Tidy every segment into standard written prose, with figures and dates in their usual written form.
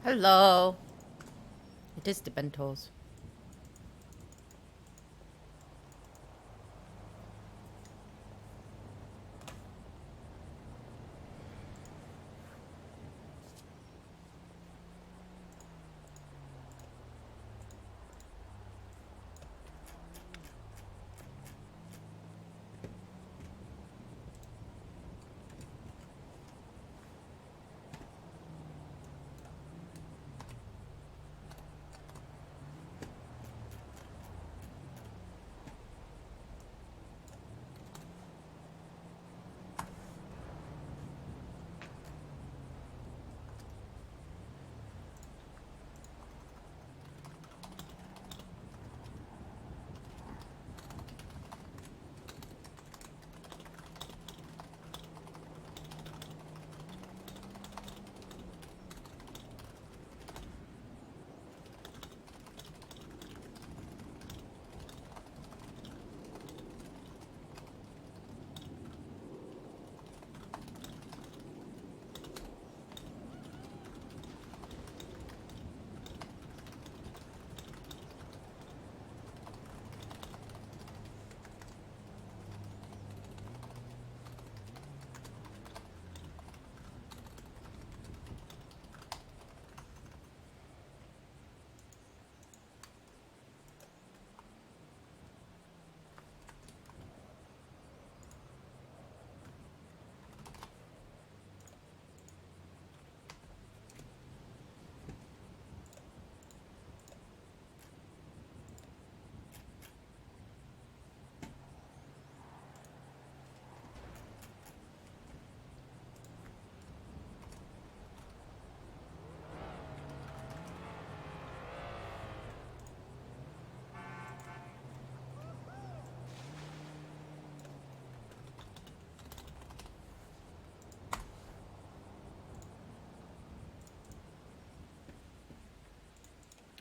Hello. It is the Bentos.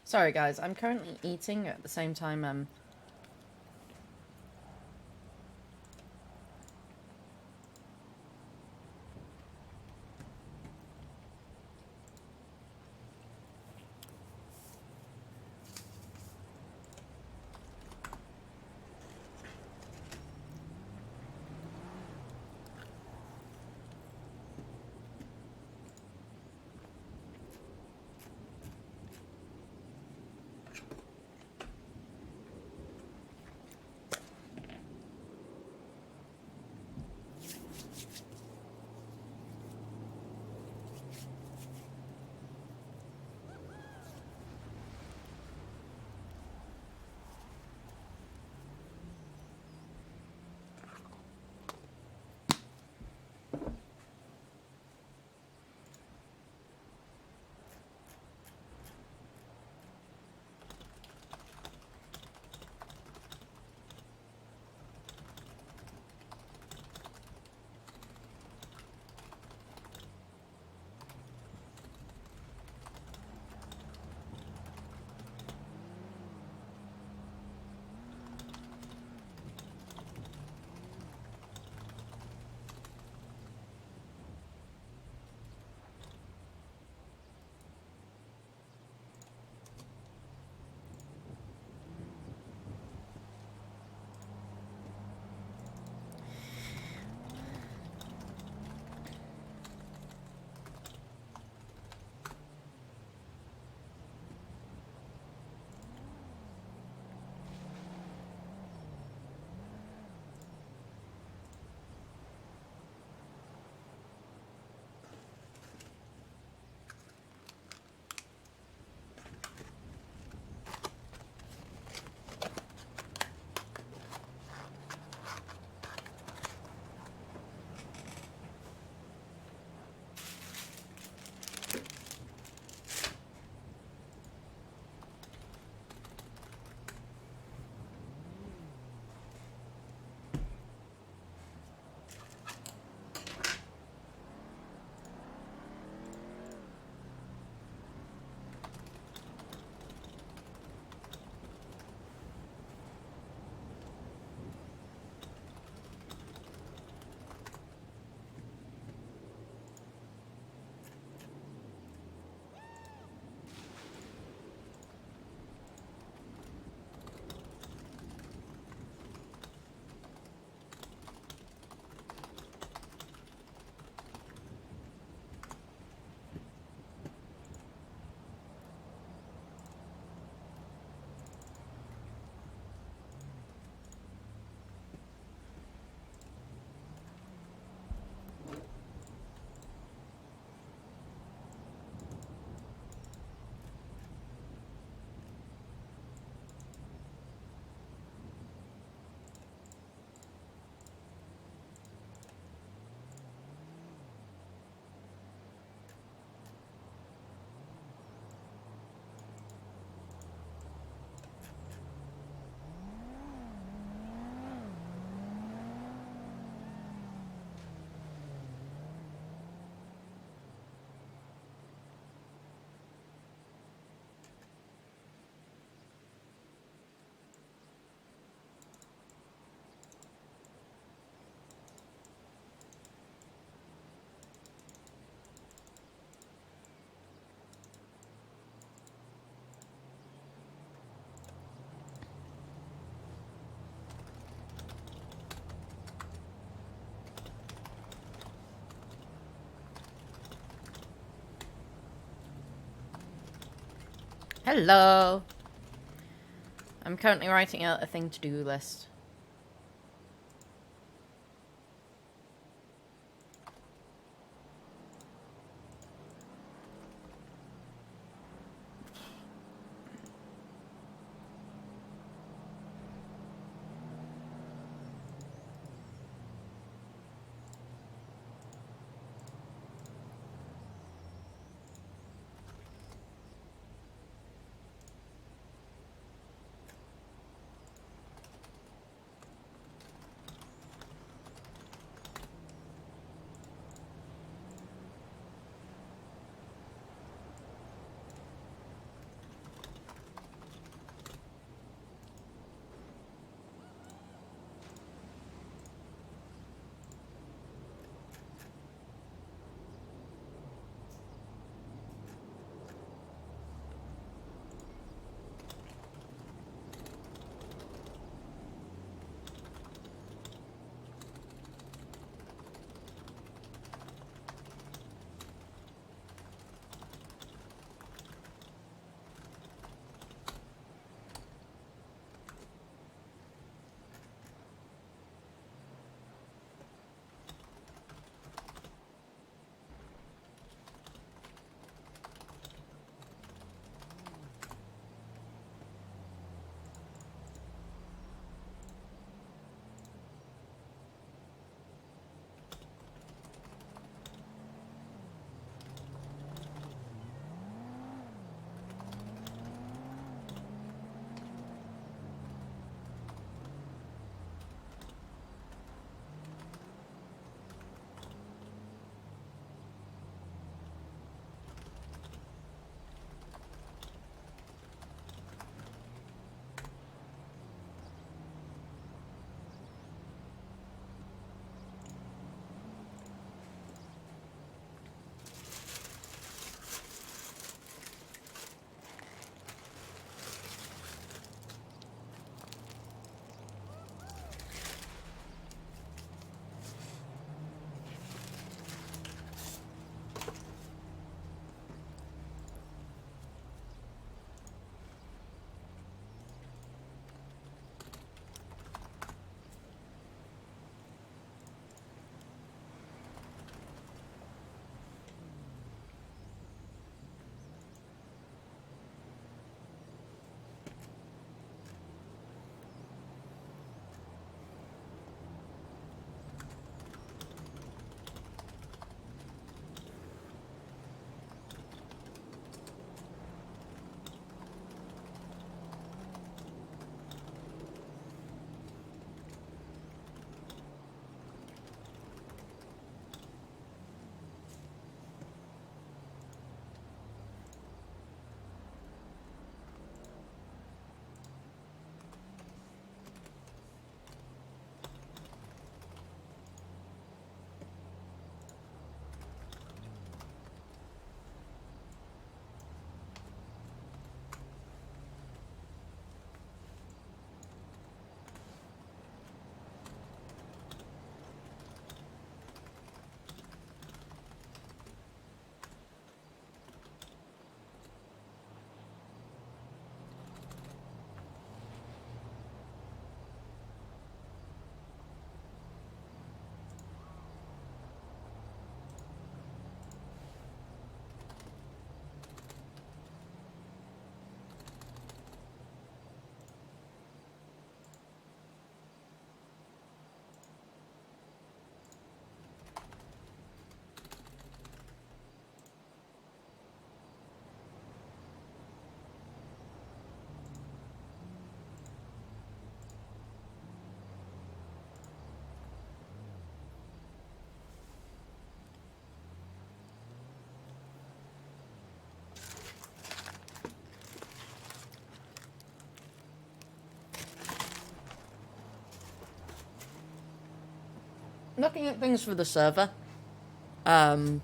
Sorry, guys. I'm currently eating at the same time. Hello. I'm currently writing out a thing to do list. Looking at things for the server. Um,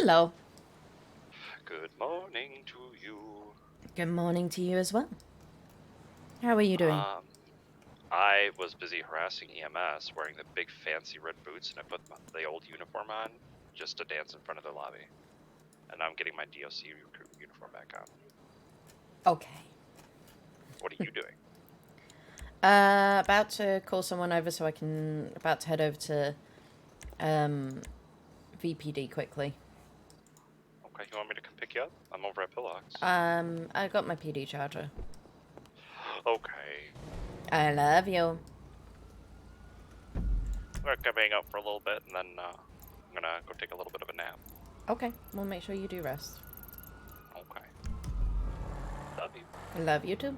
Hello. Good morning to you. Good morning to you as well. How are you doing? I was busy harassing EMS wearing the big fancy red boots, and I put the old uniform on just to dance in front of the lobby. And now I'm getting my DOC recruit uniform back on. Okay. What are you doing? About to call someone over so I can... About to head over to, VPD quickly. Okay, you want me to come pick you up? I'm over at Pillocks. I got my PD charger. Okay. I love you. We're coming up for a little bit, and then I'm gonna go take a little bit of a nap. Okay, well make sure you do rest. Okay. Love you. Love you too.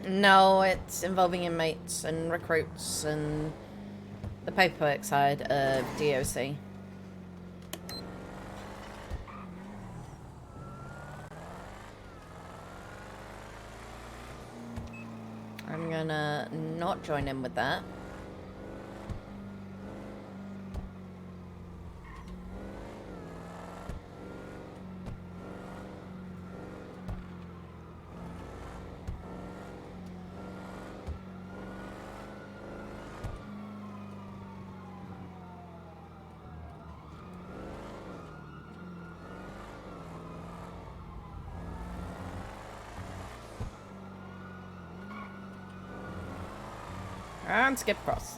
No, it's involving inmates and recruits and the paperwork side of DOC. I'm gonna not join in with that. And skip cross.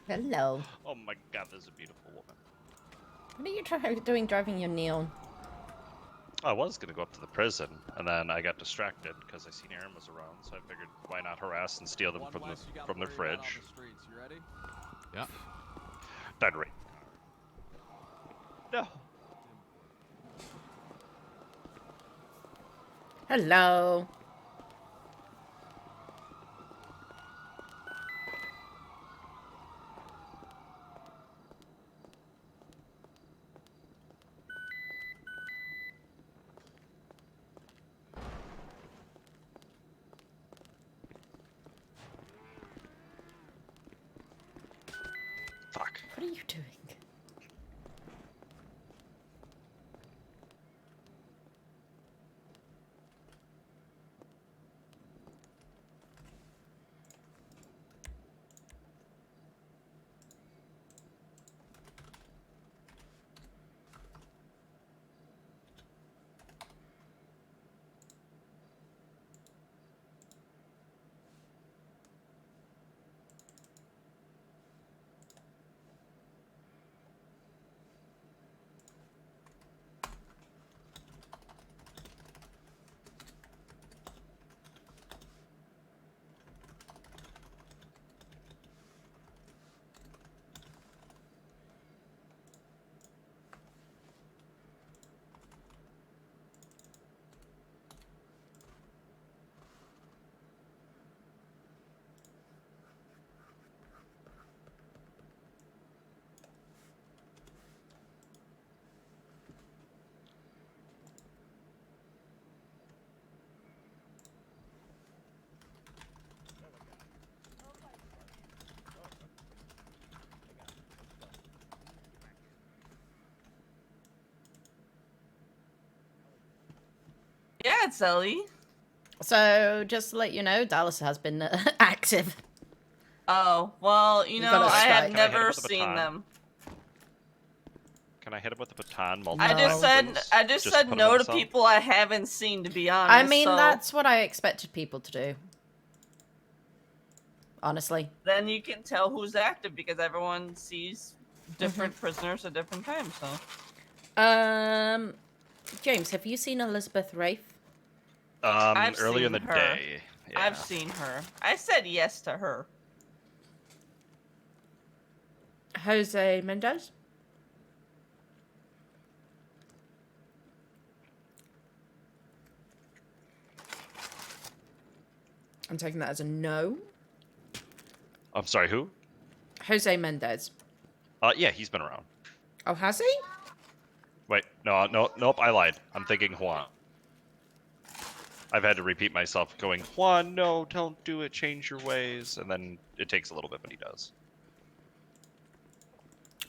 Hello. Oh my god, there's a beautiful woman. What are you doing driving your Neon? I was gonna go up to the prison, and then I got distracted because I seen Aaron was around, so I figured why not harass and steal them from the fridge. You ready? Yeah. Dead right. No. Hello. Fuck. What are you doing? Yeah, it's Ellie. So, just to let you know, Dallas has been active. Oh, well, you know, I have Can I hit him never with a seen baton? them. Can I hit him with a baton multiple I just said times, I just to said put him no in to the cell? people I haven't seen, to be honest. I mean, so that's what I expected people to do. Honestly. then you can tell who's active because everyone sees different prisoners at different times. So James, have you seen Elizabeth Rafe? I've Earlier in seen the her. day. Yeah. I've seen her. I said yes to her. Jose Mendez. I'm taking that as a no. I'm sorry, who? Jose Mendez. Yeah, he's been around. Oh, has he? Wait, nope, I lied. I'm thinking Juan. I've had to repeat myself going, Juan, no, don't do it, change your ways. And then it takes a little bit, but he does.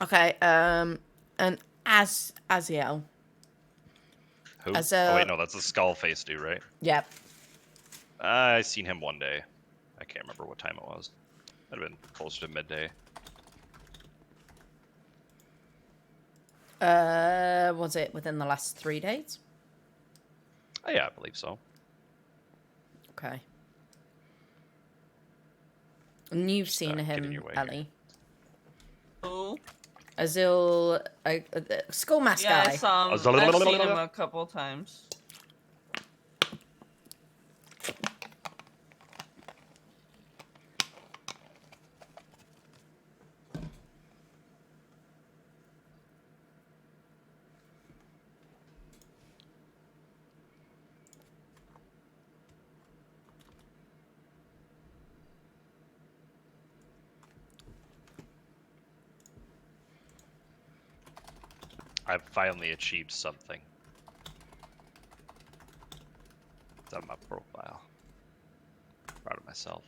Okay, and Aziel. Who? Aziel. Oh, wait, no, that's the skull face dude, right? Yep. I seen him one day. I can't remember what time it was. Might have been closer to midday. Was it within the last 3 days? Oh, yeah, I believe so. Okay. And you've seen get in him, your way Ellie. Who? Azil, skull mask Yeah, guy. I saw him. I've seen him a couple times. I've finally achieved something. It's on my profile. Proud of myself.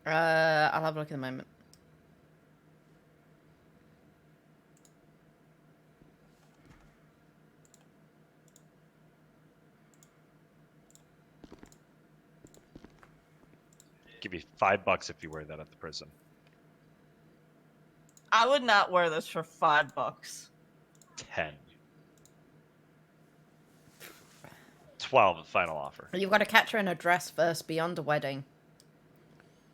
I'll have a look in a moment. Give you $5 if you wear that at the prison. I would not wear this for $5. 10. 12, the final offer. You've got to catch her in a dress first, beyond a wedding.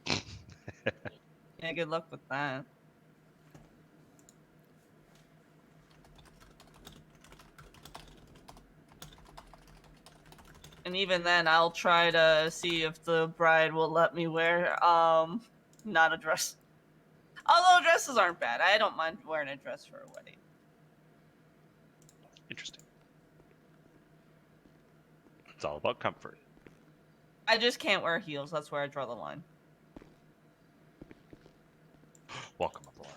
Yeah, good luck with that. And even then, I'll try to see if the bride will let me wear, not a dress. Although dresses aren't bad. I don't mind wearing a dress for a wedding. Interesting. It's all about comfort. I just can't wear heels. That's where I draw the line. Welcome aboard.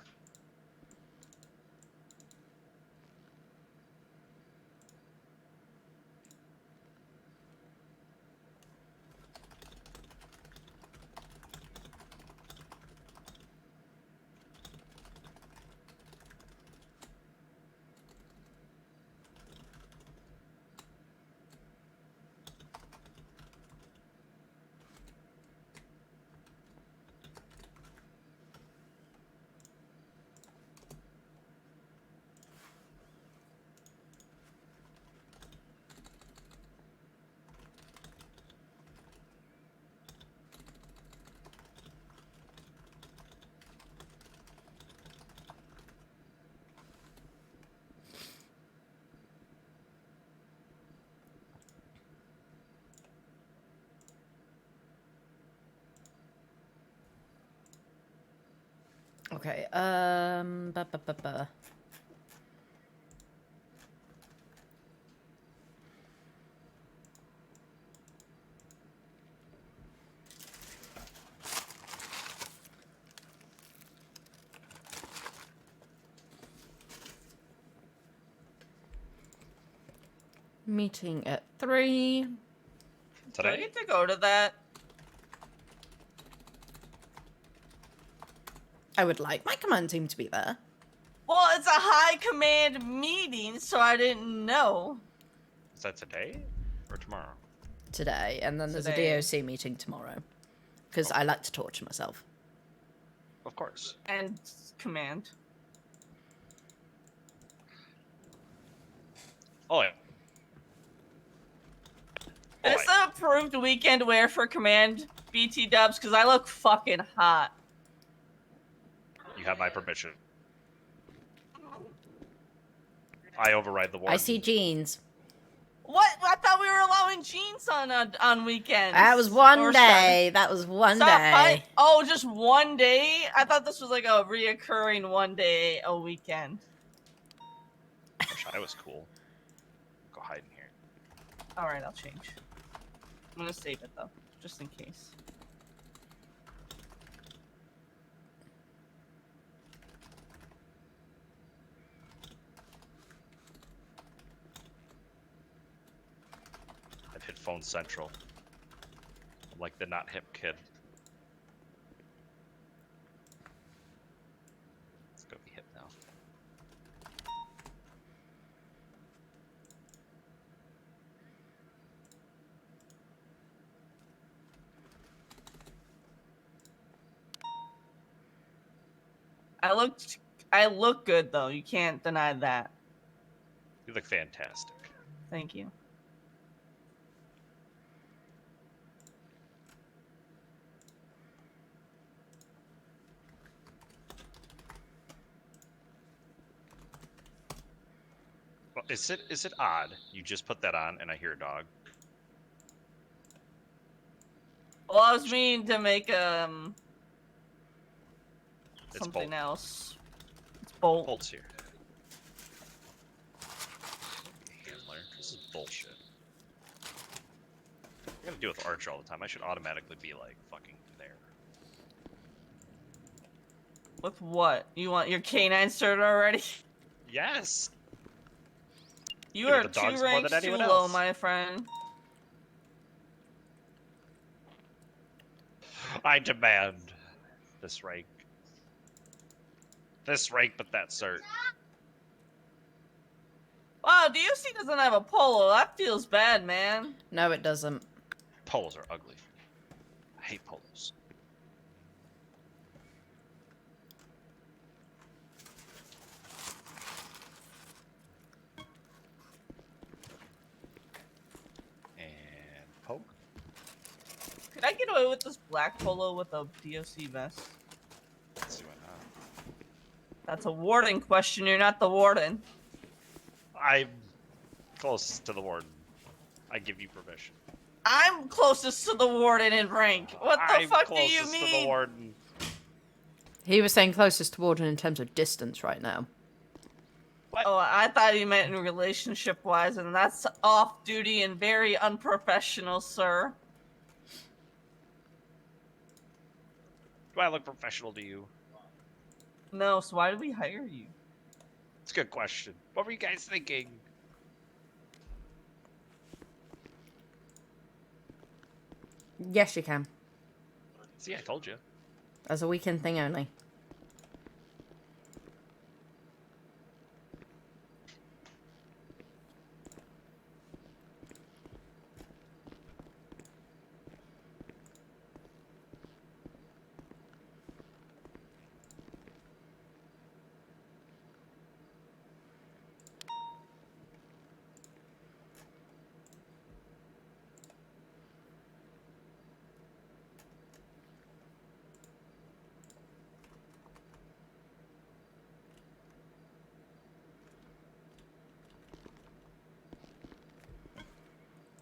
Okay, meeting at 3. Do I Today? get to go to that? I would like my command team to be there. Well, it's a high command meeting, so I didn't know. Is that today or tomorrow? Today, and then there's Today. a DOC meeting tomorrow. Because I like to torture myself. Of course. And command. Oh, yeah. Oh, It's the approved weekend wear for command, BT dubs, because I look fucking hot. you have my permission. I override the warden. I see jeans. What? I thought we were allowing jeans on weekends. That was one Or day. That was one Stop day. fight. Oh, just one day? I thought this was like a reoccurring one day a weekend. Wish I was cool. Go hide in here. Alright, I'll change. I'm gonna save it though, just in case. I've hit phone central. I'm like the not hip kid. Let's go be hip now. I look good though. You can't deny that. You look fantastic. Thank you. Well, is it odd? You just put that on and I hear a dog. Well, I was meaning to make It's something Bolt. else. It's Bolt. Bolt's here. Handler. This is bullshit. I gotta deal with Archer all the time. I should automatically be like fucking there. With what? You want your canine cert already? Yes. You Yeah, are the dog's 2 more ranks than too anyone low, else. my friend. I demand this rank. This rank, but that cert. Wow, DOC doesn't have a polo. That feels bad, man. No, it doesn't. Polos are ugly. I hate polos. And poke. Could I get away with this black polo with a DOC vest? Let's see what not. That's a warden question. You're not the warden. I'm close to the warden. I give you permission. I'm closest to the warden in rank. What the I'm fuck do closest you to the mean? warden. He was saying closest to Warden in terms of distance right now. Oh, I thought he meant in relationship wise, and that's off duty and very unprofessional, sir. Do I look professional to you? No, so why did we hire you? It's a good question. What were you guys thinking? Yes, you can. See, I told you. As a weekend thing only.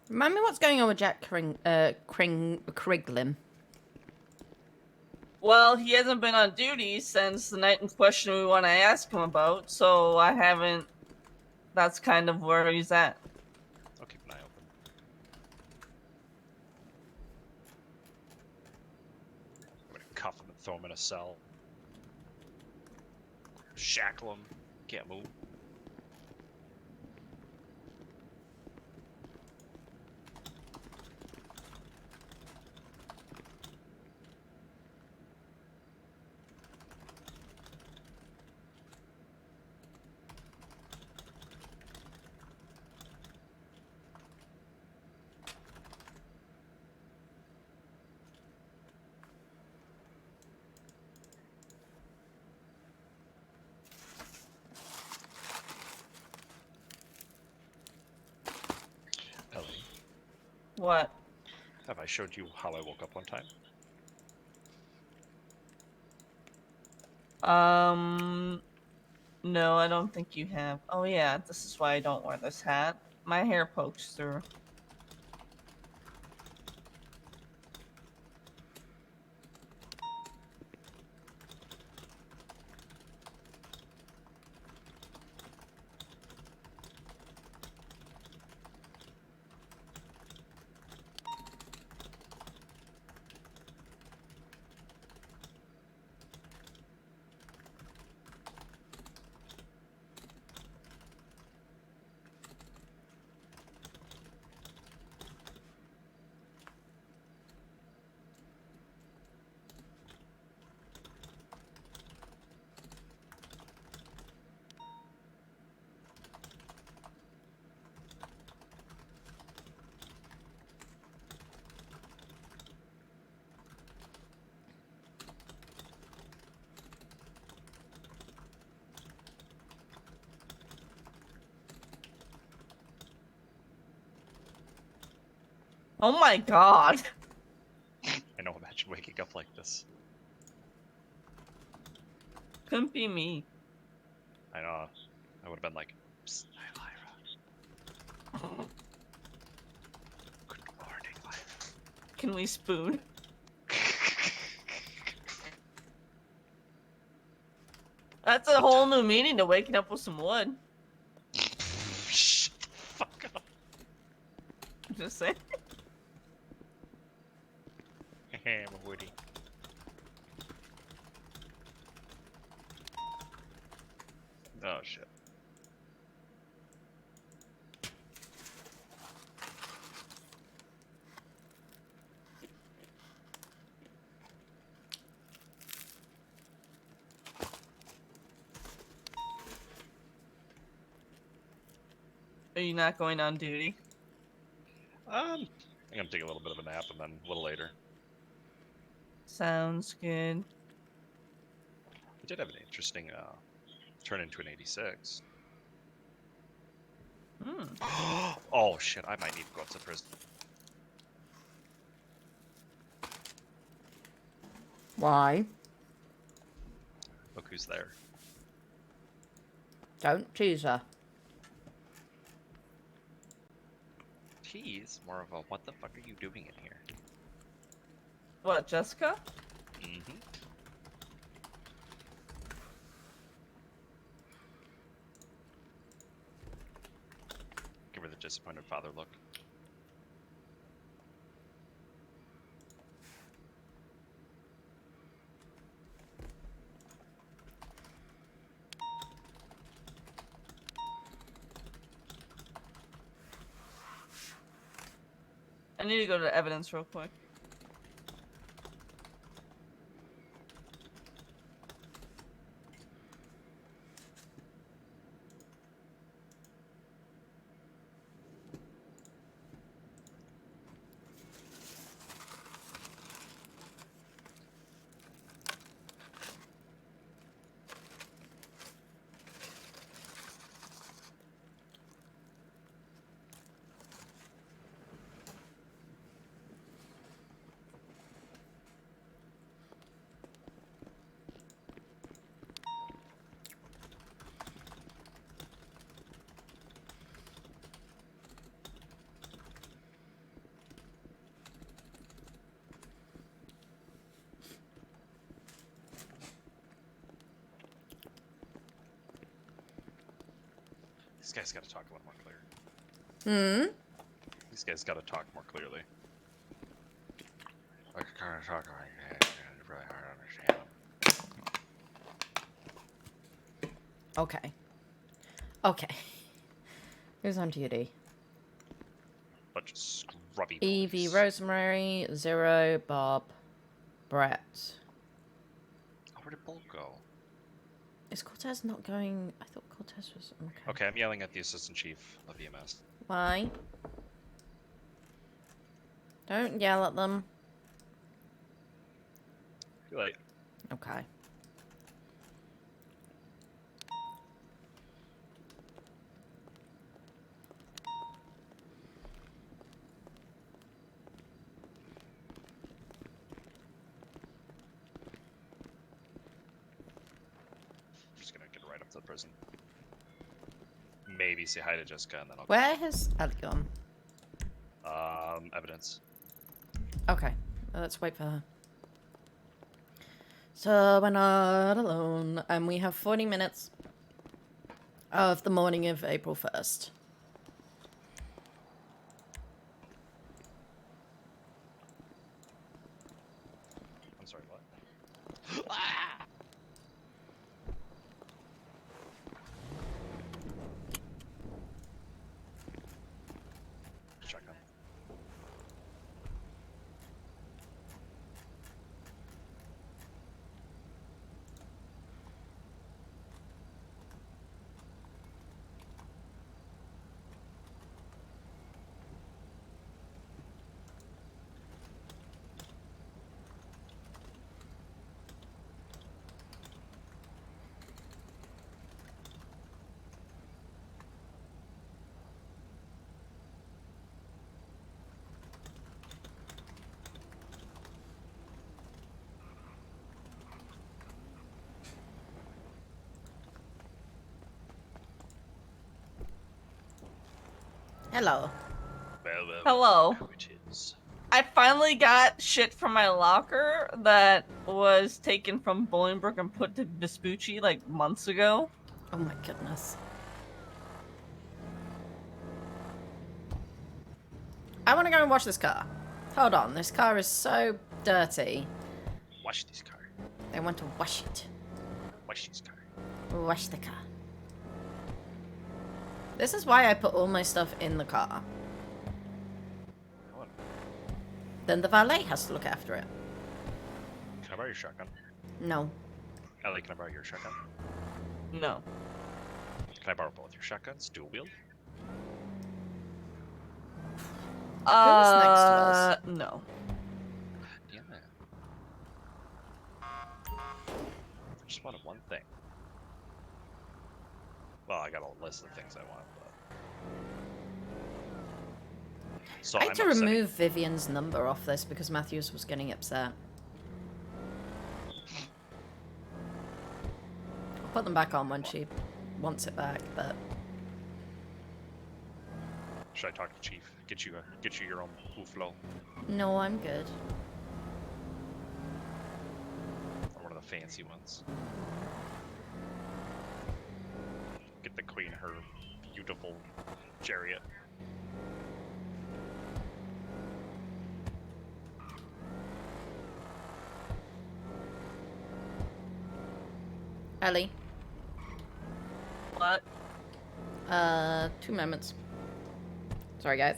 Remind me what's going on with Jack Kriglin. Well, he hasn't been on duty since the night in question we want to ask him about, so I haven't. That's kind of where he's at. I'll keep an eye open. I'm gonna cuff him and throw him in a cell. Shackle him. Can't move. Ellie, What? have I showed you how I woke up one time? No, I don't think you have. Oh yeah, this is why I don't wear this hat. My hair pokes through. Oh my god. I know, imagine waking up like this. Couldn't be me. I know. I would have been like, "Psst, hi, Lyra. Good morning, Lyra." Can we spoon? That's a whole new meaning to waking up with some wood. Shut the fuck up. Just saying. I'm a Woody. Oh shit. Are you not going on duty? I'm gonna take a little bit of a nap and then a little later. Sounds good. I did have an interesting turn into an 86. Hmm. Oh shit, I might need to go up to prison. Why? Look who's there. Don't tease her. He's more of a what the fuck are you doing in here? What, Jessica? Mm-hmm. Give her the disappointed father look. I need to go to evidence real quick. These guys gotta talk a little more clear. Hmm? These guys gotta talk more clearly. I can kind of talk like that. It's really hard to understand them. Okay. Okay. Who's on duty? Bunch of scrubby Evie, police. Rosemary, Zero, Bob, Brett. Oh, where did Bolt go? Is Cortez not going? I thought Cortez was. Okay. Okay, I'm yelling at the assistant chief of EMS. Why? Don't yell at them. Too late. Okay. I'm just gonna get right right up to the prison. Maybe say hi to Jessica and then I'll Where has Ellie gone? evidence. Okay, let's wait for her. So we're not alone, and we have 40 minutes of the morning of April 1st. I'm sorry, what? Shotgun. Hello. Well, Hello. now it is. I finally got shit from my locker that was taken from Bolingbroke and put to Vespucci like months ago. Oh my goodness. I want to go and wash this car. Hold on, this car is so dirty. Wash this car. I want to wash it. Wash this car. Wash the car. This is why I put all my stuff in the car. What? Then the valet has to look after it. Can I borrow your shotgun? No. Ellie, can I borrow your shotgun? No. Can I borrow both your shotguns? Dual wield? Who's next to us? No. Damn it. I just wanted one thing. Well, I got a list of things I want, but... So I had I'm to upsetting- remove Vivian's number off this because Matthews was getting upset. I'll put them back on when she wants it back, but... Should I talk to Chief? Get you your own hooflo, No, I'm good. or one of the fancy ones. Get the queen her beautiful chariot. Ellie, What? 2 moments. Sorry, guys.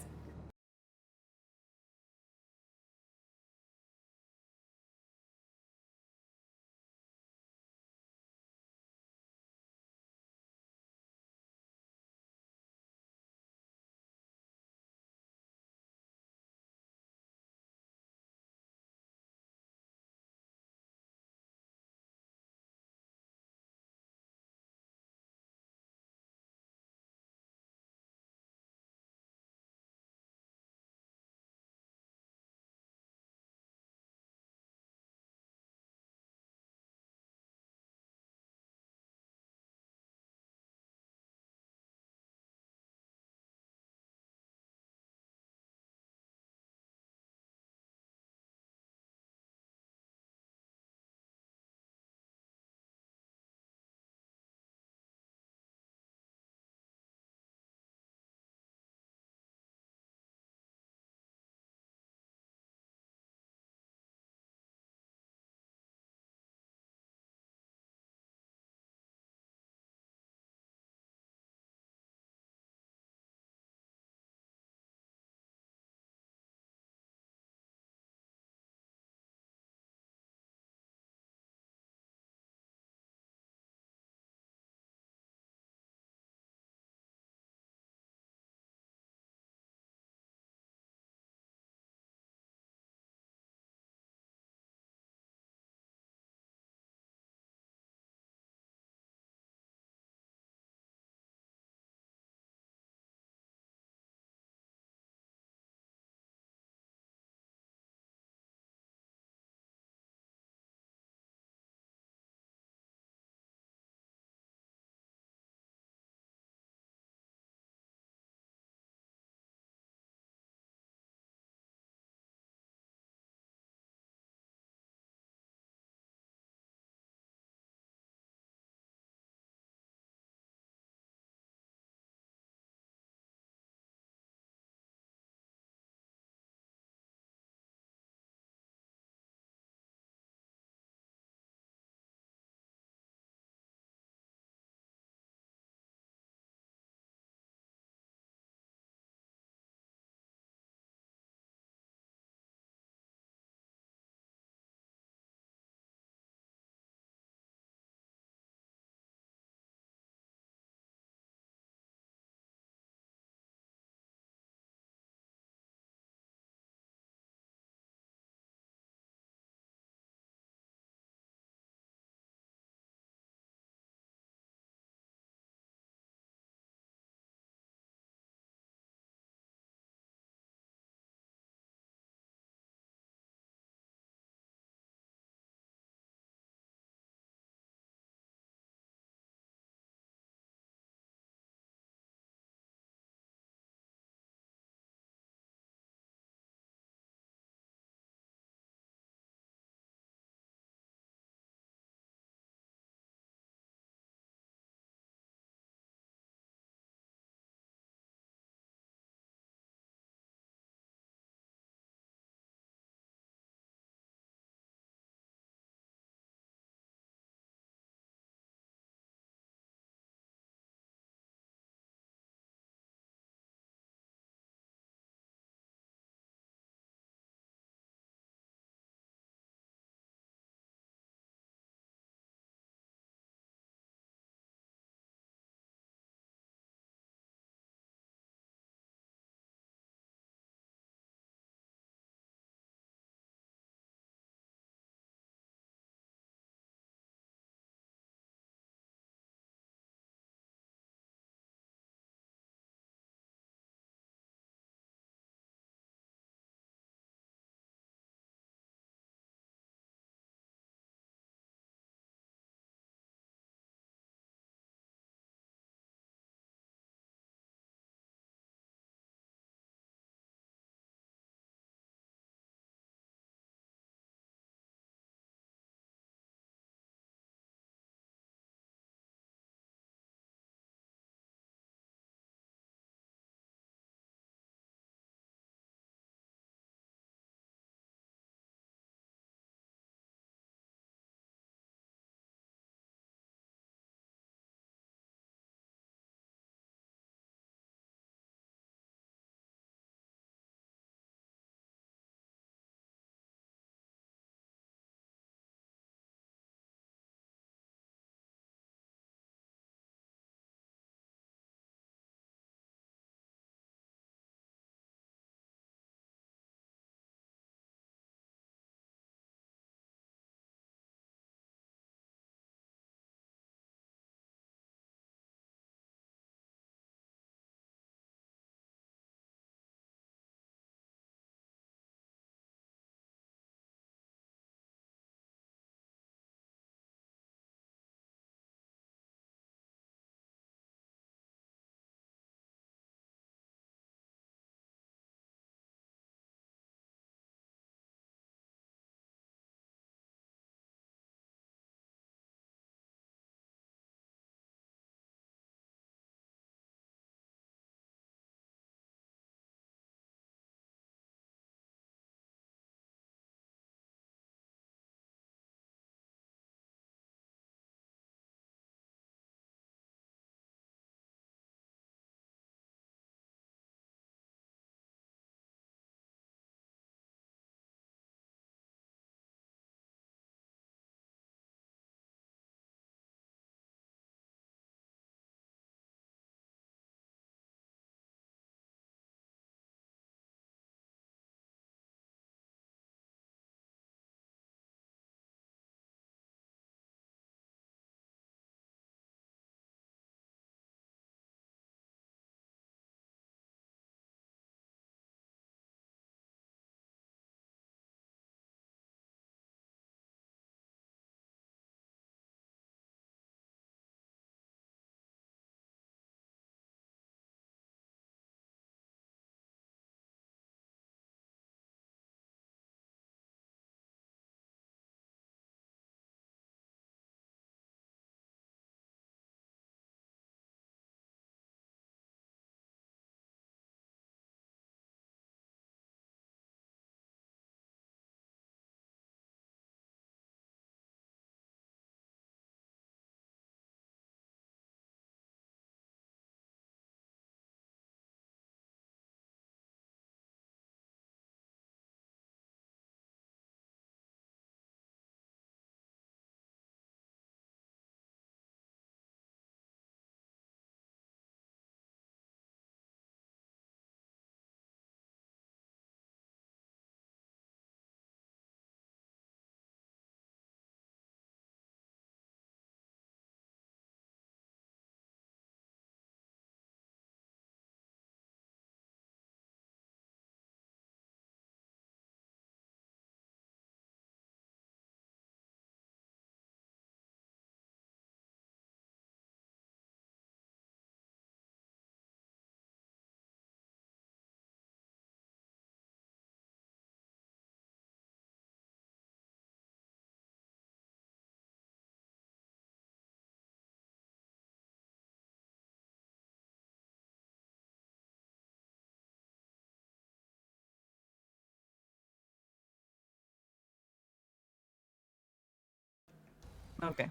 Okay.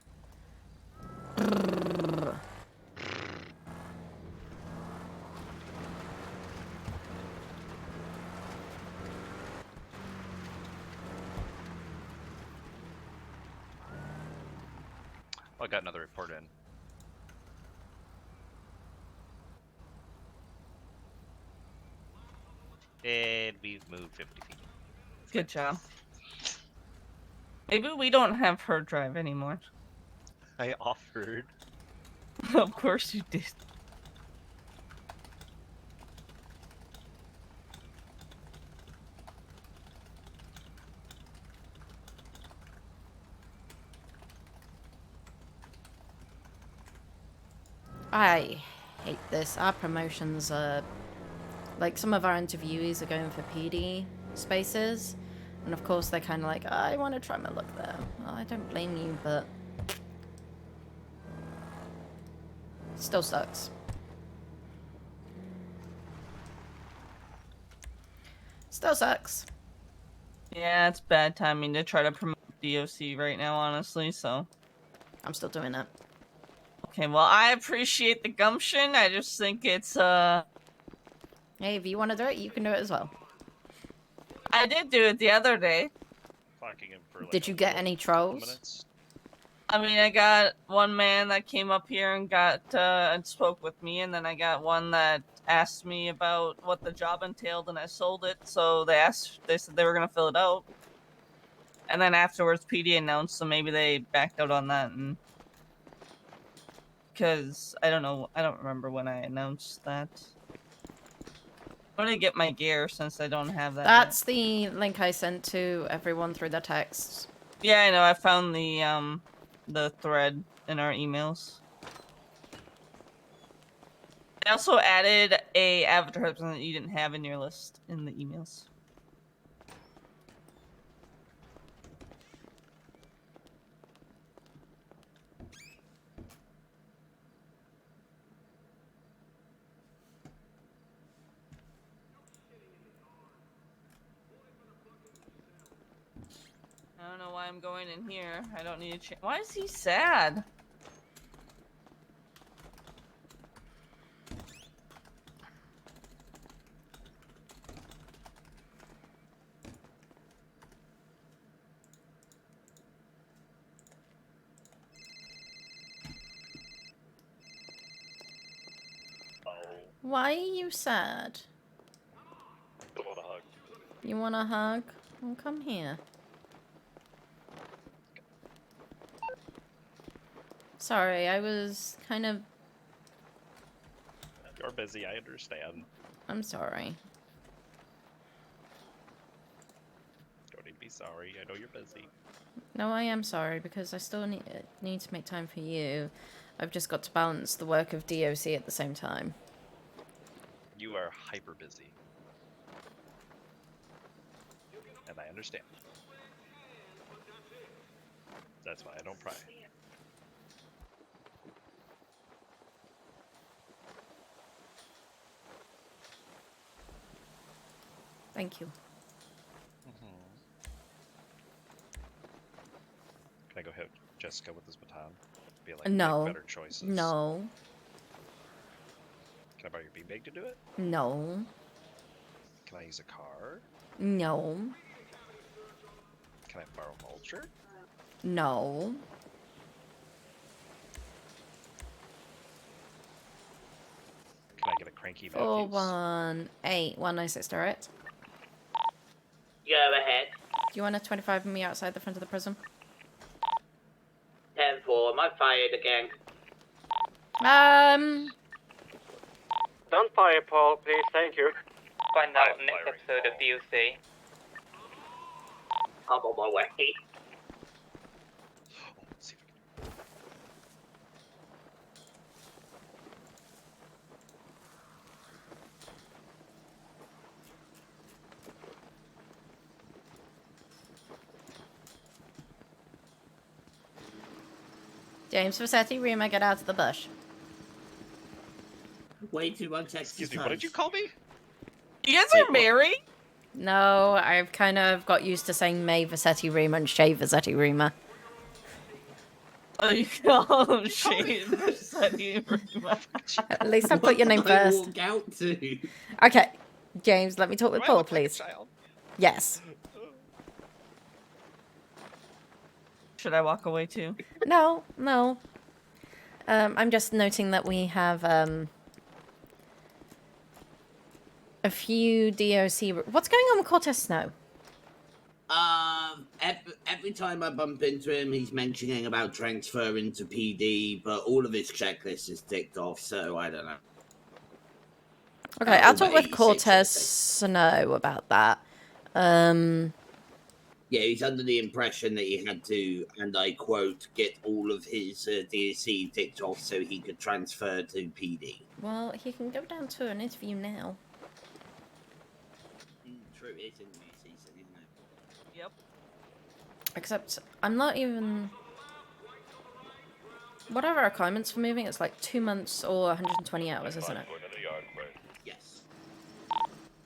Oh, I got another report in. And we've moved 50 feet. Good job. Maybe we don't have her drive anymore. I offered. Of course you did. I hate this. Our promotions are... Like, some of our interviewees are going for PD spaces. And of course, they're kind of like, I want to try my luck there. Well, I don't blame you, but... Still sucks. Still sucks. Yeah, it's bad timing to try to promote DOC right now, honestly, so. I'm still doing it. Okay, well, I appreciate the gumption. I just think it's, Hey, if you want to do it, you can do it as well. I did do it the other day. Clocking in for like Did you get any trolls? minutes. I mean, I got one man that came up here and got, and spoke with me, and then I got one that asked me about what the job entailed, and I sold it, so they said they were gonna fill it out. And then afterwards, PD announced, so maybe they backed out on that, and... Because, I don't remember when I announced that. I'm gonna get my gear since I don't have that That's the link I sent to everyone through the text. yet. Yeah, I know, I found the thread in our emails. I also added a advertisement that you didn't have in your list in the emails. I don't know why I'm going in here. I don't need to change. Why is he sad? Why are you sad? I want a hug. You want a hug? Well, come here. Sorry, I was kind of... You're busy, I understand. I'm sorry. Don't need to be sorry, I know you're busy. No, I am sorry, because I still need to make time for you. I've just got to balance the work of DOC at the same time. You are hyper busy. And I understand. That's why I don't pry. Thank you. Can I go hit Jessica with this baton? Be like, No. make better choices. No. Can I borrow your beanbag to do it? No. Can I use a car? No. Can I borrow a mulcher? No. Can I get a cranky Matthews? 418-196 direct. Go ahead. Do you want a 25 with me outside the front of the prison? 10-4, am I fired again? Don't fire, Paul, please. Thank you. Find I out am next firing, episode of Paul. DLC. I'm on my way. Oh, let's see if I can... James Vassetti, Rima, get out of the bush. Way too much exercise. Excuse me, what did you call me? You guys are married? No, I've kind of got used to saying May Vassetti Rima and Shay Vassetti Rima. Oh, you call him Shane. Thank you very much. At least I put your name What did I first. walk out to? Okay, James, let me talk with Do I Paul, look like a please. child? Yes. Should I walk away too? No, no. I'm just noting that we have a few DOC. What's going on with Cortez Snow? Every time I bump into him, he's mentioning about transferring to PD, but all of his checklist is ticked off, so I don't know. Okay, I'll talk but with 86 Cortez I think. Snow about that. Yeah, he's under the impression that he had to, and I quote, get all of his DSC ticked off so he could transfer to PD. Well, he can go down to an interview now. True, it is in the new season, isn't it? Yep. Except, I'm not even... What are our requirements for moving? It's like 2 months or 120 hours, isn't it? Yes.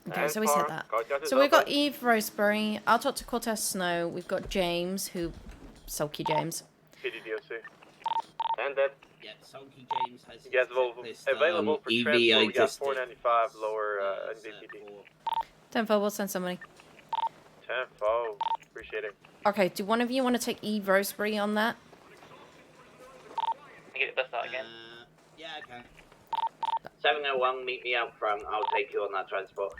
Okay, so we said that. So we've got Eve Roseberry. I'll talk to Cortez Snow. We've got James, who... Sulky James. PDDOC. And that Yeah, Sulky James has his you guys checklist, available for Evie, transport. I We got just 495 lower NDPD. 10-4, we'll send somebody. 10-4. Appreciate it. Okay, do one of you want to take Eve Roseberry on that? Get the bus out again. Yeah, okay. 701, meet me out front. I'll take you on that transport.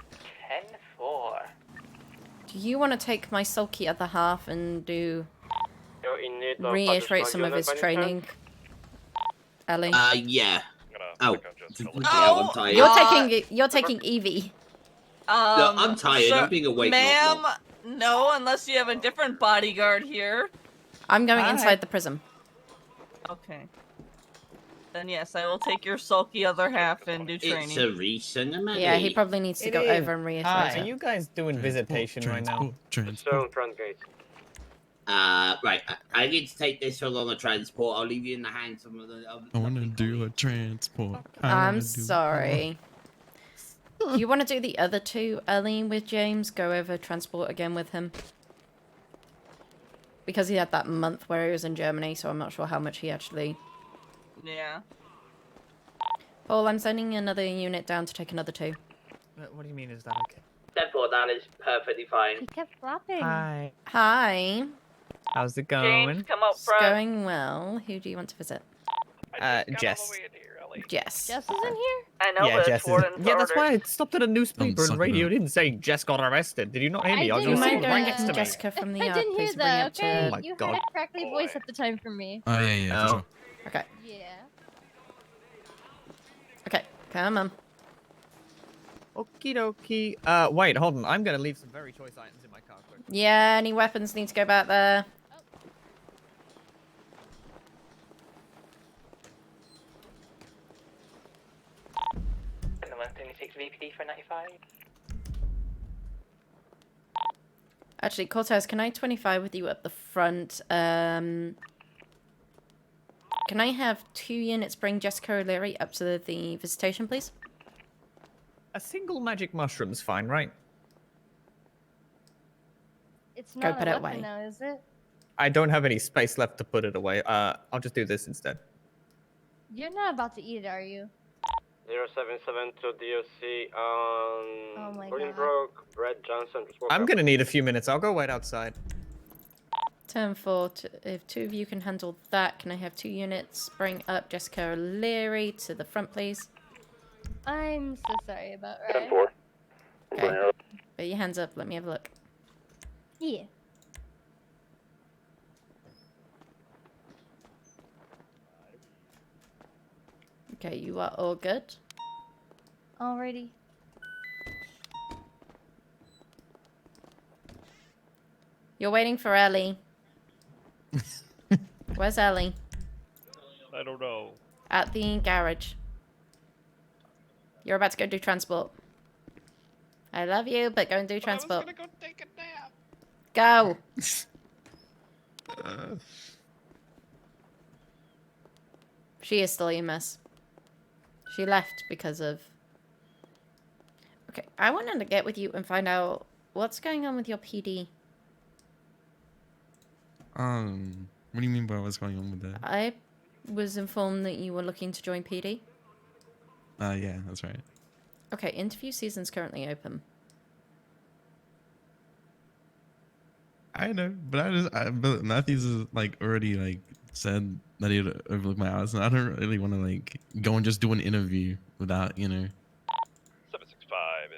10-4. Do you want to take my sulky other half and do... You're in need of reiterate some of additional his unit by any training? Ellie? Yeah. I'm Oh. gonna check on just Yeah, Oh, I'm tired. You're taking Evie. No, I'm tired. I'm being awake. Ma'am, no, unless you have a different bodyguard here. I'm going Alright. inside the prison. Okay. Then yes, I will take your sulky other half and do training. It's a recent amount. Yeah, he probably needs to It go is. over and reiterate Hi, it. are you guys doing visitation right now? Stone front gate. Right. I need to take this along a transport. I'll leave you in the hands of the. I want to do a transport. I'm sorry. Do you want to do the other two, Ellie, with James? Go over transport again with him? Because he had that month where he was in Germany, so I'm not sure how much he actually... Yeah. Paul, I'm sending another unit down to take another two. What do you mean, is that okay? 10-4, that is perfectly fine. He kept flopping. Hi. Hi. How's it James, going? come up It's front. going well. Who do you want to visit? Jess. Jess. Jess is in here? I know, Yeah, but Jess it's is. Warden's Yeah, that's orders. why I stopped at a newspaper Don't and suck it radio up. didn't say Jess got arrested. Did you not hear me? I I was didn't sitting mind hear right going next to to me. Jessica from the I yard, didn't hear please bring me that, up to... okay? Oh my You God. heard it correctly voiced at the time for me. Oh, yeah, for sure. Okay. Yeah. Okay, come on. Okie dokie. Wait, hold on. I'm gonna leave some very choice items in my car quick. Yeah, any weapons need to go back there. And the 126 VPD for 95. Actually, Cortez, can I 25 with you at the front? Can I have 2 units bring Jessica O'Leary up to the visitation, please? A single magic mushroom's fine, right? It's Go not put a it weapon away. now, is it? I don't have any space left to put it away. I'll just do this instead. You're not about to eat it, are you? 077 to DOC Oh on my Bolingbroke, Brett Johnson. I'm gonna need a few minutes. I'll go wait outside. Turn 4, if 2 of you can handle that, can I have 2 units bring up Jessica O'Leary to the front, please? I'm so sorry about Ryan. 10-4. Okay. Put your hands up, let me have a look. Yeah. Okay, you are all good. Alrighty. You're waiting for Ellie. Where's Ellie? I don't know. At the garage. You're about to go do transport. I love you, but go and do transport. I was gonna go take a nap. Go! She is still EMS. She left because of... Okay, I wanted to get with you and find out what's going on with your PD. What do you mean by what's going on with that? I was informed that you were looking to join PD. Yeah, that's right. Okay, interview season's currently open. I know, but Matthews is like already like said that he'd overlook my hours, and I don't really want to like go and just do an interview without, 765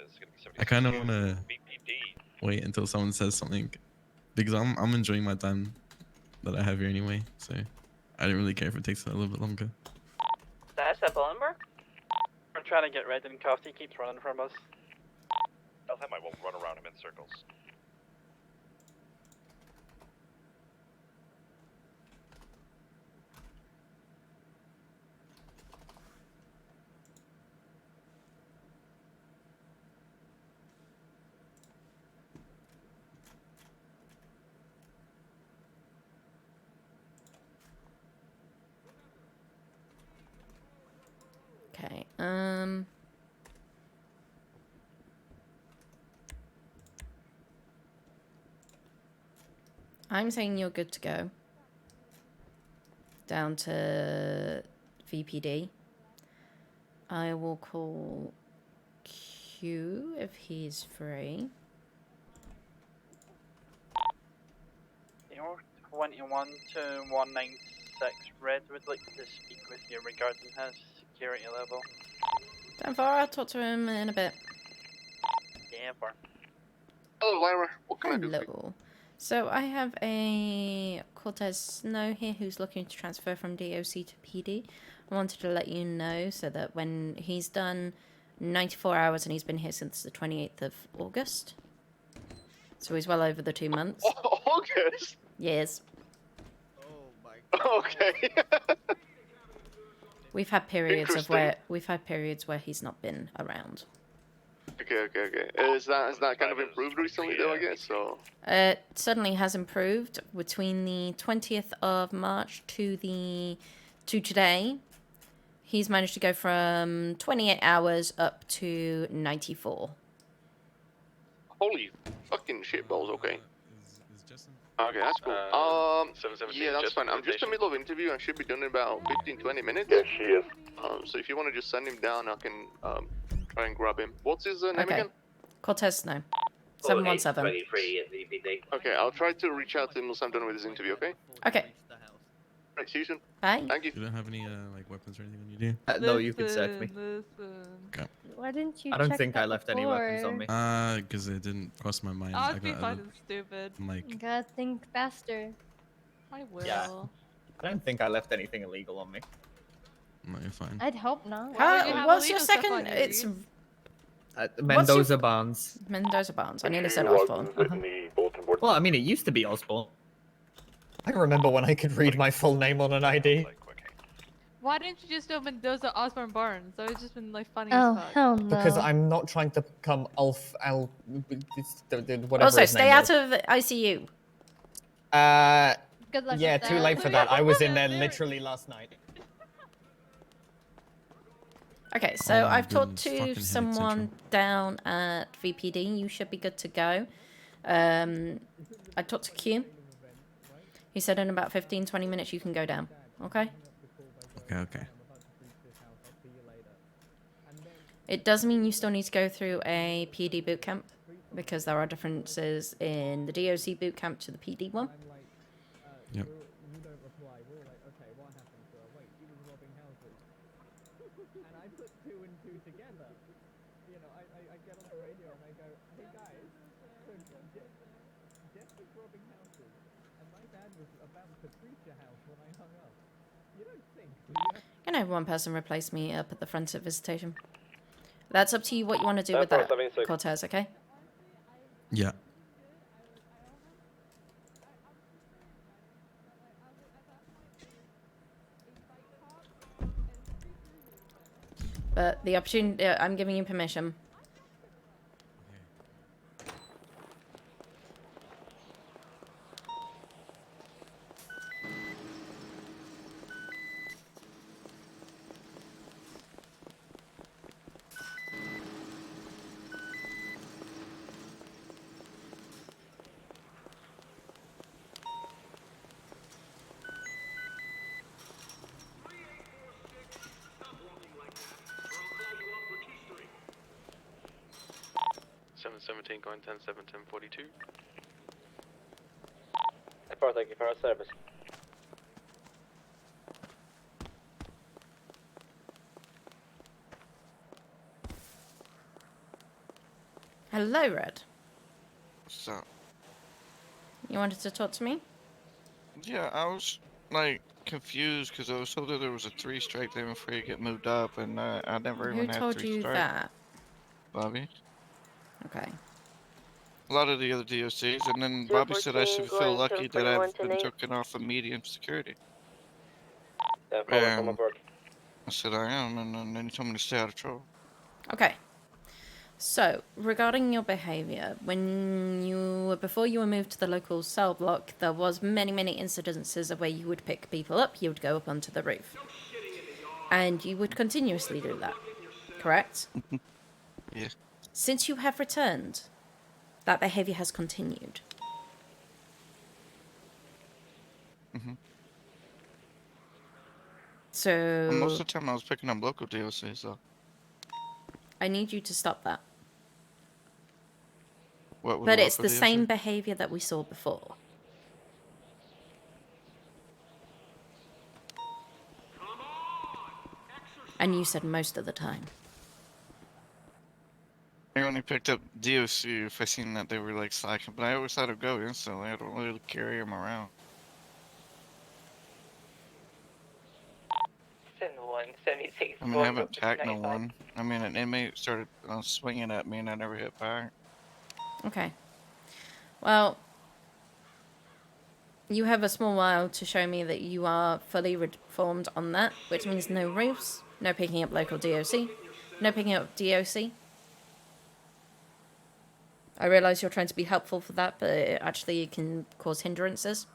is going to be 76. I kind of want to BPD. wait until someone says something, because I'm enjoying my time that I have here anyway. So I don't really care if it takes a little bit longer. That's at Bullenberg? We're trying to get red and cuffed. He keeps running from us. Tell him I won't run around him in circles. Okay, I'm saying you're good to go. Down to VPD. I will call Q if he's free. You're 21 to 196. Red would like to speak with you regarding his security level. Don't worry, I'll talk to him in a bit. Yeah, bar. Hello, Lyra. What can I do for you? Hello. So I have a Cortez Snow here who's looking to transfer from DOC to PD. I wanted to let you know so that when he's done 94 hours and he's been here since the 28th of August. So he's well over the 2 months. August? Yes. Oh my god. Okay. We've had periods where he's not been around. Okay. Is that kind of improved recently though, I guess, so... It certainly has improved between the 20th of March to today. He's managed to go from 28 hours up to 94. Holy fucking shitballs, okay. Is Justin? Okay, that's cool. 717, Yeah, that's Justin fine. I'm just in the station. middle of interview and should be done in about 15-20 minutes. Yeah, she is. So if you want to just send him down, I can try and grab him. What's his name Okay. again? Cortez Snow. 717. 23 at VPD. Okay, I'll try to reach out to him once I'm done with his interview, okay? Okay. Right, see you soon. Bye. Thank you. You don't have any like weapons or anything on you, do? No, you can search me. Why didn't you I don't check think that I left any weapons on me. Because it didn't cross my mind. I'd I be got fucking stupid. I'm like, You gotta think faster. I will. Yeah. I don't think I left anything illegal on me. no, you're fine. I'd hope not. Why would you have What's your illegal stuff second? on you, It's dude? Mendoza Barnes. Mendoza Barnes. I nearly said She was Osborne. in the bulletin board. Well, I mean, it used to be Osborne. I remember when I could read my full name on an ID. Why didn't you just do Mendoza Osborne Barnes? That would just been like funny Oh, as fuck. hell no. Because I'm not trying to become whatever Also, his stay name out was. of ICU. Good luck Yeah, with too that. late for that. I was in there literally last night. Okay, so Oh my I've talked goodness, fucking to headache someone central. down at VPD. You should be good to go. I talked to Q. He said in about 15-20 minutes you can go down. Okay? Okay. It does mean you still need to go through a PD boot camp because there are differences in the DOC boot camp to the PD one. Yep. Can have one person replace me up at the front at visitation. That's up to you what you want to do with that, 476. Cortez, okay? Yeah. But the opportunity, I'm giving you permission. 17 going 10-7, 10-42. 4, thank you for our service. Hello, Red. So, You wanted to talk to me? yeah, I was like confused because I was told that there was a 3 strike there before you get moved up, and I never Who even had told 3 you strike. that? Bobby. Okay. A lot of the other DOCs, and then Bobby said I should feel lucky that I've been taken off of medium security. And I said I am, and then he told me to stay out of trouble. Okay. So, regarding your behavior, before you were moved to the local cell block, there was many incidences of where you would pick people up, you would go up onto the roof. And you would continuously do that, correct? Yeah. Since you have returned, that behavior has continued. So... And most of the time I was picking up local DOCs, though. I need you to stop that. What with But it's local the DOC? same behavior that we saw before. And you said most of the time. I only picked up DOC if I seen that they were like slacking, but I always let them go instantly. I don't really carry them around. 76. I mean, I haven't attacked no one. I mean, an inmate started swinging at me and I never hit back. Okay. Well, you have a small while to show me that you are fully reformed on that, which means no roofs, no picking up local DOC, no picking up DOC. I realise you're trying to be helpful for that, but it actually can cause hindrances.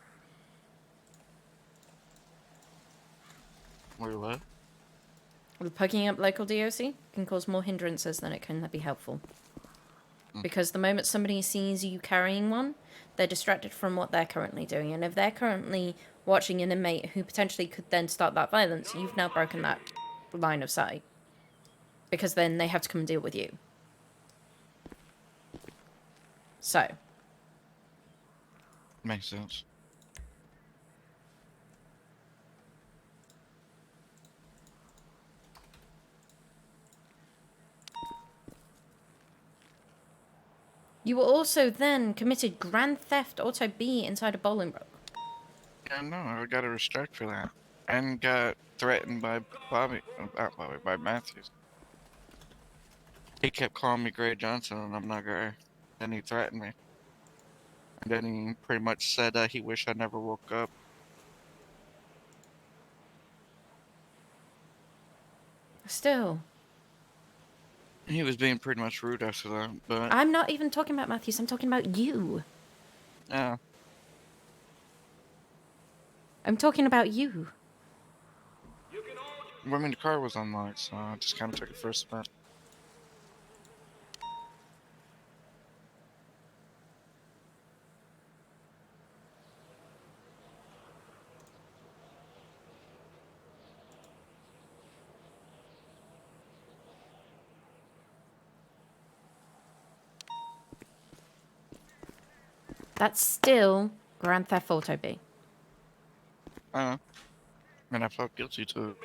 Wait, what? With picking up local DOC can cause more hindrances than it can be helpful. Because the moment somebody sees you carrying one, they're distracted from what they're currently doing. And if they're currently watching an inmate who potentially could then start that violence, you've now broken that line of sight. Because then they have to come and deal with you. So. Makes sense. You were also then committed Grand Theft Auto B inside a Bolingbroke. Yeah, no, I got a restrict for that. And got threatened by by Matthews. He kept calling me Gray Johnson, and I'm not Gray. Then he threatened me. And then he pretty much said that he wished I never woke up. Still. He was being pretty much rude after that, but... I'm not even talking about Matthews, I'm talking about you. Yeah. I'm talking about you. I mean, the car was unlocked, so I just kind of took it for a spin. That's still Grand Theft Auto B. I mean, I felt guilty to it.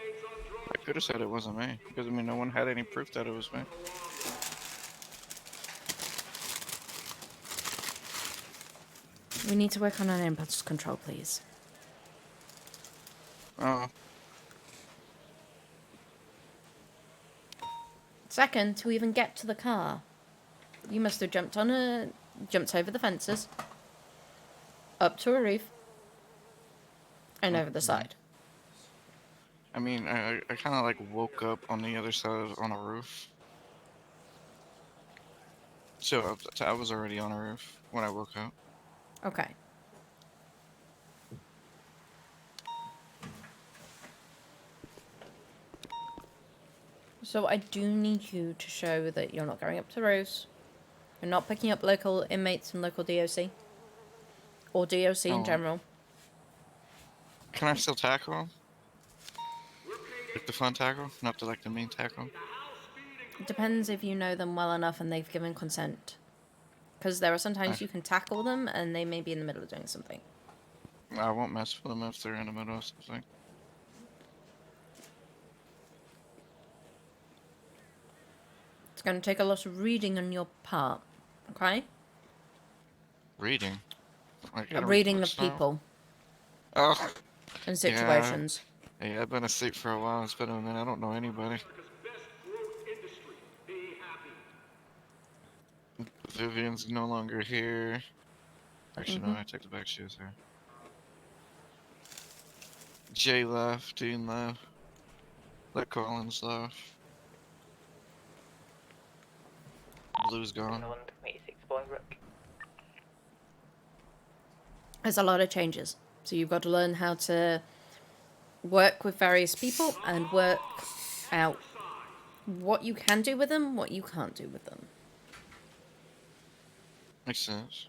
I could have said it wasn't me, because I mean, no one had any proof that it was me. We need to work on an impulse control, please. Oh. Second, to even get to the car, you must have jumped over the fences, up to a roof, and over the side. I mean, I kind of like woke up on the other side on a roof. So I was already on a roof when I woke up. Okay. So I do need you to show that you're not going up to roofs, you're not picking up local inmates and local DOC, or DOC in general. Can I still tackle him? Like the fun tackle, not the like the mean tackle. It depends if you know them well enough and they've given consent. Because there are sometimes you can tackle them and they may be in the middle of doing something. I won't mess with them if they're in the middle of something. It's going to take a lot of reading on your part, okay? Reading? I gotta Reading read of books now? people Oh. and situations. Yeah, I've been asleep for a while. It's been a minute. I don't know anybody. Vivian's no longer here. Actually, no, I take the back. She was here. Jay left. Dean left. Let Collins left. Blue's gone. There's a lot of changes. So you've got to learn how to work with various people and work out what you can do with them, what you can't do with them. Makes sense.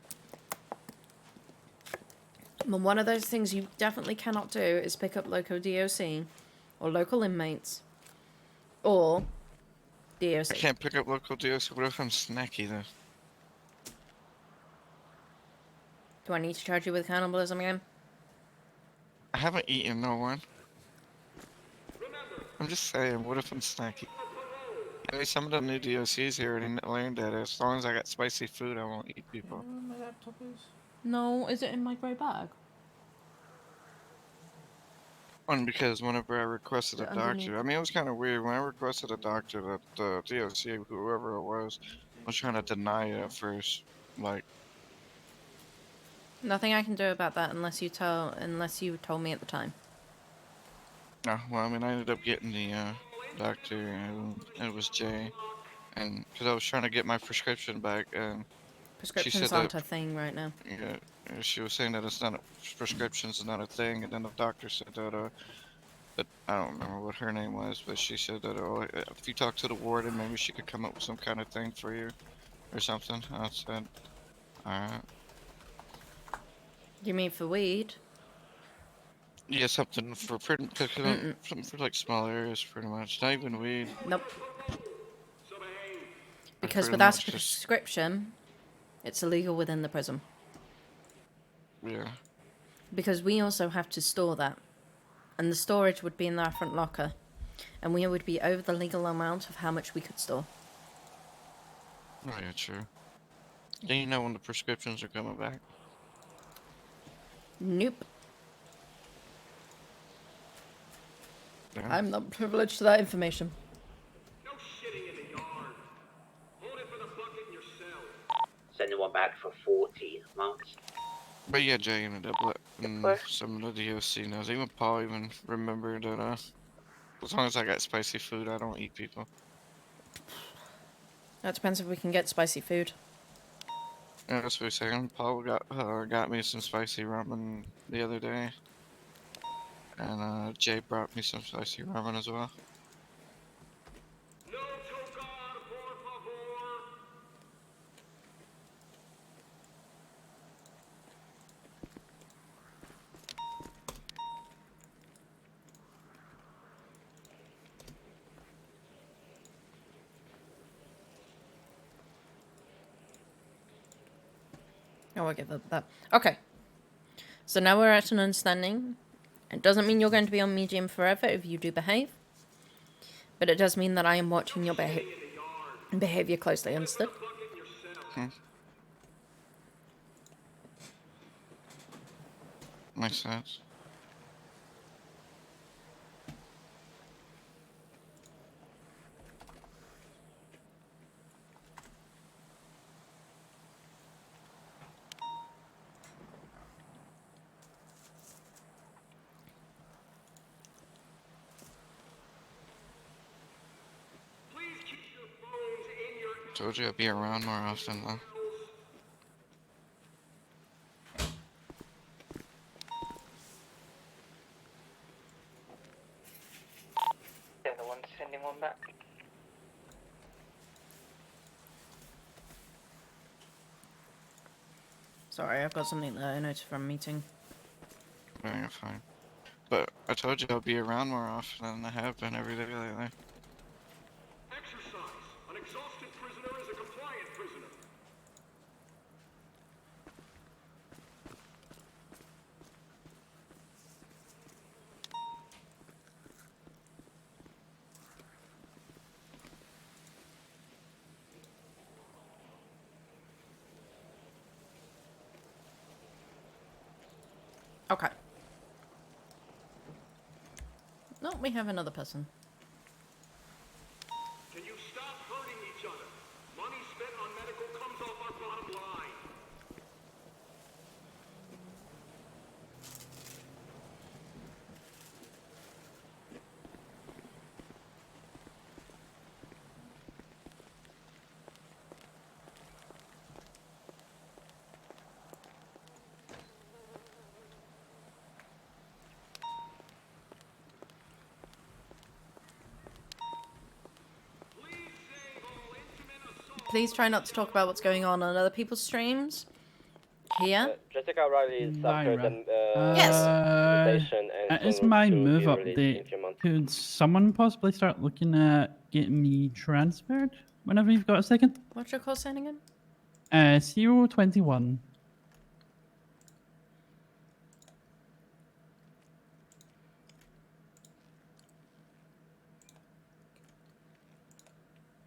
And one of those things you definitely cannot do is pick up local DOC or local inmates or DOC. I can't pick up local deals. What if I'm snacky though? Do I need to charge you with cannibalism again? I haven't eaten no one. I'm just saying, what if I'm snacky? I mean, some of the new DOCs here already learned that as long as I got spicy food, I won't eat people. My laptop is. No, is it in my grey bag? One, because whenever I requested a Is it underneath? doctor, I mean, it was kind of weird. When I requested a doctor, that the DOC, whoever it was trying to deny it at first. Like, Nothing I can do about that unless you told me at the time. no, well, I mean, I ended up getting the doctor, and it was Jay, and because I was trying to get my prescription back, and Prescriptions said aren't that, a thing right now. yeah, she was saying that it's not prescriptions is not a thing, and then the doctor said that that I don't remember what her name was, but she said that if you talk to the warden, maybe she could come up with some kind of thing for you, or something. I said, alright. You mean for weed? Yeah, something for something for like small areas, pretty much. Not even weed. Nope. Because pretty without much a prescription, it's illegal within the prison. Yeah. Because we also have to store that. And the storage would be in our front locker. And we would be over the legal amount of how much we could store. Oh yeah, true. Do you know when the prescriptions are coming back? Nope. Yeah. I'm not privileged to that information. Sending one back for 40 months. But yeah, Jay ended up letting some of the DOC knows. Even Paul even remembered that as long as I got spicy food, I don't eat people. That depends if we can get spicy food. Yeah, that's what he's saying. Paul got me some spicy ramen the other day. And Jay brought me some spicy ramen as well. Oh, I'll give up that. Okay. So now we're at an understanding. It doesn't mean you're going to be on medium forever if you do behave. But it does mean that I am watching your behavior closely, understood? Makes sense. Told you I'd be around more often though. They're the ones sending one back. Sorry, I've got something that I noticed from a meeting. Yeah, you're fine. But I told you I'll be around more often than I have been every day lately. Exercise. An exhausted prisoner is a compliant prisoner. Okay. No, we have another person. Can you stop hurting each other? Money spent on medical comes off our bottom line. Please try not to talk about what's going on other people's streams. Here. Jessica Riley is after the Yes. invitation and As soon my to move be released in update, few months. could someone possibly start looking at getting me transferred whenever you've got a second? What's your call sign again? 021.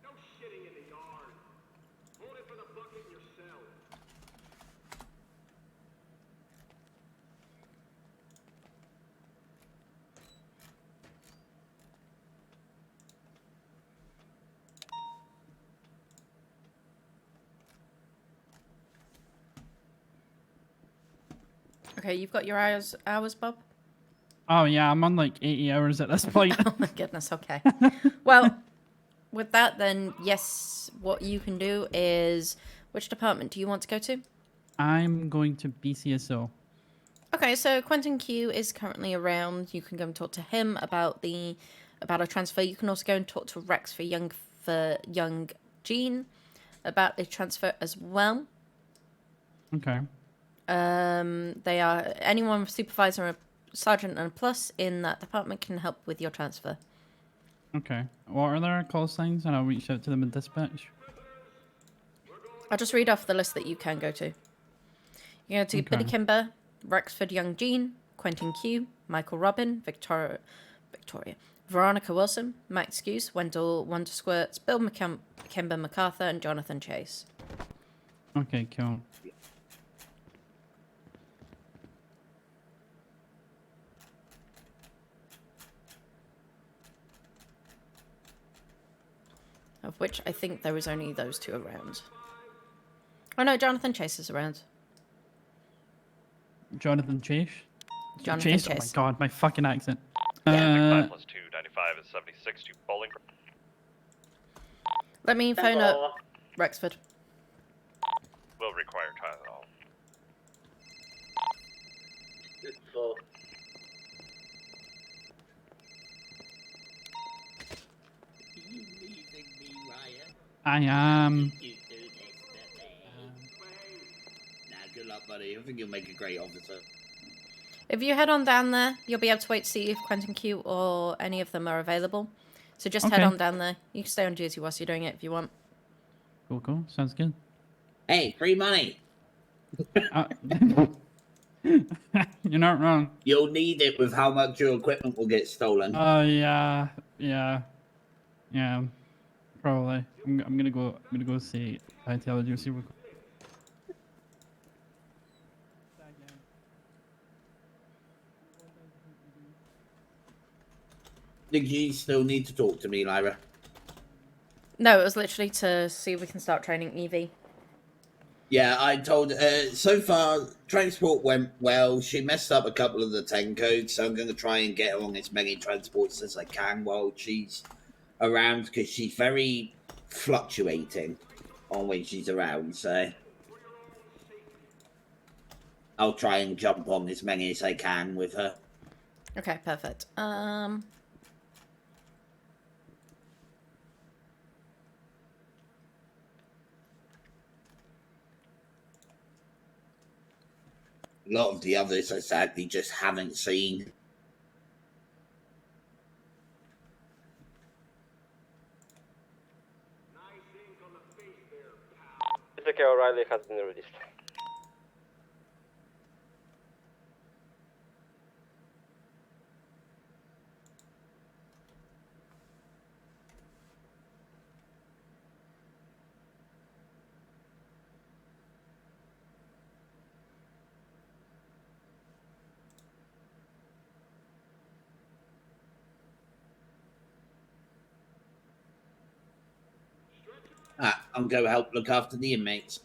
No shitting in the yard. Hold it for the bucket in your cell. Okay, you've got your hours, Bob? Oh yeah, I'm on like 80 hours at this point. Oh my goodness, okay. Well, with that then, yes, what you can do is... Which department do you want to go to? I'm going to BCSO. Okay, so Quentin Q is currently around. You can go and talk to him about a transfer. You can also go and talk to Rex for young Jean about a transfer as well. Okay. They are anyone with supervisor, a sergeant, and a plus in that department can help with your transfer. Okay. What are their call signs? And I'll reach out to them in dispatch. I'll just read off the list that you can go to. You go to Billy Kimber, Rexford Young Jean, Quentin Q, Michael Robin, Victoria, Veronica Wilson, Max Goose, Wendell Wonder Squirts, Bill Kimber MacArthur, and Jonathan Chase. Okay, cool. Of which I think there is only those two around. Oh no, Jonathan Chase is around. Jonathan Chase? Jonathan Chase? Chase. Oh my god, my fucking accent. Yeah. 5 plus 2, 95 is 76 to Bowling Green. Let me phone up Rexford. Will require Tylenol. So, I am. Nah, good luck, buddy. I think you'll make a great officer. If you head on down there, you'll be able to wait to see if Quentin Q or any of them are available. So just head Okay. on down there. You can stay on duty whilst you're doing it if you want. Cool, cool. Sounds good. Hey, free money. You're not wrong. You'll need it with how much your equipment will get stolen. Oh yeah, probably. I'm gonna go see Vitality receiver. Did you still need to talk to me, Lyra? No, it was literally to see if we can start training Evie. Yeah, I told so far, transport went well. She messed up a couple of the 10 codes, so I'm going to try and get her on as many transports as I can while she's around, because she's very fluctuating on when she's around, so I'll try and jump on as many as I can with her. Okay, perfect. A lot of the others I sadly just haven't seen. Jessica O'Reilly has been released. I'm going to help look after the inmates.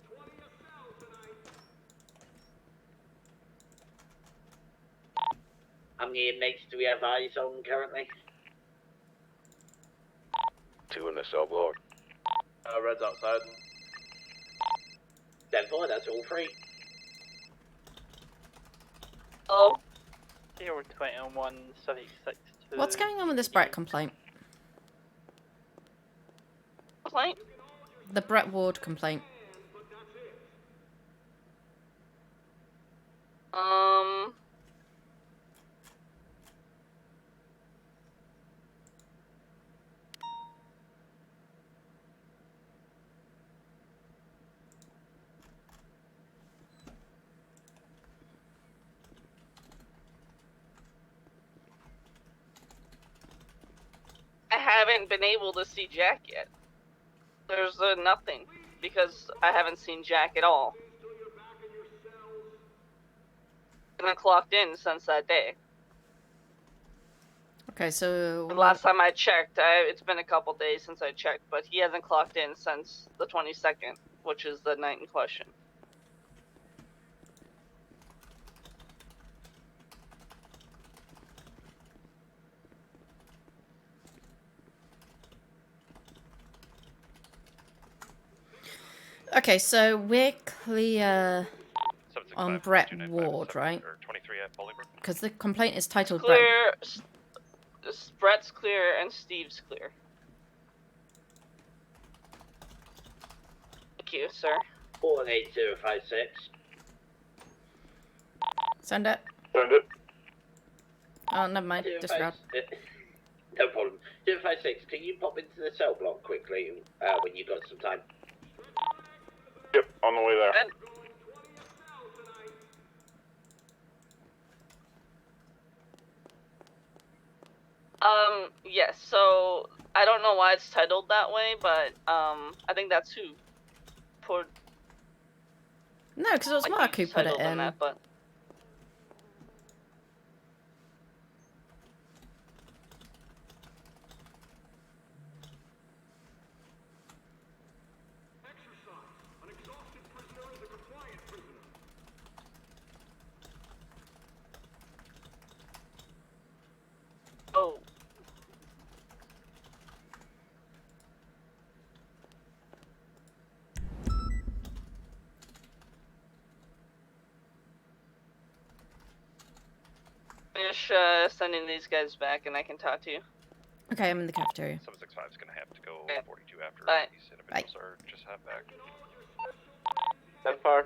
How many inmates do we have eyes on currently? 2 in the cell block. Red's outside. 10-4, that's all 3. Oh. Here we're 20 on 176. What's going on with this Brett complaint? Complaint? The Brett Ward complaint. I haven't been able to see Jack yet. There's nothing, because I haven't seen Jack at all. And I clocked in since that day. Okay, so... The last time I checked, it's been a couple days since I checked, but he hasn't clocked in since the 22nd, which is the night in question. Okay, so we're clear on Brett 765, Ward, right? Or 23 at Bolingbrook. Because the complaint is titled Brett. Clear. Brett's clear and Steve's clear. Thank you, sir. 48056. Send it. Send it. Oh, never mind. Disregard. No problem. 056, can you pop into the cell block quickly when you got some time? Yep, on the way there. Yes, so I don't know why it's titled that way, but I think that's who put. No, because it was Mark who put it in. That, but... Oh. Finish sending these guys back and I can talk to you. Okay, I'm in the cafeteria. 765 is going to have to go 42 after Bye. these individuals are just have back. 10-4.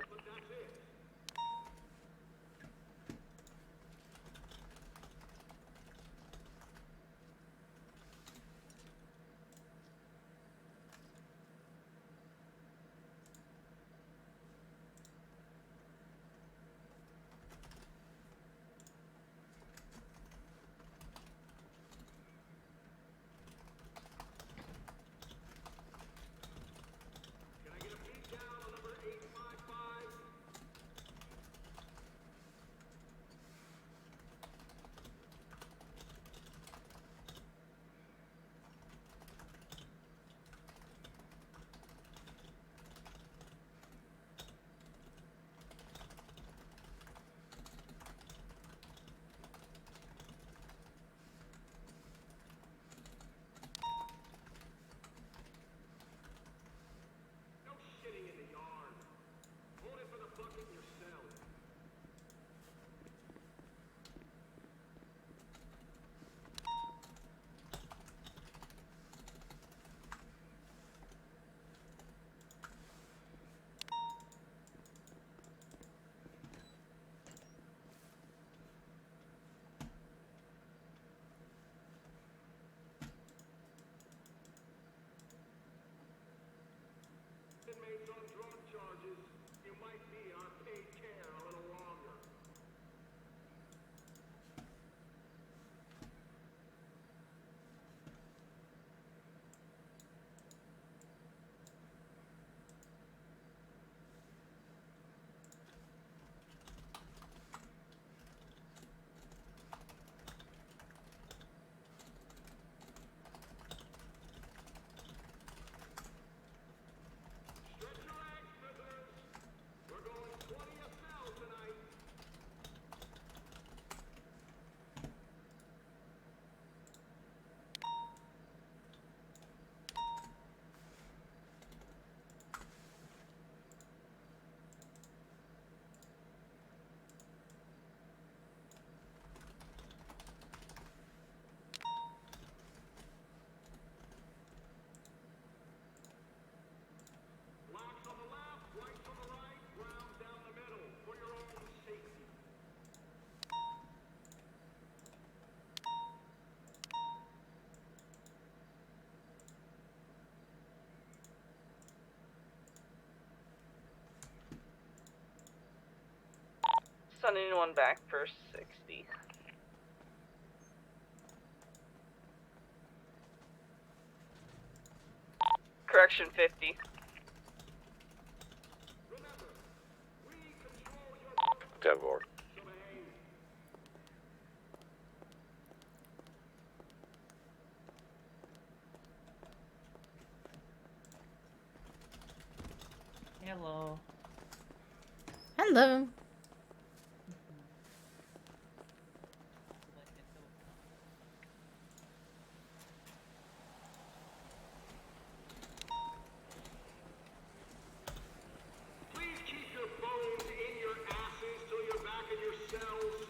Sending one back for 60. Correction 50. Trevor. Hello. Hello. Please keep your phones in your asses till you're back in your cells.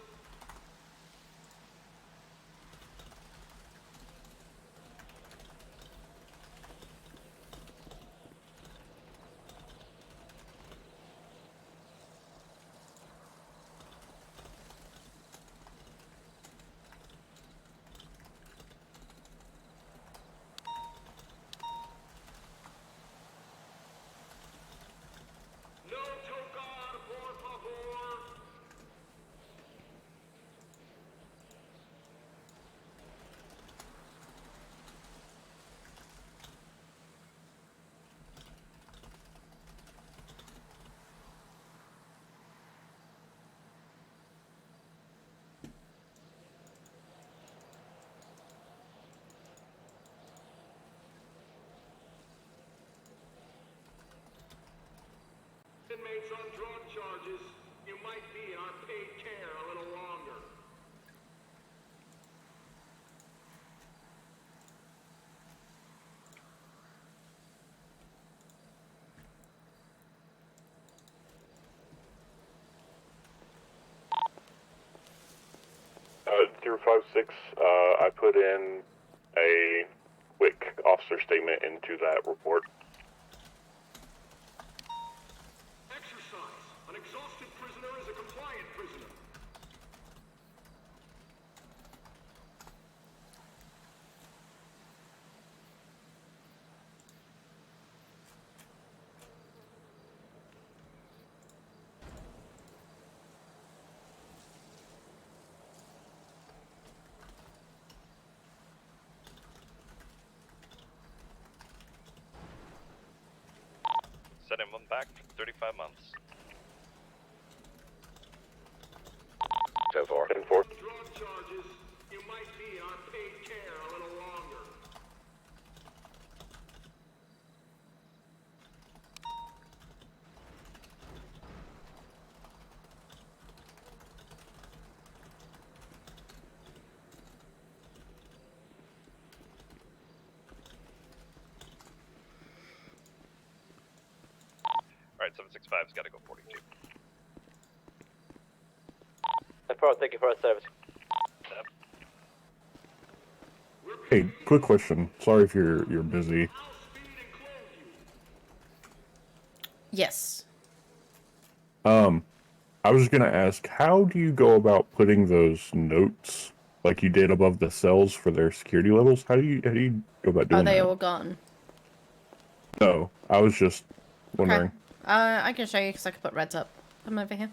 No tocar, por favor. Inmates on drug charges, you might be in our paid care a little longer. Uh, 056, I put in a quick officer statement into that report. Exercise. An exhausted prisoner is a compliant prisoner. Sending one back for 35 months. Trevor. 10-4. Drug charges, you might be in our paid care a little longer. Alright, 765's gotta go 42. Thank you for the service. Hey, quick question. Sorry if you're busy. Yes. I was gonna ask, how do you go about putting those notes like you did above the cells for their security levels? How do you go about doing Are they that? all gone? No, I was just wondering. I can show you because I can put reds up. Come over here.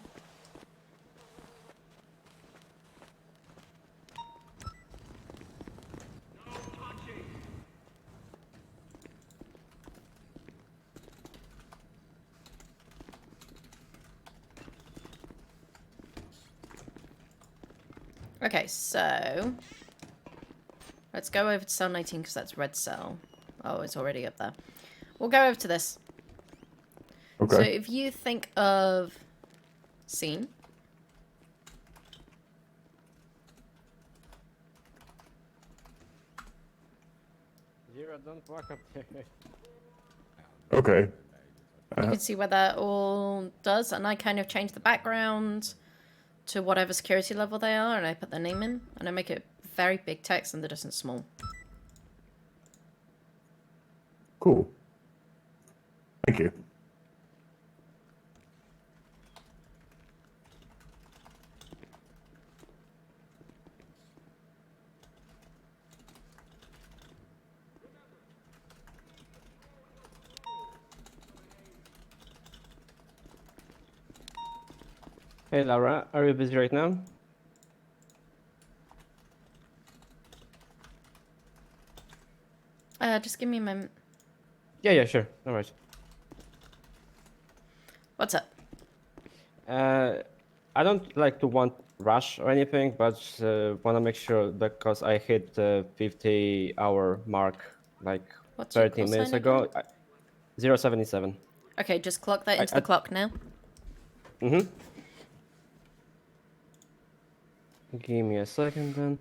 Okay, so let's go over to cell 19 because that's red cell. Oh, it's already up there. We'll go over to this. Okay. So if you think of scene. Zero, don't walk up there. Okay. You can see where that all does, and I kind of change the background to whatever security level they are, and I put their name in, and I make it very big text and the distance small. Cool. Thank you. Hey Laura, are you busy right now? Just give me a moment. Yeah, sure. No worries. What's up? I don't like to want rush or anything, but want to make sure because I hit the 50-hour mark like What's your 13 call minutes sign ago. again? 077. Okay, just clock that into the clock now. Mm-hmm. Give me a second then.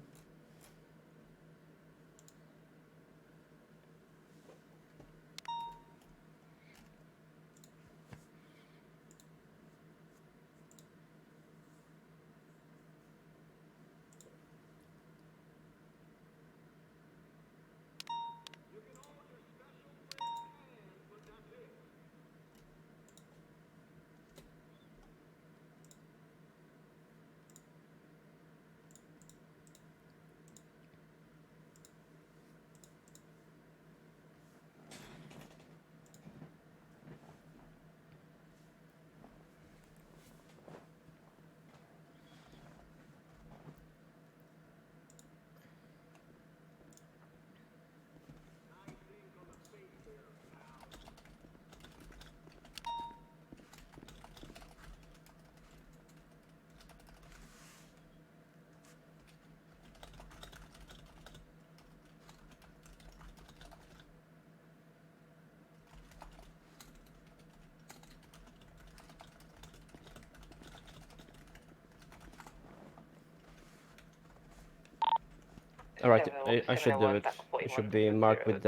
Alright, I should do it. It should be marked with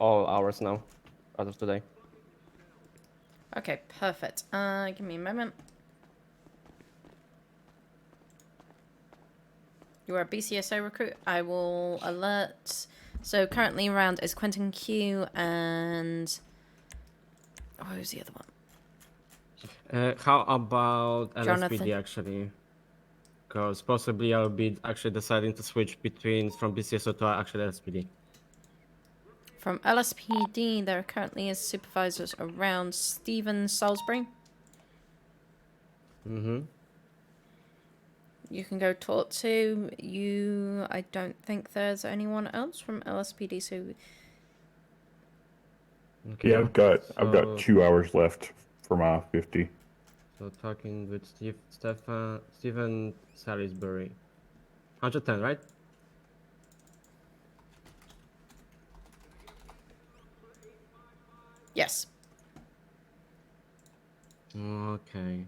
all hours now, as of today. Okay, perfect. Give me a moment. You are a BCSO recruit. I will alert. So currently around is Quentin Q and... Oh, who's the other one? How about Jonathan. LSPD actually? Because possibly I'll be actually deciding to switch from BCSO to actually LSPD. From LSPD, there currently is supervisors around Stephen Salisbury. Mm-hmm. You can go talk to you. I don't think there's anyone else from LSPD, so... Okay. Yeah, I've got 2 hours left for my 50. So talking with Stephen Salisbury. 110, right? Yes. Okay.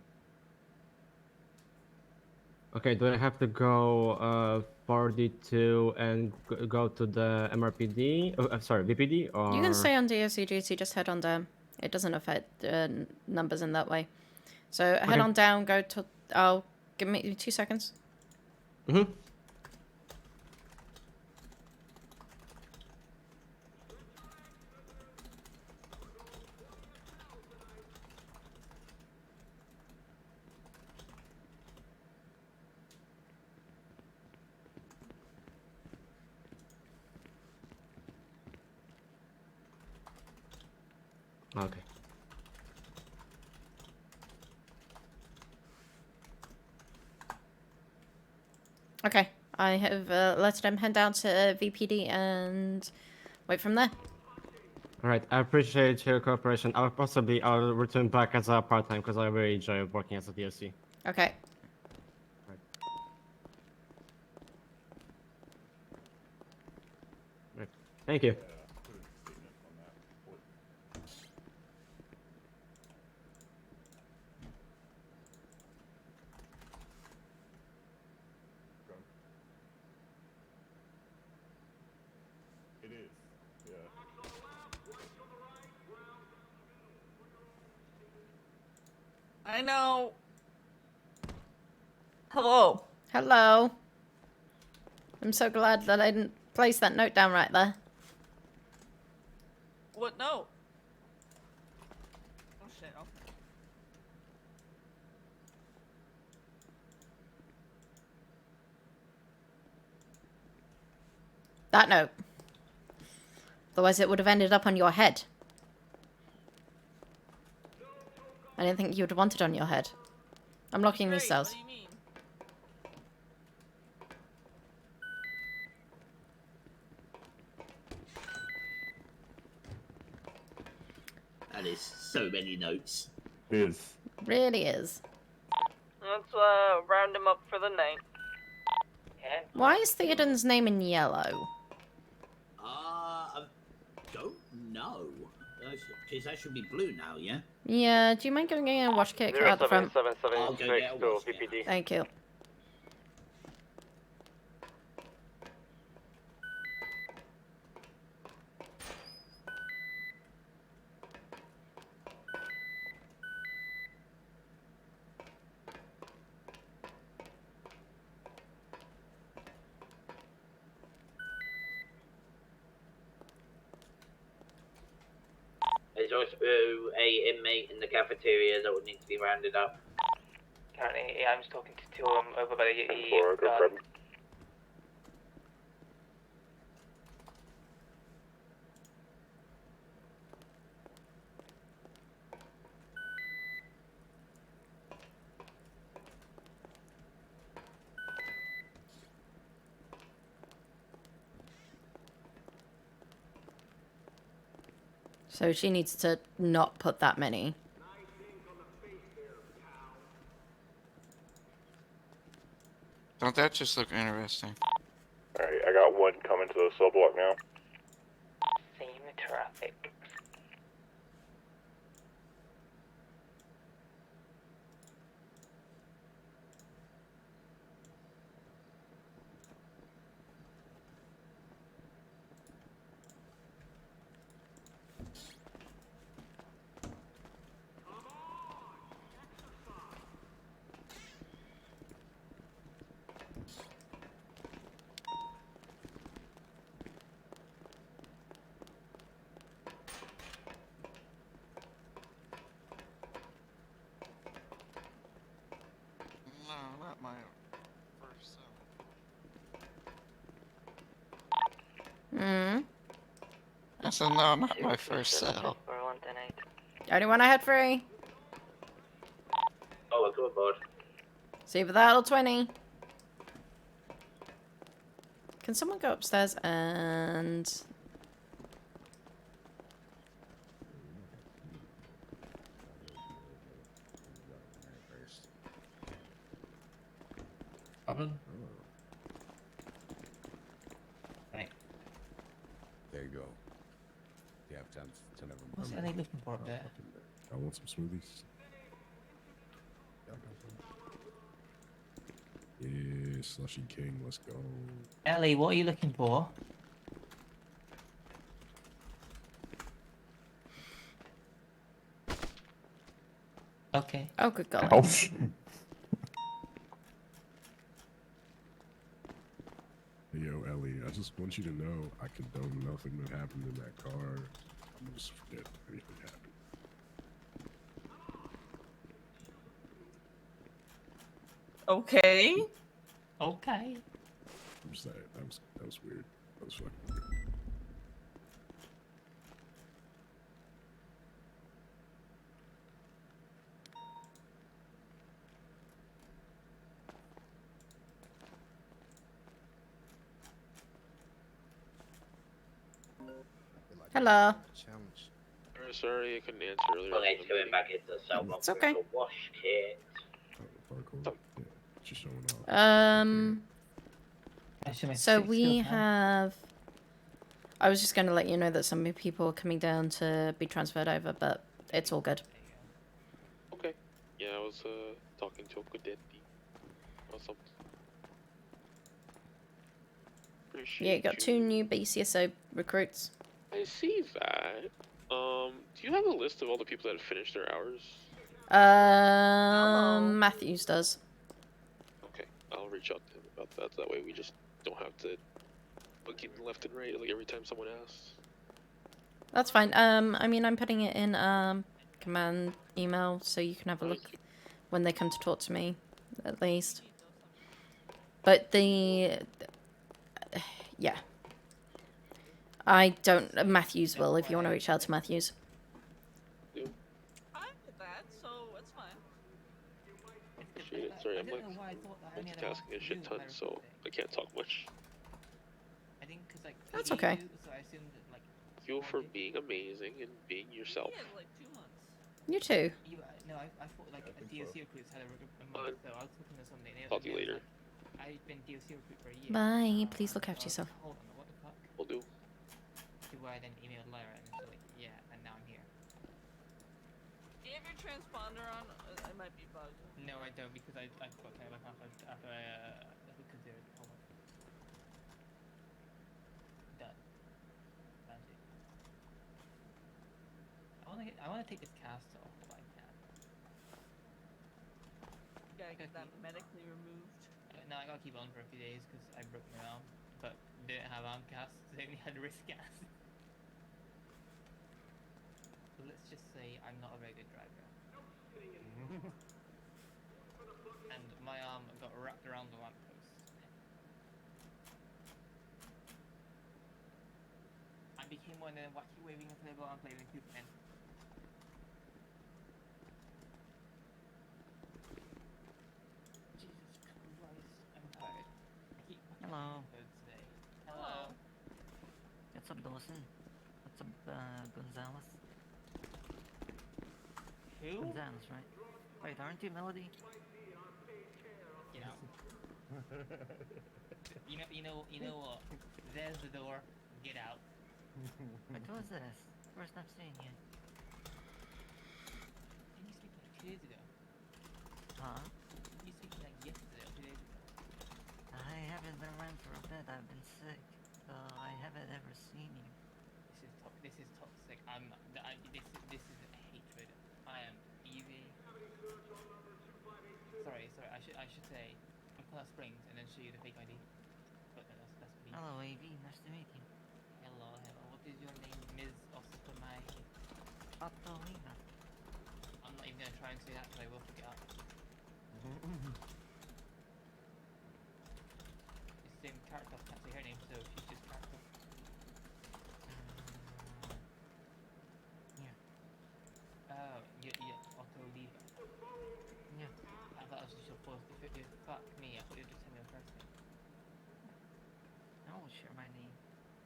Okay, do I have to go 42 and go to the MRPD? Oh, sorry, VPD? Or... You can stay on DOC duty, just head on down. It doesn't affect numbers in that way. So head Okay. on down, go to... I'll give me 2 seconds. Mm-hmm. Okay. Okay, I have let them head down to VPD and wait from there. Alright, I appreciate your cooperation. I'll return back as a part-time because I really enjoy working as a DSC. Okay. Right. Thank you. It is, yeah. I know. Hello. Hello. I'm so glad that I didn't place that note down right there. What note? Oh shit. Okay. That note. Otherwise it would have ended up on your head. I didn't think you would want it on your head. I'm locking these Great, cells. What do you mean? That is so many notes. It is. Really is. Let's round him up for the night. Why is Theoden's name in yellow? I don't know. Geez, that should be blue now, yeah? Yeah, do you mind going in a wash kit out the front? 0777 I'll go get a to wash kit. VPD. Thank you. There's also a inmate in the cafeteria that would need to be rounded up. Currently, I'm just talking to over by the 10-4, go grab him. So she needs to not put that many. Don't that just look interesting? Alright, I got one coming to the cell block now. Same traffic. No, not my first cell. Hmm. I said no, not my first cell. Only one I had free. Oh, we're good, bud. See for that, 20. Can someone go upstairs and... Oven? Right. There you go. You have 10 of them. What's Ellie looking for up there? I want some smoothies. Yeah, Slushy King, let's go. Ellie, what are you looking for? Okay. Oh, good God. Ouch. Hey, yo, Ellie, I just want you to know I condone nothing that happened in that car. I'm gonna just forget anything happened. Okay. Okay. I'm just saying, that was weird. That was fucking weird. Hello. Sorry, I couldn't answer earlier. Well, it's going back into the cell block. It's okay. for a wash kit. Just showing off. So we have... I was just going to let you know that some people are coming down to be transferred over, but it's all good. Okay. Yeah, I was talking to Uncle Daddy. Awesome. Appreciate Yeah, you got 2 new BCSO recruits. I see that. Do you have a list of all the people that have finished their hours? Matthews does. Okay, I'll reach out to him about that. That way we just don't have to look him left and right like every time someone asks. That's fine. I mean, I'm putting it in command email so you can have a look when they come to talk to me, at least. But yeah. I don't... Matthews will, if you want to reach out to Matthews. I did that, so it's fine. Sorry, I I'm don't like know why I thought that I only had a multitasking a shit you ton, on my so recording. I can't talk much. I think because like That's you, okay. so I assumed that like You for being amazing and being yourself. Yeah, like 2 months. You too. you no, I thought like I a think DOC so. recruits had a month, so I was talking to somebody. And Talk to you they was later. like, I've been DOC recruit for a year. Bye. Please look So after I was yourself. like, hold on, what the fuck? Will do. To where I then emailed Lara and she's like, yeah, and now I'm here. Do you have your transponder on? It might be bugged. No, I don't because I forgot to look after I looked at it. Hold on. Done. Magic. I wanna take this cast off if I can. You gotta get that medically removed. No, I gotta keep it on for a few days because I broke my arm, but didn't have arm casts. They only had wrist casts. So let's just say I'm not a very good driver. And my arm got wrapped around the lamppost. I became one of the wacky waving inflatable arm playing Superman. Jesus Christ, I'm tired. I keep fucking Hello. today. Hello. What's up, Dawson? What's up, Gonzalez? Who? Gonzalez, right? Wait, aren't you Melody? Get out. You know what? There's the door. Get out. Wait, who is this? First time seeing you. Didn't you speak like 2 days ago? Huh? You speak like yesterday or 2 days ago. I haven't been around for a bit. I've been sick, so I haven't ever seen you. This is toxic. This is hatred. I am Evie. Sorry. I should say I'm Class Springs and then show you the fake ID. But no, that's me. Hello, AV. Nice to meet you. Hello. What is your name, Ms. Oscar May? Otolina. I'm not even gonna try and say that because I will forget. It's the same character. I can't say her name, so she's just character. Yeah. Oh, yeah, Otolina. Yeah. I thought it was just your first. Fuck me, I thought you were just telling me your first name. I won't share my name.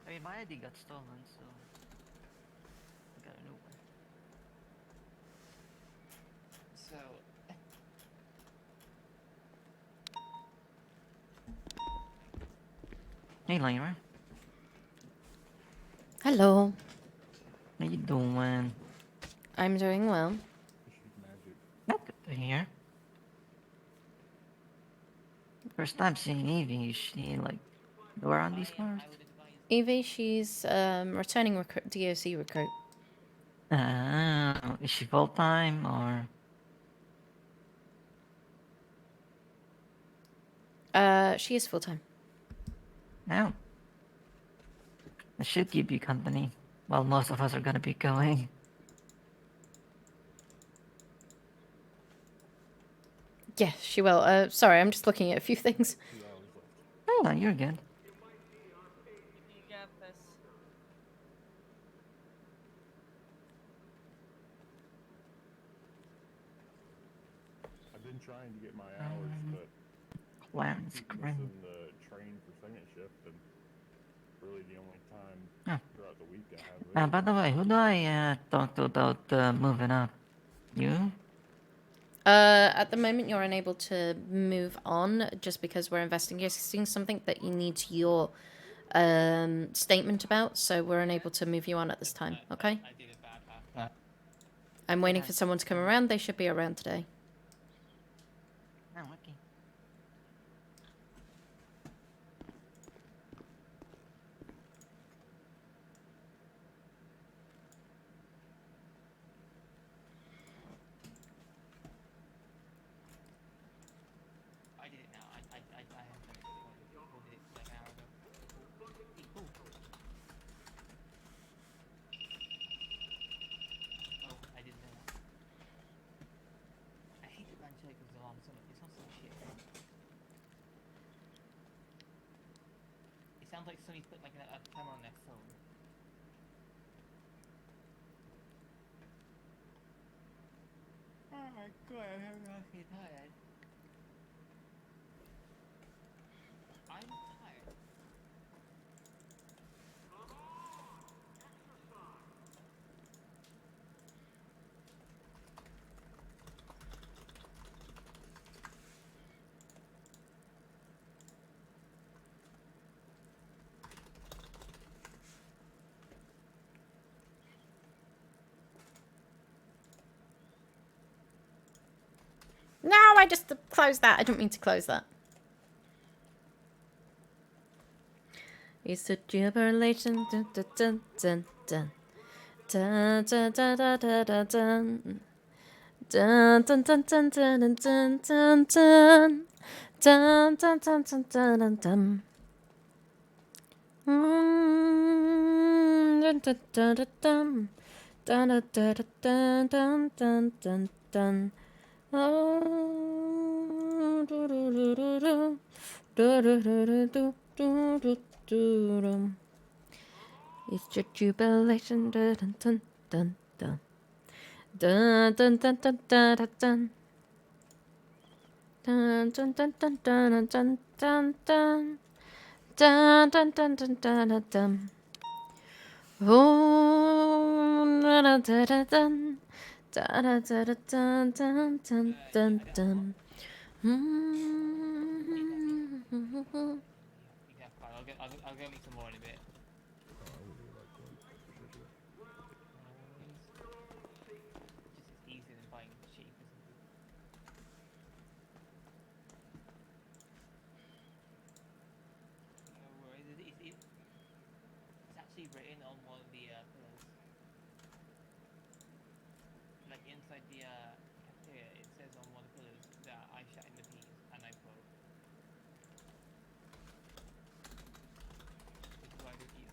I mean, my ID got stolen, so I got a new one. So. Hey, Lyra. Hello. How you doing? I'm doing well. Not good to hear. First time seeing Evie. Is she like go around these cars? Evie, she's returning recruit, DOC recruit. Is she full time or? She is full time. No. It should keep you company. While most of us are gonna be going. Yes, she will. Sorry, I'm just looking at a few things. Oh, no, you're good. You got this. I've been trying to get my hours, but Clarence keep Grim. missing the train for second shift, and really the only time Huh. throughout the week I have. By the way, who do I talk to about moving up? You? At the moment, you're unable to move on just because we're investigating something that you need your statement about, so we're unable to move you on at this time, okay? I'm waiting for someone to come around. They should be around today. Oh, okay. I did it now. I have done it. Who did it like an hour ago? Hey, cool. Oh, I didn't know that. I hate the Angelica's alarm so much. It sounds like shit. It sounds like somebody's put like a camera on their phone. Oh my god, I'm actually tired. I just closed that? I didn't mean to close that. It's a jubilation. Dun, dun, dun, dun, dun. Dun, dun, dun, dun, dun, dun, dun. Dun, dun, dun, dun, dun, dun, dun, dun, dun. Dun, dun, dun, dun, dun, dun, dun. Dun, dun, dun, dun, dun. Dun, dun, dun, dun, dun, dun, dun, dun. Oh, do, do, do, do, do. Do, do, do, do, do, do, do, do, do. It's your jubilation. Dun, dun, dun, dun. Dun, dun, dun, dun, dun, dun, dun. Dun, dun, dun, dun, dun, dun, dun, dun. Dun, dun, dun, dun, dun, dun, dun. Oh, da da da da dun. Da da da da dun, dun, dun, dun, dun. Yeah, fine. I'll go make some more in a bit. Just easier than buying cheap, isn't it? No worries. It's actually written on one of the pillars. Like inside the cafeteria, it says on one of the pillars that I shot in the peas, and I quote. Which is why I do peas.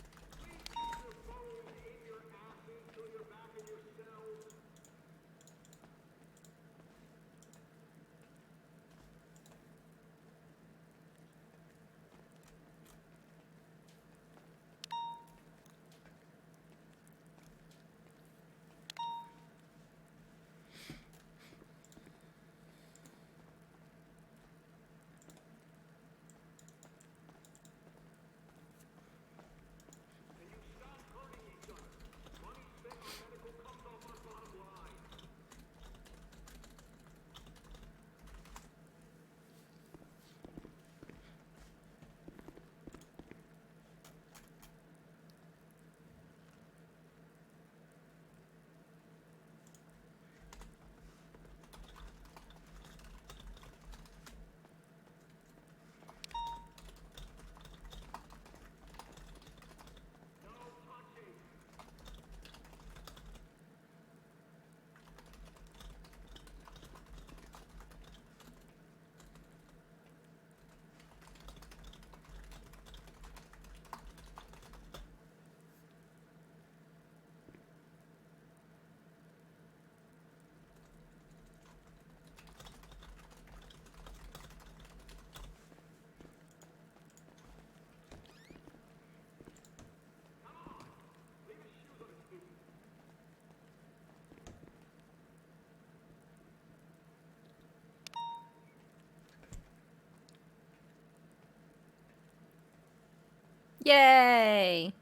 Yay!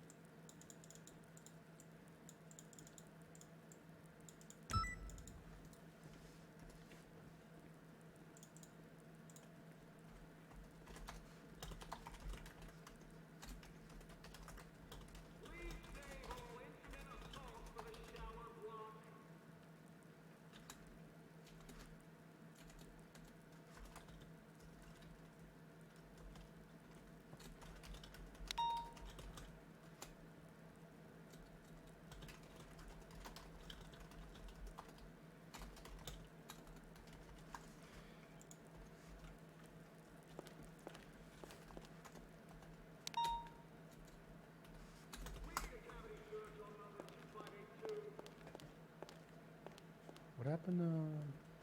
What happened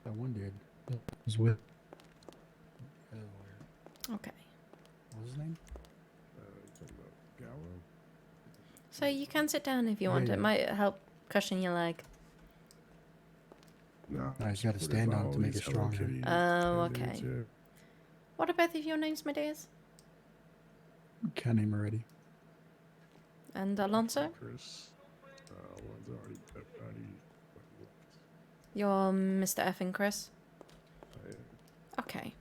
that one dude that was with the other lawyer? Okay. What was his name? Talking about Gallo. So you can sit down if you want. Yeah. It might help cushion your leg. No, I just got to stand on it to make it stronger. Oh, okay. What are both of your names, my dears? Can't name already. And Alonso? Chris. One's already already You're Mr. F and Chris? Okay.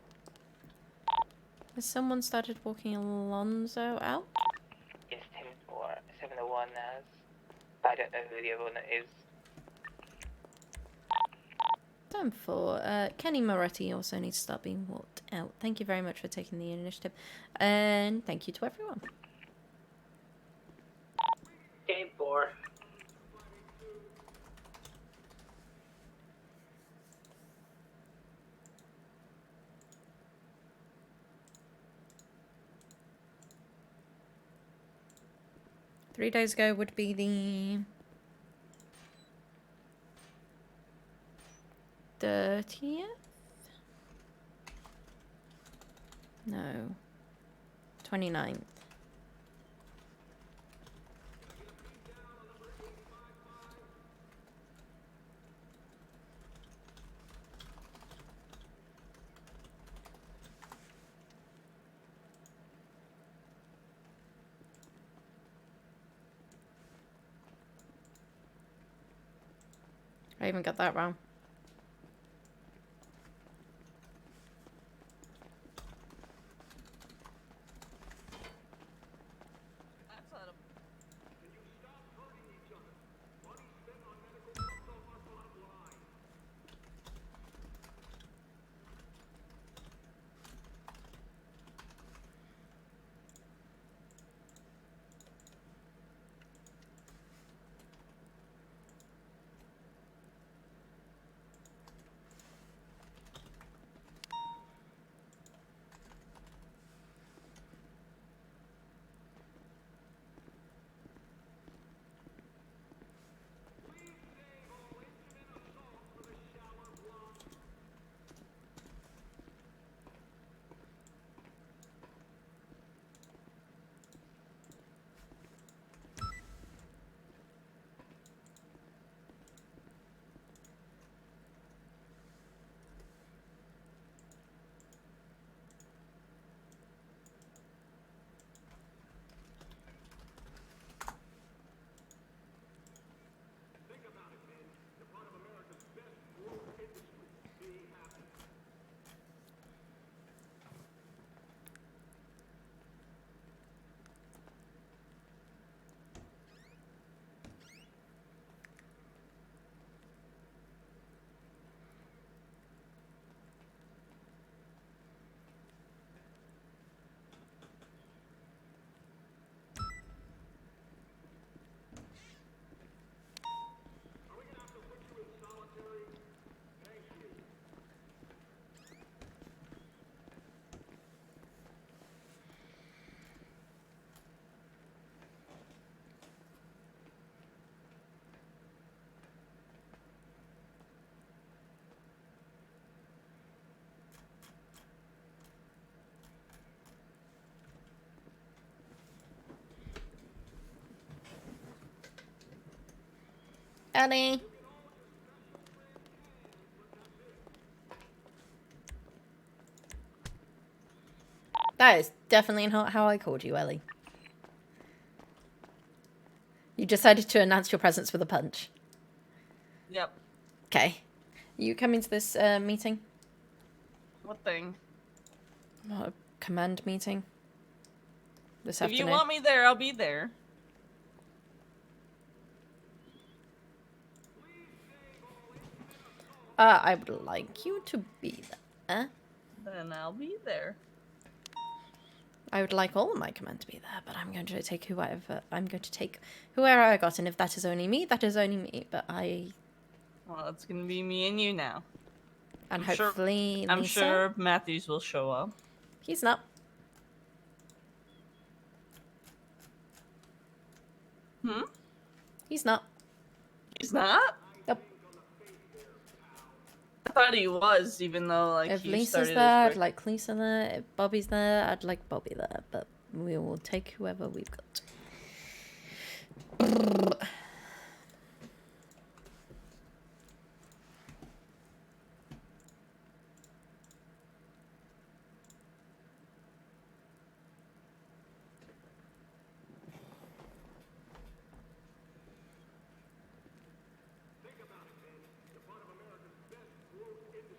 Has someone started walking Alonso out? Yes, 10 or 701 has. I don't know who the other one is. done for. Kenny Moretti also needs to start being walked out. Thank you very much for taking the initiative. And thank you to everyone. Game 4. Three days ago would be the 30th? No. 29th. I even got that wrong. Ellie. That is definitely not how I called you, Ellie. You decided to announce your presence with a punch. Yep. Okay. You coming to this meeting? What thing? What, a command meeting? This If afternoon? you want me there, I'll be there. I would like you to be there. Then I'll be there. I would like all of my command to be there, but I'm going to take whoever I got, and if that is only me, that is only me. But Well, it's gonna be me and you now. And I'm sure- hopefully I'm Lisa? sure Matthews will show up. He's not. Hmm? He's not. He's not? Nope. I thought he was, even though like If he Lisa's started there, his I'd like Lisa there. If Bobby's there, I'd like Bobby there. But we will take whoever we've got.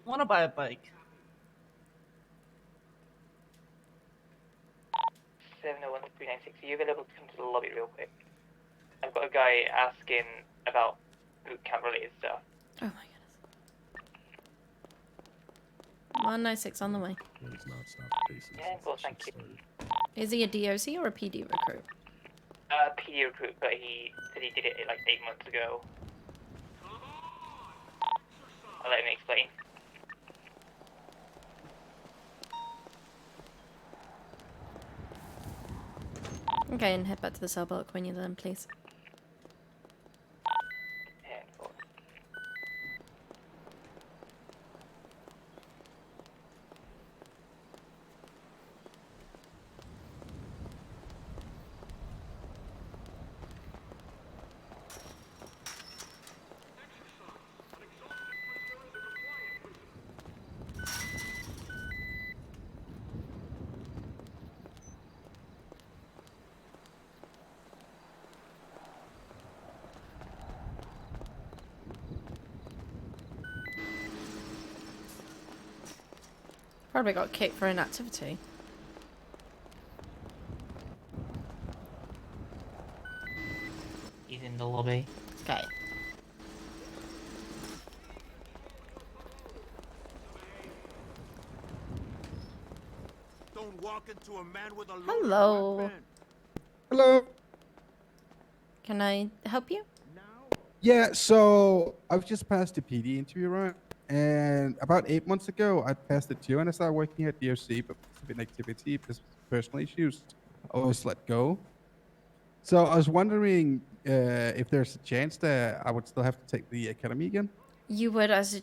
Want to buy a bike? 701-396, are you available to come to the lobby real quick? I've got a guy asking about boot camp related stuff. Oh my goodness. 196 on the way. Please not stop pacing. Yeah, well, thank you. Is he a DOC or a PD recruit? PD recruit, but he said he did it like 8 months ago. I'll let him explain. Okay, and head back to the cell block when you're done, please. Probably got kicked for inactivity. He's in the lobby. Okay. Don't walk into a man with a Hello. Hello. Can I help you? Yeah, so I've just passed the PD interview, right? And about 8 months ago, I passed it too, and I started working at DOC, but because of inactivity, because of personal issues, I was let go. So I was wondering if there's a chance that I would still have to take the academy again. You would, as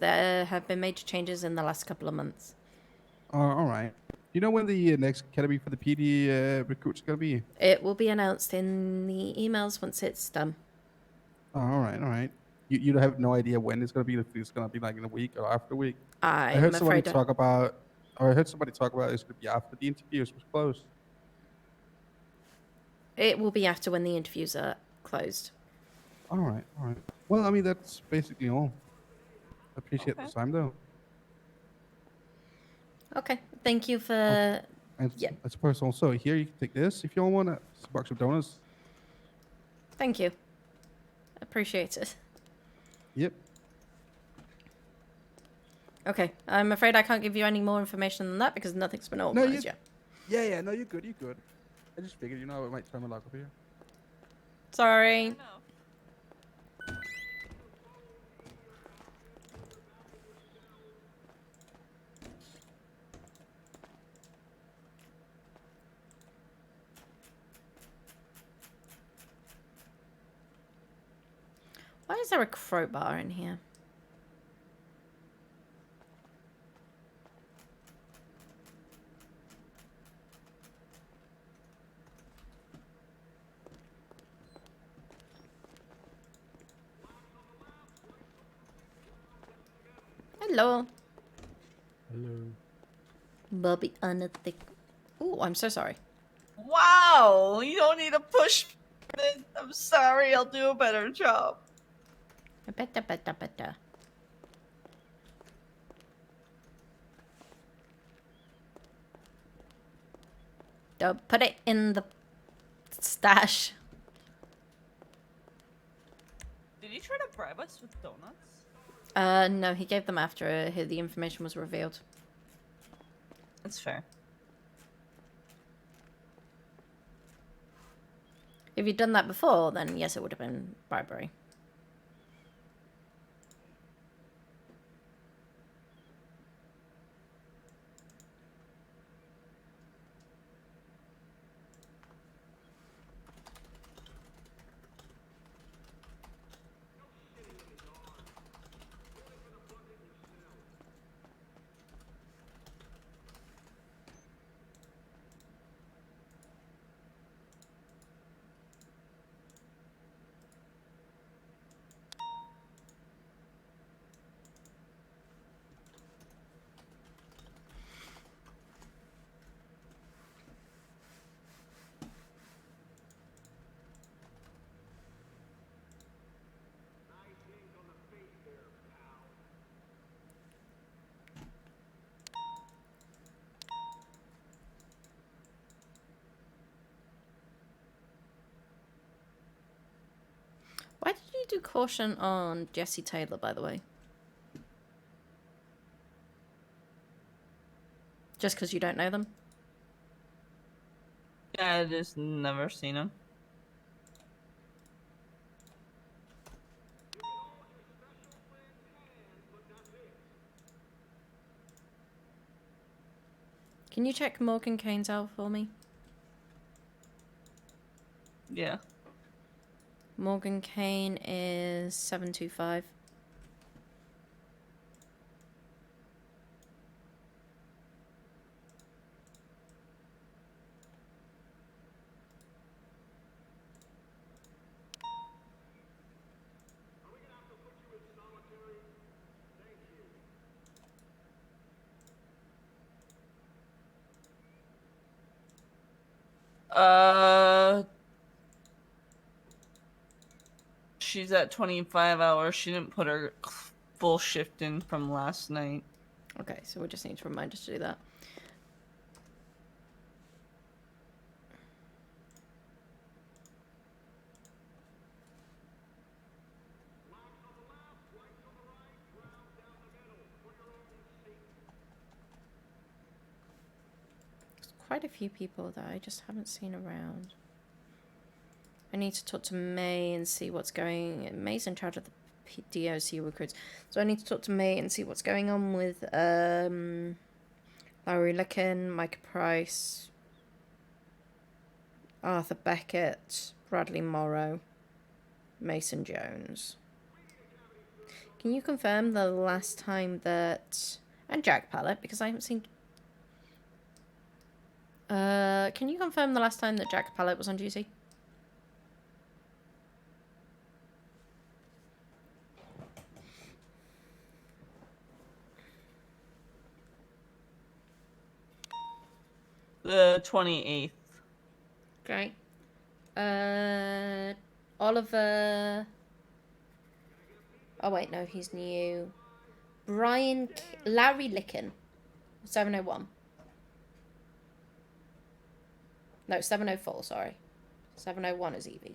there have been major changes in the last couple of months. All right. You know when the next academy for the PD recruits going to be? It will be announced in the emails once it's done. Oh, all right, all right. You have no idea when it's going to be, if it's going to be like in a week or after a week? I I'm heard somebody afraid talk about, or I heard somebody talk about it's going to be after the interviews was closed. it will be after when the interviews are closed. All right, all right. Well, I mean, that's basically all. Appreciate the time, though. Okay. Thank you for. And Yeah. I suppose also here you can take this if you all want it. It's a box of donuts. Thank you. Appreciate it. Yep. Okay. I'm afraid I can't give you any more information than that because nothing's been organized yet. Yeah, no, you're good, you're good. I just figured, you know, I might try my luck over here. Sorry. Why is there a crowbar in here? Hello. Hello. Bobby Unethic. Oh, I'm so sorry. Wow, you don't need to push. I'm sorry, I'll do a better job. Better. Don't put it in the stash. Did you try to bribe us with donuts? No, he gave them after the information was revealed. That's fair. If you'd done that before, then yes, it would have been bribery. Why did you do caution on Jesse Taylor, by the way? Just because you don't know them? Yeah, I just never seen him. Can you check Morgan Kane's out for me? Yeah. Morgan Kane is 725. She's at 25 hours. She didn't put her full shift in from last night. Okay, so we just need to remind us to do that. There's quite a few people that I just haven't seen around. I need to talk to May and see what's going. May's in charge of the DOC recruits, so I need to talk to May and see what's going on with Larry Licken, Micah Price, Arthur Beckett, Bradley Morrow, Mason Jones. Can you confirm the last time that, and Jack Pallet, because I haven't seen. Can you confirm the last time that Jack Pallet was on duty? The 28th. Okay. Oliver. Oh wait, no, he's new. Larry Licken, 701. No, 704. Sorry, 701 is Evie.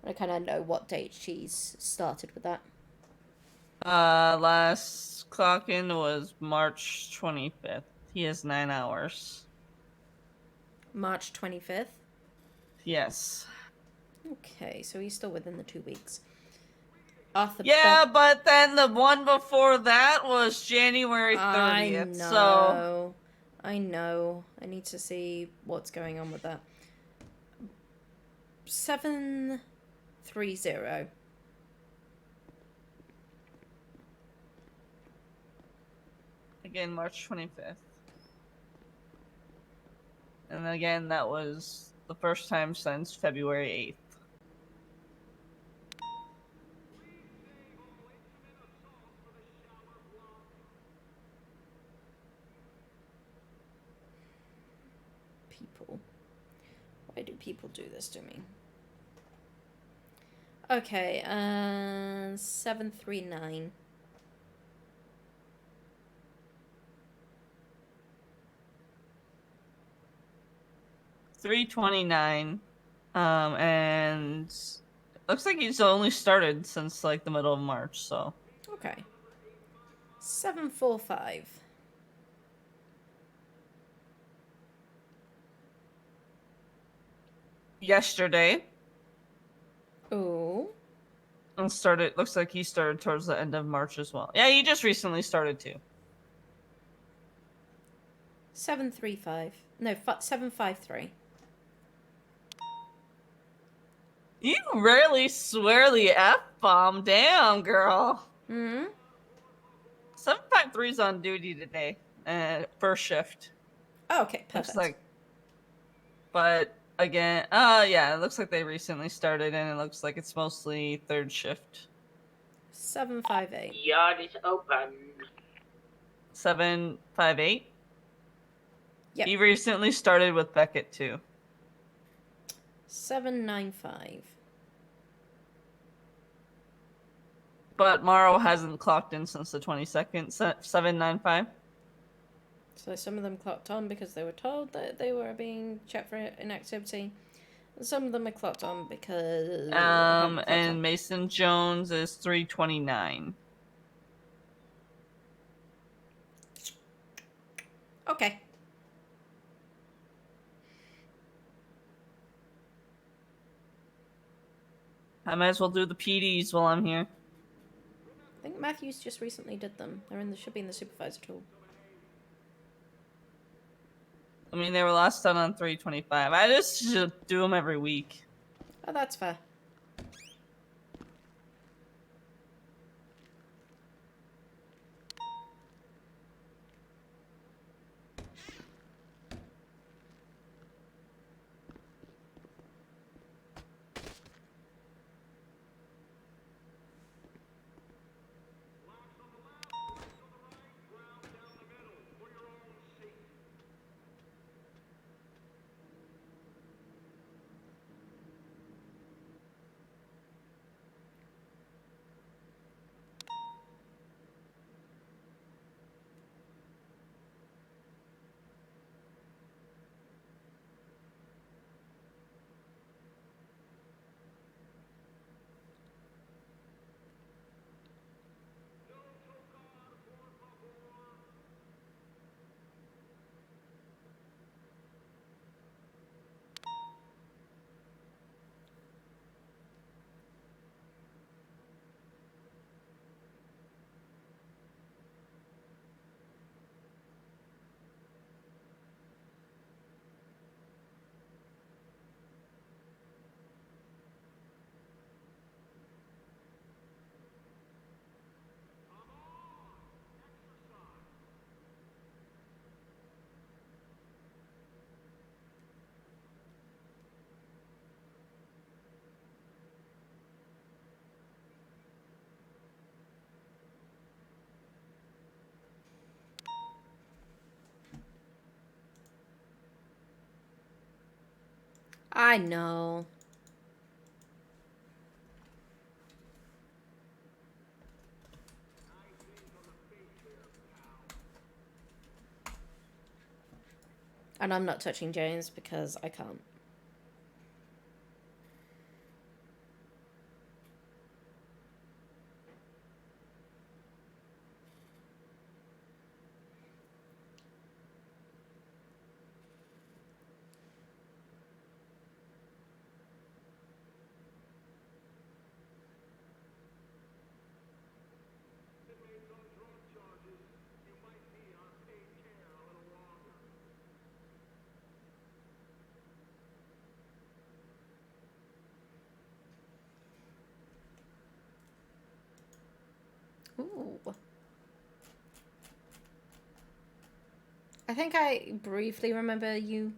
I kind of know what date she's started with that. Last clock in was March 25th. He has 9 hours. March 25th? Yes. Okay, so he's still within the 2 weeks. Arthur Yeah, but then the one before that was January 30th. I know. I need to see what's going on with that. 730. Again, March 25th. And again, that was the first time since February 8th. People. Why do people do this to me? Okay, 739. $329, and looks like he's only started since like the middle of March. So okay, 745. Yesterday. Oh. And started. Looks like he started towards the end of March as well. Yeah, he just recently started too. 735. No, 753. You rarely swear the F-bomb. Damn, girl. Hmm? 753's on duty today. First shift. Oh, okay, perfect. Looks like. But again, yeah, it looks like they recently started, and it looks like it's mostly third shift. 758. Yard is open. 758? Yep. He recently started with Beckett, too. 795. But Morrow hasn't clocked in since the 22nd. 795? So some of them clocked on because they were told that they were being checked for inactivity. And some of them are clocked on because... And Mason Jones is 329. Okay. I might as well do the PDs while I'm here. I think Matthews just recently did them. They're in the should be in the supervisor tool. I mean, they were last done on 325. I just should do them every week. Oh, that's fair. I know. And I'm not touching Jones because I can't. Ooh. I think I briefly remember you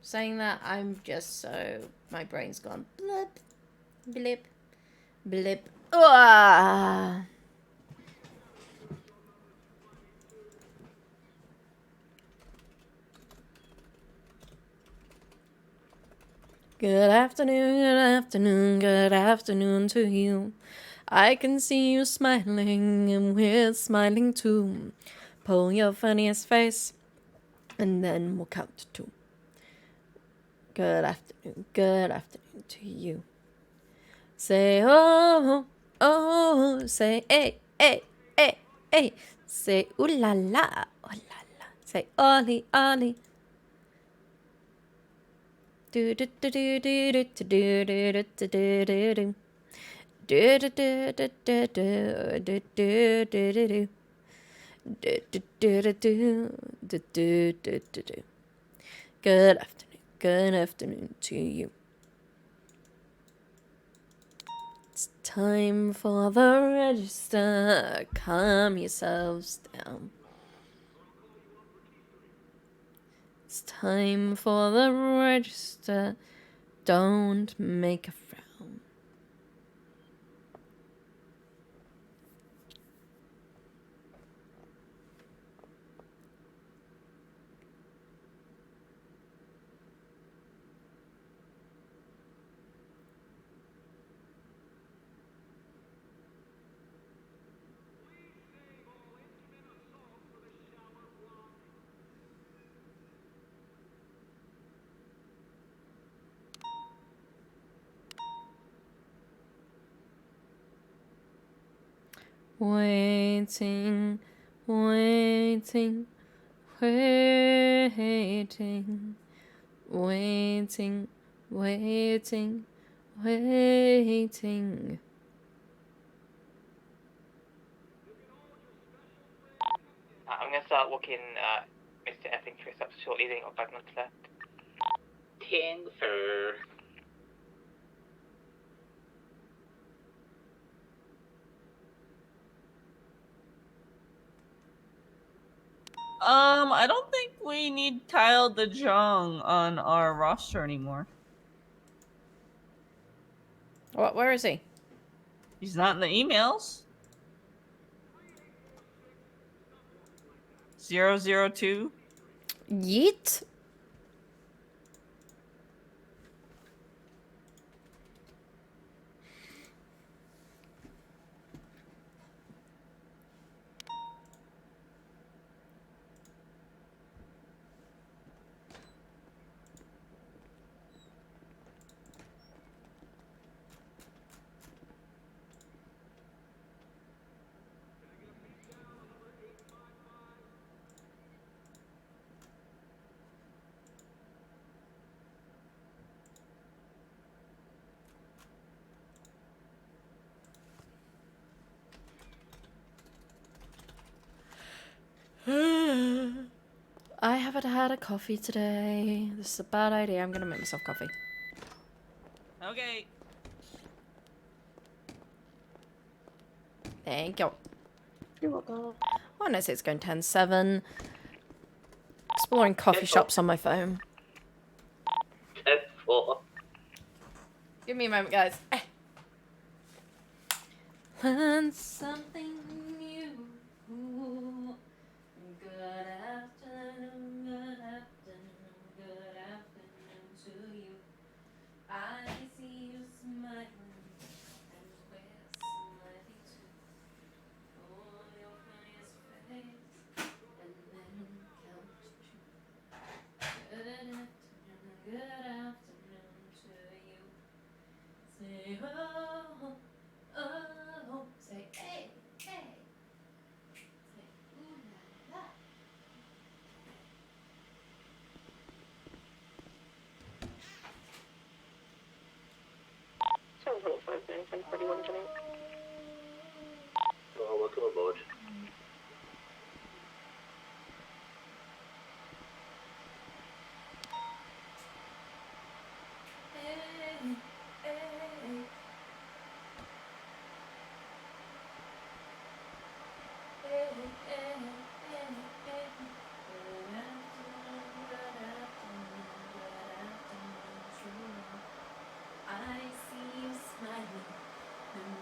saying that. I'm just so... my brain's gone blip, blip, blip. Ah. Good afternoon to you. I can see you smiling, and we're smiling too. Pull your funniest face, and then we'll count to 2. Good afternoon to you. Say oh, oh, say eh, eh, eh, eh. Say ooh la la, oh la la. Say ollie, ollie. Do do do do do do do do do do do do do. Do do do do do do do do do do do. Do do do do do do do do do. Good afternoon to you. It's time for the register. Calm yourselves down. It's time for the register. Don't make a frown. Waiting, waiting, Waiting, waiting, waiting, waiting. I'm gonna start looking Mr. Eppington up shortly. They got 5 minutes left. 10, sir. I don't think we need Kyle DeJong on our roster anymore. What? Where is he? He's not in the emails. 002. Yeet. I haven't had a coffee today. This is a bad idea. I'm gonna make myself coffee. Okay. Thank you. You're welcome. Oh, no, it's going 10-7. Exploring coffee shops on my phone. 10-4. Give me a moment, guys. Learn something new. Good afternoon, good afternoon, good afternoon to you. I see you smiling, and we're smiling too. For your funniest face, and then count to 2. Good afternoon to you. Say oh, oh, say hey, hey. Say ooh la la. Sounds like 5:41 tonight. Oh, welcome aboard. I see you smiling, and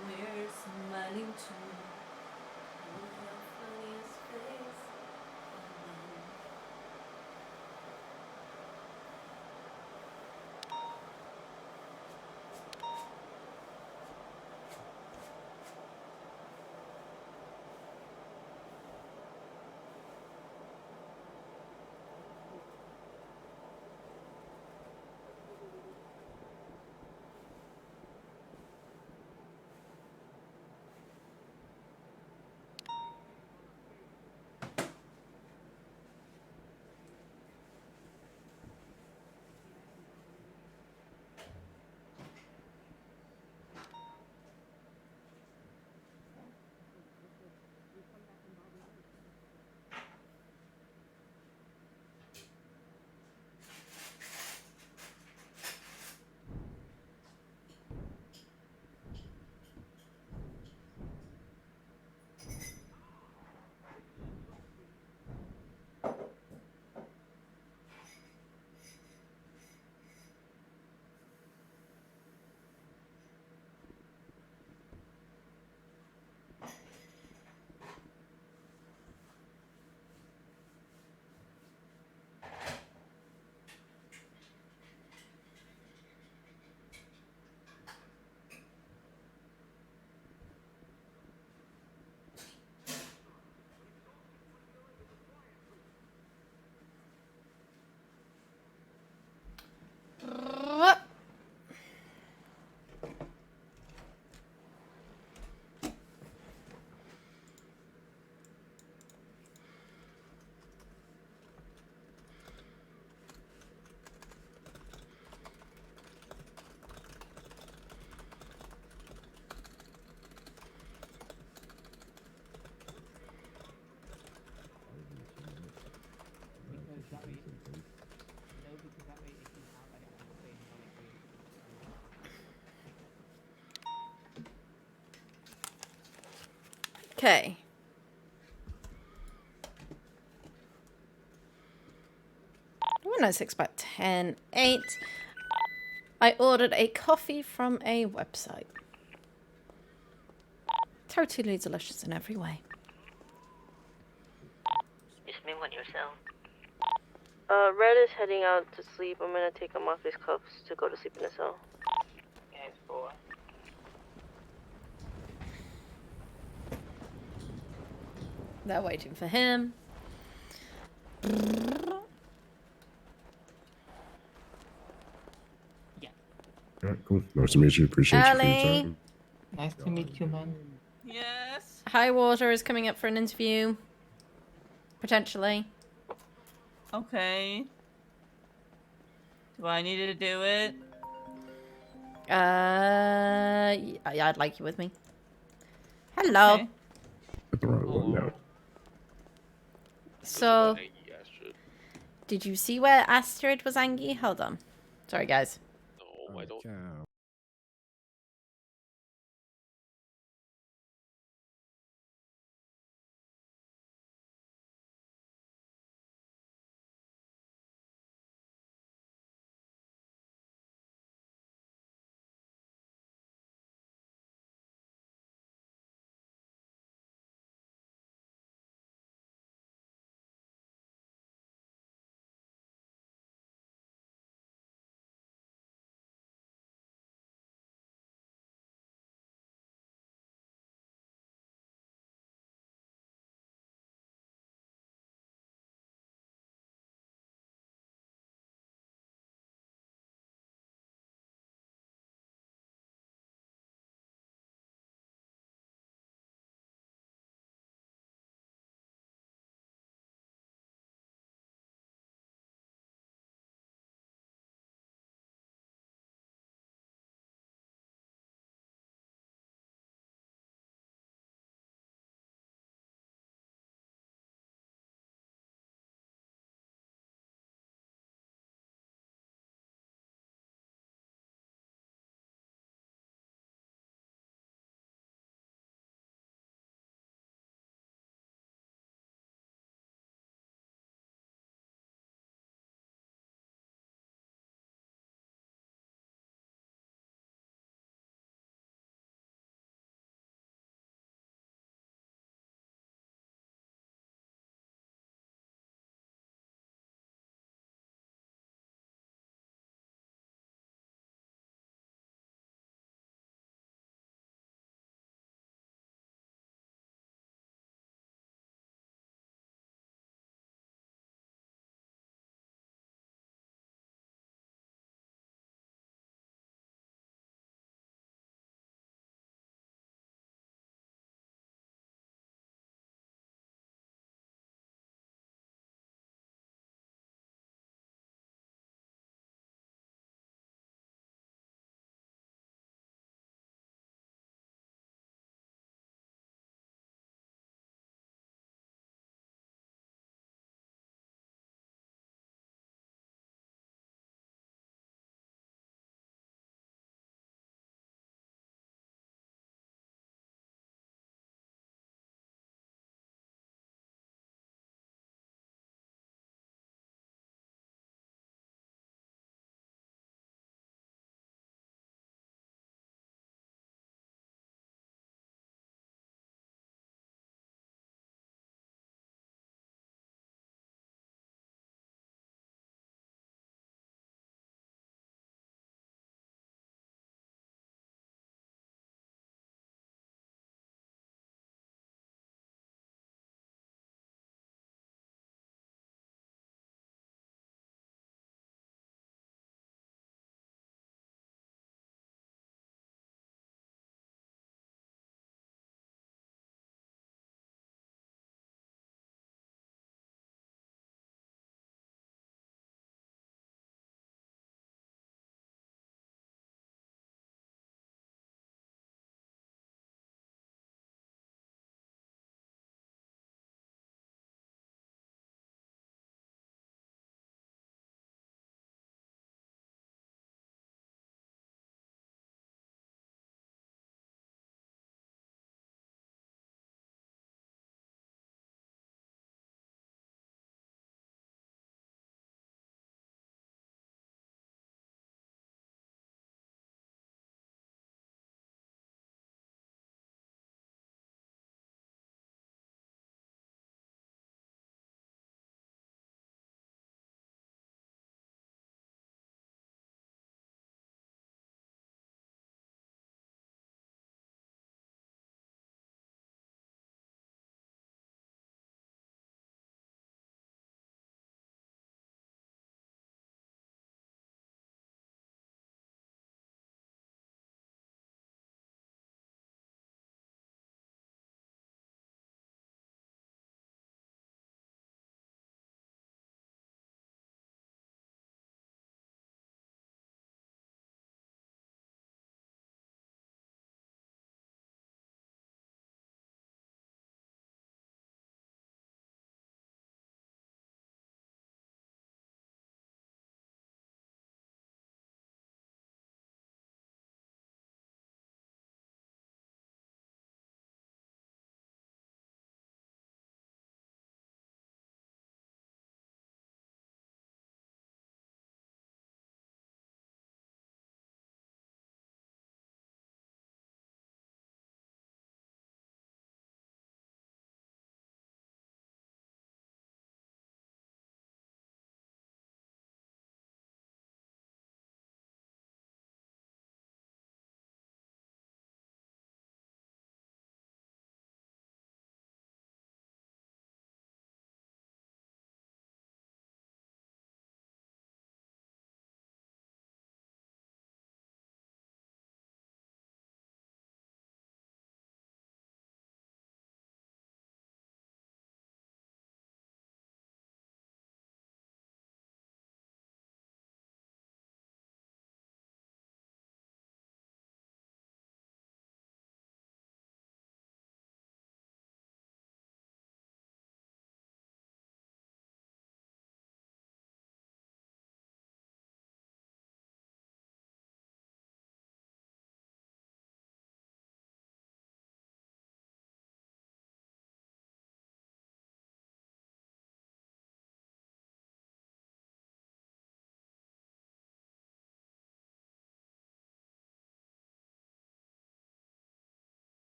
Okay. When I 6 by 10, 8. I ordered a coffee from a website. Totally delicious in every way. Just me one yourself. Red is heading out to sleep. I'm gonna take him off his cuffs to go to sleep in the cell. Yes, 4. They're waiting for him. Alright, cool. Nice to meet you. Appreciate you for your Ellie. time. Nice to meet you, man. Yes. High Water is coming up for an interview. Potentially. Okay. Do I need to do it? Yeah, I'd like you with me. Hello. Okay. Put the wrong one down. So, did you see where Astrid was angry? Hold on. Sorry, guys. No, I don't.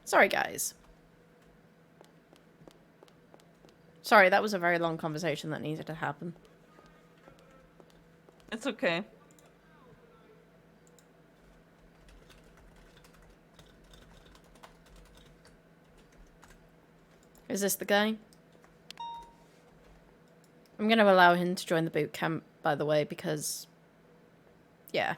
Sorry, guys. Sorry, that was a very long conversation that needed to happen. It's okay. Is this the guy? I'm going to allow him to join the boot camp, by the way, because... yeah.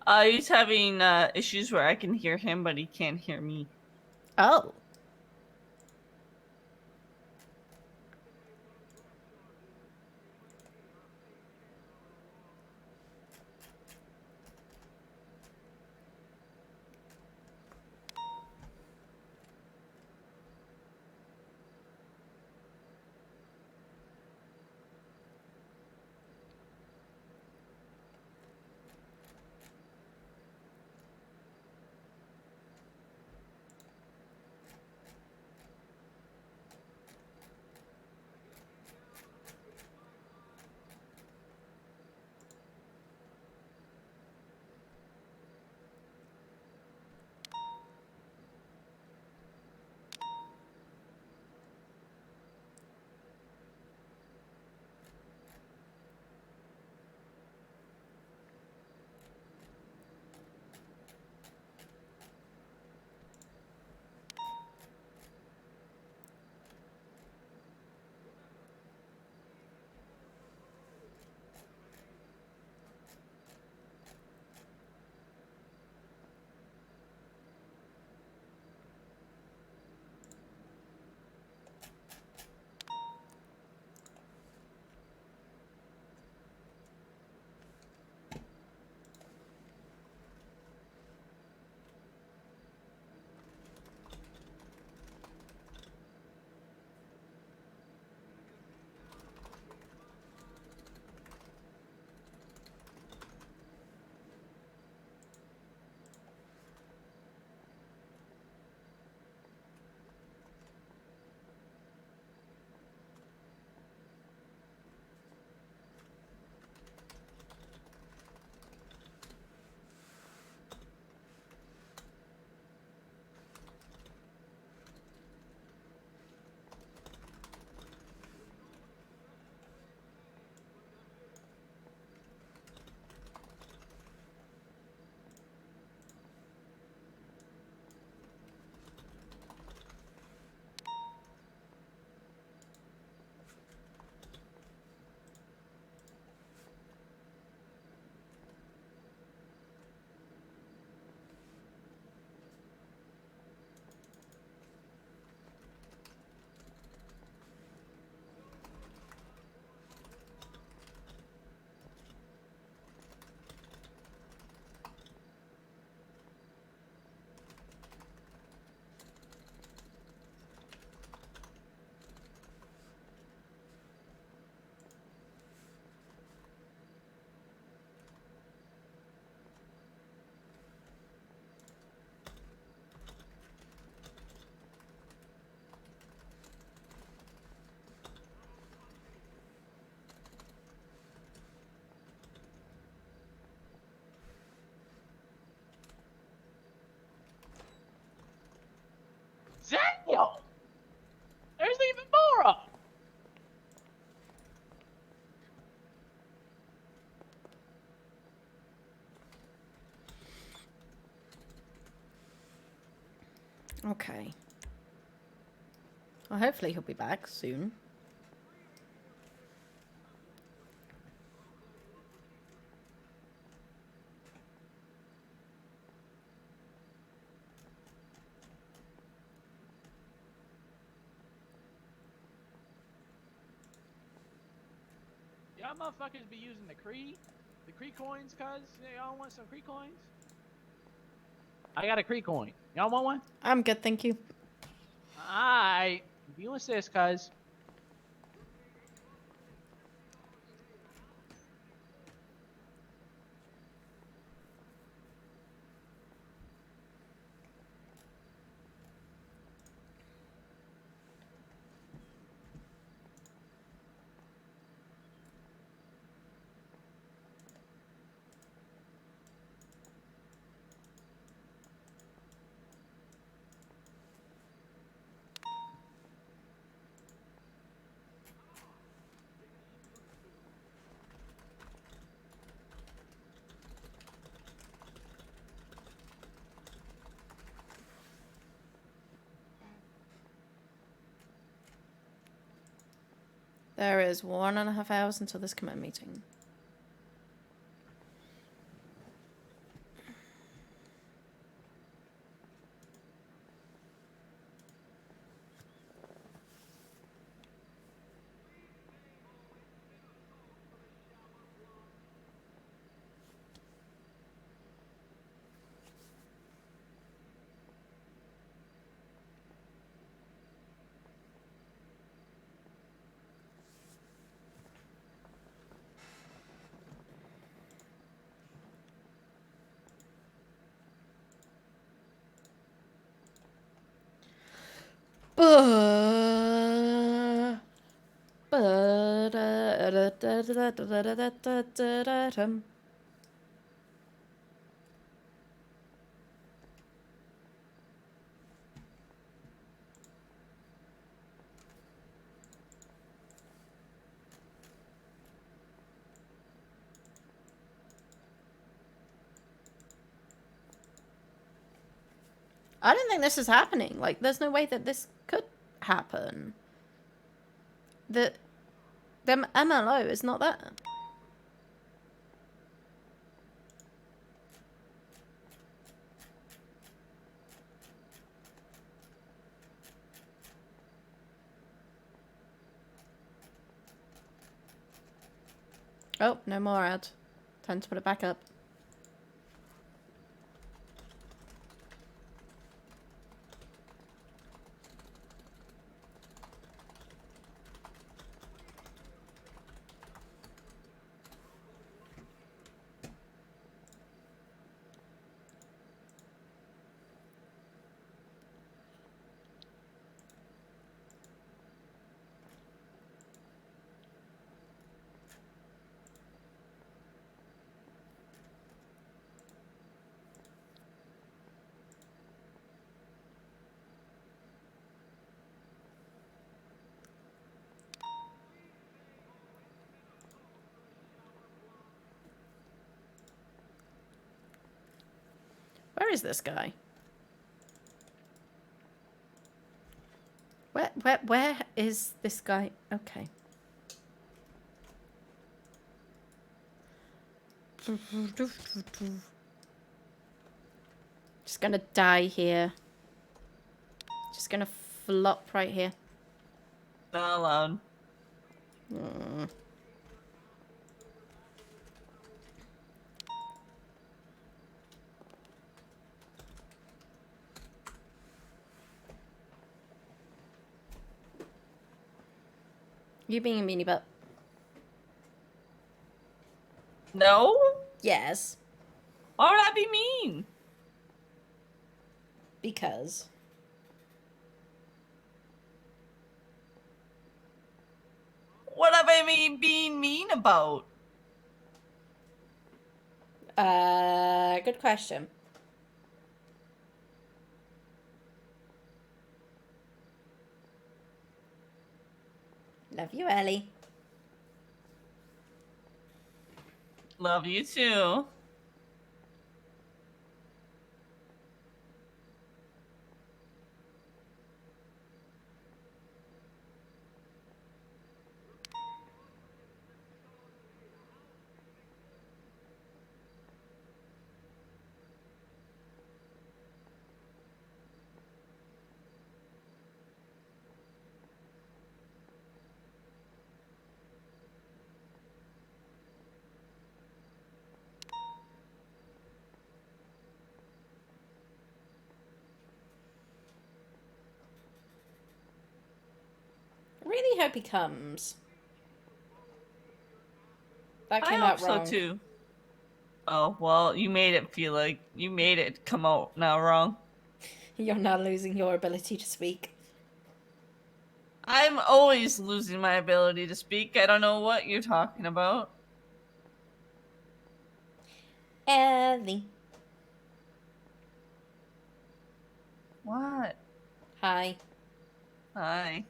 He's having issues where I can hear him, but he can't hear me. Oh. Damn! There's even more of 'em! Okay. Well, hopefully he'll be back soon. Y'all motherfuckers be using the Cree coins, cuz? Y'all want some Cree coins? I got a Cree coin. Y'all want one? I'm good, thank you. Alright. If you insist, cuz. There is 1.5 hours until this command meeting. I don't think this is happening. Like, there's no way that this could happen. The MLO is not there. Oh, no more ad. Time to put it back up. Where is this guy? Where is this guy? Okay. Just gonna die here. Just gonna flop right here. Not allowed. You being a meanie butt. No? Yes. Why would I be mean? Because. What have I been being mean about? Good question. Love you, Ellie. Love you too. Really hope he comes. That came I out hope wrong. so too. Oh, well, you made it come out now wrong. You're now losing your ability to speak. I'm always losing my ability to speak. I don't know what you're talking about. Ellie. What? Hi. Hi.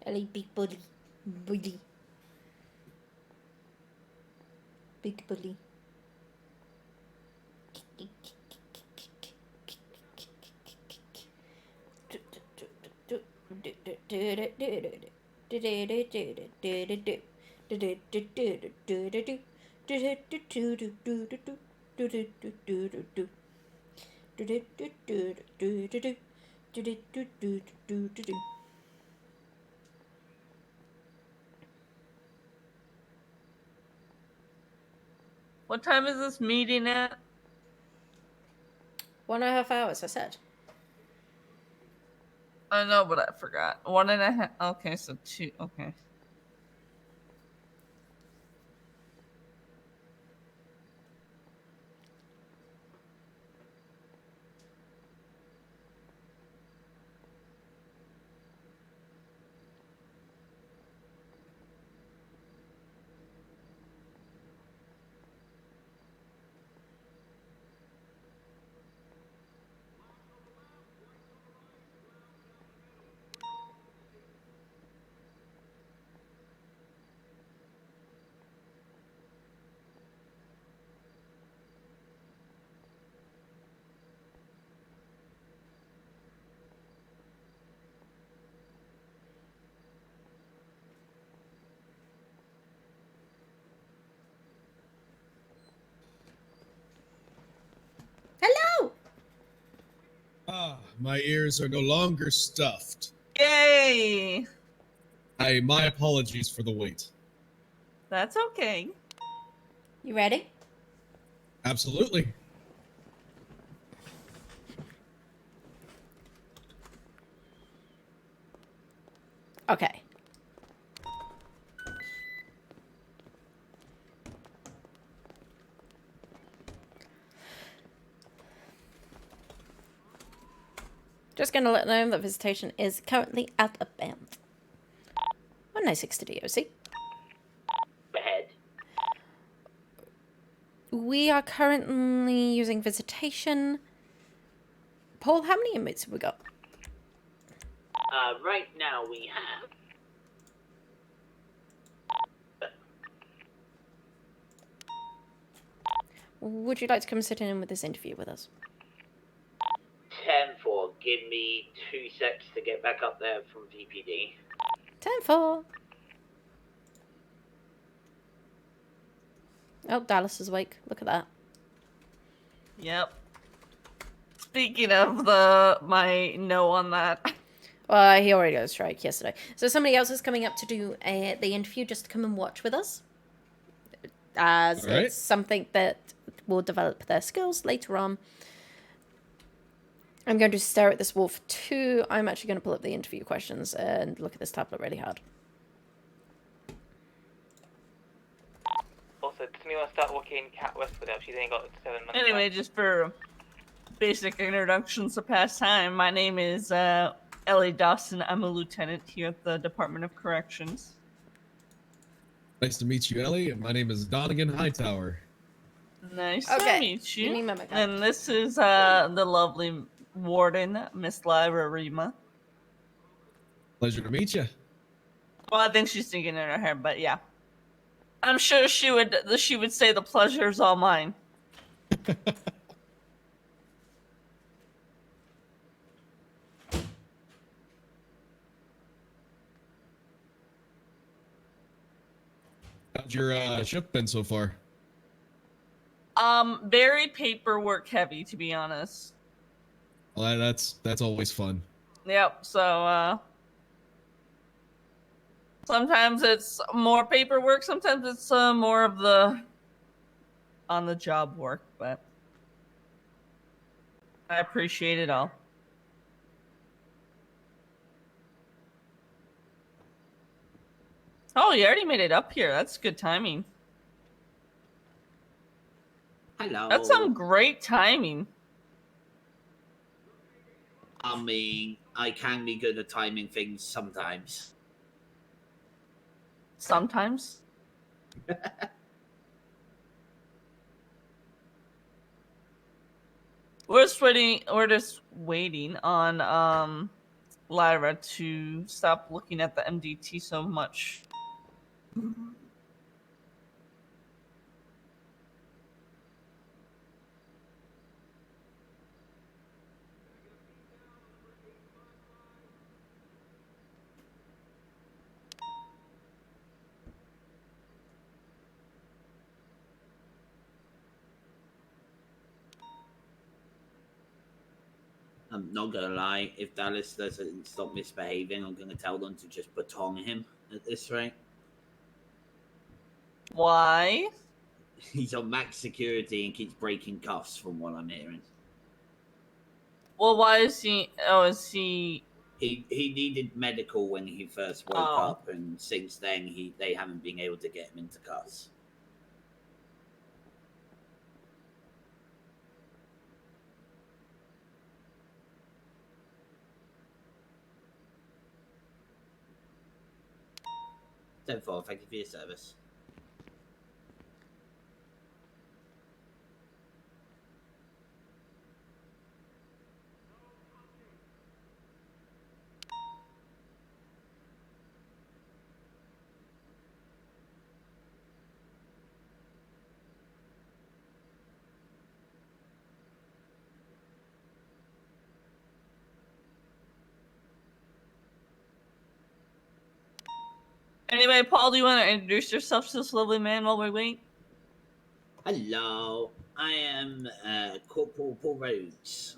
Ellie, big bully. Bully. Big bully. What time is this meeting at? 1.5 hours, I said. I know, but I forgot. 1.5. Okay, so 2. Okay. Hello! Ah, my ears are no longer stuffed. Yay! My apologies for the wait. That's okay. You ready? Absolutely. Okay. Just gonna let know that visitation is currently at a band. 196 to DOC. Ahead. We are currently using visitation. Paul, how many inmates have we got? Right now we have. Would you like to come sit in with this interview with us? 10-4. Give me 2 secs to get back up there from VPD. 10-4. Oh, Dallas is awake. Look at that. Yep. Speaking of my no on that. Well, he already got a strike yesterday. So somebody else is coming up to do the interview just to come and watch with us. As All right. it's something that will develop their skills later on. I'm going to stare at this wall for 2. I'm actually going to pull up the interview questions and look at this tablet really hard. Also, does anyone start working Cat Westwood up? She's only got 7 months. Anyway, just for basic introductions to pass time, my name is Ellie Dawson. I'm a lieutenant here at the Department of Corrections. Nice to meet you, Ellie. My name is Donegan Hightower. Nice Okay, to meet give me you. my card. And this is the lovely warden, Miss Lyra Rima. Pleasure to meet you. Well, I think she's thinking in her head, but yeah. I'm sure she would say the pleasure's all mine. How's your shift been so far? Very paperwork heavy, to be honest. Well, that's always fun. Yep, so, sometimes it's more paperwork, sometimes it's, more of the on-the-job work, but I appreciate it all. Oh, you already made it up here. That's good timing. Hello. That's some great timing. I mean, I can be good at timing things sometimes. Sometimes. We're just waiting on Lyra to stop looking at the MDT so much. I'm not gonna lie, if Dallas doesn't stop misbehaving, I'm gonna tell them to just baton him at this rate. Why? He's on max security and keeps breaking cuffs from what I'm hearing. Well, why is he? Oh, is he? He needed medical when he first woke Oh. up, and since then they haven't been able to get him into cuffs. Therefore, thank you for your service. Anyway, Paul, do you want to introduce yourself to this lovely man while we wait? Hello, I am Corporal Paul Rhodes.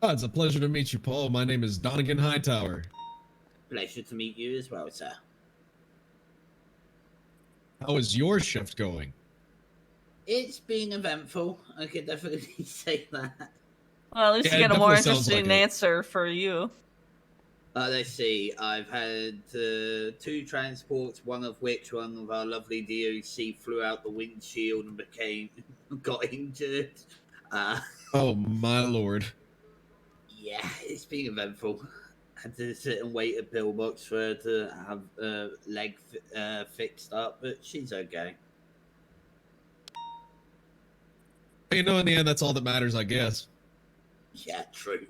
Oh, it's a pleasure to meet you, Paul. My name is Donegan Hightower. Pleasure to meet you as well, sir. How is your shift going? It's been eventful. I could definitely say that. Well, at least Yeah, you it get a more definitely sounds interesting like it. answer for you. Let's see. I've had 2 transports, one of which one of our lovely DOC flew out the windshield and got injured. Oh my lord. Yeah, it's been eventful. Had to sit and wait at pillbox for her to have leg fixed up, but she's okay. You know, in the end, that's all that matters, I guess. Yeah, true.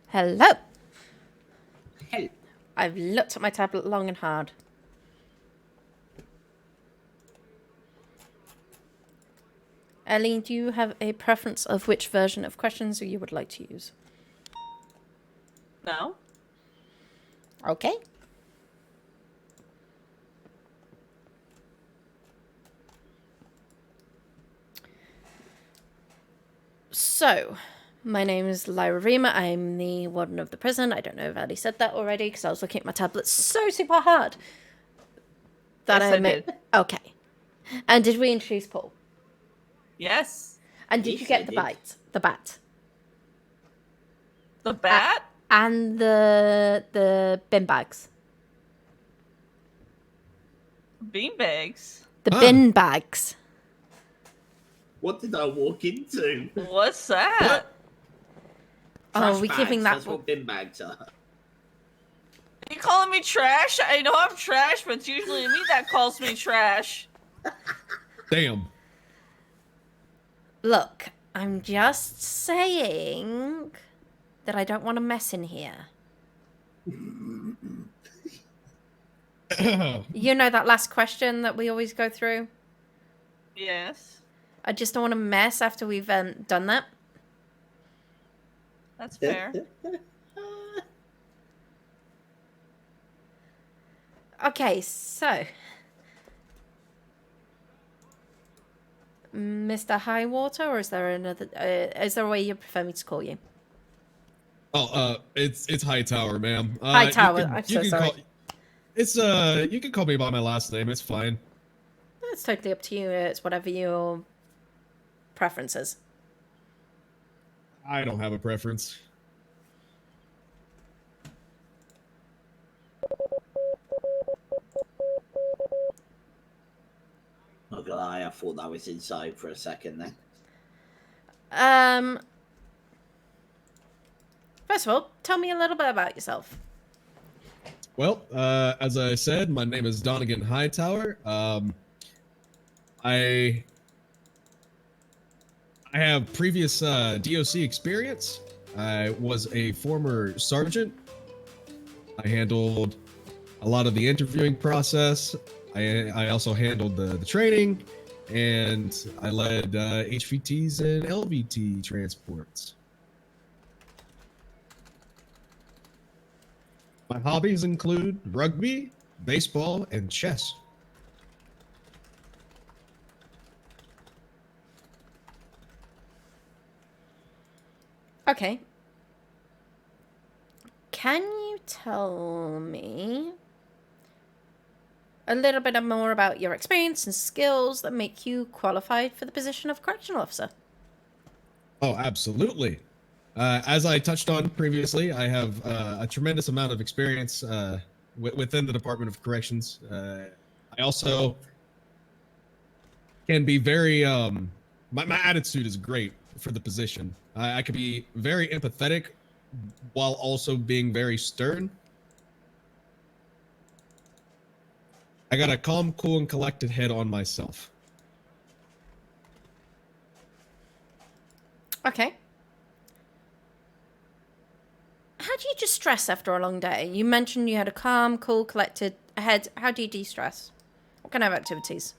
Hello. Hello. I've looked at my tablet long and hard. Ellie, do you have a preference of which version of questions you would like to use? No. Okay. So, my name is Lyra Rima. I'm the warden of the prison. I don't know if Ali said that already because I was looking at my tablet so super hard. That Yes, I made... did. Okay. And did we introduce Paul? Yes. And did Yes, you get I the did. bite? The bat? The bat? And the bin bags? Beanbags. The bin bags. What did I walk into? What's that? Oh, Trash we bags, giving that... That's what bin bags are. You calling me trash? I know I'm trash, but it's usually me that calls me trash. Damn. Look, I'm just saying that I don't want to mess in here. You know that last question that we always go through? Yes. I just don't want to mess after we've done that. That's fair. Okay, so... Mr. Highwater, or is there another... is there a way you prefer me to call you? Oh, it's Hightower, ma'am. Hightower, you can- I'm you so can sorry. call- it's you can call me by my last name. It's fine. It's totally up to you. It's whatever you're preferences? I don't have a preference. Not gonna lie, I thought that was inside for a second then. First of all, tell me a little bit about yourself. Well, as I said, my name is Donegan Hightower. I have previous DOC experience. I was a former sergeant. I handled a lot of the interviewing process. I also handled the training, and I led HVTs and LVT transports. My hobbies include rugby, baseball, and chess. Okay. Can you tell me a little bit more about your experience and skills that make you qualified for the position of correctional officer? Oh, absolutely. As I touched on previously, I have a tremendous amount of experience within the Department of Corrections. I also can be very, my attitude is great for the position. I can be very empathetic while also being very stern. I got a calm, cool, and collected head on myself. Okay. How do you de-stress after a long day? You mentioned you had a calm, cool, collected head. How do you de-stress? What kind of activities?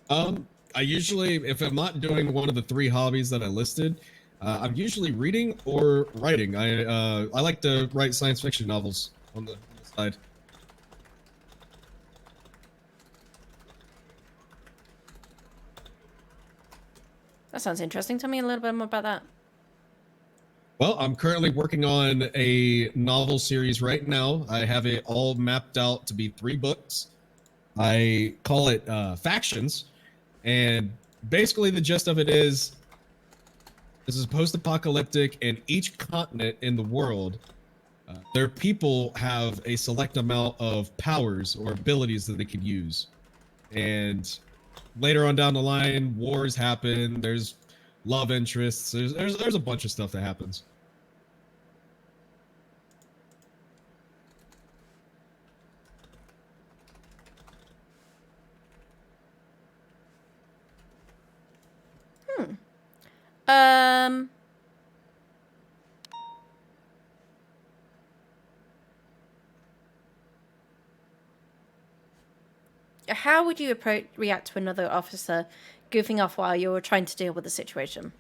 I usually, if I'm not doing one of the 3 hobbies that I listed, I'm usually reading or writing. I like to write science fiction novels on the side. That sounds interesting. Tell me a little bit more about that. Well, I'm currently working on a novel series right now. I have it all mapped out to be 3 books. I call it Factions, and basically the gist of it is this is post-apocalyptic, and each continent in the world, their people have a select amount of powers or abilities that they can use. And later on down the line, wars happen. There's love interests. There's a bunch of stuff that happens. How would you react to another officer goofing off while you're trying to deal with the situation?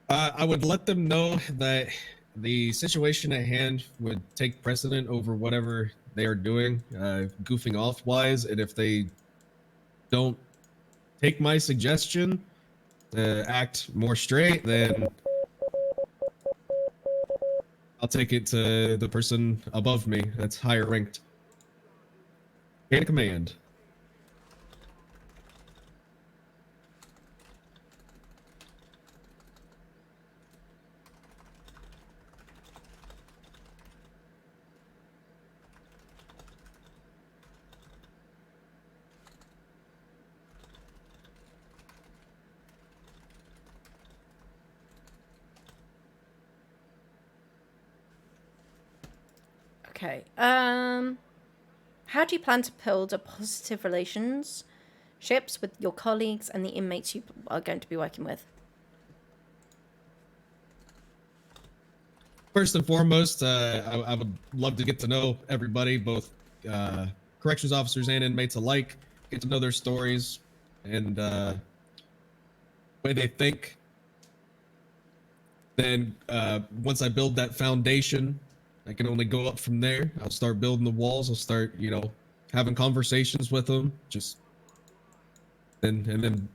I would let them know that the situation at hand would take precedent over whatever they are doing, goofing off wise, and if they don't take my suggestion to act more straight, then I'll take it to the person above me that's higher ranked. Chain of command. Okay. How do you plan to build a positive relationships with your colleagues and the inmates you are going to be working with? First and foremost, I would love to get to know everybody, both corrections officers and inmates alike, get to know their stories and the way they think. Then once I build that foundation, I can only go up from there. I'll start building the walls. I'll start, having conversations with them. And then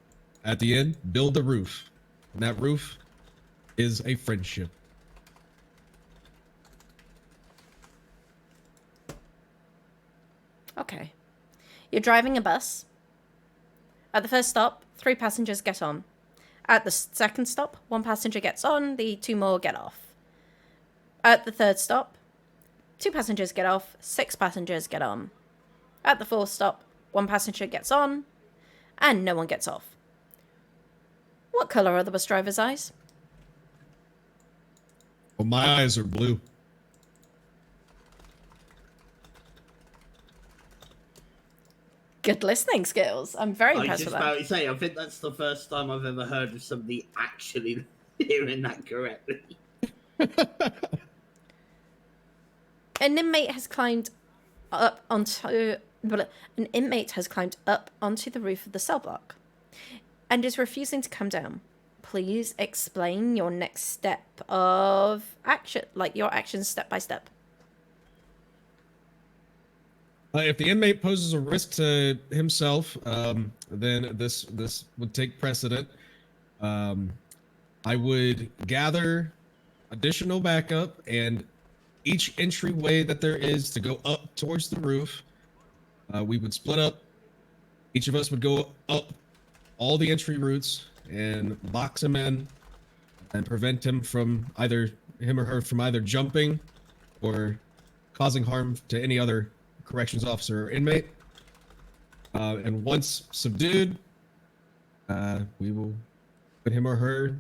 at the end, build the roof. And that roof is a friendship. Okay. You're driving a bus. At the first stop, 3 passengers get on. At the second stop, 1 passenger gets on, the 2 more get off. At the third stop, 2 passengers get off, 6 passengers get on. At the fourth stop, 1 passenger gets on, and no one gets off. What colour are the bus driver's eyes? Well, my eyes are blue. Good listening skills. I'm very I was impressed just with that. about to say, I think that's the first time I've ever heard of somebody actually hearing that correctly. An inmate has climbed up onto the roof of the cell block and is refusing to come down. Please explain your next step of action, like your actions step by step. If the inmate poses a risk to himself, then this would take precedent. I would gather additional backup, and each entryway that there is to go up towards the roof, we would split up. Each of us would go up all the entry routes and box him in and prevent him or her from either jumping or causing harm to any other corrections officer or inmate. And once subdued, we will put him or her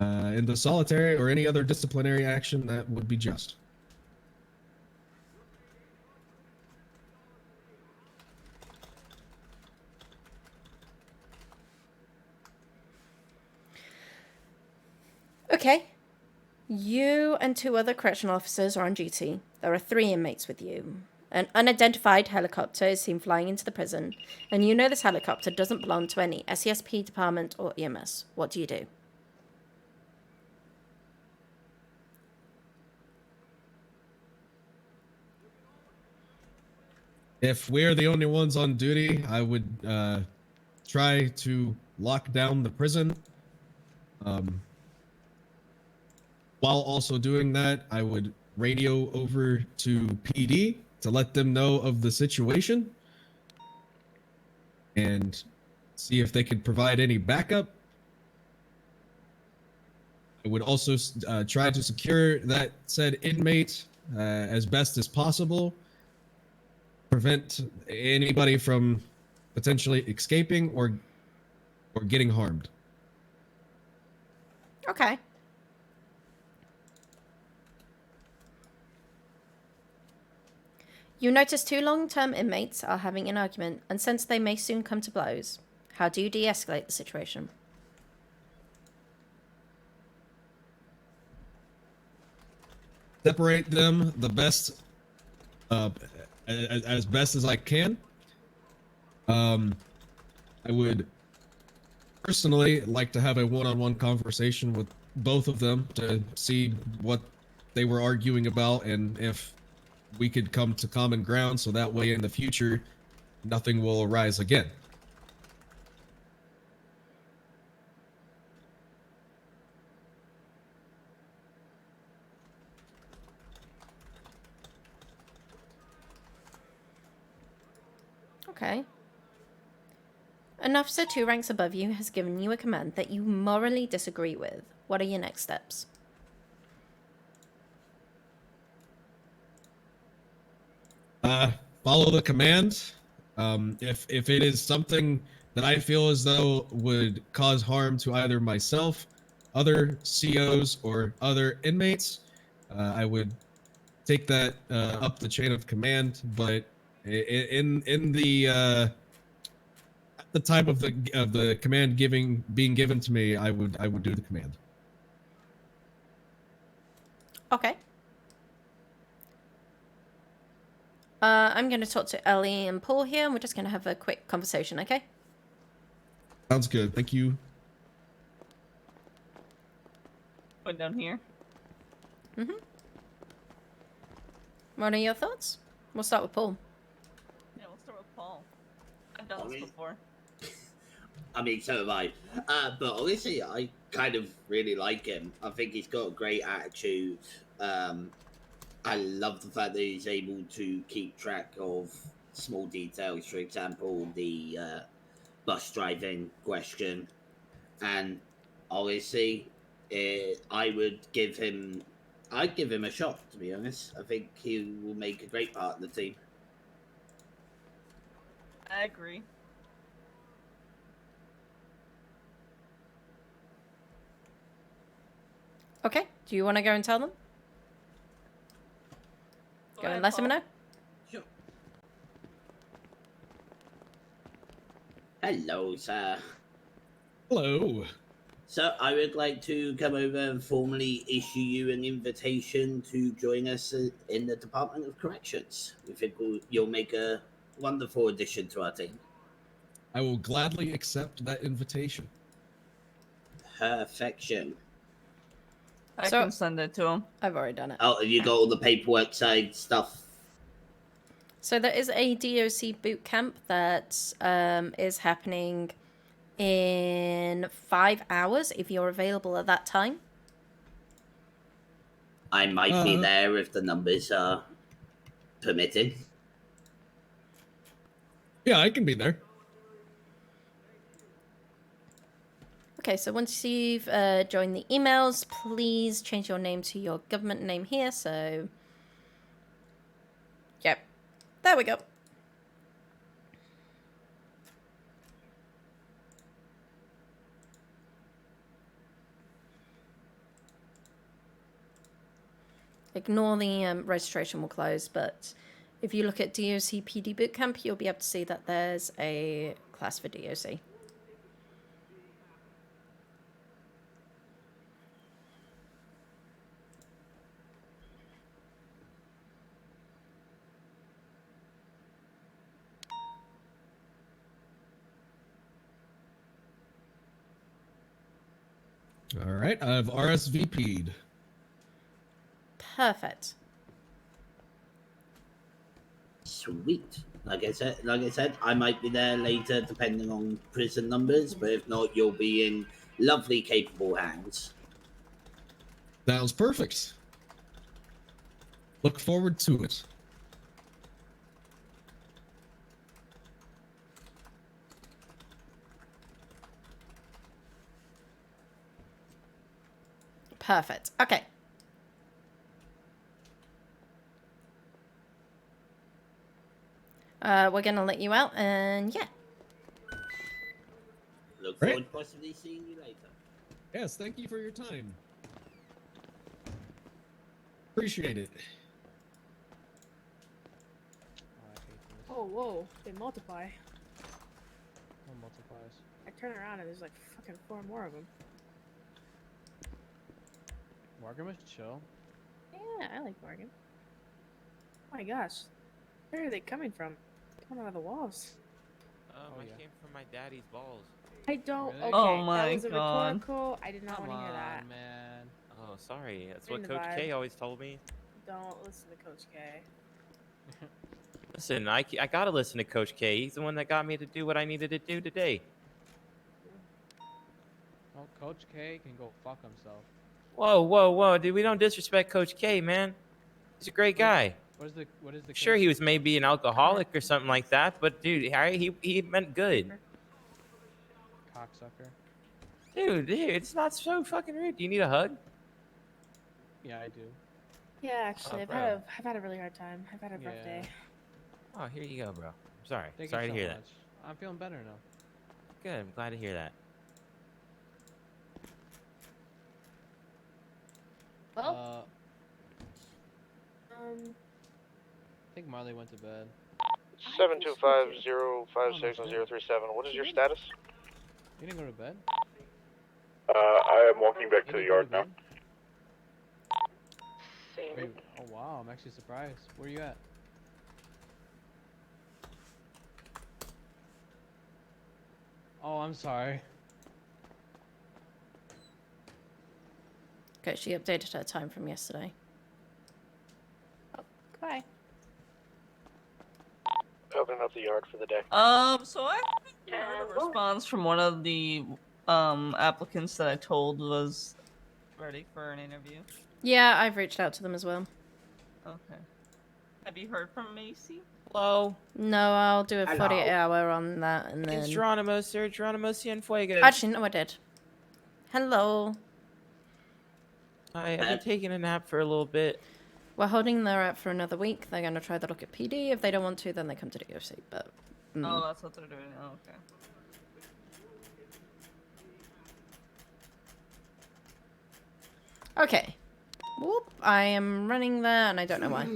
into solitary or any other disciplinary action that would be just. Okay. You and 2 other correctional officers are on duty. There are 3 inmates with you. An unidentified helicopter is seen flying into the prison, and you know this helicopter doesn't belong to any SESP department or EMS. What do you do? If we're the only ones on duty, I would try to lock down the prison. While also doing that, I would radio over to PD to let them know of the situation and see if they could provide any backup. I would also try to secure that said inmate as best as possible, prevent anybody from potentially escaping or getting harmed. Okay. You notice 2 long-term inmates are having an argument and sense they may soon come to blows. How do you de-escalate the situation? Separate them the best, as best as I can. I would personally like to have a one-on-one conversation with both of them to see what they were arguing about and if we could come to common ground, so that way in the future nothing will arise again. Okay. An officer 2 ranks above you has given you a command that you morally disagree with. What are your next steps? Follow the command. If it is something that I feel as though would cause harm to either myself, other COs, or other inmates, I would take that up the chain of command. But in the at the time of the command being given to me, I would do the command. Okay. I'm going to talk to Ellie and Paul here, and we're just going to have a quick conversation, okay? Sounds good. Thank you. Put down here. Mm-hmm. What are your thoughts? We'll start with Paul. Yeah, we'll start with Paul. I've done this before. I mean, so have I. But honestly, I kind of really like him. I think he's got a great attitude. I love the fact that he's able to keep track of small details. For example, the bus driving question, and honestly, I'd give him a shot. To be honest, I think he will make a great part of the team. I agree. Okay, do you want to go and tell them? Go and let them know. Sure. Hello, sir. Hello. So I would like to come over and formally issue you an invitation to join us in the Department of Corrections. We think you'll make a wonderful addition to our team. I will gladly accept that invitation. Perfection. I can send it to him. I've already done it. Oh, have you got all the paperwork side stuff? So there is a DOC boot camp that is happening in 5 hours if you're available at that time. I might be there if the numbers are permitting. Yeah, I can be there. Okay, so once you've joined the emails, please change your name to your government name here. So, yep, there we go. Ignore the registration will close, but if you look at DOC PD Bootcamp, you'll be able to see that there's a class for DOC. All right, I've RSVP'd. Perfect. Sweet. Like I said, I might be there later depending on prison numbers, but if not, you'll be in lovely, capable hands. Sounds perfect. Look forward to it. Perfect. Okay. We're gonna let you out, and yeah. Look Great. forward to possibly seeing you later. Yes, thank you for your time. Appreciate it. Oh, whoa, they multiply. What multiplies? I turn around and there's like fucking 4 more of them. Morgan was chill. Yeah, I like Morgan. Oh my gosh. Where are they coming from? Coming out of the walls. I came from my daddy's balls. I don't. Really? Okay, Oh my that was a God. rhetorical. I did not Come want to hear that. on, man. Oh, sorry. That's Bring what the Coach vibe. K always told me. Don't listen to Coach K. Listen, I gotta listen to Coach K. He's the one that got me to do what I needed to do today. Well, Coach K can go fuck himself. Whoa, whoa, whoa, dude! We don't disrespect Coach K, man. He's a great guy. What is the? Sure, he was maybe an alcoholic or something like that, but dude, he meant good. Cocksucker. Dude, it's not so fucking rude. Do you need a hug? Yeah, I do. Yeah, actually, Oh, I've had a really hard time. I've had a rough day. Oh, here you go, bro. I'm sorry. Thank Sorry you to so hear much. I'm feeling better now. that. Good. I'm glad to hear that. Well, I think Marley went to bed. 725-056-037. What is your status? You didn't go to bed? I am walking back to the yard now. Wait, oh wow, I'm actually surprised. Where are you at? Oh, I'm sorry. Okay, she updated her time from yesterday. goodbye. Opening up the yard for the day. So I heard a response from one of the applicants that I told was ready for an interview. Yeah, I've reached out to them as well. Okay. Have you heard from Macy? Hello. No, I'll do a Hello. 48-hour on that and then. It's Geronimo, sir. Geronimo Cienfuegos. Actually, no, I did. Hello. I've been taking a nap for a little bit. We're holding their up for another week. They're going to try the look at PD. If they don't want to, then they come to the OC. But Oh, that's what they're doing. Oh, okay. okay. Whoop! I am running there, and I don't know why.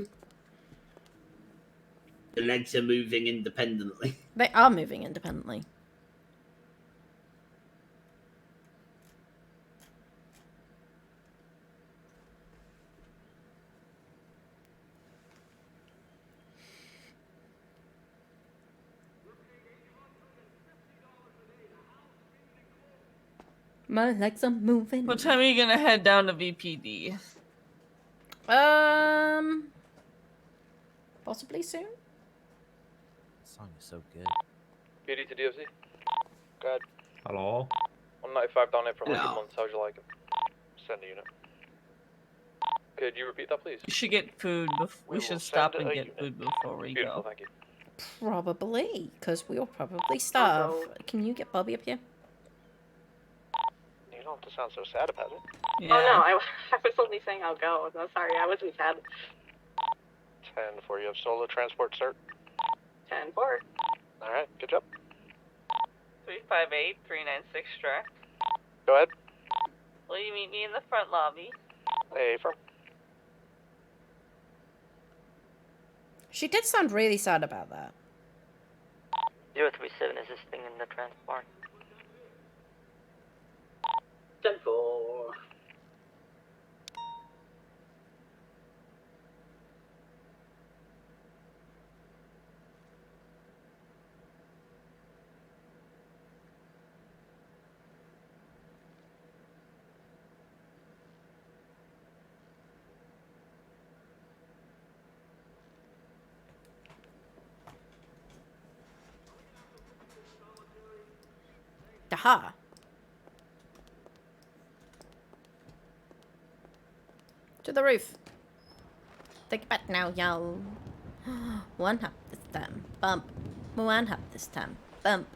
The legs are moving independently. They are moving independently. My legs are moving. What time are you gonna head down to VPD? Possibly soon. Song is so good. PD to DFC. Go ahead. Hello? 195 down there for 100 Hello. months. How'd you like it? Send a unit. Could you repeat that, please? We should get food. We should stop and get food before we Beautiful, go. thank you. Probably, because we'll probably starve. Can you get Bobby up here? You don't have to sound so sad about it. Yeah. Oh no, I was only saying I'll go. No, sorry, I wasn't sad. 10-4, you have solo transport cert? 10-4. Alright, good job. 358 396 track. Go ahead. Will you meet me in the front lobby? Hey, from. She did sound really sad about that. 037 assisting in the transport. 10-4. Aha. To the roof. Take it back now, y'all. One hop this time. Bump. One hop this time. Bump.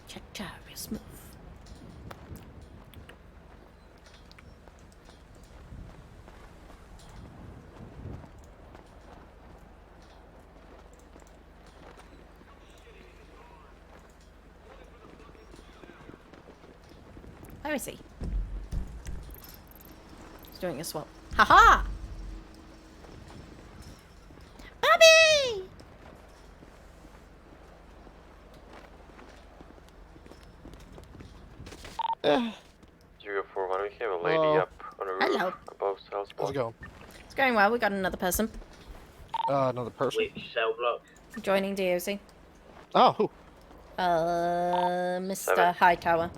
Cha-cha, real smooth. Where is he? He's doing a swap. Haha! Bobby! You go for one. We have a lady Hello. up on a roof Hello. above cell How's it going? It's going well. We got another person Another person. Which cell block? joining DOC. Oh, who? Mr. Hightower.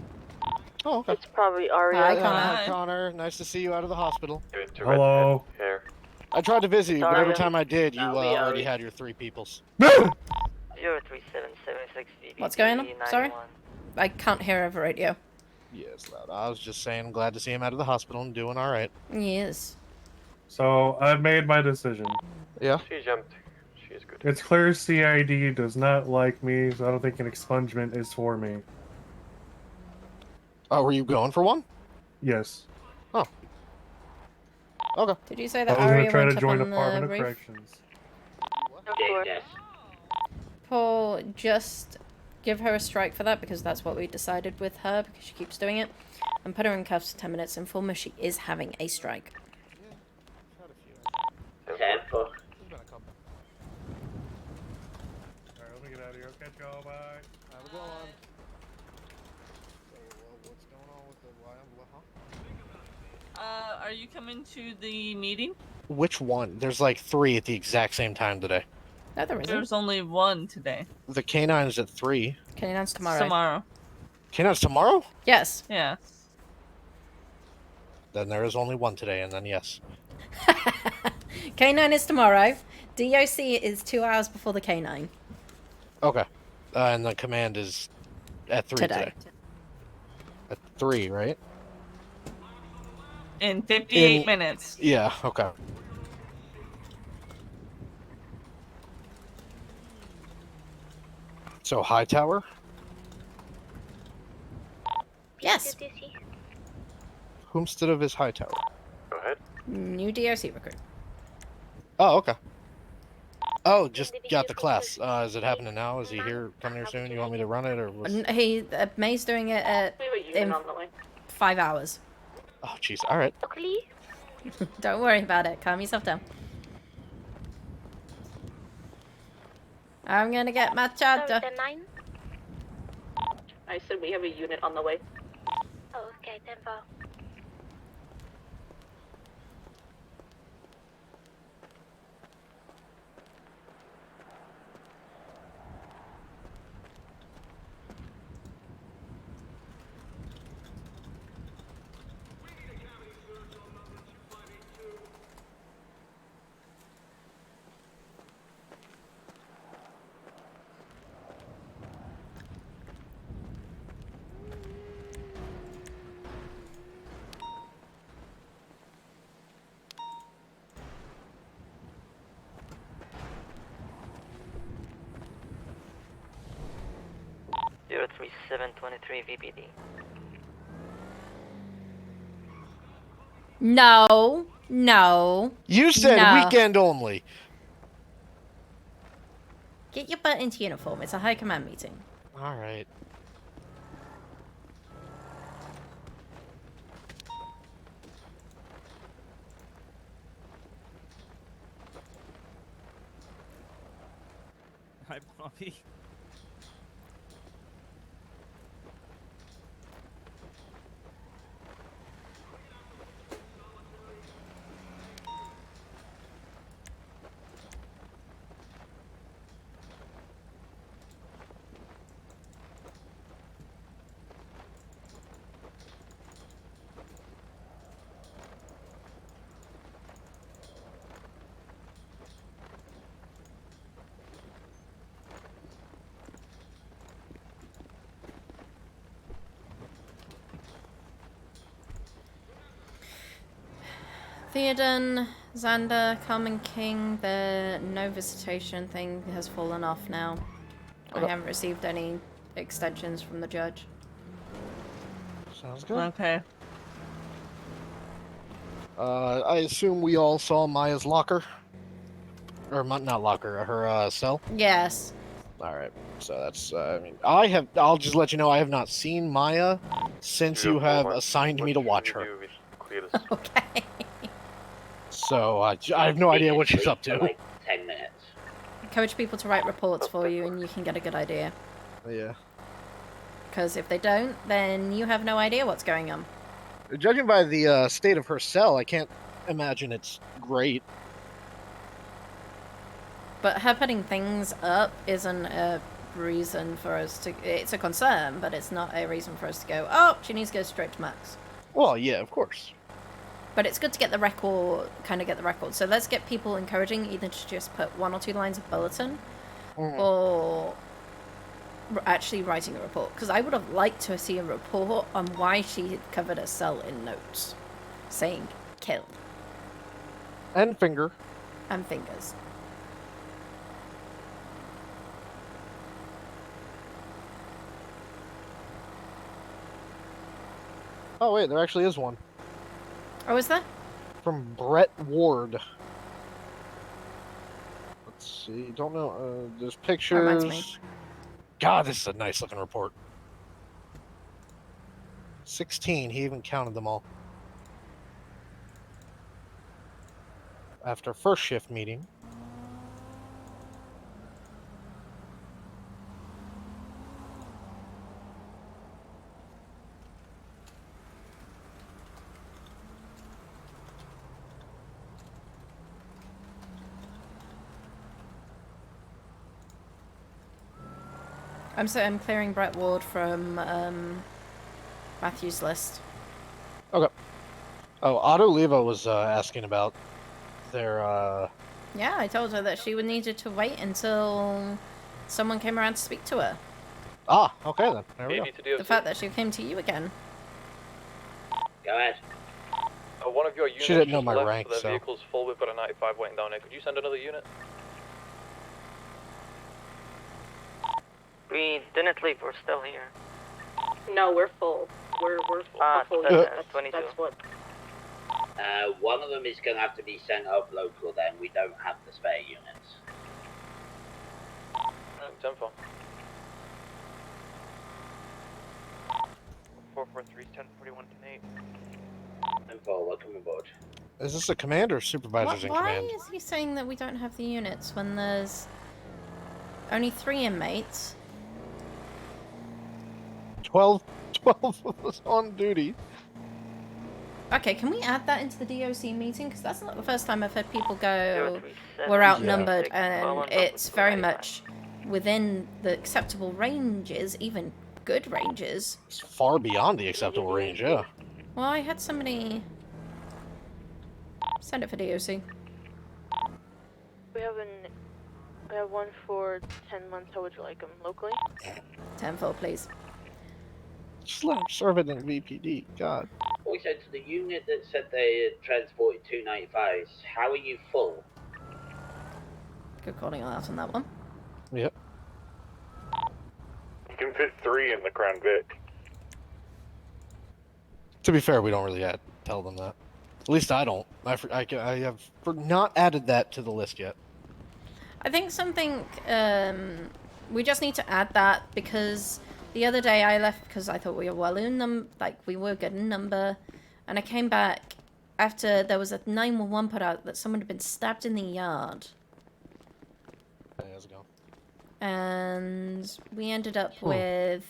Oh, okay. It's probably Aria. Hi, Yeah, Connor. hi, Connor. Nice to see you out of the hospital. Hello. Here. I tried to visit you, but every Sorry. time I did, you That'll be already Aria. had your three peoples. 03776 VPD. What's going on? Sorry? 91. I can't hear over radio. Yes, loud. I was just saying, I'm glad to see him out of the hospital and doing all right. He is. So, I've made my decision. Yeah. She jumped. She is good. It's clear CID does not like me, so I don't think an expungement is for me. Oh, were you going for one? Yes. Oh. Okay. Did you say I that was going Aria to try went to up join on Department the of roof? Corrections. Yes. Paul, just give her a strike for that because that's what we decided with her because she keeps doing it. And put her in cuffs for 10 minutes. Inform her she is having a strike. 10-4. Alright, let me get out of here. I'll catch y'all. Bye. Have a good one. So, what's going on with the Are you coming to the meeting? Which one? There's like 3 at the exact same time today. No, there isn't. There's only one today. The K9 is at 3. K9's tomorrow. Tomorrow. K9's tomorrow? Yes. Yeah. Then there is only one today, and then yes. K9 is tomorrow. DOC is 2 hours before the K9. Okay. And the command is at 3 Today. At 3, right? In 58 In- minutes. Yeah, okay. So Hightower? Yes. Whomstead of his Hightower? Go ahead. New DOC recruit. Oh, okay. Oh, just got the class. Is it happening now? Is he here, coming here soon? You want me to run it, or was... May's doing it in 5 hours. Oh, jeez. All right. Don't worry about it. Calm yourself down. I'm gonna get my charger. I said we have a unit on the way. Oh, okay, tempo. Zero 3723 VBD. No. No. You said no. weekend only. Get your butt into uniform. It's a high command meeting. All right. Hi, Bobby. Theoden, Xander, Carmen King, the no visitation thing has fallen off now. I haven't received any extensions from the judge. Sounds good. Okay. I assume we all saw Maya's locker? Or not locker, her cell? Yes. Alright, so that's, I mean, I'll just let you know I have not seen Maya since you have assigned me to watch her. Okay. So, I have no idea what she's up to. Like 10 minutes. Encourage people to write reports for you and you can get a good idea. Yeah. Because if they don't, then you have no idea what's going on. Judging by the state of her cell, I can't imagine it's great. But her putting things up isn't a reason for us to... It's a concern, but it's not a reason for us to go, oh, she needs to go straight to max. Well, yeah, of course. But it's good to get the record, So let's get people encouraging either to just put 1 or 2 lines of bulletin or actually writing a report. Because I would have liked to see a report on why she had covered her cell in notes saying kill. And finger. And fingers. Oh, wait, there actually is one. Oh, is there? From Brett Ward. Let's see. Don't know. There's pictures. That reminds me. God, this is a nice looking report. 16. He even counted them all. After first shift meeting. I'm clearing Brett Ward from Matthew's list. Okay. Oh, Otto Leva was asking about their Yeah, I told her that she would need to wait until someone came around to speak to her. Ah, okay then. There we go. The fact that she came to you again. Go ahead. One of your units She didn't know just my left. rank, Their so. vehicle's full. We've got a 95 waiting down here. Could you send another unit? We didn't leave. We're still here. No, we're full. We're full. Ah, We're full. that's Yeah, 22. that's what. One of them is going to have to be sent up local then. We don't have the spare units. 10-4. 443, 1041, 10-8. 10-4, welcome aboard. Is this a command or supervisors in Why command? is he saying that we don't have the units when there's only 3 inmates? 12 of us on duty. Okay, can we add that into the DOC meeting? Because that's not the first time I've heard people go, we're outnumbered, and it's very much within the acceptable ranges, even good ranges. It's far beyond the acceptable range, yeah. Well, I had somebody send it for DOC. We have one for 10 months. How would you like them locally? 10-4, please. Just let him serve it in VPD, God. Also, to the unit that said they had transported 295s, how are you full? Good calling out on that one. Yep. You can fit 3 in the Crown Vic. To be fair, we don't really tell them that. At least I don't. I have not added that to the list yet. I think something, we just need to add that because the other day I left because I thought we were well in we were good in number, and I came back after there was a 911 put out that someone had been stabbed in the yard. Hey, how's it going? And we ended up with,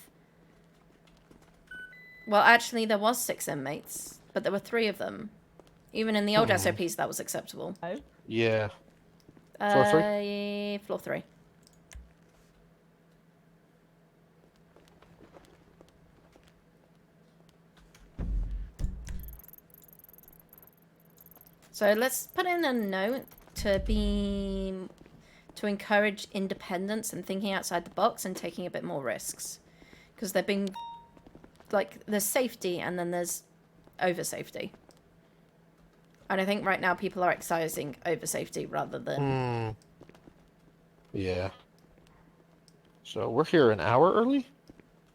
well, actually there was 6 inmates, but there were 3 of them. Even in the old SOPs that was acceptable. Yeah. Floor 3? Floor 3. So let's put in a note to encourage independence and thinking outside the box and taking a bit more risks. Because they've been, there's safety and then there's over safety. And I think right now people are exercising over safety rather than... Yeah. So we're here an hour early?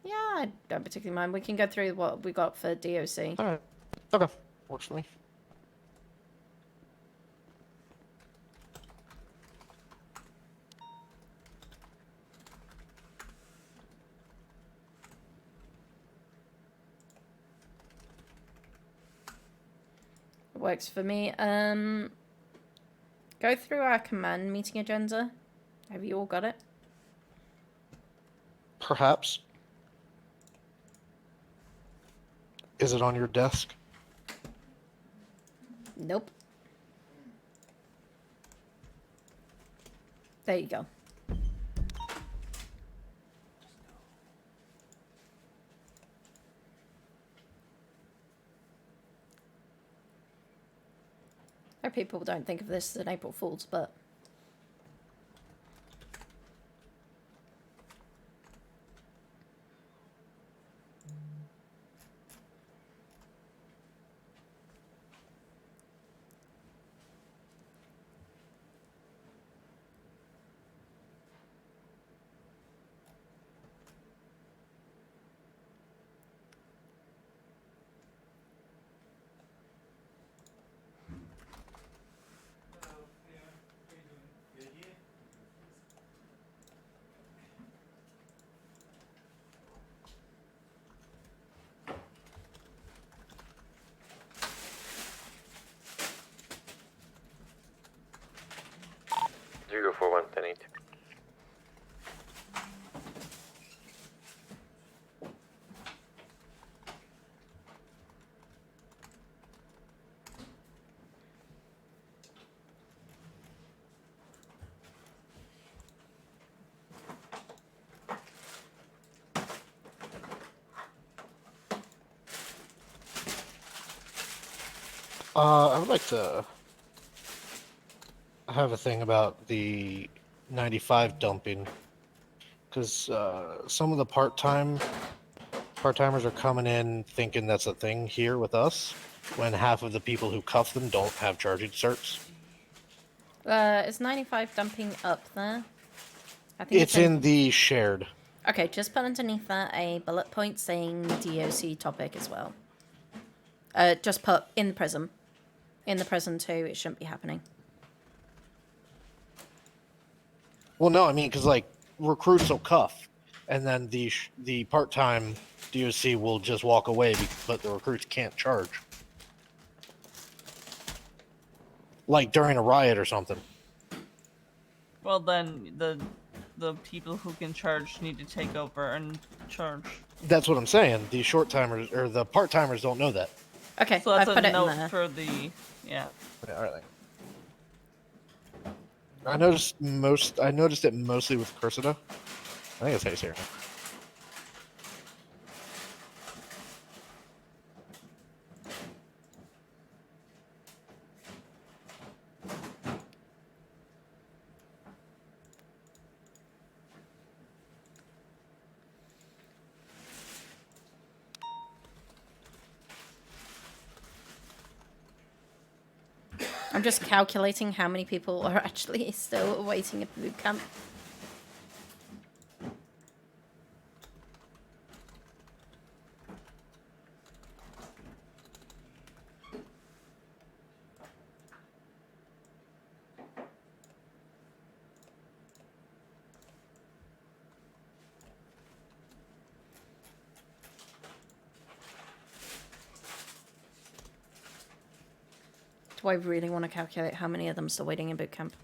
Yeah, I don't particularly mind. We can go through what we got for DOC. Alright. Okay. Works for me. Works for me. Go through our command meeting agenda. Have you all got it? Perhaps. Is it on your desk? Nope. There you go. I hope people don't think of this as an April Fool's, but... Zero 41, 10-8. I would like to have a thing about the 95 dumping, because some of the part-timers are coming in thinking that's a thing here with us, when half of the people who cuff them don't have charging certs. Is 95 dumping up there? I think It's in the shared. Okay, just put underneath that a bullet point saying DOC topic as well. Just put in the prison. In the prison too, it shouldn't be happening. Well, no, I mean, because like recruits will cuff, and then the part-time DOC will just walk away, but the recruits can't charge. Like during a riot or something. Well, then the people who can charge need to take over and charge. That's what I'm saying. The short timers or the part timers don't know that. Okay, So that's I put a it in note there. for the yeah. Yeah, all right. I noticed it mostly with Cursida. I think that's how you say her name. I'm just calculating how many people are actually still awaiting a boot camp. Do I really want to calculate how many of them are still waiting in boot camp?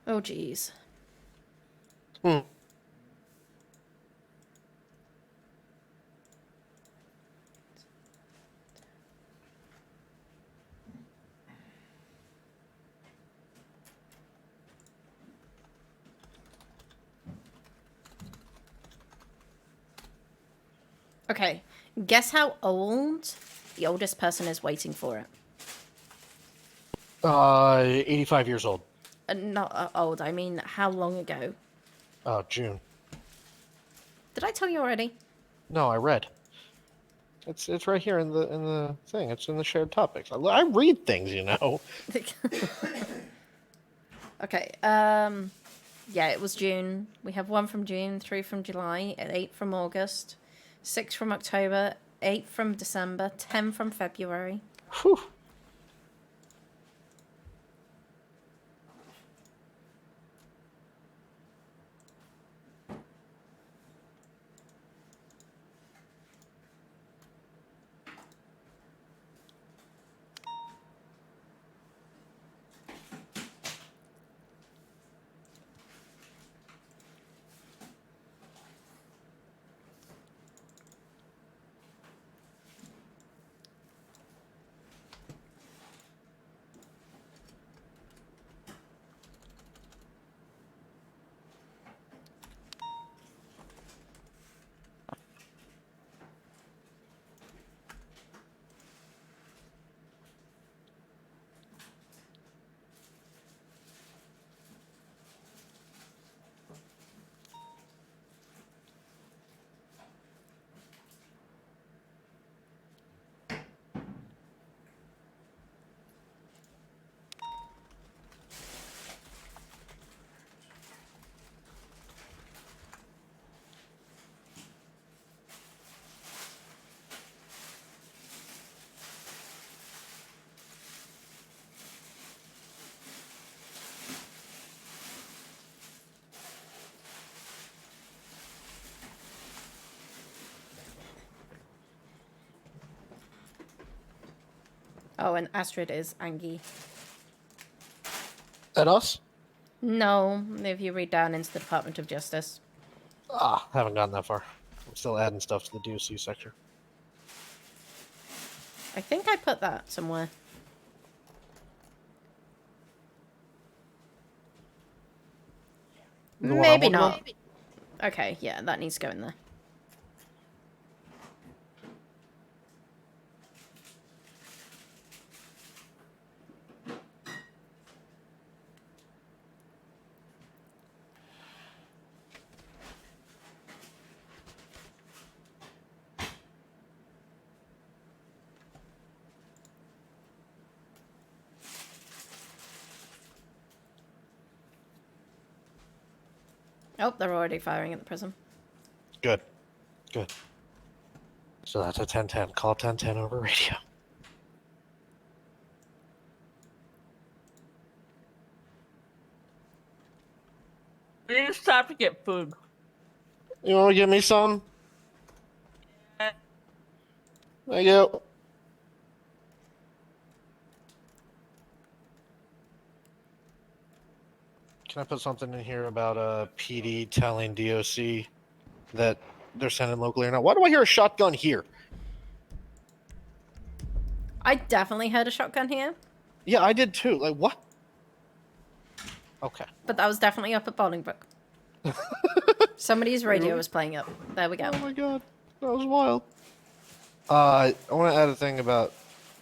Oh, geez. Okay, guess how old the oldest person is waiting for it. 85 years old. Not old, I mean how long ago? June. Did I tell you already? No, I read. It's right here in the thing. It's in the shared topics. I read things, you know. Okay, yeah, it was June. We have 1 from June, 3 from July, 8 from August, 6 from October, 8 from December, 10 from February. Whew. Oh, and Astrid is Angie. At us? No, if you read down into the Department of Justice. Ah, haven't gotten that far. I'm still adding stuff to the DOC section. I think I put that somewhere. The one I'm Maybe working on? not. Okay, yeah, that needs to go in there. Oh, they're already firing at the prison. Good. Good. So that's a 1010. Call 1010 over radio. We need to stop to get food. You want to give me some? Yeah. Thank you. Can I put something in here about PD telling DOC that they're sending locally or not? Why do I hear a shotgun here? I definitely heard a shotgun here, Yeah, I did too. Like, what? Okay. but that was definitely up at Bolingbrook. Somebody's radio was playing up. There we go. Oh my god, that was wild. I want to add a thing about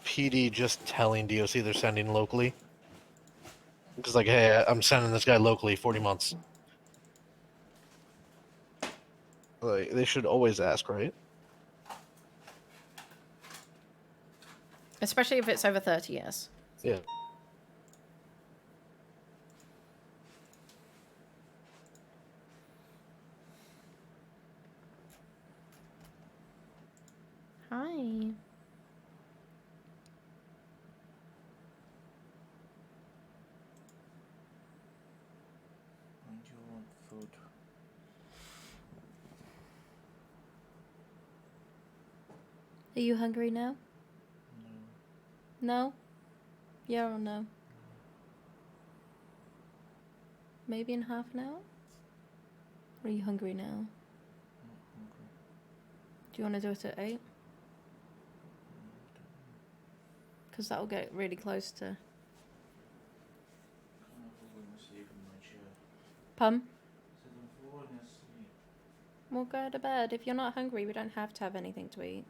PD just telling DOC they're sending locally. Because, like, hey, I'm sending this guy locally 40 months. Like, they should always ask, right? Especially if it's over 30 years. Yeah. Hi. Food. Are you hungry now? No? Yeah or no? Maybe in half an hour? Or are you hungry now? Do you want to do it at 8? Because that'll get really close to... Pum? We'll go to bed. If you're not hungry, we don't have to have anything to eat.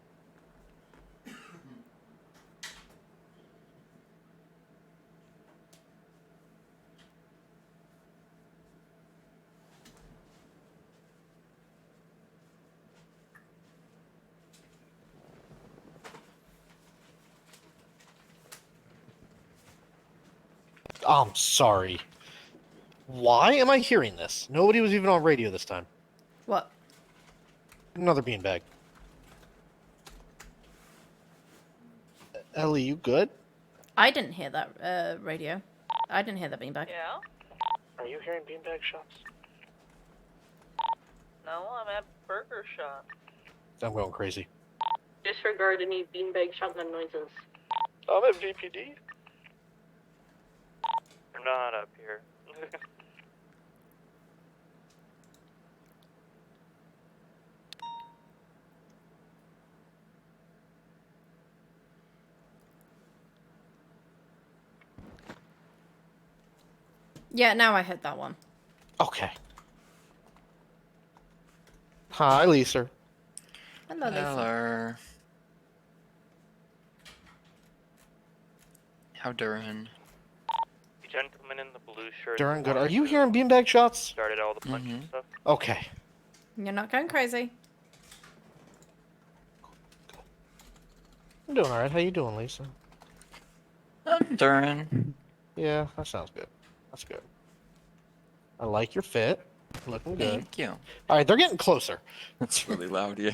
I'm sorry. Why am I hearing this? Nobody was even on radio this time. What? Another beanbag. Ellie, you good? I didn't hear that radio. I didn't hear that beanbag. Yeah? Are you hearing beanbag shots? No, I'm at Burger Shop. I'm going crazy. Disregard any beanbag shotgun noises. I'm at VPD. I'm not up here. Yeah, now I heard that one. Okay. Hi, Lisa. Hello, Lisa. Hello. How doing? The gentleman in the blue shirt. Duran, good. Are you hearing beanbag shots? Started all the punching stuff. Okay. You're not going crazy. I'm doing alright. How you doing, Lisa? I'm Duran. Yeah, that sounds good. That's good. I like your fit. Looking good. Thank you. Alright, they're getting closer. That's really loud, yeah.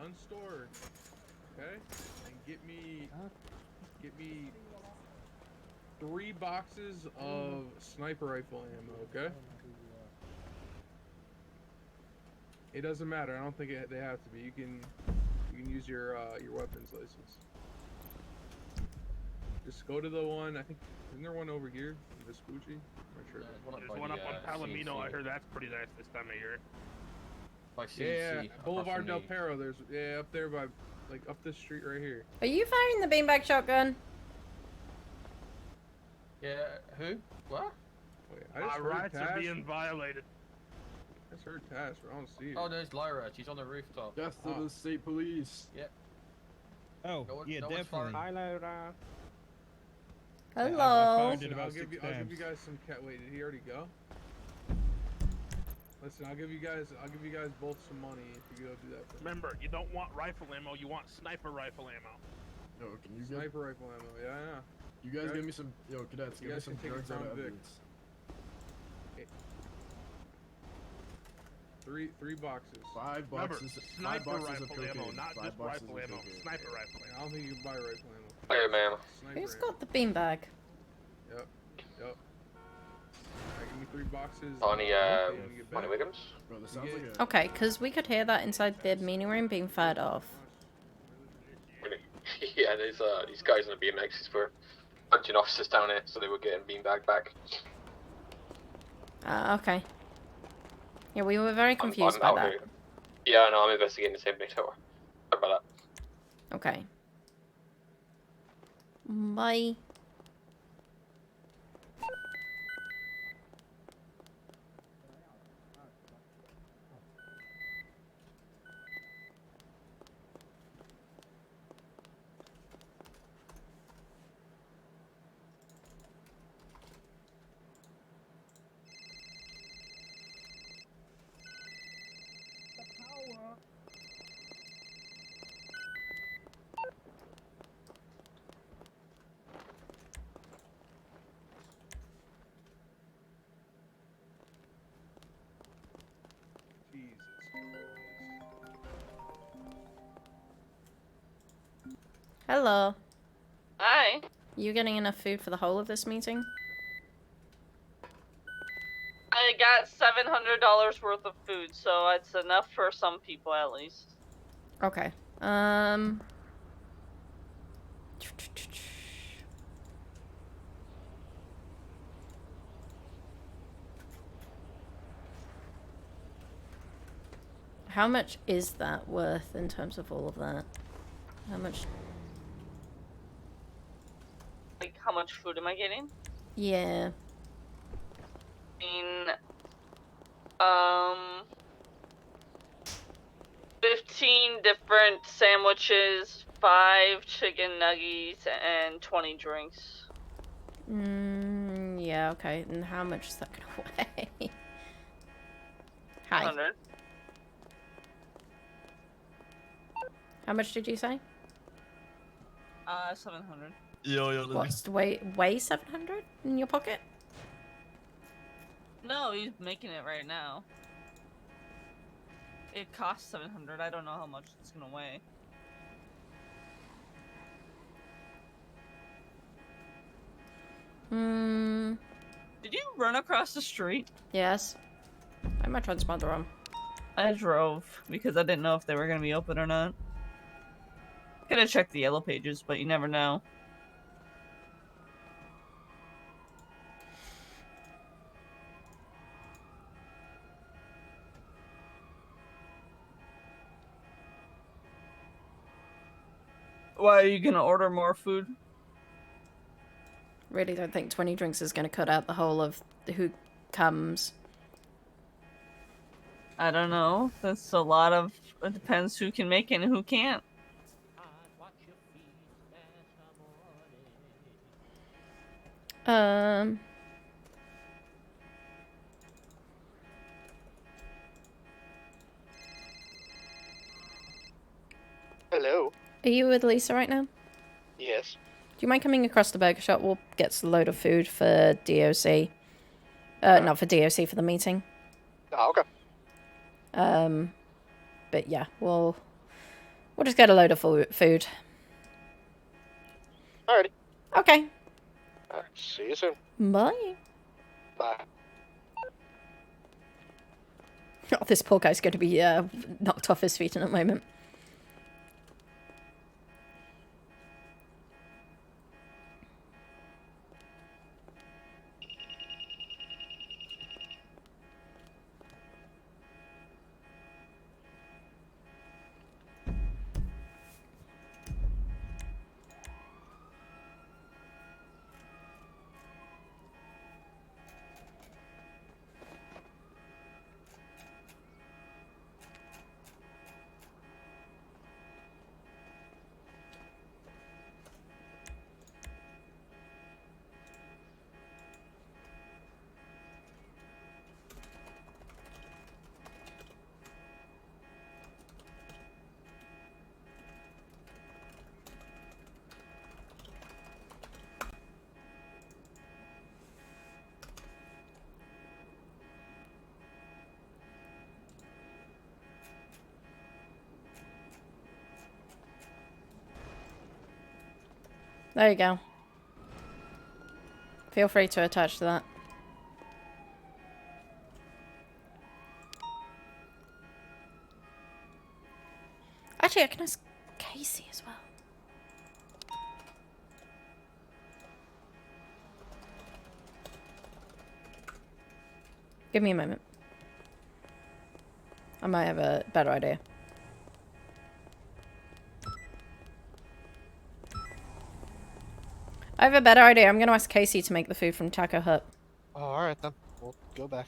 gun store, okay? And get me 3 boxes of sniper rifle ammo, okay? It doesn't matter. I don't think they have to be. You can use your weapons license. Just go to the one. I think isn't there one over here, Vespucci? I'm not sure. There's one up on Palomino. I heard that's pretty nice this time of year. Yeah, Boulevard Del Perro. There's up there by up this street right here. Are you firing the beanbag shotgun? Yeah, who? What? Wait, I just My heard rights are Tash. being violated. I just heard Tash, but I don't see her. Oh, there's Lyra. She's on the rooftop. Death to the state police. Yep. Oh, yeah, definitely. I'll Hello. give you guys some cat. Wait, did he already go? Listen, I'll give you guys both some money if you go do that. For me. Remember, you don't want rifle ammo. You want sniper rifle ammo. Yo, can you Sniper rifle ammo, yeah. You guys Okay. give me some, cadets, You give me guys some can take drugs your out of Crown Vic. evidence. 3 boxes. 5 Remember, boxes. 5 sniper boxes of rifle ammo, cocaine. not 5 just boxes rifle of ammo. cocaine. Sniper rifle I ammo. don't think you can buy rifle ammo. Fire, ma'am. Sniper Who's ammo. got the beanbag? Yep. Alright, give me 3 boxes. Bonnie, and you get Bonnie back. Wiggums? Bro, this sounds like a... Okay, because we could hear that inside the meeting room being fired off. Yeah, there's these guys on the BMXs for punching officers down here, so they were getting beanbag back. Okay. Yeah, we were very confused I'm by out that. here. Yeah, no, I'm investigating the same thing, so sorry about that. Okay. Bye. Hello. Hi. You getting enough food for the whole of this meeting? I got $700 worth of food, so it's enough for some people at least. Okay. How much is that worth in terms of all of that? How much? Like, how much food am I getting? Yeah. I mean, 15 different sandwiches, 5 chicken nuggets, and 20 drinks. Yeah, okay. And how much is that gonna weigh? Hi. 100. How much did you say? 700. What's the weigh 700 in your pocket? No, he's making it right now. It costs 700. I don't know how much it's gonna weigh. Did you run across the street? Yes. I have my transponder on. I drove because I didn't know if they were gonna be open or not. Could have checked the yellow pages, but you never know. Why are you gonna order more food? Really don't think 20 drinks is gonna cut out the whole of who comes. I don't know. That's a lot of. It depends who can make it and who can't. Hello. Are you with Lisa right now? Yes. Do you mind coming across the burger shop? We'll get us a load of food for DOC. Not for DOC, for the meeting. Oh, okay. But yeah, we'll We'll just get a load of food. Alrighty. Okay. See you soon. Bye. Bye. Oh, this poor guy's going to be knocked off his feet in a moment. There you go. Feel free to attach to that. Actually, I can ask Casey as well. Give me a moment. I might have a better idea. I have a better idea. I'm going to ask Casey to make the food from Taco Hut. Oh, alright then. We'll go back.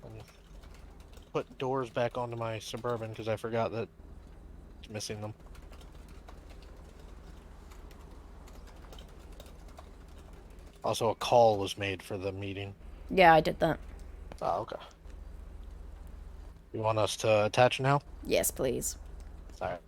And put doors back onto my Suburban because I forgot that it's missing them. Also, a call was made for the meeting. Yeah, I did that. Oh, okay. You want us to attach now? Yes, please. Alright.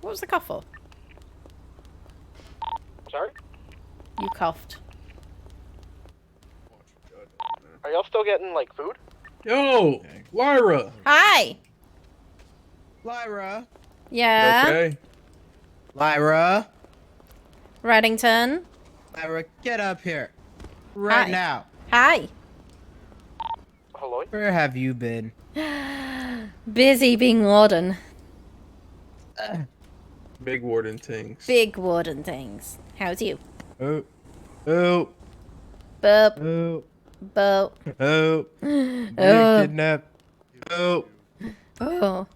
What was the cough for? Sorry? You coughed. Are y'all still getting, like, food? Yo, Lyra. Hi! Lyra. Yeah? Okay. Lyra. Reddington? Lyra, get up here. Right Hi. now. Hi! Hello? Where have you been? Busy being warden. Big warden things. Big warden things. How's you? Oh. Oh. Boop. Oh. Boop. Oh. Oh. Kidnapped. Oh. Oh.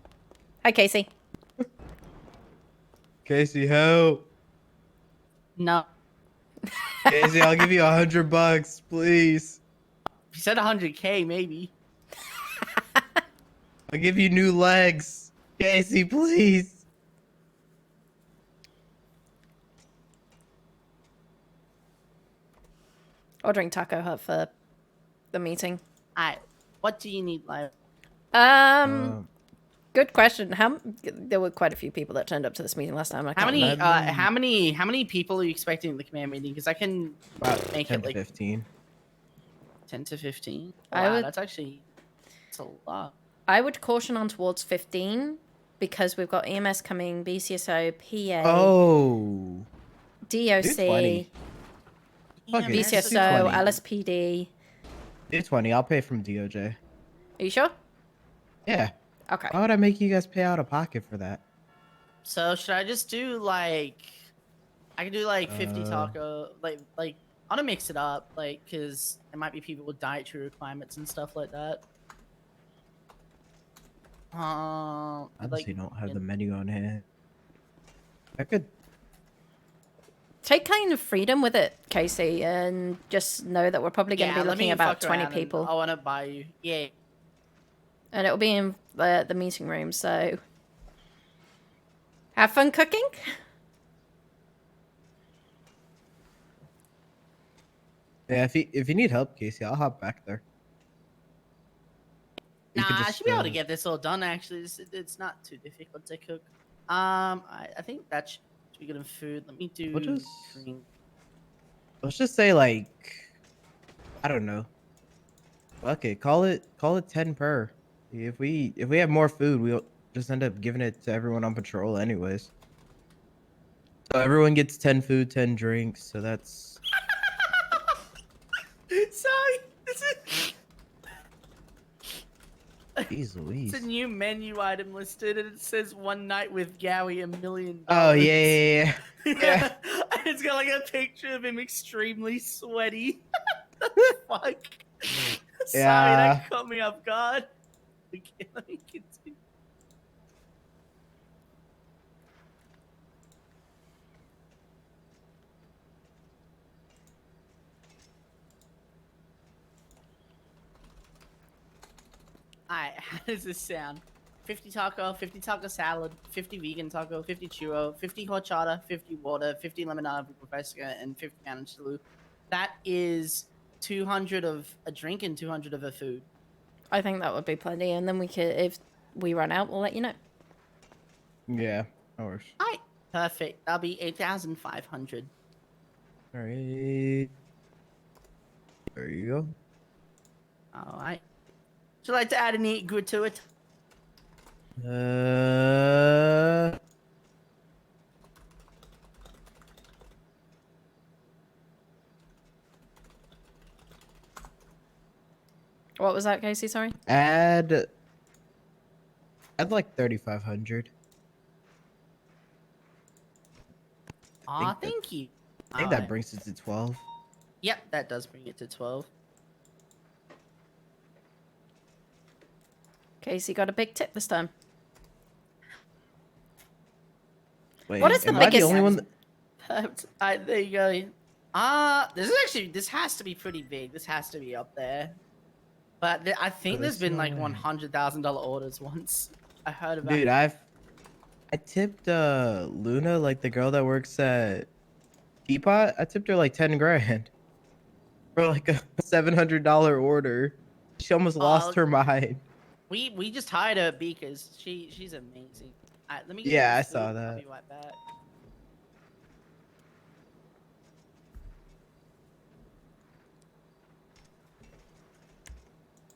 Hi, Casey. Casey, help. No. Casey, I'll give you $100, please. If you said 100K, maybe. I'll give you new legs. Casey, please. Ordering Taco Hut for the meeting. Alright. What do you need, Lyra? Good question. There were quite a few people that turned up to this meeting last time. I How can't many? remember. How many people are you expecting in the command meeting? Because I can About make 10 it to like 15. 10 to 15. I Wow, would- that's a lot. I would caution on towards 15 because we've got EMS coming, BCSO, PA, Oh. DOC, 20. Fuck it, BCSO, 20. LSPD. Do 20. I'll pay from DOJ. Are you sure? Yeah. Okay. Why would I make you guys pay out of pocket for that? So should I just do like? I can do like 50 taco, like I want to mix it up, like because there might be people with dietary requirements and stuff like that. I Like honestly don't have the menu on hand. I could. Take kind of freedom with it, Casey, and just know that we're probably going to be let looking me at about fuck 20 around and people. I want to buy you. Yeah. And it'll be in the meeting room, so have fun cooking. Yeah, if you need help, Casey, I'll hop back there. Nah, could I just, should be able to get this all done. Actually, it's not too difficult to cook. I think that should be good in food. Let me do. We'll just- drink. Let's just say like, I don't know. Fuck it, call it 10 per. If we have more food, we'll just end up giving it to everyone on patrol anyways. So everyone gets 10 food, 10 drinks. So that's Sorry, this is. Jeez Louise. It's a new menu item listed, and it says "One night with Gowie, $1 million." Oh yeah. Yeah. And it's got like a picture of him extremely sweaty. Fuck. Sorry, Yeah. that caught me off guard. Okay, let me continue. Alright, how does this sound? 50 taco salad, 50 vegan taco, 50 churro, 50 horchata, 50 water, 50 lemonade with fresca, and 50 pound salud. That is 200 of a drink and 200 of a food. I think that would be plenty, and then we could, if we run out, we'll let you know. Yeah. Of course. Alright, perfect. That'll be 8,500. All right. There you go. Alright. Would you like to add any good to it? What was that, Casey? Sorry. Add like 3,500. Aw, thank you. I think that Alright. brings it to 12. Yep, that does bring it to 12. Casey got a big tip this time. Wait, What is the am I biggest- the only one? There you go. This has to be pretty big. This has to be up there. But I think there's been like $100,000 orders once. I heard about. Dude, I tipped Luna, like the girl that works at Teapot. I tipped her like 10 grand for like a $700 order. She almost lost her mind. We just hired her because she's amazing. Alright, let me. Get Yeah, you I food. saw I'll that. be right back.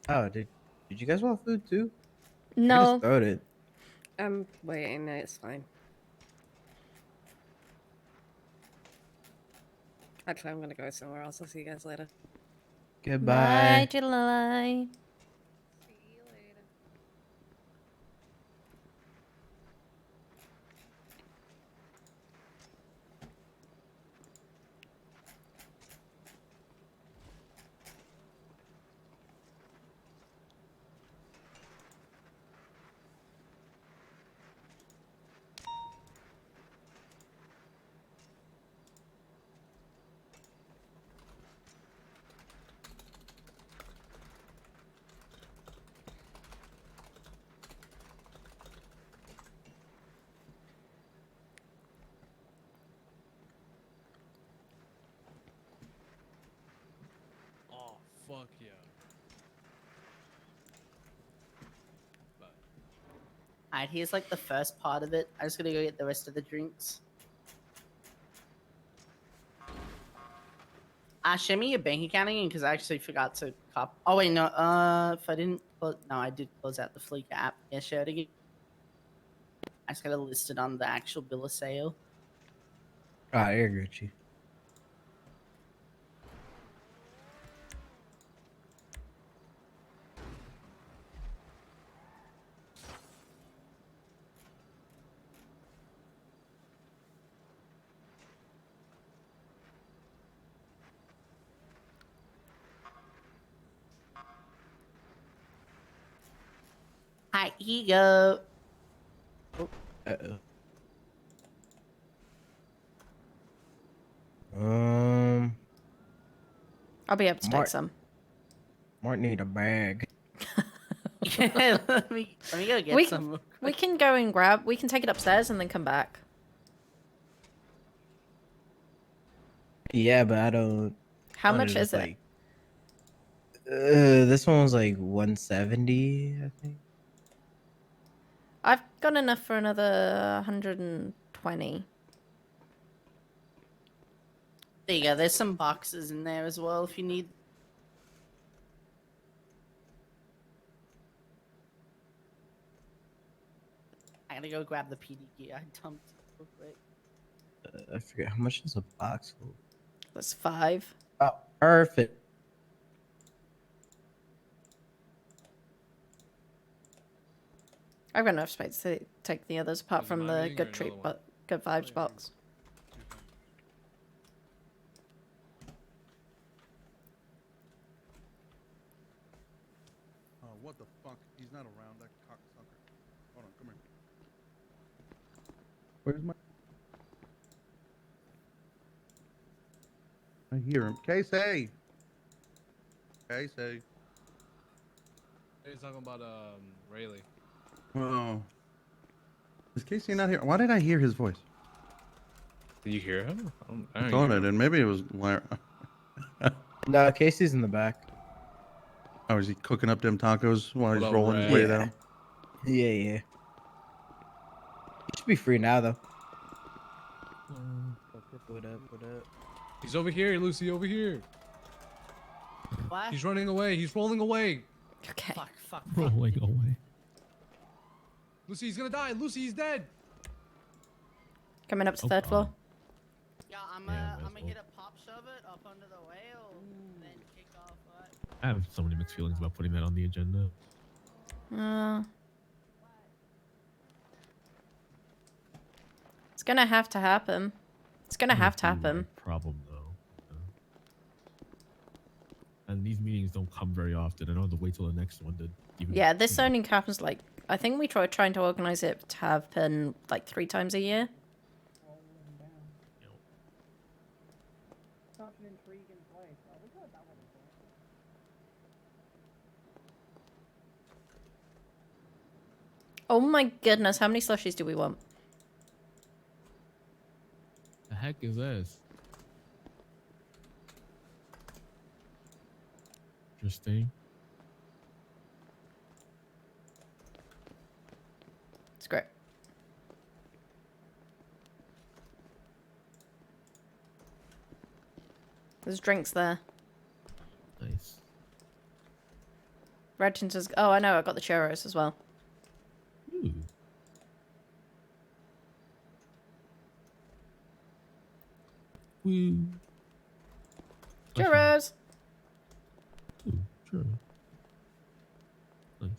Oh, did you guys want food too? I No. just throwed it. I'm waiting. It's fine. Actually, I'm gonna go somewhere else. I'll see you guys later. Goodbye. Bye, July. Oh, fuck yeah. Alright, here's like the first part of it. I'm just gonna go get the rest of the drinks. Show me your bank account again, because I actually forgot to cop. Oh wait, no. If I didn't, no, I did close out the Fleek app. Yeah, share it again. I just gotta list it on the actual bill of sale. Ah, you're Gucci. Alright, here you go. Uh-oh. I'll be able to take Mark- some. Might need a bag. Yeah, let me go get We, some. we can go and grab. We can take it upstairs and then come back. Yeah, but I don't. How wanna much just, is it? like, This one was like 170, I think. I've got enough for another 120. There you go. There's some boxes in there as well if you need. I gotta go grab the PD gear. I dumped it real quick. I forget how much is a box. That's 5. Oh, perfect. I've got enough space to take the others apart from the good treat, but good vibes box. Oh, what the fuck? He's not around, that cocksucker. Hold on, come here. Where's my... I hear him. Casey! Casey. He's talking about Rayleigh. Oh. Is Casey not here? Why did I hear his voice? Did you hear him? I thought I did. Maybe it was Larry. No, Casey's in the back. Oh, is he cooking up them tacos while he's What up, rolling his Ray? way down? Yeah, yeah. He should be free now, though. What up, what up? He's over here, Lucy, over here. What? He's running away. He's rolling away. Okay. Fuck. Rolling away. Lucy, he's gonna die. Lucy, he's dead. Coming up to 3rd floor. Yeah, I'm gonna get a pop shove it up under the whale, then kick off. What? I have so many mixed feelings about putting that on the agenda. It's gonna have to happen. It's gonna have to happen. Problem though. And these meetings don't come very often. I don't have to wait till the next one to even. Yeah, this only happens like I think we trying to organize it to happen like 3 times a year. Oh my goodness, how many slushies do we want? The heck is this? Interesting. It's great. There's drinks there. Nice. Red Tinter's. Oh, I know. I got the churros as well. Ooh. Woo. Churros. Ooh, sure. Nice.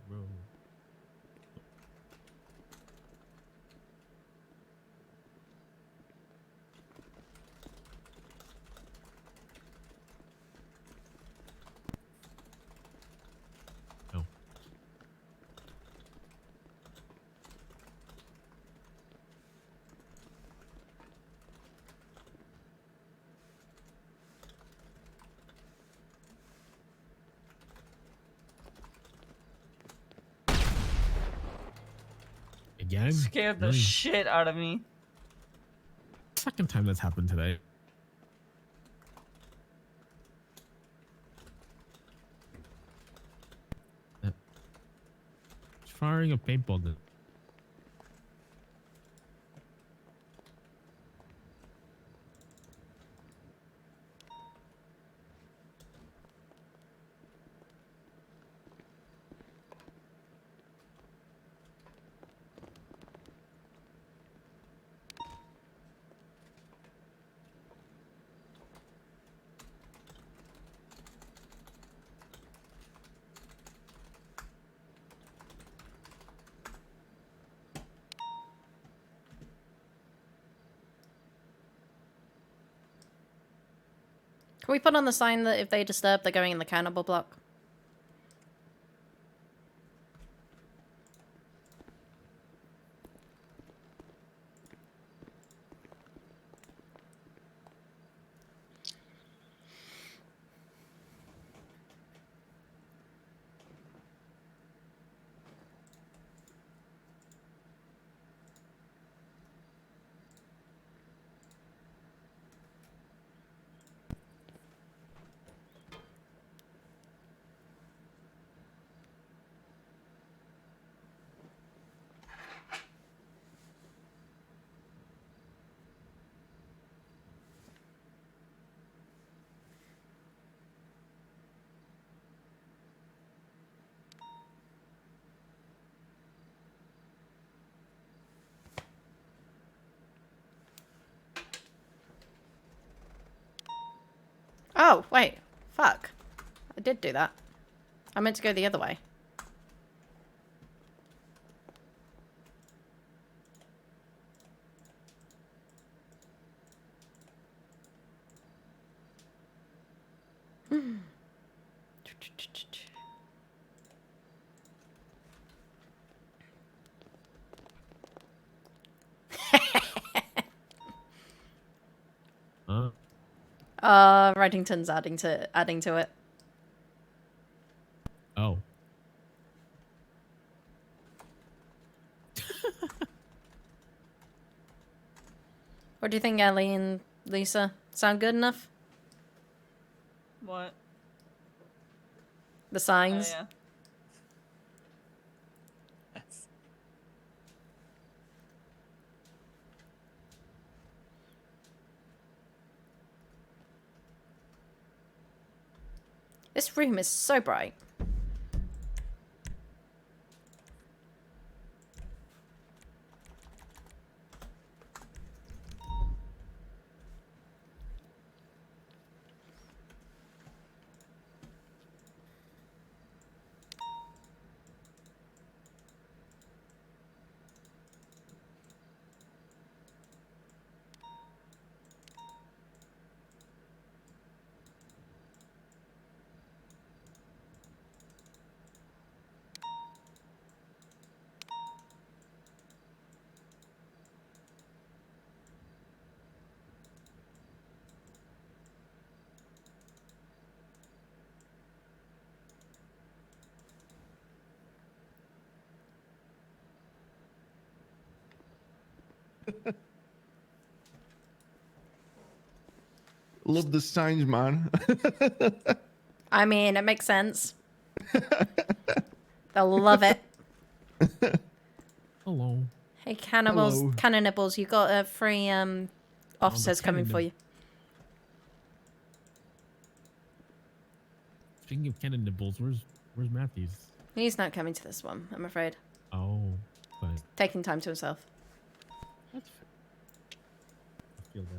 Bro. No. Again? Scared the Really? shit out of me. Second time that's happened today. It's firing a paintball gun. Can we put on the sign that if they disturb, they're going in the cannibal block? Oh, wait. Fuck. I did do that. I meant to go the other way. Reddington's adding to it. Oh. What do you think, Ellie and Lisa? Sound good enough? What? The signs? Oh, yeah. This room is so bright. Love the signs, man. I mean, it makes sense. They'll love it. Hello. Hey, cannibals, Hello. cannibals, you got a free officers coming for you. Speaking of cannon nibbles, where's Matthews? He's not coming to this one, I'm afraid. Oh, but Taking time to himself. that's fair. I feel that.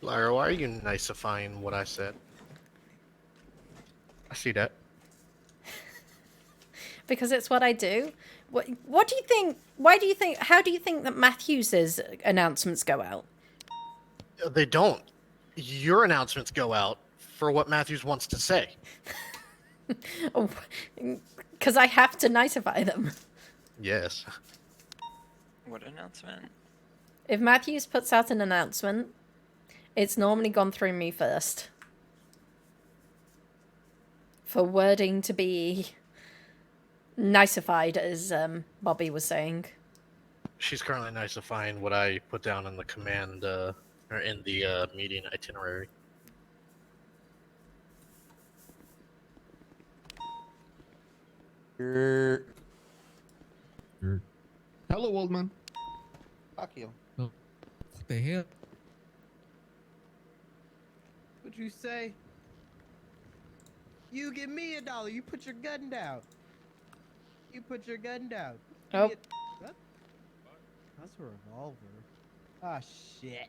Lyra, why are you nicifying what I said? see that. Because it's what I do. What do you think? Why do you think? How do you think that Matthews's announcements go out? They don't. Your announcements go out for what Matthews wants to say. Because I have to nicify them. Yes. What announcement? If Matthews puts out an announcement, it's normally gone through me first. For wording to be niceified, as Bobby was saying. She's currently nicifying what I put down in the command, or in the meeting itinerary. Hello, old man. Fuck you. What the hell? What'd you say? You give me $1. You put your gun down. You put your gun down. Oh. What? That's a revolver. Ah, shit.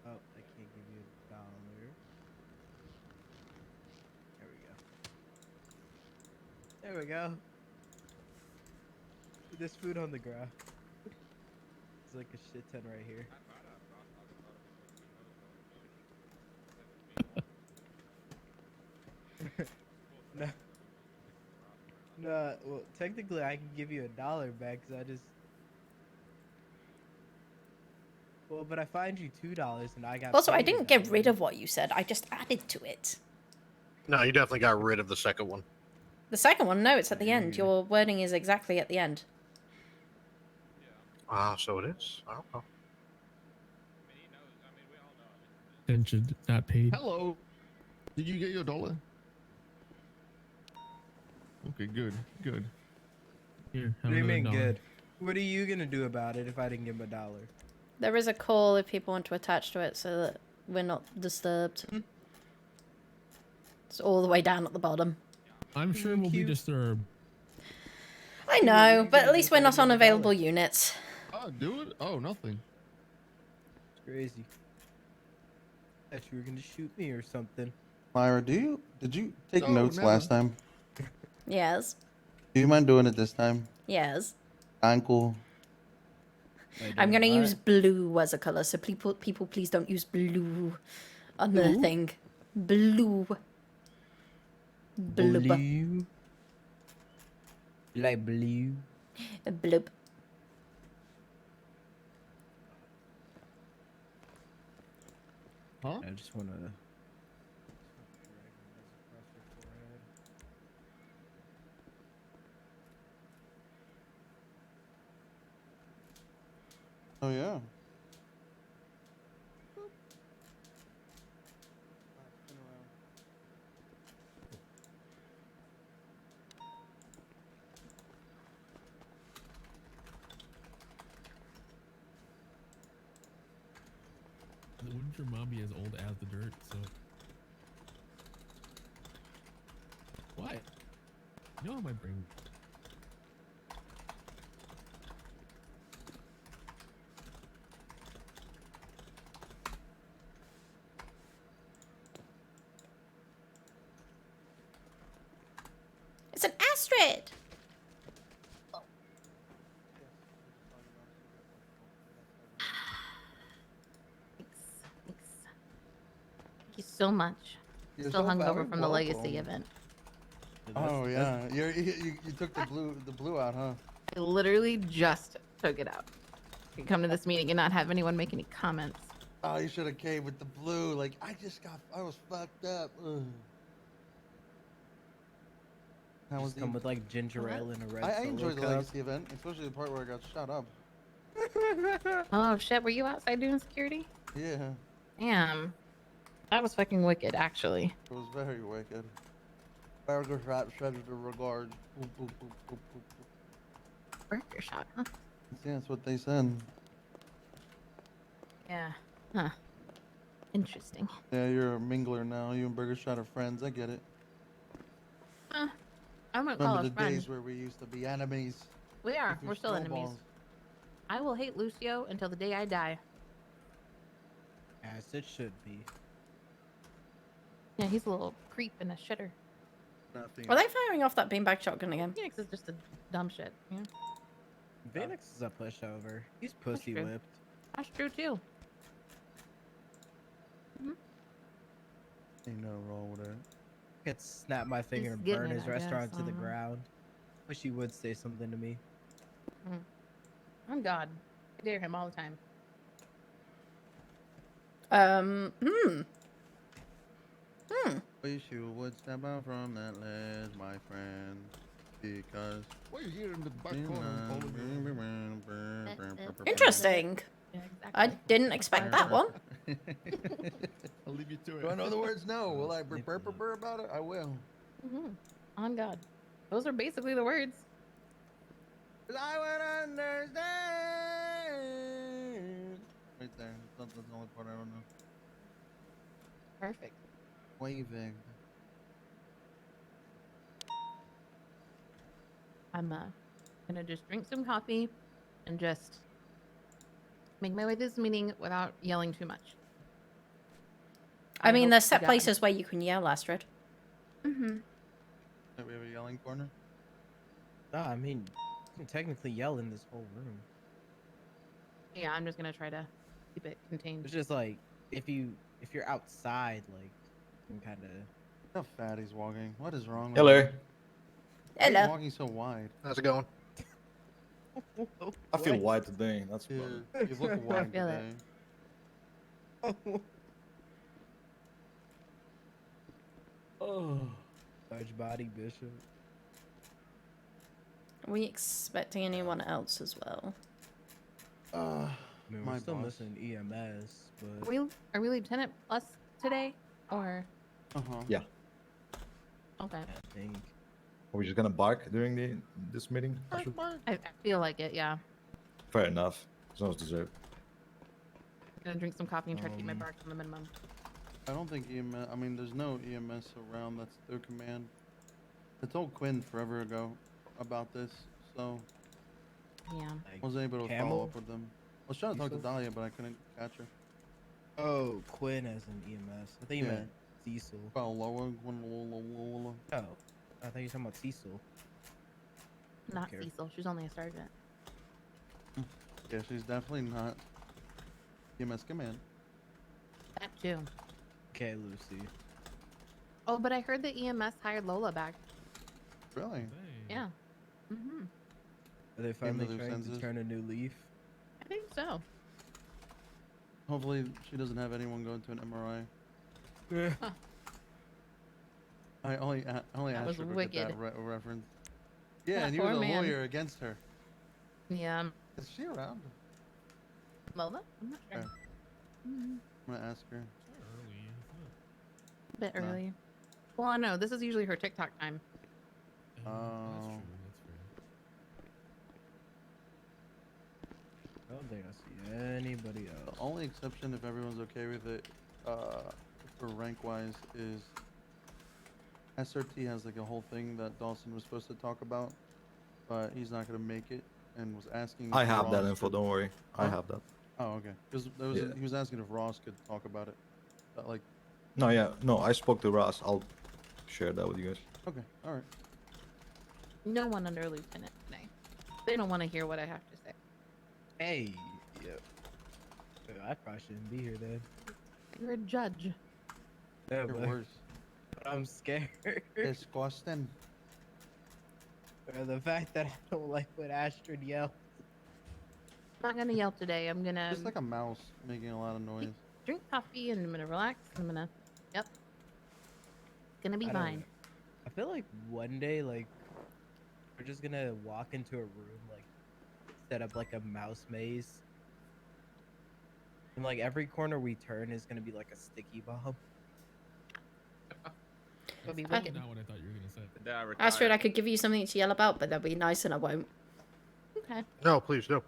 Oh, I can't give you $1. There we go. There we go. There's food on the ground. It's like a shit ton right here. No. No, well, technically I can give you $1 back because I just... Well, but I find you $2 and I got... Also, I paid didn't get rid of what you said. I just added to it. No, you definitely got rid of the second one. The second one, no, it's at the end. Your wording is exactly at the end. Ah, so it is. I don't know. Attention, not paid. Hello. Did you get your $1? Okay, good, good. Here, What do you mean $1. good? What are you gonna do about it if I didn't give him $1? There is a call if people want to attach to it so that we're not disturbed. It's all the way down at the bottom. I'm sure we'll be disturbed. I know, but at least we're not on available units. Oh, do it? Oh, nothing. It's crazy. Thought you were gonna shoot me or something. Myra, did you take No, notes never. last time? Yes. Do you mind doing it this time? Yes. Uncle. I'm gonna use blue as a color, so people please don't use blue on the Blue? thing. Blue. Blub. Blue. Like blue. Blub. Huh? I just wanna... Oh yeah. Wouldn't your mom be as old as the dirt? So what? You know how my brain. It's an Astrid! Thank you so much. You're Still so hungover very from the legacy welcome. event. Oh yeah, you took the blue out, huh? I literally just took it out. You come to this meeting and not have anyone make any comments. Oh, you should have came with the blue. Like I was fucked up. Ugh. How was Just come with like ginger ale and a red I Solo enjoyed the cup. legacy event, especially the part where I got shot up. Oh shit, were you outside doing security? Yeah, Damn. That was fucking wicked, actually. it was very wicked. Burger shot, shredded the regard. Boop, boop, boop, boop, boop, boop. Burger shot, huh? Yeah, that's what they said. Yeah. Huh. Interesting. Yeah, you're a mingler now. You and Burger Shot are friends. I get it. Huh. I wouldn't call Remember us the friends. days where we used to be enemies? We are. With your We're still enemies. snowballs. I will hate Lucio until the day I die. As it should be. Yeah, he's a little creep and a shitter. Nothing. Are they firing off that beanbag shotgun again? Phoenix is just a dumb shit. Yeah, Phoenix is a pushover. He's pussy true. whipped. that's true too. Ain't no wrong with that. Could snap my finger He's and getting burn it, his I restaurant guess, to the uh-huh. ground. Wish he would say something to me. I'm God. I dare him all the time. Wish you would step out from that ledge, my friend. Because. Why are you here in the back you corner know- calling me? Interesting. Yeah, exactly. I didn't expect that one. I'll leave you to it. Do I know the words? No. Will I burr about it? I will. On God. Those are basically the words. 'Cause I would understand. Right there. That's the only part I don't know. Perfect. Waving. I'm gonna just drink some coffee and just make my way to this meeting without yelling too much. I mean, hope there's to set God. places where you can yell, Astrid. Mm-hmm. Do we have a yelling corner? Nah, I mean, you can technically yell in this whole room. Yeah, I'm just gonna try to keep it contained. It's just like if you're outside, like you can kind of. How fat he's walking. What is wrong with Hello. him? Why are you Hello. walking so wide? How's it going? I feel white today. That's Yeah, funny. you look wide feel it. today. Oh, large body bishop. Are we expecting anyone else as well? I mean, My we're still boss. missing EMS, but Are we Lieutenant Plus today, or Uh-huh. Yeah. okay? I think Are we just gonna bark during this meeting? I feel like it. Yeah. Fair enough. Sounds deserved. I'm gonna drink some coffee and try to keep my bark on the minimum. I don't think EMS. I mean, there's no EMS around. That's their command. I told Quinn forever ago about this, so Yeah. I wasn't able to Camel? follow up with them. I was trying to talk to Cecil? Dahlia, but I couldn't catch her. oh, Quinn as an EMS. I think you Yeah. meant Cecil. Well, lower, lower. Oh, I thought you were talking about Cecil. Not care. Cecil. She's only a sergeant. Yeah, she's definitely not EMS command. That too. Okay, Lucy. Oh, but I heard that EMS hired Lola back. Really? Yeah. Mm-hmm. Are they finally their trying senses? to turn a new leaf? I think so. Hopefully, she doesn't have anyone going to an MRI. I only That asked was her to get wicked. that reference. Yeah, That and he was poor a man. lawyer against her. Yeah. Is she around? Lola? I'm not sure. Okay. Mhm. I'm gonna ask her. A bit No. early. Well, I know. This is usually her TikTok time. Oh. I don't think I see anybody The else. only exception, if everyone's okay with it, for rank wise, is SRT has like a whole thing that Dawson was supposed to talk about, but he's not gonna make it, and was asking. I if have that Ross info. could- Don't worry. I Huh? have that. Oh, okay. Because Yeah. he was asking if Ross could talk about it. Like, No, yeah, no. I spoke to Ross. I'll share that with you guys. okay, all right. No one under Lieutenant today. They don't want to hear what I have to say. Hey, yeah. I probably shouldn't be here then. You're a judge. Yeah, You're but worse. I'm scared. Disgusting. The fact that I don't like when Astrid yells. I'm not gonna yell today. I'm gonna Just like a mouse making a lot of noise. drink coffee and I'm gonna relax. And I'm gonna, yep. It's gonna be I don't fine. know. I feel like one day, like, we're just gonna walk into a room, like, set up like a mouse maze. And like every corner we turn is gonna be like a sticky bomb. It'll be I- wicked. Not what I thought you were gonna say. Astrid, I could give you something to yell about, but that'll be nice and I won't. Okay. No, please no.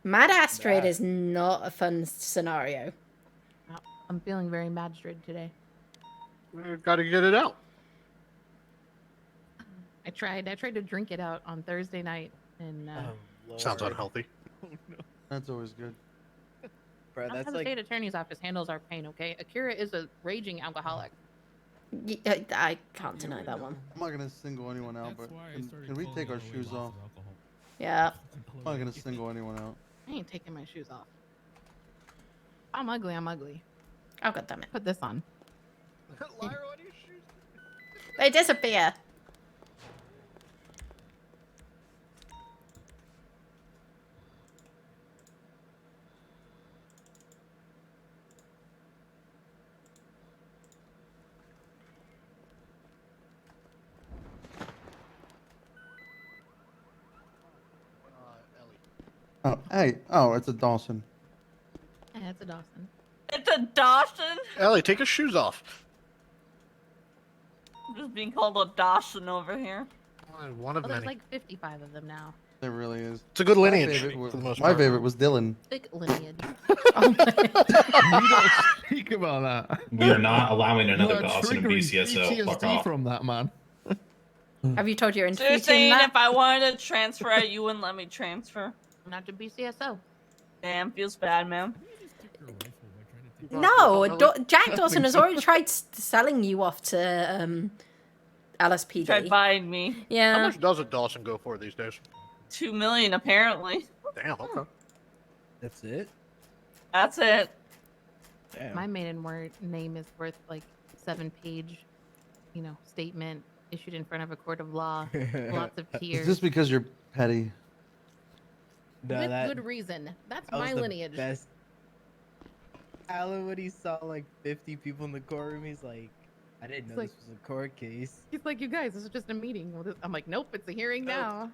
Mad Astrid is not a fun scenario. I'm feeling very Madstrid today. Gotta get it out. I tried to drink it out on Thursday night and Sounds unhealthy. That's always good. bro. That's That's how the like state attorney's office handles our pain. Okay, Akira is a raging alcoholic. I can't deny that one. I'm not gonna single anyone out, but can we take our shoes off? Yeah. I'm not gonna single anyone out. I ain't taking my shoes off. I'm ugly. I'm ugly. Oh god damn it. Put this on. They disappear. Oh, hey. Oh, it's a Dawson. Yeah, it's a Dawson. It's a Dawson. Ellie, take your shoes off. I'm just being called a Dawson over here. One of Oh, there's many. like 55 of them now. There really is. It's a good My lineage, favorite was- for the most my part. favorite was Dylan. Thick lineage. We don't speak about that. We are not allowing another You are Dawson in triggering BCSO. Fuck PTSD off. from that, man. Have you told your So you're interview team saying that? if I wanted to transfer, you wouldn't let me transfer? Not to BCSO. Damn, feels bad, man. No, Jack Dawson has already tried selling you off to LSPD. Tried buying me. Yeah. How much does a Dawson go for these days? 2 million, apparently. Damn, okay. That's it. That's it. Damn. My maiden word name is worth like 7-page, statement issued in front of a court of law. Lots of Is tears. this because you're petty? No, With that, good reason. That's that was my the lineage. Best. Alan, when he saw like 50 people in the courtroom, he's like, I didn't know It's this was a court case. He's like, you guys, this is just a meeting. I'm like, nope, it's a hearing now.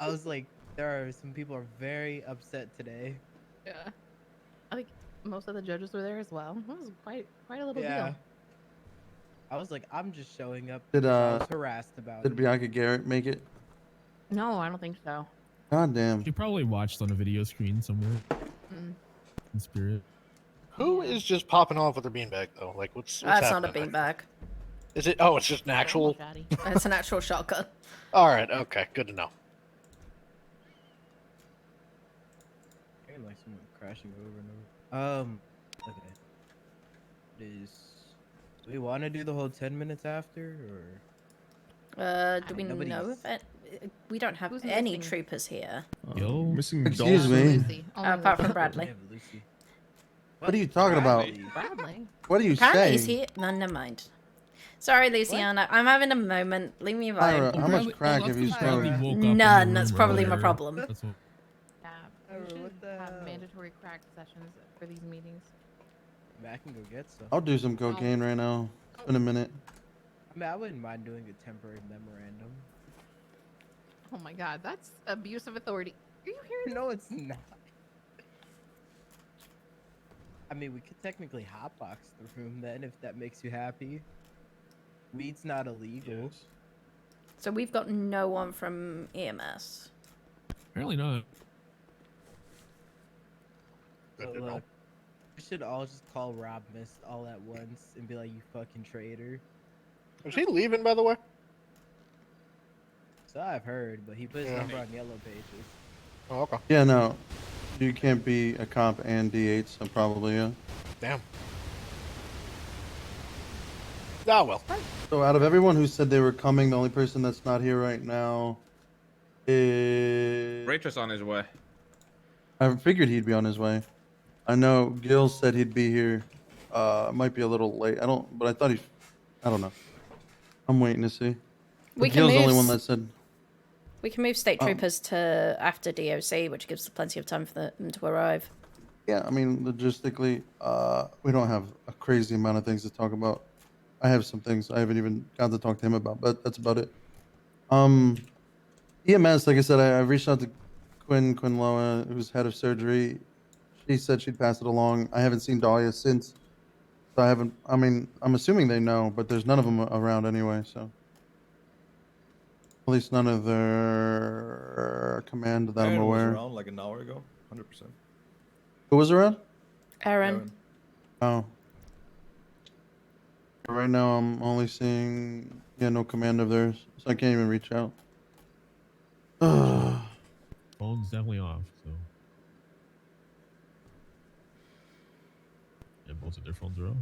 I was like, there are some people are very upset today. Yeah. I think most of the judges were there as well. It was quite a little Yeah. deal. I was like, I'm just showing up. Did because I was harassed about Did it. Bianca Garrett make it? No, I don't think so. God damn. She probably watched on a video screen somewhere Mm. in spirit. Who is just popping off with their beanbag though? Like, what's That's not a happening? beanbag. Is it? Oh, it's just an actual. It's an actual shotgun. All right. Okay. Good to know. Hearing like someone crashing over and over. Okay. Do we want to do the whole 10 minutes after, or? Do we know nobody's- if it? We don't have Who's any missing? troopers here. Yo, missing Excuse Dawson. me. Lucy. Only Apart from Lucy. Bradley. We have Lucy. What are you talking about? Bradley. What are you Apparently he's saying? here. No, never mind. Sorry, Luciana. I'm having a moment. Leave me Ira, alone. how much crack have you Bradley smoked? woke up in the None. room That's probably my earlier. problem. That's what- Yeah, Ira, we should what the have hell? mandatory crack sessions for these meetings. I mean, I can go get some. I'll do some cocaine right now. It's been a minute. I mean, I wouldn't mind doing a temporary memorandum. Oh my god, that's abuse of authority. Are you hearing? No, it's not. I mean, we could technically hotbox the room then, if that makes you happy. Weed's not illegal. So we've got no one from EMS. Apparently not. So look, we should all just call Rob Mist all at once and be like, "You fucking traitor." Is he leaving, by the way? So I've heard, but he put his Yeah. number on Yellow Pages. Oh, okay. Yeah, no. You can't be a cop and D8, so probably, yeah. Damn. Ah, well. So out of everyone who said they were coming, the only person that's not here right now is... Rachel's on his way. I figured he'd be on his way. I know Gil said he'd be here. Might be a little late. But I thought I don't know. I'm waiting to see. We But can Gil's the only move one that said... We can move state Oh. troopers to after DOC, which gives plenty of time for them to arrive. Yeah, I mean, logistically, we don't have a crazy amount of things to talk about. I have some things I haven't even got to talk to him about, but that's about it. EMS, like I said, I reached out to Quinn Loa, who's head of surgery. She said she'd pass it along. I haven't seen Dahlia since, so I'm assuming they know, but there's none of them around anyway, so. At least none of their command that I'm Aaron was aware. around like an hour ago, 100%. Who was around? Aaron. Oh. Right now, I'm only seeing, no command of theirs, so I can't even reach out. Phone's definitely off. So both of their phones are off.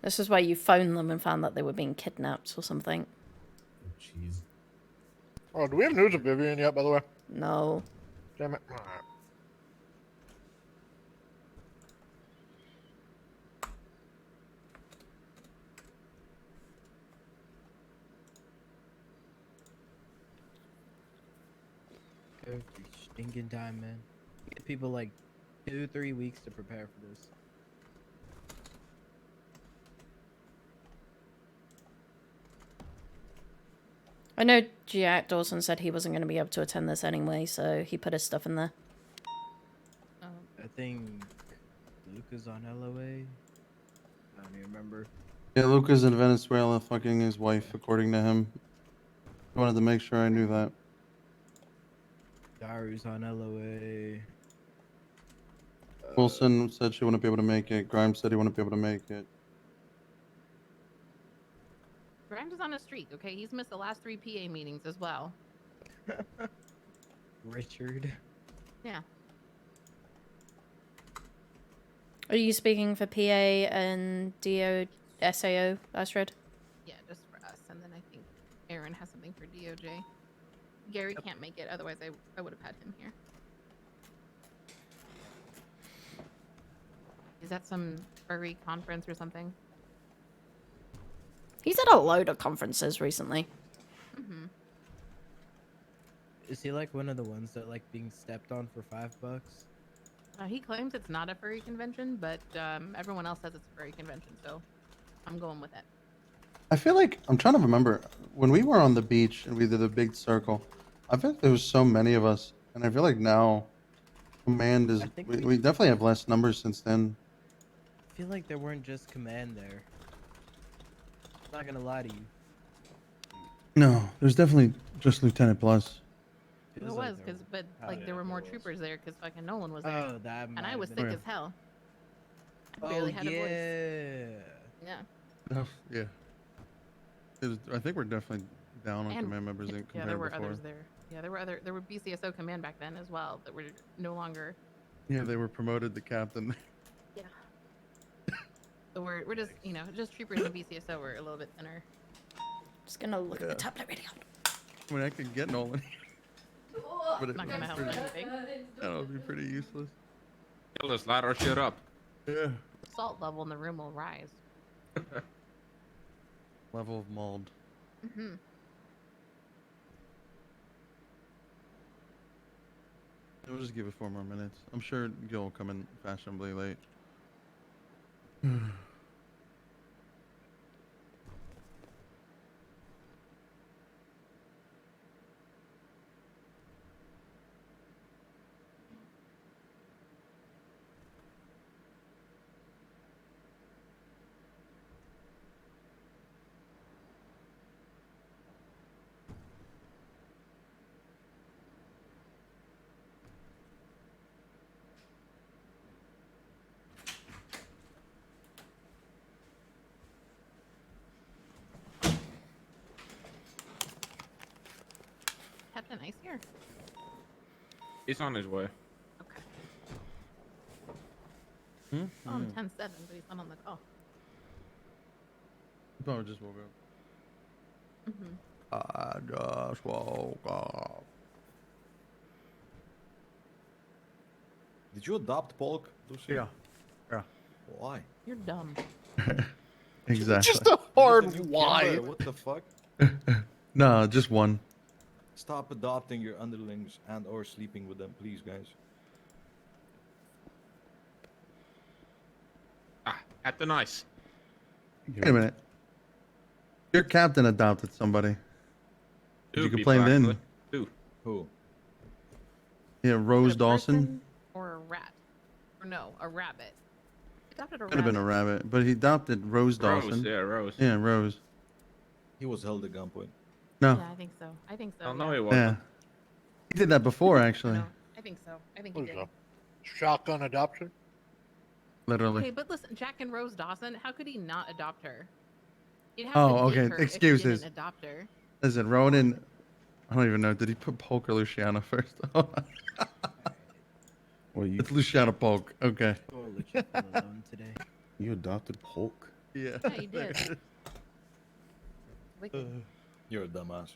This is where you phoned them and found that they were being kidnapped or something. Oh, jeez. Oh, do we have news of Vivian yet, by the way? No. Damn it. Alright. Every stinking time, man. Give people like 2-3 weeks to prepare for this. I know Jack Dawson said he wasn't going to be able to attend this anyway, so he put his stuff in there. I think Luca's on LOA. I don't even remember. Yeah, Luca's in Venezuela fucking his wife, according to him. I wanted to make sure I knew that. Daru's on LOA. Wilson said she wouldn't be able to make it. Grimes said he wouldn't be able to make it. Grimes is on a streak, okay? He's missed the last 3 PA meetings as well. Richard. Yeah. Are you speaking for PA and SAO, Astrid? Yeah, just for us. And then I think Aaron has something for DOJ. Gary can't make it, otherwise I would have had him here. Is that some furry conference or something? He's at a load of conferences recently. Mm-hmm. Is he like one of the ones that like being stepped on for $5? He claims it's not a furry convention, but everyone else says it's a furry convention, so I'm going with it. I feel like I'm trying to remember when we were on the beach and we did the big circle. I feel like there was so many of us, and I feel like now, command is. We definitely have less numbers since then. I feel like there weren't just command there. I'm not gonna lie to you. No, there's definitely just Lieutenant Plus. It was, but there were more troopers there because fucking Nolan was there. Oh, that and I might was have sick been- as hell. I barely had a voice. Yeah. Oh, yeah. I think we're definitely down on And- command members in yeah, compared there to were before. others there. Yeah, there were BCSO command back then as well that were no longer. Yeah, they were promoted to captain. Yeah. So we're just just troopers and BCSO were a little bit thinner. Just gonna look at the Yeah. tablet radio. I mean, I could get Nolan. But Not gonna help anything. That would be pretty useless. Yo, let's light our shit up. Yeah. Salt level in the room will rise. Level of mold. Mm-hmm. We'll just give it 4 more minutes. I'm sure Gil will come in fashionably late. Captain Ice here. He's on his way. Hmm? Oh, I'm 10-7, but he's not on the call. He probably just woke up. Mm-hmm. I just woke up. Did you adopt Polk, Lucy? Yeah. Yeah. Why? You're dumb. Exactly. Just a hard He's a new why. Canada, What the fuck? No, just one. Stop adopting your underlings and or sleeping with them, please, guys. Captain Ice. Wait a minute. Your captain adopted somebody. Two You people, complained in. actually. Two. Who? Yeah, Rose A Dawson. person or a rat? Or no, a rabbit. He adopted a Could have been a rabbit. rabbit, but he adopted Rose Dawson. yeah, Rose. Yeah, Rose. He was held at gunpoint. No. Yeah, I think so. I think so. Oh, no, yeah. he wasn't. Yeah. He did that before, actually. No, I think so. I think he What is did. that? Shotgun adoption? Literally. Okay, but listen, Jack and Rose Dawson, how could he not adopt her? You'd have Oh, to date okay, her if you excuses. didn't adopt her. Listen, Ronan. I don't even know. Did he put Polk or Luciano first? Well, it's Luciana Polk. Okay. today. You adopted Polk? Yeah. Yeah, you did. Wicked. You're a dumbass.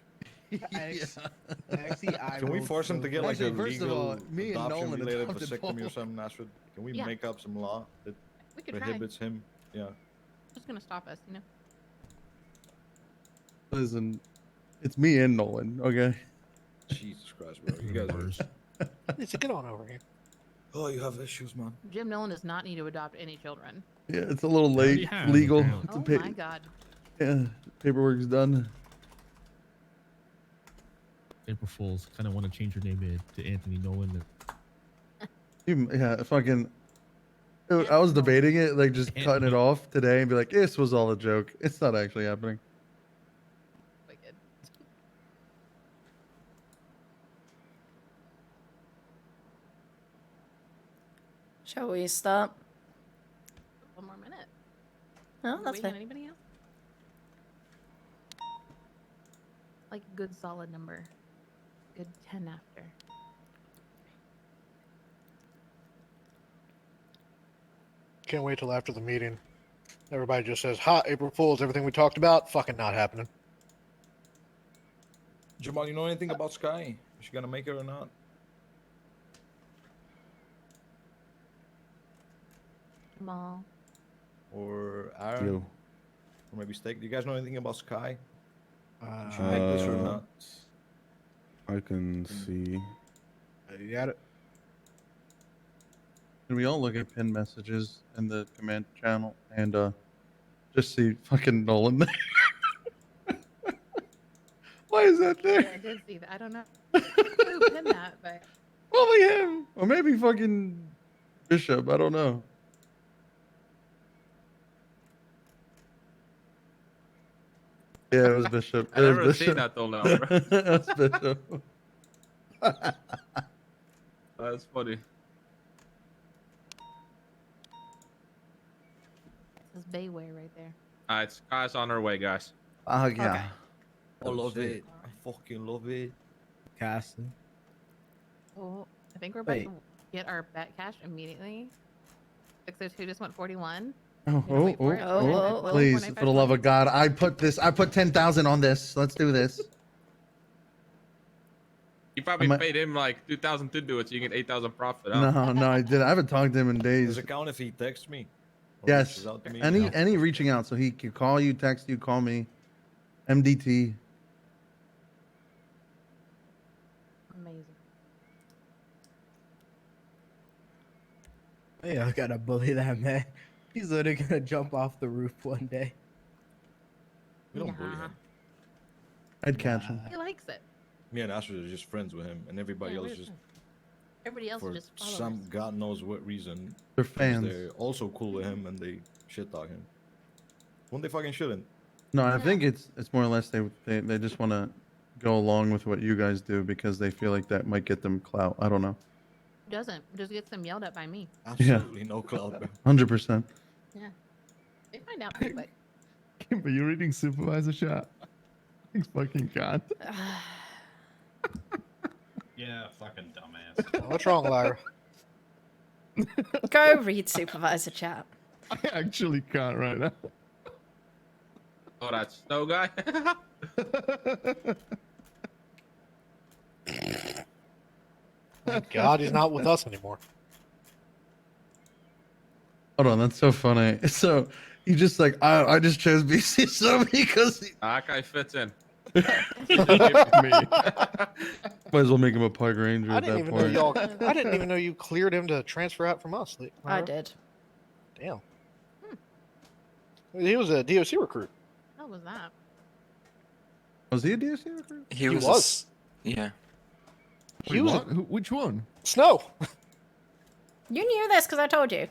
Actually, Can we force him to get like a Actually, first of legal all, me and adoption Nolan related adopted vasectomy or Polk. something, Astrid? Can we Yeah. make up some law that We could try. prohibits him? Yeah. Just gonna stop us, you know. Listen, it's me and Nolan. Okay. Jesus Christ, bro. You guys are... Lisa, get on over here. Oh, you have issues, man. Jim Nolan does not need to adopt any children. Yeah, it's a little already late. have, Legal. apparently. It's Oh a my god. Yeah, paperwork's done. April Fools. Kind of want to change your name to Anthony Nolan. Yeah, fucking. I was debating it, like just cutting it off today and be like, this was all a joke. It's not actually happening. Wicked. Shall we start? One more minute. Oh, Are we that's waiting fair. on anybody else? Like a good solid number. Good 10 after. Can't wait till after the meeting. Everybody just says, "Ha, April Fools! Everything we talked about, fucking not happening." Jamal, you know anything about Sky? Is she gonna make it or not? Jamal. Or Aaron? Yo. Or maybe Steak? Do you guys know anything about Sky? Should she make this or not? I can see. You got it. Can we all look at pinned messages in the command channel and just see fucking Nolan there? Why is that Yeah, there? I did see that. I don't know who pinned that, but Probably him. Or maybe fucking Bishop. I don't know. Yeah, it was Bishop. I It was never seen Bishop. that till now, bro. That's Bishop. That's funny. this is Bayware right there. Alright, Sky's on her way, guys. Oh, Okay. yeah. I love it. I fucking love it. Casting. Oh, I think we're about Wait. to get our bet cash immediately. 602 just went 41. Oh, You gonna oh, wait for oh, it? Oh, oh, please, for the love of God, I put 10,000 on this. Let's do this. You probably Am I- paid him like 2,000 to do it, so you get 8,000 profit. Huh? No, no, I didn't. I haven't talked to him in Does days. it count if he texts me? Or Yes. reaches out to me? Any reaching out, so he can call you, text you, call me. MDT. Amazing. Yeah, I gotta bully that man. He's literally gonna jump off the roof one day. We don't bully Nah. him. I'd catch him. He likes it. Me and Astrid are just friends with him, and everybody Yeah, else we're just Everybody else for is just followers. some God knows what reason. They're 'cause fans. They're also cool with him, and they shit talk him. When they fucking shouldn't. No, I think it's more or less they just want to go along with what you guys do because they feel like that might get them clout. I don't know. Doesn't. Just gets them yelled at by me. Absolutely no clout. bro. 100%. Yeah. They find out pretty quick. But you're reading supervisor chat. Fucking God. Yeah, fucking dumbass. What's wrong, Lyra? Go read supervisor chat. I actually can't right now. Oh, that snow guy? Thank God he's not with us anymore. Hold on, that's so funny. So you just like I just chose BC so because he That guy fits in. me. Might as well make him a park ranger I at didn't that even know point. y'all. I didn't even know you cleared him to transfer out from us. I Lyra. did. Damn. He was a DOC recruit. How was that? Was he a DSC recruit? He was. was. Yeah. He was a- Which one? Snow. You knew this because I told you.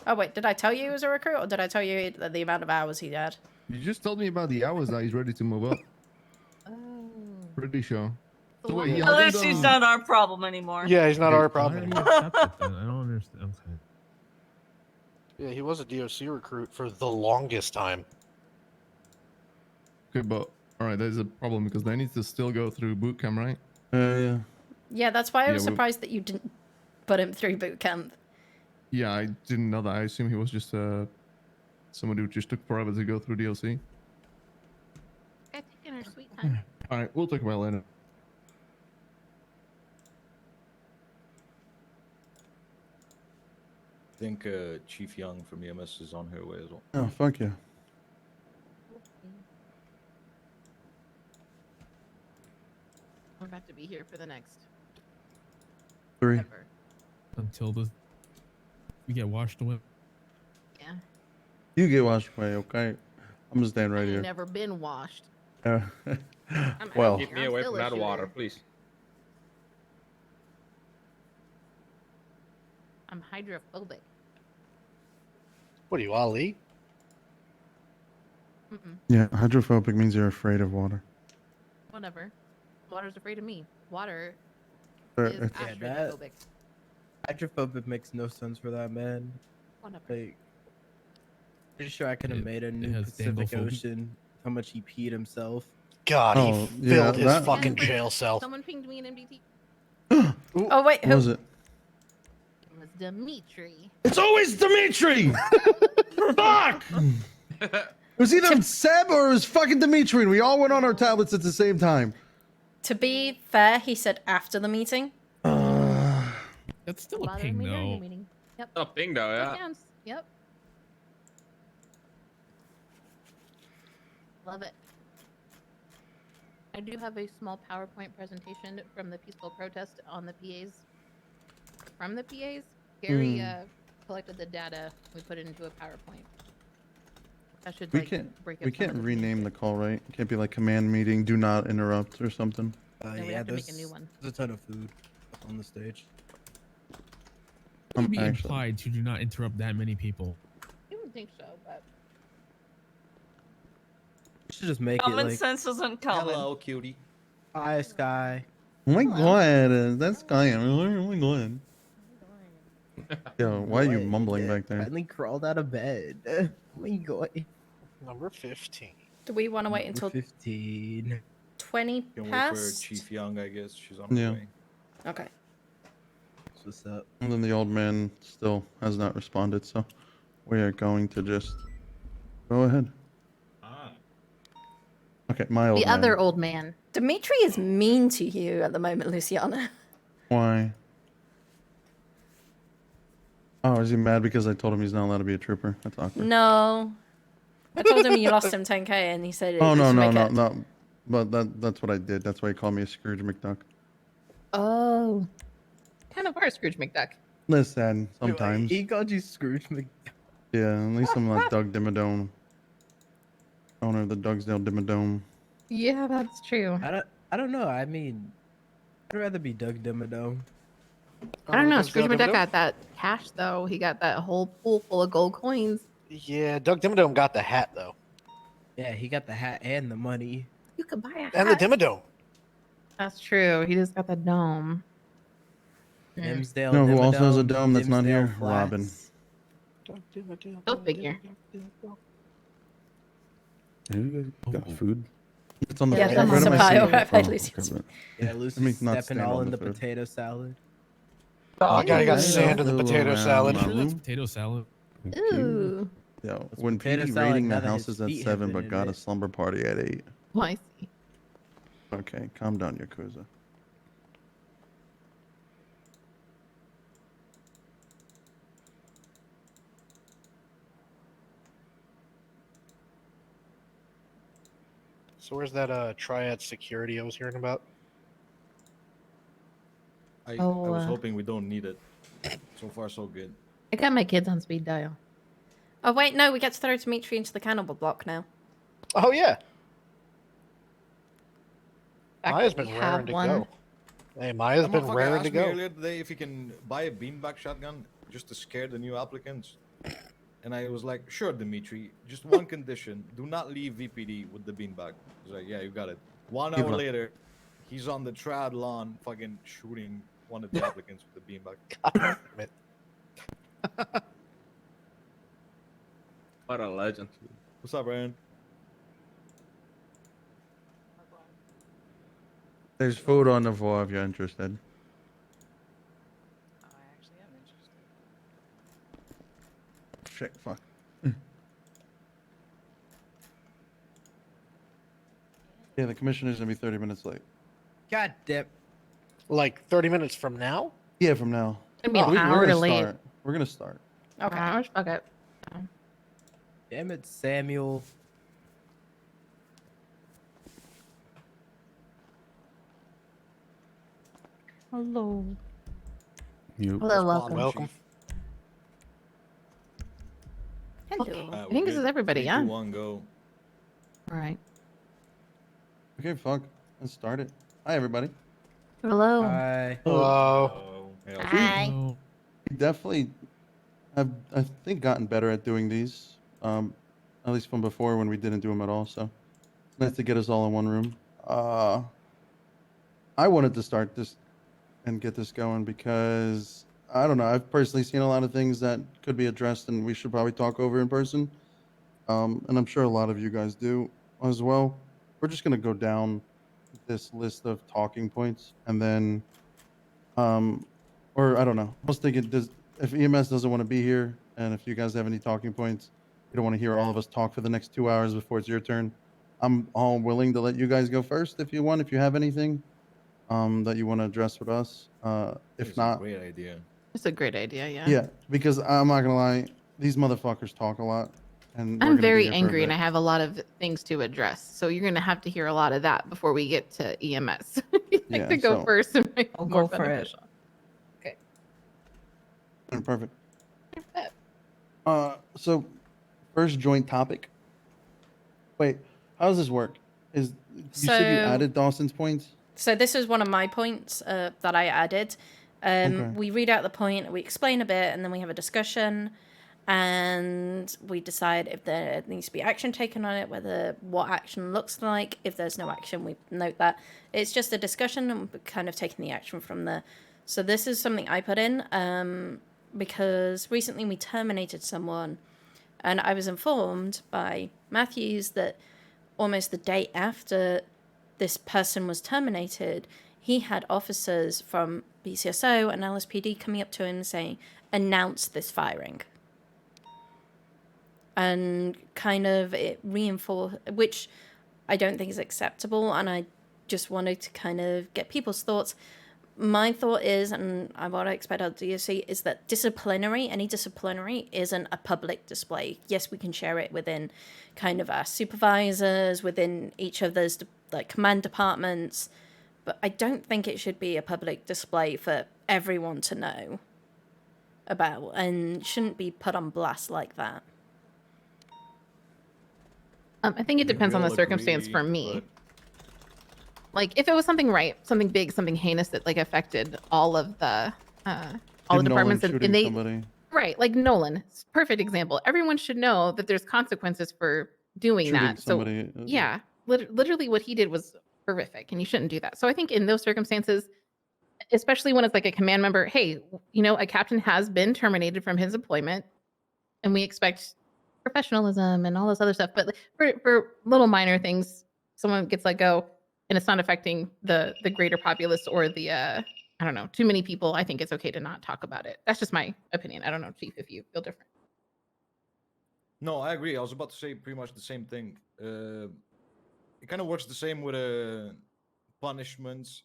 Oh wait, did I tell you he was a recruit, or did I tell you the amount of hours he had? You just told me about the hours that he's ready to move up. Oh. Pretty sure. So So what wait, he was- At hasn't least he's done- not our problem anymore. Yeah, he's not our Why problem didn't anymore. he accept it then? I don't understand. Okay. Yeah, he was a DOC recruit for the longest time. Okay, but all right, there's a problem because they need to still go through boot camp, right? Yeah. Yeah, that's why I Yeah, was we- surprised that you didn't put him through boot camp. Yeah, I didn't know that. I assume he was just somebody who just took forever to go through DLC. Guys, taking our sweet time. All right, we'll talk about it later. I think Chief Young from EMS is on her way as well. Oh, fuck yeah. We're about to be here for the next 3. ever. Until we get washed away. Yeah. You get washed away, okay? I'm gonna stand right I've here. never been washed. Well, Keep me I'm away still from a that water, shooter. please. I'm hydrophobic. What are you, Ali? Mm-mm. yeah, hydrophobic means you're afraid of water. Whatever. Water's afraid of me. Water Or is it's- Yeah, that- astrophobic. Hydrophobic makes no sense for that man. Whatever. Like, pretty sure I could have made a new has Pacific danglephobia. Ocean. How much he peed himself. God, Oh, he yeah, filled his that- fucking jail cell. Someone pinged me in MDT. Oh wait, What who? was it? It was Dimitri. It's always Dimitri! Fuck! It was either Seb or it was fucking Dimitri, and we all went on our tablets at the same time. To be fair, he said after the meeting. That's still a Bothered ping, me during the though. meeting. Yep. Oh, ping though, yeah. Counts. Yep. Love it. I do have a small PowerPoint presentation from the peaceful protest on the PAs. From the PAs, Gary collected the data. We put it into a PowerPoint. I should We like can't. break up We some can't of the rename the call, right? It can't be like command meeting, do not interrupt, or something. No, we Yeah, have to make a there's, new one. there's a ton of food up on the stage. It would be Actually, implied to do not interrupt that many people. You would think so, but We should just make Common it like, sense isn't common. Hello, cutie. hi, Sky. oh my god, that's guy. Oh my god. Yo, why are you What? mumbling back there? Finally crawled out of bed. Oh my god. Number 15. Do we want to wait until 15. 20 Can wait for past? Chief Young, I guess. She's on her Yeah. way. Okay. What's up? And then the old man still has not responded, so we are going to just go ahead. Ah. Okay, my old the man. other old man. Dimitri is mean to you at the moment, Luciana. Why? Oh, is he mad because I told him he's not allowed to be a trooper? That's awkward. No. I told him you lost him 10k and he said Oh you no should no make no it. no! But that's what I did. That's why he called me a Scrooge McDuck. Oh. Kind of are Scrooge McDuck. Listen, sometimes. He called you Scrooge Mc... Yeah, at least I'm not Doug Dimmadome. Owner of the Dougsdale Dimmadome. Yeah, that's true. I don't know. I mean, I'd rather be Doug Dimmadome. I don't know. Scrooge McDuck got that cash though. He got that whole pool full of gold coins. Yeah, Doug Dimmadome got the hat though, Yeah, he got the hat and the money. You could buy a hat. and the Dimmadome. That's true. He just got the dome. Dimsdale. No, who also has a Dimmadome, dome that's not Dimsdale here? Robin. Flats. Go figure. Yeah, you guys got food? It's on the Yeah, floor. that's Where am I supply, seeing alright, it from? at least Okay, it's- but- Yeah, Let me Lucy's not stepping stand all on in the the food. potato salad. Oh, God, I got yeah. sand in the Little potato round salad. Sure, that's Maloo. potato salad. Ooh. Yo, when potato PD salad, rating the none of his houses at feet have 7 been but in got a it. slumber party at 8. Oh, I see. Okay, calm down, Yakuza. So where's that triad security I was hearing about? I Oh, was hoping we don't need it. So far, so good. I got my kids on speed dial. Oh wait, no, we get to throw Dimitri into the cannibal block now. Oh yeah, Fact Maya's that been we raring have to one. go. Hey, Maya's That been motherfucker raring to asked me go. earlier today if he can buy a beanbag shotgun just to scare the new applicants. And I was like, sure, Dimitri, just one condition. Do not leave VPD with the beanbag. He's like, yeah, you got it. 1 Give hour up. later, he's on the trad lawn fucking shooting one of the applicants with the beanbag. God damn it. What a legend. What's up, Ryan? There's food on the floor if you're interested. I actually am interested. Shit, fuck. Yeah, the commissioner's gonna be 30 minutes late. God damn. Like 30 minutes from now? Yeah, from now. It'd be an We're hour gonna late. start. We're gonna start. Okay. Fuck it. Damn it, Samuel. Hello. You. Hello, welcome. Welcome. Hello. I think this is everybody, yeah? 3, 2, 1, go. All right. Okay, fuck. Let's start it. Hi, everybody. Hello. Hi. Hello. Hi. We definitely have, I think, gotten better at doing these. At least from before when we didn't do them at all. So it's nice to get us all in one room. I wanted to start this and get this going because I don't know. I've personally seen a lot of things that could be addressed and we should probably talk over in person. And I'm sure a lot of you guys do as well. We're just gonna go down this list of talking points and then, or I don't know. I was thinking, if EMS doesn't want to be here and if you guys have any talking points, you don't want to hear all of us talk for the next 2 hours before it's your turn. I'm all willing to let you guys go first if you want. If you have anything that you want to address with us, if It's not, a great idea. It's a great idea, yeah. yeah, because I'm not gonna lie, these motherfuckers talk a lot, and we're I'm gonna be very here for a angry and I bit. have a lot of things to address. So you're going to have to hear a lot of that before we get to EMS. You Yeah, like to go so- first and make I'll it more go for it. beneficial. Okay. Perfect. So first joint topic. Wait, how does this work? You said you So- added Dawson's points? So this is one of my points that I added. Okay. We read out the point, we explain a bit, and then we have a discussion, and we decide if there needs to be action taken on it, what action looks like. If there's no action, we note that. It's just a discussion, and we're kind of taking the action from there. So this is something I put in because recently we terminated someone, and I was informed by Matthews that almost the day after this person was terminated, he had officers from BCSO and LSPD coming up to him saying, announce this firing. And kind of it reinforced, which I don't think is acceptable, and I just wanted to kind of get people's thoughts. My thought is, and what I expect out of DOC, is that any disciplinary isn't a public display. Yes, we can share it within kind of our supervisors, within each of those like command departments, but I don't think it should be a public display for everyone to know about and shouldn't be put on blast like that. I think it depends on the circumstance for me. Like if it was something something big, something heinous that like affected all of the departments and they somebody. right, like Nolan, perfect example. Everyone should know that there's consequences for doing Shooting that. somebody, So yeah, literally what he did was horrific, and you shouldn't do that. So I think in those circumstances, especially when it's like a command member, hey, a captain has been terminated from his employment, and we expect professionalism and all this other stuff. But for little minor things, someone gets let go, and it's not affecting the greater populace or the I don't know, too many people. I think it's okay to not talk about it. That's just my opinion. I don't know, Chief, if you feel different. No, I agree. I was about to say pretty much the same thing. It kind of works the same with punishments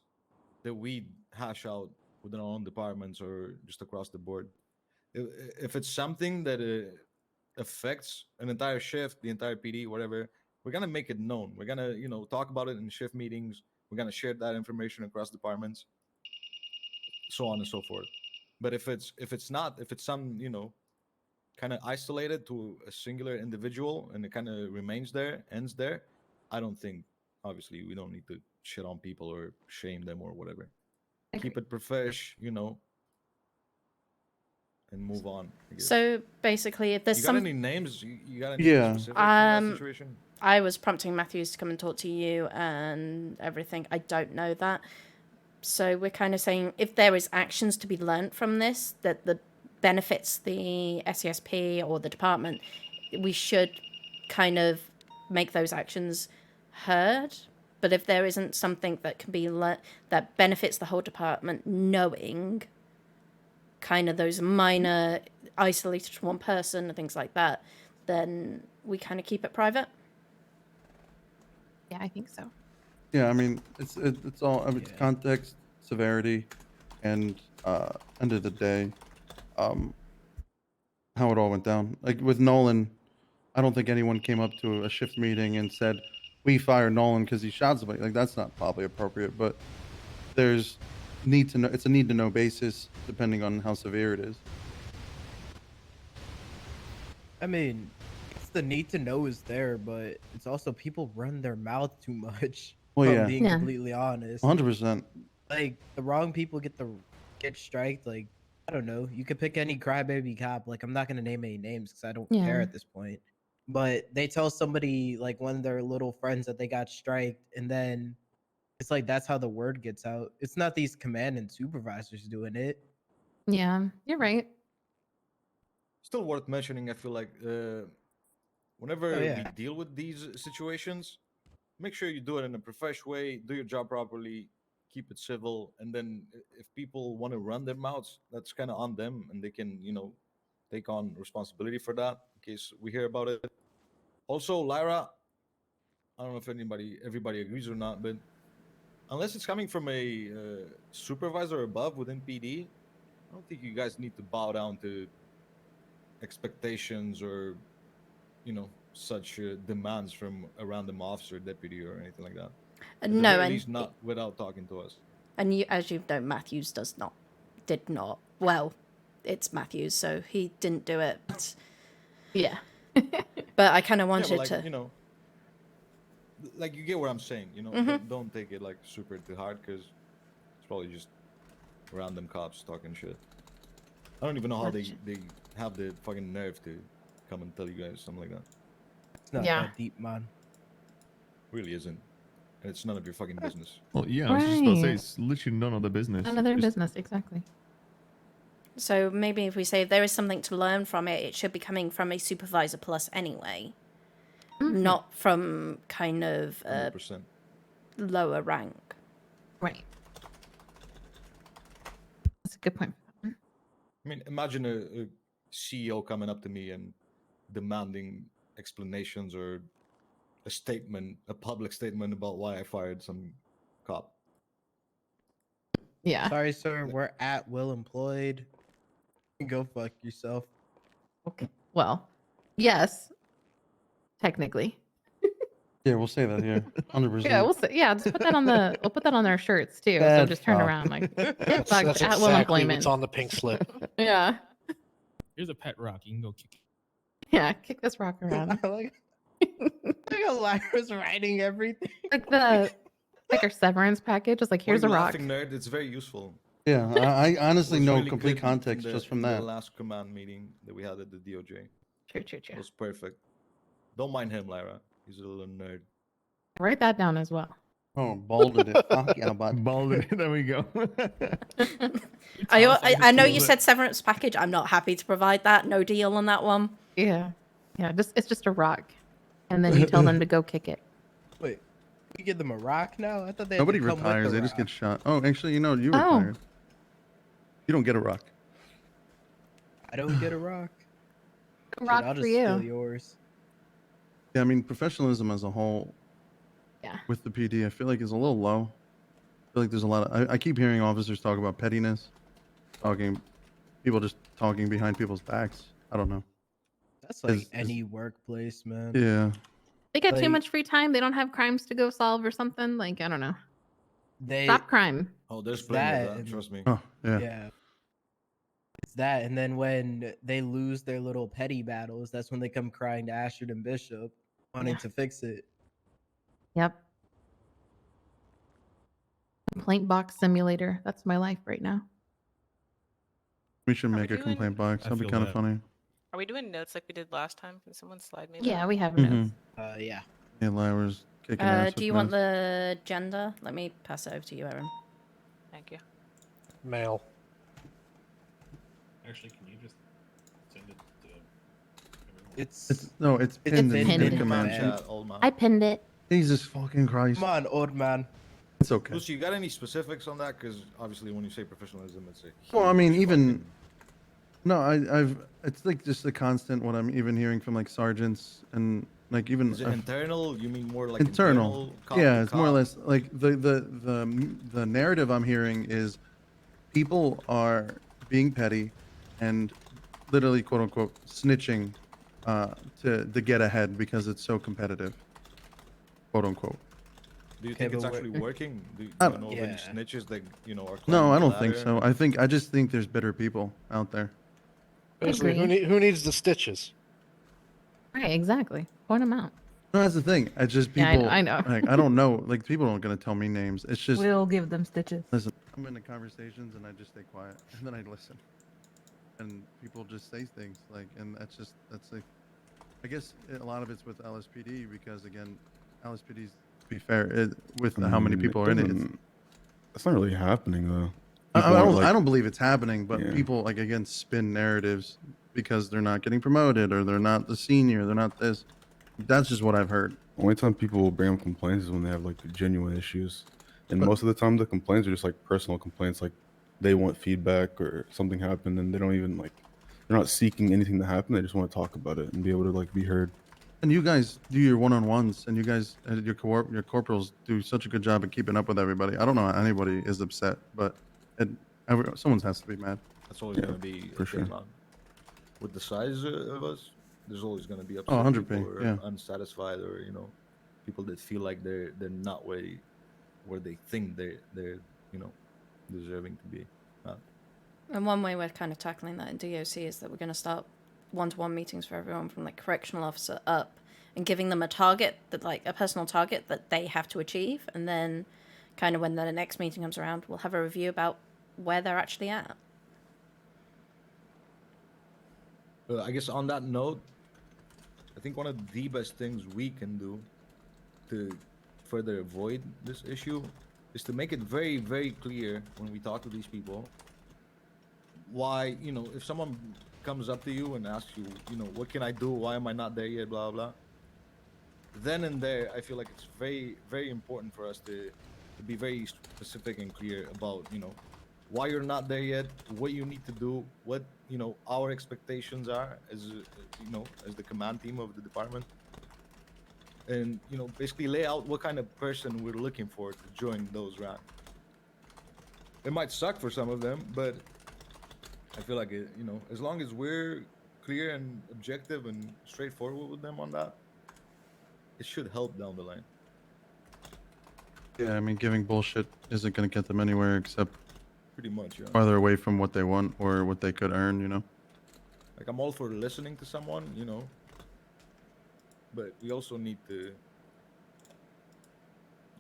that we hash out within our own departments or just across the board. If it's something that affects an entire shift, the entire PD, whatever, we're gonna make it known. We're gonna, talk about it in shift meetings. We're gonna share that information across departments, so on and so forth. But if it's some, kind of isolated to a singular individual and it kind of remains there, ends there, I don't think, obviously, we don't need to shit on people or shame them or whatever. Keep it profesh, and move on. I guess. So basically, if there's you got any names? You got any specifics in that situation? I was prompting Matthews to come and talk to you and everything. I don't know that. So we're kind of saying if there is actions to be learnt from this that benefits the SESP or the department, we should kind of make those actions heard But if there isn't something that can be that benefits the whole department, knowing kind of those minor isolated to one person and things like that, then we kind of keep it private. Yeah, I think so. Yeah, I mean, it's all, I mean, it's context, severity, and end of the day, how it all went down. Like with Nolan, I don't think anyone came up to a shift meeting and said, we fired Nolan because he shot somebody. Like, that's not probably appropriate, but there's need to know, it's a need to know basis depending on how severe it is. I mean, it's the need to know is there, but it's also people run their mouth too much. Well, if yeah. I'm being completely honest. 100%. Like the wrong people get striked. Like I don't know. You could pick any crybaby cop. Like I'm not gonna name any names because I don't care Yeah. at this point. But they tell somebody like one of their little friends that they got striked, and then it's like that's how the word gets out. It's not these command and supervisors doing it. Yeah, you're right. Still worth mentioning, I feel like whenever Oh, yeah. we deal with these situations, make sure you do it in a professional way, do your job properly, keep it civil, and then if people want to run their mouths, that's kind of on them, and they can, take on responsibility for that in case we hear about it. Also, Lyra, I don't know if everybody agrees or not, but unless it's coming from a supervisor above within PD, I don't think you guys need to bow down to expectations or such demands from a random officer, deputy, or anything like that. At the No, very and least not without talking to us. And you, as you know, Matthews did not. Well, it's Matthews, so he didn't do it. Yeah. But I kind of Yeah, wanted but to. Like you get what I'm saying. Mhm. Don't take it like super to heart because it's probably just random cops talking shit. I don't even know how they have the fucking nerve to come and tell you guys something like that. It's not Yeah. that deep, man. Really isn't, and it's none of your fucking business. Well, yeah, I was just about to say Right. it's literally none of the business. None of their Just- business, exactly. So maybe if we say there is something to learn from it, it should be coming from a supervisor plus anyway, not from kind of a 100%. lower rank. Right. That's a good point. I mean, imagine a CEO coming up to me and demanding explanations or a public statement about why I fired some cop. Yeah. Sorry, sir. We're at will employed. Go fuck yourself. Okay. Well, yes. Technically. Yeah, we'll say that here. 100%. Yeah, we'll say, yeah, just put that on we'll put that on our shirts too. So Bad just turn fuck. around like get That's fucked at will exactly employment. what's on the pink slip. Yeah. Here's a pet rock. You can go kick. Yeah, kick this rock around. Like how Lyra's writing everything. Like our severance package is like, here's a Why are you rock. laughing, nerd? It's very useful. Yeah, I honestly It was know really complete good context in just from in that. The last command meeting that we had at the DOJ. True. It was perfect. Don't mind him, Lyra. He's a little nerd. Write that down as well. Oh, balded it. Fuck yeah, bud. Balded it. There we go. I know you said severance package. I'm not happy to provide that. No deal on that one. Yeah. Yeah, it's just a rock. And then you tell them to go kick it. Wait, we give them a rock now? I thought they had Nobody to come with retires. the They just rock. get shot. Oh, actually, you Oh. retired. You don't get a rock. I don't get a rock. Shit, Rock I'll for just you. steal yours. Yeah, I mean, professionalism as a whole Yeah. with the PD, I feel like is a little low. I feel like there's a lot of. I keep hearing officers talk about pettiness, people just talking behind people's backs. I don't know. That's like Is- any workplace, man. Yeah. They get too Like- much free time. They don't have crimes to go solve or something. Like, I don't know. They Stop crime. Oh, there's It's plenty that of that. and- Trust me. Oh, yeah. Yeah. It's that, and then when they lose their little petty battles, that's when they come crying to Ashford and Bishop, wanting Yeah. to fix it. Yep. Complaint box simulator. That's my life right now. We should Are we make a doing- complaint box. I That'd be feel kind of that. funny. Are we doing notes like we did last time? Can someone slide me? Yeah, that? we have Mhm. notes. Yeah. Yeah, Lyra's kicking ass. Do you want the gender? Let me pass it over to you, Erin. Thank you. Male. Actually, can you just send it to everyone? It's It's pinned in pinned. command Command. chat. Old man. I pinned it. Jesus fucking Christ. Come on, old man. It's okay. Lucy, you got any specifics on that? Because obviously, when you say professionalism, it's a Well, I mean, huge even fucking- no, I've it's like just a constant what I'm even hearing from like sergeants and like even Is it I've- internal? You mean more like internal. cop Yeah, to it's more or cop? less like the narrative I'm hearing is people are being petty and literally quote unquote snitching to get ahead because it's so competitive. Quote unquote. Do you Okay, think it's but actually working? Do you I- know of any Yeah. snitches that are? No, I climbing don't the think ladder? so. I just think there's better people out there. Basically, Agree. who needs the stitches? Right, exactly. Point them out. No, that's the thing. I just Yeah, people. I know. Like, I don't know. Like people aren't gonna tell me names. It's just We'll give them stitches. listen. I'm in the conversations and I just stay quiet and then I listen. And people just say things like, and that's like, I guess a lot of it's with LSPD because again, LSPD's to be fair with how many people are in it. That's not really happening though. I don't believe it's happening, but Yeah. people like again spin narratives because they're not getting promoted or they're not the senior, they're not this. That's just what I've heard. Only time people will bring up complaints is when they have like genuine issues, and But- most of the time the complaints are just like personal complaints, like they want feedback or something happened, and they don't even like they're not seeking anything to happen. They just want to talk about it and be able to like be heard. And you guys do your one-on-ones, and you guys, your corporals do such a good job at keeping up with everybody. I don't know how anybody is upset, but someone has to be mad. That's always Yeah, going to be for a thing, sure. man. With the size of us, there's always going to be Oh, upset 100%, people or yeah. unsatisfied, or people that feel like they're not where they think they're deserving to be. And one way we're kind of tackling that in DOC is that we're going to start one-to-one meetings for everyone from like correctional officer up and giving them a target that like a personal target that they have to achieve. And then kind of when the next meeting comes around, we'll have a review about where they're actually at. I guess on that note, I think one of the best things we can do to further avoid this issue is to make it very, very clear when we talk to these people why, if someone comes up to you and asks you, what can I do? Why am I not there yet? Blah, blah. Then and there, I feel like it's very, very important for us to be very specific and clear about, why you're not there yet, what you need to do, what, our expectations are as, as the command team of the department. And, basically lay out what kind of person we're looking for to join those ranks. It might suck for some of them, but I feel like as long as we're clear and objective and straightforward with them on that, it should help down the line. Yeah, I mean, giving bullshit isn't going to get them anywhere except Pretty much, yeah. farther away from what they want or what they could earn, Like, I'm all for listening to someone, but we also need to.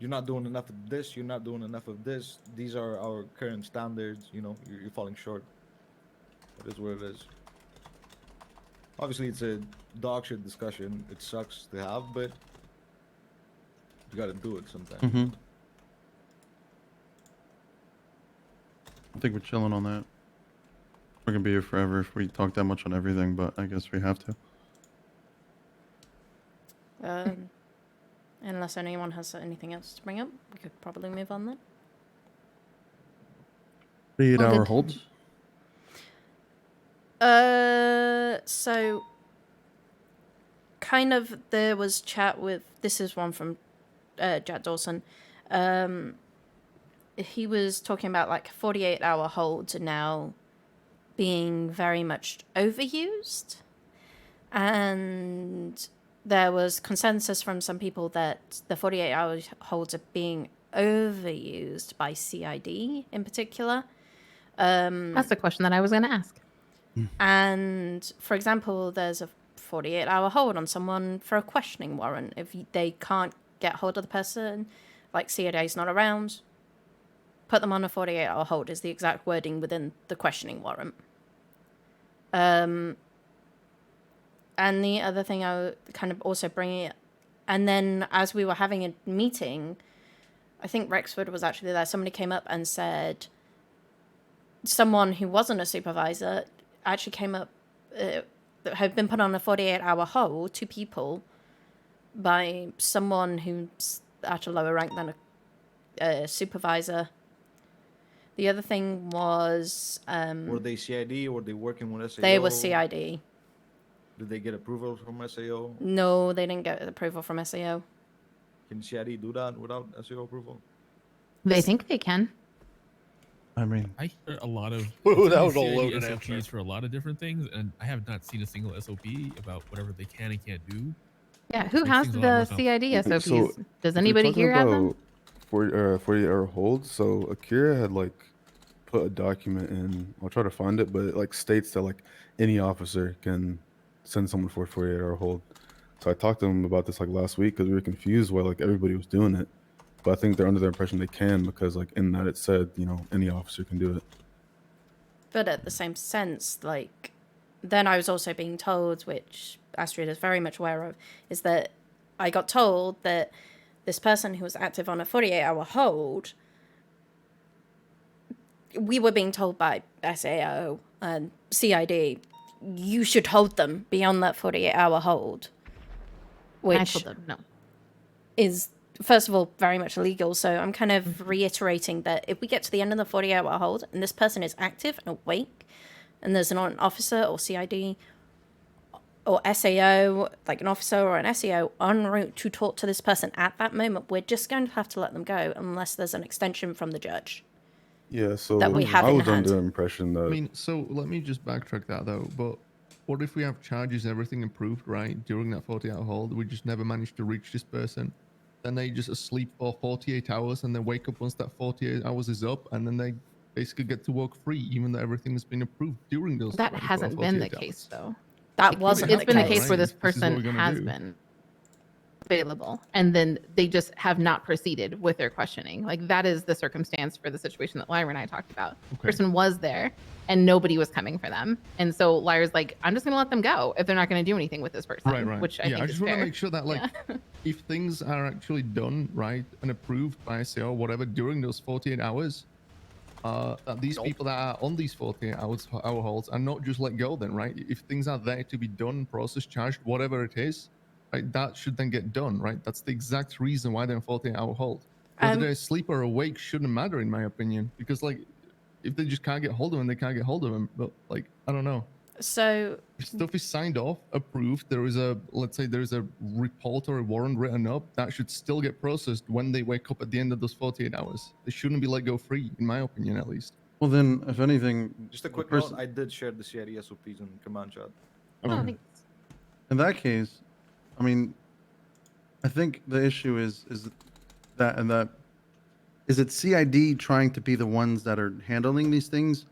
You're not doing enough of this. You're not doing enough of this. These are our current standards. You're falling short. It is what it is. Obviously, it's a dog shit discussion. It sucks to have, but you gotta do it sometimes. Mm-hmm. I think we're chilling on that. We're going to be here forever if we talk that much on everything, but I guess we have to. Unless anyone has anything else to bring up, we could probably move on then. 8-hour holds? So kind of there was chat with, this is one from Jack Dawson. He was talking about like 48-hour holds are now being very much overused. And there was consensus from some people that the 48-hour holds are being overused by CID in particular. That's the question that I was going to ask. And for example, there's a 48-hour hold on someone for a questioning warrant. If they can't get hold of the person, like CID's not around, put them on a 48-hour hold is the exact wording within the questioning warrant. And the other thing I kind of also bringing it, and then as we were having a meeting, I think Rexford was actually there. Somebody came up and said someone who wasn't a supervisor actually came up that had been put on a 48-hour hold, 2 people, by someone who's at a lower rank than a supervisor. The other thing was Were they CID? Were they working with SAO? they were CID. Did they get approval from SAO? No, they didn't get approval from SAO. Can CID do that without SAO approval? They think they can. I mean, I hear a lot of Ooh, that I've was a seen loaded SOPs answer. for a lot of different things, and I have not seen a single SOP about whatever they can and can't do. Yeah, who Makes has things a lot more the CID SOPs? So, Does if you're anybody talking here have them? about 48-hour hold, so Akira had like put a document in. I'll try to find it, but it like states that like any officer can send someone for a 48-hour hold. So I talked to them about this like last week because we were confused why like everybody was doing it. But I think they're under the impression they can because like in that it said, you know, any officer can do it. But at the same sense, like, then I was also being told, which Astrid is very much aware of, is that I got told that this person who was active on a 48-hour hold, we were being told by SAO and CID, you should hold them beyond that 48-hour hold. I Which told them no. is, first of all, very much illegal. So I'm kind of reiterating that if we get to the end of the 48-hour hold and this person is active and awake, and there's an officer or CID or SAO, like an officer or an SAO, en route to talk to this person at that moment, we're just going to have to let them go unless there's an extension from the judge. Yeah, so That we have I in was hand. under the impression that I mean, so let me just backtrack that though. But what if we have charges, everything approved, right, during that 48-hour hold? We just never managed to reach this person. Then they just asleep for 48 hours and then wake up once that 48 hours is up, and then they basically get to work free, even though everything has been approved during those. That 24 hasn't been the 48 hours. case, though. That Like, wasn't It's the been a case. case where this This is what we're person gonna has do. been available, and then they just have not proceeded with their questioning. Like, that is the circumstance for the situation that Lyra and I talked about. Okay. Person was there, and nobody was coming for them, and so Lyra's like, I'm just gonna let them go if they're not gonna do anything with this person. Right. Which I yeah, think I is just want fair. to make sure that, like, Yeah. if things are actually done right and approved by SAO or whatever during those 48 hours, that these people that are on these 48-hour holds are not just let go. Then, right? If things are there to be done, processed, charged, whatever it is, right, that should then get done. Right? That's the exact reason why they're on 48-hour hold. Whether they're asleep or awake shouldn't matter, in my opinion, because like, if they just can't get hold of them, they can't get hold of them. But like, I don't know. So If stuff is signed off, approved, there is a, let's say there is a report or a warrant written up, that should still get processed when they wake up at the end of those 48 hours. They shouldn't be let go free, in my opinion, at least. well then, if anything, Just a the quick person- note, I did share the CID SOPs in command chat. Oh, Okay. thanks. in that case, I mean, I think the issue is that is it CID trying to be the ones that are handling these things?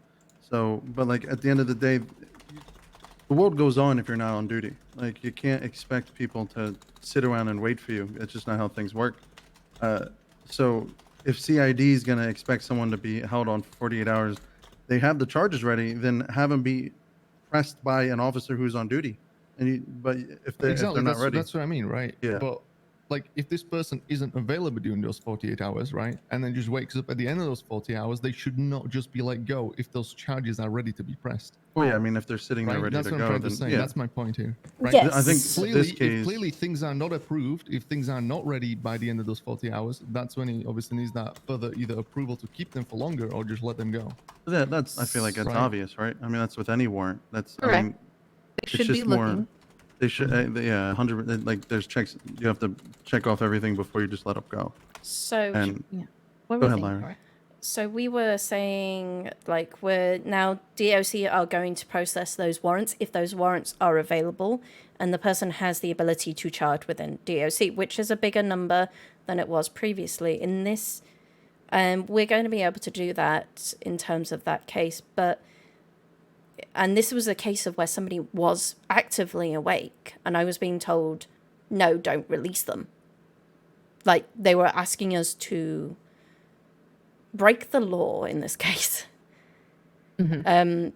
So, but like at the end of the day, the world goes on if you're not on duty. Like you can't expect people to sit around and wait for you. It's just not how things work. So if CID is gonna expect someone to be held on for 48 hours, they have the charges ready. Then have them be pressed by an officer who's on duty. But if they're Exactly, not that's, ready, that's what I mean, right? Yeah. But like, if this person isn't available during those 48 hours, right, and then just wakes up at the end of those 40 hours, they should not just be let go if those charges are ready to be pressed. well, yeah, I mean, if they're sitting there Right? ready That's to what go, I'm trying then to say. yeah. That's my point here. Right? Yes. I think Clearly, this case, if clearly things are not approved, if things are not ready by the end of those 40 hours, that's when he obviously needs that further either approval to keep them for longer or just let them go. that's I feel like that's Right. obvious, right? I mean, that's with any warrant. That's I Correct. mean, They it's should be just more. looking. They should, yeah, 100. Like, there's checks. You have to check off everything before you just let them go. So And Yeah. What Go were ahead, you saying, Lyra. Laura? So we were saying, like, we're now DOC are going to process those warrants if those warrants are available, and the person has the ability to charge within DOC, which is a bigger number than it was previously. In this, we're going to be able to do that in terms of that case, and this was a case of where somebody was actively awake, and I was being told, no, don't release them. Like, they were asking us to break the law in this case. And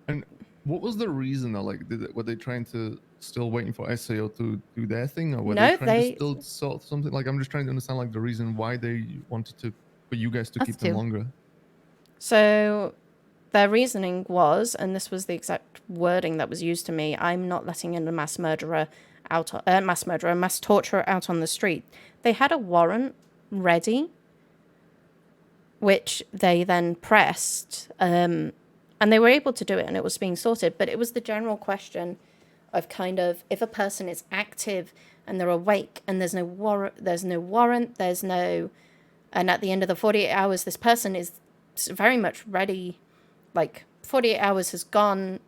what was the reason though? Like, were they trying to still waiting for SAO to do their thing, or were No, they trying they- to still sort something? Like, I'm just trying to understand like the reason why they wanted to for you guys to Us keep them too. longer. So their reasoning was, and this was the exact wording that was used to me, I'm not letting in a mass torturer out on the street. They had a warrant ready, which they then pressed, and they were able to do it, and it was being sorted. But it was the general question of kind of, if a person is active and they're awake and there's no warrant, and at the end of the 48 hours, this person is very much ready, like 48 hours has come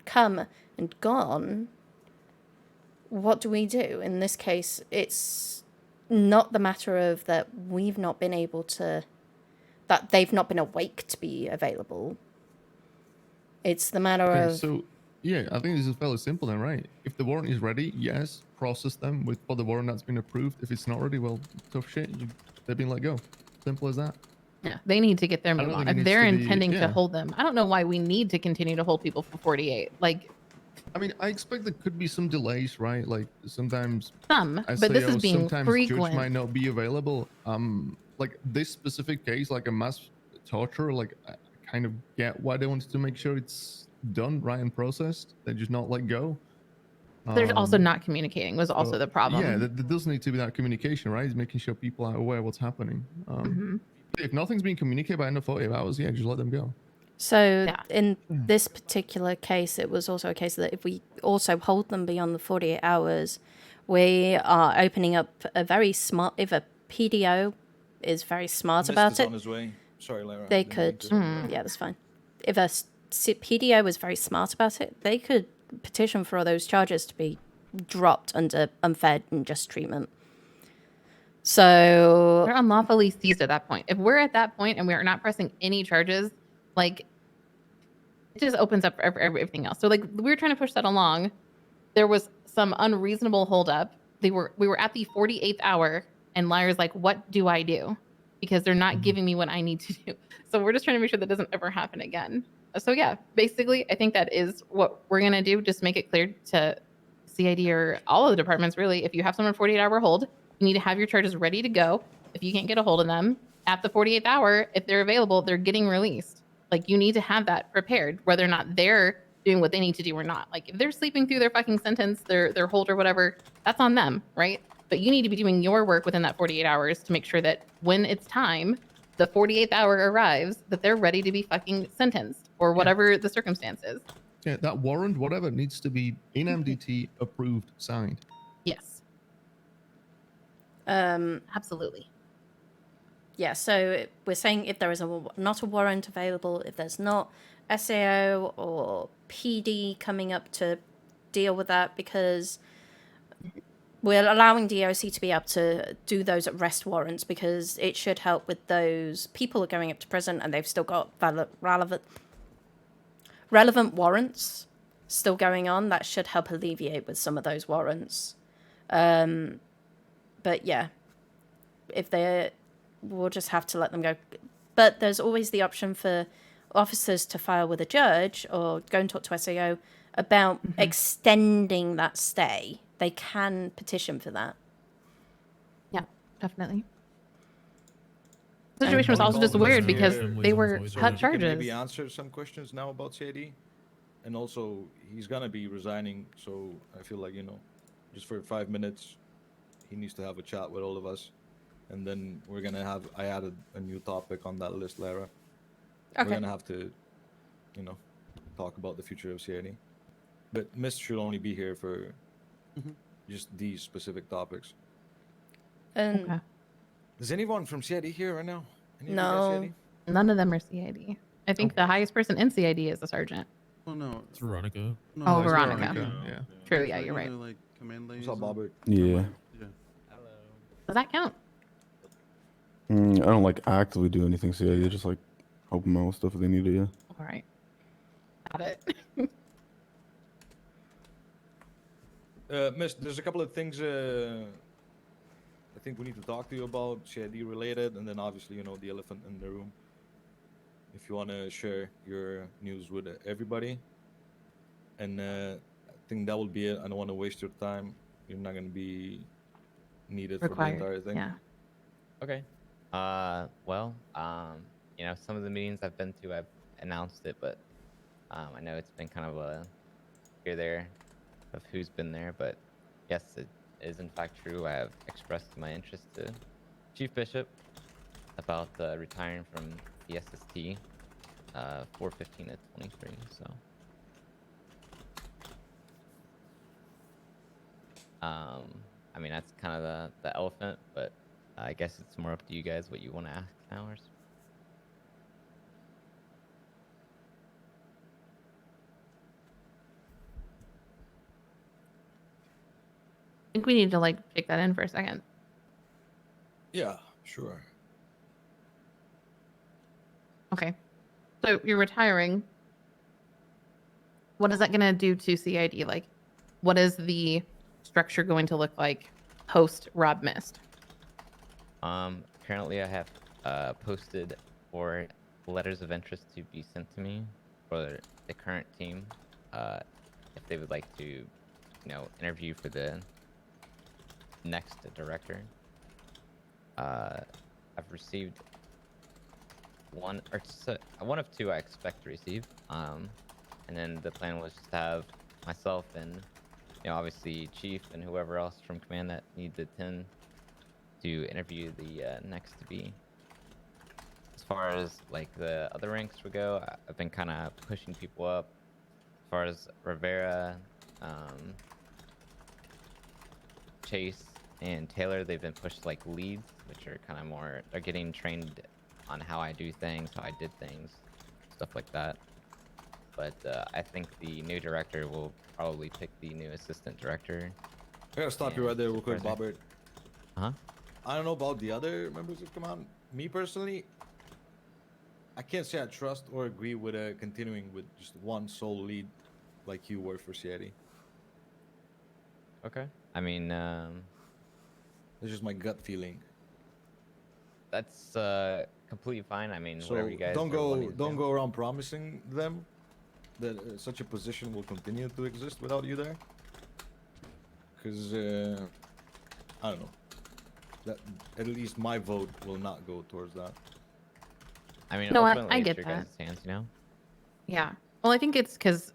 and gone. What do we do? In this case, it's not the matter of that we've not been able to, that they've not been awake to be available. It's the matter Okay, of... so, yeah, I think this is fairly simple then, right? If the warrant is ready, yes, process them for the warrant that's been approved. If it's not ready, well, tough shit. They've been let go. Simple as that. Yeah, they need to get their I don't move on. think it If needs they're to be- intending yeah. to hold them, I don't know why we need to continue to hold people for 48. Like, I mean, I expect there could be some delays, right? Like sometimes but this is SAO, being sometimes frequent. judge might not be available. Like this specific case, like a mass torture, like I kind of get why they wanted to make sure it's done right and processed. They just not let go. There's also not communicating was also the problem. Yeah, there does need to be that communication, right? It's making sure people are aware of what's happening. If nothing's being communicated by the end of 48 hours, yeah, just let them go. So in this particular case, it was also a case that if we also hold them beyond the 48 hours, we are opening up a very smart, if a PDO is very smart Mist about is it, on his way. Sorry, Lara. they Didn't mean could, to- yeah, that's fine. If a PDO was very smart about it, they could petition for all those charges to be dropped under unfair and unjust treatment. So They're unlawfully seized at that point. If we're at that point and we are not pressing any charges, like, it just opens up for everything else. So like we were trying to push that along. There was some unreasonable holdup. We were at the 48th hour, and Lyra's like, "What do I do?" Because they're not giving me what I need to do. So we're just trying to make sure that doesn't ever happen again. So yeah, basically, I think that is what we're gonna do. Just make it clear to CID or all of the departments, really. If you have someone 48-hour hold, you need to have your charges ready to go. If you can't get a hold of them at the 48th hour, if they're available, they're getting released. Like, you need to have that prepared, whether or not they're doing what they need to do or not. Like, if they're sleeping through their fucking sentence, their hold or whatever, that's on them, right? But you need to be doing your work within that 48 hours to make sure that when it's time, the 48th hour arrives, that they're ready to be fucking sentenced or whatever the circumstances. Yeah, that warrant, whatever, needs to be in MDT approved, signed. Yes. Absolutely. Yeah, so we're saying if there is not a warrant available, if there's not SAO or PD coming up to deal with that, because we're allowing DOC to be able to do those arrest warrants, because it should help with those people who are going up to prison and they've still got relevant warrants still going on. That should help alleviate with some of those warrants. But yeah, if we'll just have to let them go. But there's always the option for officers to file with a judge or go and talk to SAO about extending that stay. They can petition for that. Yeah, definitely. The situation was also just weird because they were cut Can maybe charges. answer some questions now about CID, and also he's gonna be resigning, so I feel like, you know, just for 5 minutes, he needs to have a chat with all of us, and then we're gonna have. I added a new topic on that list, Lara. Okay. We're gonna have to, you know, talk about the future of CID, but Mist should only be here for just these specific topics. And Is anyone from CID here right now? Any of you guys no, CID? None of them are CID. I think the highest person in CID is a sergeant. Oh no, It's Veronica. no, Oh, it's Veronica. Yeah. True, There's yeah, like you're right. other, like, command What's up, liaison. Bobbert? Yeah. Yeah. Does that count? I don't like actively do anything CID, just like help them out with stuff if they need it, yeah. All right. Got it. Miss, there's a couple of things I think we need to talk to you about, CID related, and then obviously, you know, the elephant in the room. If you want to share your news with everybody. And I think that will be it. I don't want to waste your time. You're not going to be needed for the Required. entire thing. Yeah. Okay. Well, you know, some of the meetings I've been to, I've announced it, but I know it's been kind of a here there of who's been there, but yes, it is in fact true. I have expressed my interest to Chief Bishop about retiring from the SST 415 to 23. So, I mean that's kind of the elephant, but I guess it's more up to you guys what you want to ask now. I think we need to like take that in for a second. Yeah, sure. Okay. So you're retiring. What is that going to do to CID? Like, what is the structure going to look like post Rob Mist? Currently I have posted for letters of interest to be sent to me for the current team, if they would like to, interview for the next director. I've received one of two I expect to receive, and then the plan was just to have myself and obviously Chief and whoever else from command that needs to attend to interview the next to be. As far as like the other ranks would go, I've been kind of pushing people up. As far as Rivera, Chase, and Taylor, they've been pushed like leads, which are kind of more, they're getting trained on how I do things, how I did things, stuff like that. But I think the new director will probably pick the new assistant director. I gotta stop you right there real quick, supervisor. Bobbert. Huh? I don't know about the other members of command. Me personally, I can't say I trust or agree with continuing with just one sole lead like you were for CID. Okay. I mean, That's just my gut feeling. that's completely fine. I mean, So whatever you guys don't are wanting to go do. go around promising them that such a position will continue to exist without you there. Because I don't know. That at least my vote will not go towards that. I mean, No, ultimately, I it's get your that. guys' hands, you know? Yeah. Well, I think it's because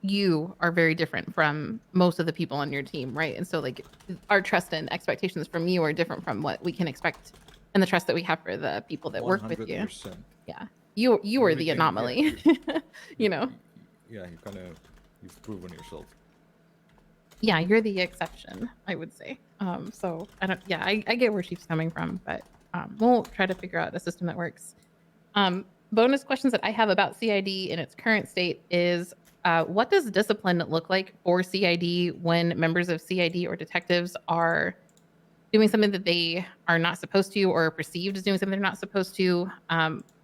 you are very different from most of the people on your team, right? And so like our trust and expectations from you are different from what we can expect and the trust that we have for the people that work with you. 100%. Yeah. You are the Everything- yeah, anomaly. You know? Yeah, you've proven yourself. Yeah, you're the exception, I would say. So I get where she's coming from, but we'll try to figure out a system that works. Bonus questions that I have about CID in its current state is what does discipline look like for CID when members of CID or detectives are doing something that they are not supposed to or perceived as doing something they're not supposed to?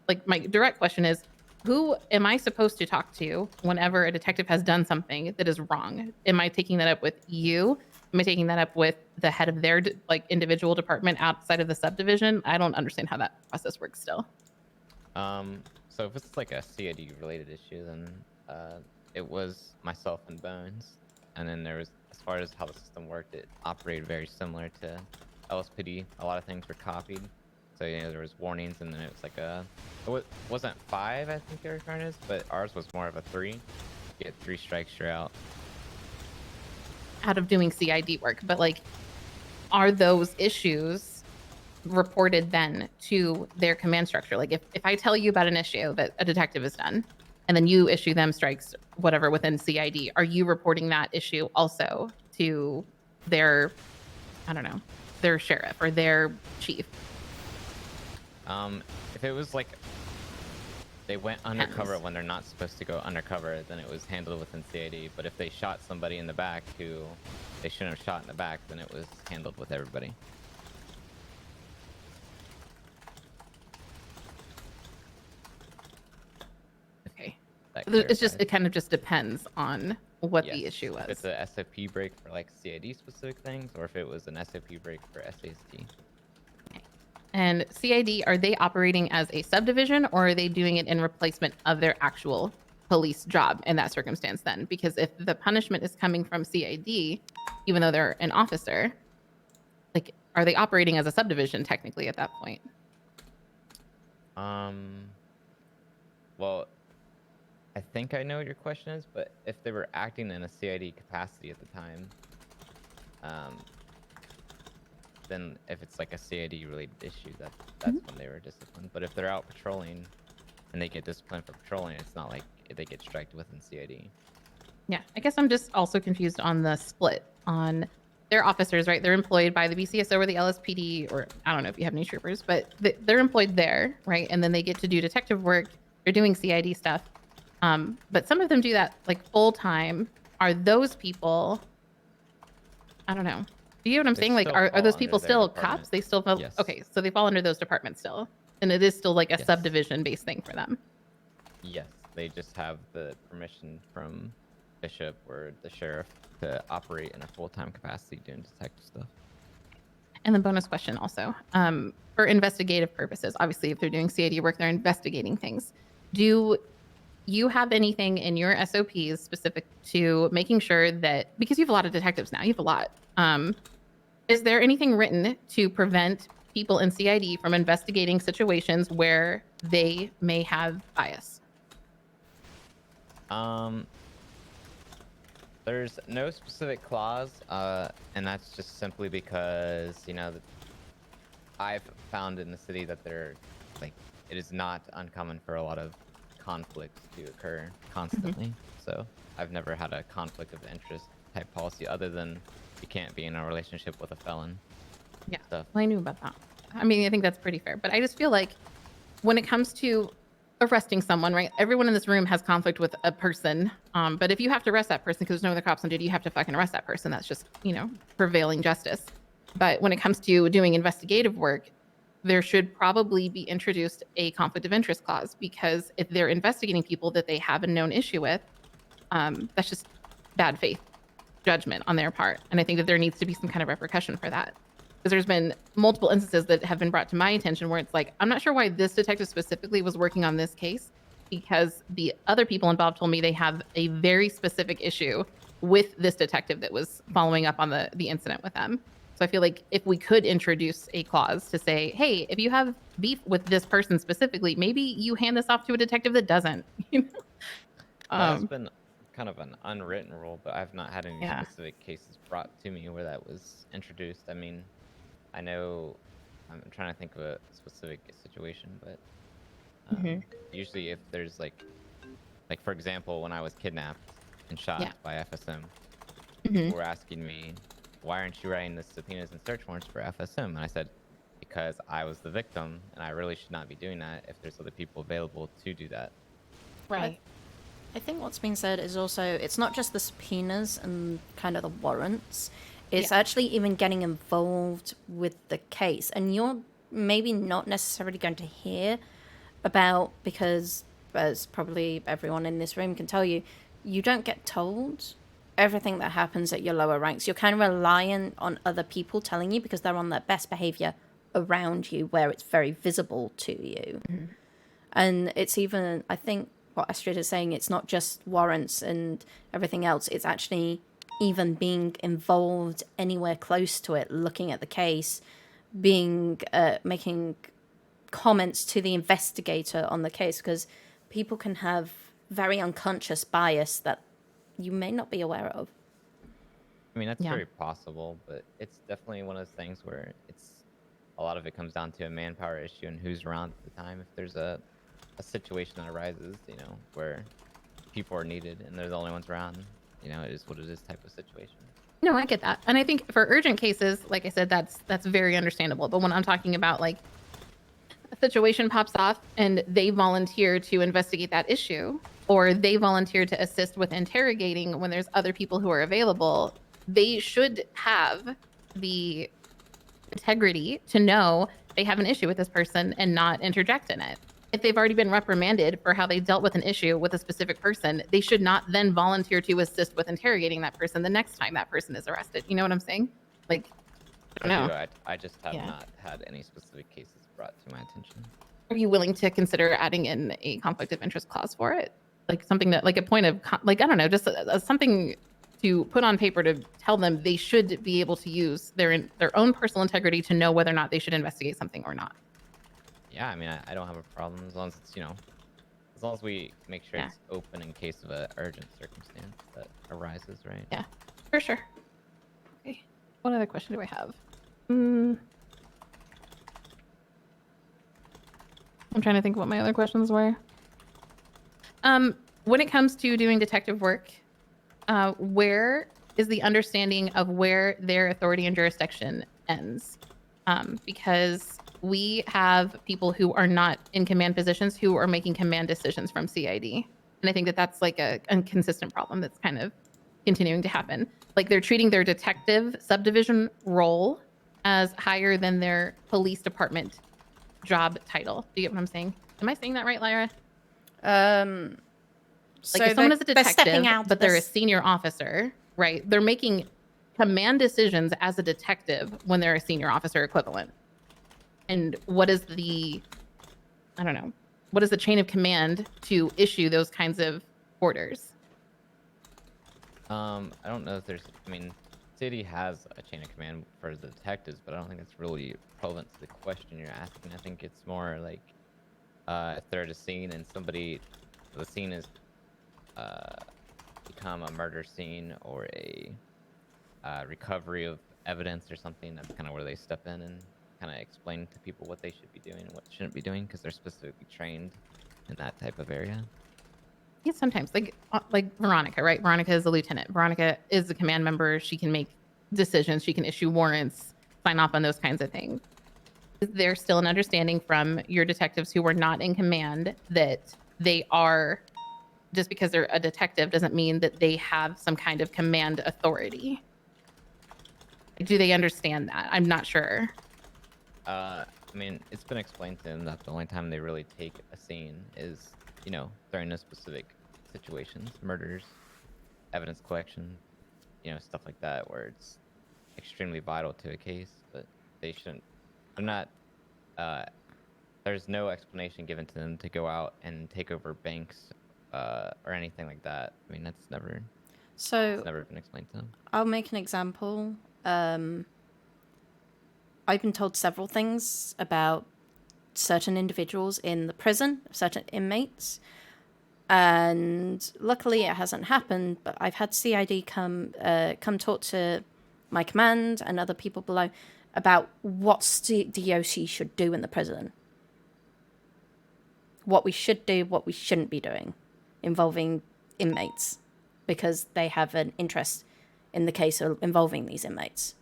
Like my direct question is, who am I supposed to talk to whenever a detective has done something that is wrong? Am I taking that up with you? Am I taking that up with the head of their individual department outside of the subdivision? I don't understand how that process works still. So if it's like a CID related issue, then it was myself and Bones, and then there was, as far as how the system worked, it operated very similar to LSPD. A lot of things were copied, so there was warnings, and then it was like wasn't 5, I think they were referring to, but ours was more of a 3. You get 3 strikes, you're out. Out of doing CID work, but like, are those issues reported then to their command structure? Like if I tell you about an issue that a detective has done and then you issue them strikes, whatever, within CID, are you reporting that issue also to their, I don't know, their sheriff or their chief? If it was like they went undercover when they're not supposed to go undercover, then it was handled within CID. But if they shot somebody in the back who they shouldn't have shot in the back, then it was handled with everybody. Okay. That It's just, clarifies. it kind of just depends on what the Yes, issue If was. it's a SOP break for like CID specific things, or if it was an SOP break for SAST. And CID, are they operating as a subdivision or are they doing it in replacement of their actual police job in that circumstance then? Because if the punishment is coming from CID, even though they're an officer, like, are they operating as a subdivision technically at that point? Well, I think I know what your question is, but if they were acting in a CID capacity at the time, then if it's like a CID related issue, that's when they were disciplined. But if they're out patrolling and they get disciplined for patrolling, it's not like they get striked within CID. Yeah, I guess I'm just also confused on the split on their officers, right? They're employed by the BCSO or the LSPD, or I don't know if you have any troopers, but they're employed there, right? And then they get to do detective work. They're doing CID stuff. But some of them do that like full time. Are those people? I don't know. Do you know what I'm saying? Like, are those people still cops? They still fall, Yes. okay, so they fall under those departments still, and it is still like a Yes. subdivision based thing for them. Yes, they just have the permission from Bishop or the sheriff to operate in a full-time capacity doing detective stuff. And the bonus question also, for investigative purposes, obviously if they're doing CID work, they're investigating things. Do you have anything in your SOPs specific to making sure that, because you have a lot of detectives now, you have a lot, is there anything written to prevent people in CID from investigating situations where they may have bias? There's no specific clause, and that's just simply because, you know, I've found in the city that it is not uncommon for a lot of conflicts to occur constantly. So I've never had a conflict of interest type policy other than you can't be in a relationship with a felon. Yeah, Stuff. well, I knew about that. I mean, I think that's pretty fair, but I just feel like when it comes to arresting someone, right? Everyone in this room has conflict with a person. But if you have to arrest that person because there's no other cops on duty, you have to fucking arrest that person. That's just, you know, prevailing justice. But when it comes to doing investigative work, there should probably be introduced a conflict of interest clause, because if they're investigating people that they have a known issue with, that's just bad faith judgment on their part. And I think that there needs to be some kind of repercussion for that. Because there's been multiple instances that have been brought to my attention where it's like, I'm not sure why this detective specifically was working on this case, because the other people involved told me they have a very specific issue with this detective that was following up on the incident with them. So I feel like if we could introduce a clause to say, hey, if you have beef with this person specifically, maybe you hand this off to a detective that doesn't. You know? That's been kind of an unwritten rule, but I've not had any Yeah. specific cases brought to me where that was introduced. I mean, I know I'm trying to think of a specific situation, but usually if there's like for example, when I was kidnapped and shot Yeah. by FSM, Mhm. people were asking me, why aren't you writing the subpoenas and search warrants for FSM? And I said, because I was the victim and I really should not be doing that if there's other people available to do that. Right. I think what's being said is also, it's not just the subpoenas and kind of the warrants. It's actually even getting involved with the case. And you're maybe not necessarily going to hear about, because as probably everyone in this room can tell you, you don't get told everything that happens at your lower ranks. You're kind of reliant on other people telling you because they're on their best behavior around you, where it's very visible to you. And it's even, I think what Astrid is saying, it's not just warrants and everything else, it's actually even being involved anywhere close to it, looking at the case, being making comments to the investigator on the case, because people can have very unconscious bias that you may not be aware of. I mean, that's Yeah. very possible, but it's definitely one of those things where a lot of it comes down to a manpower issue and who's around at the time. If there's a situation that arises, you know, where people are needed and they're the only ones around, you know, it is what it is type of situation. No, I get that. And I think for urgent cases, like I said, that's very understandable. But when I'm talking about like a situation pops off and they volunteer to investigate that issue, or they volunteer to assist with interrogating when there's other people who are available, they should have the integrity to know they have an issue with this person and not interject in it. If they've already been reprimanded for how they dealt with an issue with a specific person, they should not then volunteer to assist with interrogating that person the next time that person is arrested. You know what I'm saying? Like, I don't know. I just have Yeah. not had any specific cases brought to my attention. Are you willing to consider adding in a conflict of interest clause for it? Like something that, like a point of, like, I don't know, just something to put on paper to tell them they should be able to use their own personal integrity to know whether or not they should investigate something or not. Yeah, I mean, I don't have a problem as long as it's, you know, as As long as we make sure Yeah. it's open in case of an urgent circumstance that arises, right? Yeah, for sure. Okay. What other question do I have? I'm trying to think what my other questions were. When it comes to doing detective work, where is the understanding of where their authority and jurisdiction ends? Because we have people who are not in command positions who are making command decisions from CID. And I think that that's like a consistent problem that's kind of continuing to happen. Like they're treating their detective subdivision role as higher than their police department job title. Do you get what I'm saying? Am I saying that right, Lyra? So Like if someone is a they're stepping detective, out but of they're a this- senior officer, right? They're making command decisions as a detective when they're a senior officer equivalent. And what is the, I don't know, what is the chain of command to issue those kinds of orders? I don't know if there's. I mean, City has a chain of command for the detectives, but I don't think it's really relevant to the question you're asking. I think it's more like if they're at a scene and the scene is become a murder scene or a recovery of evidence or something. That's kind of where they step in and kind of explain to people what they should be doing and what they shouldn't be doing because they're specifically trained in that type of area. Yeah, sometimes like Veronica, right? Veronica is a lieutenant. Veronica is a command member. She can make decisions. She can issue warrants, sign off on those kinds of things. Is there still an understanding from your detectives who are not in command that they are, just because they're a detective doesn't mean that they have some kind of command authority? Do they understand that? I'm not sure. I mean, it's been explained to them that the only time they really take a scene is, during those specific situations, murders, evidence collection, stuff like that, where it's extremely vital to a case, but they shouldn't, they're not, there's no explanation given to them to go out and take over banks, or anything like that. I mean, that's never been explained to them. I'll make an example. I've been told several things about certain individuals in the prison, certain inmates, and luckily it hasn't happened. But I've had CID come talk to my command and other people below about what DOC should do in the prison, what we should do, what we shouldn't be doing, involving inmates, because they have an interest in the case involving these inmates.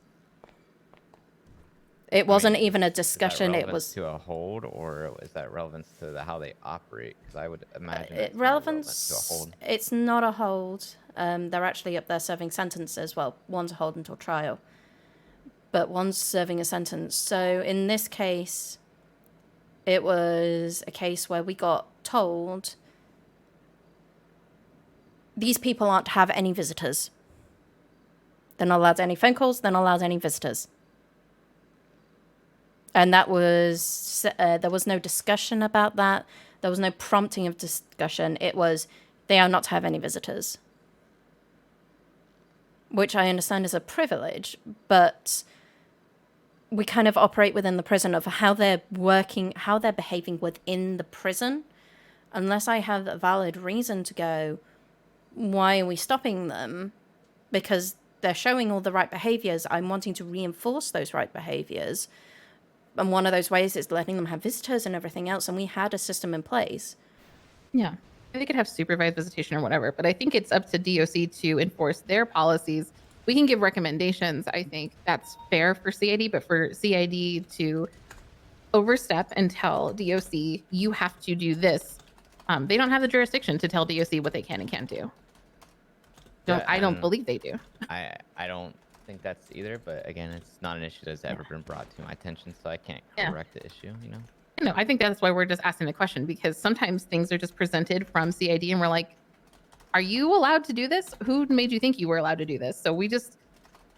It wasn't even a discussion. It was to a hold, or is that relevance to how they operate? Because I would imagine it's more relevance to a hold. It's not a hold. They're actually up there serving sentences. Well, one's a hold until trial, but one's serving a sentence. So in this case, it was a case where we got told these people aren't to have any visitors. They're not allowed any phone calls. They're not allowed any visitors. And that was, there was no discussion about that. There was no prompting of discussion. It was, they are not to have any visitors. Which I understand is a privilege, but we kind of operate within the prison of how they're working, how they're behaving within the prison. Unless I have a valid reason to go, why are we stopping them? Because they're showing all the right behaviors. I'm wanting to reinforce those right behaviors. And one of those ways is letting them have visitors and everything else. And we had a system in place. Yeah. They could have supervised visitation or whatever, but I think it's up to DOC to enforce their policies. We can give recommendations. I think that's fair for CID, but for CID to overstep and tell DOC, you have to do this, they don't have the jurisdiction to tell DOC what they can and can't do. I don't believe they do. I don't think that's either, but again, it's not an issue that's ever been brought to my attention, so I can't correct the issue, No, I think that's why we're just asking the question, because sometimes things are just presented from CID and we're like, are you allowed to do this? Who made you think you were allowed to do this? So we just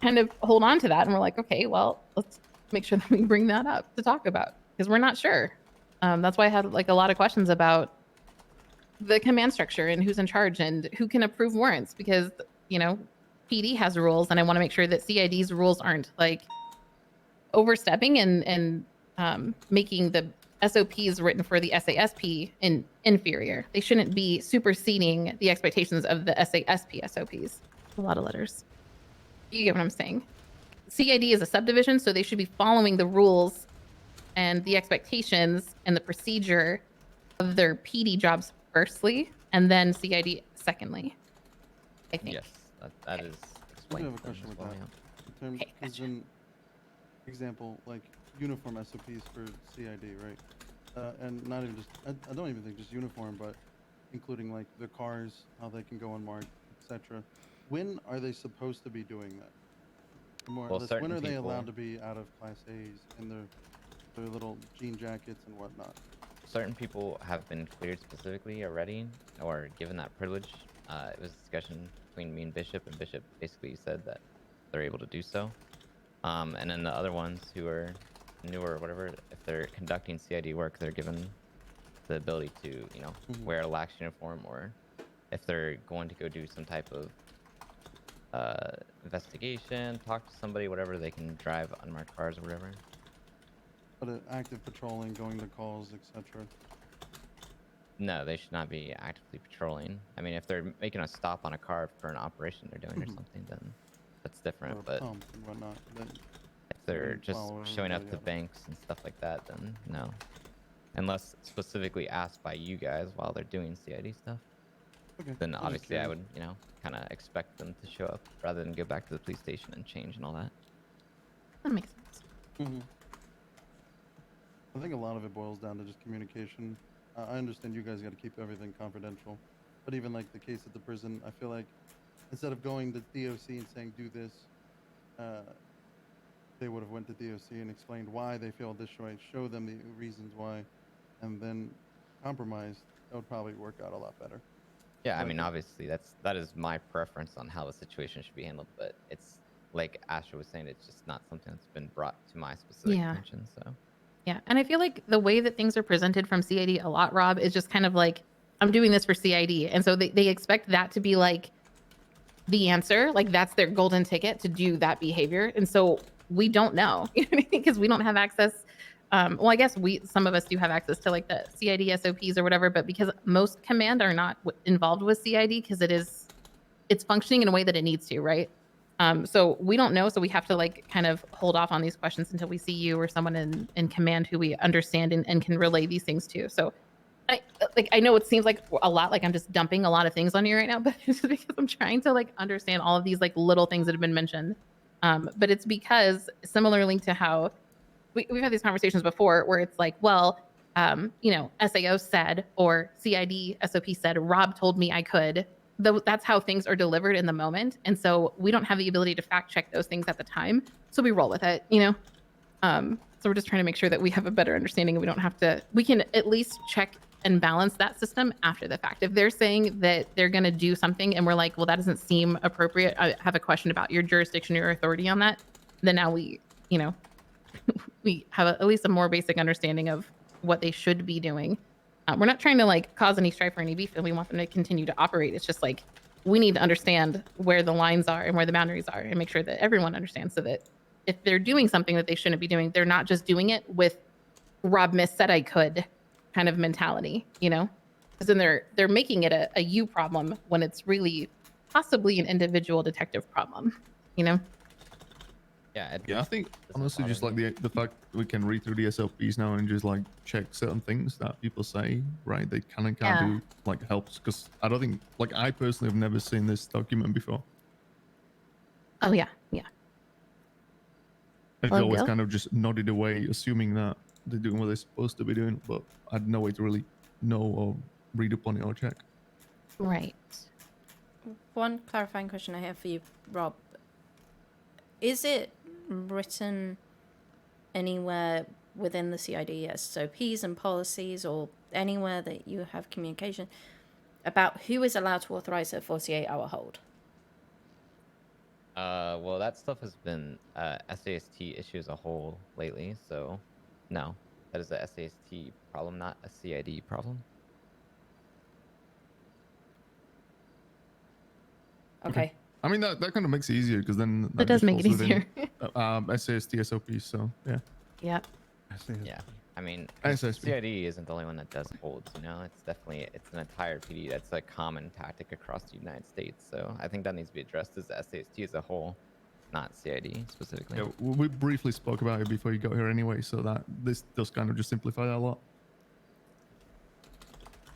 kind of hold on to that and we're like, okay, well, let's make sure that we bring that up to talk about, because we're not sure. That's why I had like a lot of questions about the command structure and who's in charge and who can approve warrants, because, PD has rules and I want to make sure that CID's rules aren't like overstepping and making the SOPs written for the SASP inferior. They shouldn't be superseding the expectations of the SASP SOPs. A lot of letters. You get what I'm saying? CID is a subdivision, so they should be following the rules and the expectations and the procedure of their PD jobs firstly, and then CID secondly. I think. Yes, that is I do explained. have a to them question as with well, that. yeah. In terms, because in example, like uniform SOPs for CID, right? And not even just, I don't even think just uniform, but including like the cars, how they can go unmarked, etc. When are they supposed to be doing that? More or Well, less, certain when are they people- allowed to be out of Class A's in their little jean jackets and whatnot? Certain people have been cleared specifically already, or given that privilege. It was a discussion between me and Bishop basically said that they're able to do so. And then the other ones who are newer or whatever, if they're conducting CID work, they're given the ability to, you know, wear a lax uniform, or if they're going to go do some type of investigation, talk to somebody, whatever, they can drive unmarked cars or whatever. But active patrolling, going to calls, etc. No, they should not be actively patrolling. I mean, if they're making a stop on a car for an operation they're doing or something, then that's different. Or a But pump and whatnot. Then if they're wouldn't just follow showing up everybody to up. banks and stuff like that, then no. Unless specifically asked by you guys while they're doing CID stuff. Okay. Then I'm just obviously I curious. would, you know, kind of expect them to show up rather than go back to the police station and change and all that. That makes sense. Mm-hmm. I think a lot of it boils down to just communication. I understand you guys got to keep everything confidential, but even like the case at the prison, I feel like instead of going to DOC and saying do this, they would have went to DOC and explained why they feel this way, show them the reasons why, and then compromise. That would probably work out a lot better. Yeah, I So mean, think- obviously that is my preference on how the situation should be handled, but it's like Asher was saying, it's just not something that's been brought to my specific Yeah. attention. So Yeah, and I feel like the way that things are presented from CID a lot, Rob, is just kind of like, I'm doing this for CID. And so they expect that to be like the answer. Like that's their golden ticket to do that behavior. And so we don't know, you know what I mean? Because we don't have access. Well, I guess some of us do have access to like the CID SOPs or whatever, but because most command are not involved with CID because it's functioning in a way that it needs to, right? So we don't know, so we have to like kind of hold off on these questions until we see you or someone in command who we understand and can relay these things to. So I know it seems like a lot, like I'm just dumping a lot of things on you right now, but it's because I'm trying to like understand all of these like little things that have been mentioned. But it's because similarly to how we've had these conversations before where it's like, well, you know, SAO said or CID SOP said, Rob told me I could. That's how things are delivered in the moment. And so we don't have the ability to fact check those things at the time. So we roll with it, you know? So we're just trying to make sure that we have a better understanding and we don't have to, we can at least check and balance that system after the fact. If they're saying that they're going to do something and we're like, well, that doesn't seem appropriate. I have a question about your jurisdiction, your authority on that. Then now we, you know, we have at least a more basic understanding of what they should be doing. We're not trying to like cause any strife or any beef, and we want them to continue to operate. It's just like we need to understand where the lines are and where the boundaries are, and make sure that everyone understands, so that if they're doing something that they shouldn't be doing, they're not just doing it with Rob Miss said I could kind of mentality, you know? Because then they're making it a you problem when it's really possibly an individual detective problem, you know? yeah, I think honestly, just like the fact that we can read through the SLPs now and just like check certain things that people say, right? They can and can't Yeah. do, like helps, because I don't think, like I personally have never seen this document before. Oh yeah, yeah. I've Well, always Gil? kind of just nodded away, assuming that they're doing what they're supposed to be doing, but I had no way to really know or read upon it or check. Right. One clarifying question I have for you, Rob. Is it written anywhere within the CID SOPs and policies, or anywhere that you have communication about who is allowed to authorize a 48-hour hold? Well, that stuff has been SAST issue as a whole lately, so no, that is a SAST problem, not a CID problem. Okay. I mean, that kind of makes it easier, because then That does just make it falls within, easier. SAST SOPs, so yeah. Yep. Yeah. I mean, SSP. CID isn't the only one that does holds. You know, it's an entire PD. That's a common tactic across the United States. So I think that needs to be addressed as SAST as a whole, not CID specifically. Yeah, we briefly spoke about it before you got here anyway, so that this does kind of just simplify that a lot.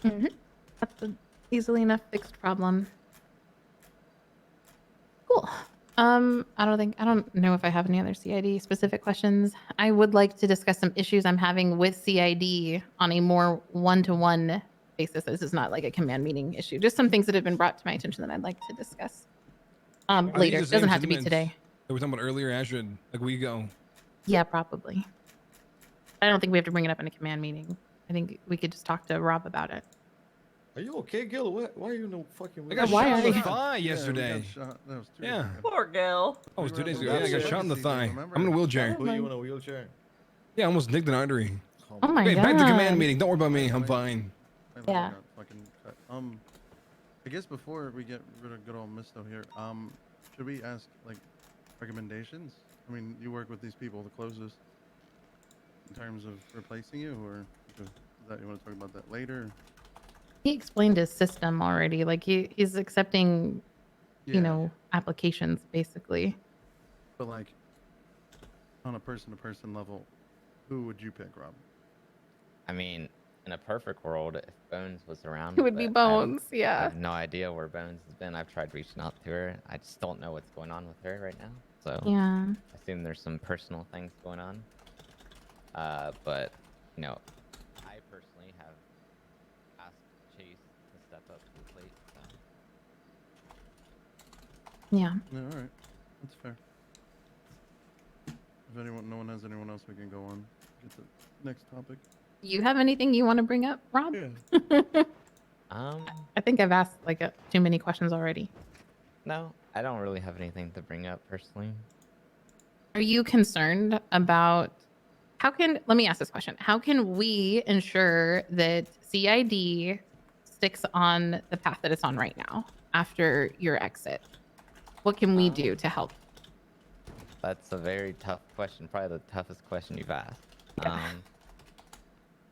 That's an easily enough fixed problem. Cool. I don't know if I have any other CID specific questions. I would like to discuss some issues I'm having with CID on a more one-to-one basis. This is not like a command meeting issue. Just some things that have been brought to my attention that I'd like to discuss later. It doesn't have to be today. That we were talking about earlier, Azure, like a week ago. Yeah, probably. I don't think we have to bring it up in a command meeting. I think we could just talk to Rob about it. Are you okay, Gil? Why are you no fucking? I got Why shot are in the you- thigh yesterday. That was 2 Yeah. days ago. Poor Gil. Oh, it was We 2 were days at ago. the Yeah, I got legacy shot in the thing, thigh. remember? I'm in a wheelchair. Put you in a wheelchair. Yeah, I almost nicked an artery. Oh my Okay, god. back to command meeting. Don't worry about me. I'm fine. Yeah. Fucking cut. I guess before we get rid of good old Misto here, should we ask like recommendations? I mean, you work with these people the closest in terms of replacing you, or is that you want to talk about that later? He explained his system already. Like he's accepting, Yeah. you know, applications basically. But like on a person-to-person level, who would you pick, Rob? I mean, in a perfect world, if Bones was around, It would be but I have- Bones, I yeah. have no idea where Bones has been. I've tried reaching out to her. I just don't know what's going on with her right now. So Yeah. I assume there's some personal things going on. But you know, I personally have asked Chase to step up to the plate. So. Yeah. Yeah, all right, that's fair. If no one has anyone else, we can go on. Get to the next topic. You have anything you want to bring up, Rob? I think I've asked like too many questions already. No, I don't really have anything to bring up personally. Are you concerned about let me ask this question. How can we ensure that CID sticks on the path that it's on right now after your exit? What can we do to help? That's a very tough question. Probably the toughest question you've asked.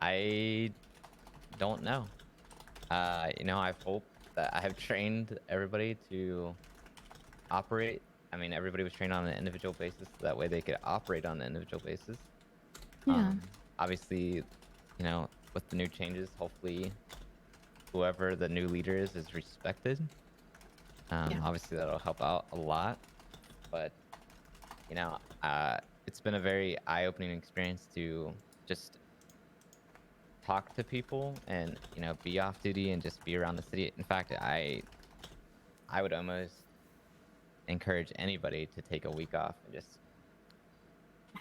I don't know. You know, I've hoped that I have trained everybody to operate. I mean, everybody was trained on an individual basis, so that way they could operate on an individual basis. Yeah. Obviously, you know, with the new changes, hopefully whoever the new leader is respected. Obviously, that'll help out a lot. But, you know, it's been a very eye-opening experience to just talk to people and, you know, be off duty and just be around the city. In fact, I would almost encourage anybody to take a week off and just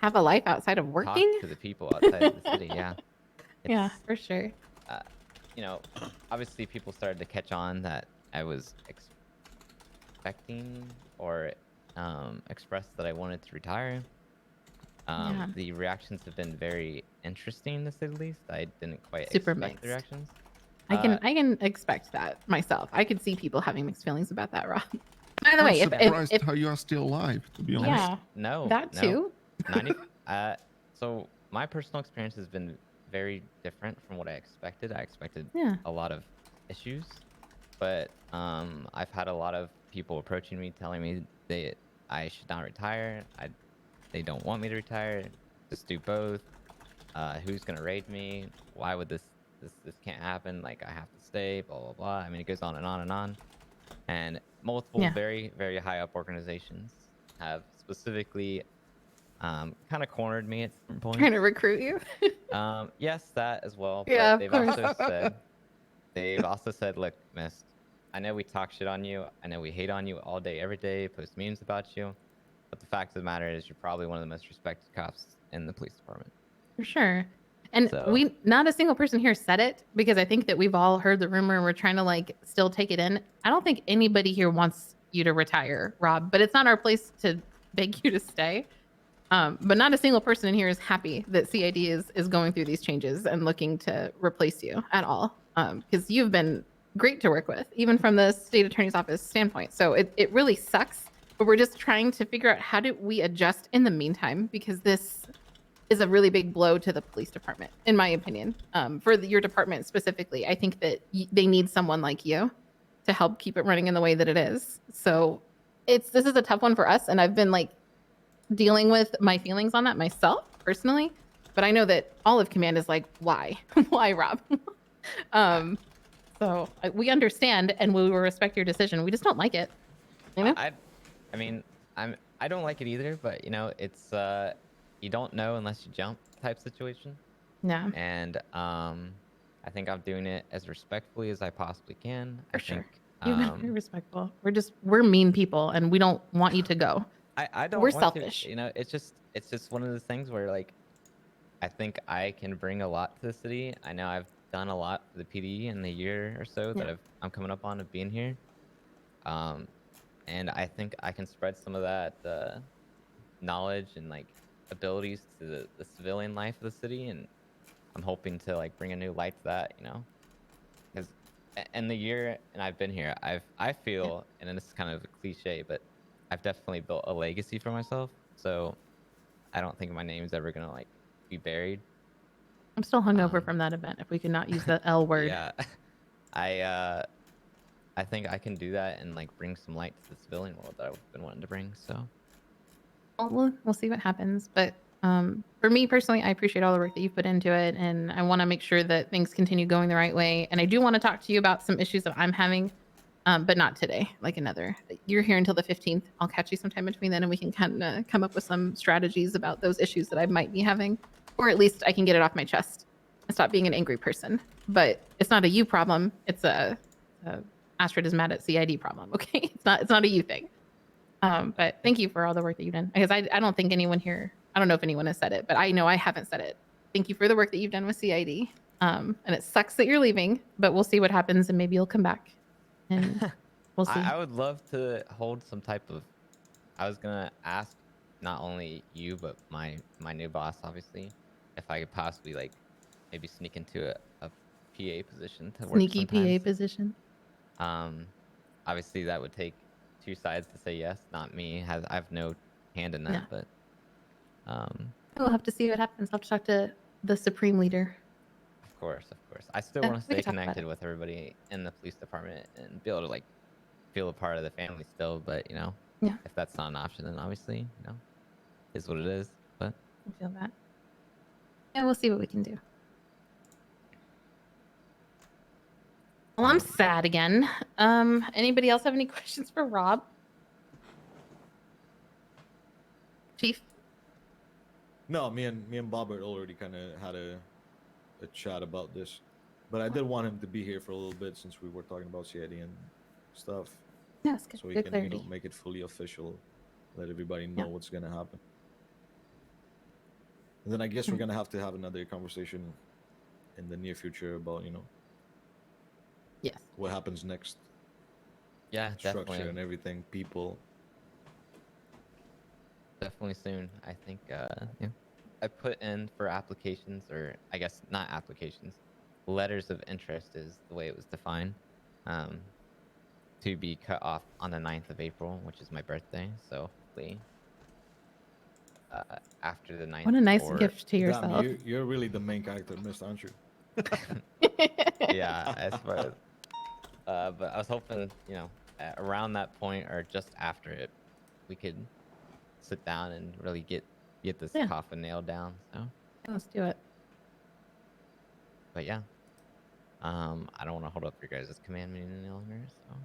Have a life outside of working? talk to the people outside of the city. Yeah. Yeah, for sure. You know, obviously people started to catch on that I was expecting or expressed that I wanted to retire. Yeah. The reactions have been very interesting, to say the least. I didn't quite Super expect mixed. the reactions. I can expect that myself. I could see people having mixed feelings about that, Rob. By the way, I'm if surprised how you are still alive, to be honest. yeah, No, that no. too. 90, so my personal experience has been very different from what I expected. I expected Yeah. a lot of issues, but I've had a lot of people approaching me telling me I should not retire. They don't want me to retire. Just do both. Who's gonna raid me? Why would this can't happen? Like I have to stay. Blah blah blah. I mean, it goes on and on and on. And multiple Yeah. very very high up organizations have specifically kind of cornered me at some points. Trying to recruit you. Yes, that as well. But Yeah, of they've also said, look, Mist, I know we talk shit on you. I know we hate on you all day, every day, post memes about you. But the fact of the matter is you're probably one of the most respected cops in the police department. For sure. And So- not a single person here said it because I think that we've all heard the rumor and we're trying to like still take it in. I don't think anybody here wants you to retire, Rob, but it's not our place to beg you to stay. But not a single person in here is happy that CID is going through these changes and looking to replace you at all. Because you've been great to work with, even from the state attorney's office standpoint. So it really sucks, but we're just trying to figure out how do we adjust in the meantime, because this is a really big blow to the police department, in my opinion. For your department specifically, I think that they need someone like you to help keep it running in the way that it is. So this is a tough one for us, and I've been like dealing with my feelings on that myself personally. But I know that all of command is like, why, why, Rob? So we understand, and we will respect your decision. We just don't like it. You know? I mean, I don't like it either, but you know, it's you don't know unless you jump type situation. Yeah. And I think I'm doing it as respectfully as I possibly can. For I sure. think, You've been very respectful. We're mean people, and we don't want you to go. I don't We're want selfish. to, you know, it's just one of those things where like I think I can bring a lot to the city. I know I've done a lot for the PD in the year or so that I'm coming up on of being here. And I think I can spread some of that knowledge and like abilities to the civilian life of the city, and I'm hoping to like bring a new light to that, you know. Because in the year and I've been here, I feel, and this is kind of a cliche, but I've definitely built a legacy for myself. So I don't think my name's ever gonna like be buried. I'm still hungover from that event. If we could not use the L word. Yeah, I think I can do that and like bring some light to the civilian world that I've been wanting to bring. So We'll see what happens. But for me personally, I appreciate all the work that you've put into it, and I want to make sure that things continue going the right way. And I do want to talk to you about some issues that I'm having, but not today. Like you're here until the 15th. I'll catch you sometime between then, and we can kind of come up with some strategies about those issues that I might be having, or at least I can get it off my chest and stop being an angry person. But it's not a you problem. It's a Astrid is mad at CID problem. Okay, it's not a you thing. But thank you for all the work that you've done. Because I don't think anyone here, I don't know if anyone has said it, but I know I haven't said it. Thank you for the work that you've done with CID. And it sucks that you're leaving, but we'll see what happens, and maybe you'll come back. And we'll see. I would love to hold some type of. I was gonna ask not only you but my new boss, obviously, if I could possibly like maybe sneak into a PA position to work Sneaky sometimes. PA position. Obviously that would take two sides to say yes, not me. I have no hand in that, Yeah. but We'll have to see what happens. I'll have to talk to the supreme leader. of course. I still Yeah, want to we stay can talk about connected with everybody in the police department and be able to like feel a part of the family still. But you know, Yeah. if that's not an option, then obviously, you know, is what it is. But I feel that. Yeah, we'll see what we can do. Well, I'm sad again. Anybody else have any questions for Rob? Chief? No, me and Bobbert already kind of had a chat about this, but I did want him to be here for a little bit since we were talking about CID and stuff. Yeah, it's good. So we Good can clarity. make it fully official, let everybody know what's gonna happen. And then I guess we're gonna have to have another conversation in the near future about Yes. what happens next. yeah, Structure definitely. and everything, people. Definitely soon. I think yeah. I put in for applications, or I guess not applications, letters of interest is the way it was defined, to be cut off on the 9th of April, which is my birthday. So hopefully after the 9th. What a nice or- gift to Damn, yourself. you're really the main character, Miss, aren't you? Yeah, as far as, but I was hoping, you know, around that point or just after it, we could sit down and really get this Yeah. coffin nailed down. So, Let's do it. but yeah, I don't want to hold up your guys' command meeting any longer. So,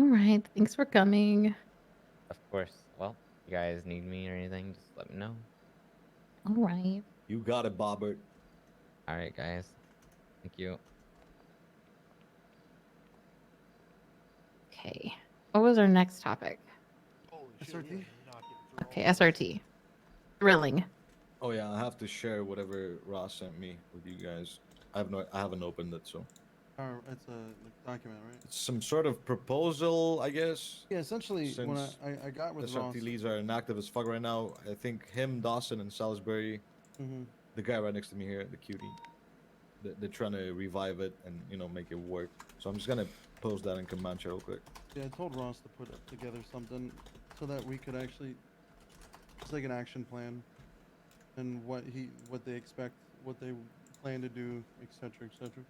All right. Thanks for coming. of course, well, if you guys need me or anything, just let me know. All right. You got it, Bobbert. All right, guys. Thank you. Okay. What was our next topic? SRT? Okay, SRT. Thrilling. Oh yeah, I have to share whatever Ross sent me with you guys. I haven't opened it, so It's a document, right? it's some sort of proposal, I guess. Yeah, essentially, when Since I got with the Ross. SRT leads are inactive as fuck right now. I think him, Dawson, and Salisbury, Mhm. the guy right next to me here, the cutie, they're trying to revive it and make it work. So I'm just gonna post that in command chat real quick. Yeah, I told Ross to put together something so that we could actually, it's like an action plan and what they expect, what they plan to do, etc., etc.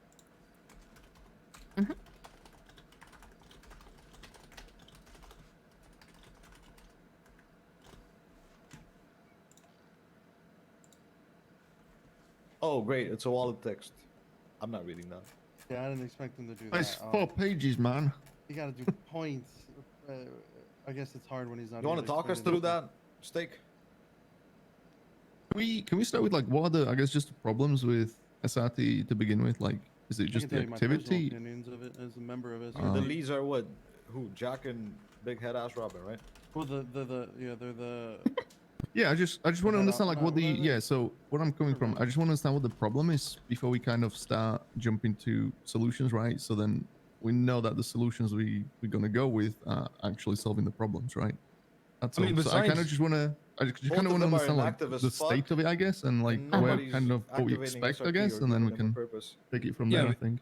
Oh, great! It's a wallet text. I'm not reading that. Yeah, I didn't expect them to do It's that. 4 pages, man. You got to do points. I guess it's hard when he's not. You want to talk us through that, Steak? Can we start with like what are the, I guess, just the problems with SRT to begin with? Like, is it I just can the tell you my personal activity? opinions of it as a member of it. The leads are what? Who? Jack and Big Head Ass Robin, right? Well, they're the. Yeah, I just want to that understand up- like what the what are they? yeah. So where I'm coming from, I just want to understand what the problem is before we kind of start jumping to solutions, right? So then we know that the solutions we're gonna go with are actually solving the problems, right? That's I mean, all. So I kind of besides- just want to. I just Both kind of of want to them are understand like inactive as the fuck, state of it, I guess, and like and where nobody's kind of what we activating expect, I SRT guess, or and then we giving them can a purpose. take it from Yeah, there. I but- think.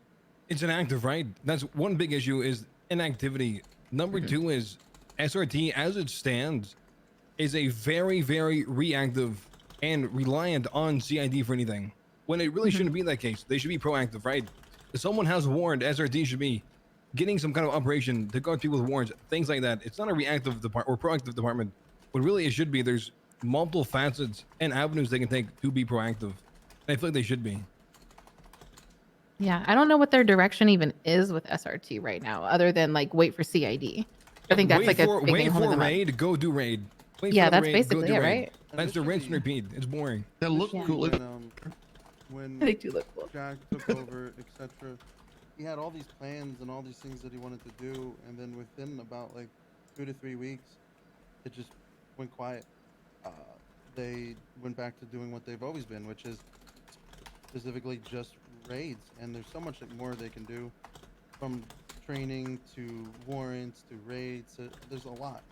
It's inactive, right? That's one big issue is inactivity. Number two is SRT as it stands is a very, very reactive and reliant on CID for anything. When it really shouldn't be that case. They should be proactive, right? If someone has a warrant, SRT should be getting some kind of operation to guard people with warrants, things like that. It's not a reactive department or proactive department. What really it should be, there's multiple facets and avenues they can take to be proactive. And I feel like they should be. Yeah, I don't know what their direction even is with SRT right now, other than like wait for CID. I think that's wait like for, a big wait thing for holding them up. raid, go do raid. Wait Yeah, for the that's raid, basically go do it, raid. right? That's the rinse and repeat. It's boring. They look Initially, cool. When They do look cool. Jack took over, etc., he had all these plans and all these things that he wanted to do, and then within about like 2 to 3 weeks, it just went quiet. They went back to doing what they've always been, which is specifically just raids. And there's so much more they can do, from training to warrants to raids. There's a lot,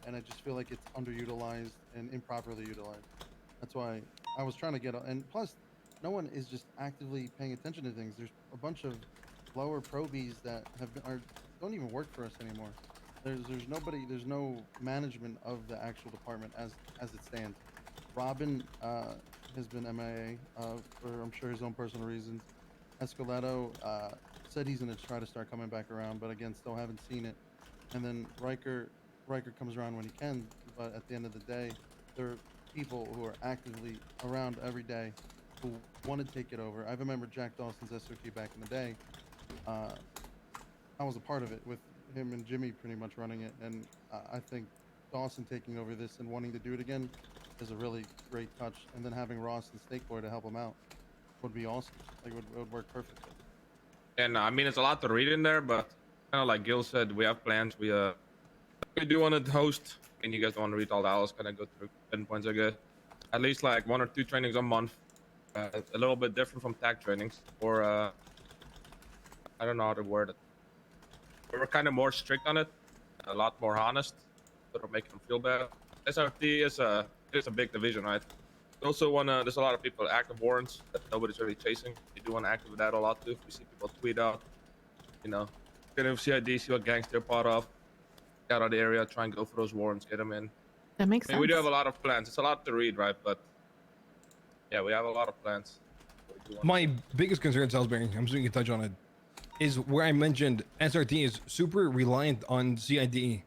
and I just feel like it's underutilized and improperly utilized. That's why I was trying to get. And plus, no one is just actively paying attention to things. There's a bunch of lower probies that don't even work for us anymore. There's nobody. There's no management of the actual department as it stands. Robin has been MIA for I'm sure his own personal reasons. Escoleto said he's gonna try to start coming back around, but again, still haven't seen it. And then Riker comes around when he can, but at the end of the day, there are people who are actively around every day who want to take it over. I remember Jack Dawson's SOT back in the day. I was a part of it with him and Jimmy pretty much running it, and I think Dawson taking over this and wanting to do it again is a really great touch. And then having Ross and Snakeboy to help him out would be awesome. Like it would work perfectly. And I mean, it's a lot to read in there, but kind of like Gil said, we have plans. We do want to host, and you guys don't want to read all that. I'll just kind of go through 10 points, I guess. At least like 1 or 2 trainings a month. A little bit different from tag trainings, or I don't know how to word it. We're kind of more strict on it, a lot more honest, sort of making them feel bad. SRT is a big division, right? We also wanna. There's a lot of people active warrants that nobody's really chasing. We do want to activate that a lot too. We see people tweet out, get in CID, see what gangs they're part of, get out of the area, try and go for those warrants, get them in. That makes I mean, we do sense. have a lot of plans. It's a lot to read, right? But yeah, we have a lot of plans. My biggest concern, Salisbury, I'm sure you can touch on it, is where I mentioned SRT is super reliant on CID.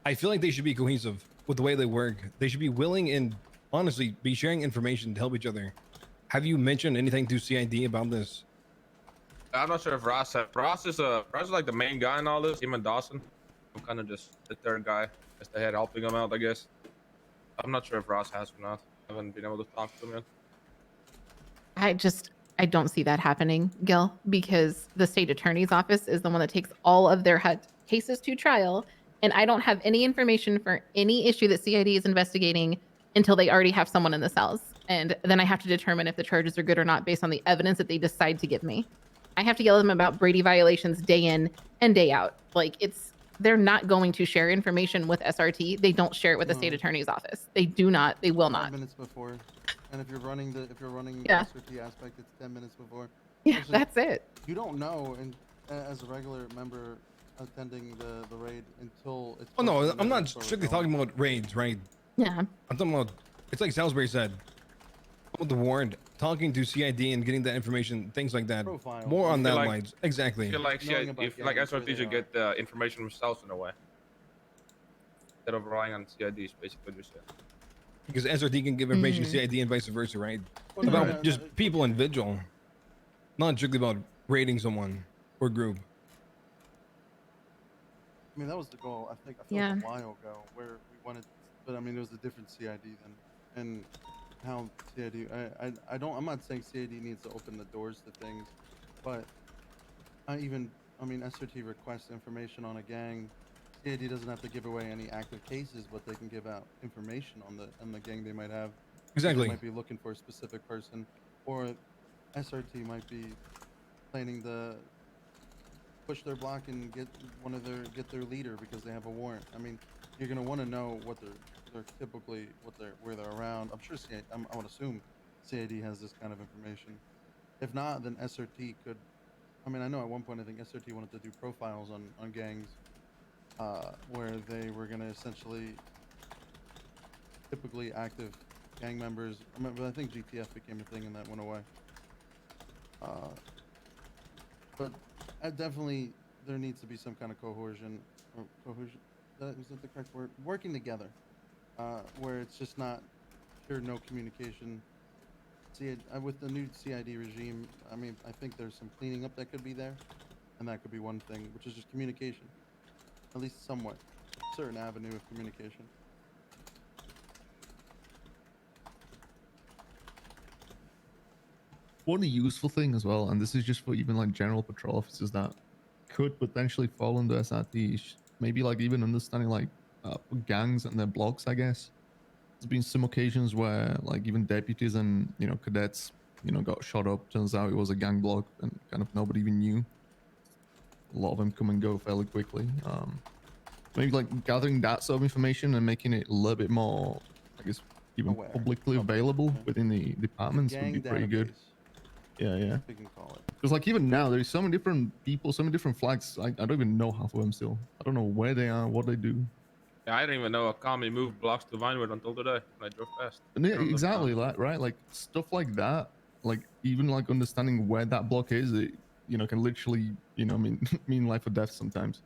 I feel like they should be cohesive with the way they work. They should be willing and honestly be sharing information to help each other. Have you mentioned anything to CID about this? I'm not sure if Ross has. Ross is like the main guy in all this. Him and Dawson. I'm kind of just the third guy, as the head helping him out, I guess. I'm not sure if Ross has or not. I haven't been able to talk to him yet. I don't see that happening, Gil, because the state attorney's office is the one that takes all of their cases to trial. And I don't have any information for any issue that CID is investigating until they already have someone in the cells. And then I have to determine if the charges are good or not based on the evidence that they decide to give me. I have to yell at them about Brady violations day in and day out. Like they're not going to share information with SRT. They don't share it with the state attorney's office. They do not. They will 5 not. minutes before, and if you're running the Yeah. SRT aspect, it's 10 minutes before. Yeah, It's just- that's it. You don't know, and as a regular member attending the raid until it's. Oh no, posted I'm that not it's already strictly gone. talking about raids, right? Yeah. I'm talking about. It's like Salisbury said. with the warrant, talking to CID and getting that information, things like that. Profiles. More on I feel that like- lines. Exactly. I feel like Knowing about if like gangs, where SRT they should are. get the information themselves in a way. Instead of relying on CIDs, basically what you said. Because SRT can give information to CID and vice versa, right? Well, About no, just people individual, not strictly about rating someone or group. I mean, that was the goal. I think Yeah. a while ago where we wanted, but I mean, it was a different CID then, and how CID. I don't. I'm not saying CID needs to open the doors to things, but I mean, SRT requests information on a gang. CID doesn't have to give away any active cases, but they can give out information on the gang they might have. Exactly. They might be looking for a specific person, or SRT might be planning to push their block and get their leader because they have a warrant. I mean, you're gonna want to know what they're typically where they're around. I'm sure CID, I would assume CID has this kind of information. If not, then SRT could. I mean, I know at one point I think SRT wanted to do profiles on gangs, where they were gonna essentially typically active gang members. But I think GTF became a thing and that went away. But definitely there needs to be some kind of cohesion. Is that the correct word? Working together, where it's just not pure no communication. With the new CID regime, I mean, I think there's some cleaning up that could be there, and that could be one thing, which is just communication, at least somewhat, certain avenue of communication. One useful thing as well, and this is just for even like general patrol officers that could potentially fall under SRT, maybe like even understanding like gangs and their blocks, I guess. There's been some occasions where like even deputies and cadets got shot up. Turns out it was a gang block and kind of nobody even knew. A lot of them come and go fairly quickly. Maybe like gathering that sort of information and making it a little bit more, I guess, even Aware. publicly available within the departments would be Gang pretty good. database, Yeah. we can call it. Because like even now, there's so many different people, so many different flags. I don't even know half of them still. I don't know where they are, what they do. Yeah, I didn't even know a commie moved blocks to Vinewood until today when I drove past. And yeah, I don't know exactly, how. right? Like stuff like that. Like even like understanding where that block is, it can literally mean life or death sometimes.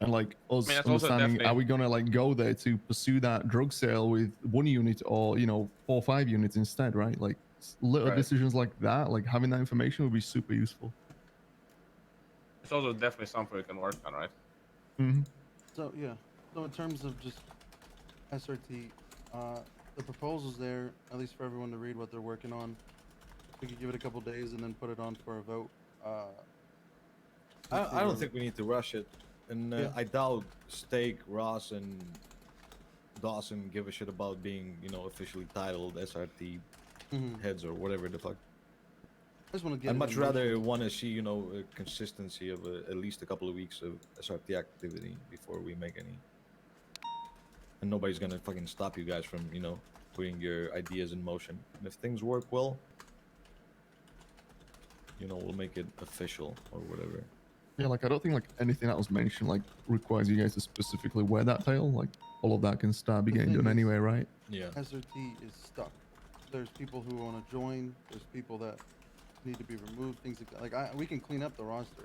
And like us I mean, that's also understanding, are definitely- we gonna like go there to pursue that drug sale with 1 unit or 4 or 5 units instead, right? Like little Right. decisions like that, like having that information would be super useful. It's also definitely something we can work on, right? Mm-hmm. So yeah, so in terms of just SRT, the proposal's there, at least for everyone to read what they're working on. We could give it a couple days and then put it on for a vote. I don't think we need to rush it, and Yeah. I doubt Steak, Ross, and Dawson give a shit about being, officially titled SRT Mhm. heads or whatever the fuck. I just want to get. I'd it much in rather motion. want to see, a consistency of at least a couple of weeks of SRT activity before we make any. And nobody's gonna fucking stop you guys from, putting your ideas in motion. And if things work well, we'll make it official or whatever. Yeah, like I don't think like anything that was mentioned like requires you guys to specifically wear that tail. Like all of that can start be The getting thing done is- anyway, right? Yeah. SRT is stuck. There's people who want to join. There's people that need to be removed. Things like that. We can clean up the roster,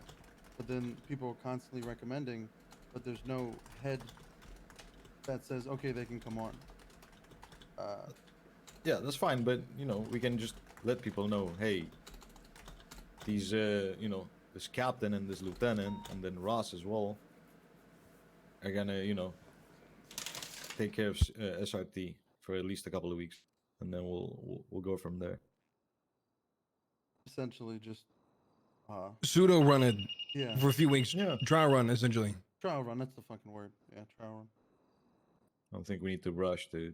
but then people are constantly recommending, but there's no head that says okay they can come on. Yeah, that's fine, but we can just let people know, hey, these this captain and this lieutenant and then Ross as well are gonna take care of SRT for at least a couple of weeks, and then we'll go from there. Essentially, just Pseudo run it Yeah. for a few weeks. Yeah. Dry run essentially. trial run. That's the fucking word. Yeah, trial run. I don't think we need to rush to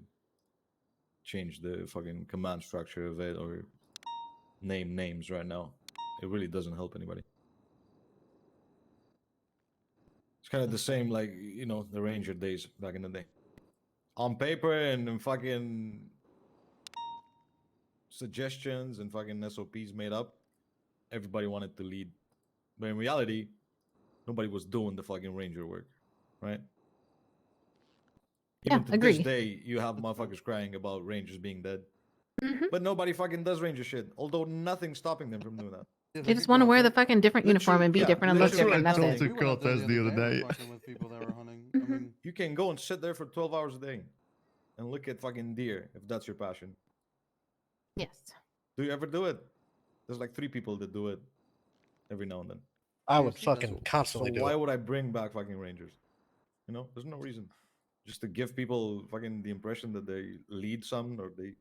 change the fucking command structure of it or name names right now. It really doesn't help anybody. It's kind of the same like, the Ranger days back in the day. On paper and in fucking suggestions and fucking SOPs made up, everybody wanted to lead. But in reality, nobody was doing the fucking Ranger work, right? Yeah, Even to agree. this day, you have motherfuckers crying about Rangers being dead. But nobody fucking does ranger shit. Although nothing's stopping them from doing that. They just want to wear the fucking different uniform and be different and look different. That's it. to Cortez the other day. Fucking with people that were hunting. I mean, You can go and sit there for 12 hours a day and look at fucking deer if that's your passion. Yes. Do you ever do it? There's like 3 people that do it every now and then. I would fucking constantly So do why it. would I bring back fucking rangers? You know, there's no reason. Just to give people fucking the impression that they lead some or they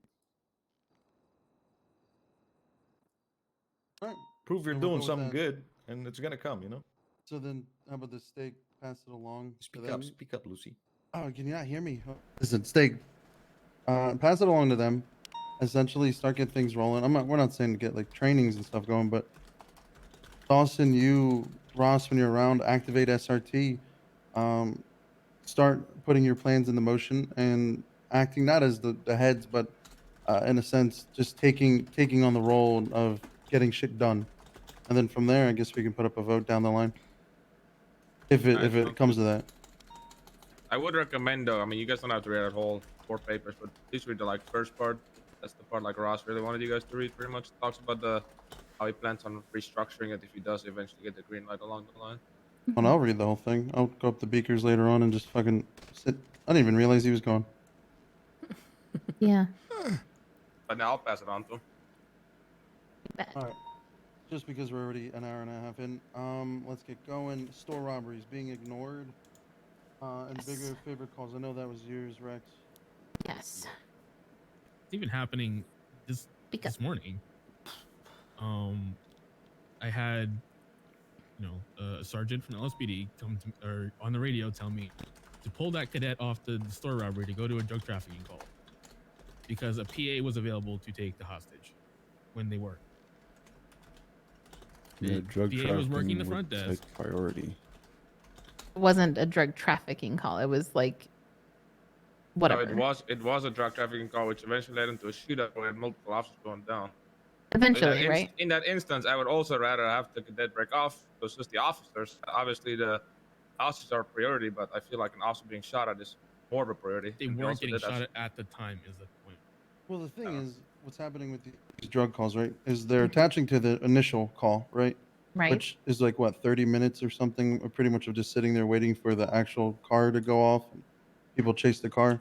Alright. prove you're Then we'll doing go with something that. good, and it's gonna come. You know. So then, how about the steak? Pass it along. to Speak them? up, speak up, Lucy. Oh, can you not hear me? Listen, steak. Pass it along to them. Essentially, start getting things rolling. We're not saying to get like trainings and stuff going, but Dawson, you, Ross, when you're around, activate SRT. Start putting your plans into motion and acting not as the heads, but in a sense, just taking on the role of getting shit done. And then from there, I guess we can put up a vote down the line. If it comes to that. I would recommend though. I mean, you guys don't have to read that whole 4 papers, but please read the like first part. That's the part like Ross really wanted you guys to read. Pretty much talks about how he plans on restructuring it if he does eventually get the green light along the line. Well, I'll read the whole thing. I'll go up the beakers later on and just fucking sit. I didn't even realize he was gone. Yeah. But now I'll pass it on to him. All right. Just because we're already an hour and a half in, let's get going. Store robberies being ignored, and bigger favorite calls. I know that was yours, Rex. Yes. It's even happening this morning. I had, a sergeant from the LSPD come to, or on the radio tell me to pull that cadet off the store robbery to go to a drug trafficking call because a PA was available to take the hostage when they weren't. Yeah, drug PA was working the trafficking front would desk. take priority. It wasn't a drug trafficking call. It was like whatever. No, it was a drug trafficking call, which eventually led into a shootout where multiple officers going down. Eventually, right? In that instance, I would also rather have the cadet break off. It's just the officers. Obviously, the officers are a priority, but I feel like an officer being shot at is more of a priority. They And we weren't also getting did that- shot at the time is the point. Well, the thing is, what's happening with these drug calls, right? Is they're attaching to the initial call, right? Right. Which is like what, 30 minutes or something, or pretty much of just sitting there waiting for the actual car to go off. People chase the car,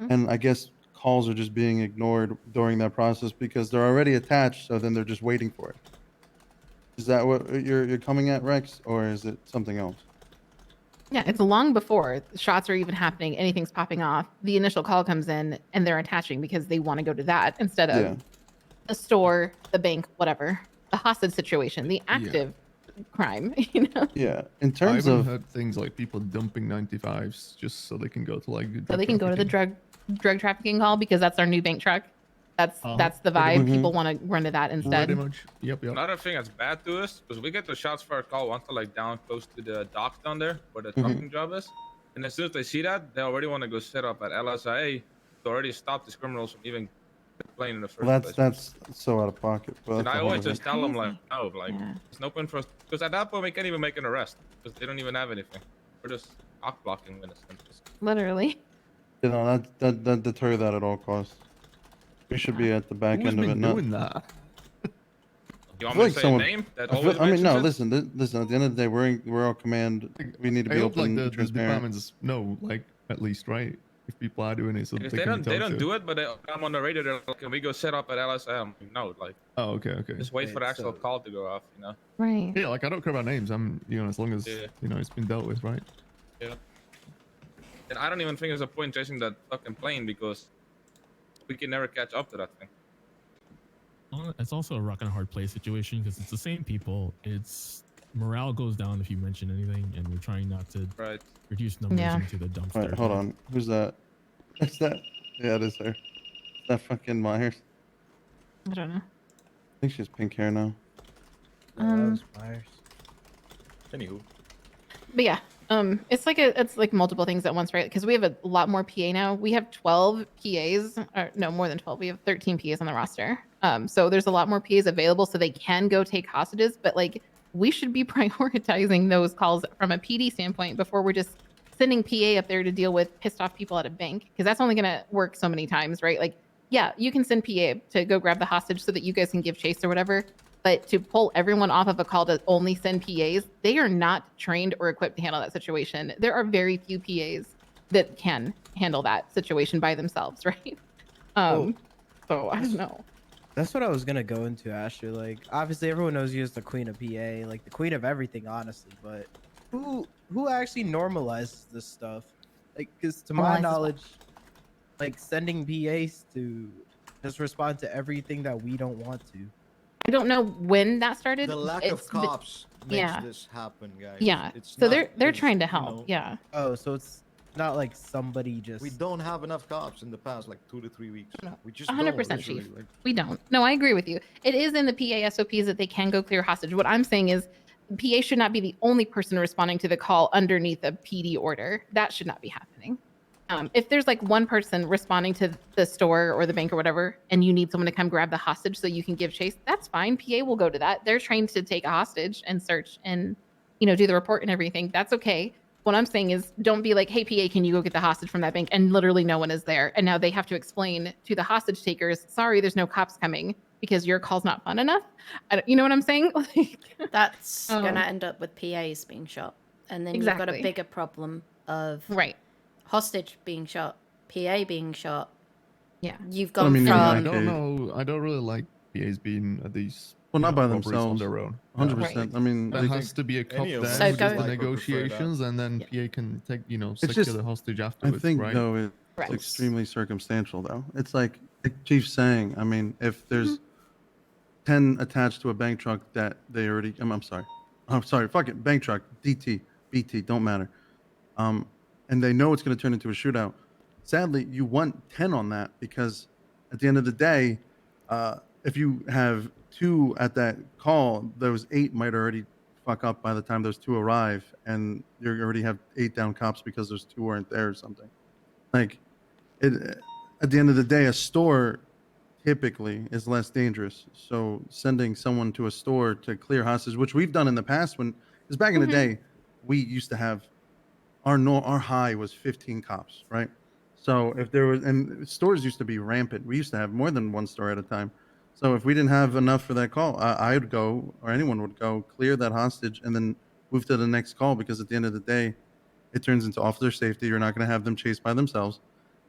and I guess calls are just being ignored during that process because they're already attached. So then they're just waiting for it. Is that what you're coming at, Rex, or is it something else? Yeah, it's long before shots are even happening, anything's popping off. The initial call comes in and they're attaching because they want to go to that instead of Yeah. the store, the bank, whatever. The hostage situation, the active crime, you know? Yeah. In I terms even of heard things like people dumping 95s just so they can go to like. So they can go to the drug trafficking call because that's our new bank truck. That's the Pretty vibe. much. People want to run to that instead. Pretty much. Yep. Another thing that's bad to us because we get the shots fired call once they're like down close to the docks down there where the Mhm. trucking job is, and as soon as they see that, they already want to go set up at LSIA to already stop these criminals from even playing in the first well, place. that's so out of pocket. But And that's I a whole always other- just tell them like, no, like there's no point for us because at that point we can't even make an arrest because they don't even have anything. We're just cock blocking in a sense. Literally. You know, that deter that at all costs. We should be at the back Who's end of been it. Not, doing that? You I want feel me like to say someone. a name that I, feel, always I mean, no. mentions it? Listen. At the end of the day, we're all command. We need to I be hope open, like and the transparent. departments know, like at least, right? If people are doing it, so If they they can don't, be they told don't to. do it, but I'm on the radio. They're like, can we go set up at LSI? I'm like, no, like, Oh, okay, okay. just wait for the actual call to go off, you know? Right. Yeah, like I don't care about names. I'm, as long as Yeah. it's been dealt with, right? Yeah. And I don't even think there's a point chasing that fucking plane because we can never catch up to that thing. Well, it's also a rock and a hard place situation because it's the same people. It's morale goes down if you mention anything, and we're trying not to reduce numbers Yeah. into the dumpster. All right, hold on. Who's that? Is that? Yeah, it is her. Is that fucking Myers? I don't know. I think she has pink hair now. Myers. Anywho. But yeah, it's like multiple things at once, right? Because we have a lot more PA now. We have 12 PAs, or no, more than 12. We have 13 PAs on the roster. So there's a lot more PAs available, so they can go take hostages. But like, we should be prioritizing those calls from a PD standpoint before we're just sending PA up there to deal with pissed off people at a bank, because that's only gonna work so many times, right? Like, yeah, you can send PA to go grab the hostage so that you guys can give chase or whatever. But to pull everyone off of a call to only send PAs, they are not trained or equipped to handle that situation. There are very few PAs that can handle that situation by themselves, right? So I don't know. That's what I was gonna go into, Asher. Like, obviously, everyone knows you as the queen of PA, like the queen of everything, honestly. But who actually normalizes this stuff? Like, because to my Normalizes what? knowledge, like sending PAs to just respond to everything that we don't want to. I don't know when that started. The lack It's of been- cops makes yeah. this happen, guys. Yeah. It's So not they're 'cause, trying to you help. know, Yeah. Oh, so it's not like somebody just. We don't have enough cops in the past like 2 to 3 weeks. We just 100%, don't, Chief. literally, like- We don't. No, I agree with you. It is in the PA SOPs that they can go clear hostage. What I'm saying is PA should not be the only person responding to the call underneath a PD order. That should not be happening. If there's like one person responding to the store or the bank or whatever, and you need someone to come grab the hostage so you can give chase, that's fine. PA will go to that. They're trained to take a hostage and search and, do the report and everything. That's okay. What I'm saying is don't be like, hey, PA, can you go get the hostage from that bank? And literally no one is there. And now they have to explain to the hostage takers, sorry, there's no cops coming because your call's not fun enough. You know what I'm saying? That's going Um, to end up with PAs being shot. And then you've got a Exactly. bigger problem of Right. hostage being shot, PA being shot. Yeah. You've Well, I gone mean, from... yeah, I don't know. I don't really like PAs being at these. Well, not by robberies themselves. on their own. 100%. I mean, there they- has to be a cop any there of who us So does go- the like would prefer negotiations, and then PA can take, It's secure just- the hostage I afterwards. think right? though it's Right. extremely circumstantial though. It's like Chief's saying. I mean, if there's 10 attached to a bank truck that they already, I'm sorry, fuck it, bank truck, DT, BT, don't matter. And they know it's going to turn into a shootout. Sadly, you want 10 on that because at the end of the day, if you have 2 at that call, those 8 might already fuck up by the time those 2 arrive, and you already have 8 down cops because those 2 weren't there or something. Like, at the end of the day, a store typically is less dangerous. So sending someone to a store to clear hostage, which we've done in the past, because back in the day, we used to have our high was 15 cops, right? So if there was, and stores used to be rampant. We used to have more than one store at a time. So if we didn't have enough for that call, I would go, or anyone would go, clear that hostage, and then move to the next call. Because at the end of the day, it turns into officer safety. You're not going to have them chased by themselves,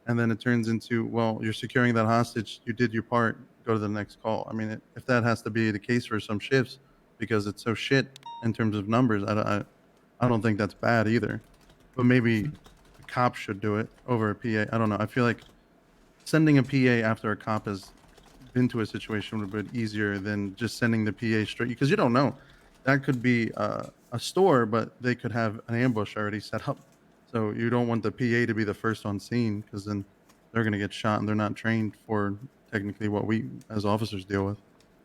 and then it turns into, well, you're securing that hostage. You did your part. Go to the next call. I mean, if that has to be the case for some shifts, because it's so shit in terms of numbers, I don't think that's bad either. But maybe the cop should do it over a PA. I don't know. I feel like sending a PA after a cop has been to a situation would have been easier than just sending the PA straight, because you don't know. That could be a store, but they could have an ambush already set up. So you don't want the PA to be the first on scene, because then they're going to get shot and they're not trained for technically what we as officers deal with.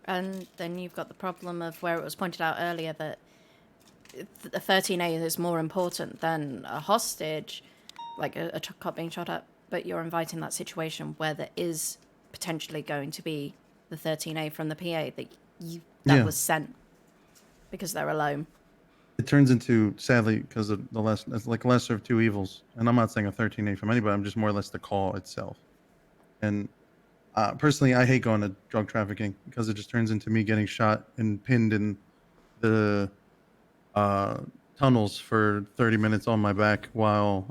And then you've got the problem of where it was pointed out earlier that the 13A is more important than a hostage, like a cop being shot at, but you're inviting that situation where there is potentially going to be the 13A from the PA that Yeah. was sent because they're alone. It turns into, sadly, because of the it's like lesser of two evils. And I'm not saying a 13A from anybody. I'm just more or less the call itself. And personally, I hate going to drug trafficking because it just turns into me getting shot and pinned in the tunnels for 30 minutes on my back while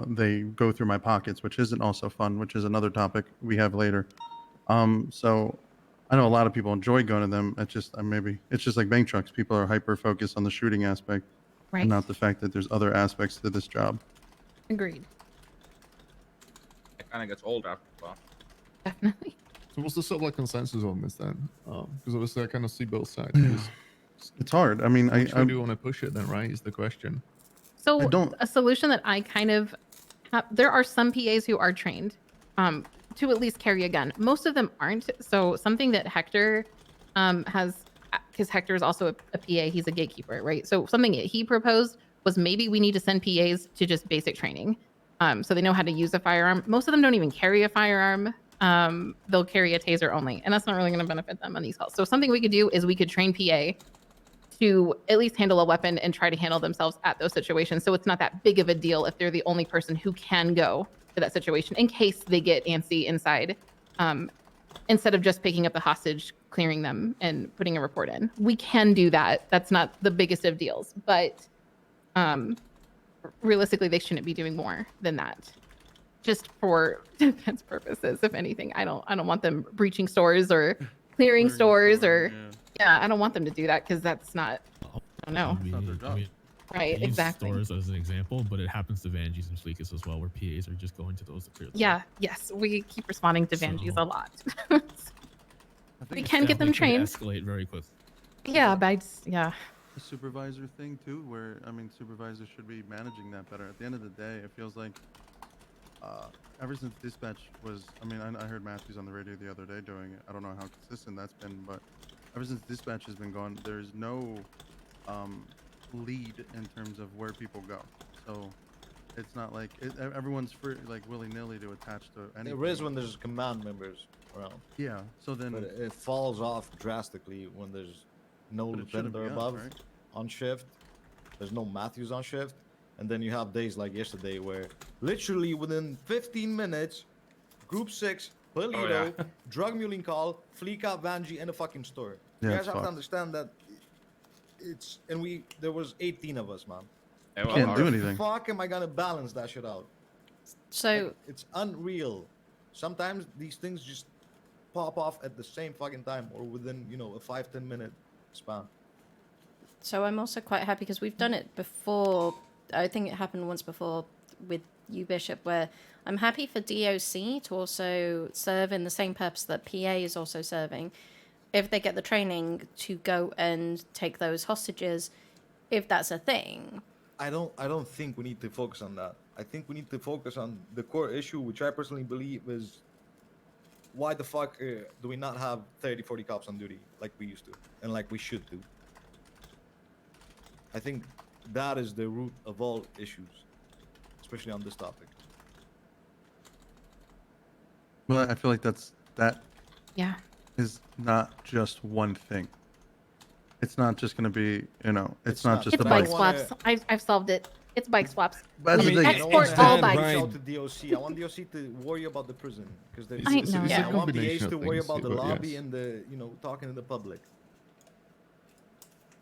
they go through my pockets, which isn't also fun, which is another topic we have later. So I know a lot of people enjoy going to them. It's just like bank trucks. People are hyper focused on the shooting aspect, Right. and not the fact that there's other aspects to this job. Agreed. It kind of gets old after a while. Definitely. So what's the sort of like consensus on this then? Because obviously I kind of see both sides. 'cause It's hard. I mean, how much I do you want to push it then, right? Is the question. So I don't- a solution that I kind of have, there are some PAs who are trained to at least carry a gun. Most of them aren't. So something that Hector has, because Hector is also a PA, he's a gatekeeper, right? So something that he proposed was maybe we need to send PAs to just basic training, so they know how to use a firearm. Most of them don't even carry a firearm. They'll carry a taser only, and that's not really going to benefit them on these calls. So something we could do is we could train PA to at least handle a weapon and try to handle themselves at those situations. So it's not that big of a deal if they're the only person who can go to that situation in case they get antsy inside instead of just picking up the hostage, clearing them, and putting a report in. We can do that. That's not the biggest of deals, but realistically, they shouldn't be doing more than that. Just for defense purposes, if anything. I don't want them breaching stores or clearing stores or I don't want them to do that because that's not. I don't know. Right, I use exactly. Stores as an example, but it happens to Vanjis and Fleekus as well, where PAs are just going to those to clear them. Yeah, yes, we keep responding to Vanjis a lot. We It's can get them definitely trained. could Escalate very quickly. Yeah, yeah. The supervisor thing too, where I mean, supervisors should be managing that better. At the end of the day, it feels like ever since dispatch was, I mean, I heard Matthews on the radio the other day doing it. I don't know how consistent that's been, but ever since dispatch has been gone, there's no lead in terms of where people go. So it's not like everyone's free, like willy-nilly to attach to anything. There is when there's command members around. Yeah, so then But it falls off drastically when there's no But it shouldn't lieutenant or be us, above right? on shift. There's no Matthews on shift. And then you have days like yesterday where literally within 15 minutes, Group 6, Polito, drug muling call, Fleeka, Vanjie, and a fucking store. Yeah, you it's guys have fucked. to understand that it's, and there was 18 of us, man. Yeah, well, Can't do How the anything. fuck am I gonna balance that shit out? So Like, it's unreal. Sometimes these things just pop off at the same fucking time or within, a 5-10 minute span. So I'm also quite happy because we've done it before. I think it happened once before with you, Bishop, where I'm happy for DOC to also serve in the same purpose that PA is also serving. If they get the training to go and take those hostages, if that's a thing. I don't think we need to focus on that. I think we need to focus on the core issue, which I personally believe is why the fuck do we not have 30, 40 cops on duty like we used to and like we should do? I think that is the root of all issues, especially on this topic. Well, I feel like that Yeah. is not just one thing. It's not just going to be, it's not just It's a bike bike. swaps. I've solved it. It's bike swaps. That's We the thing. export I all don't want bikes. to reach out to DOC. I want DOC to worry about the prison because I know. It's a I want combination PAs to of worry things, about the but lobby yes. and the talking to the public.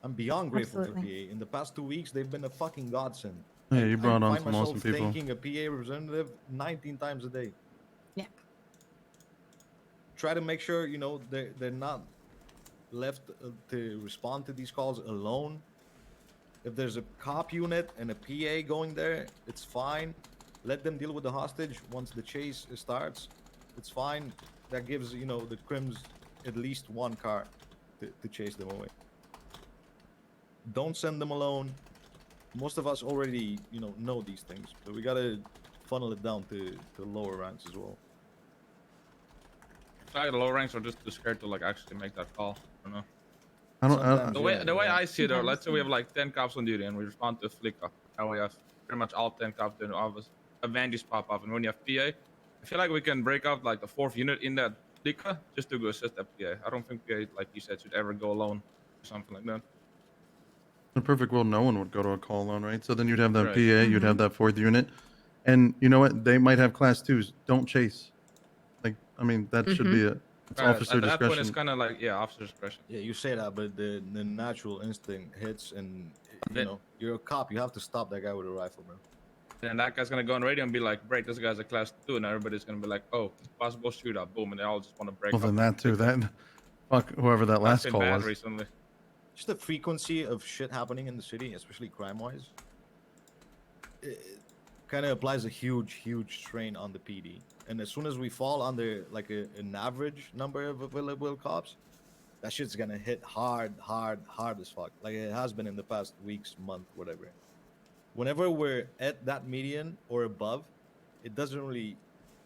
I'm beyond grateful for Absolutely. PA. In the past 2 weeks, they've been a fucking godsend. Yeah, you brought I on find some myself awesome people. thanking a PA representative 19 times a day. Yeah. Try to make sure they're not left to respond to these calls alone. If there's a cop unit and a PA going there, it's fine. Let them deal with the hostage once the chase starts. It's fine. That gives the crims at least one car to chase them away. Don't send them alone. Most of us already know these things, but we gotta funnel it down to lower ranks as well. Like the low ranks are just too scared to like actually make that call. I don't know. I don't, The way I see it, though, let's say we have like 10 cops on duty and we respond to a flicker, and we have pretty much all 10 cops doing the office. Avengers pop up, and when you have PA, I feel like we can break out like the 4th unit in that flicker just to go assist that PA. I don't think PA, like you said, should ever go alone or something like that. In a perfect world, no one would go to a call alone, right? So then you'd have that Right. PA, you'd have that 4th unit, and you know what? They might have class 2s. Don't chase. Like, I mean, that should be it's Right, officer at that point, discretion. it's kind of like, yeah, officer discretion. Yeah, you say that, but the natural instinct hits, and Then- you're a cop. You have to stop that guy with a rifle, bro. And that guy's gonna go on radio and be like, break, this guy's a class 2, and everybody's gonna be like, oh, possible shootout, boom, and they all just want to break Well, up. then that too. That fuck whoever that That's last been call bad was. recently. Just the frequency of shit happening in the city, especially crime-wise, it kind of applies a huge strain on the PD. And as soon as we fall under like an average number of available cops, that shit's gonna hit hard as fuck. Like it has been in the past weeks, month, whatever. Whenever we're at that median or above, it doesn't really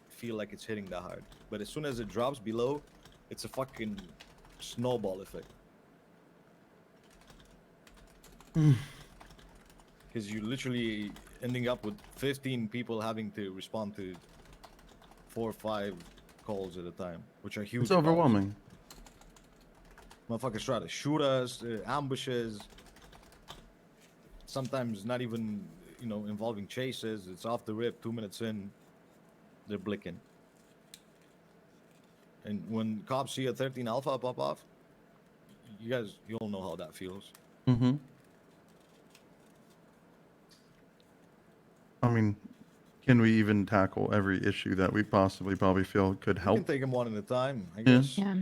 feel like it's hitting that hard. But as soon as it drops below, it's a fucking snowball effect. Because you're literally ending up with 15 people having to respond to 4 or 5 calls at a time, which are huge. It's overwhelming. Calls. Motherfuckers try to shoot us, ambushes. Sometimes not even, involving chases. It's off the rip, 2 minutes in, they're blicking. And when cops see a 13 Alpha pop off, you all know how that feels. Mm-hmm. I mean, can we even tackle every issue that we possibly probably feel could You help? can take them one at a time, I Yeah. guess. Yeah.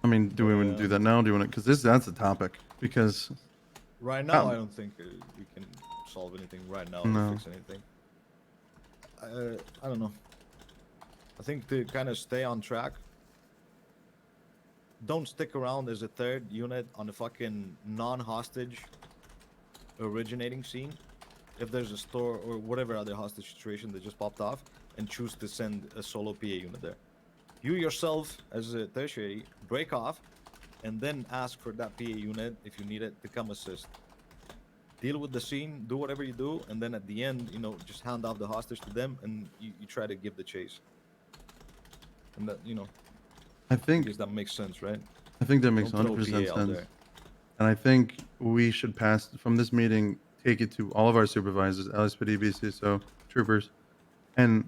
I mean, do we want to do that now? Do you want to? Because that's a topic. Because Right now, Um, I don't think we can solve anything right now No. or fix anything. I don't know. I think to kind of stay on track, don't stick around as a third unit on the fucking non-hostage originating scene. If there's a store or whatever other hostage situation that just popped off, and choose to send a solo PA unit there. You yourself, as a tertiary, break off, and then ask for that PA unit, if you need it, to come assist. Deal with the scene, do whatever you do, and then at the end, just hand off the hostage to them, and you try to give the chase. And that, I I think guess that makes sense, right? I think that makes Don't throw 100% PA out sense. there. And I think we should pass from this meeting, take it to all of our supervisors, LSPD, BCSO, troopers, and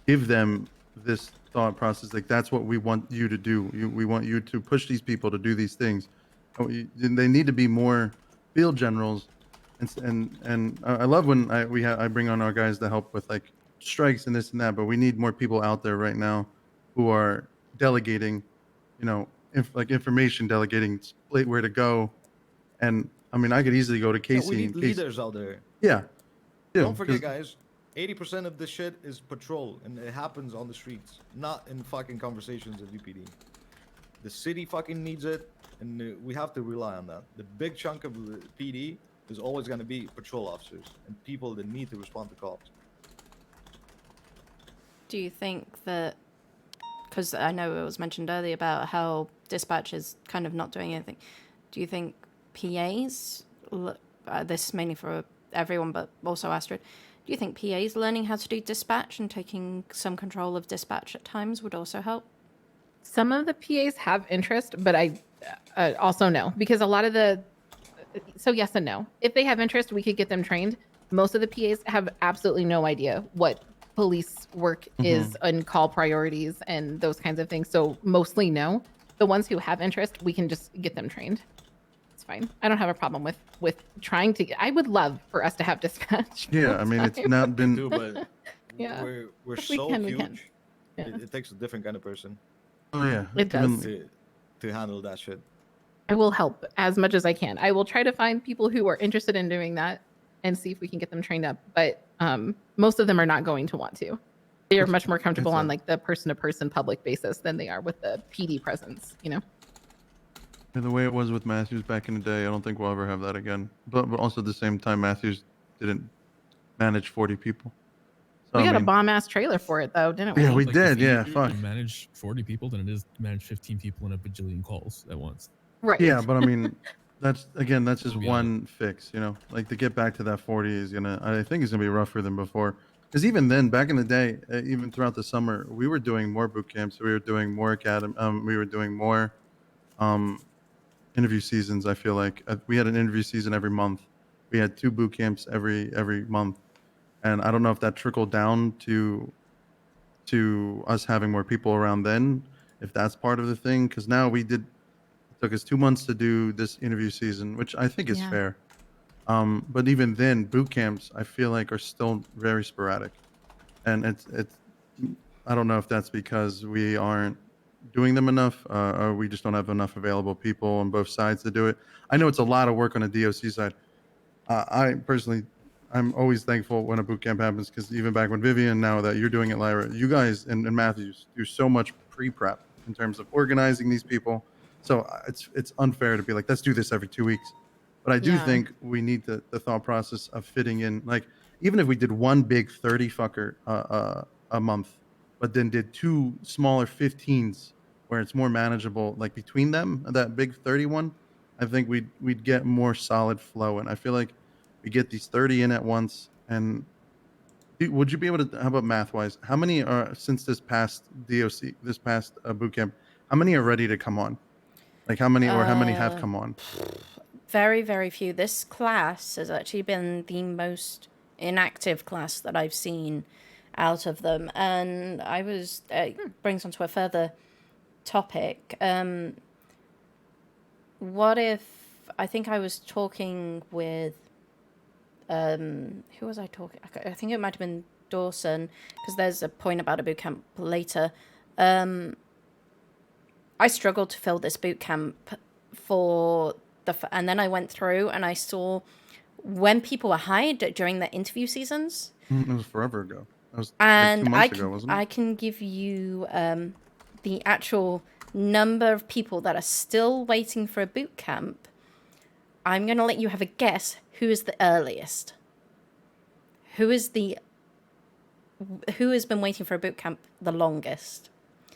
give them this thought process. Like, that's what we want you to do. We want you to push these people to do these things. They need to be more field generals. And I love when I bring on our guys to help with like strikes and this and that, but we need more people out there right now who are delegating, information delegating, split where to go. And I mean, I could easily go to Yeah, Casey. we need and Casey leaders out there. Yeah. Don't forget, 'cause- guys. 80% of this shit is patrol, and it happens on the streets, not in fucking conversations at UPD. The city fucking needs it, and we have to rely on that. The big chunk of the PD is always going to be patrol officers and people that need to respond to calls. Do you think that, because I know it was mentioned earlier about how dispatch is kind of not doing anything, do you think PAs, this is mainly for everyone, but also Astrid, do you think PAs learning how to do dispatch and taking some control of dispatch at times would also help? Some of the PAs have interest, but I also no, because a lot of so yes and no. If they have interest, we could get them trained. Most of the PAs have absolutely no idea what police work is and call priorities and those kinds of things. So mostly no. The ones who have interest, we can just get them trained. It's fine. I don't have a problem with trying to I would love for us to have dispatch. Yeah, I mean, it's not been. Too, but Yeah. we're If we so can, we huge. can. Yeah. It takes a different kind of person Oh yeah. It does. to handle that shit. I will help as much as I can. I will try to find people who are interested in doing that and see if we can get them trained up. But most of them are not going to want to. They are much more comfortable on like the person-to-person public basis than they are with the PD presence. Yeah, the way it was with Matthews back in the day, I don't think we'll ever have that again. But also at the same time, Matthews didn't manage 40 people. So, We I got a mean, bomb-ass trailer for it, though, didn't we? Yeah, we Like, did. it's easier Yeah, to fuck. manage 40 people than it is to manage 15 people in a bajillion calls at once. Right. Yeah, but I mean, that's just Yeah. one fix. Like to get back to that 40 is I think it's gonna be rougher than before. Because even then, back in the day, even throughout the summer, we were doing more boot camps. We were doing more we were doing more interview seasons. I feel like we had an interview season every month. We had 2 boot camps every month, and I don't know if that trickled down to us having more people around then, if that's part of the thing. Because now it took us 2 months to do this interview season, which I think is Yeah. fair. But even then, boot camps I feel like are still very sporadic, and it's I don't know if that's because we aren't doing them enough, or we just don't have enough available people on both sides to do it. I know it's a lot of work on the DOC side. I personally, I'm always thankful when a boot camp happens, because even back when Vivian, now that you're doing it, Lyra, you guys and Matthews do so much pre-prep in terms of organizing these people. So it's unfair to be like, let's do this every 2 weeks. But I do Yeah. think we need the thought process of fitting in, like, even if we did one big 30 fucker a month, but then did 2 smaller 15s where it's more manageable, like between them, that big 31, I think we'd get more solid flow. And I feel like we get these 30 in at once. And would you be able to, how about math wise, how many are, since this past DOC, this past boot camp, how many are ready to come on? Like how many have come on? Very, very few. This class has actually been the most inactive class that I've seen out of them. And I was brings on to a further topic. What if I think I was talking with who was I talking? I think it might have been Dawson, because there's a point about a boot camp later. I struggled to fill this boot camp for and then I went through and I saw when people were hired during the interview seasons. It was forever ago. That was And like 2 months ago, wasn't it? I can give you the actual number of people that are still waiting for a boot camp. I'm going to let you have a guess who is the earliest. Who has been waiting for a boot camp the longest?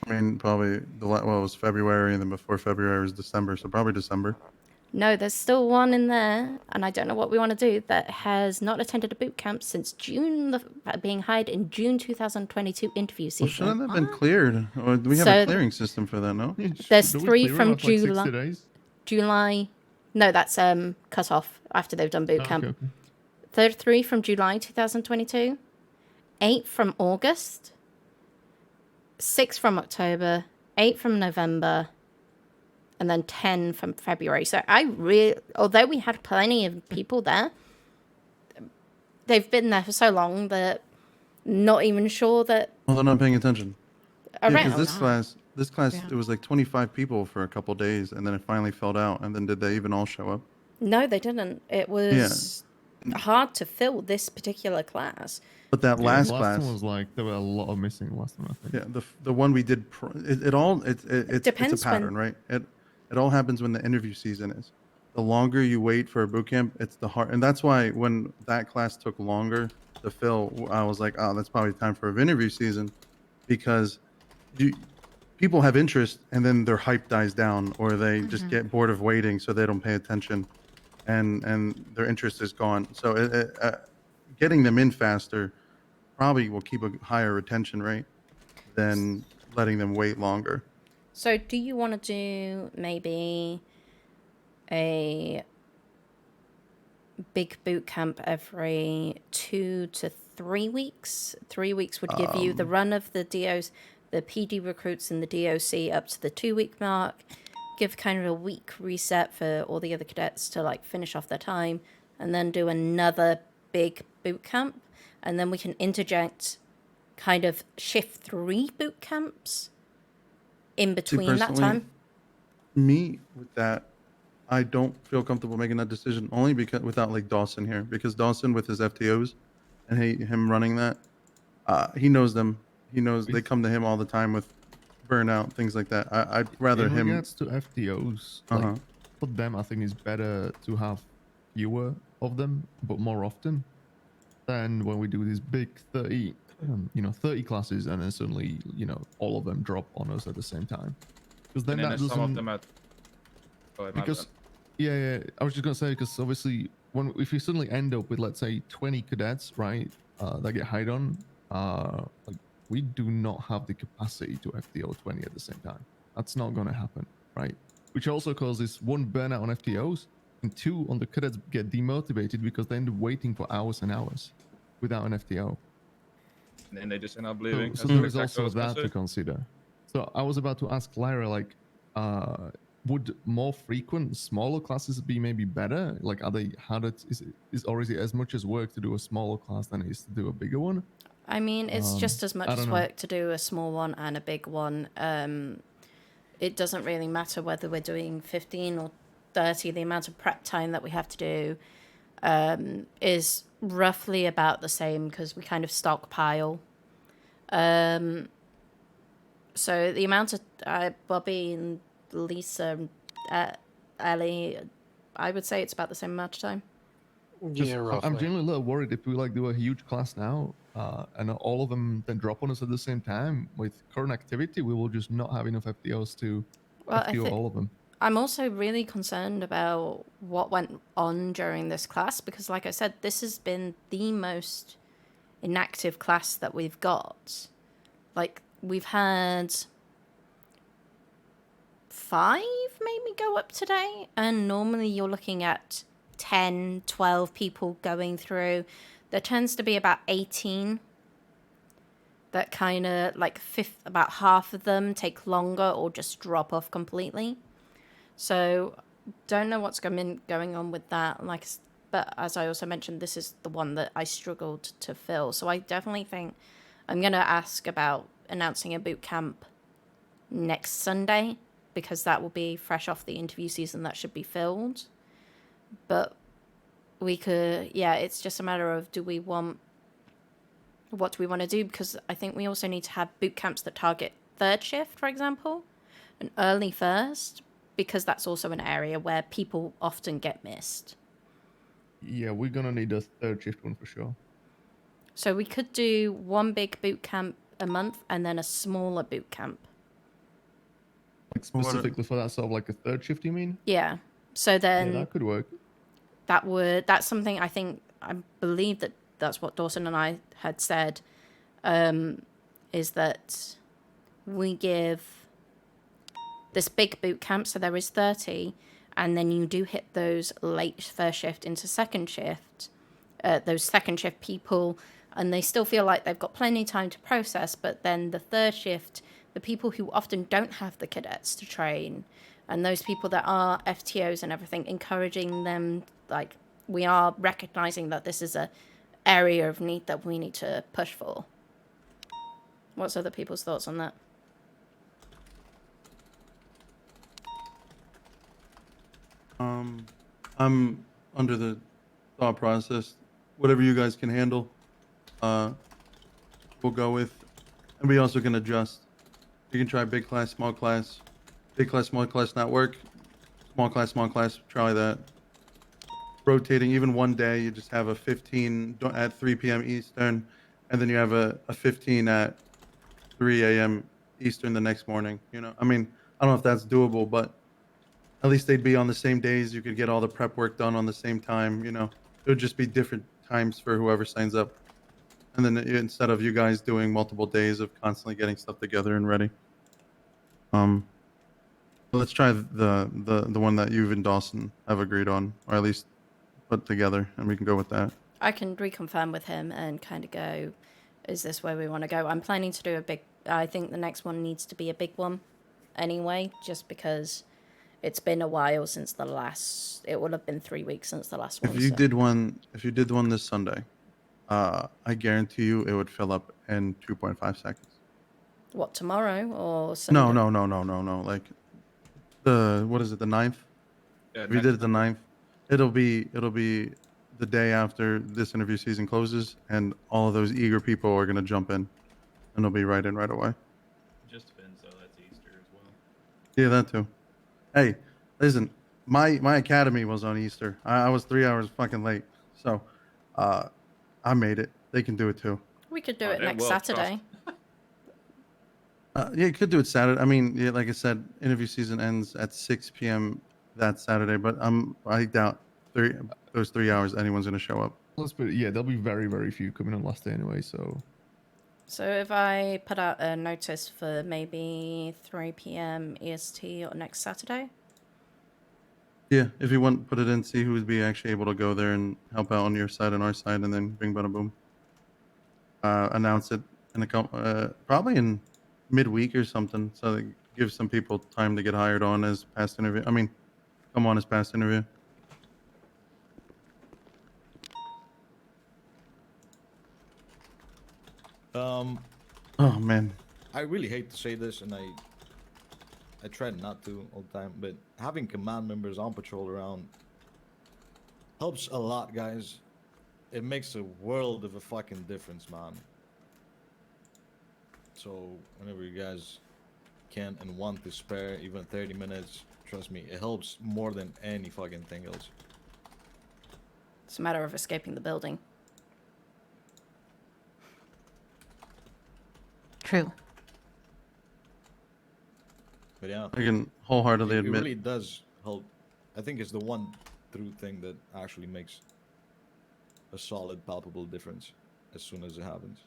I mean, probably it was February, and then before February was December, so probably December. No, there's still one in there, and I don't know what we want to do, that has not attended a boot camp since June, being hired in June 2022 interview season. Well, shouldn't that have been cleared? Or do we have a clearing system for that? No. There's 3 from July. No, that's cut off after they've done boot camp. Okay. 3 from July 2022, 8 from August, 6 from October, 8 from November, and then 10 from February. So although we had plenty of people there, they've been there for so long that not even sure that. Well, they're not paying attention. Around. This class, it was like 25 people for a couple days, and then it finally filled out. And then did they even all show up? No, they didn't. It was hard to fill this particular class. But that last class one was like there were a lot of missing last one, I think. Yeah, the one we did. It's a pattern, right? It all happens when the interview season is. The longer you wait for a boot camp, it's the hard, and that's why when that class took longer to fill, I was like, oh, that's probably time for an interview season, because people have interest, and then their hype dies down, or they just get bored of waiting, so they don't pay attention, and their interest is gone. So getting them in faster probably will keep a higher retention rate than letting them wait longer. So do you want to do maybe a big boot camp every 2 to 3 weeks? 3 weeks would give you the run of the DOs, the PD recruits in the DOC up to the 2-week mark, give kind of a week reset for all the other cadets to like finish off their time, and then do another big boot camp. And then we can interject kind of shift 3 boot camps in between that time. Me with that, I don't feel comfortable making that decision, only because without like Dawson here, because Dawson with his FTOs and him running that, he knows them. He knows they come to him all the time with burnout, things like that. I'd rather In him. regards to FTOs, like, for them, I think it's better to have fewer of them, but more often, than when we do these big 30 classes, and then suddenly, all of them drop on us at the same time. Because then And that then doesn't. some of them at. Oh, my Because, bad. I was just gonna say, because obviously, if you suddenly end up with, let's say, 20 cadets, right, that get hired on, like, we do not have the capacity to FTO 20 at the same time. That's not gonna happen, right? Which also causes 1, burnout on FTOs, and 2, on the cadets get demotivated because they end up waiting for hours and hours without an FTO. And then they just end up leaving. So there is also that to consider. So I was about to ask Lyra, like, would more frequent, smaller classes be maybe better? Like, are they harder? Is already as much as work to do a smaller class than it is to do a bigger one? I mean, it's just as much I as don't know. work to do a small one and a big one. It doesn't really matter whether we're doing 15 or 30. The amount of prep time that we have to do is roughly about the same, because we kind of stockpile. So the amount of Bobby and Lisa and Ellie, I would say it's about the same amount of time. I'm generally a little worried if we like do a huge class now, and all of them then drop on us at the same time. With current activity, we will just not have enough FTOs to FTO all of them. I'm also really concerned about what went on during this class, because like I said, this has been the most inactive class that we've got. Like, we've had 5 maybe go up today, and normally you're looking at 10, 12 people going through. There tends to be about 18 that kind of like about half of them take longer or just drop off completely. So don't know what's going on with that. But as I also mentioned, this is the one that I struggled to fill. So I definitely think I'm gonna ask about announcing a boot camp next Sunday, because that will be fresh off the interview season that should be filled. But we could, yeah, it's just a matter of what do we want to do, because I think we also need to have boot camps that target third shift, for example, and early first, because that's also an area where people often get missed. Yeah, we're gonna need a third shift one for sure. So we could do one big boot camp a month and then a smaller boot camp. Like specifically for that sort of like a third shift, you mean? Yeah. So then Yeah, that could work. That's something I believe that's what Dawson and I had said, is that we give this big boot camp, so there is 30, and then you do hit those late first shift into second shift, those second shift people, and they still feel like they've got plenty of time to process, but then the third shift, the people who often don't have the cadets to train, and those people that are FTOs and everything, encouraging them, like, we are recognizing that this is a area of need that we need to push for. What's other people's thoughts on that? I'm under the thought process, whatever you guys can handle, we'll go with, and we also can adjust. You can try big class, small class. Big class, small class not work. Small class, try that. Rotating, even one day, you just have a 15 at 3 p.m. Eastern, and then you have a 15 at 3 a.m. Eastern the next morning. You know, I mean, I don't know if that's doable, but at least they'd be on the same days. You could get all the prep work done on the same time. You know, it would just be different times for whoever signs up. And then instead of you guys doing multiple days of constantly getting stuff together and ready. Let's try the one that you and Dawson have agreed on, or at least put together, and we can go with that. I can reconfirm with him and kind of go, is this where we want to go? I'm planning to do I think the next one needs to be a big one anyway, just because it's been a while since the last, it will have been 3 weeks since the last one. If you did one this Sunday, I guarantee you it would fill up in 2.5 seconds. What, tomorrow or Sunday? No. Like what is it, the 9th? Yeah, If you did it the 9th, it'll be the day after this interview season closes, and all of those eager people are gonna jump in, and they'll be right in right away. Just depends though. That's Easter as well. Yeah, that too. Hey, listen, my academy was on Easter. I was 3 hours fucking late, so I made it. They can do it too. We could do it next Saturday. Yeah, you could do it Saturday. I mean, yeah, like I said, interview season ends at 6 p.m. that Saturday, but I doubt those 3 hours anyone's gonna show up. Yeah, there'll be very, very few coming on last day anyway, so. So if I put out a notice for maybe 3 p.m. EST or next Saturday? Yeah, if you want, put it in, see who would be actually able to go there and help out on your side and our side, and then bing bada boom. Announce it in probably in midweek or something, so that gives some people time to get hired on as past interview. I mean, come on as past interview. Oh man, I really hate to say this, and I try not to all the time, but having command members on patrol around helps a lot, guys. It makes a world of a fucking difference, man. So whenever you guys can and want to spare even 30 minutes, trust me, it helps more than any fucking thing else. It's a matter of escaping the building. True. But yeah, I can wholeheartedly it admit. really does help. I think it's the one true thing that actually makes a solid, palpable difference as soon as it happens.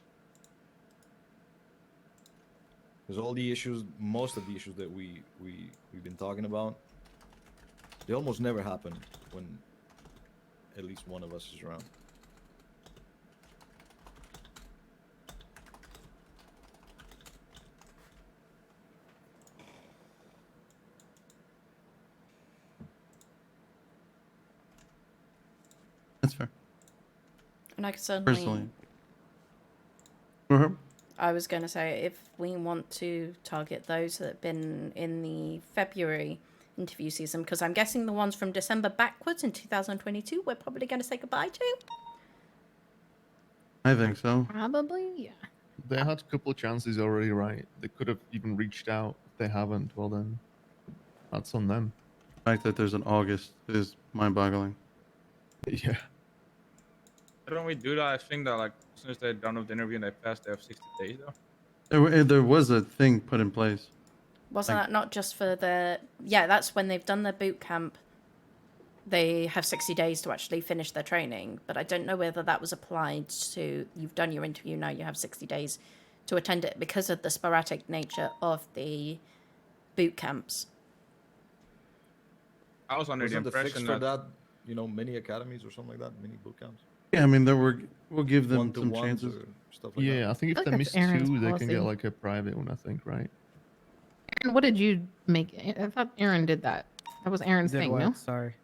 Because all the issues, most of the issues that we've been talking about, they almost never happen when at least one of us is around. And I could certainly. Personally. Uh-huh. I was going to say, if we want to target those that have been in the February interview season, because I'm guessing the ones from December backwards in 2022, we're probably going to say goodbye to. I think so. Probably, yeah. They had a couple of chances already, right? They could have even reached out. If they haven't, well then, that's on them. The fact that there's an August is mind-boggling. Yeah. Why don't we do that? I think that like as soon as they're done with the interview and they pass, they have 60 days though. There was a thing put in place. Wasn't that not just for the... Yeah, that's when they've done their boot camp. They have 60 days to actually finish their training. But I don't know whether that was applied to... You've done your interview, now you have 60 days to attend it because of the sporadic nature of the boot camps. I was under Wasn't the the fix impression for that... that, mini academies or something like that, mini boot camps? Yeah, I mean, we'll give them some One-to-ones chances. or stuff like Yeah, that. I think if I feel they like miss that's Aaron's two, they can get policy. like a private one. I think, right? Aaron, what did you make? I thought Aaron did that. That was Aaron's Did thing, what? no? Sorry.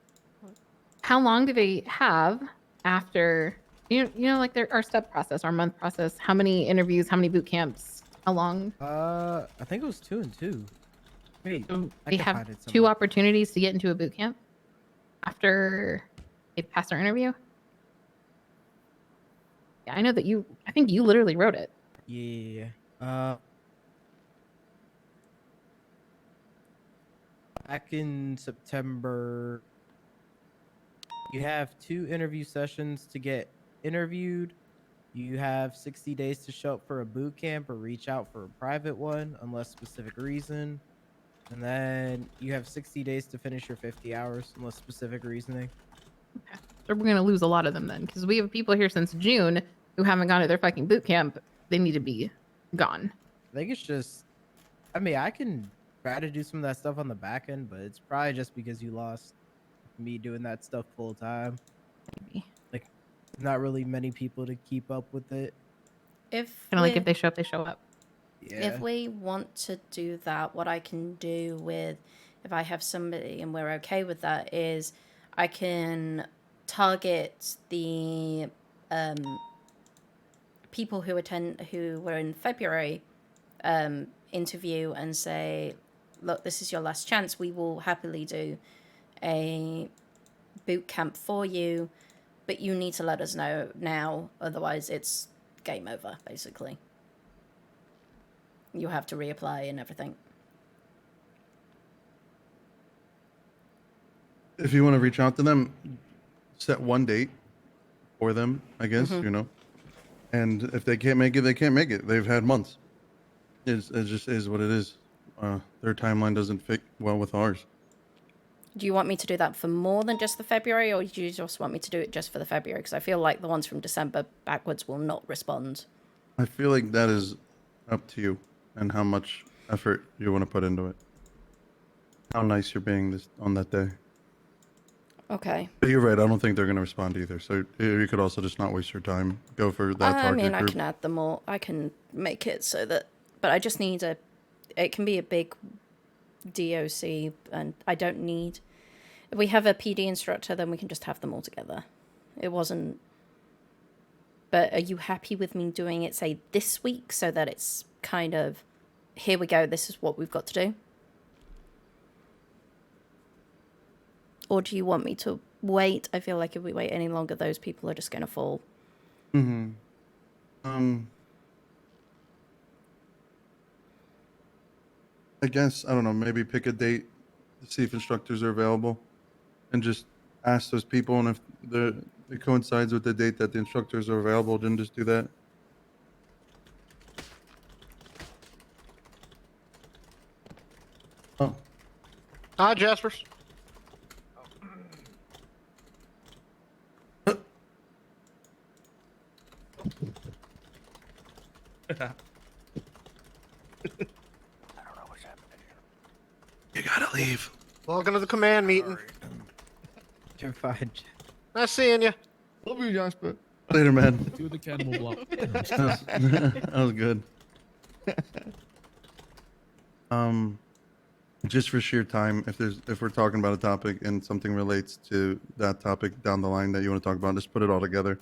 How long do they have after, like our step process, our month process? How many interviews, how many boot camps, how long? I think it was 2 and 2. Wait, So I they can have find it 2 somewhere. opportunities to get into a boot camp after they pass their interview? Yeah, I know that I think you literally wrote it. Yeah. Back in September, you have 2 interview sessions to get interviewed. You have 60 days to show up for a boot camp or reach out for a private one, unless specific reason. And then you have 60 days to finish your 50 hours, unless specific reasoning. So we're going to lose a lot of them then, because we have people here since June who haven't gone to their fucking boot camp. They need to be gone. I think it's just, I mean, I can try to do some of that stuff on the back end, but it's probably just because you lost me doing that stuff full time. Maybe. Like, not really many people to keep up with it. If Kind of like we're- if they show up, they show up. Yeah. If we want to do that, what I can do with, if I have somebody and we're okay with that, is I can target the people who were in February interview and say, look, this is your last chance. We will happily do a boot camp for you, but you need to let us know now, otherwise it's game over, basically. You have to reapply and everything. If you want to reach out to them, set one date for them, I guess, Mhm. And if they can't make it, they can't make it. They've had months. It just is what it is. Their timeline doesn't fit well with ours. Do you want me to do that for more than just the February, or do you just want me to do it just for the February? Because I feel like the ones from December backwards will not respond. I feel like that is up to you and how much effort you want to put into it. How nice you're being on that day. Okay. But you're right. I don't think they're going to respond either. So you could also just not waste your time. Go for that I target mean, I group. can add them all. I can make it so that, but I just need it can be a big DOC, and I don't need, if we have a PD instructor, then we can just have them all together. It wasn't, but are you happy with me doing it, say, this week, so that it's kind of, here we go, this is what we've got to do? Or do you want me to wait? I feel like if we wait any longer, those people are just going to fall. Mm-hmm. I guess, I don't know, maybe pick a date to see if instructors are available and just ask those people, and if it coincides with the date that the instructors are available, then just do that. Oh, Hi, Jaspers. you gotta leave. Welcome to the command meeting. You're fine. Nice seeing you. Love you, Jasper. Later, man. Do the cannibal block. That was good. Just for sheer time, if we're talking about a topic and something relates to that topic down the line that you want to talk about, just put it all together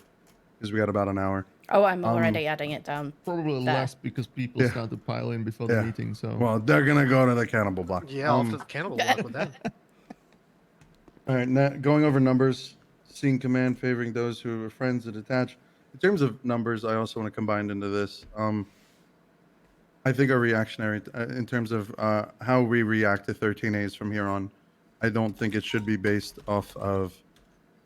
because we got about an hour. Oh, I'm Um, already adding it down. Probably there. less because people Yeah. start to pile in before Yeah. the meeting. So Well, they're gonna go to the cannibal block. Yeah, off to the cannibal block with them. All right, now going over numbers, scene command favoring those who are friends that attach. In terms of numbers, I also want to combine into this. I think our reactionary, in terms of how we react to 13As from here on, I don't think it should be based off of.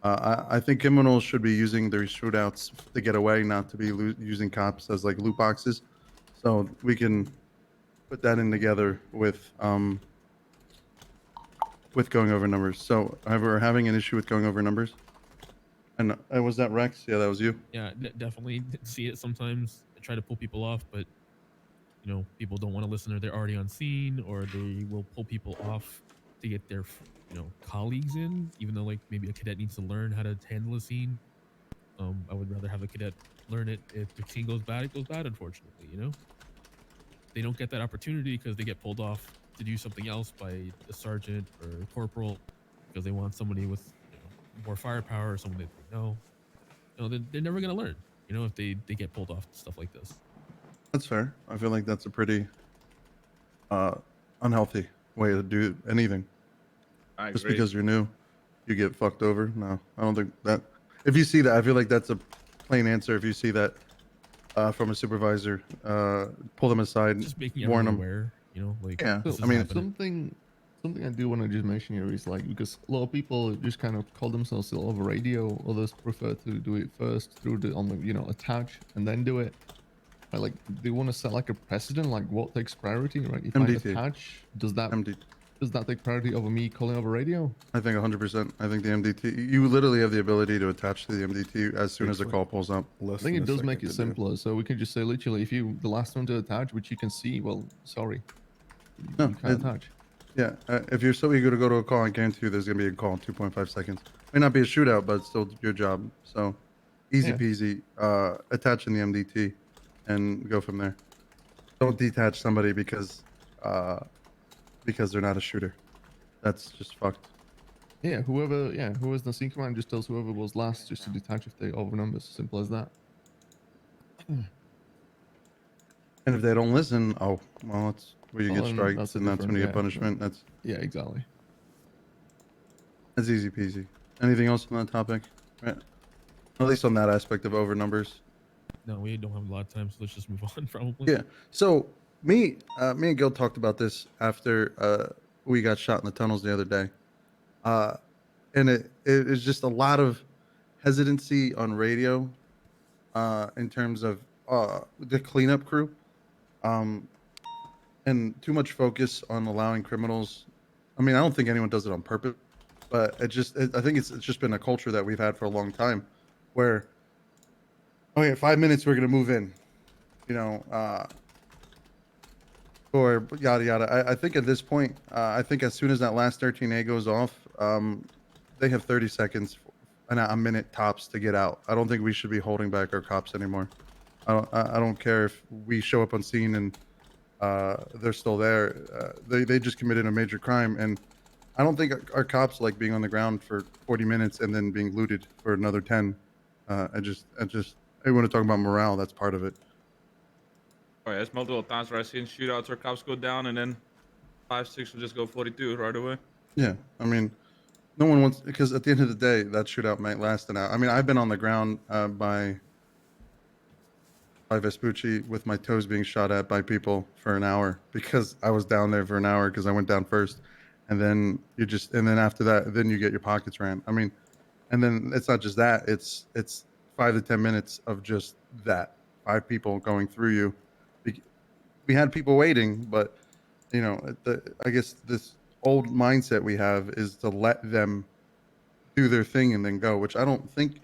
I think criminals should be using their shootouts to get away, not to be using cops as like loot boxes. So we can put that in together with going over numbers. So we're having an issue with going over numbers. And was that Rex? Yeah, that was you. Yeah, definitely see it sometimes. I try to pull people off, but you know, people don't want to listen or they're already on scene, or they will pull people off to get their, you know, colleagues in, even though like maybe a cadet needs to learn how to handle a scene. I would rather have a cadet learn it. If the scene goes bad, it goes bad, unfortunately, you know? They don't get that opportunity because they get pulled off to do something else by a sergeant or a corporal because they want somebody with, you know, more firepower or someone that they know. You know, they're never going to learn, you know, if they get pulled off stuff like this. That's fair. I feel like that's a pretty unhealthy way to do anything. I Just agree. because you're new, you get fucked over. No, I don't think that. If you see that, I feel like that's a plain answer. If you see that from a supervisor, pull them aside, Just making warn everyone them. aware, you know, like Yeah, this is I mean, happening. something I do want to just mention here is like, because a lot of people just kind of call themselves still over radio. Others prefer to do it first through attach and then do it. Like they want to set like a precedent, like what takes priority, right? If MDT. I attach, does that take priority over me calling over radio? I think 100%. I think the MDT. You literally have the ability to attach to the MDT as soon as the call pulls up. I think it does make it simpler, so we can just say literally, if you the last one to attach, which you can see, well, sorry, No, you can't attach. Yeah, if you're so eager to go to a call, I guarantee you there's gonna be a call in 2.5 seconds. May not be a shootout, but it's still your job. So, easy Yeah. peasy. Attach in the MDT, and go from there. Don't detach somebody because they're not a shooter. That's just fucked. Yeah, whoever's the scene command just tells whoever was last just to detach if they over numbers. Simple as that. And if they don't listen, oh well, that's where you Well, get then strikes, that's a and that's when you get different- yeah, punishment. That's exactly. That's easy peasy. Anything else on that topic? Right. At least on that aspect of over numbers. No, we don't have a lot of time, so let's just move on. Probably. Yeah. So me and Gil talked about this after we got shot in the tunnels the other day, and it is just a lot of hesitancy on radio, in terms of the cleanup crew, and too much focus on allowing criminals. I mean, I don't think anyone does it on purpose, but I think it's just been a culture that we've had for a long time, where, okay, 5 minutes we're gonna move in, you know, or yada yada. I think at this point, I think as soon as that last 13A goes off, they have 30 seconds, a minute tops to get out. I don't think we should be holding back our cops anymore. I don't care if we show up on scene and they're still there. They just committed a major crime, and I don't think our cops like being on the ground for 40 minutes and then being looted for another 10. I want to talk about morale. That's part of it. Oh yeah, there's multiple times where I've seen shootouts where cops go down and then 5-6 will just go 42 right away. Yeah, I mean, no one wants, because at the end of the day, that shootout might last an hour. I mean, I've been on the ground by Vespucci with my toes being shot at by people for an hour because I was down there for an hour because I went down first, and then and then after that, then you get your pockets ran. I mean, and then it's not just that; it's 5 to 10 minutes of just that, 5 people going through you. We had people waiting, but you know, I guess this old mindset we have is to let them do their thing and then go, which I don't think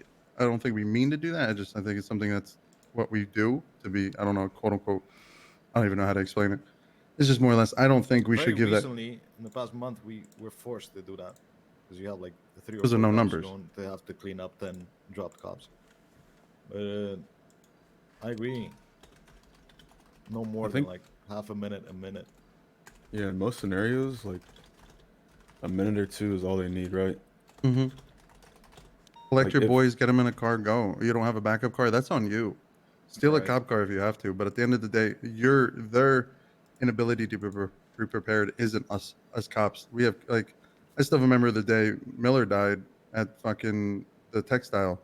we mean to do that. I think it's something that's what we do to be, I don't know, quote unquote, I don't even know how to explain it. It's just more or less, I don't think we should give that. Recently, in the past month, we were forced to do that because you have like the 3 or 4 Because of no cops numbers. going, they have to clean up, then drop the cops. But I agree. No more than think- like half a minute, a minute. Yeah, in most scenarios, like a minute or two is all they need, right? Mm-hmm. Collect Like, your if- boys, get them in a car, go. You don't have a backup car, that's on you. Steal a Right. cop car if you have to, but at the end of the day, their inability to be prepared isn't us cops. We have like, I still remember the day Miller died at fucking the textile.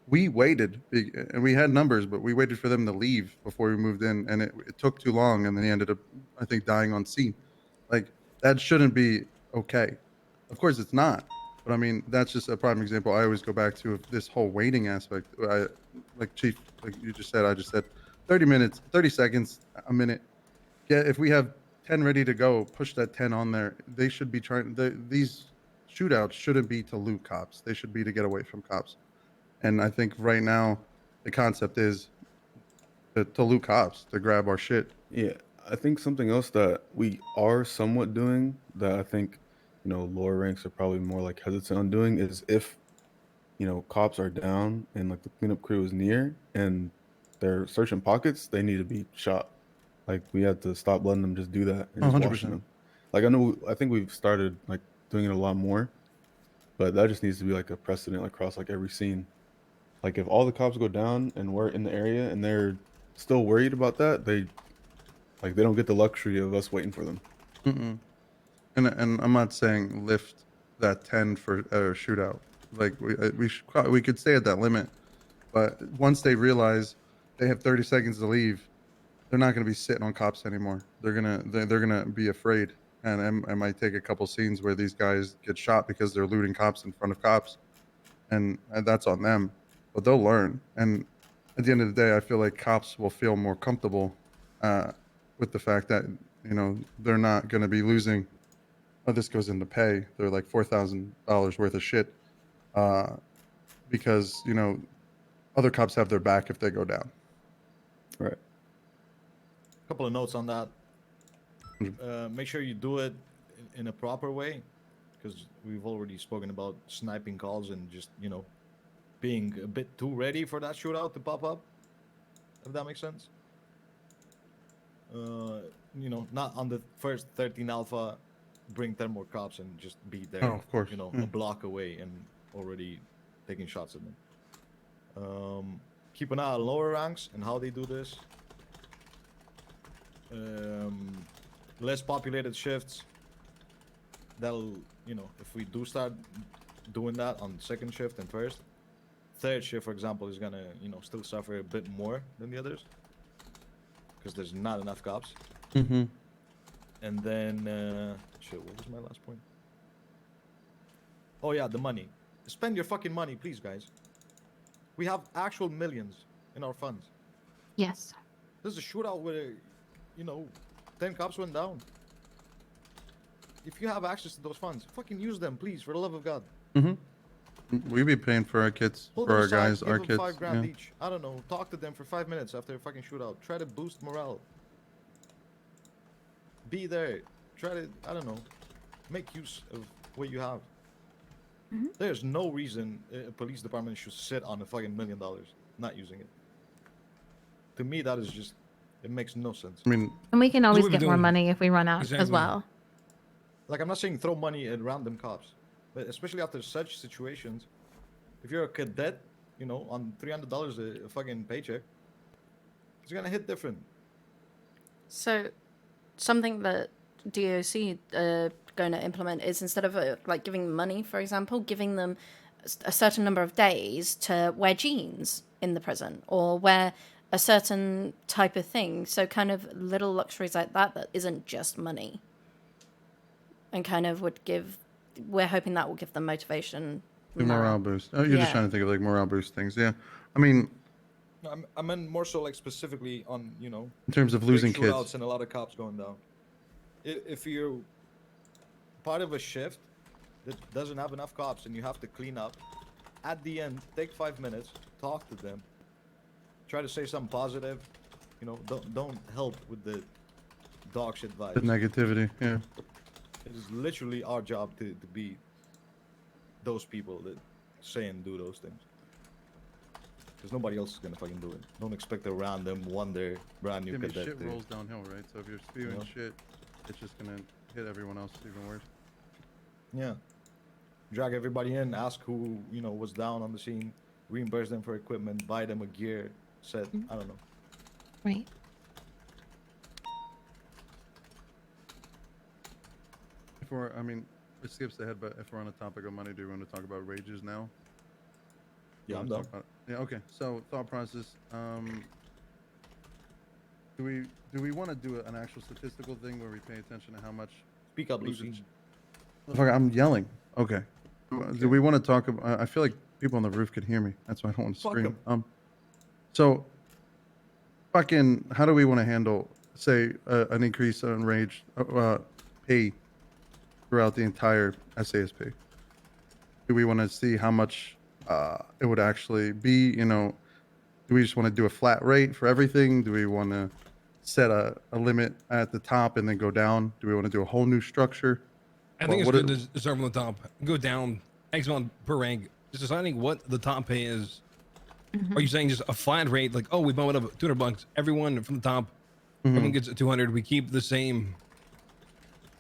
We waited, and we had numbers, but we waited for them to leave before we moved in, and it took too long, and then he ended up, I think, dying on scene. Like, that shouldn't be okay. Of course, it's not. But I mean, that's just a prime example. I always go back to this whole waiting aspect. Like Chief, like you just said, I just said 30 minutes, 30 seconds, a minute. If we have 10 ready to go, push that 10 on there. They should be trying, these shootouts shouldn't be to loot cops. They should be to get away from cops. And I think right now, the concept is to loot cops, to grab our shit. Yeah, I think something else that we are somewhat doing that I think, you know, lower ranks are probably more like hesitant on doing is if, you know, cops are down and like the cleanup crew is near and they're searching pockets, they need to be shot. Like we have to stop letting them just do that and just 100%. watching them. Like I think we've started like doing it a lot more, but that just needs to be like a precedent across like every scene. Like if all the cops go down and we're in the area and they're still worried about that, they don't get the luxury of us waiting for them. Mm-mm. And I'm not saying lift that 10 for a shootout. Like we could stay at that limit, but once they realize they have 30 seconds to leave, they're not going to be sitting on cops anymore. They're gonna be afraid, and it might take a couple scenes where these guys get shot because they're looting cops in front of cops, and that's on them. But they'll learn, and at the end of the day, I feel like cops will feel more comfortable with the fact that, you know, they're not going to be losing. Oh, this goes into pay. They're like $4,000 worth of shit because, you know, other cops have their back if they go down. Right. Couple of notes on that. Make sure you do it in a proper way, because we've already spoken about sniping calls and just, you know, being a bit too ready for that shootout to pop up, if that makes sense. You know, not on the first 13 Alpha, bring 10 more cops and just be there. Oh, of course. You know, Yeah. a block away and already taking shots at them. Keep an eye on lower ranks and how they do this. Less populated shifts. That'll, you know, if we do start doing that on second shift and first, third shift, for example, is gonna, you know, still suffer a bit more than the others because there's not enough cops. Mm-hmm. And then, shit, what was my last point? Oh yeah, the money. Spend your fucking money, please, guys. We have actual millions in our funds. Yes. This is a shootout where, you know, 10 cops went down. If you have access to those funds, fucking use them, please, for the love of God. Mm-hmm. We be paying for our kids, Pull for them our aside, guys, give our them kids. $5,000 Yeah. each. I don't know. Talk to them for 5 minutes after a fucking shootout. Try to boost morale. Be there. Try to, I don't know, make use of what you have. There's no reason a police department should sit on a fucking $1 million not using it. To me, that is just, it makes no sense. I mean, And we can That's always what we're get more doing. money if we run out as Exactly. well. Like, I'm not saying throw money at random cops, but especially after such situations, if you're a cadet, you know, on $300 a fucking paycheck, it's gonna hit different. So, something that DOC going to implement is instead of like giving money, for example, giving them a certain number of days to wear jeans in the prison or wear a certain type of thing. So kind of little luxuries like that isn't just money. And kind of would give, we're hoping that will give them motivation. The morale boost. Oh, you're just Yeah. trying to think of like morale boost things. Yeah. I mean, No, I meant more so like specifically on, you know, In terms of big losing kids. shootouts and a lot of cops going down. If you're part of a shift that doesn't have enough cops and you have to clean up, at the end, take 5 minutes, talk to them, try to say something positive. You know, don't help with the dog shit vibes. the negativity. Yeah. It is literally our job to be those people that say and do those things. Because nobody else is gonna fucking do it. Don't expect a random wonder brand new I mean, cadet. shit to- rolls downhill, right? So if you're spewing Yeah. shit, it's just gonna hit everyone else even worse. Yeah. drag everybody in, ask who was down on the scene, reimburse them for equipment, buy them a gear set. I don't know. Right. If we're, I mean, it skips ahead, but if we're on the topic of money, do we want to talk about wages now? Yeah, I'm Wanna done. talk about- yeah, okay. So thought process. Do we want to do an actual statistical thing where we pay attention to how much? Speak up, food Lucy. is- Motherfucker, I'm yelling. Okay. Do we want to talk about? I feel like people on the roof could hear me. That's why I don't want to Fuck scream. 'em. So, fucking, how do we want to handle, say, an increase in pay throughout the entire SASP? Do we want to see how much it would actually be? Do we just want to do a flat rate for everything? Do we want to set a limit at the top and then go down? Do we want to do a whole new structure? I think What- it's what good to start from the top, go down X amount per rank, just deciding what the top pay is. Are you saying just a flat rate, like, oh, we bump it up $200, everyone from the top, everyone gets 200, we keep the same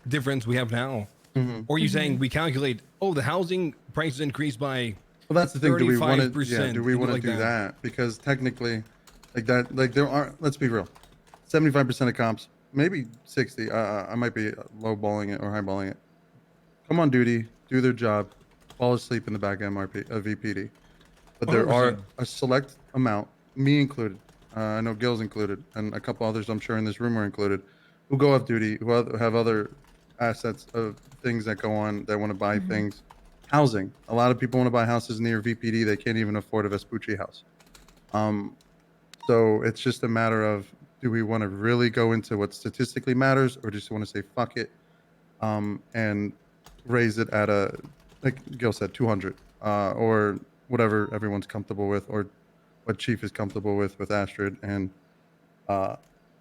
difference we have now? Or are you saying we calculate, oh, the housing prices increased by Well, that's the thing. Do we want to? 35%, Yeah. Do we and want to like do that? Because technically, like that, like there are. Let's be real. 75% of cops, maybe 60. I might be lowballing it or highballing it. Come on duty, do their job, fall asleep in the back VPD. But there are 100%. a select amount, me included. I know Gil's included, and a couple others I'm sure in this room are included, who go off duty, who have other assets of things that go on, that want to buy things. Housing. A lot of people want to buy houses near VPD. They can't even afford a Vespucci house. So it's just a matter of, do we want to really go into what statistically matters, or just want to say fuck it, and raise it at like Gil said, 200, or whatever everyone's comfortable with, or what Chief is comfortable with Astrid, and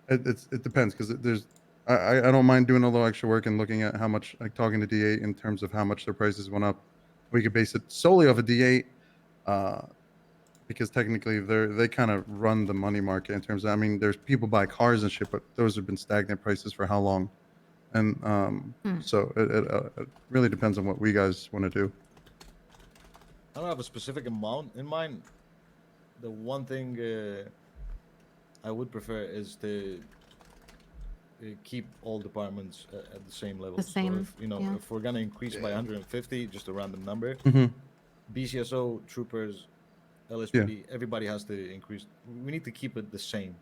it depends, because I don't mind doing a little extra work and looking at how much, like talking to D8 in terms of how much their prices went up. We could base it solely off of D8, because technically they kind of run the money market in terms of, I mean, there's people buy cars and shit, but those have been stagnant prices for how long? And so it really depends on what we guys want to do. I don't have a specific amount in mind. The one thing I would prefer is to keep all departments at the same level. The same, So if, yeah. if we're gonna increase by 150, just a random number, Mhm. BCSO, troopers, LSPD, everybody has to increase. We need to keep it the same.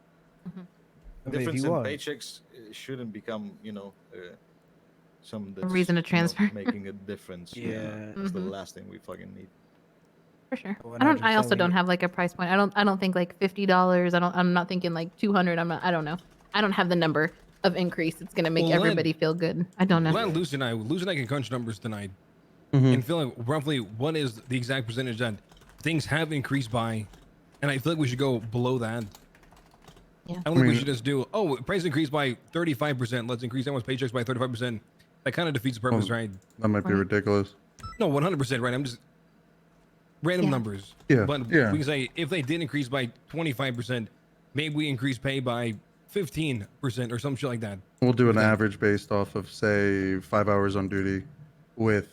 I mean, if Difference you in want. paychecks shouldn't become, some that's reason to transfer. making a difference. Yeah. That's the Mhm. last thing we fucking need. For sure. I 100% also we don't need- have like a price point. I don't think like $50. I'm not thinking like 200. I don't know. I don't have the number of increase. It's gonna make Well, let- everybody feel good. I don't know. Let Lucy and I can crunch numbers tonight Mhm. and feel like roughly what is the exact percentage that things have increased by, and I feel like we should go below that. Yeah. I don't think we mean- should just do, oh, price increased by 35%. Let's increase everyone's paychecks by 35%. That kind of defeats the purpose, Well, right? That might be Right. ridiculous. No, 100%, right? I'm just random Yeah. numbers. Yeah, But yeah. we can say if they did increase by 25%, maybe we increase pay by 15% or some shit like that. We'll do an Okay. average based off of, say, 5 hours on duty with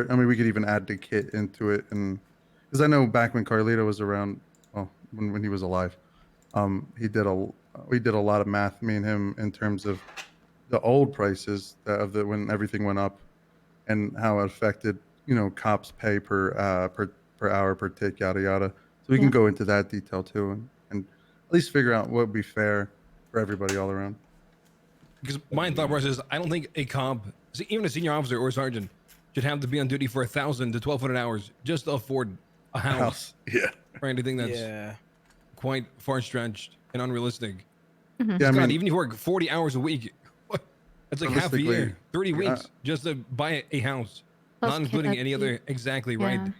I mean, we could even add the kit into it, and because I know back when Carlito was around, well, when he was alive, we did a lot of math, me and him, in terms of the old prices when everything went up, and how it affected, cops' pay per hour per tick, yada yada. So we can Yeah. go into that detail too, and at least figure out what would be fair for everybody all around. Because my thought process is, I don't think a cop, even a senior officer or a sergeant, should have to be on duty for 1,000 to 1,200 hours just to afford a house. Yeah. Or anything that's Yeah. quite far stretched and unrealistic. Mhm. Yeah, I God, mean, even if you work 40 hours a week, that's like half a year, Realistically, 30 yeah. weeks just to buy a house, Plus not kit including any other, upkeep. exactly, Yeah. right?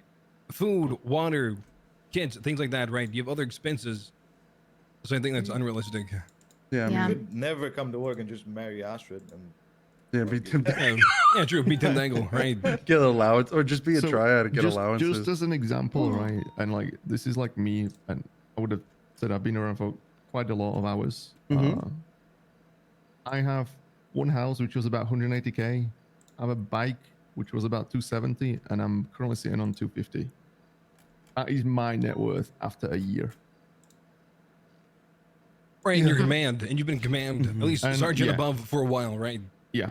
Food, water, kids, things like that, right? You have other expenses. So I think that's unrealistic. yeah, I Yeah. mean, You could never come to work and just marry Astrid and yeah, be Tim, Yeah, true. Be Tim Dangle, right? get allowance, or just be a So, triad and get just, allowances. Just as an example, right? And like this is like me, and I would have said I've been around for quite a lot of hours. Mhm. I have one house which was about 180k. I have a bike which was about 270, and I'm currently sitting on 250. That is my net worth after a year. Right, in your command, and you've been command at least And, sergeant yeah. above for a while, right? Yeah.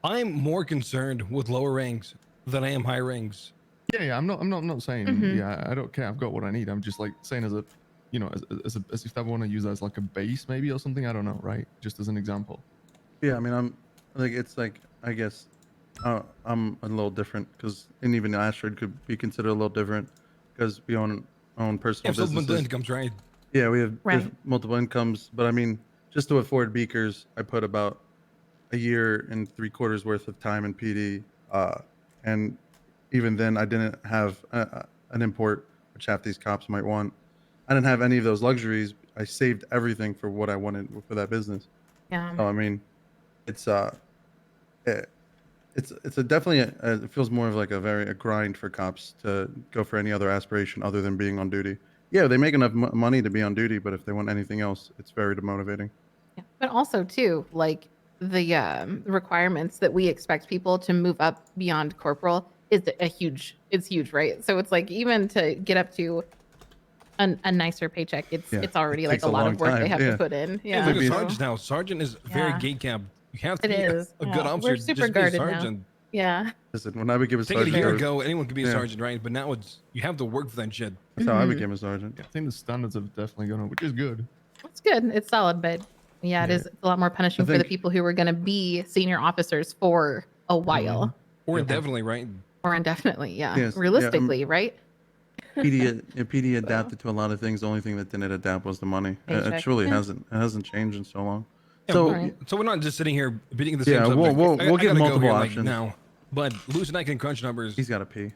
I'm more concerned with lower ranks than I am high ranks. Yeah. I'm not saying. Mhm. Yeah, I don't care. I've got what I need. I'm just like saying as a, you know, as if I want to use that as like a base maybe or something. I don't know, right? Just as an example. Yeah, I mean, I'm like, it's like, I guess I'm a little different because, and even Astrid could be considered a little different because we own personal Yeah, supplemental businesses. incomes, right? Yeah, we have Right. multiple incomes, but I mean, just to afford Beakers, I put about a year and 3/4 worth of time in PD, and even then, I didn't have an import, which half these cops might want. I didn't have any of those luxuries. I saved everything for what I wanted for that business. Yeah. So I mean, it's it's a definitely it feels more of like a grind for cops to go for any other aspiration other than being on duty. Yeah, they make enough money to be on duty, but if they want anything else, it's very demotivating. But also too, like the requirements that we expect people to move up beyond corporal is it's huge, right? So it's like even to get up to a nicer paycheck, it's already like takes a a lot long of work they time, have yeah. to put in. Hey, Yeah. look at so- sergeant now. Sergeant is very Yeah. gate capped. You have to It be is. a yeah. good officer We're just super to be a guarded now. sergeant. Yeah. Listen, when I became a Take it a sergeant, year I was- ago, anyone could be a yeah, sergeant, right? But now it's you have to work for that shit. That's how I Mhm. became a sergeant. I think the standards have definitely gone up, which is good. It's good. It's solid, but yeah, it is a lot more punishing for the think- people who are going to be senior officers for a while Or indefinitely, right? or indefinitely. Yeah. Yes, yeah, Realistically, right? PD adapted to a lot of things. The only thing that didn't adapt was the money. It Paycheck, truly yeah. hasn't changed in so long. Yeah, So but- so we're not just sitting here beating the same Yeah, subject. we'll I give gotta go multiple here, like, options. now. But Luce and I can crunch numbers. He's got to pee.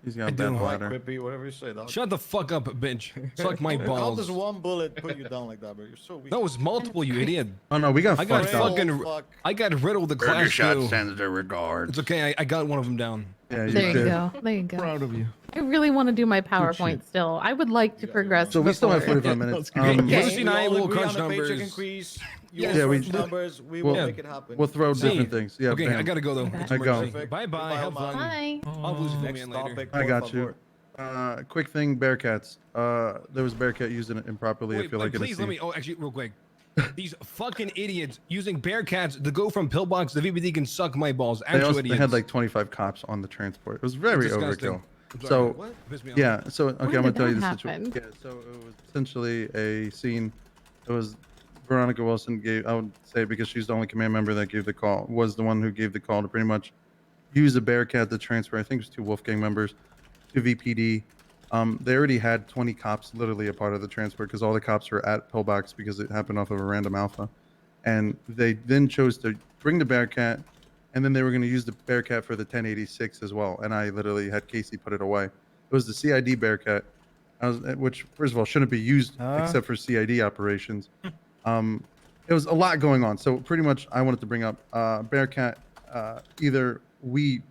He's got I a bad do. bladder. Quippy, whatever you say, dog. Shut the fuck up, bitch. Suck my How balls. does one bullet put you down like that, bro? You're so weak. That was multiple, you idiot. Oh no, we got I got fucked up. fucking. I got riddled the Burger class shot too. sends their regards. It's okay. I got one of them down. Yeah, There you go. There you go. Proud of you. I really want to do my PowerPoint still. I would like to progress. So we still have before. 45 minutes. Okay, Okay. Lucy and I all will agree crunch on a paycheck numbers. increase. Yes. Yeah, we- numbers. We we'll- will make it happen. We'll throw See. different things. Yeah. Okay, I bam. gotta go though. Okay. It's I go. emergency. Bye bye. Have fun. Bye. I'll lose you Next man later. topic. I por got you. favor. Quick thing, Bearcats. There was a Bearcat using it improperly. I Wait, feel like in a please let scene. me. Oh, actually, real quick. These fucking idiots using Bearcats to go from pillbox to VBD can suck my balls. They, Actual also, they idiots. had like 25 cops on the transport. It was very Disgusting. overkill. I'm sorry. So What? Pissed me off. yeah, so okay, I'm gonna did tell you that the situation. happen? Yeah, so it was essentially a scene. It was Veronica Wilson gave. I would say because she's the only command member that gave the call. Was the one who gave the call to pretty much use a Bearcat to transfer. I think it was 2 Wolfgang members to VPD. They already had 20 cops literally a part of the transfer because all the cops were at Pillbox because it happened off of a random alpha, and they then chose to bring the Bearcat, and then they were going to use the Bearcat for the 1086 as well. And I literally had Casey put it away. It was the CID Bearcat, which first of all shouldn't be used except for CID operations. It was a lot going on. So pretty much I wanted to bring up Bearcat. Either we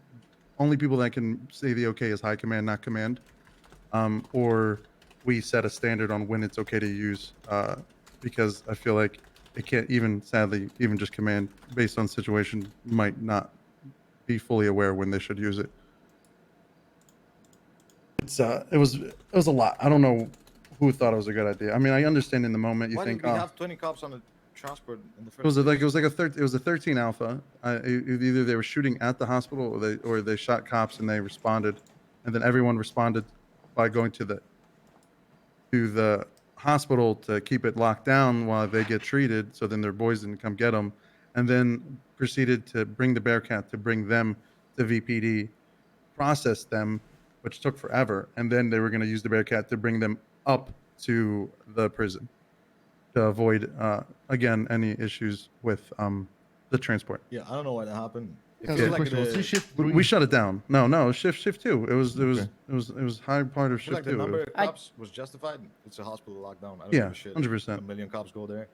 only people that can say the okay is high command, not command, or we set a standard on when it's okay to use, because I feel like it can't even, sadly, even just command based on situation might not be fully aware when they should use it. It was a lot. I don't know who thought it was a good idea. I mean, I understand in the moment you Why think, did we oh, have 20 cops on the transport in the first? it was a 13 alpha. Either they were shooting at the hospital or they shot cops and they responded, and then everyone responded by going to the hospital to keep it locked down while they get treated. So then their boys didn't come get them, and then proceeded to bring the Bearcat to bring them to VPD, process them, which took forever, and then they were going to use the Bearcat to bring them up to the prison to avoid again any issues with the transport. Yeah, I don't know why that happened. It Yeah, feels so like question, was the- this shift We three? shut it down. No, shift 2. It was Okay. high part of I feel like shift the 2. number of cops was justified. It's a hospital lockdown. I don't Yeah, give a shit. 100%. A million cops go there.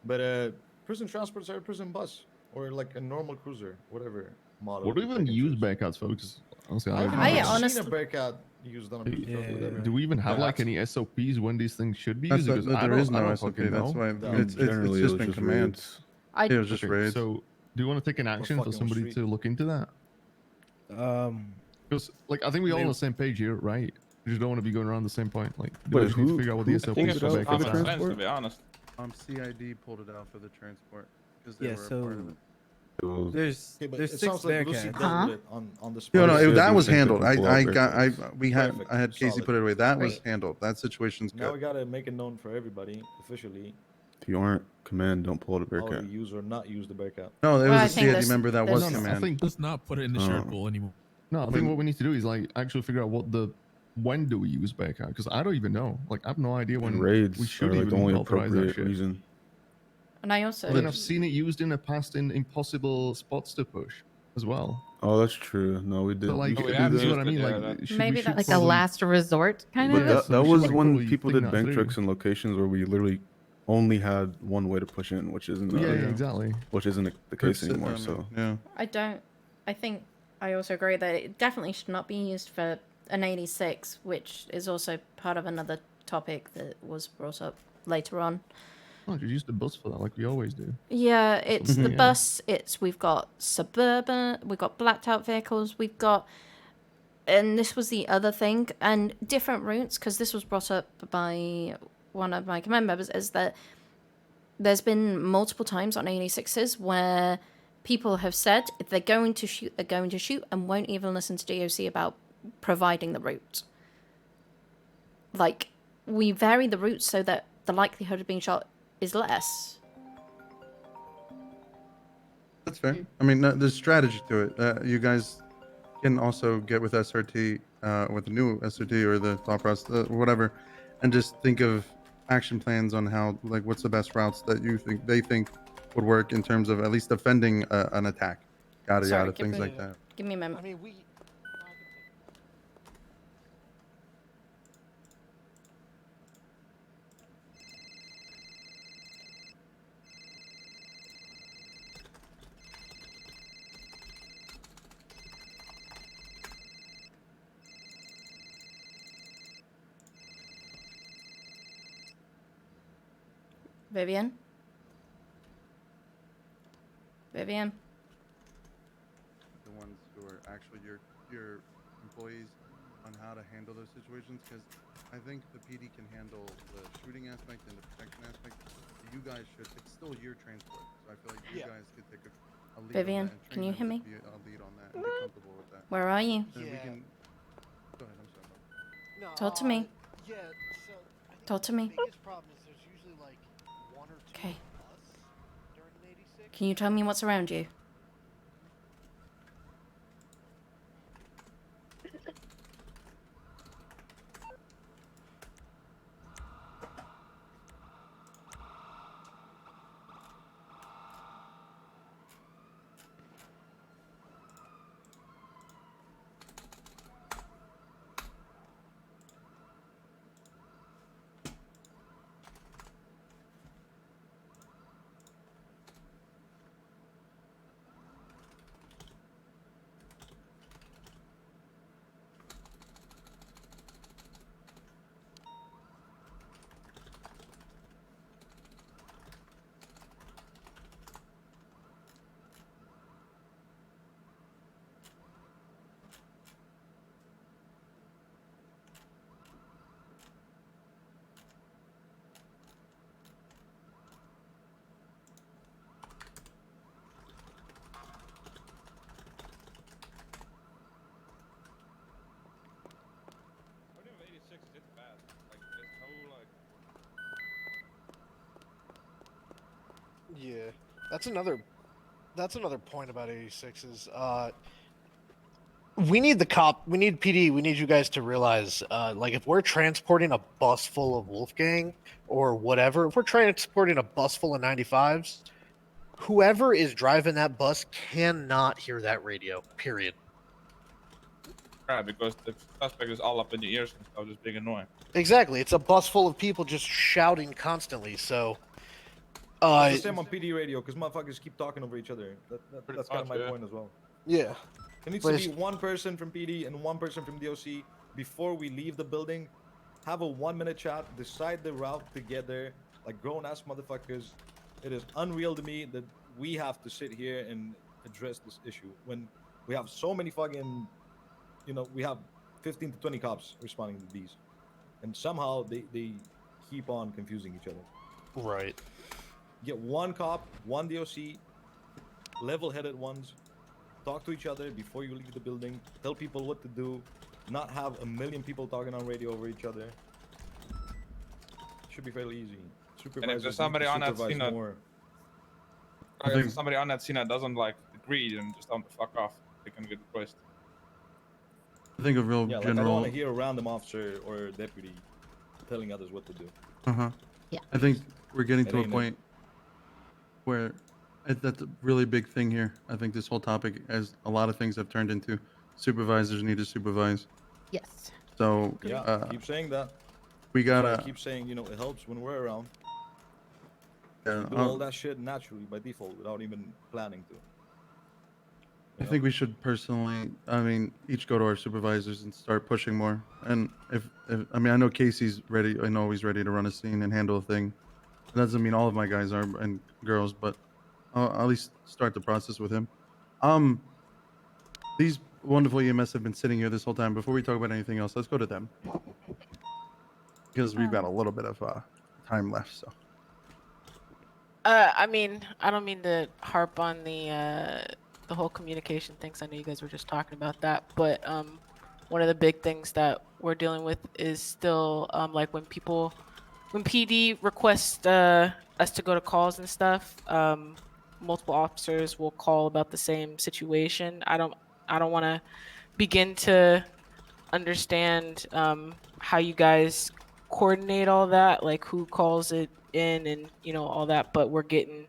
But prison transports are a prison bus or like a normal cruiser, whatever model. What do you we even pick and use choose. Bearcats for? Because honestly, I I've don't never know. seen honestly- a Bearcat used on a police truck or whatever. Do we even have like That's- any SOPs when these things should be That's used? Because there I is don't- I no don't SOP. fucking That's know. why No, it's generally just it was been just command. raids. I It was just Okay, raids. so do you want to take an action for fucking somebody street. to look into that? Because like I think we all on the same page here, right? We just don't want to be going around the same point. Like, we Wait, just need to who- figure out what who the SOP pulled is it for out backup for the power. transport? To be honest. CID pulled it out for the transport because they Yeah, were a part of so it. there's Okay, but there's it 6 sounds like Lucy Bearcats. dealt with it on the spot. No, no, Yeah, that do was think they handled. can pull out I got, I, Bearcats. we had, Perfect, I had Casey solid. put it away. That was Great. handled. That situation's Now we good. gotta make it known for everybody officially If you aren't command, don't pull out a how to Bearcat. use or not use the Bearcat. No, there Well, I was a think CID this- member that this- was No, no, I command. think Let's not put it in the shared Oh. pool anymore. No, I think what we need to do is like actually figure out when do we use Bearcat? Because I don't even know. Like I have no idea when And raids we are should like even the only authorize that appropriate shit. reason. And I also But then I've seen it used in the past in impossible spots to push as well. Oh, that's true. No, we did. So like, we could this do is that. what I mean. Yeah, Like, that- should Maybe we should that's Like a probably- last resort kind But of. Yeah, that, so that we should, was like, when probably people think did that bank through. tricks in locations where we literally only had one way to push in, which isn't Yeah, exactly. which isn't the Could case sit anymore. down So there. Yeah. I think I also agree that it definitely should not be used for an 86, which is also part of another topic that was brought up later on. Oh, just use the bus for that, like we always do. Yeah, it's the Yeah. bus. We've got suburban, we've got blacked out vehicles, we've got, and this was the other thing, and different routes, because this was brought up by one of my command members, is that there's been multiple times on 86s where people have said if they're going to shoot, they're going to shoot, and won't even listen to DOC about providing the route. Like, we vary the routes so that the likelihood of being shot is less. That's fair. I mean, there's strategy to it. You guys can also get with SRT, with the new SRT or the thought process, whatever, and just think of action plans on how, like, what's the best routes that they think would work in terms of at least defending an attack, yada Sorry, yada, give things me- like that. Give me a moment. I mean, we. Vivian? Vivian? The ones who are actually your employees on how to handle those situations, because I think the PD can handle the shooting aspect and the protection aspect. You guys should. It's still your transport, so I feel like you Yeah. guys could take a lead Vivian, on that and can train you them hear to me? be a lead on that and be comfortable with that. Where are you? Then we Yeah. can. Go ahead. I'm sorry. No, Talk to me. Yeah, so I think Talk to me. The biggest problem is there's usually like one or two Okay. of us during an 86. Can you tell me what's around you? Yeah, that's another point about 86s. We need we need PD, we need you guys to realize, like, if we're transporting a bus full of Wolfgang or whatever, if we're transporting a bus full of 95s, whoever is driving that bus cannot hear that radio, period. Right, because the suspect is all up in the ears and stuff, just being annoying. Exactly, it's a bus full of people just shouting constantly, so... It's the same on PD radio because motherfuckers keep talking over each other. That's kind of my much, yeah. point as well. Yeah. There needs But to it's- be one person from PD and one person from DOC before we leave the building. Have a 1-minute chat, decide the route to get there, like grown-ass motherfuckers. It is unreal to me that we have to sit here and address this issue when We have so many fucking, we have 15 to 20 cops responding to these, and somehow they keep on confusing each other. Right. Get one cop, one DOC, level-headed ones, talk to each other before you leave the building, tell people what to do, not have a million people talking on radio over each other. Should be fairly easy. And if there's Supervisors need to somebody on that supervise scene that, more. or if there's somebody on that scene that doesn't like agree, then just tell them to fuck off. They can get replaced. I think a real Yeah, like I don't general. want to hear a random officer or deputy telling others what to do. Uh-huh. Yeah. I think we're getting It to a ain't it. point where that's a really big thing here. I think this whole topic, as a lot of things have turned into, supervisors need to supervise. Yes. So Yeah, keep saying that. we That's why I gotta. keep saying, it helps when we're around. Yeah, Do all that shit naturally by default without even planning to. I think we should personally, each go to our supervisors and start pushing more. And if I know Casey's ready. I know he's ready to run a scene and handle a thing. That doesn't mean all of my guys are and girls, but I'll at least start the process with him. These wonderful EMS have been sitting here this whole time. Before we talk about anything else, let's go to them because we've got a little bit of time left. So. I mean, I don't mean to harp on the whole communication things. I know you guys were just talking about that, but one of the big things that we're dealing with is still like when PD requests us to go to calls and stuff, multiple officers will call about the same situation. I don't want to begin to understand how you guys coordinate all that, like who calls it in and all that, but we're getting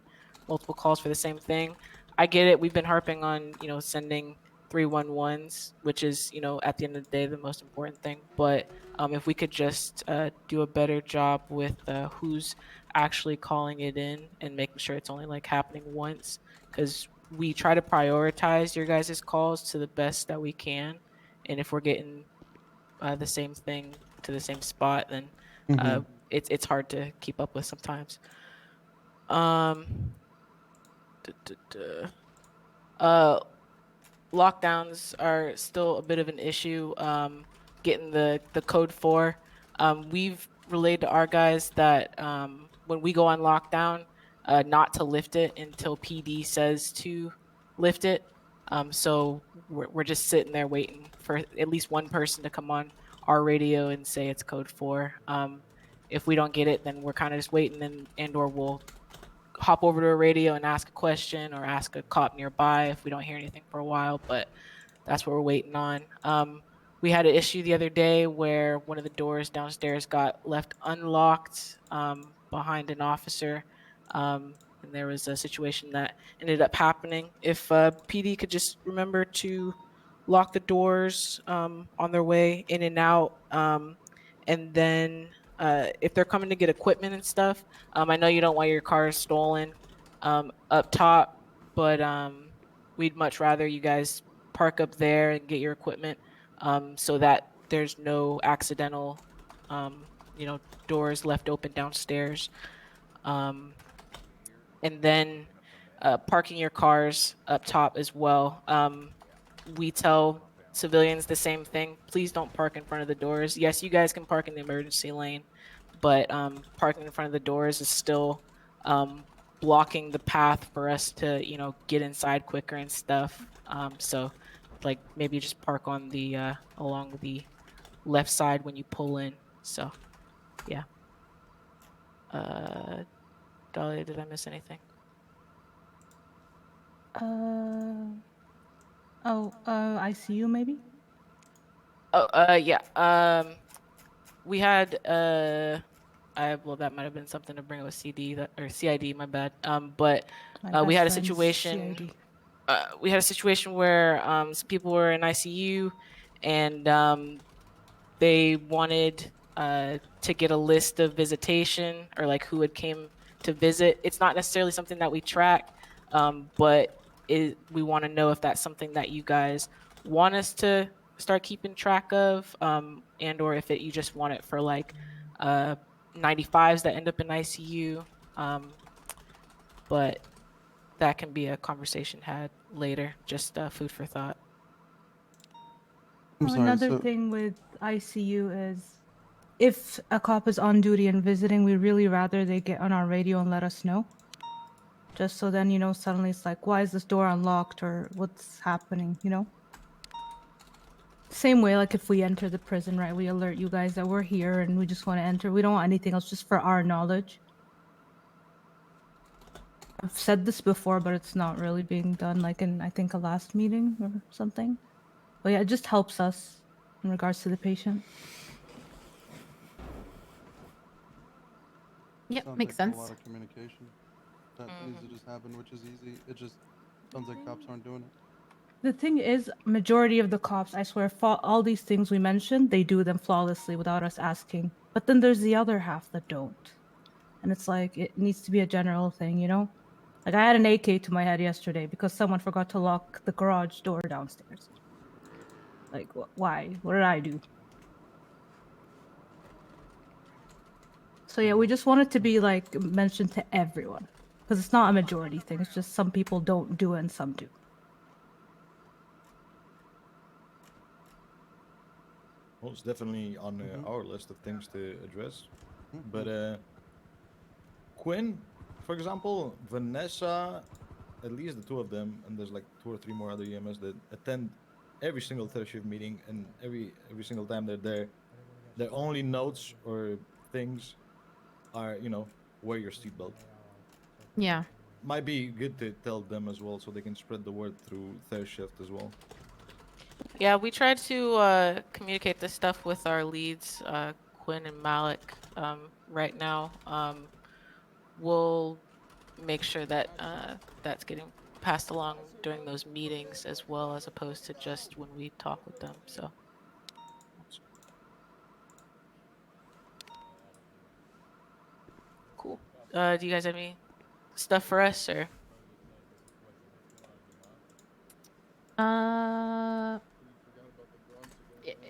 multiple calls for the same thing. I get it. We've been harping on sending 311s, which is at the end of the day the most important thing, but if we could just do a better job with who's actually calling it in and making sure it's only like happening once, because we try to prioritize your guys' calls to the best that we can, and if we're getting the same thing to the same spot, then it's hard to keep up with sometimes. Lockdowns are still a bit of an issue. Getting the code 4. We've relayed to our guys that when we go on lockdown, not to lift it until PD says to lift it. So we're just sitting there waiting for at least one person to come on our radio and say it's code 4. If we don't get it, then we're kind of just waiting and or we'll hop over to a radio and ask a question or ask a cop nearby if we don't hear anything for a while, but that's what we're waiting on. We had an issue the other day where one of the doors downstairs got left unlocked behind an officer, and there was a situation that ended up happening. If PD could just remember to lock the doors on their way in and out, and then if they're coming to get equipment and stuff, I know you don't want your cars stolen up top, but we'd much rather you guys park up there and get your equipment so that there's no accidental, doors left open downstairs. And then parking your cars up top as well. We tell civilians the same thing. Please don't park in front of the doors. Yes, you guys can park in the emergency lane, but parking in front of the doors is still blocking the path for us to get inside quicker and stuff. So like maybe just park on the along the left side when you pull in. So yeah. Dahlia, did I miss anything? ICU maybe? Yeah. We had well, that might have been something to bring up with CID, my bad. But we had a situation. We had a situation where some people were in ICU, and they wanted to get a list of visitation or like who had came to visit. It's not necessarily something that we track, but we want to know if that's something that you guys want us to start keeping track of, and or if you just want it for like 95s that end up in ICU. But that can be a conversation had later, just food for thought. I'm sorry. Another So, thing with ICU is if a cop is on duty and visiting, we really rather they get on our radio and let us know. Just so then, suddenly it's like, why is this door unlocked or what's happening, Same way, like if we enter the prison, right? We alert you guys that we're here and we just want to enter. We don't want anything else, just for our knowledge. I've said this before, but it's not really being done, like in, I think, a last meeting or something. But yeah, it just helps us in regards to the patient. Yep, Sounds makes like sense. A lot of communication that needs to just happen, which is easy. It just sounds like cops aren't doing it. The thing is, majority of the cops, I swear, all these things we mentioned, they do them flawlessly without us asking. But then there's the other half that don't. And it's like, it needs to be a general thing, Like, I had an AK to my head yesterday because someone forgot to lock the garage door downstairs. Like, why? What did I do? So yeah, we just want it to be, like, mentioned to everyone. Because it's not a majority thing, it's just some people don't do it and some do. Well, it's definitely on our list of things to address. But Quinn, for example, Vanessa, at least the two of them, and there's like 2 or 3 more other EMS that attend every single third shift meeting, and every single time they're there, their only notes or things are, wear your seatbelt. Yeah. Might be good to tell them as well, so they can spread the word through third shift as well. Yeah, we tried to communicate this stuff with our leads, Quinn and Malik, right now. We'll make sure that that's getting passed along during those meetings as well, as opposed to just when we talk with them. So. Cool. Do you guys have any stuff for us, or?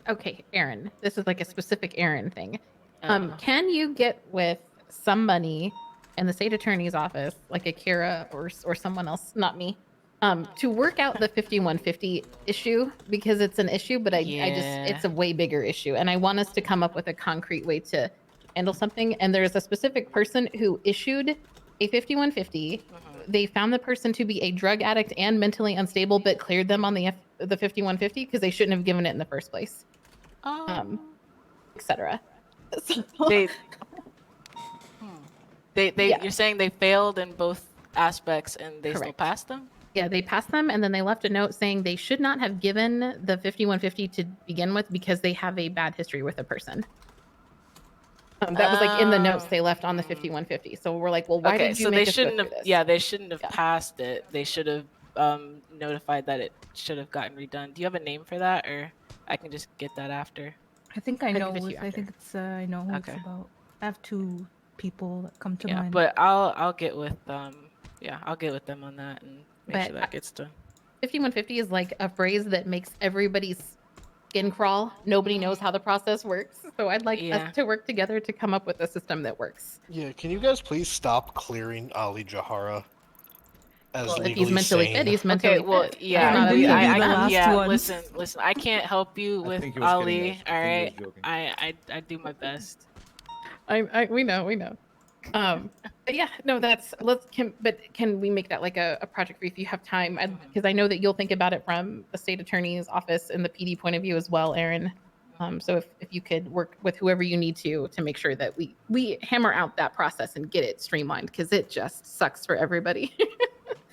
Okay, Aaron. This is like a specific Aaron thing. Can you get with somebody in the state attorney's office, like Akira or someone else, not me, to work out the 5150 issue, because it's an issue, but I just it's a way bigger issue, and I want us to come up with a concrete way to handle something. And there's a specific person who issued a 5150. They found the person to be a drug addict and mentally unstable, but cleared them on the 5150 because they shouldn't have given it in the first place. Etc. You're saying they failed in both aspects and they still passed them? Yeah, they passed them, and then they left a note saying they should not have given the 5150 to begin with because they have a bad history with a person. That was like in the notes they left on the 5150. So we're like, well, why did you make us go through this? Yeah, they shouldn't have passed it. They should have notified that it should have gotten redone. Do you have a name for that, or I can just get that after? I think I know. give it to you I think it's I know who it's about. I have 2 people that come to mind. But I'll get with I'll get with them on that and make sure that gets done. 5150 is like a phrase that makes everybody's skin crawl. Nobody knows how the process works. So I'd like us to work together to come up with a system that works. Yeah, can you guys please stop clearing Ali Jahara as legally if he's mentally sane? fit, he's mentally Okay, well, fit. yeah, listen, I can't help you with think he was kidding, Ali. guys. All I think right, he was joking. I do my best. We know. But yeah, no, can we make that like a project for you if you have time? Because I know that you'll think about it from the state attorney's office and the PD point of view as well, Aaron. So if you could work with whoever you need to make sure that we hammer out that process and get it streamlined, because it just sucks for everybody.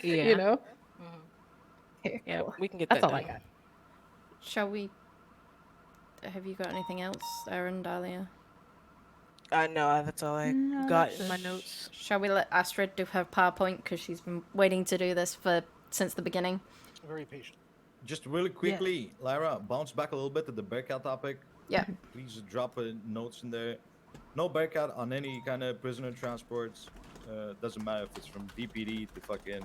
Yeah. Okay, Yeah, cool. we can get That's that all I done. got. Shall we? Have you got anything else, Aaron, Dahlia? No, that's all I got in my notes. Shall we let Astrid do her PowerPoint, because she's been waiting to do this since the beginning? Very patient. Just really quickly, Lyra, bounce back a little bit to the Bearcat topic. Yeah. Please drop notes in there. No Bearcat on any kind of prisoner transports. Doesn't matter if it's from DPD to fucking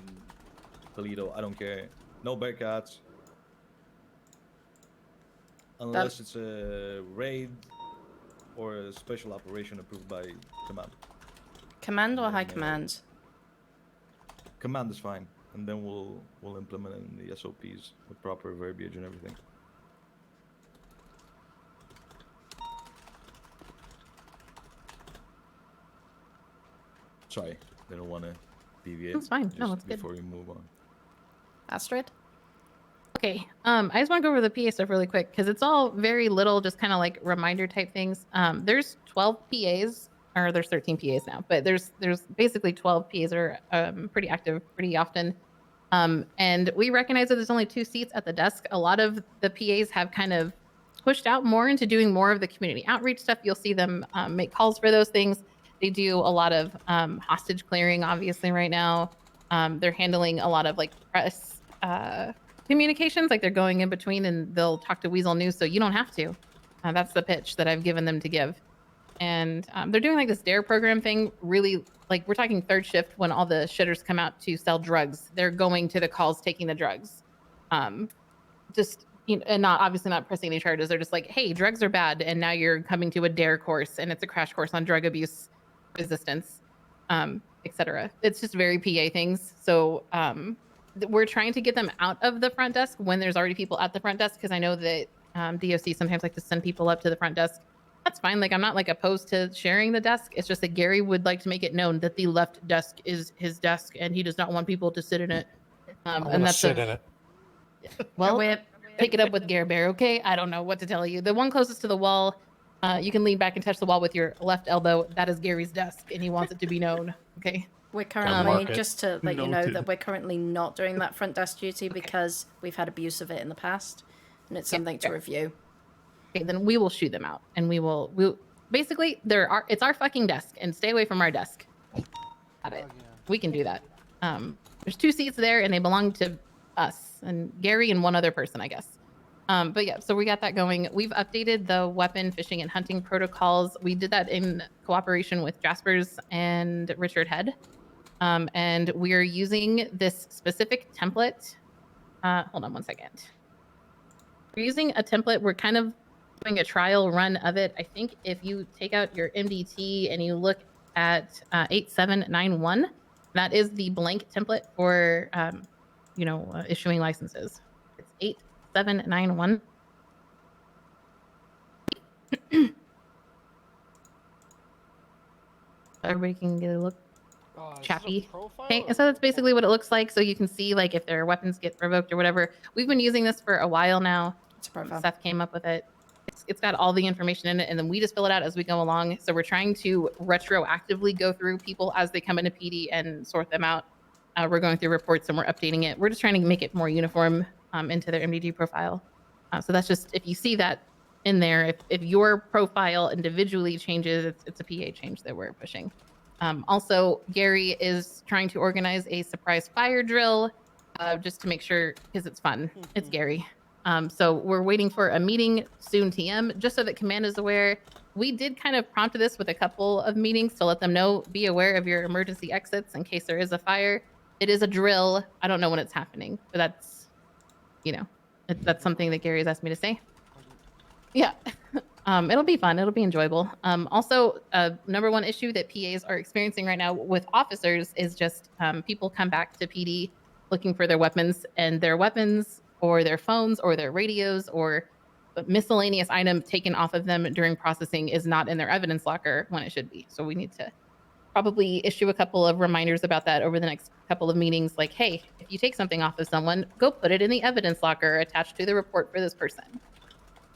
Toledo. I don't care. No Bearcats. Unless it's a raid or a special operation approved by command. Command or high command? Command is fine, and then we'll implement it in the SOPs with proper verbiage and everything. Sorry, didn't want to deviate. That's fine. No, just that's good. before we move on. Astrid? Okay. I just want to go over the PA stuff really quick because it's all very little, just kind of like reminder type things. There's 12 PAs, or there's 13 PAs now, but there's basically 12 PAs that are pretty active pretty often. And we recognize that there's only 2 seats at the desk. A lot of the PAs have kind of pushed out more into doing more of the community outreach stuff. You'll see them make calls for those things. They do a lot of hostage clearing, obviously, right now. They're handling a lot of like press communications, like they're going in between and they'll talk to Weasel News, so you don't have to. That's the pitch that I've given them to give. And they're doing like this DARE program thing, really, like we're talking third shift when all the shitters come out to sell drugs. They're going to the calls, taking the drugs. Just, you know, and not obviously not pressing any charges. They're just like, hey, drugs are bad. And now you're coming to a DARE course and it's a crash course on drug abuse resistance, etc. It's just very PA things. So we're trying to get them out of the front desk when there's already people at the front desk, because I know that DOC sometimes like to send people up to the front desk. That's fine. Like, I'm not like opposed to sharing the desk. It's just that Gary would like to make it known that the left desk is his desk and he does not want people to sit in it. And that's sit in it. Well, take it up with Gare Bear, okay? I don't know what to tell you. The one closest to the wall, you can lean back and touch the wall with your left elbow. That is Gary's desk, and he wants it to be known, okay? We're currently, just to let you know, that we're currently not doing that front desk duty because we've had abuse of it in the past, and it's something to review. Okay, then we will shoot them out, and we'll basically it's our fucking desk, and stay away from our desk. Got it. We can do that. There's 2 seats there, and they belong to us and Gary and one other person, I guess. But yeah, so we got that going. We've updated the weapon, fishing, and hunting protocols. We did that in cooperation with Jaspers and Richard Head. And we're using this specific template. Hold on one second. We're using a template. We're kind of doing a trial run of it. I think if you take out your MDT and you look at 8791, that is the blank template for issuing licenses. It's 8791. Everybody can get a look. Chappy. Okay, so that's basically what it looks like. So you can see like if their weapons get revoked or whatever. We've been using this for a while now. Seth came up with it. It's got all the information in it, and then we just fill it out as we go along. So we're trying to retroactively go through people as they come into PD and sort them out. We're going through reports and we're updating it. We're just trying to make it more uniform into their MDG profile. So that's just, if you see that in there, if your profile individually changes, it's a PA change that we're pushing. Also, Gary is trying to organize a surprise fire drill just to make sure, because it's fun. It's Gary. So we're waiting for a meeting soon, TM, just so that command is aware. We did kind of prompt this with a couple of meetings to let them know, be aware of your emergency exits in case there is a fire. It is a drill. I don't know when it's happening, but that's, that's something that Gary has asked me to say. Yeah. It'll be fun. It'll be enjoyable. Also, number one issue that PAs are experiencing right now with officers is just people come back to PD looking for their weapons, and their weapons or their phones or their radios or miscellaneous item taken off of them during processing is not in their evidence locker when it should be. So we need to probably issue a couple of reminders about that over the next couple of meetings. Like, hey, if you take something off of someone, go put it in the evidence locker attached to the report for this person.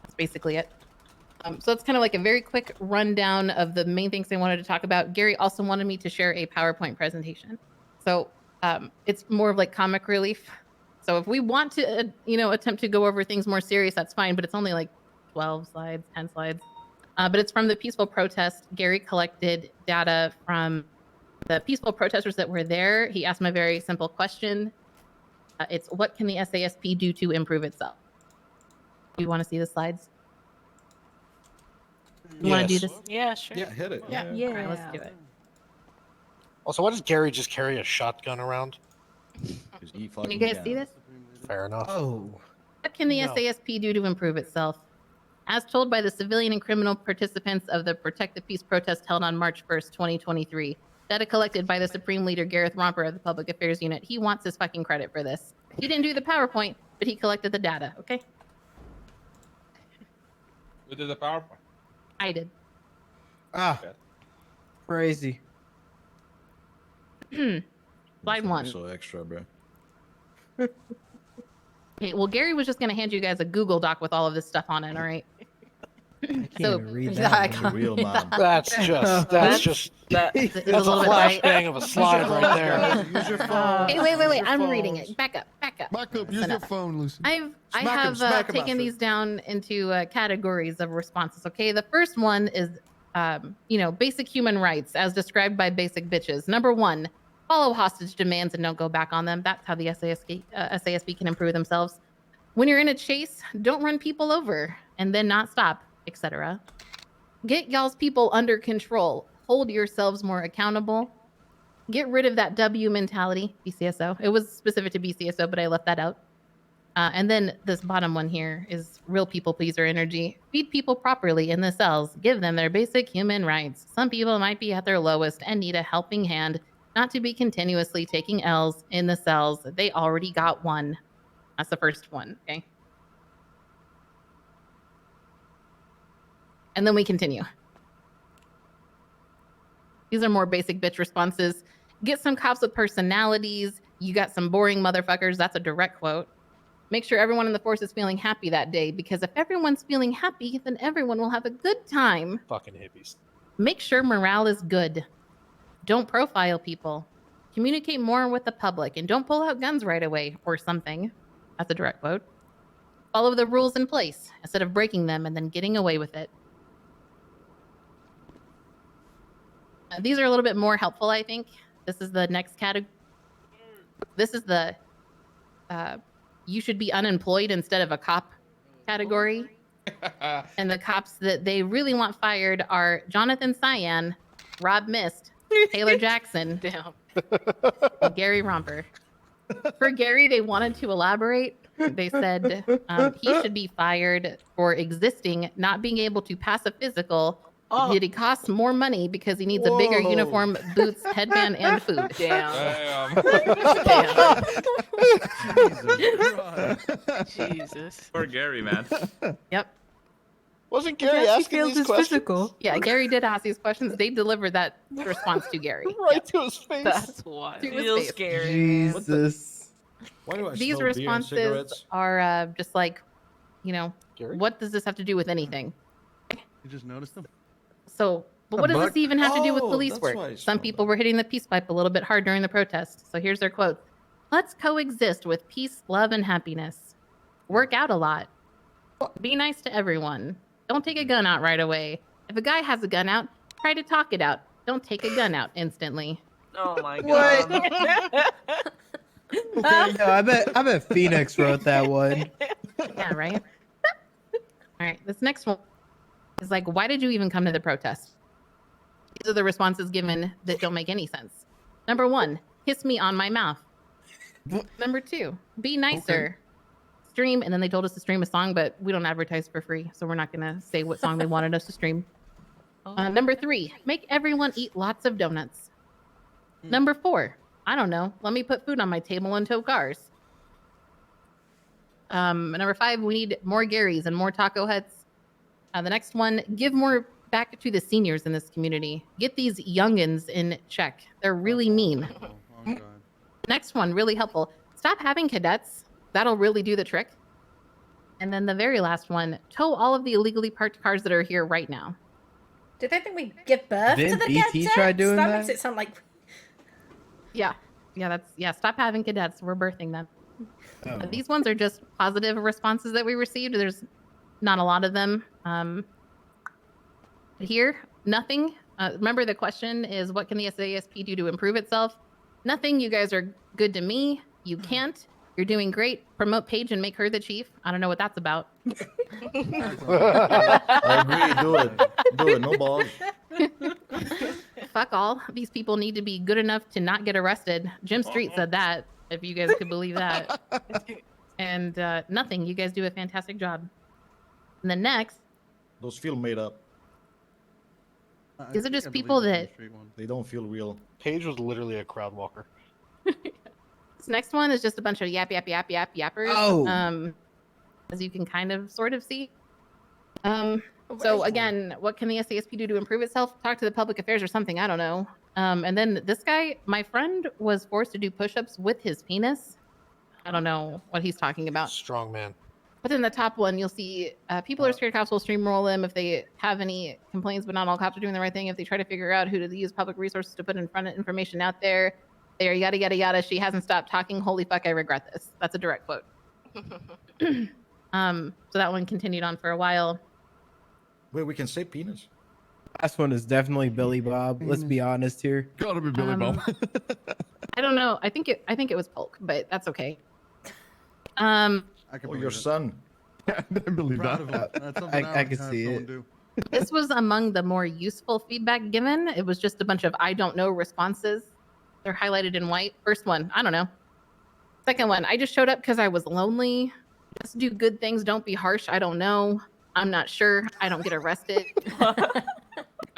That's basically it. So it's kind of like a very quick rundown of the main things they wanted to talk about. Gary also wanted me to share a PowerPoint presentation. So it's more of like comic relief. So if we want to, attempt to go over things more serious, that's fine. But it's only like 12 slides, 10 slides. But it's from the peaceful protest. Gary collected data from the peaceful protesters that were there. He asked me a very simple question. It's, what can the SASP do to improve itself? Do you want to see the slides? You want to do this? Yeah, sure. Yeah, hit it. Yeah. All right, let's do it. Also, why does Gary just carry a shotgun around? Can you guys see this? Fair enough. Oh. What can the SASP do to improve itself? As told by the civilian and criminal participants of the Protect the Peace protest held on March 1st, 2023, data collected by the Supreme Leader Gareth Romper of the Public Affairs Unit, he wants his fucking credit for this. He didn't do the PowerPoint, but he collected the data, okay? Who did the PowerPoint? I did. Ah, crazy. Slide one. So extra, bro. Okay, well, Gary was just going to hand you guys a Google Doc with all of this stuff on it, all right? So, read yeah, that. I one. can't Real read man. that. That's just It's that's a a little bit light. flashbang of a slide right there. Use your phone. Hey, wait, I'm reading it. Back up. Back up. Use Listen your up. phone, Lucy. I Smack 'em, have smack 'em, taken Asher. these down into categories of responses. Okay, the first one is, basic human rights as described by basic bitches. Number one, follow hostage demands and don't go back on them. That's how the SASB can improve themselves. When you're in a chase, don't run people over and then not stop, etc. Get y'all's people under control. Hold yourselves more accountable. Get rid of that W mentality, BCSO. It was specific to BCSO, but I left that out. And then this bottom one here is real people pleaser energy. Feed people properly in the cells. Give them their basic human rights. Some people might be at their lowest and need a helping hand, not to be continuously taking L's in the cells. They already got one. That's the first one, okay? And then we continue. These are more basic bitch responses. Get some cops with personalities. You got some boring motherfuckers. That's a direct quote. Make sure everyone in the force is feeling happy that day, because if everyone's feeling happy, then everyone will have a good time. Fucking hippies. Make sure morale is good. Don't profile people. Communicate more with the public and don't pull out guns right away or something. That's a direct quote. Follow the rules in place instead of breaking them and then getting away with it. These are a little bit more helpful, I think. This is the next category. This is the you should be unemployed instead of a cop category. And the cops that they really want fired are Jonathan Cyan, Rob Mist, Taylor Jackson, and Gary Romper. For Gary, they wanted to elaborate. They said he should be fired for existing, not being able to pass a physical. Yet he costs more money because he needs a bigger uniform, boots, headband, and food. Damn. Jesus. Poor Gary, man. Yep. Wasn't Gary asking these questions? Physical. Yeah, Gary did ask these questions. They delivered that response to Gary. Right to his face. That's wild. To his Feels face. scary. Jesus. Why do I These smell beer and responses cigarettes? are just like, Gary? what does this have to do with anything? You just noticed them? So, but A what does bug? this even have to do with Oh, police that's work? why I Some smelled people were hitting the peace pipe a little bit hard during the protest. So here's their quote. Let's coexist with peace, love, and happiness. Work out a lot. Be nice to everyone. Don't take a gun out right away. If a guy has a gun out, try to talk it out. Don't take a gun out instantly. Oh my What? god. Okay, no, I bet Phoenix wrote that one. Yeah, right? All right, this next one is like, why did you even come to the protest? These are the responses given that don't make any sense. Number one, kiss me on my mouth. Number two, be nicer. Stream, and then they told us to stream a song, but we don't advertise for free, so we're not going to say what song they wanted us to stream. Number three, make everyone eat lots of donuts. Number four, I don't know, let me put food on my table and tow cars. Number five, we need more Garys and more taco huts. The next one, give more back to the seniors in this community. Get these youngins in check. They're really mean. Oh, God. Next one, really helpful. Stop having cadets. That'll really do the trick. And then the very last one, tow all of the illegally parked cars that are here right now. Did they think we give birth Didn't to the BT cadets? try doing that that? makes it sound like Yeah, stop having cadets. We're birthing them. Oh. But these ones are just positive responses that we received. There's not a lot of them. Here, nothing. Remember, the question is, what can the SASP do to improve itself? Nothing. You guys are good to me. You can't. You're doing great. Promote Paige and make her the chief. I don't know what that's about. I agree. Do it. Do it. No balls. Fuck all. These people need to be good enough to not get arrested. Jim Street said that, if you guys could believe that. And nothing. You guys do a fantastic job. And then next, Those feel made up. these are just people that. They don't feel real. Paige was literally a crowd walker. This next one is just a bunch of yappers. Oh. As you can kind of sort of see. So again, what can the SASP do to improve itself? Talk to the public affairs or something. I don't know. And then this guy, my friend, was forced to do push-ups with his penis. I don't know what he's talking about. Strong man. But then the top one, you'll see people are scared cops will stream roll them if they have any complaints, but not all cops are doing the right thing. If they try to figure out who to use public resources to put in front of information out there, they are yada, yada, yada. She hasn't stopped talking. Holy fuck, I regret this. That's a direct quote. So that one continued on for a while. Wait, we can say penis. Last one is definitely Billy Bob. Let's be honest here. Gotta be Billy Bob. I don't know. I think it was Polk, but that's okay. I can Oh, believe your it. son. I believe Proud of him. that. That's something I would can have see someone it. do. This was among the more useful feedback given. It was just a bunch of I don't know responses. They're highlighted in white. First one, I don't know. Second one, I just showed up because I was lonely. Just do good things. Don't be harsh. I don't know. I'm not sure. I don't get arrested.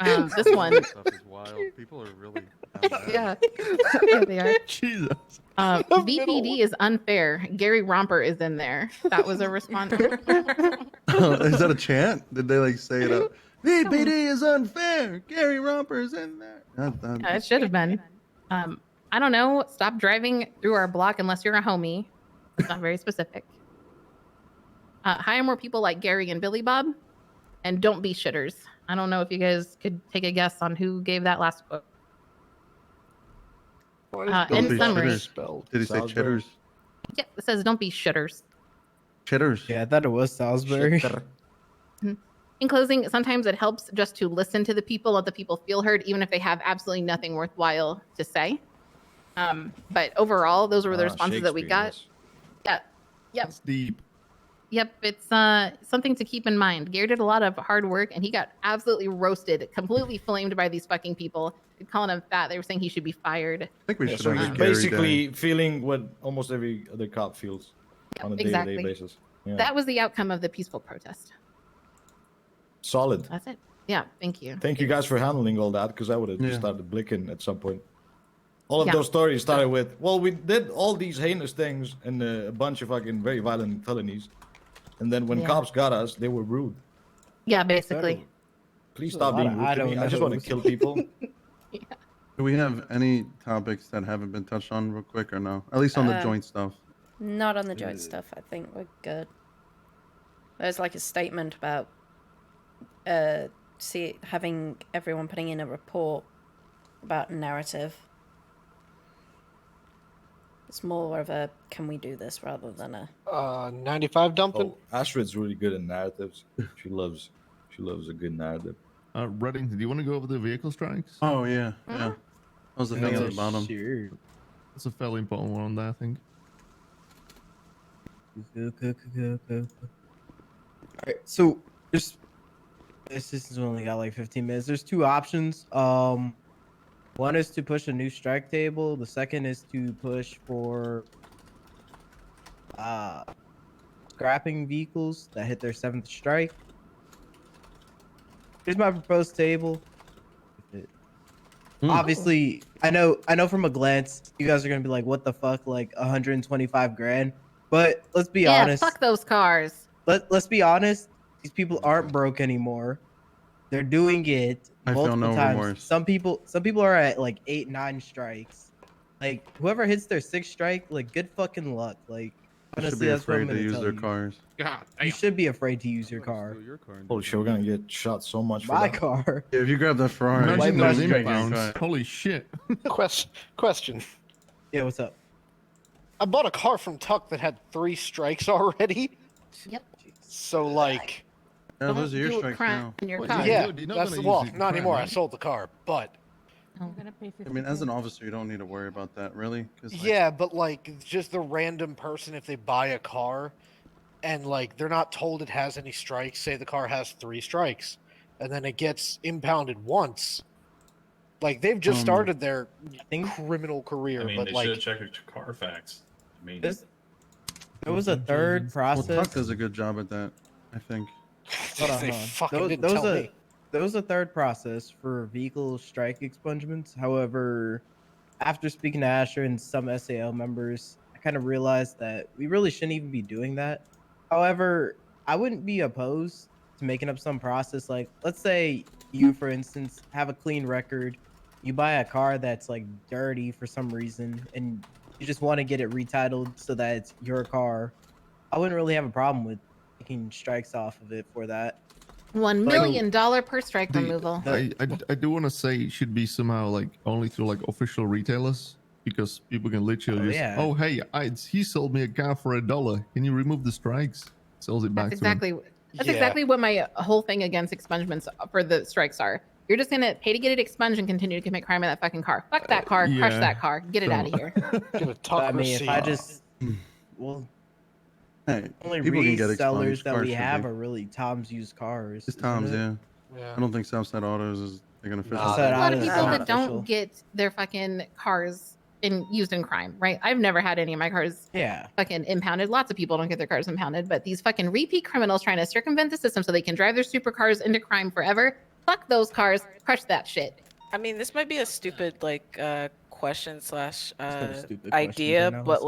This one. This stuff is wild. People are really down bad. Yeah. Yeah, they are. Jesus. VPD is unfair. Gary Romper is in there. That was a response. Is that a chant? Did they like say it up? VPD is unfair. Gary Romper's in there. Yeah, it should have been. I don't know. Stop driving through our block unless you're a homie. It's not very specific. Hire more people like Gary and Billy Bob, and don't be shitters. I don't know if you guys could take a guess on who gave that last quote. What in is Billy Bob summary, spelled? Did he say Salisbury. chitters? yeah, it says don't be shitters. Chitters. Yeah, I thought it was Salisbury. Shitter. In closing, sometimes it helps just to listen to the people, let the people feel heard, even if they have absolutely nothing worthwhile to say. But overall, those were the responses that we Shakespeare, got. Yeah. Yep. That's deep. Yep. It's something to keep in mind. Gary did a lot of hard work and he got absolutely roasted, completely flamed by these fucking people. They're calling him fat. They were saying he should be fired. I think we Yeah, should so have he's a Gary basically Day. feeling what almost every other cop feels on a exactly. day-to-day basis. Yeah. That was the outcome of the peaceful protest. Solid. That's it. Yeah. Thank you. Thank you guys for handling all that, because I would have Yeah. just started blinking at some point. All of Yeah. those stories started with, well, we did all these heinous things and a bunch of fucking very violent felonies. And then when Yeah. cops got us, they were rude. Yeah, basically. Please There's a stop lot being of rude I to me. don't I just want to knows. kill people. Do we have any topics that haven't been touched on real quick or no? At least on the Um, joint stuff. Not on the joint stuff. I think we're good. There's like a statement about having everyone putting in a report about narrative. It's more of a can we do this rather than a 95 dumping. Oh, Astrid's really good at narratives. She loves a good narrative. Redding, do you want to go over the vehicle strikes? Oh yeah, yeah. That was the thing Yeah, at the bottom. sure. That's a fairly important one on there, I think. Alright, so this has only got like 15 minutes. There's two options. One is to push a new strike table. The second is to push for scrapping vehicles that hit their 7th strike. Here's my proposed table. Obviously, I know from a glance, you guys are gonna be like, "What the fuck?" Like 125 grand. But let's be Yeah, honest. fuck those cars. Let's be honest. These people aren't broke anymore. They're doing it I feel multiple no times. remorse. Some people are at like 8, 9 strikes. Like whoever hits their 6th strike, like good fucking luck. Like They should honestly, be that's what I'm afraid to gonna use tell their you. cars. God, You should be afraid to use your car. Holy shit, we're gonna get shot so much for My that. car. Yeah, if you grab the Ferrari, Imagine White those Mustang inbounds. Holy shit. Question. Yeah, what's up? I bought a car from Tuck that had 3 strikes already. Yep. So like, Yeah, those are your do a strikes crime now. in your Well, car. yeah. yeah, you're not that's gonna well, use it not crime, anymore. I right? sold the car, but I'm gonna pay I mean, as an officer, you don't need to worry about that, really. 'Cause, like, yeah, but like just the random person, if they buy a car and like they're not told it has any strikes, say the car has 3 strikes, and then it gets impounded once. Like they've just started their criminal career, I mean, but they like should have checked Carfax. I mean, There was a third Well, process. Tuck does a good job at that, I think. Hold on, they hold on. fucking There- didn't there was tell a- me. There was a third process for vehicle strike expungements. However, after speaking to Asher and some SAL members, I kind of realized that we really shouldn't even be doing that. However, I wouldn't be opposed to making up some process. Like, let's say you, for instance, have a clean record. you buy a car that's like dirty for some reason and you just want to get it retitled so that it's your car, I wouldn't really have a problem with taking strikes off of it for that. $1 million per strike The- removal. I do want to say it should be somehow like only through like official retailers, because people can literally just, yeah. oh hey, he sold me a car for $1. Can you remove the strikes? Sells it back That's to him. exactly that's exactly what my whole thing against expungements for the strikes are. You're just gonna pay to get it expunged and continue to commit crime in that fucking car. Fuck that car. Crush yeah. that car. Get it out of here. I mean, if I just, well, Hey, only people can get resellers expunged. that Cars we should have be. are really Tom's used cars. It's isn't Tom's, it? yeah. I don't think Southside Autos is like an official. There's a lot of Nah, people that's that not don't official. get their fucking cars used in crime, right? I've never had any of my cars fucking impounded. Lots of people don't get their cars impounded, but these fucking repeat criminals trying to circumvent the system so they can drive their supercars into crime forever. Fuck those cars. Crush that shit. I mean, this might be a stupid question slash stupid question, idea, Bruno, but so-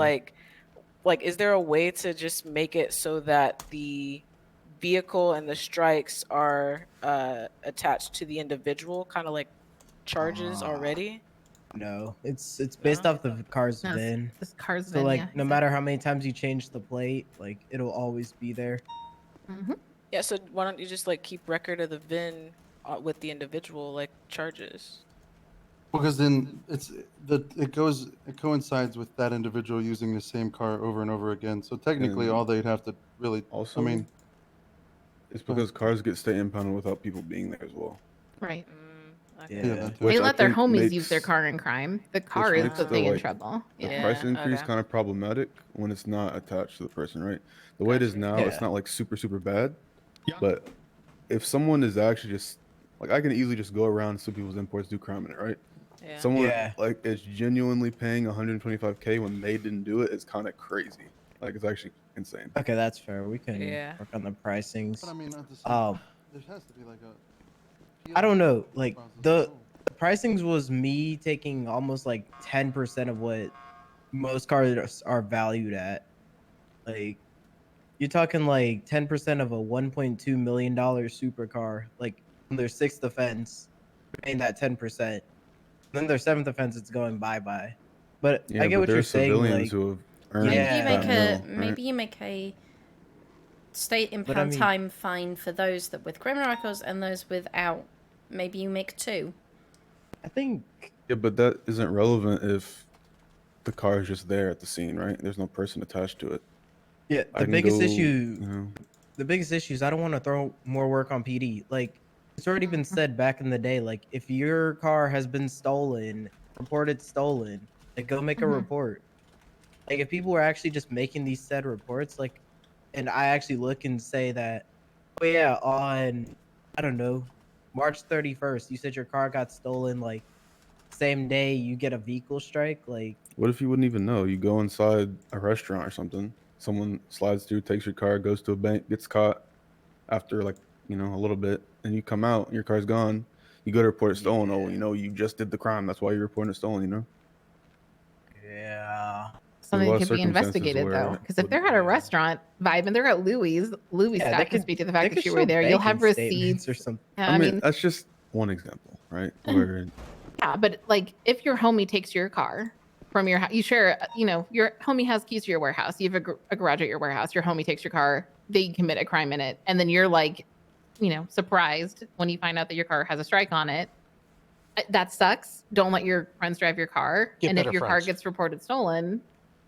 like, is there a way to just make it so that the vehicle and the strikes are attached to the individual, kind of like charges already? No, it's based off the car's No, VIN. this car's So VIN, like, yeah, no matter how many times you change the plate, like it'll always be there. Yeah, so why don't you just like keep record of the VIN with the individual like charges? Because then it coincides with that individual using the same car over and over again. So technically, And all they'd have to really also, I mean, it's because cars get state impounded without people being there as well. Right. Yeah, that too. uh, They Which I let their think homies use their makes- car in crime. The which car is makes the the, thing in like, trouble. The Yeah. price increase okay. kind of problematic when it's not attached to the person, right? The way it is now, it's Yeah. not like super bad. But if someone is actually just like, I can easily just go around and steal people's imports, do crime in it, right? Yeah. Someone Yeah. like is genuinely paying 125K when they didn't do it is kind of crazy. Like it's actually insane. Okay, that's fair. We can Yeah. work on the pricings. But I mean, at the same, there has to be like a. I don't know. Like the pricings was me taking almost like 10% of what most cars are valued at. Like you're talking like 10% of a $1.2 million supercar. Like on their 6th offense, paying that 10%. Then their 7th offense, it's going bye. But Yeah, I get but what you're there's saying. civilians Like, who have earned Maybe you make that a mill, maybe right? you make a state But I impound mean- time fine for those that with criminal records and those without. Maybe you make 2. I think Yeah, but that isn't relevant if the car is just there at the scene, right? There's no person attached to it. Yeah, I the can biggest go, issue, you know, the biggest issue is I don't want to throw more work on PD. Like it's already been said back in the day. Like if your car has been stolen, reported stolen, like go make a report. Like if people were actually just making these said reports, like, and I actually look and say that, oh yeah, on I don't know, March 31st, you said your car got stolen. Like same day you get a vehicle strike. Like what if you wouldn't even know? You go inside a restaurant or something. Someone slides through, takes your car, goes to a bank, gets caught after like, you know, a little bit, and you come out, and your car's gone. You go to report it stolen. Oh, you know, you just did the crime. That's why you're reporting it stolen, you know? yeah. Something lot of could be circumstances investigated where though, it because if they're at a restaurant vibe and they're at Louis Yeah, staff they can could- speak to the they fact could that you show were there. You'll have banking statements receipts or something. I mean, that's just one example, right? Where yeah, but like if your homie takes your car from your house, you share, you know, your homie has keys to your warehouse. You have a garage at your warehouse. Your homie takes your car. They commit a crime in it, and then you're like, you know, surprised when you find out that your car has a strike on it. That sucks. Don't let your friends drive your car. Get And if better your car friends. gets reported stolen,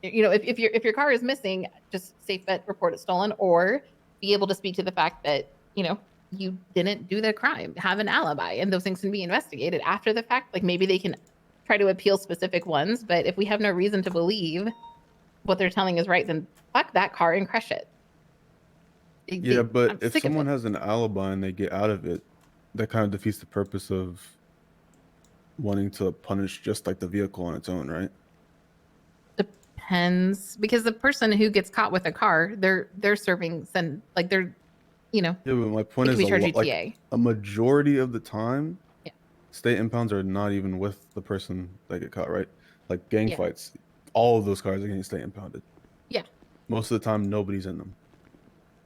you know, if your car is missing, just safe bet report it stolen, or be able to speak to the fact that, you know, you didn't do the crime, have an alibi, and those things can be investigated after the fact. Like maybe they can try to appeal specific ones, but if we have no reason to believe what they're telling is right, then fuck that car and crush it. yeah, but I'm if sick of someone has an alibi and they get out of it, that kind of defeats the purpose of wanting to punish just like the vehicle on its own, right? Depends, because the person who gets caught with a car, they're serving like they're, you know, Yeah, but my point they is could be charged like UTA. a majority of the time, Yeah. state impounds are not even with the person that get caught, right? Like gang Yeah. fights, all of those cars are getting state impounded. Yeah. Most of the time, nobody's in them,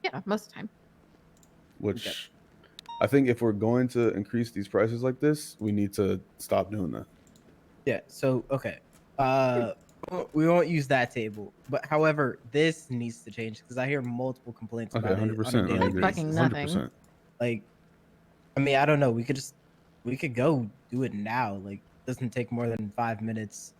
Yeah, most of the time. which I think if we're going to increase these prices like this, we need to stop doing that. Yeah. So okay. We won't use that table. But however, this needs to change because I hear multiple complaints Okay, about it. 100%. On a I daily agree. Fucking nothing. 100%. Like, I mean, I don't know. We could go do it now. Like, doesn't take more than 5 minutes.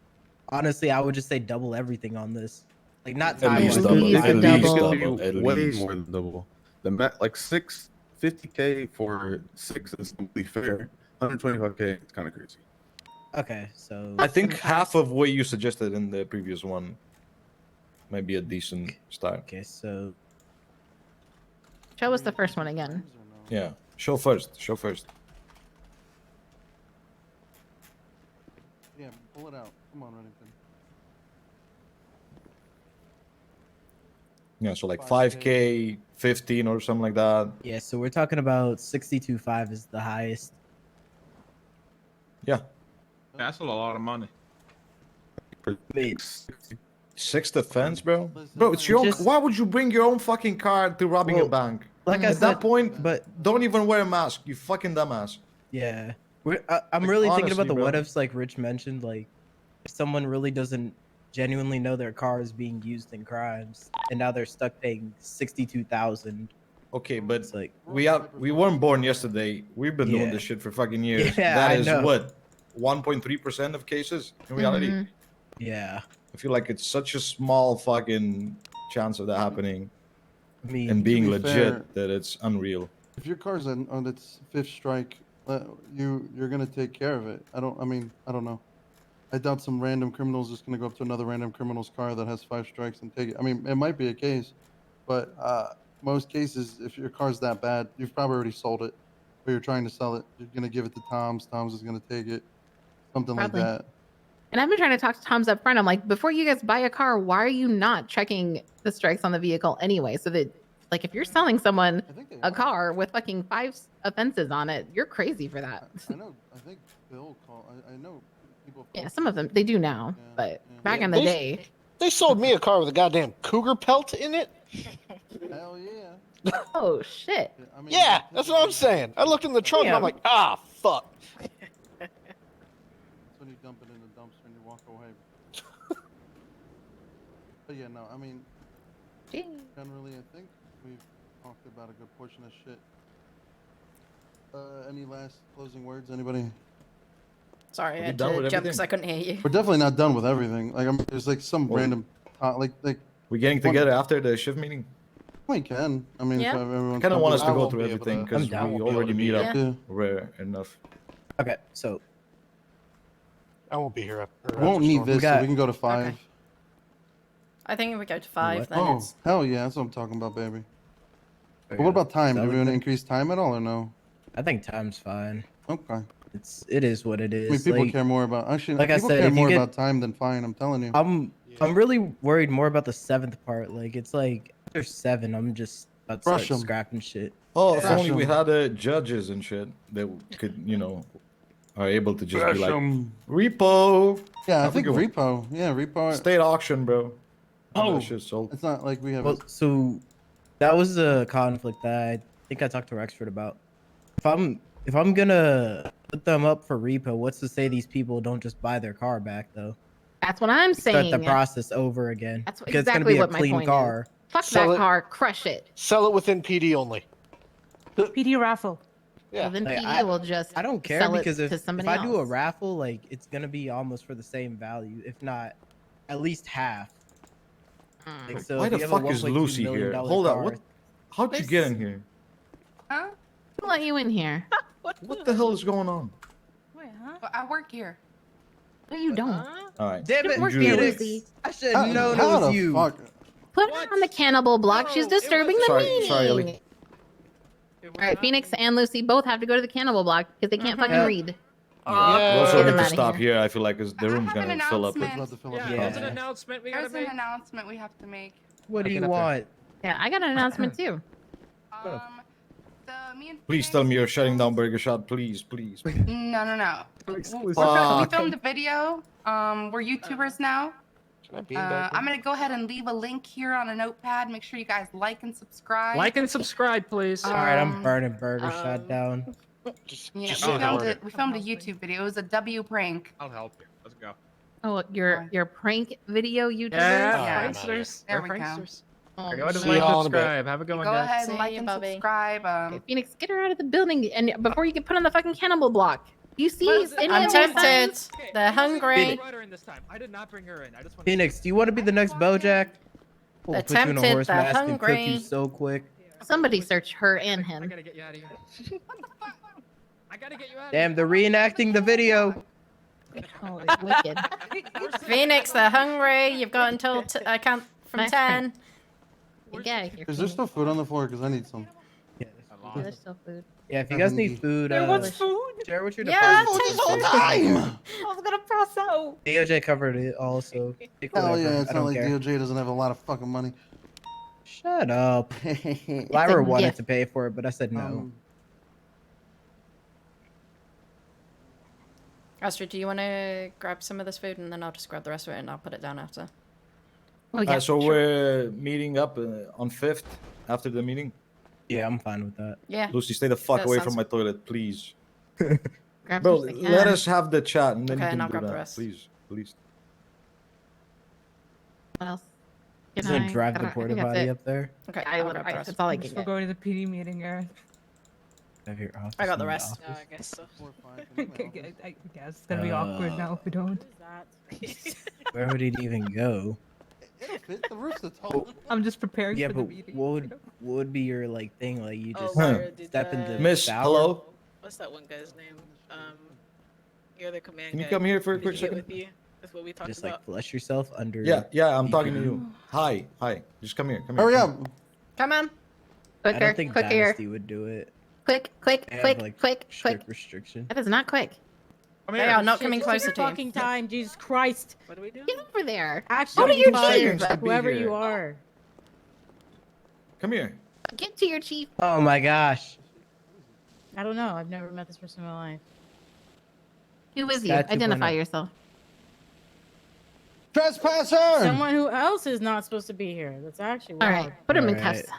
Honestly, I would just say double everything on this. Like, not At time. least At double. least At a least double. double. At Way least. more than double. Like 50K for 6 is completely fair. 125K is kind of crazy. Okay, so I think half of what you suggested in the previous one might be a decent start. Okay, so Show us the first one again. Yeah. Show first. Show first. Yeah, pull it out. Come on, Reddington. Yeah, so like 5K, 15 or something like that. yeah, so we're talking about 62.5 is the highest. Yeah. That's a lot of money. Six defense, bro. Bro, it's your own. Just- Why would you bring your own fucking car to robbing a Well, bank? like I At said, that point, but don't even wear a mask. You fucking dumbass. yeah, I'm Like, really thinking about honestly, the bro. what ifs, like Rich mentioned. Like, if someone really doesn't genuinely know their car is being used in crimes, and now they're stuck paying 62,000. Okay, but It's like, we weren't born yesterday. We've been doing Yeah. this shit for fucking years. Yeah, That I is know. what 1.3% of cases in reality. Mhm. yeah, I feel like it's such a small fucking chance of that happening I mean, and being be legit fair- that it's unreal. If your car's on its 5th strike, you're gonna take care of it. I don't know. I doubt some random criminal's just gonna go up to another random criminal's car that has 5 strikes and take it. I mean, it might be a case, but most cases, if your car's that bad, you've probably already sold it, or you're trying to sell it. You're gonna give it to Tom's. Tom's is gonna take it, something Probably. like that. And I've been trying to talk to Tom's up front. I'm like, before you guys buy a car, why are you not checking the strikes on the vehicle anyway? So that, like, if you're selling someone a car with fucking 5 offenses on it, you're crazy for that. I know. I think Bill called. I know people. Yeah, some of them they do now, but back in the They- day, They sold me a car with a goddamn cougar pelt in it. Hell yeah. oh shit. I mean, Yeah, that's what I'm saying. I looked in the trunk and I'm Yeah. like, ah, fuck. That's when you dump it in the dumpster and you walk away. But yeah, no, I mean, generally, I think we've talked about a good portion of shit. Any last closing words? Anybody? Sorry, I we had done to with jump because everything? I couldn't hear you. We're definitely not done with everything. Like, there's like some Well- random, like We're getting One- together after the shift meeting. we can. I mean, Yeah. if everyone's I kind of want us to comfortable. go won't through be able everything to- because I'm down. we won't be able already to meet be up here. rare enough. okay, so I won't be here. After, We won't need this, so got- we can go to 5. Okay. I think if we go to 5, What? then Oh, it's hell yeah, that's what I'm talking about, baby. But okay, what about time? so Do we want to think- increase time at all or no? I think time's fine. Okay. It is what it is. I mean, people like, care more about. Actually, like I people said, care if you more get- about time than fine. I'm telling you. I'm really worried more about the 7th part. Like, it's like after 7, I'm just about to Rush start 'em. scrapping shit. Oh, if Rush only we 'em. had judges and shit that could, are able to just be like, repo. Yeah, I That'd be think good. repo. Yeah, repo. State auction, bro. Oh. That shit's sold. It's not like we have. Well, so that was a conflict that I think I talked to Rexford about. If I'm gonna put them up for repo, what's to say these people don't just buy their car back though? that's what I'm Start saying. the process over again. That's Because exactly it's what gonna my be a point clean car. is. Fuck Sell that it. car, crush it. Sell it within PD only. PD raffle. Yeah. Well, then Like, PD will just I don't care sell it because to if somebody I do a else. raffle, like it's gonna be almost for the same value, if not at least half. Like, so Why if the you have a fuck is $1.2 Lucy million here? Hold on. car- What? How'd you get in here? Huh? Who let you in here? What the hell is going on? Wait, huh? Well, I work here. No, you don't. All right. Damn it, Work Julia. here, Phoenix. Lucy. I should have known it How was the you. fuck? Put her on the cannibal block. She's disturbing the Sorry, meeting. sorry, Ellie. All right, Phoenix and Lucy both have to go to the cannibal block because they can't fucking Yeah. read. We also Get need them to outta stop here. here. I feel like the room's have an gonna fill up. announcement. About to fill up Yeah. the There's car. an announcement we There's an announcement we have to make. What do you Get up there. want? Yeah, I got an announcement too. Me and Please tell me you're shutting down Burger Shot. Please, please. No. Exclusive. We Fuck. filmed a video. We're YouTubers now. I'm gonna go ahead and leave a link here on a notepad. Make sure you guys like and subscribe. Like and subscribe, please. All right, I'm burning burger shut down. Yeah, just we say the filmed word. it. We filmed a YouTube video. It was a W prank. I'll help you. Let's go. Oh, your prank video you did? Yeah, Yeah. pranksters. There They're we go. pranksters. Oh, Okay, go ahead and see like, y'all in a bit. subscribe. Have a good one, Go guys. ahead and See like you, and Bobby. subscribe. Okay, Phoenix, get her out of the building, and before you get put on the fucking cannibal block. You see any I'm of these tempted. signs? They're hungry. I brought her in this time. I did not bring her in. I just want Phoenix, do you want to be the next BoJack? We'll put you in a Attempted, horse they're mask and cook you hungry. so quick. Somebody search her and I him. gotta get you out of here. I gotta get you out. Damn, they're reenacting the video. Oh, it's wicked. Phoenix, they're hungry. You've got until I count from Nice 10. Yeah, Is there still food on the floor? Because I need some. yeah, there's still food. Yeah, if you guys need food, share with your Yeah, department. take food. Time! I was gonna pass out. DOJ covered it also. Take Hell whatever, yeah, it's I not don't like care. DOJ doesn't have a lot of fucking money. Shut up. a Lyra wanted gift. to pay for it, but I said no. Astrid, do you want to grab some of this food and then I'll just grab the rest of it and I'll put it down after? Oh yeah. So sure. we're meeting up on 5th after the meeting. Yeah, I'm fine with that. Yeah. Lucy, stay the fuck That away sounds- from my toilet, please. Grab Bro, some if you let can. us have the chat and then Okay, you and can I'll do grab the that, rest. please, please. What else? Just Can gonna I- drive I the don't- I porta think that's potty it. up there. Okay, I I'll would- grab the rest. that's all I Thanks can for get. going to the PD meeting, Aaron. Have your office I got in the rest. No, I guess so. I guess it's gonna be awkward now if we don't. Where would it even go? The roof's the tall. I'm just preparing Yeah, for the but meeting. what would be your like thing? Like you Oh, just Lyra, did step in the Miss, shower? hello? What's that one guy's name? You're the command Can you guy. come here for a Did quick he get second? with you? That's what we talked Just about. like flush yourself under. Yeah, yeah, I'm talking to DPD? you. Hi, hi. Just come here, come here. Hurry come up. here. Come on. I Quicker, don't think quicker, Dynasty would do it. quick, quick, They have, quick, like, quick, quick. strict restriction. That is not quick. They are not coming Shit, closer take to your you. fucking time, Jesus Christ. What do we do? Get over there. Actually, Go to your fine, chief. whoever you are. Come here. Get to your chief. Oh my gosh. I don't know. I've never met this person in my life. Who is you? Got 2.0. Identify yourself. Trespasser! Someone who else is not supposed to be here. That's actually All wild. right, put him in Alright. cuffs.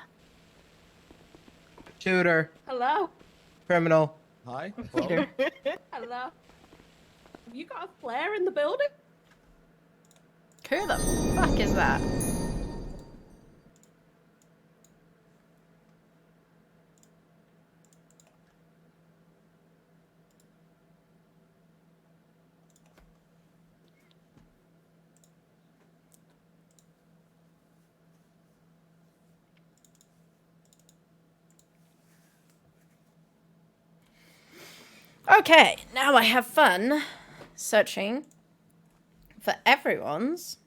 Shooter, Hello? criminal. Hi. Peter. Hello? You got a flare in the building? Who the fuck is that? Okay, now I have fun searching for everyone's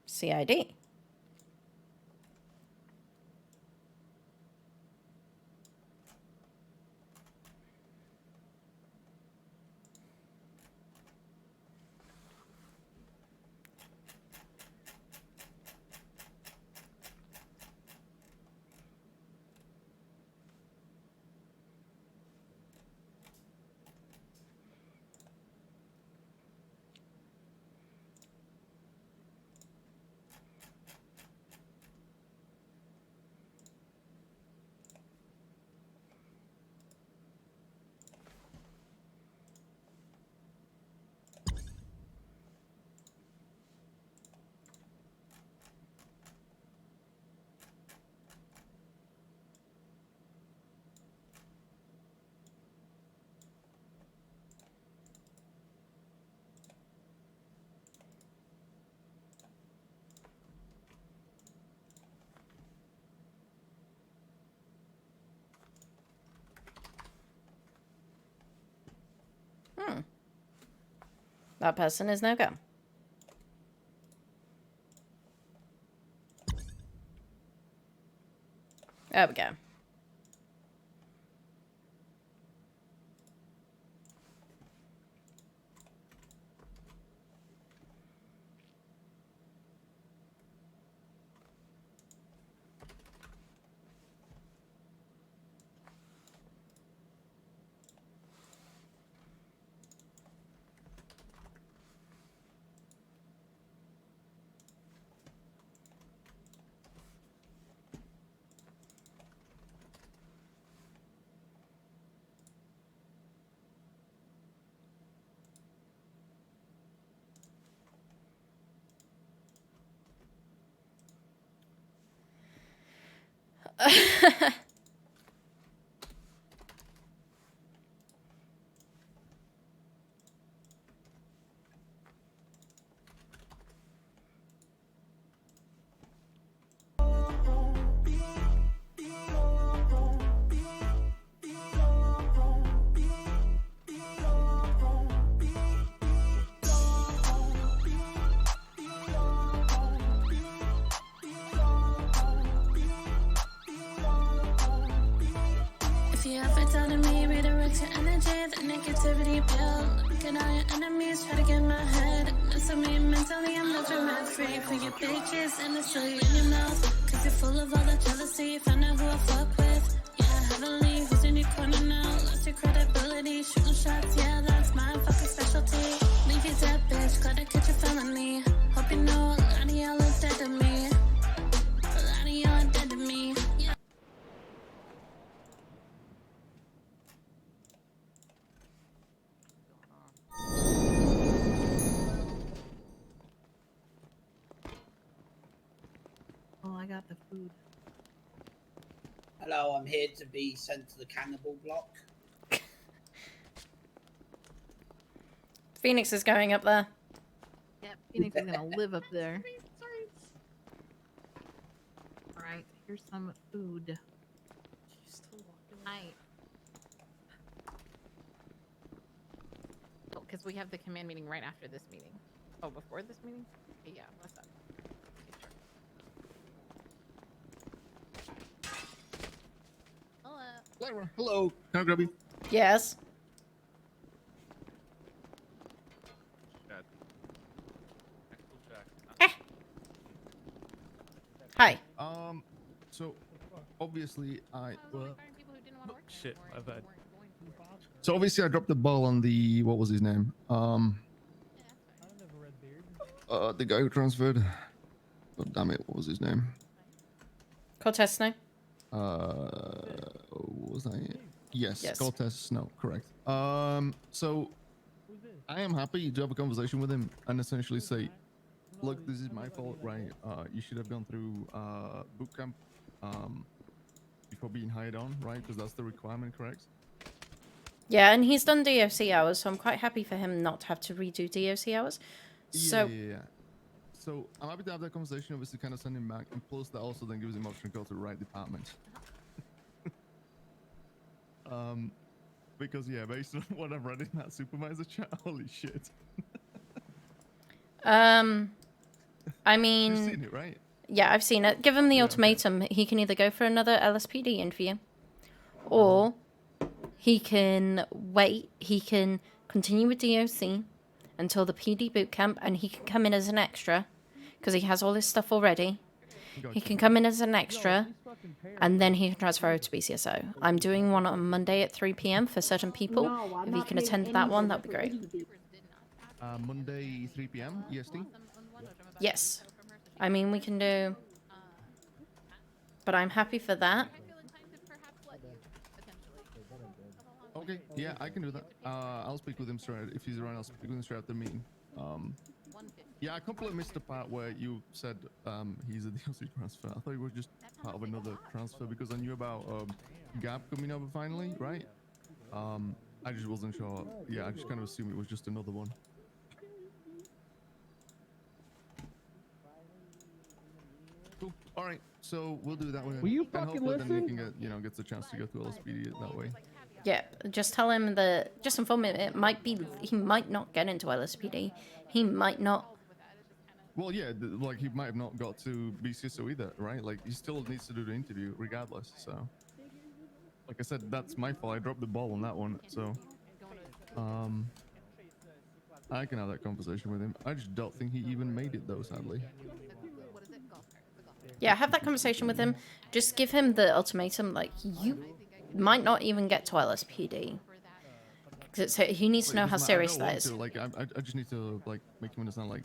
CID. That person is no go. There we go. If you ever down to me, redirect your energy, the negativity build. Get all your enemies, try to get my head. Mess with me mentally, I'm living rent free. For your bitches and the silly in your mouth. Cause you're full of all the jealousy, find out who I fuck with. Yeah, heavenly, who's in your corner now? Lost your credibility, shooting shots, yeah, that's my fucking specialty. Leave you dead, bitch, gotta catch a felony. Hope you know a lot of y'all are dead to me. A lot of y'all are dead to me. Yeah. Oh, I got the food. Hello, I'm here to be sent to the cannibal block. Phoenix is going up there. Yep, Phoenix is gonna live up there. Alright, here's some food. Hi. Oh, because we have the command meeting right after this meeting. Oh, before this meeting? Okay, yeah, what's up? Lyra, hello. Can I grab you? Yes. Hi. So obviously Shit, my bad. So obviously I dropped the ball on the what was his name? The guy who transferred. Oh, damn it! What was his name? Cortez Snow. What was that? Yes, Yes. Cortez Snow, correct. So I am happy to have a conversation with him and essentially say, look, this is my fault, right? You should have gone through boot camp before being hired on, right? Because that's the requirement, correct? Yeah, and he's done DOC hours, so I'm quite happy for him not to have to redo DOC hours. So Yeah. So I'm happy to have that conversation, obviously kind of send him back, and plus that also then gives him option to go to the right department. Because yeah, based on what I've read in that supervisor chat, holy shit. I You've mean, seen it, right? yeah, I've seen it. Give him the ultimatum. He can either go for another LSPD interview, or he can wait. He can continue with DOC until the PD boot camp, and he can come in as an extra because he has all his stuff already. He can come in as an extra, and then he can transfer over to BCSO. I'm doing one on Monday at 3 p.m. for certain people. If he can attend that one, that'd be great. Monday 3 p.m. EST. Yes. I mean, we can do... But I'm happy for that. Okay, yeah, I can do that. I'll speak with him straight. If he's around, I'll speak with him straight after the meeting. Yeah, I completely missed the part where you said he's a DLC transfer. I thought he was just part of another transfer because I knew about Gap coming over finally, right? I just wasn't sure. Yeah, I just kind of assumed it was just another one. Cool. All right, so we'll do that one. Will you and fucking hopefully then he listen? can get, gets a chance to go through LSPD that way. Yeah, just tell him that... Just inform him it might be... He might not get into LSPD. He might not... Well, yeah, like he might have not got to BCSO either, right? Like he still needs to do the interview regardless. So, like I said, that's my fault. I dropped the ball on that one. So, I can have that conversation with him. I just don't think he even made it though, sadly. Yeah, have that conversation with him. Just give him the ultimatum, like, you might not even get to LSPD. 'Cause he needs to know how serious that is. Like, I just need to like make him understand, like,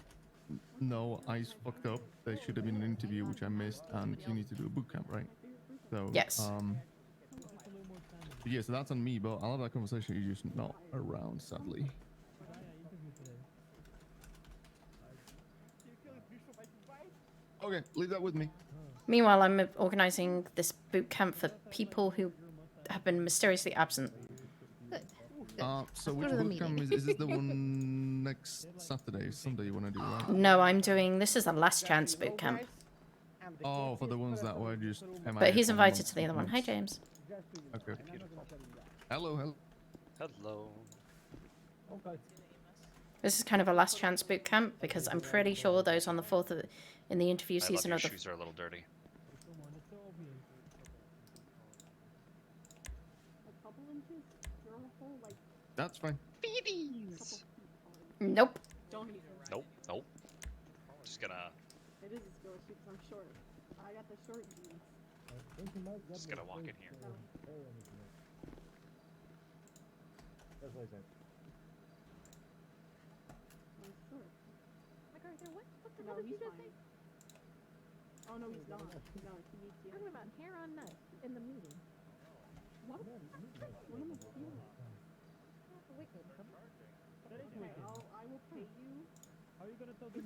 no, I fucked up. There should have been an interview which I missed, and you need to do a boot camp, right? So yes. Yeah, so that's on me, but I'll have that conversation. You're just not around, sadly. Okay, leave that with me. Meanwhile, I'm organizing this boot camp for people who have been mysteriously absent. So Let's which go to the boot camp meeting. is this the one next Saturday, Sunday you want to do, right? No, I'm doing. This is the last chance boot camp. Oh, for the ones that were just. But he's MIA for invited months to the and other one. Hi, months. James. Okay. Hello, hello. Hello. This is kind of a last chance boot camp because I'm pretty sure those on the 4th of in the interview My season leather of the shoes are a little dirty. That's fine. Babies. Nope. Don't eat her. Nope. Just gonna. It is a girl shoe 'cause I'm short. I got the short jeans. Just gonna walk in here. No, he's fine. Oh no, he's not. No, he needs you. Talking about hair on nuts in the meeting. What? What am I doing? Okay, I will pay you.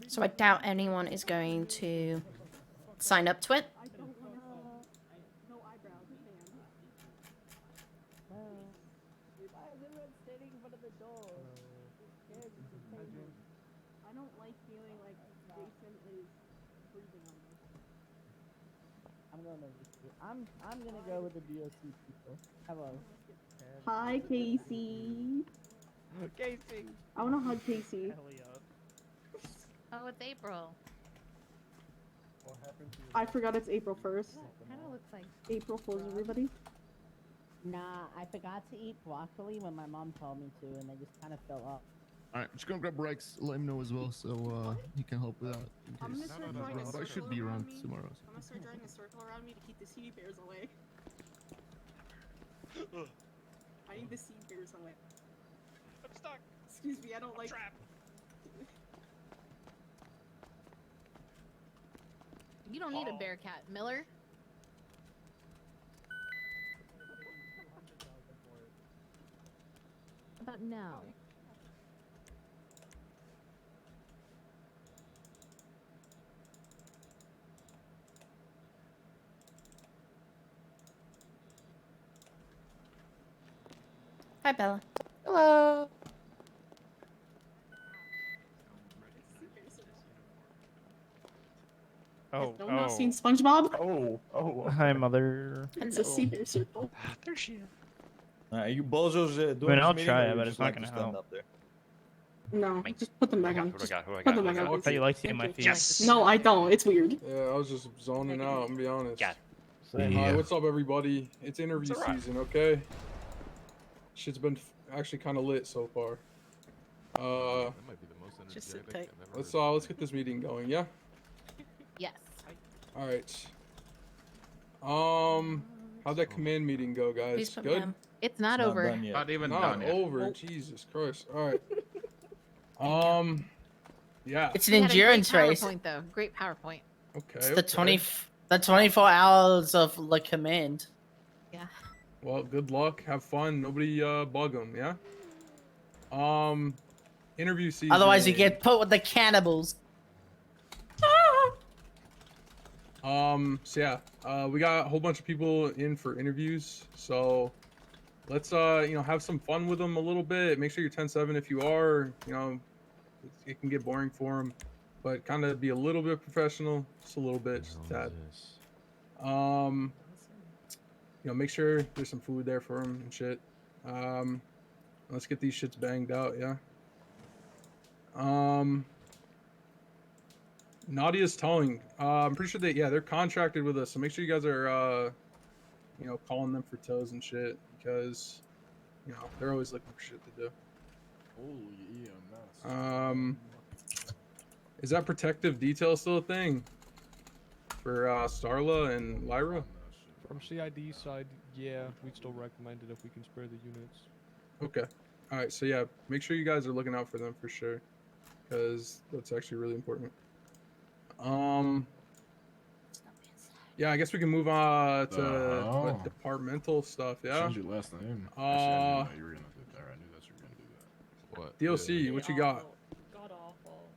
So I doubt anyone is going to sign up to it. I don't want to. No eyebrows, man. If I was ever standing in front of the door, I don't like feeling like Jason is breathing on me. I'm gonna go with the DOC people. Hello. Hi, Casey. Casey. I want to hug Casey. Oh, it's April. I forgot it's April 1st. Kind of looks like. April Fools, everybody. Nah, I forgot to eat broccoli when my mom told me to, and I just kind of fell off. Alright, just gonna grab Rex, let him know as well, so he can help with that. I'm In gonna case start he's drawing a around. But I circle should be around around me. tomorrow. I'm gonna start drawing a circle around me to keep the seedy bears away. I need the seed bears away. I'm stuck. Excuse me, I don't like. Trap. You don't need a bear cat, Miller. How about now? Hi, Bella. Hello. Oh, No one not seen SpongeBob? Hi, mother. It's a sea bear circle. There she is. You bozos doing I mean, I'll this meeting, try or it, you but just it's not like to gonna stand help. up there? No, just put them back on. Who do I Just got? Who I put got? them Who I back got? on. I thought you liked seeing my Thank you. feet. Yes. No, I don't. It's weird. Yeah, I was just zoning out, I'm gonna be honest. Yeah. Hi, what's up, everybody? It's interview It's alright. season, okay? Shit's been actually kind of lit so far. Just sit tight. Let's get this meeting going, yeah? Yes. All right. How'd that command meeting go, guys? Please put Good. them. It's not Not over. done yet. Not even Not done yet. over. Jesus Christ. All right. Yeah. It's an We had a great endurance race. PowerPoint, though. Great PowerPoint. Okay. It's the okay. the 24 hours of the command. Yeah. Well, good luck. Have fun. Nobody bug them. Yeah. Interview season. Otherwise, you get put with the cannibals. So yeah, we got a whole bunch of people in for interviews. So let's have some fun with them a little bit. Make sure you're 10-7 if you are. It can get boring for them, but kind of be a little bit professional, just a little bit, just that. Make sure there's some food there for them and shit. Let's get these shits banged out, yeah. Nadia's towing. I'm pretty sure they're contracted with us, so make sure you guys are, calling them for tows and shit because, they're always looking for shit to do. Is that protective detail still a thing for Starla and Lyra? From CID side, yeah, we'd still recommend it if we can spare the units. Okay. All right. So yeah, make sure you guys are looking out for them for sure, because that's actually really important. Yeah, I guess we can move on to what, departmental stuff. Yeah. Changed your last name. Actually, I didn't know you were gonna do that. I knew that you were gonna do that. What? DOC, what you got? God awful.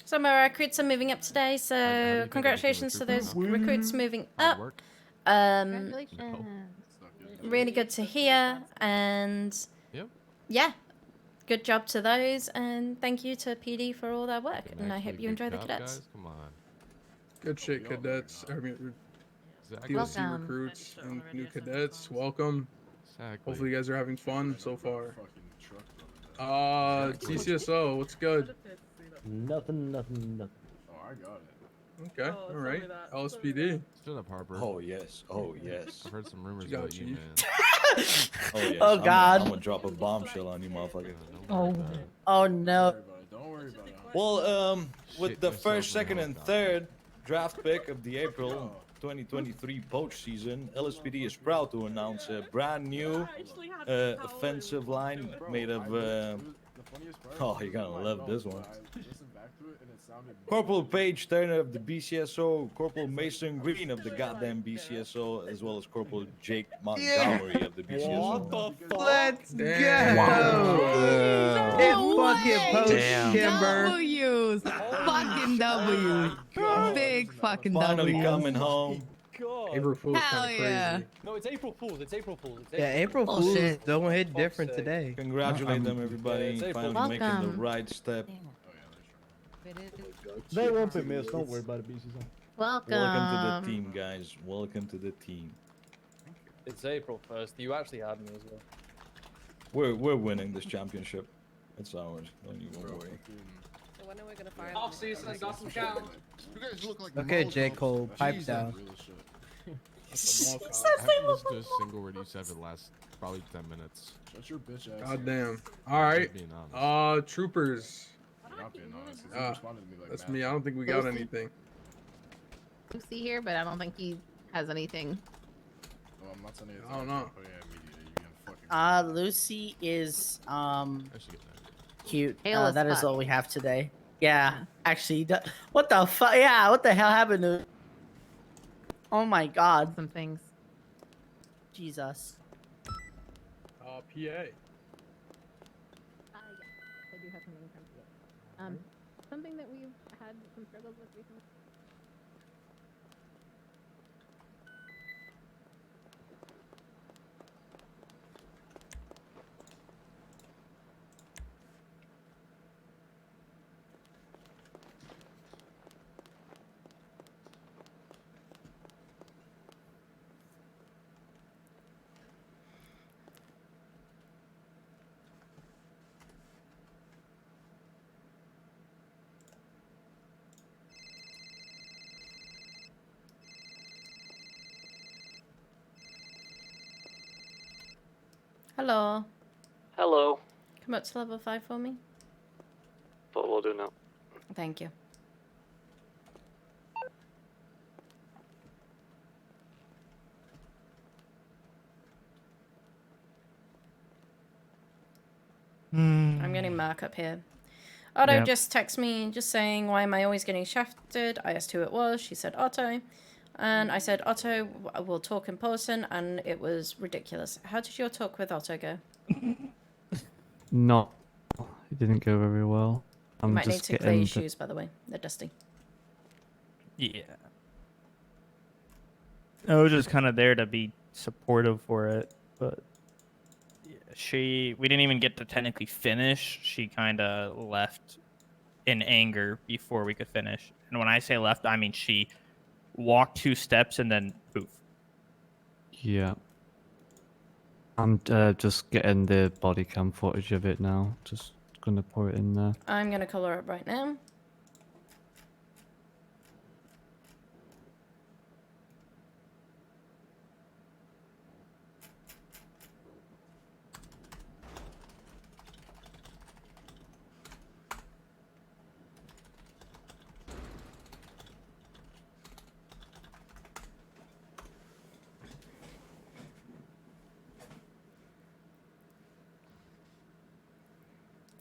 Some of our recruits are moving up today, do you so think I congratulations to can do those with recruits moving Hard up. work? Congratulations. Really good to hear, and Yep. yeah, good job to those, and thank you to PD for all their work, Fucking and I actually hope you good enjoy the job, cadets. Guys. Come on. Good shit, cadets. I mean, Exactly. DLC Welcome. recruits and new cadets. Welcome. Exactly. Hopefully, you guys are having fun so far. Fucking truck It's CCSO. What's good? Nothing. Oh, I got it. Okay, all right. LSPD. Shut up, Harper. Oh yes. Oh yes. I've heard some rumors What you got, about you, Chief? man. Oh yes. Oh, God. I'm gonna drop a bombshell on you, motherfucker. Oh no. Don't worry about it. Well, with Shit the myself first, in the second, and helicopter. third draft pick of the April 2023 poach season, LSPD is proud to announce a brand new offensive line made of. Oh, you're gonna love this one. Corporal Paige Turner of the BCSO, Corporal Mason Green of the goddamn BCSO, as well as Corporal Jake Montgomery of the BCSO. What the fuck? Let's Damn. go. It's fucking post Kimber. W's. Fucking W's. Big fucking Finally W's. coming home. God. April Fool's Hell kind of yeah. crazy. No, it's April Fool's. It's April Fool's. It's Yeah, April Fools Bullshit. don't hit Fuck's different sake. today. Congratulate them, everybody. Yeah, it's April. Finally making the Welcome. right step. They won't be missed. Don't worry about it, BCC. Welcome. Welcome to the team, guys. Welcome to the team. It's April 1st. You actually had me as well. We're winning this championship. It's ours. Don't even worry. When are we gonna fire Off season, got some challenge. You guys look like Okay, Molotovs. J. Cole, pipe Jesus. down. Real shit. That's I haven't listened to a single word you said for the last probably 10 minutes. Shut your bitch ass. Goddamn. All right. Being honest. Troopers. You're not being honest. 'cause you responded to me like That's mad me. I don't think we got anything. Lucy here, but I don't think he has anything. Well, I'm not saying anything. I don't know. Oh, yeah, immediately. You can fucking. Lucy is I should get that. cute. Pale as That is fuck. all we have today. Yeah, actually, what the fuck? Yeah, what the hell happened to? Oh my God, Some things. Jesus. PA. I do have something from PA. Something that we've had some struggles with recently. Hello. Hello. Come up to level 5 for me. What we'll do now. Thank you. I'm getting Mark up here. Otto Yep. just texted me just saying, why am I always getting shafted? I asked who it was. She said Otto. And I said, Otto, we'll talk in person. And it was ridiculous. How did your talk with Otto go? No, it didn't go very well. You I'm might need just to clear getting your the- shoes, by the way. They're dusty. Yeah. I was just kind of there to be supportive for it, but yeah, we didn't even get to technically finish. She kind of left in anger before we could finish. And when I say left, I mean she walked 2 steps and then poof. Yeah. I'm just getting the body cam footage of it now. Just gonna put it in there. I'm going to call her up right now.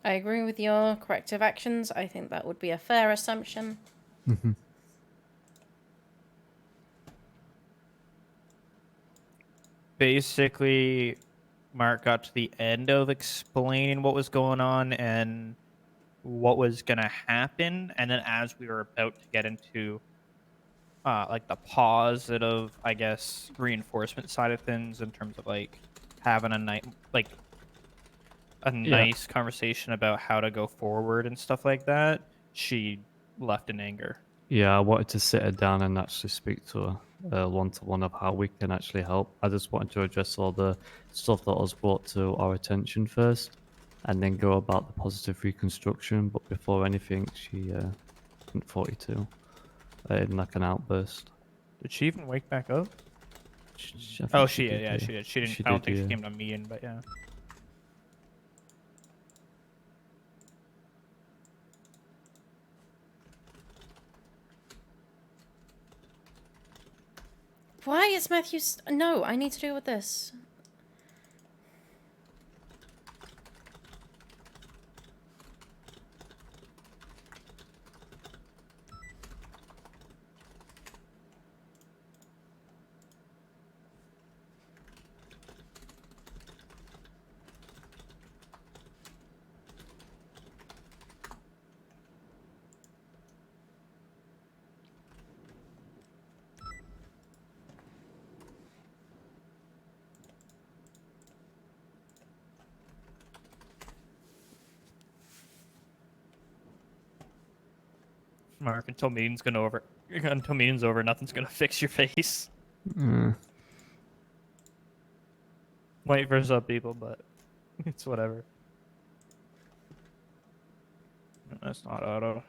I agree with your corrective actions. I think that would be a fair assumption. Mm-hmm. Basically, Mark got to the end of explaining what was going on, and what was gonna happen, and then as we were about to get into like the positive, I guess, reinforcement side of things in terms of like having a nice conversation about how to go forward and stuff like that, she left in anger. Yeah, I wanted to sit her down and actually speak to her one-to-one of how we can actually help. I just wanted to address all the stuff that was brought to our attention first, and then go about the positive reconstruction. But before anything, she went 42 in like an outburst. Did she even wake back up? I think Oh, she did. did, Yeah, she did. She didn't. She I don't did, think yeah. she came to me, but yeah. Why is Matthew... No, I need to deal with this. Mark, until meeting's over, nothing's gonna fix your face. Wait for some people, but it's whatever. That's not Otto.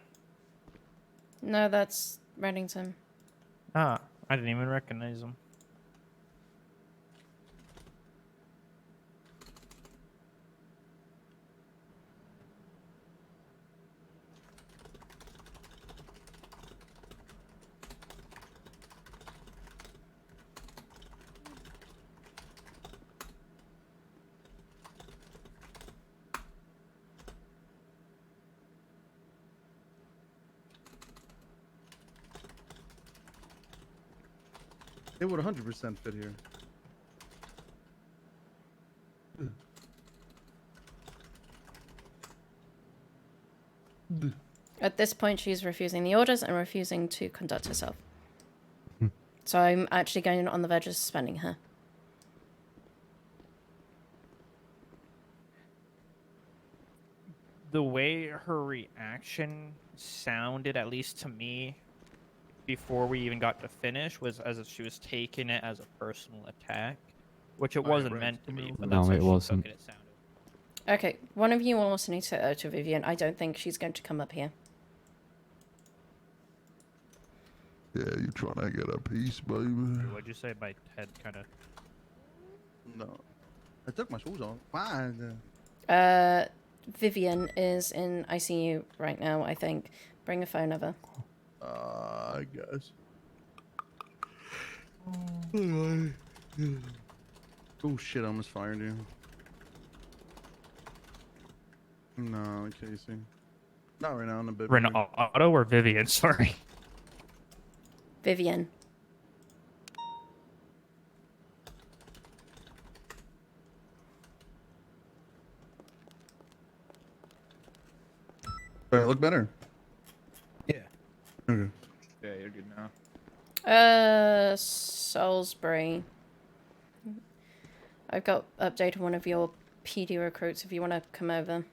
No, that's Reddington. Ah, I didn't even recognize him. It would 100% fit here. At this point, she's refusing the orders and refusing to conduct herself. So I'm actually going on the verge of suspending her. The way her reaction sounded, at least to me, before we even got to finish, was as if she was taking it as a personal attack, which it wasn't meant to be. But No, that's how it she wasn't. took it. It sounded. Okay, one of you will also need to say to Vivian. I don't think she's going to come up here. Yeah, you trying to get a piece, baby. What'd you say? My head kind of. No. I took my shoes off. Fine. Vivian is in ICU right now, I think. Bring a phone over. I guess. Oh shit, I almost fired you. No, Casey. Not right now, in a bit. Otto or Vivian? Sorry. Vivian. Does it look better? Yeah. Okay. Yeah, you're good now. Salisbury. I've got updated one of your PD recruits if you want to come over.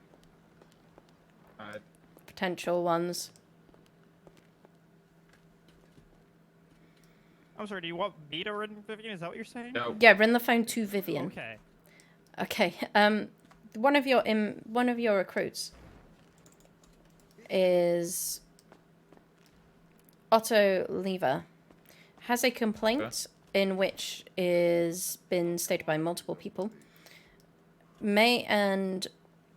Alright. Potential ones. I'm sorry, do you want me to run Vivian? Is that what you're saying? No. Yeah, run the phone to Vivian. Okay. Okay. One of your recruits is Otto Lever. Has a complaint in which is been stated by multiple people. May and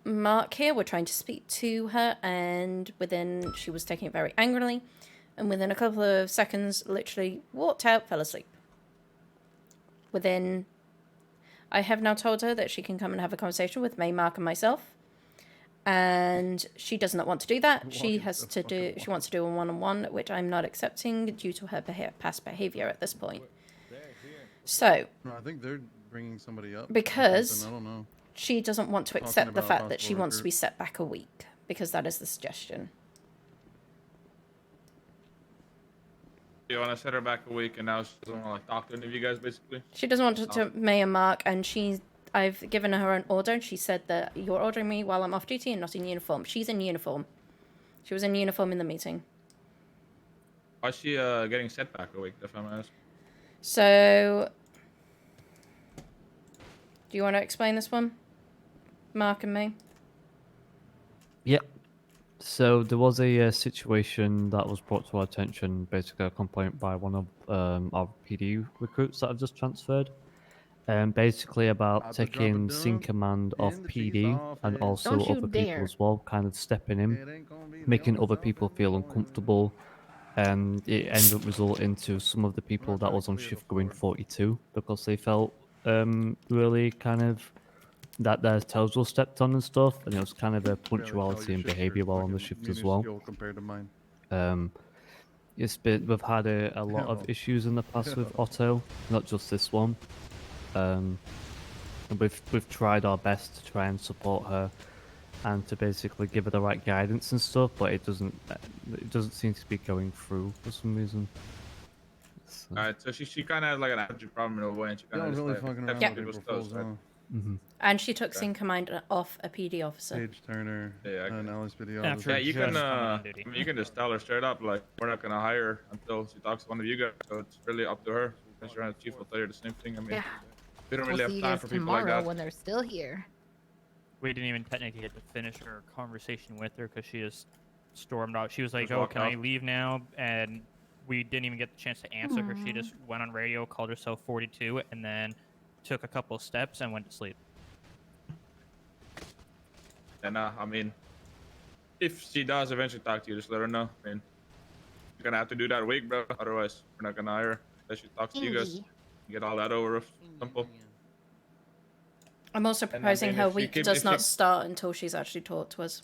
Mark here were trying to speak to her, and she was taking it very angrily, and within a couple of seconds, literally walked out, fell asleep. I have now told her that she can come and have a conversation with May, Mark, and myself, and she does not want to do that. She wants to do a one-on-one, which I'm not accepting due to her past behavior at this point. So, No, I think they're bringing somebody up. or because something, I don't know. she doesn't want to Talking accept the about fact that she possible wants to be recruit. set back a week because that is the suggestion. You want to set her back a week, and now she doesn't want to like talk to any of you guys, basically. She doesn't want to Mayor Mark, and I've given her an order, and she said that you're ordering me while I'm off duty and not in uniform. She's in uniform. She was in uniform in the meeting. Why is she getting set back a week, if I'm asking? So, do you want to explain this one, Mark and me? Yep. So there was a situation that was brought to our attention, basically a complaint by one of our PD recruits that have just transferred. Basically about taking scene command off PD and also Don't you other dare. people as well, kind of stepping in, making other people feel uncomfortable, and it ended up resulting to some of the people that was on shift going 42 because they felt really kind of that their toes were stepped on and stuff, and it was kind of a punctuality and behaviour while on the shift as well. Compared to mine. We've had a lot of issues in the past with Otto, not just this one. And we've tried our best to try and support her and to basically give her the right guidance and stuff, but it doesn't seem to be going through for some reason. So. Alright, so she kind of has like an attitude problem in a way, and she kind of really just fucking like, around steps with on people's April toes, Fools, right? And she took scene command off a PD officer. Paige Turner and Alice Video. Yeah, you can. I mean, you can just tell her straight up, like, we're not gonna hire her until she talks to one of you guys. So it's really up to her. I'm sure the chief will tell you the same thing. I mean, we don't really We'll see have you time guys for people like tomorrow that. when they're still here. We didn't even technically get to finish our conversation with her because she just stormed out. She was like, Just "Oh, walked can I out. leave now?" And we didn't even get the chance to answer her. She just went on radio, called herself 42, and then took a couple steps and went to sleep. And I mean, if she does eventually talk to you, just let her know. I mean, you're gonna have to do that week, bro. Otherwise, we're not gonna hire her unless she talks to you guys. Get all that over with. Simple. I'm also And I proposing mean, her if she week keep- does if not she- start until she's actually talked to us.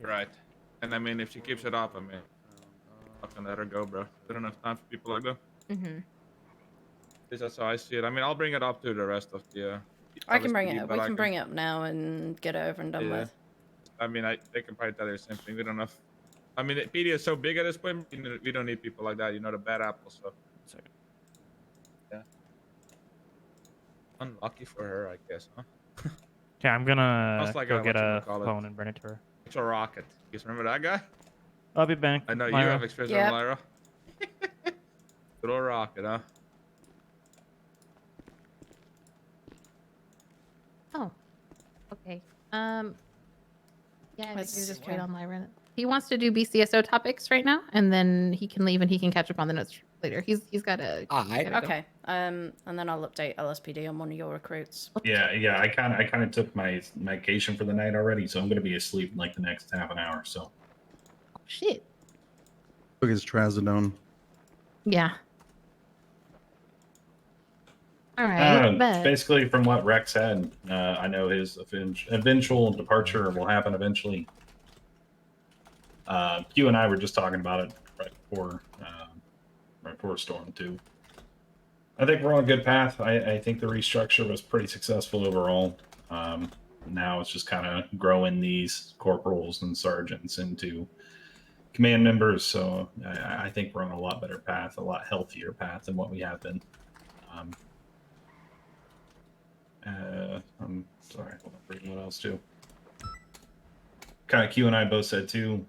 Right. And I mean, if she keeps it up, I mean, fucking let her go, bro. We don't have time for people like that. Mm-hmm. At least that's how I see it. I mean, I'll bring it up to the rest of the. I can bring LSPD, it up. but We I can bring it up now and get it over and done Yeah. with. I mean, they can probably tell you the same thing. We don't have. I mean, PD is so big at this point. We don't need people like that. You know, the bad apples. So. Yeah. Unlucky for her, I guess, huh? Okay, I'm gonna Sounds like go get a whatchamacallit. phone and bring it to her. It's a rocket. You guys remember that guy? I'll be back. I know you Myra. have experience Yep. with Lyra. Good old rocket, huh? Oh, okay. Yeah, Let's- you're just yeah. right on Lyra. He wants to do BCSO topics right now, and then he can leave and he can catch up on the notes later. He's got a. Okay. And then I'll update LSPD on one of your recruits. Yeah. I kind of took my medication for the night already, so I'm gonna be asleep in like the next half an hour. So Shit. Look, it's trazodone. Yeah. All right. bet. basically, from what Rex said, I know his eventual departure will happen eventually. Q and I were just talking about it right before Storm 2. I think we're on a good path. I think the restructure was pretty successful overall. Now it's just kind of growing these corporals and sergeants into command members. So I think we're on a lot better path, a lot healthier path than what we have been. I'm sorry, hold on, reading what else too. Kind of Q and I both said too.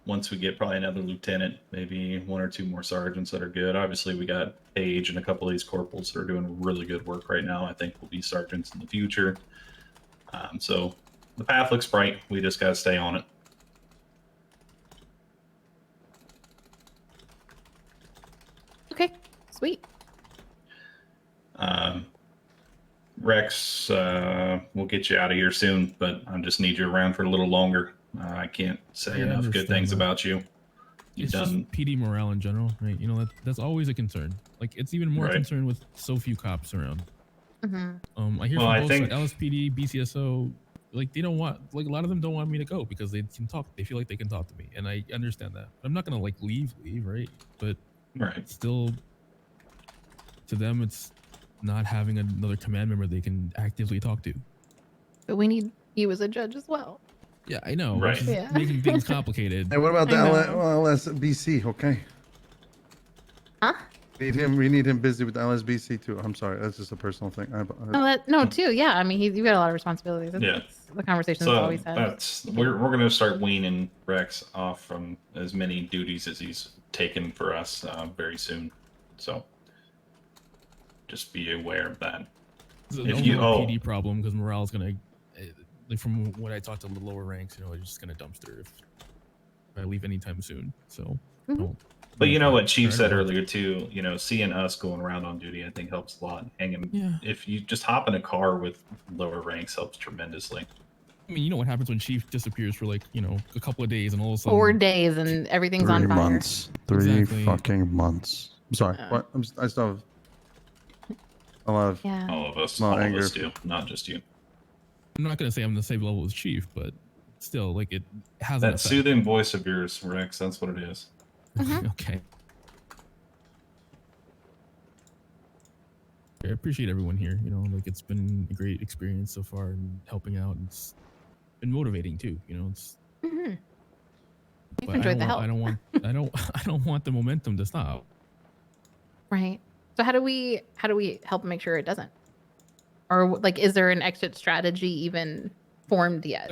Once we get probably another lieutenant, maybe one or two more sergeants that are good. Obviously, we got Paige and a couple of these corporals that are doing really good work right now. I think will be sergeants in the future. So the path looks bright. We just got to stay on it. Okay. Sweet. Rex, we'll get you out of here soon, but I just need you around for a little longer. I can't say Yeah, I enough good understand things that. about you. You've It's just done PD morale in general, right? You know, that's always a concern. Like, it's even more Right. concern with so few cops around. Mm-hmm. I hear Well, from I both think- LSPD, BCSO, like they don't want, like a lot of them don't want me to go because they can talk. They feel like they can talk to me, and I understand that. I'm not gonna like leave, right? But Right. still, to them, it's not having another command member they can actively talk to. But we need you as a judge as well. Yeah, I know. Right. Which is Yeah. making things complicated. Hey, what about the I know. LSBC? Okay. Huh? We need him busy with the LSBC too. I'm sorry, that's just a personal thing. No, too. Yeah, I mean, you got a lot of responsibilities. Yeah. It's the conversations So always had. we're gonna start weaning Rex off from as many duties as he's taken for us very soon. So just be aware of that. It's an If you overall PD problem because morale's gonna, like from what I talked to the lower ranks, you know, it's just gonna dumpster if I leave anytime soon. So. don't- But you know what Chief Sorry, said go on. earlier too. You know, seeing us going around on duty, I think helps a lot. Hanging, Yeah. if you just hop in a car with lower ranks, helps tremendously. I mean, you know what happens when Chief disappears for like, you know, a couple of days and all of a sudden 4 days and everything's on 3 fire. months. 3 Exactly. fucking months. I'm sorry. What? I still have a lot of Yeah. All of us, not all anger. of us do, not just you. I'm not gonna say I'm the same level as Chief, but still, like it has an That effect. soothing voice of yours, Rex. That's what it is. Okay. I appreciate everyone here. You know, like it's been a great experience so far and helping out. And it's been motivating too. You know, it's. Mm-hmm. but You've enjoyed the help. I don't want the momentum to stop. Right. So how do we help make sure it doesn't? Or like, is there an exit strategy even formed yet?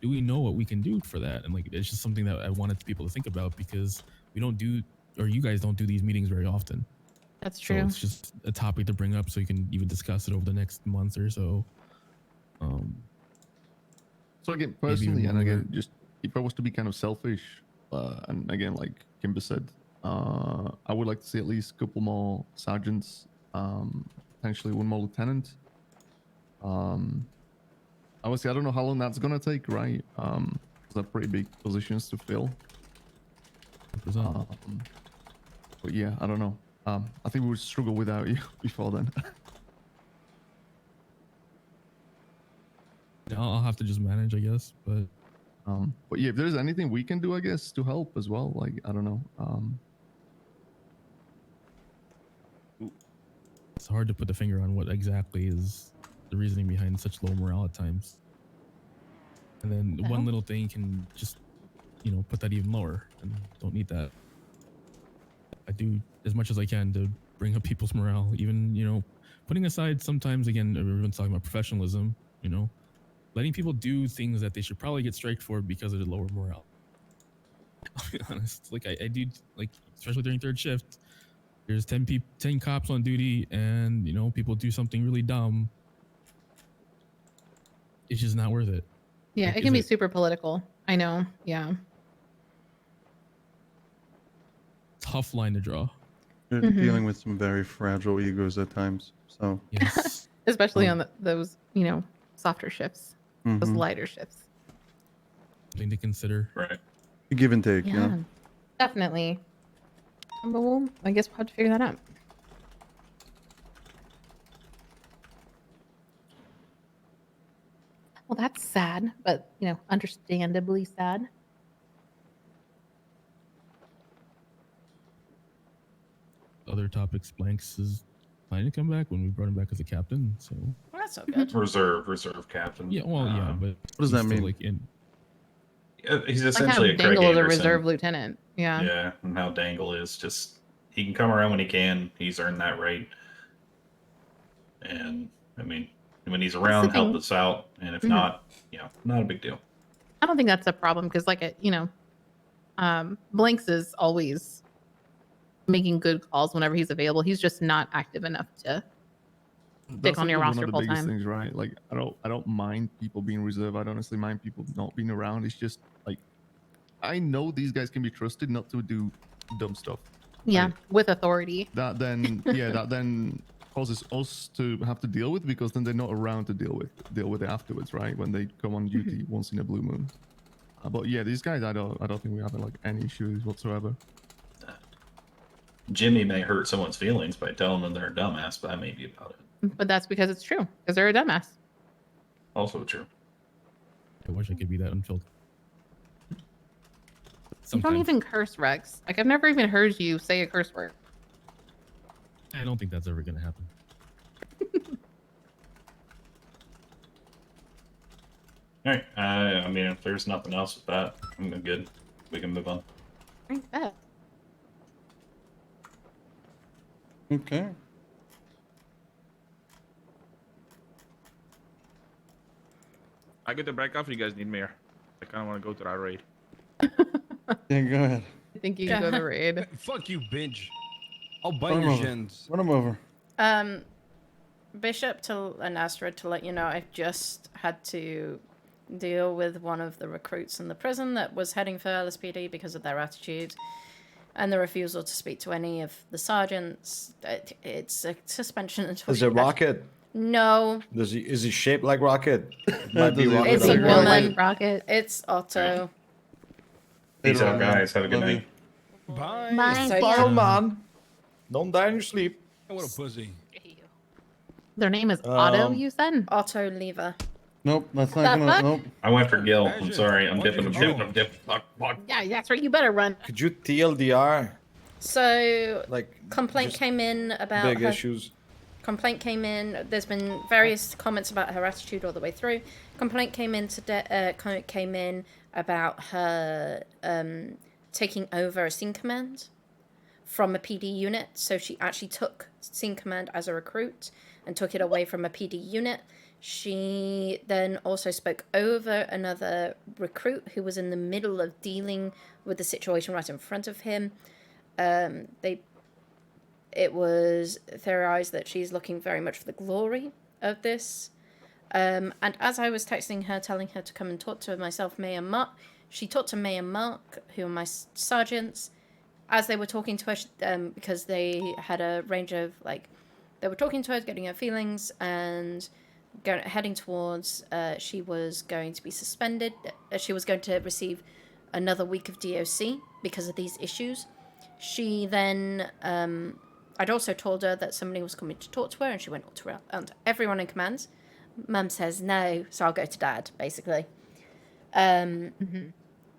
Do we know what we can do for that? And like, it's just something that I wanted people to think about because we don't do, or you guys don't do these meetings very often. That's So true. it's just a topic to bring up so you can even discuss it over the next month or so. So again, Maybe personally, and remember- again, just if I was to be kind of selfish, and again, like Kimber said, I would like to see at least a couple more sergeants, potentially one more lieutenant. Obviously, I don't know how long that's gonna take, right? Those are pretty big positions to fill. But yeah, I don't know. I think we would struggle without you before then. Yeah, I'll have to just manage, I guess. But yeah, if there's anything we can do, I guess, to help as well, like I don't know. it's hard to put the finger on what exactly is the reasoning behind such low morale at times. And then one little thing can just, you know, put that even lower. And don't need that. I do as much as I can to bring up people's morale. Even, you know, putting aside sometimes, again, everyone's talking about professionalism, you know, letting people do things that they should probably get striked for because of the lower morale. I'll be honest. Like, I do, like, especially during third shift, there's 10 cops on duty and, you know, people do something really dumb. It's just not worth it. Yeah, Like, it is can be super political. I know. Yeah. Tough line to draw. You're Mhm. dealing with some very fragile egos at times. So Yes. Especially on those, you know, softer shifts, those Mhm. lighter shifts. Something to consider. Right. give and take, Yeah, you know. definitely. But I guess we'll have to figure that out. Well, that's sad, but you know, understandably sad. Other topics, Blanks is planning to come back when we brought him back as a captain. So Well, that's so good. Reserve captain. yeah, well, yeah, but what does he's that still, mean? Like in He's Like how essentially a Craig Dangle is a Anderson. reserve lieutenant. Yeah. Yeah, and how Dangle is just he can come around when he can. He's earned that right. And I mean, when he's around, help thing. us out, and if Mhm. not, you know, not a big deal. I don't think that's a problem because, like, you know, Blanks is always making good calls whenever he's available. He's just not active enough to stick on your like roster one of full the biggest time. things, right? Like I don't mind people being reserved. I don't honestly mind people not being around. It's just like I know these guys can be trusted not to do dumb stuff. Yeah, with authority. That then causes us to have to deal with because then they're not around to deal with it afterwards, right? When they come on duty once in a blue moon. But yeah, these guys, I don't think we have like any issues whatsoever. Jimmy may hurt someone's feelings by telling them they're a dumbass, but that may be about it. But that's because it's true. Because they're a dumbass. Also true. I wish I could be that unfiltered. You don't even curse, Rex. Like, I've never even heard you say a curse word. I don't think that's ever gonna happen. All right. I mean, if there's nothing else with that, I'm good. We can move on. Okay. I get the break off. You guys need me here. I kind of want to go to that raid. Yeah, go ahead. I think you can go to raid. Fuck you, binge. I'll Run bite 'em your over. shins. Run him over. Bishop and Astrid, to let you know, I've just had to deal with one of the recruits in the prison that was heading for LSPD because of their attitude and the refusal to speak to any of the sergeants. It's a suspension until. Is it Rocket? No. Is he shaped like Rocket? Might be Rocket. It's a over here. woman. Rocket. It's Otto. Peace out, guys. Have a good Love you. night. Bye. Bye. So, Bye, yeah. old man. Don't die in your sleep. What a pussy. Their name is Otto, you said? Otto Lever. Nope, that's The not gonna. fuck? Nope. I went for Gil. I'm sorry. I'm dipping. Fuck. Yeah, that's right. You better run. Could you TLDR? So, Like, complaint just came in about big her. issues. Complaint came in. There's been various comments about her attitude all the way through. Complaint came in came in about her taking over a scene command from a PD unit. So she actually took scene command as a recruit and took it away from a PD unit. She then also spoke over another recruit who was in the middle of dealing with the situation right in front of him. It was theorized that she's looking very much for the glory of this. And as I was texting her, telling her to come and talk to myself, Mayor Mark, she talked to Mayor Mark, who are my sergeants, as they were talking to her, because they had a range of, they were talking to her, getting her feelings, and heading towards, she was going to be suspended. She was going to receive another week of DOC because of these issues. She then, I'd also told her that somebody was coming to talk to her, and she went up to everyone in command. Mum says no, so I'll go to Dad, basically.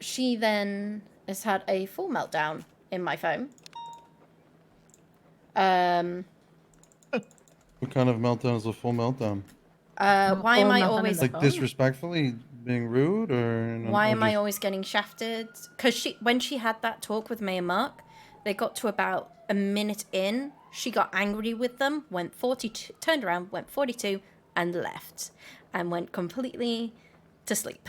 She then has had a full meltdown in my phone. What kind of meltdown is a full meltdown? Why am I always like disrespectfully being rude, or why am I just- always getting shafted? Because when she had that talk with Mayor Mark, they got to about a minute in. She got angry with them, went 42, turned around, went 42, and left, and went completely to sleep.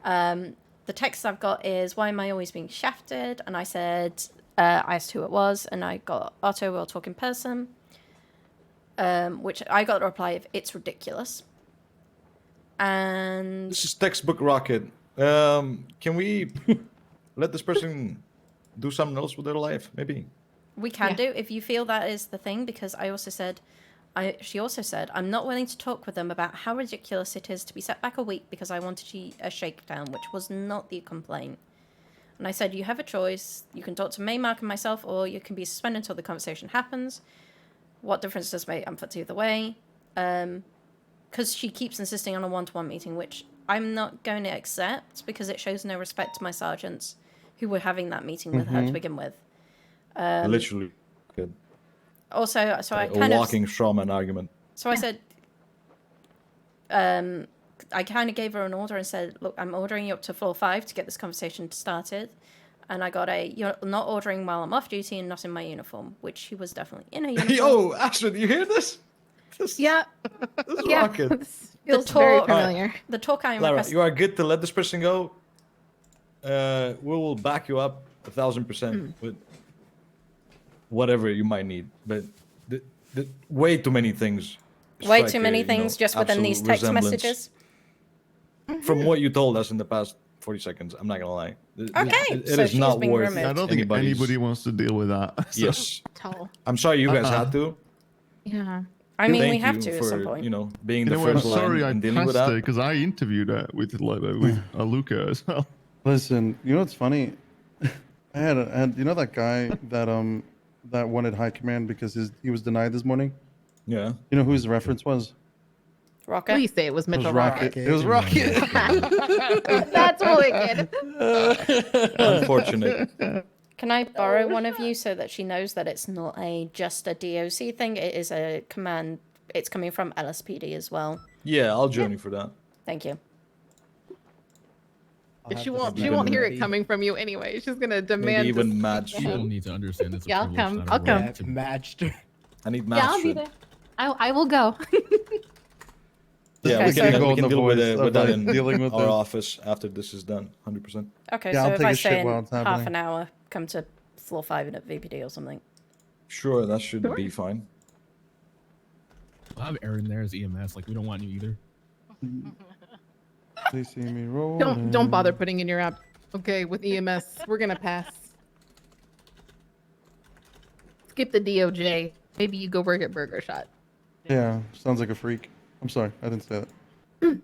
The text I've got is, why am I always being shafted? And I said, I asked who it was, and I got Otto, we'll talk in person. Which I got a reply of, it's ridiculous. And This is textbook Rocket. Can we let this person do something else with their life? Maybe. we can do if you feel that is the thing, because she also said, I'm not willing to talk with them about how ridiculous it is to be set back a week because I wanted a shakedown, which was not the complaint. And I said, you have a choice. You can talk to May, Mark, and myself, or you can be suspended until the conversation happens. What difference does it make? I'm put either way. Because she keeps insisting on a one-to-one meeting, which I'm not going to accept because it shows no respect to my sergeants who were having that meeting with her to begin with. Literally. Good. Also, so I A kind of... walking strawman argument. So I said, I kind of gave her an order and said, look, I'm ordering you up to floor 5 to get this conversation started. And I got you're not ordering while I'm off duty and not in my uniform, which she was definitely in her uniform. Yo, Astrid, you hear this? Yeah. This is Yeah. Rocket. This feels very familiar. The talk I am Lara, requesting... you are good to let this person go. We will back you up 1,000% with whatever you might need. But the way too many things. Way strike too a, many you know, things just within these absolute text resemblance. messages. From what you told us in the past 40 seconds, I'm not gonna lie. Okay, It so is she's not being worth. removed. I don't think anybody's- anybody wants to deal with that. so- Yes. Tall. I'm sorry you guys had to. Yeah. I mean, we Thank have you to at for, some point. you know, being You the know what? I'm first line sorry I and dealing with passed that. it because I interviewed that with Luca as well. Listen, you know what's funny? I had you know that guy that wanted high command because he was denied this morning. Yeah. You know who his reference was? Rocket. Please say it was Mitchell Rocket. It was Rocket. That's wicked. Unfortunate. Can I borrow one of you so that she knows that it's not just a DOC thing? It is a command. It's coming from LSPD as well. Yeah, I'll join you for that. Thank you. She won't hear it coming from you anyway. She's gonna demand. Maybe even to match. speak to People him. need to understand it's a Yeah, I'll privilege, come. not a I'll come. right to- Matched. I need match. Yeah, I'll be there. I will go. Yeah, Okay, we so- can, Go we in can the deal with, voice of, with that like, in dealing with our it. office after this is done. 100%. Okay, Yeah, so I'll if take I a shit say in while it's half happening. an hour, come to floor 5 at VPD or something. Sure, that should be fine. We'll have Aaron there as EMS. Like we don't want you either. They see me roll. Don't bother putting in your app. Okay, with EMS, we're gonna pass. Skip the DOJ. Maybe you go work at Burger Shot. Yeah, sounds like a freak. I'm sorry, I didn't say that.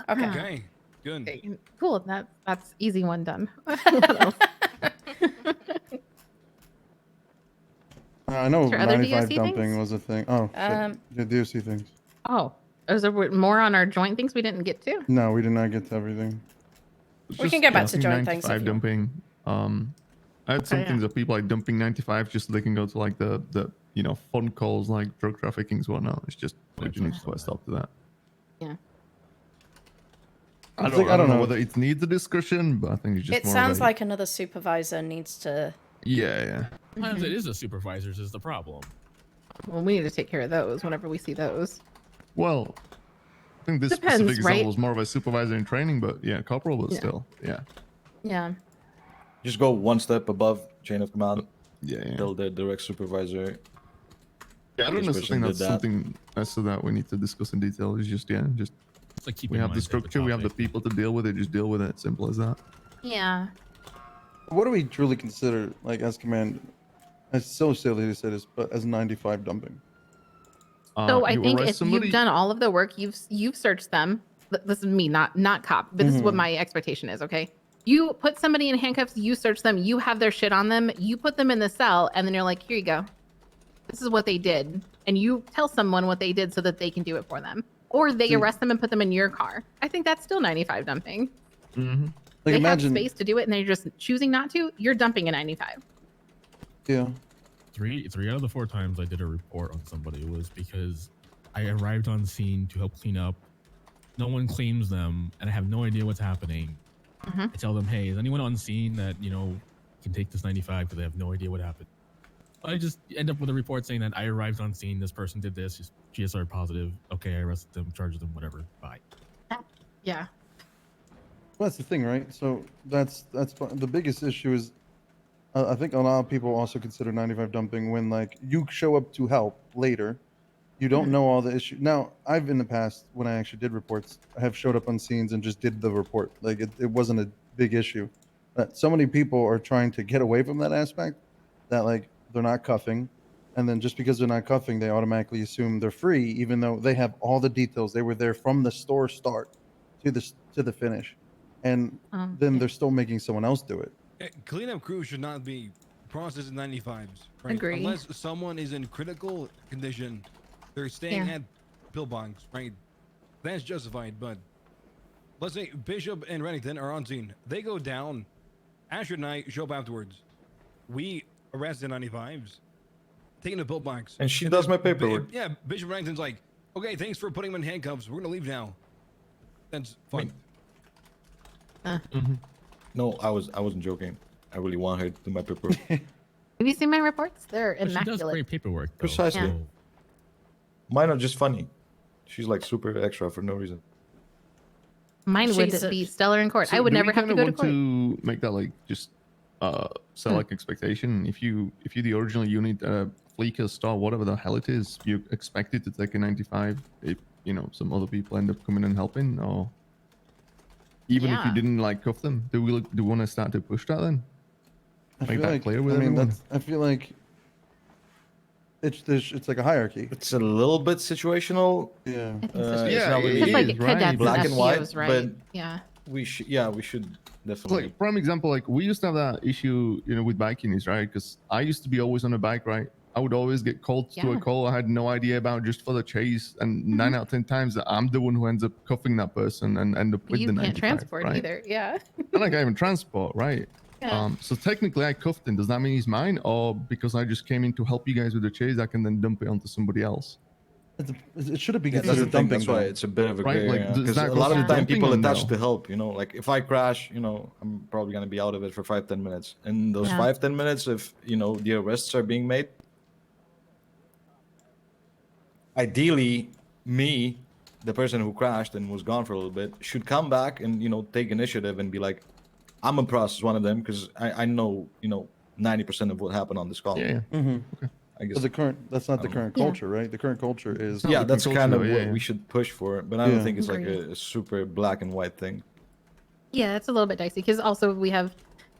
Okay. Okay. Good. Okay, cool. That's easy one done. I know Is there other 95 DOC dumping things? was a thing. Oh, shit. The DOC things. Oh, is there more on our joint things we didn't get to? No, we did not get to everything. We can get back to joint things. 95 if you- dumping. I had some yeah. things that people like dumping 95 just so they can go to like the phone calls like drug trafficking and whatnot. It's just we just need to put a stop to that. Yeah. I think- don't know whether it needs a discussion, but I think it's just It more sounds of a, like another supervisor needs to. yeah. Sometimes it is the supervisors is the problem. Well, we need to take care of those whenever we see those. Well, I think this Depends, specific example right? was more of a supervisor in training, but yeah, corporal, but Yeah. still, yeah. Yeah. Just go one step above chain of command. Yeah. Till the direct supervisor. Yeah, I don't This necessarily person think did that's that. something as to that we need to discuss in detail. It's just just It's like keep we in have mind the structure, we have the people to deal with it. Just deal with it. Simple as that. Yeah. What do we truly consider, like, as command? It's so silly to say this, but as 95 dumping. So I you think arrest if somebody- you've done all of the work, you've searched them. This is me, not cop, but this is what Mhm. my expectation is. Okay, you put somebody in handcuffs, you search them, you have their shit on them, you put them in the cell, and then you're like, here you go. This is what they did, and you tell someone what they did so that they can do it for them, or they See- arrest them and put them in your car. I think that's still 95 dumping. Mm-hmm. Like, They imagine. have space to do it, and they're just choosing not to. You're dumping a 95. Yeah. Three out of the 4 times I did a report on somebody was because I arrived on scene to help clean up. No one claims them, and I have no idea what's happening. I tell them, hey, is anyone on scene that can take this 95 because they have no idea what happened? I just end up with a report saying that I arrived on scene. This person did this. Just GSR positive. Okay, I arrested them, charged them, whatever. Bye. Yeah. Well, that's the thing, right? So that's the biggest issue is, I think a lot of people also consider 95 dumping when like you show up to help later, you don't know all the issue. Now, I've in the past when I actually did reports, I have showed up on scenes and just did the report. Like it wasn't a big issue. But so many people are trying to get away from that aspect that like they're not cuffing, and then just because they're not cuffing, they automatically assume they're free, even though they have all the details. They were there from the store start to the finish, and then they're still making someone else do it. Cleanup crew should not be processing 95s. Right? Agree. Unless someone is in critical condition, they're staying Yeah. at pillbox, right? That's justified, but let's say Bishop and Reddington are on scene. They go down. Asher and I show up afterwards. We arrest the 95s, taking the pillbox. And she does my paperwork. Yeah, Bishop Reddington's like, okay, thanks for putting him in handcuffs. We're gonna leave now. That's fine. No, I wasn't joking. I really want her to do my paperwork. Have you seen my reports? They're But she does immaculate. great paperwork. Though, Precisely. Yeah. so- Mine are just funny. She's like super extra for no reason. Mine would She's a- be stellar in court. So I would do we never have to kinda go to want court. to make that like just set like expectation. If you the original unit Fleeca Star, whatever the hell it is, you expect it to take a 95 if some other people end up coming and helping, or even if you Yeah. didn't like cuff them, do we want to start to push that then? I Make feel that like, clear with I mean, everyone. I feel like it's like a hierarchy. It's a little bit situational. Yeah. I think so, It's too. not really Because like is, right? cadets black and and white, FTOs, right? but Yeah. we should It's definitely. like prime example, like we used to have that issue, with bikinis, right? Because I used to be always on a bike, right? I would always get called to a Yeah. call I had no idea about just for the chase, and 9 out of 10 times I'm the one who ends up cuffing that person and end up with You the can't 95, transport right? either. Yeah. And I can't even transport, right? Yeah. So technically I cuffed him. Does that mean he's mine, or because I just came in to help you guys with the chase, I can then dump it onto somebody else? It shouldn't be Yeah, considered that's the thing. dumping. That's why though. it's a bit of a Right, gray like, area. does 'Cause that a lot of the consider time people dumping or attach no? to help. You know, like if I crash, you know, I'm probably gonna be out of it for 5-10 minutes. And those Yeah. 5-10 minutes, if you know the arrests are being made, ideally, me, the person who crashed and was gone for a little bit, should come back and you know take initiative and be like, I'm gonna process one of them because I know you know 90% of what happened on this call. Yeah. Mm-hmm. I guess. But the current that's not the don't know. current Yeah. culture, right? The current culture is Yeah, different that's culture kind of though, what yeah. we should push for, but I don't Yeah. think it's like Agreed. a super black and white thing. Yeah, it's a little bit dicey because also we have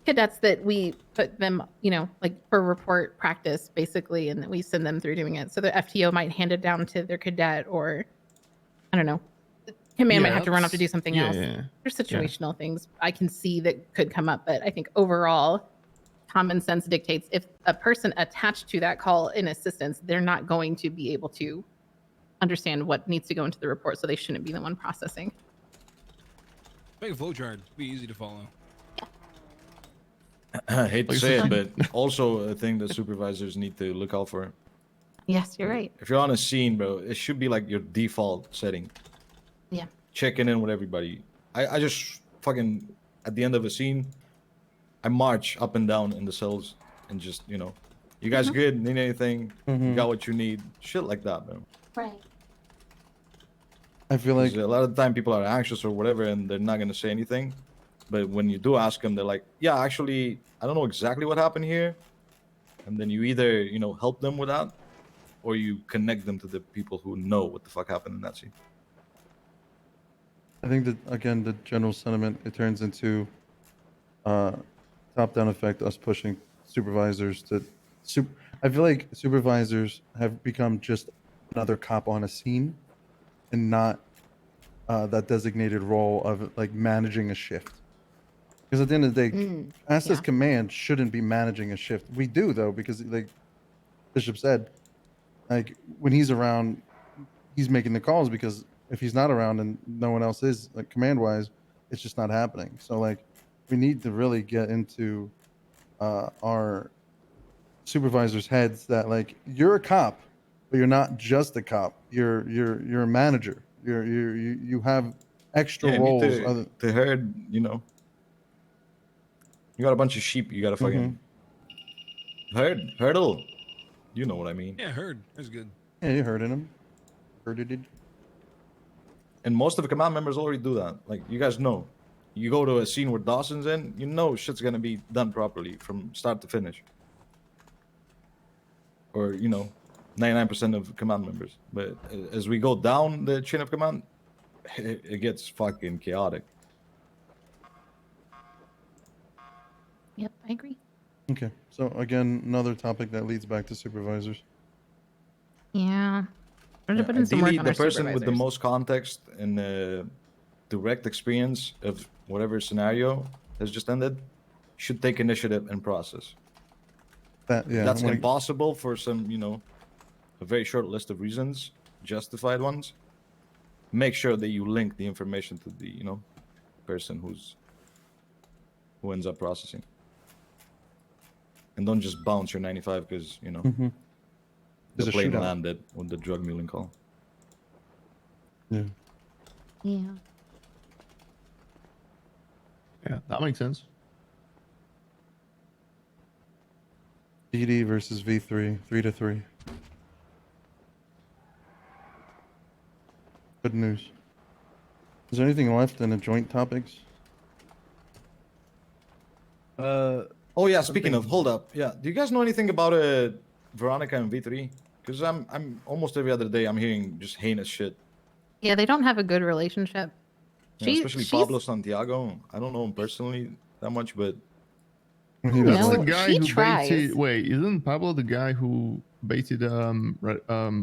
cadets that we put them, you know, like for report practice basically, and we send them through doing it. So the FTO might hand it down to their cadet, or I don't know, command might have to run off to do something else. There's situational things I can see that could come up, but I think overall, common sense dictates if a person attached to that call in assistance, they're not going to be able to understand what needs to go into the report, so they shouldn't be the one processing. Make a flowchart. Be easy to follow. I hate to Like say I it, said- but also a thing that supervisors need to look out for. Yes, you're right. If you're on a scene, bro, it should be like your default setting. Yeah. Checking in with everybody. I just fucking at the end of a scene, I march up and down in the cells and just you know, you guys good? Need anything? You got what you need? Shit like that, man. Right. I feel 'Cause like a lot of the time people are anxious or whatever, and they're not gonna say anything. But when you do ask them, they're like, "Yeah, actually, I don't know exactly what happened here." And then you either you know help them with that, or you connect them to the people who know what the fuck happened in that scene. I think that again the general sentiment it turns into top down effect, us pushing supervisors to I feel like supervisors have become just another cop on a scene and not that designated role of like managing a shift. Because at the end of the day, SS Command shouldn't be managing a shift. We do though, because like Bishop said, like when he's around, he's making the calls, because if he's not around and no one else is, like command wise, it's just not happening. So like we need to really get into our supervisors' heads that like you're a cop, but you're not just a cop. You're a manager. You have extra Yeah, you roles. need to herd, you know. You got a bunch of sheep. You gotta fucking hurdle. You know what I mean? Yeah, heard. That's good. Yeah, you herding them. Herded. And most of the command members already do that. Like you guys know, you go to a scene where Dawson's in, you know shit's gonna be done properly from start to finish. Or you know, 99% of command members. But as we go down the chain of command, it gets fucking chaotic. Yep, I agree. Okay, so again, another topic that leads back to supervisors. Yeah. We're Yeah, gonna put in some work ideally, on the our person with the supervisors. most context and direct experience of whatever scenario has just ended should take initiative and process. That yeah, That's like, impossible for some, you know, a very short list of reasons, justified ones. Make sure that you link the information to the, you know, person who ends up processing. And don't just bounce your 95 because, you know, There's the a plane shootout. landed with the drug muling call. Yeah. Yeah. Yeah, that makes sense. PD versus V3, 3-3. Good news. Is there anything left in the joint topics? Oh yeah, speaking of, hold up. Yeah, do you guys know anything about Veronica and V3? Because I'm almost every other day I'm hearing just heinous shit. Yeah, they don't have a good relationship. Yeah, especially Pablo Santiago. I don't know him personally that much, but He That's doesn't the like- guy he who tries. baited. Wait, isn't Pablo the guy who baited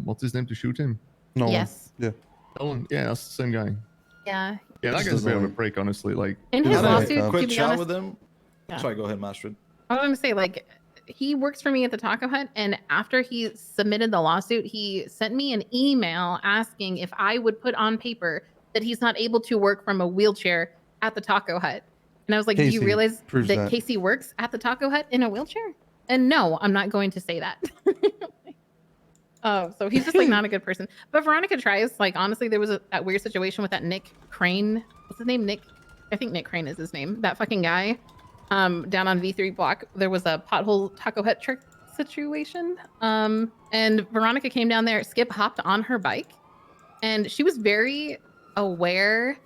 what's his name to shoot him? No. Yes. Yeah. Nolan. Yeah, that's the same guy. Yeah. Yeah, that Just guy's a doesn't bit of a like- break, honestly. Like, In He's his not lawsuit, like, to quick be chat honest, with him. Yeah. Sorry, go ahead, Master. I was gonna say, like, he works for me at the Taco Hut, and after he submitted the lawsuit, he sent me an email asking if I would put on paper that he's not able to work from a wheelchair at the Taco Hut. And I was like, do you Casey realize proves that that. Casey works at the Taco Hut in a wheelchair? And no, I'm not going to say that. Oh, so he's just like not a good person. But Veronica tries. Like honestly, there was that weird situation with that Nick Crane. What's his name? Nick. I think Nick Crane is his name. That fucking guy. Down on V3 block, there was a pothole Taco Hut trick situation. And Veronica came down there. Skip hopped on her bike, and she was very aware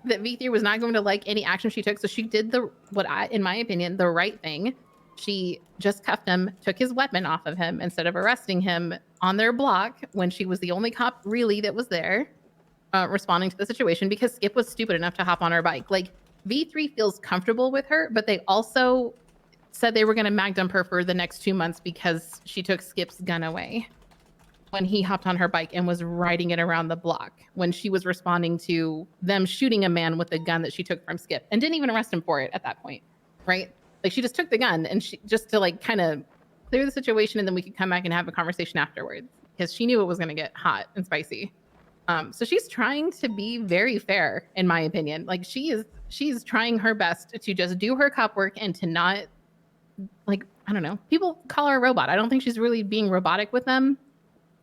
that V3 was not going to like any action she took. So she did in my opinion, the right thing. She just cuffed him, took his weapon off of him instead of arresting him on their block when she was the only cop really that was there responding to the situation, because Skip was stupid enough to hop on her bike. Like V3 feels comfortable with her, but they also said they were going to mag dump her for the next 2 months because she took Skip's gun away when he hopped on her bike and was riding it around the block when she was responding to them shooting a man with the gun that she took from Skip and didn't even arrest him for it at that point, right? Like she just took the gun and she just to like kind of clear the situation, and then we could come back and have a conversation afterwards because she knew it was going to get hot and spicy. So she's trying to be very fair, in my opinion. Like she's trying her best to just do her cop work and to not, like, I don't know. People call her a robot. I don't think she's really being robotic with them.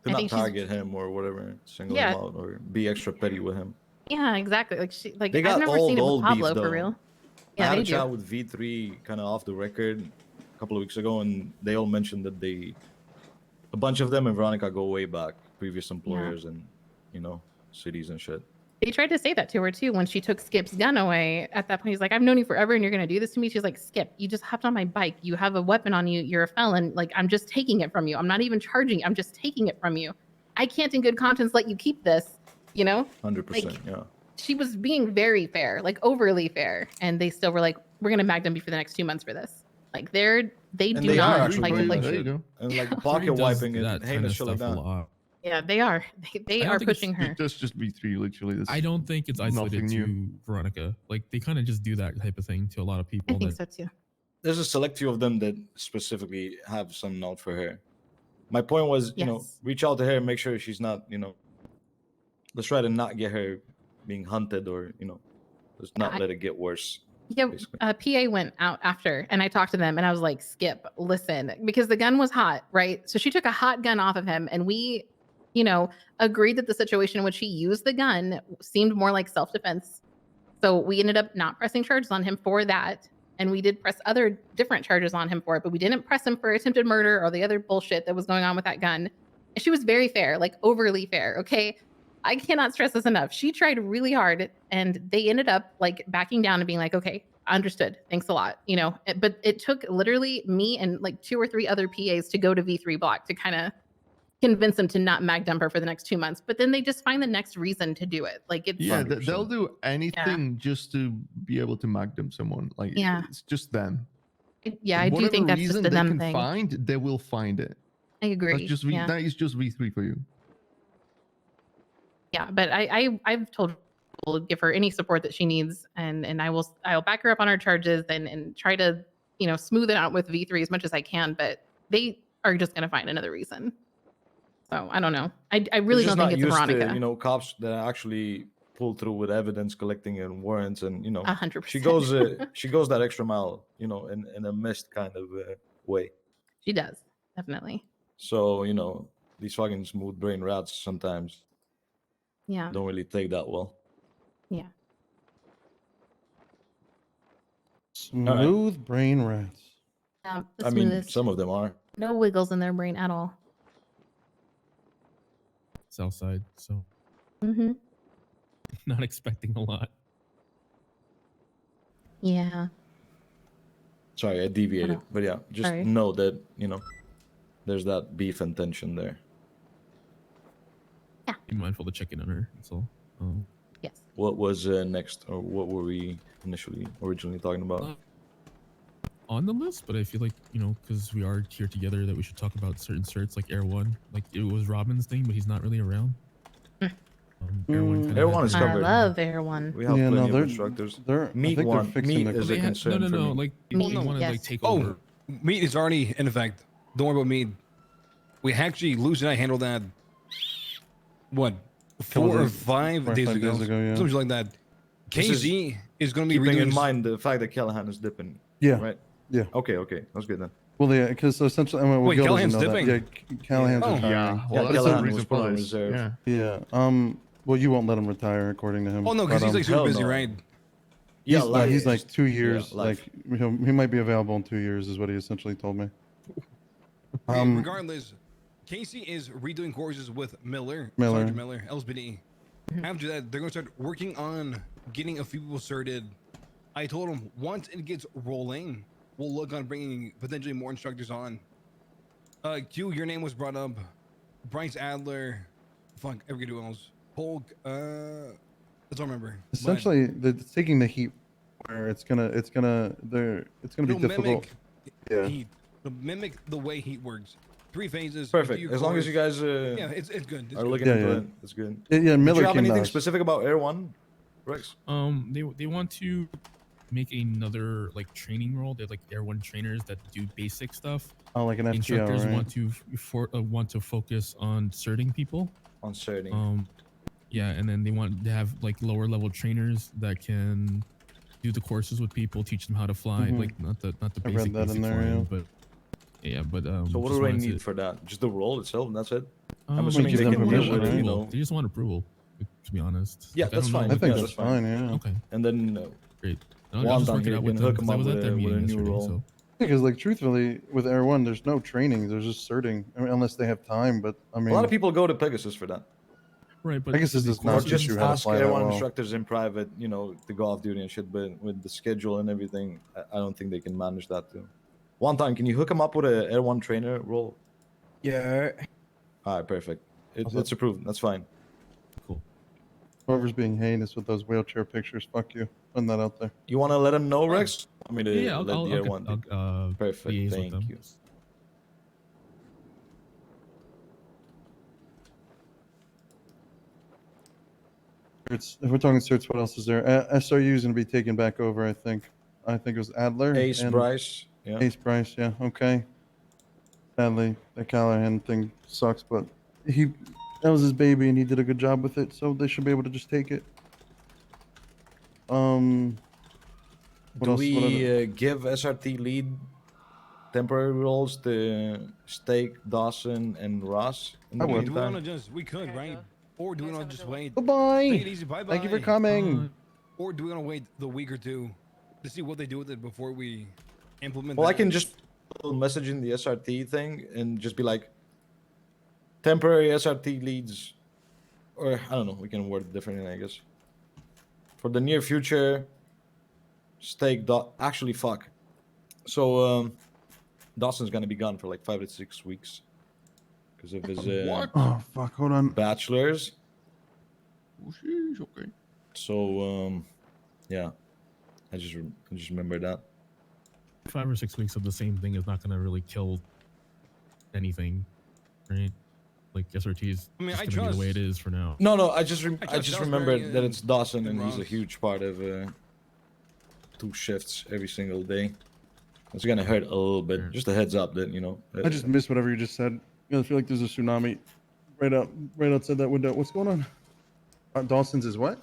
To I not think she's- target him or whatever, single Yeah. him out or be extra petty with him. Yeah, exactly. Like They I've got never seen it old with beef, Pablo for though. real. I Yeah, had they a chat do. with V3 kind of off the record a couple of weeks ago, and they all mentioned that a bunch of them and Veronica go way back, previous employers and, cities and shit. They tried to say that to her too when she took Skip's gun away. At that point, he's like, "I've known you forever, and you're gonna do this to me." She's like, "Skip, you just hopped on my bike. You have a weapon on you. You're a felon. Like, I'm just taking it from you. I'm not even charging. I'm just taking it from you. I can't, in good conscience, let you keep this." 100%, yeah. She was being very fair, like overly fair, and they still were like, "We're gonna mag them you for the next 2 months for this." Like they And do they not are actually like doing like that shit. And like pocket does wiping it, that heinous kinda shit like stuff a that. lot. yeah, they are. They I don't are think it's- pushing her. That's just V3, literally. That's I don't think it's isolated nothing to new. Veronica. Like they kind of just do that type of thing to a lot of people. I think that, so too. There's a select few of them that specifically have some note for her. My point was, Yes. reach out to her and make sure she's not, let's try to not get her being hunted or, let's not let it get worse. Yeah, PA went out after, and I talked to them, and I was like, "Skip, listen," because the gun was hot, right? So she took a hot gun off of him, and we, agreed that the situation in which he used the gun seemed more like self-defense. So we ended up not pressing charges on him for that, and we did press other different charges on him for it, but we didn't press him for attempted murder or the other bullshit that was going on with that gun. And she was very fair, like overly fair. Okay. I cannot stress this enough. She tried really hard, and they ended up like backing down and being like, "Okay, understood. Thanks a lot." But it took literally me and like 2 or 3 other PAs to go to V3 block to kind of convince them to not mag dump her for the next 2 months. But then they just find the next reason to do it. Like it's Yeah, they'll do anything just to be able to mag them someone. Like Yeah. it's just them. Yeah, I do think that's just reason the they them can thing. find, they will find it. I agree. That's just yeah. that is just V3 for you. Yeah, but I've told people to give her any support that she needs, and I'll back her up on her charges and try to smooth it out with V3 as much as I can. But they are just gonna find another reason. So I don't know. I really They're don't just think not it's used Veronica. to, cops that actually pull through with evidence, collecting and warrants, and 100%. she goes that extra mile, in a mist kind of way. She does definitely. So these fucking smooth brain rats sometimes Yeah. don't really take that well. Yeah. Smooth brain rats. Yeah. The I mean, smoothest. some of them are. No wiggles in their brain at all. South side, so Mm-hmm. not expecting a lot. Yeah. Sorry, I deviated, know. but yeah, just Sorry. know that there's that beef and tension there. Be mindful to check in on her. That's all. Yes. What was next, or what were we originally talking about? On the list, but I feel like because we are here together, that we should talk about certain certs like Air One. Like it was Robin's thing, but he's not really around. Air One. kinda Air had One is the- covered. I love Air One. We have Yeah, plenty no, of they're- instructors. they're- I Meat think they're one, fixing meat the- is a They had- concern no, for me. like people Meat, that want to like yes. take Oh, over. meat is already in effect. Don't worry about meat. We actually, Lucy and I handled that. What, 4 or 5 4 or days 5 ago? days ago, yeah. Something like that. This is KZ is going to be Keeping redoing in mind the fact that Callahan is dipping. Yeah. Right. Yeah. Okay. That's good then. Well, yeah, because essentially, I mean, well, Wait, Gil Callahan's doesn't know dipping? that. Yeah, Callahan's Oh. retiring. Yeah, well, Yeah, that's Callahan the was reason put for on this. reserve. Yeah. Yeah. Well, you won't let him retire, according to him. Oh no, because but, he's like super hell busy, no. right? Yeah, he's like life. 2 Yeah, years. life. Like he might be available in 2 years, is what he essentially told me. Regardless, Casey is redoing courses with Sergeant Miller, LSPD. After that, they're gonna start working on getting a few people certed. I told him once it gets rolling, we'll look on bringing potentially more instructors on. Q, your name was brought up. Bryce Adler, fuck, I forget who else. Polk, that's all I remember. Essentially, it's taking the heat where it's gonna be difficult. Yeah. Heat. To mimic the way heat works. 3 phases. Perfect. few As long as you cores. guys yeah, it's good. It's are good. looking Yeah, into yeah. it, it's good. Yeah, Did Miller you have came to anything us. specific about Air One, Rex? They want to make another like training role. They're like Air One trainers that do basic stuff. Oh, like an FTO, Instructors right? want to focus on certing people. On certing. Yeah, and then they want to have like lower level trainers that can do the courses with people, teach them how to fly, Mhm. like not the I read basic that in there, flying, yeah. but yeah, but So what just do I wanted need to- for that? Just the role itself, and that's it. I'm Um, assuming give they them can deal permission, with it, you approval. know. They just want approval, to be honest. Yeah, Like, that's don't know fine. I think Yeah, that's fine. Yeah. Okay, And then great. Juan I'll just down work it here out can with them hook 'cause him I up was with at their a meeting new yesterday, role. so. Because like truthfully, with Air One, there's no training. There's just certing. I mean, unless they have time. But I mean, A lot of people go to Pegasus for that. Right, but Pegasus does Or not just teach you how to ask fly that Air One well. instructors in private, you know, to go off duty and shit. But with the schedule and everything, I don't think they can manage that too. One time, can you hook him up with a Air One trainer role? Yeah. All right, perfect. Also- It's approved. That's fine. Whoever's being heinous with those wheelchair pictures, fuck you. Putting that out there. You want to let him know, Rex? I mean, Yeah, let the Air One. Perfect. liaise with Thank them. you. If we're talking certs, what else is there? SRU is going to be taken back over, I think. I think it was Adler. Ace and- Bryce. Yeah. Ace Bryce, yeah, okay. Sadly, the Callahan thing sucks, but that was his baby and he did a good job with it, so they should be able to just take it. What Do else? What other- we give SRT lead temporary roles to Steak, Dawson, and Ross? In the I would. Do we want to meantime? just, we could, right? Or do we want to just wait? Bye-bye. Take it easy, bye-bye. Thank you for coming. Or do we want to wait the week or two to see what they do with it before we implement Well, I that? can just message in the SRT thing and just be like, temporary SRT leads, or I don't know, we can word it differently, I guess. For the near future, actually, fuck. So, Dawson's gonna be gone for like 5 to 6 weeks because of his Oh, fuck, hold on. bachelor's. Oh, sheesh, okay. So, yeah, I just remember that. 5 or 6 weeks of the same thing is not going to really kill anything, right? Like SRT is I mean, just I going to be the way it trust- is for now. No, I just trust remembered Salisbury that it's Dawson, and and he's a Ross. huge part of 2 shifts every single day. It's gonna hurt a little bit. Just a heads up that you know. I just missed whatever you just said. I feel like there's a tsunami right outside that window. What's going on? Dawson's is what?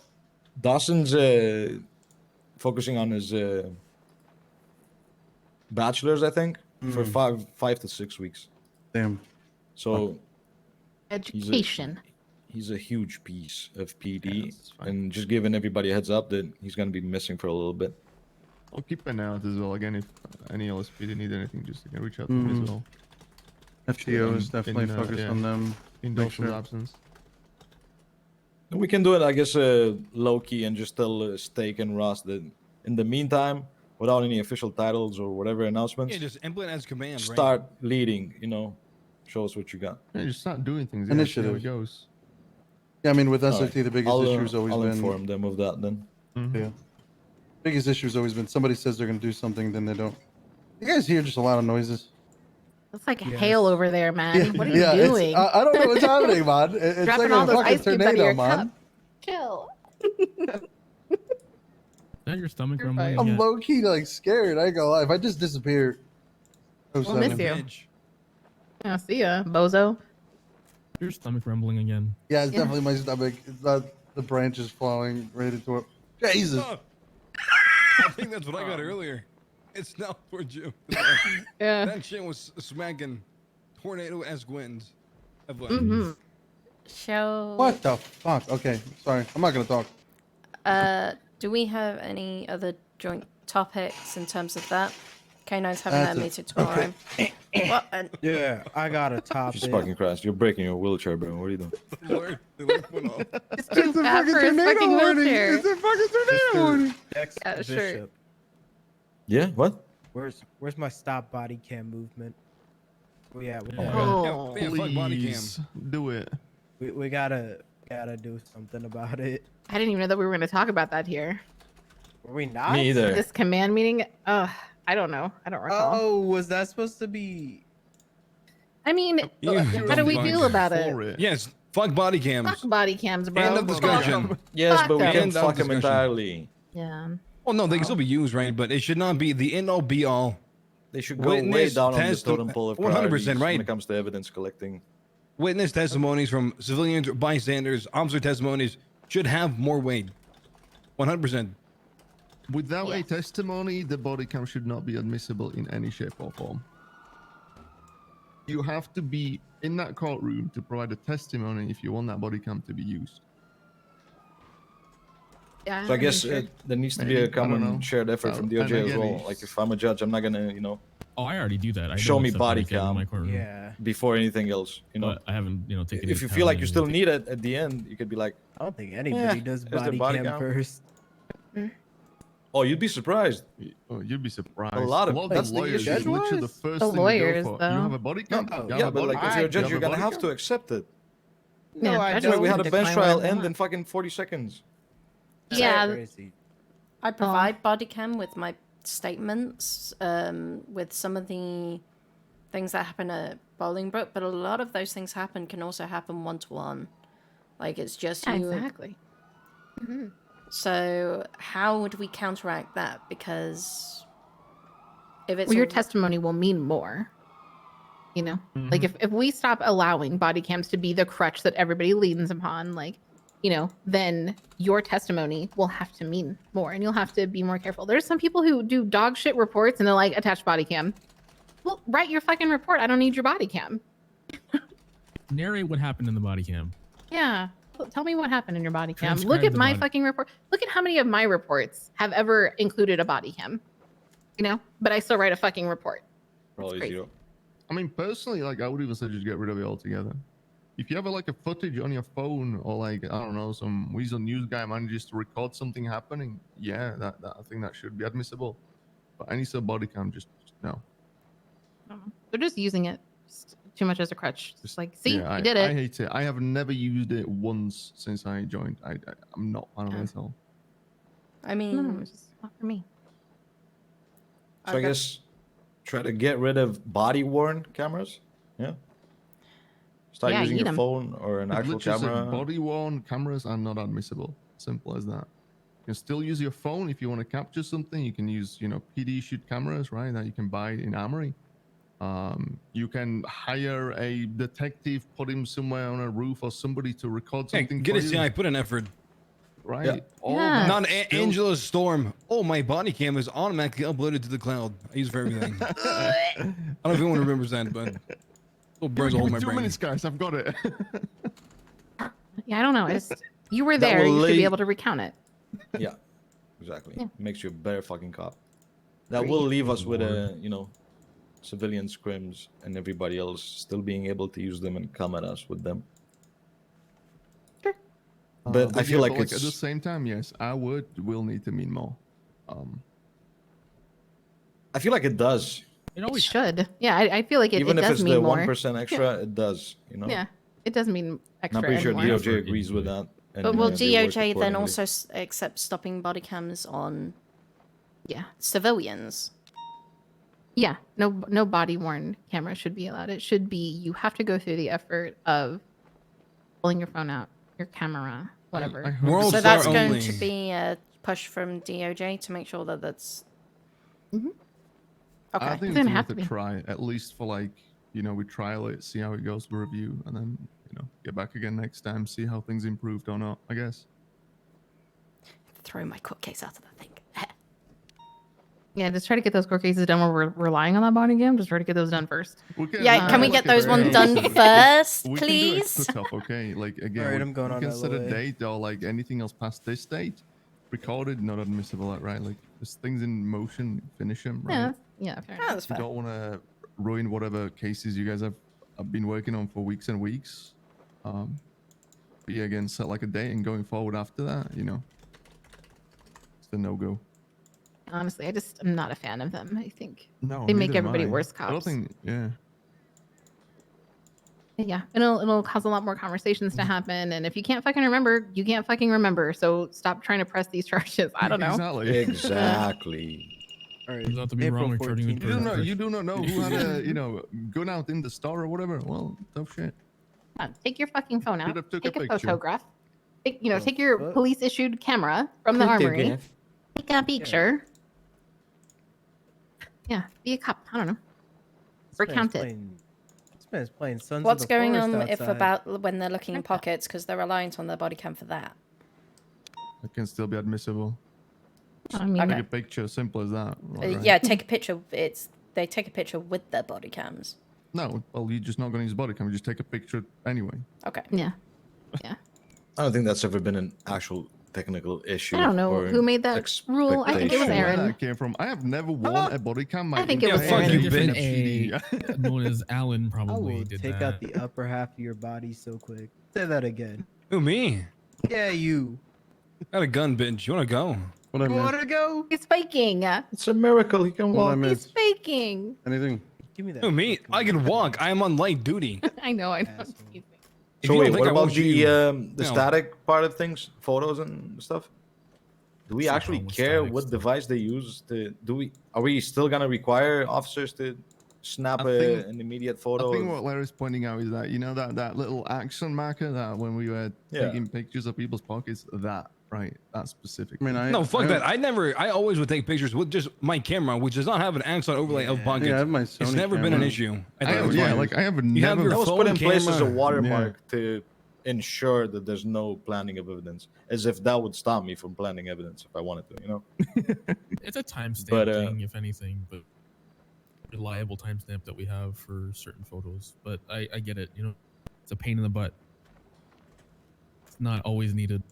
Dawson's focusing on his bachelor's, I think, for Mm. 5 to 6 weeks. Damn. So Education. he's a huge piece of PD, and just giving everybody a heads up that he's gonna be missing for a little bit. I'll keep an eye out as well. Again, if any LSPD need anything, just again reach out to me as well. FTO is definitely In, focused yeah, on them. in Make Dawson's sure- absence. And we can do it, I guess, low key and just tell Steak and Ross that in the meantime, without any official titles or whatever announcements, Yeah, just implement as command, right? start leading. You know, show us what you got. Yeah, just start doing things. Yeah, see how Initiative. it goes. Yeah, I mean, with All SRT, right. the biggest I'll, issue has always I'll been. inform them of that then. Yeah. Biggest issue has always been somebody says they're going to do something, then they don't. You guys hear just a lot of noises. It's like hail over there, man. Yeah, What are you yeah, it's- doing? I don't know what's happening, man. It's Dropping like all a those fucking ice cubes out of tornado, your man. cup. Chill. Is that your stomach rumbling? I'm Yeah. low key like scared. I ain't gonna lie. If I just disappear, We'll miss you. Yeah, see ya, bozo. Your stomach rumbling again. Yeah, it's Yeah. definitely my stomach. It's not the branches falling right into it. Jesus. I think that's what I got earlier. It's now for June. Yeah. That shit was smacking tornado-esque winds. So, What the fuck? Okay, sorry. I'm not gonna talk. do we have any other joint topics in terms of that? K9's having that meeting tomorrow. What? Yeah, I got a topic. Jesus fucking Christ, you're breaking your wheelchair, bro. What are you doing? It's too fat for his fucking wheelchair. It's a fucking tornado warning. Dex Yeah, sure. Bishop, Yeah, what? where's my stop body cam movement? We at with Yeah. that? Oh. Yeah, fuck body cam. Please do it. We gotta do something about it. I didn't even know that we were going to talk about that here. Were we not? Me either. This command meeting. I don't know. I don't recall. Oh, was that supposed to be? I mean, You- how do we feel about it? For it. Yes, fuck body cams. Fuck body cams, bro. End of discussion. Yes, Fuck but we them. can End of fuck them discussion. entirely. Yeah. Well, no, they can still be used, right? But it should not be the end all be all. They should go way Witness down on the testi- totem pole of 100%, priorities right. when it comes to evidence collecting. Witness testimonies from civilians, bystanders, officer testimonies should have more weight. 100%. Without a Yes. testimony, the body cam should not be admissible in any shape or form. You have to be in that courtroom to provide a testimony if you want that body cam to be used. Yeah. So I mean, guess sure. there needs to be Maybe, a I don't common know. shared effort from And DOJ as again, well. it's- Like if I'm a judge, I'm not gonna, you know, Oh, I already do that. I Show don't me accept body cam in cam. my courtroom. Yeah. before anything else, you know. But I haven't, taken. If you feel like you still need it at the end, you could be like, I don't think anybody Yeah, does there's the body, body cam cam. first. oh, you'd be surprised. Oh, you'd be surprised. A lot of the that's the lawyers, issue. it's literally the first The thing they lawyers, go for. though. You have a body cam? No, You have Yeah, a but body like cam? if you're a You judge, have you're a gonna body have cam? to accept it. Yeah, No, I judges That's why don't. we had can a bench decline trial whatever they end in want. fucking 40 seconds. Yeah. Crazy. I provide body cam with my statements, with some of the things that happen at Bolingbroke, but a lot of those things can also happen one-to-one. Like, it's just Yeah, you. exactly. Mhm. So how would we counteract that? Because if it's Well, your a- testimony will mean more. You know, like Mm-hmm. if we stop allowing body cams to be the crutch that everybody leans upon, like, then your testimony will have to mean more, and you'll have to be more careful. There's some people who do dog shit reports and they're like, attach body cam. Well, write your fucking report. I don't need your body cam. Narrate what happened in the body cam. Yeah. Tell me what happened in your body cam. Transcribe Look at the my body- fucking report. Look at how many of my reports have ever included a body cam. But I still write a fucking report. Probably crazy. zero. I mean, personally, like, I would even say just get rid of it altogether. If you have like a footage on your phone or like, I don't know, some weasel news guy manages to record something happening, yeah, that I think that should be admissible. But any sort of body cam, just no. They're just using it too much as a crutch. Just like, see, Yeah, you did I it. hate it. I have never used it once since I joined. I'm not a fan of it at all. I mean, No, it's just not for me. So I've I got- guess try to get rid of body worn cameras. Yeah. Start Yeah, using eat your 'em. phone or an It actual literally said camera. body worn cameras are not admissible. Simple as that. You can still use your phone if you want to capture something. You can use, PD issued cameras, right? That you can buy in Armory. You can hire a detective, put him somewhere on a roof or somebody to record Hey, something. get for a you, CI, put an effort. right? Yeah. All Yeah. that Not still- Angela Storm. Oh, my body cam is automatically uploaded to the cloud. I use it for everything. I don't know if anyone remembers that, but it burns a hole in my Give me 2 brain. minutes, guys. I've got it. Yeah, I don't know. You were That there. will You should lay- be able to recount it. Yeah, exactly. Yeah. Makes you a better fucking cop. That will leave us with civilian scrims and everybody else still being able to use them and come at us with them. But I feel like at the it's same time, yes, will need to mean more. I feel like it does. It It always should. Yeah, I feel like it Even if does it's mean the more. 1% extra, it does, Yeah, it does mean And extra. I'm pretty sure and more. DOJ agrees with that. And, But will they work DOJ then accordingly. also accept stopping body cams on Yeah. civilians? Yeah, no body worn camera should be allowed. It should be you have to go through the effort of pulling your phone out, your camera, whatever. I hope World So Star that's going only. to be a push from DOJ to make sure that that's Mhm. okay. I think It's it's gonna have worth to a be. try, at least for like, we trial it, see how it goes, we review, and then, get back again next time, see how things improved or not, I guess. Throw my court case out of the thing. Yeah, just try to get those court cases done where we're relying on that body cam. Just try to get those done first. Yeah, can we get those ones done first, we please? Can do extra stuff, okay? Like again, Alright, we, I'm going we on can that set a way. date or like anything else past this date, recorded, not admissible, right? Like there's things in motion, finish them, right? Yeah, yeah, fair enough. That's We fair. don't want to ruin whatever cases you guys have been working on for weeks and weeks. But yeah, again, set like a date and going forward after that, you know, it's a no-go. Honestly, I'm not a fan of them. I think No, they make neither am everybody I. worse I don't cops. think, yeah. Yeah, it'll cause a lot more conversations to happen. And if you can't fucking remember, you can't fucking remember. So stop trying to press these charges. I don't know. Exactly. Exactly. All right. Turns out to be wrong with charging with You do not know who had a, you know, gun out in the store or whatever. Well, tough shit. Take your fucking phone out. Could've took Take a a picture. photograph. Take Oh, take your what? police issued camera from the armory. Photograph. Take a picture. Yeah, be a cop. I don't know. Recount it. This man's playing Sons of What's the going Forest on if outside. about when they're looking in pockets because they're reliant on their body cam for that? It can still be admissible. I mean, Take a picture, simple as that. right? Yeah, take a picture. They take a picture with their body cams. No, well, you're just not going to use body cam. You just take a picture anyway. Okay. Yeah. Yeah. I don't think that's ever been an actual technical issue. I don't know or who made that rule. I think it was expectation. Where Aaron. that came from. I have never worn a body cam. I think it was entire Aaron. life. Different PD. A known as Alan I probably will did take that. out the upper half of your body so quick. Say that again. Who, me? Yeah, you. Got a gun, bitch. You wanna go? What I You missed? want to go? He's faking. It's a miracle he can What I walk. He's missed? faking. Anything? Give me that. Who, me? I can walk. I am on light duty. I know. I know. Asshole. If So you don't wait, think what I about won't shoot the you, the no. static part of things, photos and stuff? Do we What's the actually problem with care static what stuff? device they use? Are we still gonna require officers to snap I think- an immediate I photo? think of- what Larry's pointing out is that, you know, that little action marker that when we were Yeah. taking pictures of people's pockets, that, right? That specific. I mean, No, fuck that. I always would take pictures with just my camera, which does not have an Axon overlay of pockets. Yeah, I have my It's Sony never been an camera. issue. I have, yeah, like I have never. have your that was phone put in place as a camera. watermark to ensure that there's no planting of evidence, as if that would stop me from planting evidence if I wanted to, you know? It's a timestamp But, thing, if anything, but reliable timestamp that we have for certain photos. But I get it. You know, it's a pain in the butt. It's not always needed.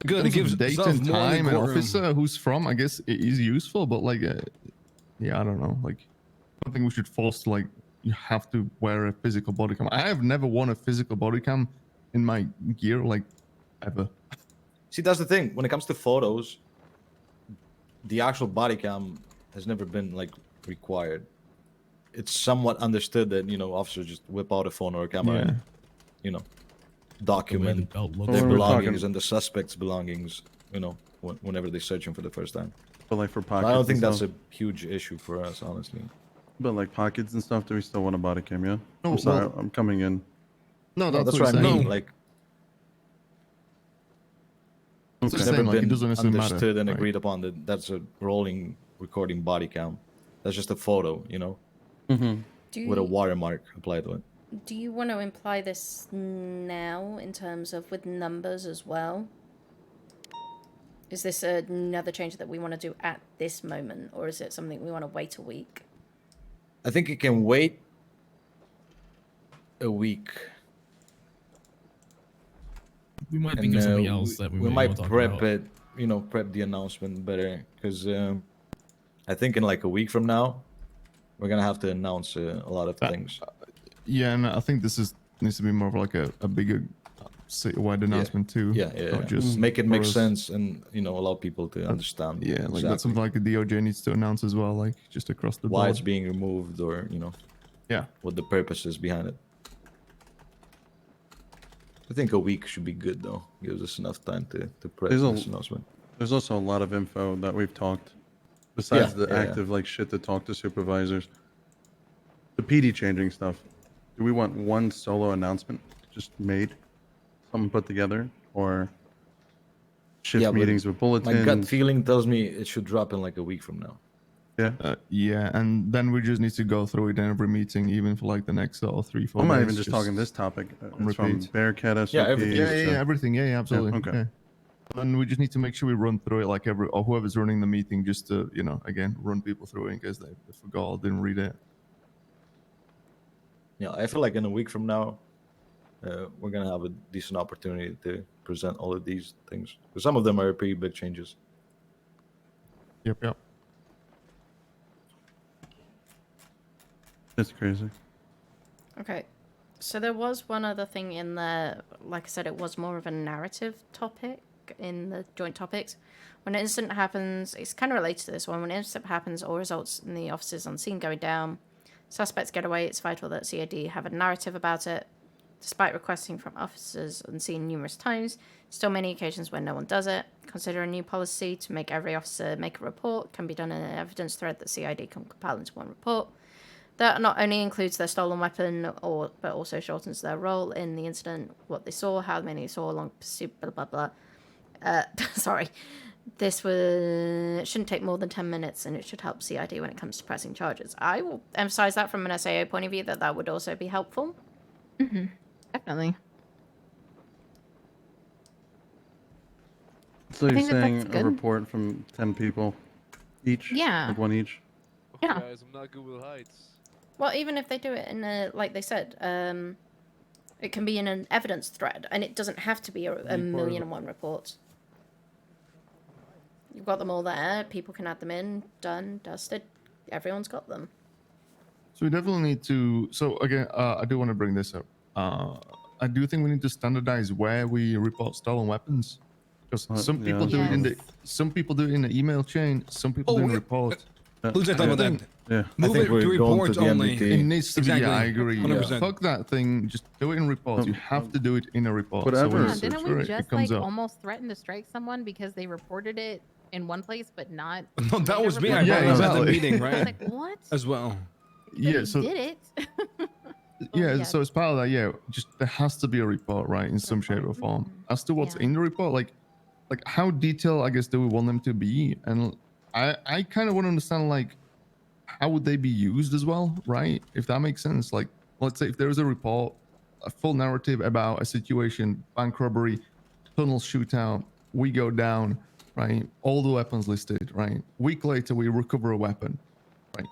Good. It gives date stuff and more in the time and courtroom. officer who's from. I guess it is useful, but like, yeah, I don't know. Like, I don't think we should force like you have to wear a physical body cam. I have never worn a physical body cam in my gear, like ever. See, that's the thing. When it comes to photos, the actual body cam has never been like required. It's somewhat understood that, you know, officers just whip out a phone or a camera and, you know, document belt looks. their When we're belongings talking- and the suspect's belongings, you know, whenever they search him for the first time. But like for But pockets. I don't and think that's stuff. a huge issue for us, honestly. But like pockets and stuff, do we still want a body cam? Yeah. No, I'm sorry, well- I'm coming in. No, No, that's what what I I'm mean. saying. Like, It's it's the never same, like, it been doesn't necessarily matter, understood and right? agreed upon that that's a rolling recording body cam. That's just a photo, you know, Mm-hmm. with a watermark applied to it. Do you want to imply this now in terms of with numbers as well? Is this another change that we want to do at this moment, or is it something we want to wait a week? I think it can wait a week. We might think of something else we, that we, we might might wanna talk prep about. it, you know, prep the announcement better, because I think in like a week from now, we're gonna have to announce a lot of things. Yeah, and I think this needs to be more of like a bigger citywide announcement too. Yeah, not yeah. just Make it for make us. sense and, you know, allow people to understand. Yeah, like exactly that's something like the DOJ needs to announce as well, like just across the why board. it's being removed, or, you know, Yeah. what the purpose is behind it. I think a week should be good though. Gives us enough time to prep There's this a- announcement. There's also a lot of info that we've talked, besides Yeah, the yeah, active like shit to talk to supervisors. The PD changing stuff. Do we want one solo announcement just made, something put together, or shift Yeah, but meetings with bulletins? My gut feeling tells me it should drop in like a week from now. Yeah. Yeah, and then we just need to go through it in every meeting, even for like the next 3-4 I'm not days, even just talking this topic. on It's from repeat. Bearcat, SOP. Yeah, everything. Yeah, everything. Yeah, absolutely. okay. Yeah. Then we just need to make sure we run through it like or whoever's running the meeting, just to again run people through it in case they forgot or didn't read it. Yeah, I feel like in a week from now, we're gonna have a decent opportunity to present all of these things. Because some of them are pretty big changes. Yep. That's crazy. Okay. So there was one other thing in there. Like I said, it was more of a narrative topic in the joint topics. When an incident happens, it's kind of related to this one. When an incident happens, all results in the officers on scene going down. Suspects get away. It's vital that CID have a narrative about it. Despite requesting from officers on scene numerous times, still many occasions when no one does it. Consider a new policy to make every officer make a report. Can be done in an evidence thread that CID can compile into one report. That not only includes their stolen weapon, but also shortens their role in the incident, what they saw, how many saw, long pursuit, blah blah blah. Sorry. This shouldn't take more than 10 minutes, and it should help CID when it comes to pressing charges. I will emphasize that from an SAO point of view, that would also be helpful. Mm-hmm. Definitely. So I you're think that saying that's a good. report from 10 people each? Yeah. Like one each? Yeah. Guys, I'm not good with heights. Well, even if they do it in a, like they said, it can be in an evidence thread, and it doesn't have to be a million and one reports. You've got them all there. People can add them in. Done, dusted. Everyone's got them. So we definitely need to. So again, I do want to bring this up. I do think we need to standardize where we report stolen weapons, because some people do it in the email chain. Some people do in report. Who's that talking about that? Yeah. Move it to reports only. It needs to be. Exactly. Yeah, I agree. 100%. Fuck that thing. Just do it in reports. You have to do it in a report. Whatever. So when Yeah, you didn't search we for it, just it comes like up. almost threaten to strike someone because they reported it in one place but not? No, that was me. I Yeah, brought it up at the exactly. meeting, I was right? like, what? As well. Yeah. So Did it? yeah, so as part of that, just there has to be a report, right, in some shape or form. As to what's in the report, like how detailed, I guess, do we want them to be? And I kind of want to understand, like, how would they be used as well, right? If that makes sense. Like, let's say if there is a report, a full narrative about a situation, bank robbery, tunnel shootout, we go down, right? All the weapons listed, right? Week later, we recover a weapon, right?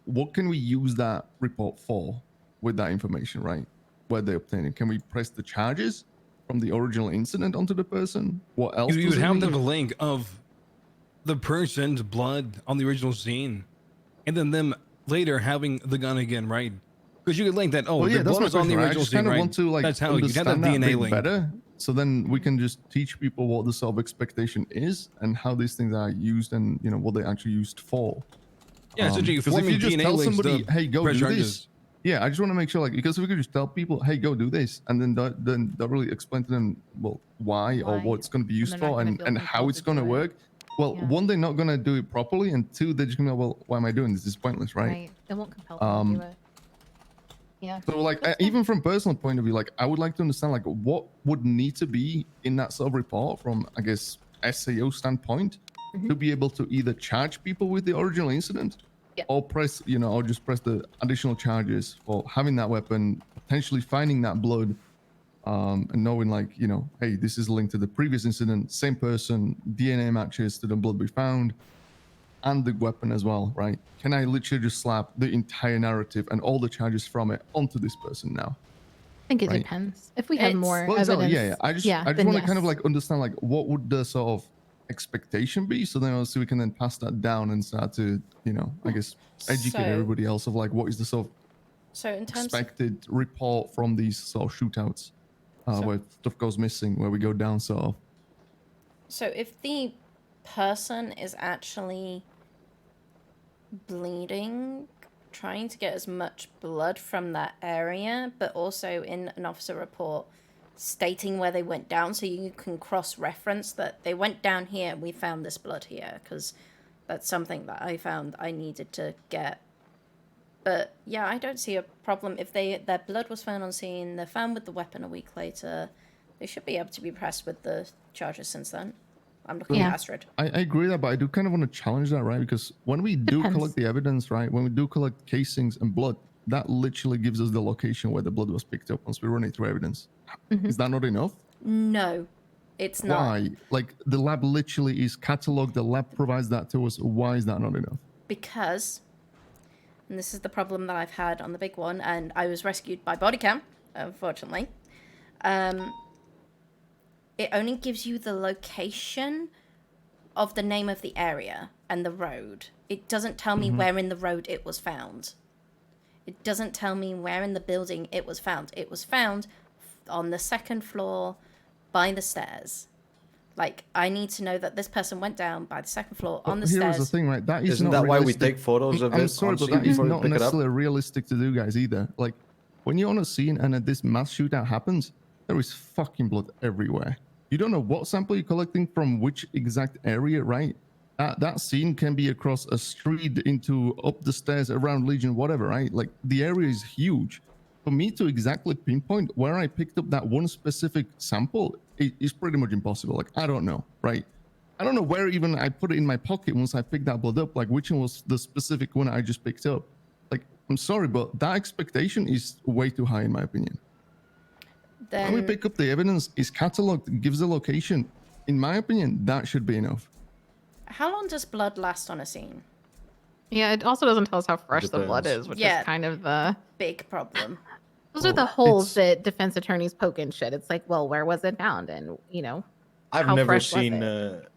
What can we use that report for? With that information, right? Where they obtain it. Can we press the charges from the original incident onto the person? What else? You does would it have need? to have a link of the person's blood on the original scene, and then them later having the gun again, right? Because you could link that. Oh, Well, the that's blood my was on the question, right? I original just scene, kind of right? want to like That's how you have that understand that DNA bit link. better, so then we can just teach people what the sort of expectation is and how these things are used, and what they're actually used for. Yeah, essentially because if forming you just DNA tell links somebody, to "Hey, go press do charges. this," yeah, I just want to make sure, like, because if we could just tell people, "Hey, go do this," and then don't really explain to them, well, why or what it's going to be used they're not for gonna and feel and how compelled it's to going to do it. work. Well, one, they're not going to do it properly, and two, they're just going to, well, why am I doing this? This is pointless, right? It won't compel them to do it. Yeah. So, like, even from personal point of view, like, I would like to understand, like, what would need to be in that sort of report from, I guess, SAO standpoint to be able to either charge people with the original incident or press, or just press the additional charges for having that weapon, potentially finding that blood, and knowing, like, hey, this is linked to the previous incident, same person, DNA matches to the blood we found, and the weapon as well, right? Can I literally just slap the entire narrative and all the charges from it onto this person now? I think it Right. depends. If we have more Well, evidence, exactly, yeah. I just then want to kind of yes. like understand, like, what would the sort of expectation be, so then obviously we can then pass that down and start to, I guess, educate So- everybody else of like what is the sort of So in terms expected report from these sort of shootouts, where stuff goes missing, where we go down sort of. So if the person is actually bleeding, trying to get as much blood from that area, but also in an officer report stating where they went down, so you can cross-reference that they went down here and we found this blood here, because that's something that I found I needed to get. But yeah, I don't see a problem if their blood was found on scene, they're found with the weapon a week later, they should be able to be pressed with the charges since then. I'm looking at Astrid. I agree that, but I do kind of want to challenge that, right? Because when we do collect the evidence, right, when we do collect casings and blood, that literally gives us the location where the blood was picked up once we run it through evidence. Is that not enough? No, It's not. Why? Like the lab literally is cataloged. The lab provides that to us. Why is that not enough? Because, and this is the problem that I've had on the big one, and I was rescued by Bodycam, unfortunately. It only gives you the location of the name of the area and the road. It doesn't tell me where in the road it was found. It doesn't tell me where in the building it was found. It was found on the 2nd floor by the stairs. Like, I need to know that this person went down by the 2nd floor on the stairs. Here's the thing, right? That is Isn't not that why we realistic. take photos of I'm it sorry, on but scene that is before we not pick it up? necessarily realistic to do, guys, either. Like, when you're on a scene and this mass shootout happens, there is fucking blood everywhere. You don't know what sample you're collecting from which exact area, right? That scene can be across a street, into up the stairs, around Legion, whatever, right? Like, the area is huge. For me to exactly pinpoint where I picked up that one specific sample is pretty much impossible. Like, I don't know, right? I don't know where even I put it in my pocket once I picked that blood up. Like, which one was the specific one I just picked up? Like, I'm sorry, but that expectation is way too high in my opinion. When we pick up the evidence, is cataloged, gives the location. In my opinion, that should be enough. How long does blood last on a scene? Yeah, it also doesn't tell us how fresh the blood Depends. is, which Yeah. is kind of the Big problem. those are the holes that defense attorneys poke and shit. It's like, well, where was it found? And I've how never fresh was seen it?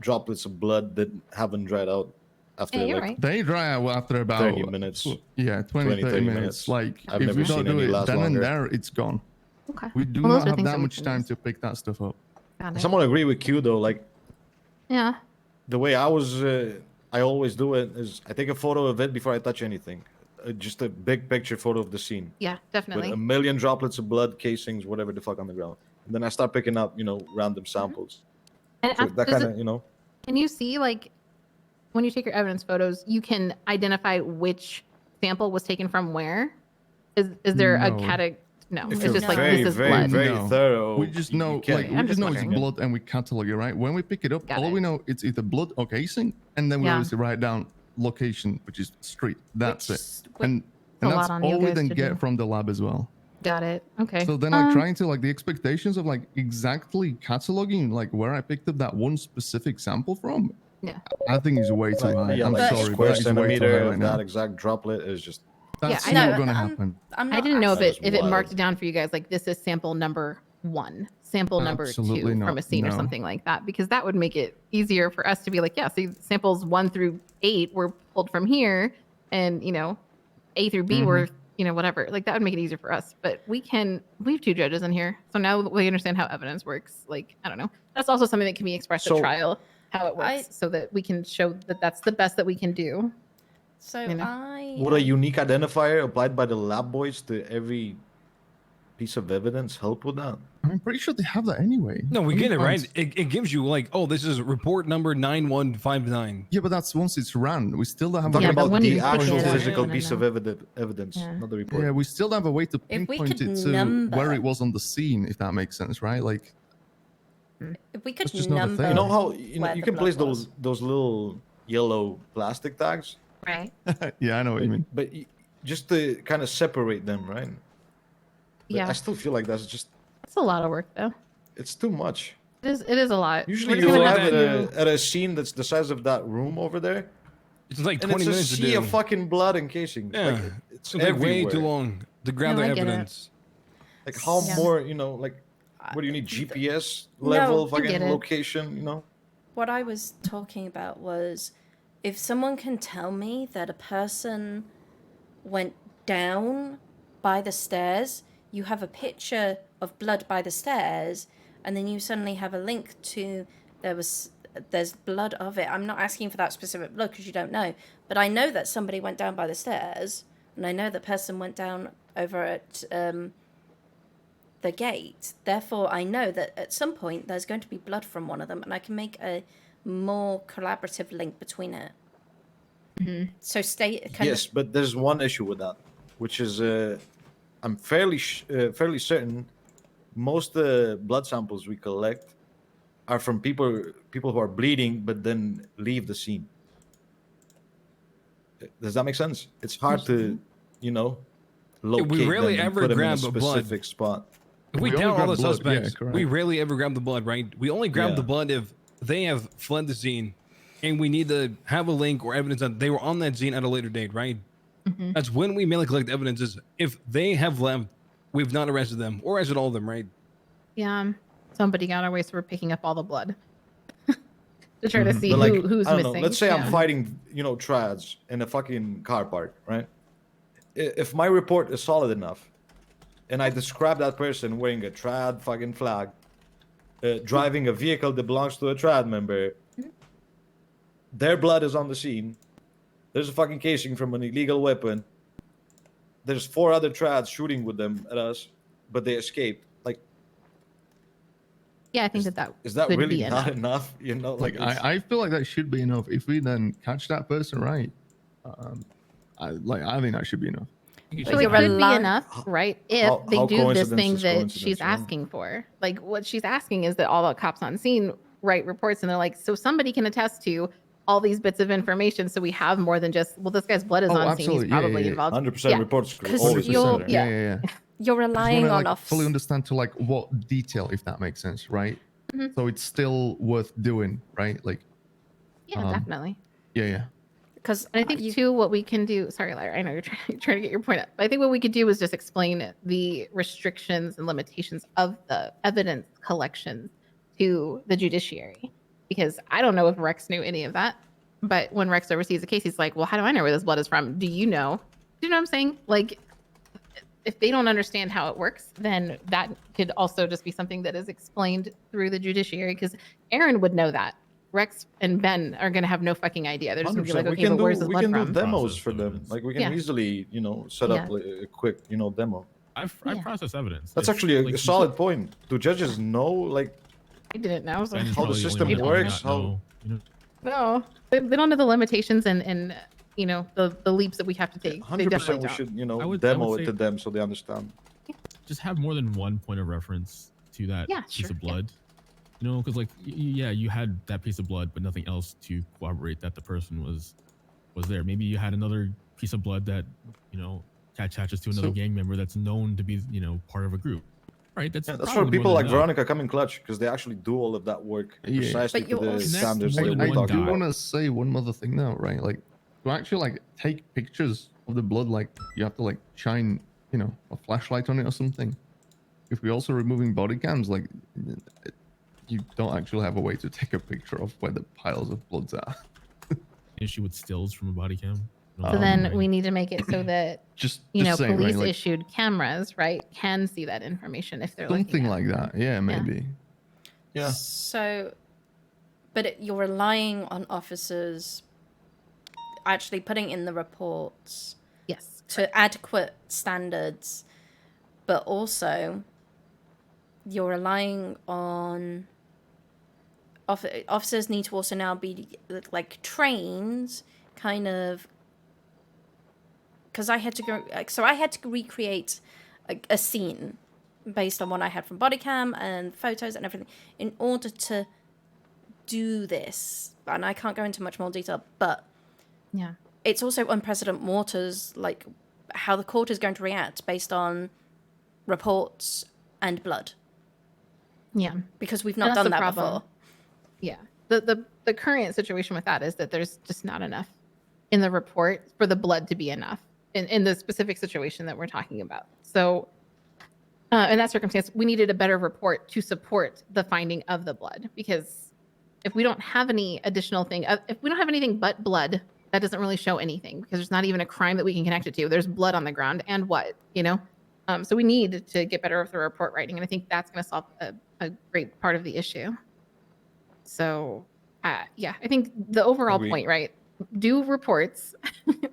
droplets of blood that haven't dried out after Yeah, you're like right. They dry out after about 30 minutes. Yeah, 20, 30 minutes. Like, I've if never we don't seen do any it last then longer. and there, it's gone. Okay. We do Well, those not are have things that that we much can time use. to pick that stuff up. Got it. Someone agree with Q though, like Yeah. the way I always do it is I take a photo of it before I touch anything. Just a big picture photo of the scene. Yeah, definitely. With a million droplets of blood, casings, whatever the fuck on the ground. And then I start picking up, random samples. And So af- that does kind it- of, Can you see, like, when you take your evidence photos, you can identify which sample was taken from where? Is there a No. category? No, If it's you're just like very, this is very, blood. very No. thorough. We just know, can. like, we I'm just just know it's wondering. blood and we catalog it, right? When we pick it up, Got all it. we know it's either blood or casing, and then we Yeah. obviously write down location, which is street. That's it. And a lot that's on you all we guys then to get do. from the lab as well. Got it. Okay. So then, like, trying to, like, the expectations of, like, exactly cataloging, like, where I picked up that one specific sample from, Yeah. I think is way too high. Yeah, I'm like sorry, square but that is way too centimeter high of right now. that exact droplet is just. That's I not know. going to happen. I'm I not didn't know if asking- it wild. marked it down for you guys, like this is sample number 1, sample number 2 Absolutely from not, a scene or no. something like that, because that would make it easier for us to be like, yeah, see, samples 1 through 8 were pulled from here, and A through B were whatever. Like that would make it easier for us. But we have 2 judges in here, so now we understand how evidence works. Like I don't know. That's also something that can be expressed at So- trial, how it works, so that we can show that that's the best that we can do. So You know? Would a unique identifier applied by the lab boys to every piece of evidence help with that? I'm pretty sure they have that anyway. No, we How get many it right. times- It gives you like, oh, this is report number 9159. Yeah, but that's once it's run. We still don't have I'm a talking way to about the pinpoint actual it. physical piece of evidence, not the report. Yeah, we still have a way to If we pinpoint could it to number- where it was on the scene, if that makes sense, right? Like, If we could That's just not a number, thing. You know how where you the can blood place was. those little yellow plastic tags, Right. yeah, I know what you mean. but just to kind of separate them, right? But Yeah. I still feel like that's just It's a lot of work though. it's too much. It is a lot. Usually We're you just gonna arrive have to- at a scene that's the size of that room over there. It's like and 20 it's a minutes to sea do. of fucking blood and casing. Yeah, Like, it's It's like way too everywhere. long to grab No, the I get it. evidence. Like how Yeah. more, like what do you need? GPS No, level, I fucking get it. location, What I was talking about was if someone can tell me that a person went down by the stairs, you have a picture of blood by the stairs, and then you suddenly have a link to there's blood of it. I'm not asking for that specific blood because you don't know, but I know that somebody went down by the stairs, and I know the person went down over at the gate. Therefore, I know that at some point there's going to be blood from one of them, and I can make a more collaborative link between it. So Yes, but there's one issue with that, which is I'm fairly certain most blood samples we collect are from people who are bleeding but then leave the scene. Does that make sense? It's hard to, locate we rarely them and ever put them in grab a a blood. specific spot. If we We only down all grab the blood, yeah, suspects, we correct. rarely ever grab the blood, right? We only grab Yeah. the blood if they have fled the scene, and we need to have a link or evidence that they were on that scene at a later date, right? Mhm. That's when we mainly collect evidence. Is if they have left, we've not arrested them or arrested all of them, right? Yeah. Somebody got away, so we're picking up all the blood to try to Mhm. see But, like, who's I don't know. missing. Let's say I'm Yeah. fighting, trads in a fucking car park, right? If my report is solid enough, and I describe that person wearing a trad fucking flag, driving a vehicle that belongs to a trad member, their blood is on the scene. There's a fucking casing from an illegal weapon. There's 4 other trads shooting with them at us, but they escaped. Like, Yeah, I think that is that could really be not enough. enough? Like I feel like that should be enough. If we then catch that person right, I think that should be enough. So it could be enough, right? If how- they how do this coincidence thing is that coincidence, she's you know? asking for. Like what she's asking is that all the cops on scene write reports and they're like, so somebody can attest to all these bits of information. So we have more than just, well, this guy's blood is Oh, on scene. He's absolutely. Yeah, probably yeah, yeah. involved. 100% Yeah. reports Because always you're- considered. Yeah. You're I just relying wanna, on like, off. fully understand to like what detail, if that makes sense, right? Mhm. So it's still worth doing, right? Like, Yeah, definitely. yeah. Because And I think too, what we can do. Sorry, Lyra. I know you're trying to get your point up. But I think what we could do is just explain the restrictions and limitations of the evidence collection to the judiciary, because I don't know if Rex knew any of that. But when Rex oversees a case, he's like, "Well, how do I know where this blood is from? Do you know? Do you know what I'm saying? Like, if they don't understand how it works, then that could also just be something that is explained through the judiciary. Because Aaron would know that. Rex and Ben are going to have no fucking idea. They're just going to be like, 100%. okay, but where's this we blood can from? do demos for them. Like we can Yeah. easily, set up Yeah. like, a quick, demo. I process evidence. That's If, actually like, a solid point. Do judges know like I didn't know. So. Ben is how the probably system only one works? not How know, No, they don't know the limitations and the leaps that we have to take. They 100% definitely we don't. should, I would demo say- it to them so they understand. just have more than one point of reference to that Yeah, piece sure, of blood. Because like yeah, you had that piece of blood, but nothing else to corroborate that the person was there. Maybe you had another piece of blood that attaches to another So- gang member that's known to be part of a group. Right. That's Yeah, that's probably where people more like than enough. Veronica come in clutch because they actually do all of that work Yeah. precisely But to you the also- standards More that than we're I one talking do guy. about. want to say one other thing now, right? Like, to actually like take pictures of the blood, like you have to like shine, a flashlight on it or something. If we're also removing body cams, like you don't actually have a way to take a picture of where the piles of bloods are. Issue with stills from a body cam. No, So then right. we need to make it so that Just saying, right? police Like, issued cameras, right, can see that information if they're something looking at like that. Yeah, maybe. Yeah. So, but you're relying on officers actually putting in the reports Yes. to adequate standards, but also you're relying on officers need to also now be like trained kind of, because I had to go, so I had to recreate a scene based on what I had from body cam and photos and everything in order to do this. And I can't go into much more detail, but Yeah. it's also unprecedented waters, like how the court is going to react based on reports and blood, Yeah. because we've And not that's done the that problem. before. Yeah. The current situation with that is that there's just not enough in the report for the blood to be enough in the specific situation that we're talking about. So in that circumstance, we needed a better report to support the finding of the blood, because if we don't have any additional thing, if we don't have anything but blood, that doesn't really show anything, because there's not even a crime that we can connect it to. There's blood on the ground and what, so we need to get better with the report writing. And I think that's going to solve a great part of the issue. So, yeah, I think the overall Agree. point, right? Do reports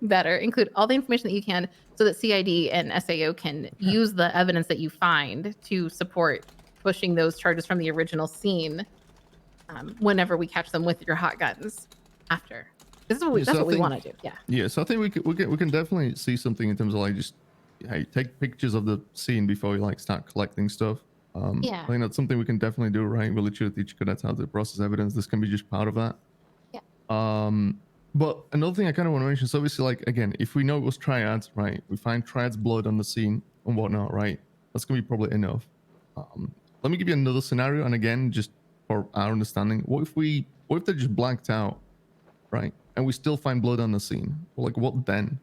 better, include all the information that you can, so that CID and SAO can use the evidence that you find to support pushing those charges from the original scene whenever we catch them with your hot guns after. This is what we, Yeah, that's so I what we think- want to do. Yeah. Yeah, so I think we can definitely see something in terms of like just hey, take pictures of the scene before we like start collecting stuff. Yeah. I think that's something we can definitely do, right? We'll literally teach cadets how to process evidence. This can be just part of that. Yeah. But another thing I kind of want to mention is obviously like again, if we know it was triads, right? We find triads blood on the scene and whatnot, right? That's gonna be probably enough. Let me give you another scenario, and again, just for our understanding, what if they're just blanked out, right? And we still find blood on the scene? Well, like, what then?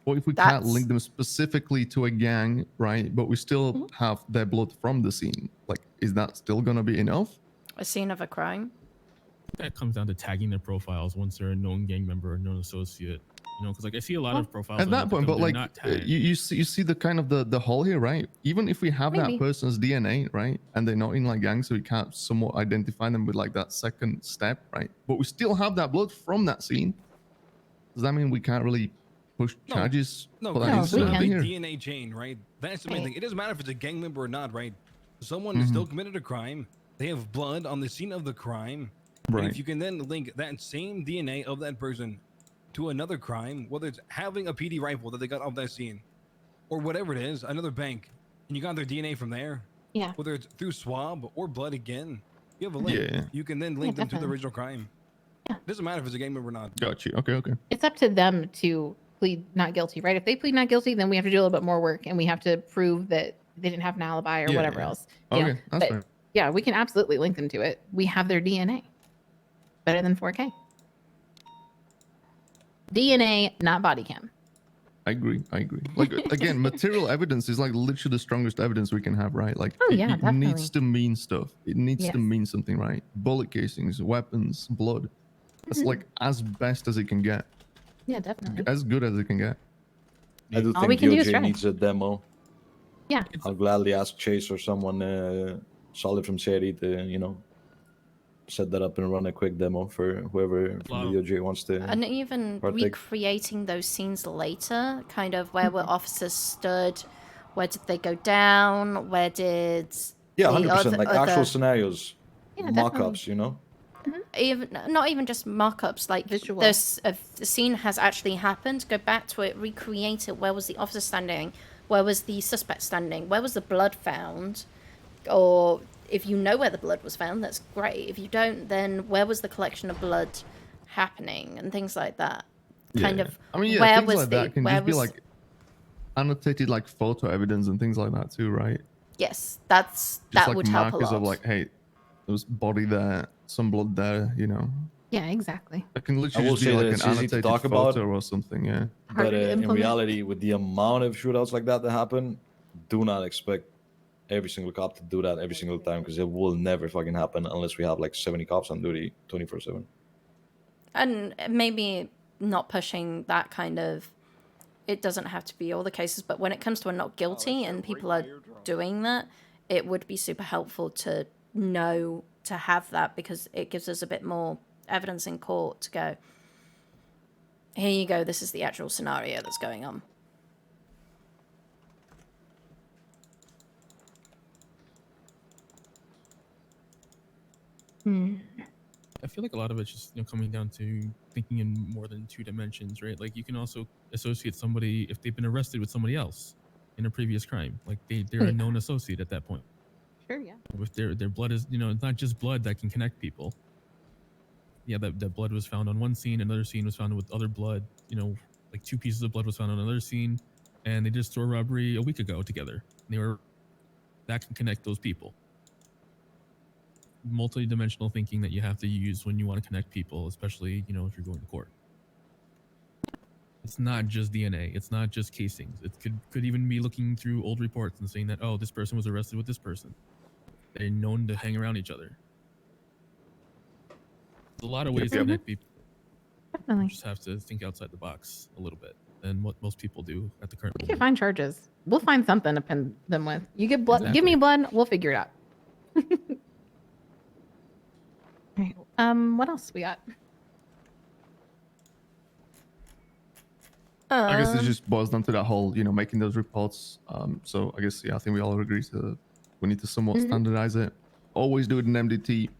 What if we can't link them specifically to a gang, right? But we still have their blood from the scene. Like, is that still gonna be enough? A scene of a crime. That comes down to tagging their profiles once they're a known gang member or known associate. You know, because like I see a lot of profiles At that point, but they're like not tagged. you see the kind of the hole here, right? Even if we have Maybe. that person's DNA, right, and they're not in like gangs, so we can't somewhat identify them with like that second step, right? But we still have that blood from that scene. Does that mean we can't really push charges? No, for that because incident the here? DNA chain, right? That's the main Right. thing. It doesn't matter if it's a gang member or not, right? Someone Mhm. still committed a crime. They have blood on the scene of the crime. And Right. if you can then link that same DNA of that person to another crime, whether it's having a PD rifle that they got off that scene, or whatever it is, another bank, and you got their DNA from there, Yeah. whether it's through swab or blood again, you have a link. Yeah. You can then link them to the definitely. original crime. It doesn't matter if it's a gang member or not. Got you. Okay. It's up to them to plead not guilty, right? If they plead not guilty, then we have to do a little bit more work and we have to prove that they didn't have an alibi or Yeah, whatever yeah. else. you know? Okay, that's But, fair. yeah, we can absolutely link them to it. We have their DNA. Better than 4K. DNA, not body cam. I agree. Like again, material evidence is like literally the strongest evidence we can have, right? Like Oh, yeah, it needs definitely. to mean stuff. It needs to Yes. mean something, right? Bullet casings, weapons, blood. That's Mhm. like as best as it can get. Yeah, definitely. As good as it can get. I do All we think can do is DOJ try. needs a demo. Yeah. I'll gladly ask Chase or someone solid from Seri to, set that up and run a quick demo for whoever from the DOJ wants to. And even partake. recreating those scenes later, kind of where were officers stood, where did they go down, where did Yeah, the 100%. Like actual other- scenarios, Yeah, mock-ups, even not even just mock-ups, like Visual. this the scene has actually happened, go back to it, recreate it. Where was the officer standing, where was the suspect standing, where was the blood found, or if you know where the blood was found, that's great. If you don't, then where was the collection of blood happening and things like that. Kind Yeah. of I mean, yeah, where things was like the that can where just be was like annotated like photo evidence and things like that too, right? yes, Just that like would help a markers lot. of like, hey, there was body there, some blood there, Yeah, exactly. It can I literally will just be say that like an it's easy to annotated talk photo about, or something, yeah. But Harder to in implement. reality, with the amount of shootouts like that happen, do not expect every single cop to do that every single time because it will never fucking happen unless we have like 70 cops on duty 24/7. And maybe not pushing that kind of, it doesn't have to be all the cases, but when it comes to a not guilty and people are doing that, it would be super helpful to know, to have that, because it gives us a bit more evidence in court to go, here you go, this is the actual scenario that's going on. I feel like a lot of it's just coming down to thinking in more than two dimensions, right? Like you can also associate somebody if they've been arrested with somebody else in a previous crime, like they're a known associate at that point. Sure, yeah. If their blood is it's not just blood that can connect people. Yeah, that blood was found on one scene, another scene was found with other blood. Like 2 pieces of blood was found on another scene, and they did a store robbery a week ago together. That can connect those people. Multi-dimensional thinking that you have to use when you want to connect people, especially if you're going to court. It's not just DNA. It's not just casings. It could even be looking through old reports and saying that, oh, this person was arrested with this person. They're known to hang around each other. There's a lot of ways to connect people. Definitely. You just have to think outside the box a little bit, and what most people do at the current We moment. can find charges. We'll find something to pin them with. You get blood. Give me blood. We'll figure it out. All right. What else we got? I guess it just boils down to that whole, making those reports. So I guess, I think we all agree we need to somewhat Mhm. standardize it. Always do it in MDT.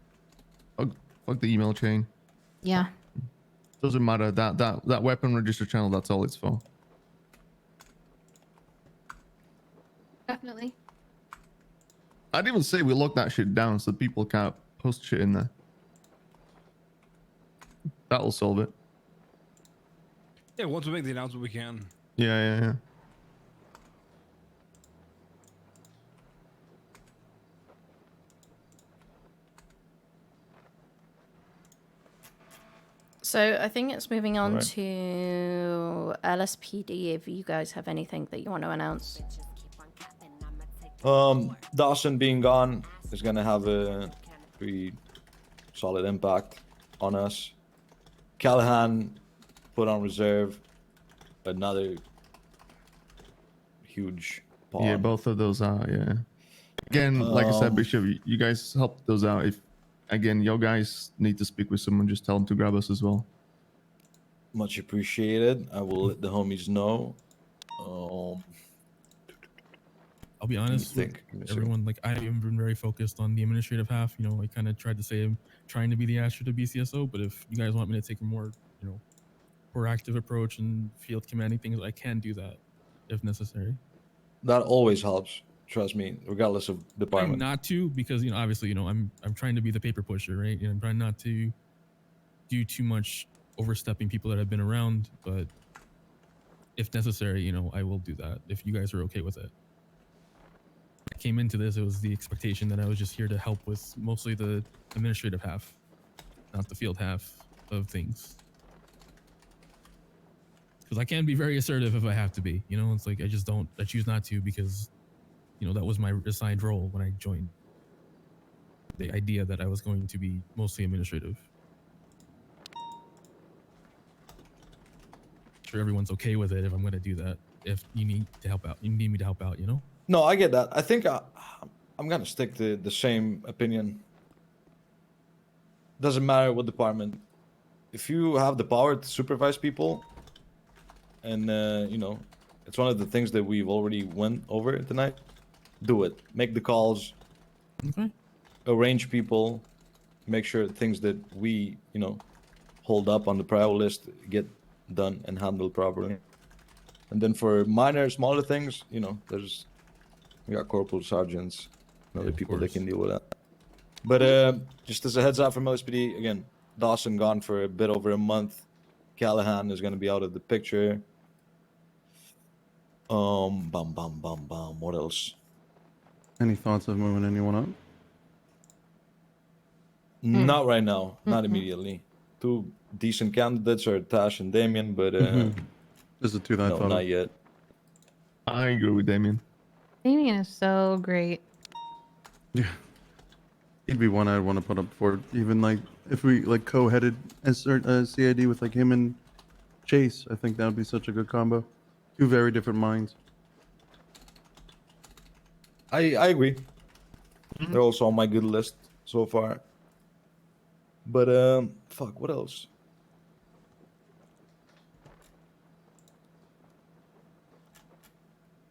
Fuck the email chain. Yeah. Doesn't matter. That weapon register channel, that's all it's for. Definitely. I'd even say we lock that shit down so people can't post shit in there. That'll solve it. Yeah, once we make the announcement, we can. Yeah. So I think it's moving on Alright. to LSPD. If you guys have anything that you want to announce. Dawson being gone is gonna have a pretty solid impact on us. Callahan put on reserve, another huge pawn. Yeah, both of those are, yeah. Again, like I said, Bishop, you guys helped those out. If again, your guys need to speak with someone, just tell them to grab us as well. Much appreciated. I will let the homies know. I'll be honest with everyone, like I have been very focused on the administrative half. You know, I kind of tried to say I'm trying to be the Asher to BCSO, but if you guys want me to take a more, you know, proactive approach and field commanding things, I can do that if necessary. That always helps. Trust me, regardless of Trying department. not to, because you know, obviously, you know, I'm trying to be the paper pusher, right? You know, I'm trying not to do too much overstepping people that have been around, but if necessary, you know, I will do that if you guys are okay with it. I came into this, it was the expectation that I was just here to help with mostly the administrative half, not the field half of things. Because I can be very assertive if I have to be, you know, it's like I choose not to because, you know, that was my assigned role when I joined. The idea that I was going to be mostly administrative. Sure, everyone's okay with it if I'm going to do that. If you need to help out, you need me to help out, you know? No, I get that. I think I'm gonna stick to the same opinion. Doesn't matter what department. If you have the power to supervise people, and you know, it's one of the things that we've already went over tonight. Do it. Make the calls. Okay. Arrange people. Make sure things that we, you know, hold up on the priority list get done and handled properly. And then for minor, smaller things, you know, we got corporal sergeants and other people that can deal with that. But just as a heads up from LSPD, again, Dawson gone for a bit over a month. Callahan is going to be out of the picture. What else? Any thoughts of moving anyone up? Not right now. Not immediately. Two decent candidates are Tash and Damien, but This is two that I no, thought not of. yet. I agree with Damien. Damien is so great. Yeah. He'd be one I'd want to put up for. Even like if we like co-headed CID with like him and Chase, I think that would be such a good combo. Two very different minds. I agree. They're also on my good list so far. But fuck, what else?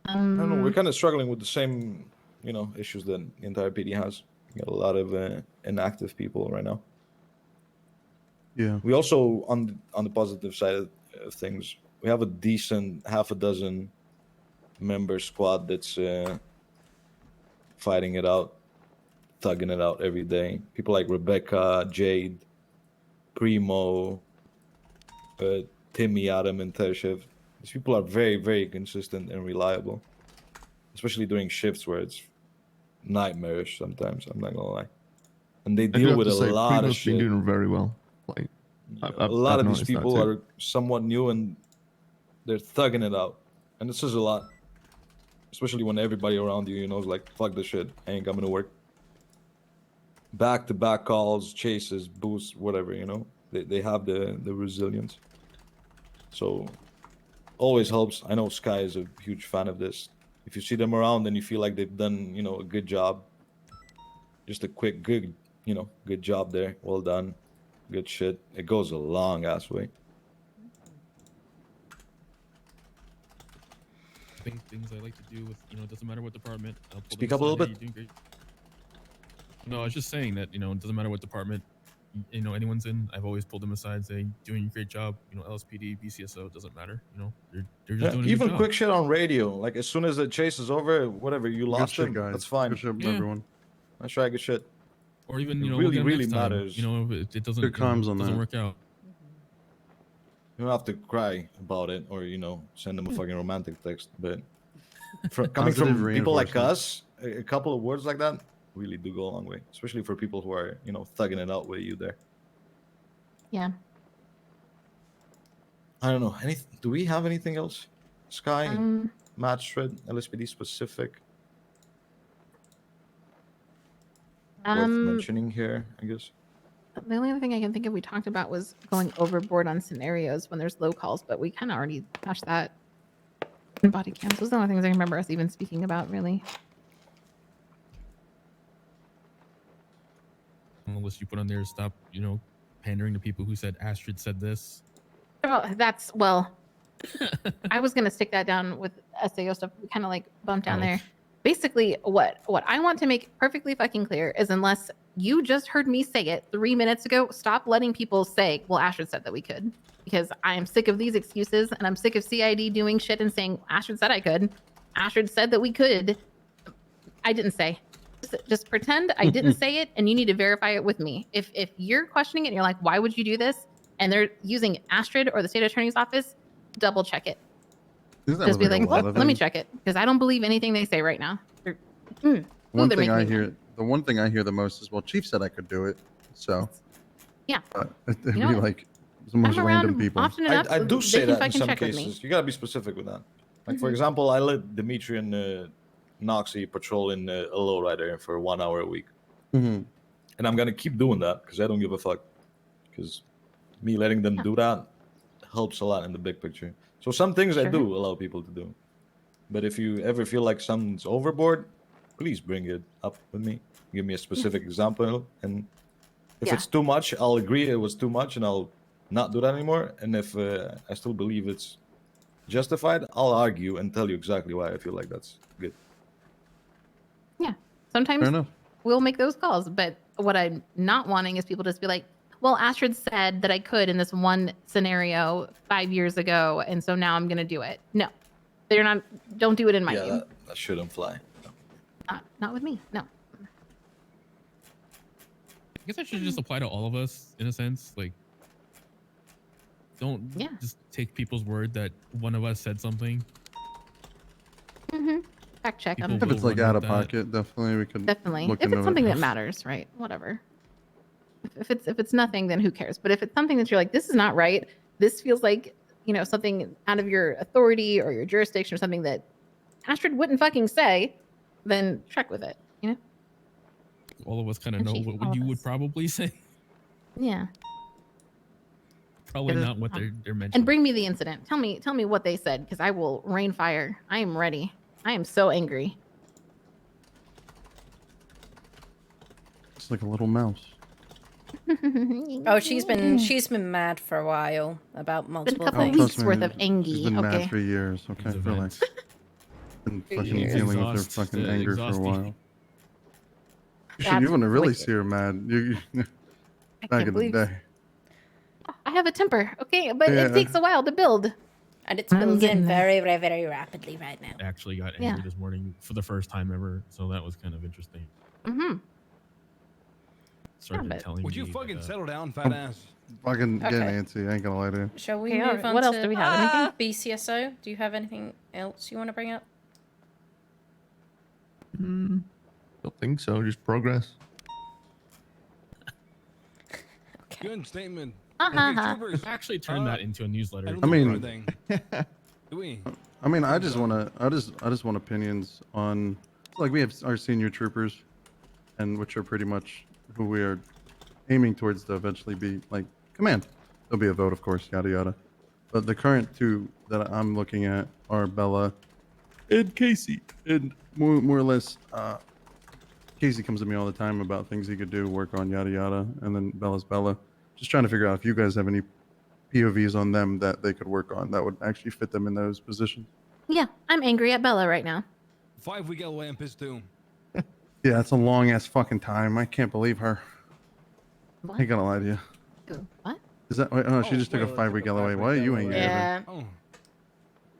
I don't know. We're kind of struggling with the same, you know, issues that the entire PD has. We got a lot of inactive people right now. Yeah. We also, on the positive side of things, we have a decent half a dozen member squad that's fighting it out, thugging it out every day. People like Rebecca, Jade, Primo, Timmy, Adam, and Tershev. These people are very, very consistent and reliable, especially during shifts where it's nightmarish sometimes. I'm not gonna lie, and they I do deal have with to a say, lot of Primo's shit. been doing very well. Like A lot of these noticed that people too. are somewhat new and they're thugging it out, and this is a lot, especially when everybody around you, you know, is like, "Fuck this shit, I ain't coming to work." Back-to-back calls, chases, boosts, whatever, you know. They have the resilience. So always helps. I know Sky is a huge fan of this. If you see them around and you feel like they've done, you know, a good job, just a quick, good, you know, good job there. Well done. Good shit. It goes a long ass way. I think things I like to do with, you know, it doesn't matter what department. I'll pull Speak them up a little aside, "Hey, you're doing great." No, I was just saying that, you know, it doesn't matter what department, you know, anyone's in. I've always pulled them aside, saying, "Doing a great job." You know, LSPD, BCSO, it doesn't matter. You know, they're just Yeah, doing a even good job. quick shit on radio. Like as soon as the chase is over, whatever, you lost shit, him. guys. That's fine. Good shit, Yeah. everyone. That's right. Good shit. Or even, It you know, really, again, really next time, matters. You know, if it doesn't, Good you know, comms on doesn't that. work out. You don't have to cry about it or, you know, send them a fucking romantic text. But coming Positive from people like reinforcement. us, a couple of words like that really do go a long way, especially for people who are, you know, thugging it out with you there. Yeah. I don't know. Do we have anything else? Sky, Match Shred, LSPD specific. Worth mentioning here, I guess. The only other thing I can think of we talked about was going overboard on scenarios when there's low calls, but we kind of already touched that in body cams. Those are the only things I remember us even speaking about, really. Unless you put on there, stop, pandering to people who said Astrid said this. Oh, I was gonna stick that down with SAO stuff. We kind of like bumped down there. Basically, what I want to make perfectly fucking clear is, unless you just heard me say it 3 minutes ago, stop letting people say, "Well, Astrid said that we could," because I am sick of these excuses, and I'm sick of CID doing shit and saying, "Astrid said I could. Astrid said that we could." I didn't say. Just pretend I didn't say it, and you need to verify it with me. If you're questioning it and you're like, "Why would you do this?" and they're using Astrid or the state attorney's office, double check it. Just be like, "Well, let me check it," because I don't believe anything they say right now. The one thing I hear the most is, "Well, Chief said I could do it," so yeah, it'd be like the most random people. Often enough, I do they say can that in fucking some check with me. cases. You gotta be specific with that. Like for example, I let Dimitri and Noxy patrol in a lowrider for 1 hour a week, and I'm gonna keep doing that because I don't give a fuck. Because me letting them do that helps a lot in the big picture. So some things I do allow people to do, but if you ever feel like something's overboard, please bring it up with me. Give me a specific example, and if it's too much, I'll agree it was too much, and I'll not do that anymore. And if I still believe it's justified, I'll argue and tell you exactly why I feel like that's good. Yeah, sometimes we'll make those calls, but what I'm not wanting is people just be like, "Well, Astrid said that I could in this one scenario 5 years ago, and so now I'm going to do it." No, they're not. Don't do it in my name. That shouldn't fly. Not with me. No. I guess that should just apply to all of us in a sense. Like, don't just take people's word that one of us said something. Fact check. People If it's like out of that. pocket, definitely we could Definitely. look If into it's something it. that matters, right? Whatever. If it's nothing, then who cares? But if it's something that you're like, "This is not right. This feels like, something out of your authority or your jurisdiction or something that Astrid wouldn't fucking say," then check with it. All of us kind of And know Chief, all what of you would probably say. Yeah. Probably Give us- not what they're mentioning. And bring me the incident. Tell me what they said, because I will rain fire. I am ready. I am so angry. It's like a little mouse. Oh, she's been mad for a while about multiple couple things. weeks worth of angy, She's been okay? mad for years. Okay, relax. Been fucking years. dealing with her Exhaust- fucking anger for a exhausting. while. That's You want to really wicked. see her mad? You back can't in the believe- day. I have a temper, okay? But Yeah. it takes a while to build. And it's I'm building getting there. very, very, very rapidly right now. Actually got Yeah. angry this morning for the first time ever, so that was kind of interesting. Mm-hmm. Started but- telling Would you me fucking that, settle down, fat ass? Fucking getting Okay. antsy. I ain't gonna lie to you. Shall we Okay, move alright. on What to else do we have? Anything? BCSO? Do you have anything else you want to bring up? Don't think so. Just progress. Good statement. Uh-huh. Okay, troopers. actually turned that into a newsletter. I mean- thing. Do we? I mean, I just want opinions on, like, we have our senior troopers, and which are pretty much who we are aiming towards to eventually be like command. There'll be a vote, of course, yada yada. But the current two that I'm looking at are Bella and Casey, and more or less, Casey comes to me all the time about things he could do, work on, yada yada, and then Bella's Bella. Just trying to figure out if you guys have any POVs on them that they could work on that would actually fit them in those positions. Yeah, I'm angry at Bella right now. 5 week LOA and piss too. Yeah, that's a long ass fucking time. I can't believe her. I ain't gonna lie to you. What? Is that? Wait, oh, she just took a 5-week LOA. Why are you angry? at her? Yeah.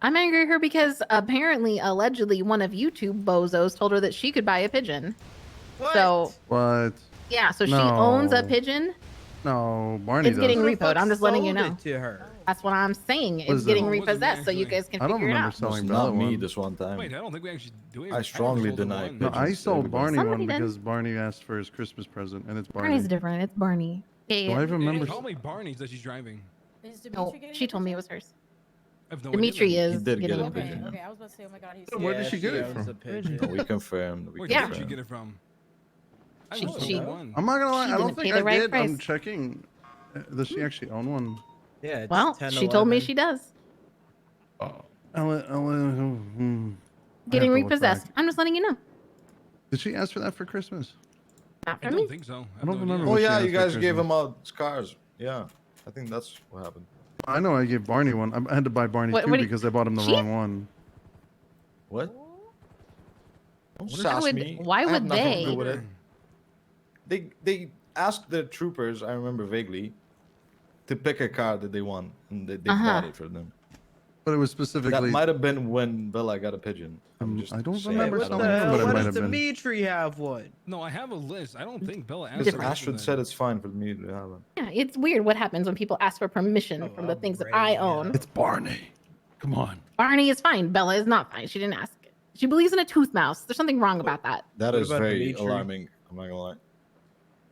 I'm angry at her because apparently, allegedly, one of you two bozos told her that she could buy a pigeon. So, What? yeah, so she owns a No. pigeon. No, Barney It's does. getting repoed. I'm just letting you know. Sold it to her. That's what I'm saying. What It's is getting that? repossessed, so you guys can I don't figure it remember out. selling It's Bella not me one. this one time. Wait, I don't think we actually do it. I strongly sold the deny one. No, I pigeons to sold everybody. Barney Somebody one did. because Barney asked for his Christmas present, and it's Barney. Barney's different. It's Barney. Do I remember? How many Barneys that she's driving? Is No, Dimitri getting she a told me it pigeon? was hers. I have no Dimitri idea. is He did get getting a a Okay, pigeon. okay. I was about to say, oh my god, he's. Where did she get it owns from? a pigeon. No, we confirmed. We Where Yeah. did confirmed. she get it from? I She- know she- one. I'm not gonna lie. She I don't didn't think pay the I right did. I'm price. checking. Does she actually own one? Yeah. It's Well, 10, she told me 11. she does. Getting Getting repossessed. I'm just letting you know. Did she ask for that for Christmas? Not I for don't me. think so. I don't remember. Oh what she yeah, asked you for guys gave Christmas. him out scars. Yeah, I think that's what happened. I know I gave Barney one. I had to buy Barney What- two what do you- because I bought him the she- wrong one. What? Don't Why sass would- me. why I have would nothing to they? do with it. They asked the troopers, I remember vaguely, to pick a car that they want, and they bought it for them. But it was That specifically. might have been when Bella got a pigeon. I'm just I don't saying. remember What some the of them, hell? but it Why might does have been. Dimitri have one? No, I have a list. I don't think Bella asked Because for Astrid that. said it's fine for me to have it. Yeah, it's weird what happens when people ask for permission from the things that I own. It's Barney. Come on. Barney is fine. Bella is not fine. She didn't ask. She believes in a tooth mouse. There's something wrong about that. That What is about very Dimitri? alarming. I'm not gonna lie.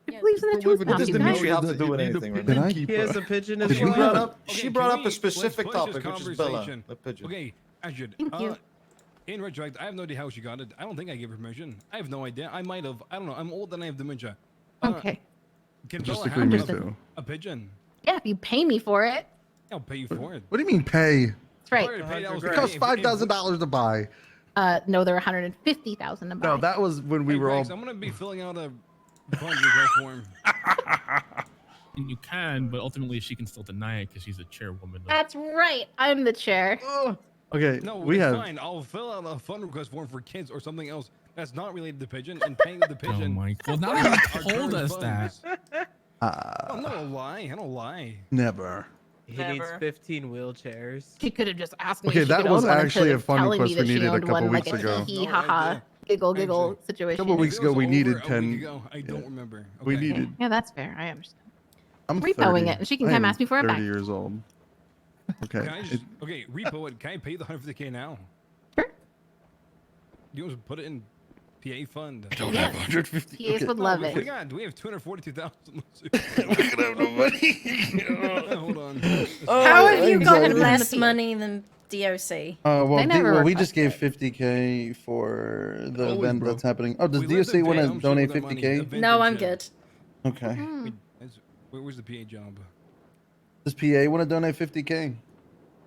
She believes in a tooth What mouse. does you guys. Dimitri have to do with anything right now? He has a pigeon as She well. brought up. Okay, She can brought up we- a let's specific push this topic, which is Bella, conversation. the pigeon. Okay, Astrid. Thank you. In retrospect, I have no idea how she got it. I don't think I gave her permission. I have no idea. I might have. I don't know. I'm old and I have dementia. Okay. Can Just Bella agree have me a, too. a pigeon? Yeah, if you pay me for it. I'll pay you for it. What do you mean pay? That's right. It costs $5,000 to buy. No, they're 150,000 to buy. No, that was when we Hey, were all. Rex, I'm gonna be filling out a fund request form. And you can, but ultimately she can still deny it because she's a chairwoman. That's right. I'm the chair. Okay, No, we it's have. fine. I'll fill out a fund request form for kids or something else that's not related to pigeon and paying the pigeon. Oh my! Well, now Our you current told us that. funds. I'm not a lie. I don't lie. Never. He needs 15 wheelchairs. She could have just asked me. Okay, if she that could was own one actually instead a of fun telling me request we that she needed a owned couple one, weeks like ago. a hee hee No ha ha idea. giggle giggle Actually, situation. A couple weeks If it was ago, we needed over a 10. week ago, I don't remember. We Okay. needed. Yeah, that's fair. I understand. I'm repoing 30. it, and she can I come am ask me for it 30 back. years old. Okay. Can I just, okay, repo it. Can I pay the 150K now? Sure. You want to put it in PA fund? I don't have 150. PAs would love we it. got. Do we have 242,000? We're gonna have no money. Hold on. How have you got exactly. less money than DOC? Well, They never well, we just gave requested. 50K for the Always, event bro. that's happening. Oh, does We let DOC them want pay. to I'm sure donate with that money, 50K? event No, and I'm shit. good. Okay. Hmm. Where's the PA job? Does PA want to donate 50K?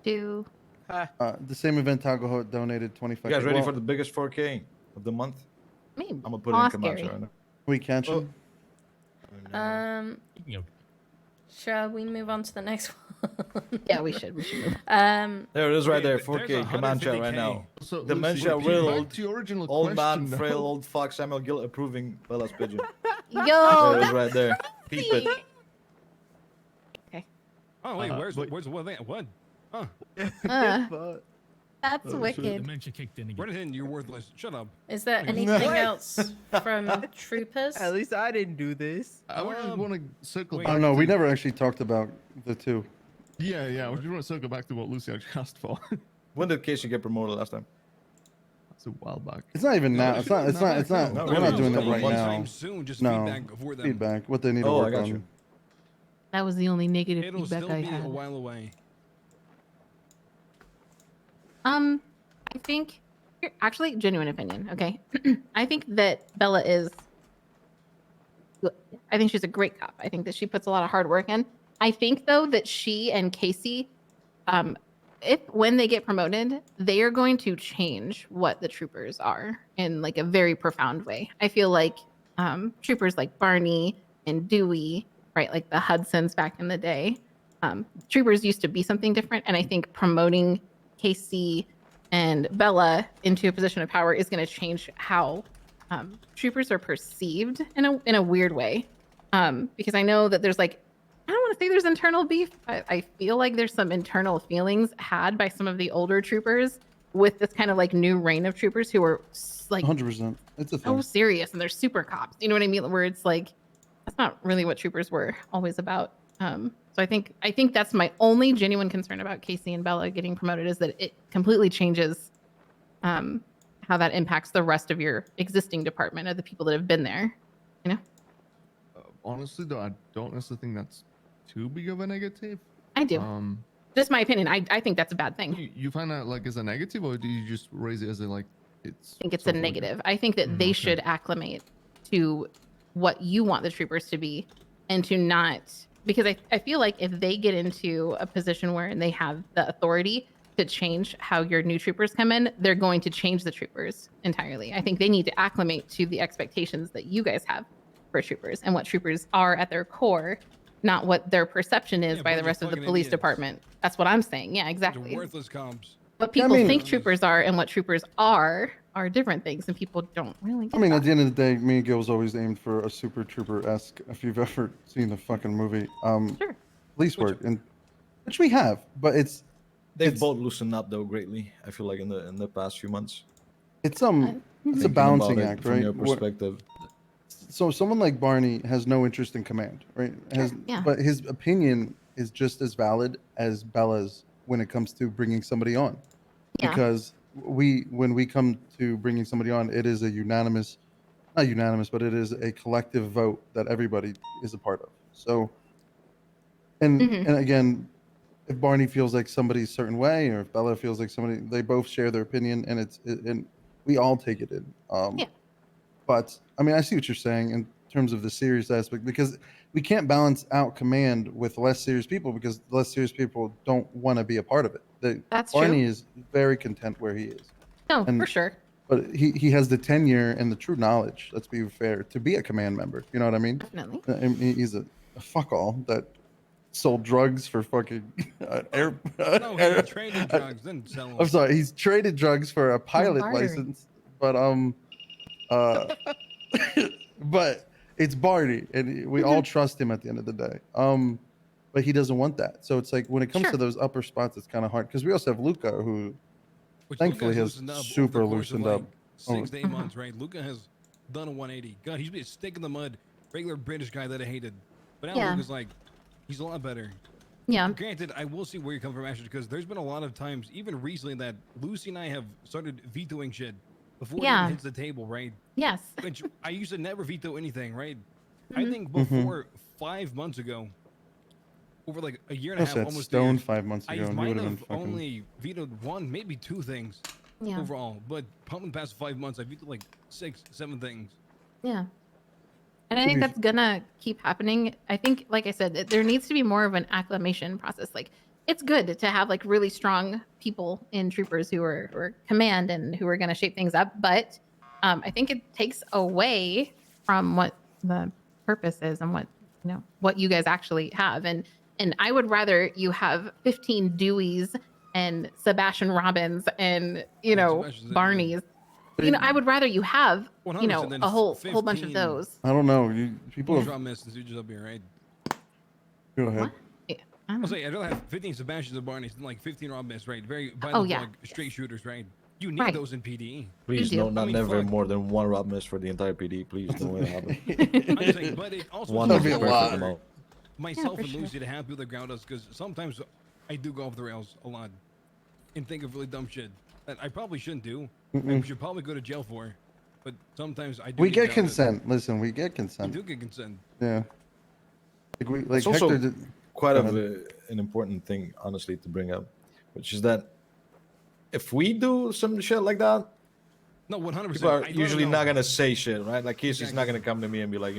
Do The same event Taco donated 25K. You guys ready Well, for the biggest 4K of the month? me? I'm gonna put Aw, in Camacho scary. right now. we catch Oh. him? Speaking of, Shall we move on to the next one? Yeah, we should. We should. Move. There it is right there, There's 4K Comanche right now. So, Lucy, Dementia back riddled, to your original old man, question, frail though. old fuck, Samuel Gill approving Bella's pigeon. Yo, There it is right there. Peep it. Oh wait, where's but- what? Huh? that's Oh, wicked. dementia kicked in again. Brennan, you're worthless. Shut up. Is there anything else from troopers? At least I didn't do this. I would just want to circle wait. back. Oh, no, we to- never actually talked about the two. Yeah, yeah. I just want to circle back to what Lucy actually asked for. When did Casey get promoted last time? That's a while back. It's not even now. It's not. It's not. It's not. No, We're really, not doing just that right one now. Sometime soon, just No. feedback for them. Feedback. What they need to Oh, I work got on. you. That was the only negative It'll feedback still I be a had. while away. I think, actually, genuine opinion. Okay, I think that Bella is. I think she's a great cop. I think that she puts a lot of hard work in. I think though that she and Casey, if when they get promoted, they are going to change what the troopers are in like a very profound way. I feel like troopers like Barney and Dewey, right, like the Hudsons back in the day, troopers used to be something different, and I think promoting Casey and Bella into a position of power is going to change how troopers are perceived in a weird way. Because I know that there's like, I don't want to say there's internal beef. I feel like there's some internal feelings had by some of the older troopers with this kind of like new reign of troopers who are like 100%. It's a so thing. serious and they're super cops. You know what I mean? Where it's like, that's not really what troopers were always about. So I think that's my only genuine concern about Casey and Bella getting promoted is that it completely changes how that impacts the rest of your existing department of the people that have been there. You know? Honestly, though, I don't necessarily think that's too big of a negative. I do. Just my opinion. I think that's a bad thing. You find that like as a negative, or do you just raise it as a like it's? I think it's a negative. I think that they should acclimate to what you want the troopers to be, and to not, because I feel like if they get into a position where they have the authority to change how your new troopers come in, they're going to change the troopers entirely. I think they need to acclimate to the expectations that you guys have for troopers and what troopers are at their core, not what their perception is by the rest of the police department. That's what I'm saying. Yeah, exactly. They're worthless comps. What people think troopers are and what troopers are different things, and people don't really get I mean, that. at the end of the day, me and Gil's always aimed for a Super Trooper-esque, if you've ever seen the fucking movie, Sure. police work, and which we have, but They've both loosened up though greatly. I feel like in the past few months. it's a Thinking balancing about it act, from right? your What- perspective. So someone like Barney has no interest in command, right? yeah. But his opinion is just as valid as Bella's when it comes to bringing somebody on. Yeah. Because when we come to bringing somebody on, it is a not unanimous, but it is a collective vote that everybody is a part of. So, and again, if Barney feels like somebody's a certain way, or if Bella feels like somebody, they both share their opinion, and and we all take it in. Yeah. But I mean, I see what you're saying in terms of the serious aspect, because we can't balance out command with less serious people, because less serious people don't want to be a part of it. That's Barney true. is very content where he is. No, And- for sure. But he has the tenure and the true knowledge, let's be fair, to be a command member. You know what I mean? Definitely. I mean, he's a fuck all that sold drugs for fucking air. No, he traded drugs, didn't sell them. I'm sorry, he's traded drugs for a pilot barter. license, but but it's Barney, and we all trust him at the end of the day. But he doesn't want that. So it's like when it comes to those upper spots, it's kind of hard, because we also have Luca, who Which thankfully Luca's has loosened up over super the course of, loosened like, up. 6 to 8 months, right? Luca has done a 180. God, he's been a stick in the mud, regular British guy that I hated. But now Yeah. Luca's like, he's a lot better. Yeah. Granted, I will see where you come from, Asher, because there's been a lot of times, even recently, that Lucy and I have started vetoing shit before it Yeah. even hits the table, right? Yes. Which I used to never veto anything, right? Mm-hmm. I think before 5 months ago, over like a year and a That's half, that almost stone 2 years, 5 months I ago, and he might would've have been fucking- only vetoed 1, maybe 2 things Yeah. overall. But probably the past 5 months, I vetoed like 6, 7 things. Yeah. And I think that's gonna keep happening. I think, like I said, there needs to be more of an acclimation process. Like, it's good to have like really strong people in troopers who are command and who are gonna shape things up, but I think it takes away from what the purpose is and what you guys actually have. And I would rather you have 15 Deweys and Sebastian Robins and Sebastian's Barneys. I would rather you have 100% than a whole bunch of 15 those. I don't know. People Who's have, Rob Miss and Sujas up here, right? go ahead. Yeah, I'll say I'd rather have 15 Sebastians and Barneys than like 15 Rob Miss, right? Very by Oh, the yeah. like, straight shooters, right? You need Right. those in PD. Please, do. no, not I mean, never fuck. more than one Rob miss for the entire PD. Please, don't let it happen. I'm just saying, but it also One That'd is be the a lot. perfect amount. myself for and sure. Lucy to have people that ground us, because sometimes I do go off the rails a lot and think of really dumb shit that I probably shouldn't do. And we should probably go to jail for. But sometimes I do. We get grounded. consent. Listen, we get We consent. do get consent. Yeah. Like It's also Hector did. quite Go of ahead. an important thing, honestly, to bring up, which is that if we do some shit like that, No, 100%. people are I'd rather usually know. not gonna say shit, right? Like Casey's Exactly. not gonna come to me and be like,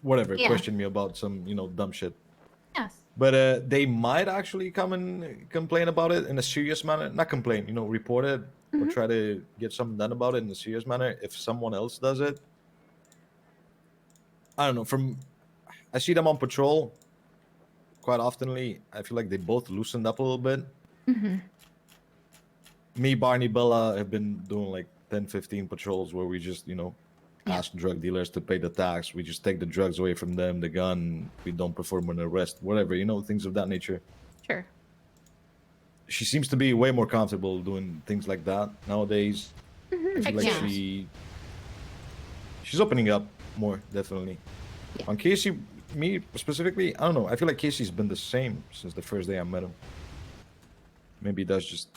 whatever, Yeah. question me about some, dumb shit. Yes. But they might actually come and complain about it in a serious manner. Not complain, report it or try to get something done about it in a serious manner. If someone else does it, I don't know. I see them on patrol quite oftenly. I feel like they both loosened up a little bit. Mm-hmm. Me, Barney, Bella have been doing like 10, 15 patrols where we just, ask drug dealers to pay the tax. We just take the drugs away from them, the gun. We don't perform an arrest, whatever, things of that nature. Sure. She seems to be way more comfortable doing things like that nowadays. I feel like Yeah. she's opening up more, definitely. On Casey, me specifically, I don't know. I feel like Casey's been the same since the first day I met him. Maybe that's just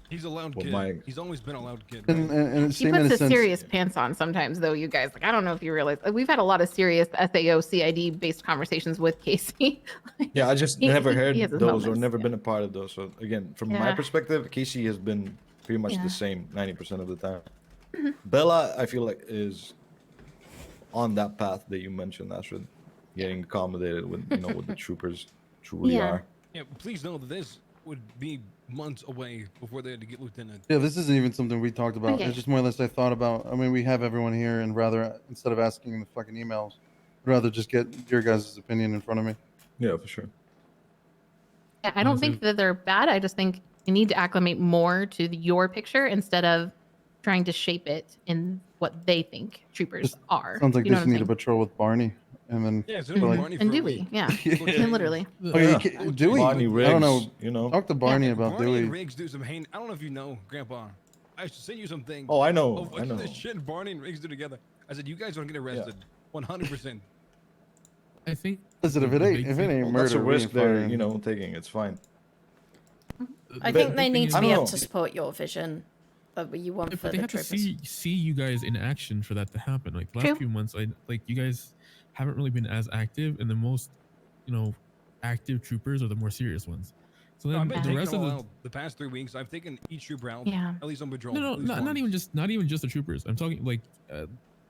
He's a loud Well, kid. my- He's always been a loud kid. And He same in puts a the sense. serious pants on sometimes, though, you guys. Like, I don't know if you realize. Like, we've had a lot of serious SAO CID based conversations with Casey. Yeah, I just He- never he- heard he has his those or moments, never been a part of those. So again, from my Yeah. perspective, Casey has been pretty much Yeah. the same 90% of the time. Mhm. Bella, I feel like is on that path that you mentioned, Astrid, getting accommodated with what the troopers truly Yeah. are. Yeah, please know that this would be months away before they had to get lieutenant. Yeah, this isn't even something we talked about. Okay. It's just more or less I thought about. I mean, we have everyone here, and rather instead of asking the fucking emails, I'd rather just get your guys' opinion in front of me. Yeah, for sure. Yeah, I don't think that they're bad. I just think you need to acclimate more to your picture instead of trying to shape it in what they think troopers are. Sounds like you they know just what need I'm a patrol with Barney, and then Yeah, so we're did like- Barney And for a Dewey, week. yeah. Literally. Oh, yeah, Dewey. Barney I don't know. Riggs, you know. Talk to Barney about Barney and Dewey. Riggs do some hang. I don't know if you know, Grandpa. I should send you something. Oh, I know, Of I what's know. this shit Barney and Riggs do together? I said, you guys don't get arrested. 100%. I think. Listen, if it the ain't big if it thing- ain't Well, murder, that's a we risk ain't they're firing. taking. It's fine. I But- think they need to I be don't able know. to support your vision of what you want But for they the have to troopers. see you guys in action for that to happen. Like the last True. few months, you guys haven't really been as active, and the most, active troopers are the more serious ones. So No, then I've been the taking rest them of all the out the past 3 weeks. I've taken each trooper out. Yeah. At least on patrol. no, at least not once. even just the troopers. I'm talking like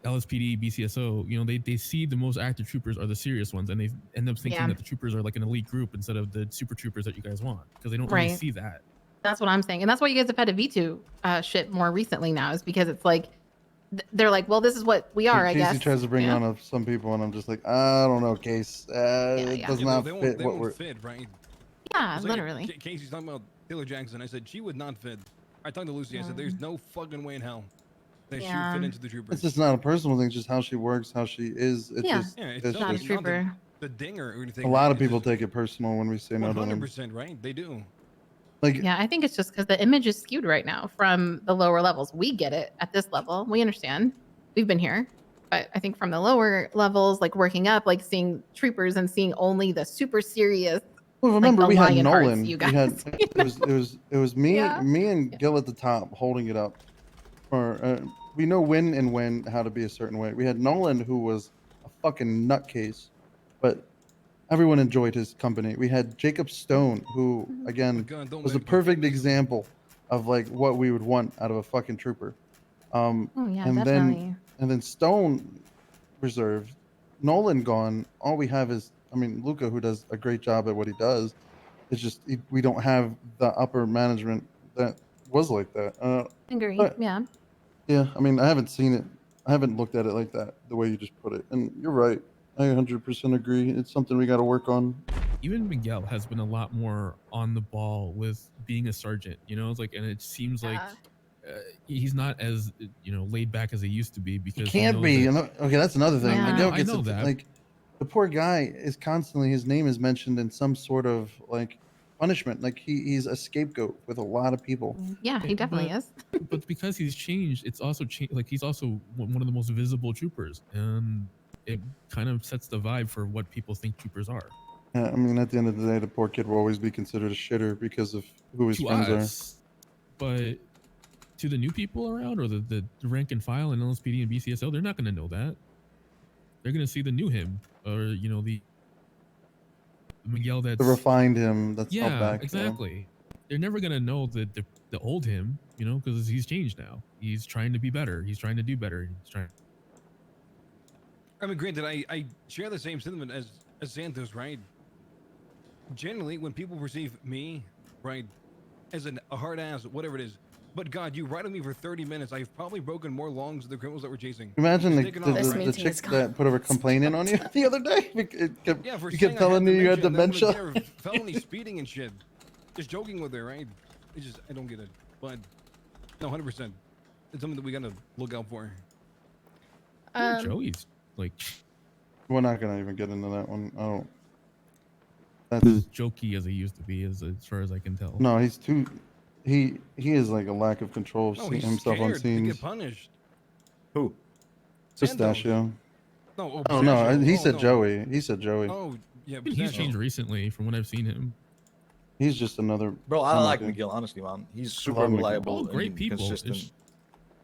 LSPD, BCSO. They see the most active troopers are the serious ones, and they end up thinking Yeah. that the troopers are like an elite group instead of the super troopers that you guys want because they don't really Right. see that. That's what I'm saying. And that's why you guys have had to V2 shit more recently now, is because it's like, they're like, well, this is what we are, I Casey guess. tries to bring Yeah. on some people, and I'm just like, I don't know, Case. It yeah. does Yeah, not they won't, fit they what won't we're. fit, right? Yeah, It's like literally. Casey's talking about Taylor Jackson. I said she would not fit. I talked to Lucy. I said there's no fucking way in hell that she Yeah. would fit into the troopers. It's just not a personal thing. It's just how she works, how she is. It's Yeah. just. Yeah, It's it's Not a just trooper. the dinger or anything. a lot right? of It's people just take it personal when we say no to them. 100%, right? They do. Like, Yeah, I think it's just because the image is skewed right now from the lower levels. We get it at this level. We understand. We've been here. But I think from the lower levels, like working up, like seeing troopers and seeing only the super serious. well, remember the we had lion hearts, Nolan. you We had guys. it was me Yeah. me and Gil at the top holding it up. For we know when and when how to be a certain way. We had Nolan who was a fucking nutcase, but everyone enjoyed his company. We had Jacob Stone who again God, don't was a make me perfect example of like what we would want out of a fucking trooper. Oh, yeah, and definitely. then Stone reserved, Nolan gone. All we have is, I mean, Luca, who does a great job at what he does. It's just we don't have the upper management that was like that. Agree. but- Yeah. Yeah, I mean, I haven't seen it. I haven't looked at it like that, the way you just put it. And you're right. I 100% agree. It's something we got to work on. Even Miguel has been a lot more on the ball with being a sergeant. It's like, and it seems like he's not as laid back as he used to be because He can't be. Okay, that's another thing. Yeah. Miguel I gets know it, that. like the poor guy is constantly his name is mentioned in some sort of like punishment. Like he's a scapegoat with a lot of people. Yeah, he definitely But- is. But because he's changed, it's also changed. Like he's also one of the most visible troopers, and it kind of sets the vibe for what people think troopers are. Yeah, I mean, at the end of the day, the poor kid will always be considered a shitter because of who his To friends us, but to the new people around or the rank and file in LSPD and BCSO, they're not going to know that. They're going to see the new him or the Miguel are. that's The refined him. That's held yeah, back. exactly. They're never gonna know the old him, because he's changed now. He's trying to be better. He's trying to do better. He's trying. I mean, granted, I share the same sentiment as Santos, right? Generally, when people perceive me, right, as a hard ass, whatever it is, but God, you ride with me for 30 minutes. I've probably broken more lungs of the criminals that we're chasing. Imagine Just the, taking the, off, the, right? the chick that put a complaint in on you the other day. Yeah, for You saying kept I telling me you had and then when dementia. they were felony speeding and shit. Just joking with her, right? It's just I don't get it. But no, 100%. It's something that we gotta look out for. Joey's like We're not gonna even get into that one. I don't. as That's jokey as he used to be, as far as I can tell. no. He's too. He is like a lack of control of No, seeing he's himself on scared to scenes. get punished. Who? Pistachio. No, Oh no, he Pistachio. said no. Joey. He said Joey. Oh, yeah, He's Pistachio. changed recently from what I've seen him. He's just another. Bro, I I'm like okay. Miguel, honestly, man. He's super love Miguel. reliable All great and people. consistent. It's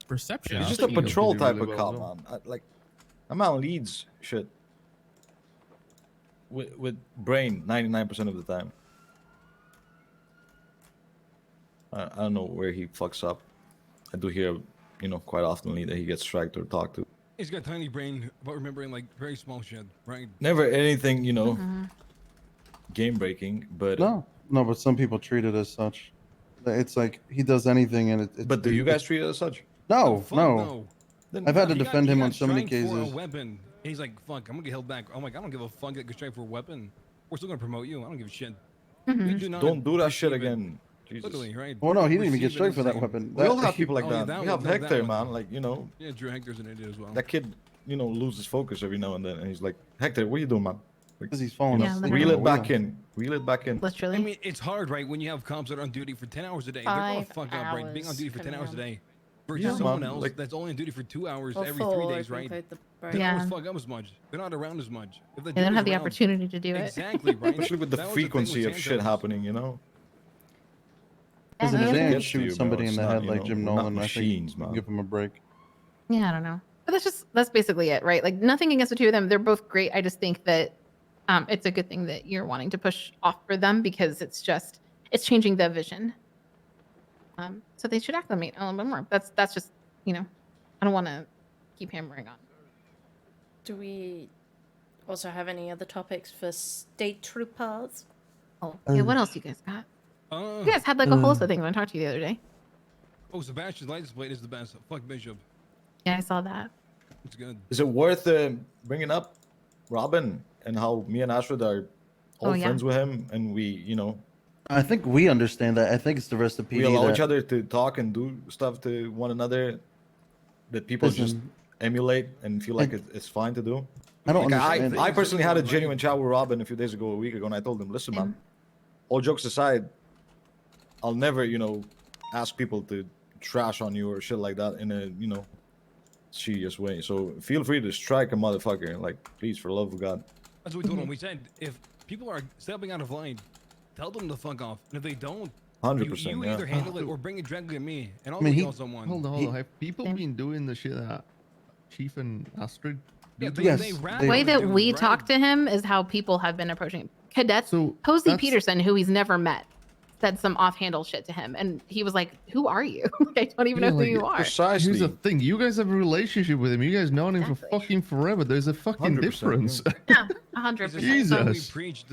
perception. He's I just a think he'll patrol do type really of well cop, as well. man. Like, that man leads shit with brain 99% of the time. I don't know where he fucks up. I do hear, quite oftenly that he gets stragged or talked to. He's got tiny brain, but remembering like very small shit, right? Never anything, Mm-hmm. game breaking, but No, but some people treat it as such. It's like he does anything, and it's. But do you guys treat it as such? No, Fuck no. Then I've had to he defend he him got on so many striked for a cases. weapon. He's like, fuck, I'm gonna get held back. I'm like, I don't give a fuck. Get strike for a weapon. We're still gonna promote you. I don't give a shit. Mm-hmm. We do not Don't do that shit receive it. again. Jesus. Literally, right? Oh no, he didn't even get Receive it straight and for that say- weapon. We all That- have people like Oh, yeah, that. that We one- have no, that Hector, one. man. Like, Yeah, Drew Hector's an idiot as well. that kid, loses focus every now and then, and he's like, Hector, what are you doing, man? Because he's falling Yeah, asleep. Reel on it the back wheel. in. Reel it back in. I Literally. mean, it's hard, right? When you have cops that are on duty for 10 hours a day. They're gonna 5 fuck up, right? Being on hours duty for 10 hours a minimum. day. Versus Yeah, someone man, else like- that's only on duty for 2 hours Or every 4 3 if days, we right? include the They break. Yeah. don't fuck up as much. They're not around as much. If the They don't dude have is the around- opportunity to do it. Exactly, right? Especially with the That was frequency thing of with shit Santos. happening, Because Yeah, if no, they it ain't gets to shoot you, bro. somebody in It's the not, head you like know, Jim we're not Nolan, machines, I think man. give him a break. Yeah, I don't know. But that's basically it, right? Like nothing against the two of them. They're both great. I just think that it's a good thing that you're wanting to push off for them because it's changing the vision. So they should acclimate a little bit more. That's just, I don't want to keep hammering on. Do we also have any other topics for state troopers? Oh, yeah. What else you guys got? Uh, You guys had like a whole list of things when I talked to you the other day. oh, Sebastian's license plate is the best. Fuck Bishop. Yeah, I saw that. It's good. Is it worth bringing up Robin and how me and Astrid are all Oh, yeah. friends with him, and we, I think we understand that. I think it's the rest of PD. we allow each that- other to talk and do stuff to one another that people just Listen, emulate and feel like it's fine to do. I don't Like, understand. I personally had a genuine chat with Robin a few days ago, a week ago, and I told him, listen, man, all jokes aside, I'll never, ask people to trash on you or shit like that in a, serious way. So feel free to strike a motherfucker. Like, please, for the love of God. That's what we told him. We said if people are stepping out of line, tell them to fuck off. And if they don't, 100%, you yeah. either handle it or bring it directly to me, and I'll I mean, be he- on someone. Hold on. Have people been doing the shit that Chief and Astrid? Yeah, do? The way that we talk to him is how people have been approaching him. Cadets, Posey that's- Peterson, who he's never met, said some offhandle shit to him, and he was like, "Who are you? I don't even know who you are." Here's the thing: you guys have a relationship with him. You guys known him for fucking forever. There's a fucking 100%, difference. Yeah, 100%. It's the same time we Jesus. preach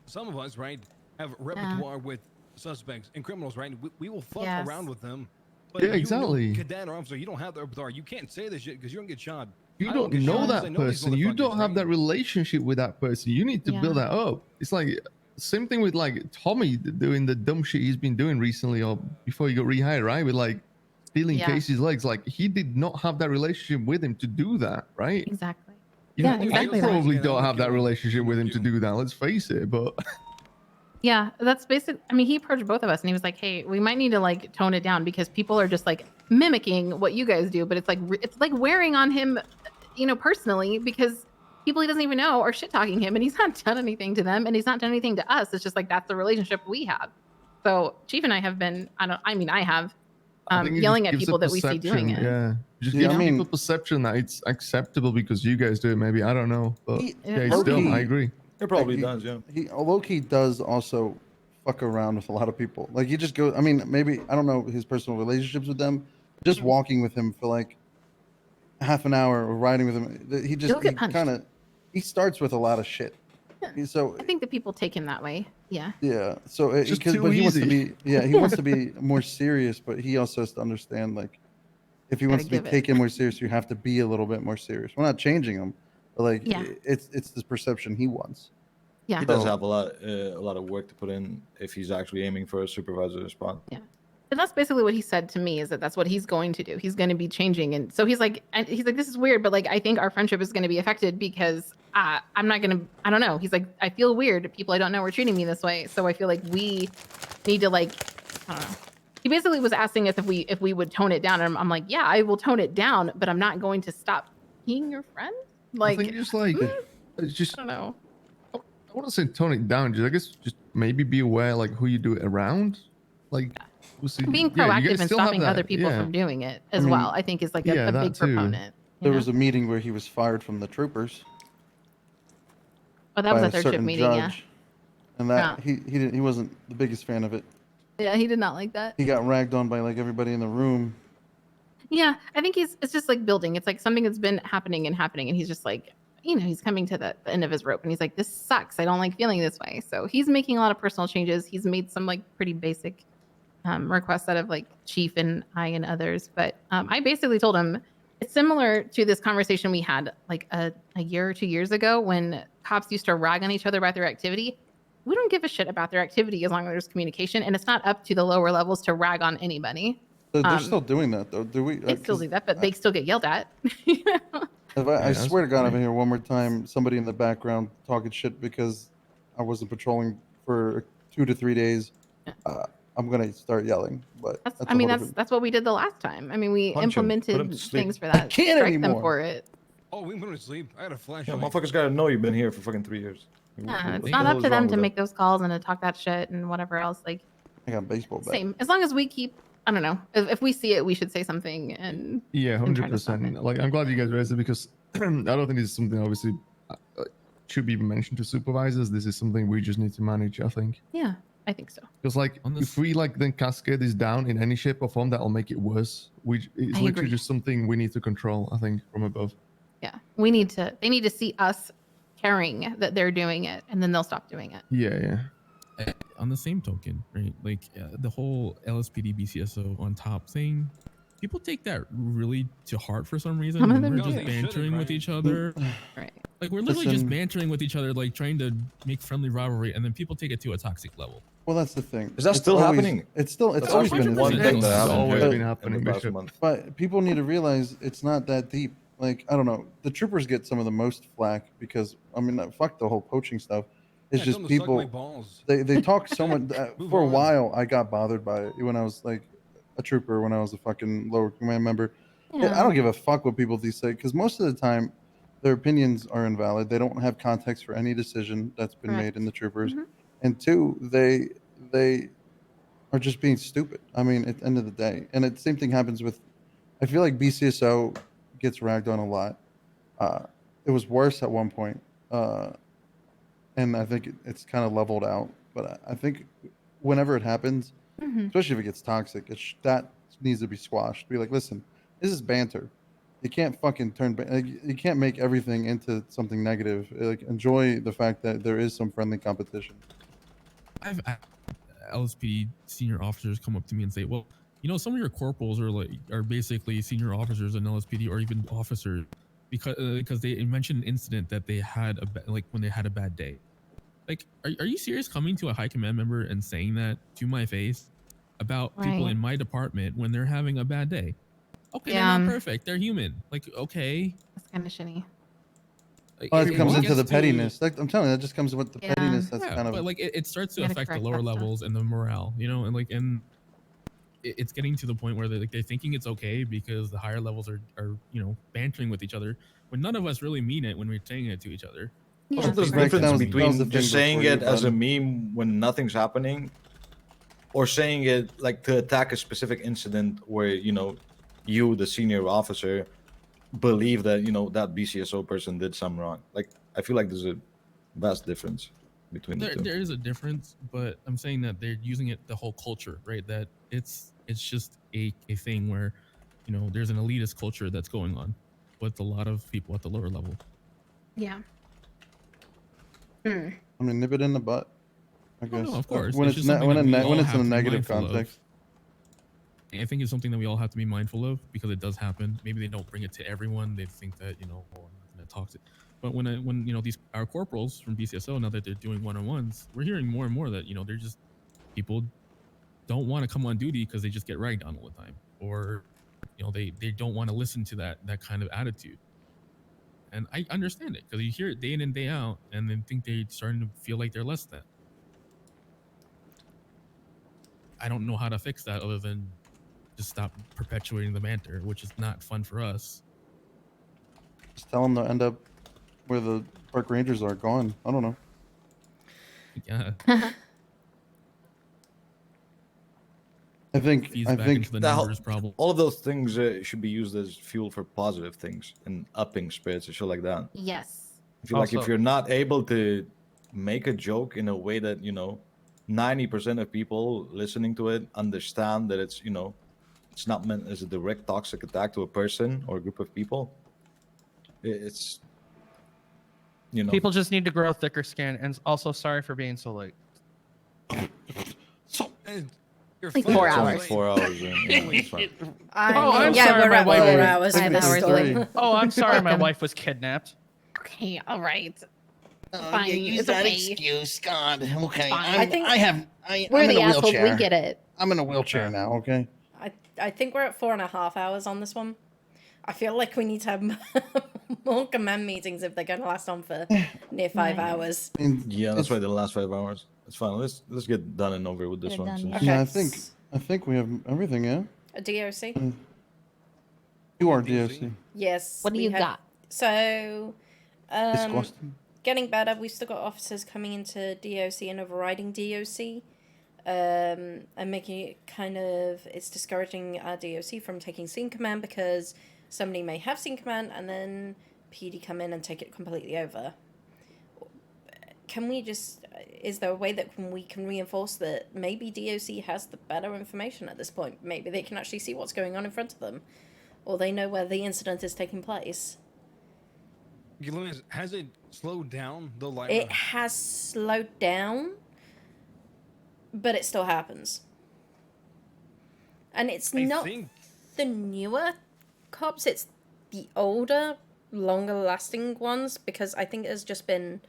some of us, right, have repertoire with suspects and criminals, right? We will fuck Yes. around with them. But Yeah, you, exactly. Cadet or officer, you don't have the repertoire. You can't say this shit because you're gonna get shot. You I don't get know shot 'cause I that know these person. You don't motherfuckers, have right? that relationship with that person. You need to build Yeah. that up. It's like same thing with like Tommy doing the dumb shit he's been doing recently or before he got rehired, right? With like stealing Yeah. Casey's legs. Like he did not have that relationship with him to do that, right? Exactly. You, Yeah, you exactly. probably don't have that relationship with him to do that. Let's face it. But Yeah, that's basic. I mean, he approached both of us, and he was like, "Hey, we might need to like tone it down because people are just like mimicking what you guys do, but it's like wearing on him, personally because." People he doesn't even know are shit talking him, and he's not done anything to them, and he's not done anything to us. It's just like that's the relationship we have. So Chief and I have been, I have, I think it yelling just at gives a people that we see doing perception, it. Yeah, just Yeah, gives I mean- people perception that it's acceptable because you guys do it. Maybe I don't know, but yeah, it's low-key- dumb. I agree. It probably he- does, yeah. He low-key does also fuck around with a lot of people. Like he just goes. I mean, maybe I don't know his personal relationships with them. Just walking with him for like half an hour or riding with him, he just He'll get punched. kind of he starts with a lot of shit. So I think that people take him that way. Yeah. yeah, so It's just too but he wants to easy. be he wants to be more serious, but he also has to understand like if he wants to Gotta be give it. taken more serious, you have to be a little bit more serious. We're not changing him, but like Yeah. it's the perception he wants. Yeah. He does So- have a lot of work to put in if he's actually aiming for a supervisor spot. Yeah. And that's basically what he said to me is that that's what he's going to do. He's going to be changing. And so he's like, this is weird, but like, I think our friendship is going to be affected because I'm not going to, I don't know. He's like, I feel weird. People I don't know are treating me this way. So I feel like we need to like, I don't know. He basically was asking us if we would tone it down. And I'm like, yeah, I will tone it down, but I'm not going to stop being your friend. Like, I think just like it's just I don't know. I want to say tone it down. Just I guess just maybe be aware like who you do it around. Like Being proactive and stopping other people from doing it as well, I think is like a big proponent. There was a meeting where he was fired from the troopers. Oh, that was by a third certain shift meeting, yeah. judge, And that he wasn't the biggest fan of it. Yeah, he did not like that. He got ragged on by like everybody in the room. Yeah, I think it's just like building. It's like something that's been happening, and he's just like, he's coming to the end of his rope, and he's like, this sucks. I don't like feeling this way. So he's making a lot of personal changes. He's made some like pretty basic requests out of like Chief and I and others. But I basically told him it's similar to this conversation we had like a year or 2 years ago when cops used to rag on each other about their activity. We don't give a shit about their activity as long as there's communication, and it's not up to the lower levels to rag on anybody. They're still doing that though. Do we? They still do that, but they still get yelled at. I swear to God, if I hear one more time somebody in the background talking shit because I wasn't patrolling for 2 to 3 days, I'm gonna start yelling. But that's what we did the last time. I mean, we Punch him. Put him implemented to sleep. things for that. I can't Strike anymore. them for it. Oh, we went to sleep. I had a Yeah, flashlight. motherfuckers gotta know you've been here for fucking 3 years. Yeah, it's What not the hell up is to wrong them to with make those calls and to talk that shit and whatever else. Like, I got a baseball bat. same. As long as we keep, I don't know. If we see it, we should say something. And Yeah, and try to stop 100%. Like, I'm glad you guys raised it because I don't think this is something obviously should be mentioned to supervisors. This is something we just need to manage, I think. Yeah, I think so. Because like, if we like then cascade this down in any shape or form, that'll make it worse. It's I literally agree. just something we need to control, I think, from above. Yeah, they need to see us caring that they're doing it, and then they'll stop doing it. Yeah. On the same token, right? Like the whole LSPD BCSO on top thing, people take that really to heart for some reason. Some of and them we're do. just bantering with each other. Right. Like we're literally just Listen. bantering with each other, like trying to make friendly rivalry, and then people take it to a toxic level. Well, that's the thing. Is that It's still always- happening? It's That's always actually been one this thing way. that happened always here been in happening, the past Bishop. month. But people need to realize it's not that deep. Like, I don't know. The troopers get some of the most flack because, I mean, fuck the whole poaching stuff. It's Yeah, just tell 'em to suck my people. balls. They talk so much. Move For a on. while, I got bothered by it when I was like a trooper, when I was a fucking lower command member. Yeah. I don't give a fuck what people say because most of the time, their opinions are invalid. They don't have context for any decision that's been Correct. made in the troopers. Mhm. And two, they are just being stupid. I mean, at the end of the day, and the same thing happens with. I feel like BCSO gets ragged on a lot. It was worse at one point, and I think it's kind of leveled out. But I think whenever it happens, Mhm. especially if it gets toxic, that needs to be squashed. Be like, listen, this is banter. You can't fucking you can't make everything into something negative. Like, enjoy the fact that there is some friendly competition. I've had LSPD senior officers come up to me and say, "Well, some of your corporals are basically senior officers in LSPD or even officers because they mentioned an incident that they had when they had a bad day." Like, are you serious coming to a high command member and saying that to my face about people Right. in my department when they're having a bad day? Okay, Yeah. they're not perfect. They're human. Like, okay. That's kind of shitty. Like, Well, if it it comes into gets the to- pettiness. Like, I'm telling you, that just comes with the Yeah. pettiness. That's Yeah, kind of. but like it starts to You gotta affect the correct lower that stuff. levels and the morale, and it's getting to the point where they're thinking it's okay because the higher levels are bantering with each other when none of us really mean it when we're saying it to each other. Yeah. Also, there's a Right, difference that was the between thing just saying before it you as a done. meme when nothing's happening, or saying it like to attack a specific incident where you, the senior officer, believe that that BCSO person did something wrong. Like, I feel like there's a vast difference between the two. There is a difference, but I'm saying that they're using it the whole culture, right? That it's just a thing where there's an elitist culture that's going on with a lot of people at the lower level. Yeah. I mean, nip it in the butt. I Oh, guess. no, of course. When It's it's just something when that we all it's have in a to be negative mindful of. context. I think it's something that we all have to be mindful of because it does happen. Maybe they don't bring it to everyone. They think that I'm not gonna talk to. But when these our corporals from BCSO, now that they're doing one-on-ones, we're hearing more and more that they're just people don't want to come on duty because they just get ragged on all the time, or they don't want to listen to that kind of attitude. And I understand it because you hear it day in and day out, and then think they're starting to feel like they're less than. I don't know how to fix that other than just stop perpetuating the banter, which is not fun for us. Just tell them to end up where the park rangers are gone. I don't know. Yeah. I think The whole- all of those things should be used as fuel for positive things and upping spirits and shit like that. Yes. I feel like if Also- you're not able to make a joke in a way that 90% of people listening to it understand that it's it's not meant as a direct toxic attack to a person or a group of people. It's People just need to grow thicker skin, and also sorry for being so late. You're Like fine. 4 It's only hours. 4 hours. It's fine. I'm yeah, sorry, we're my at wife. 4 hours. Three. 5 It's hours. three. Oh, I'm sorry, my wife was kidnapped. Okay, all right. Oh, Fine, yeah, use it's that okay. excuse. God. Okay. Fine. I think I'm we're in the a assholes. wheelchair. We get it. I'm in a wheelchair now. Okay. I think we're at 4.5 hours on this one. I feel like we need to have more command meetings if they're going to last on for near 5 hours. Yeah, that's why the last 5 hours. It's fine. Let's get done and over with this Get it one. done. since- Okay. Yeah, I think we have everything. Yeah. A DOC? You are DOC. Yes. What do we you have- got? So, Disgusting. getting better. We've still got officers coming into DOC and overriding DOC. And making it it's discouraging our DOC from taking scene command because somebody may have scene command and then PD come in and take it completely over. Can we is there a way that we can reinforce that maybe DOC has the better information at this point? Maybe they can actually see what's going on in front of them, or they know where the incident is taking place. Gillian, has it slowed down the Lyra? It has slowed down, but it still happens. And it's I not think- the newer cops, it's the older, longer lasting ones, because I think it has just been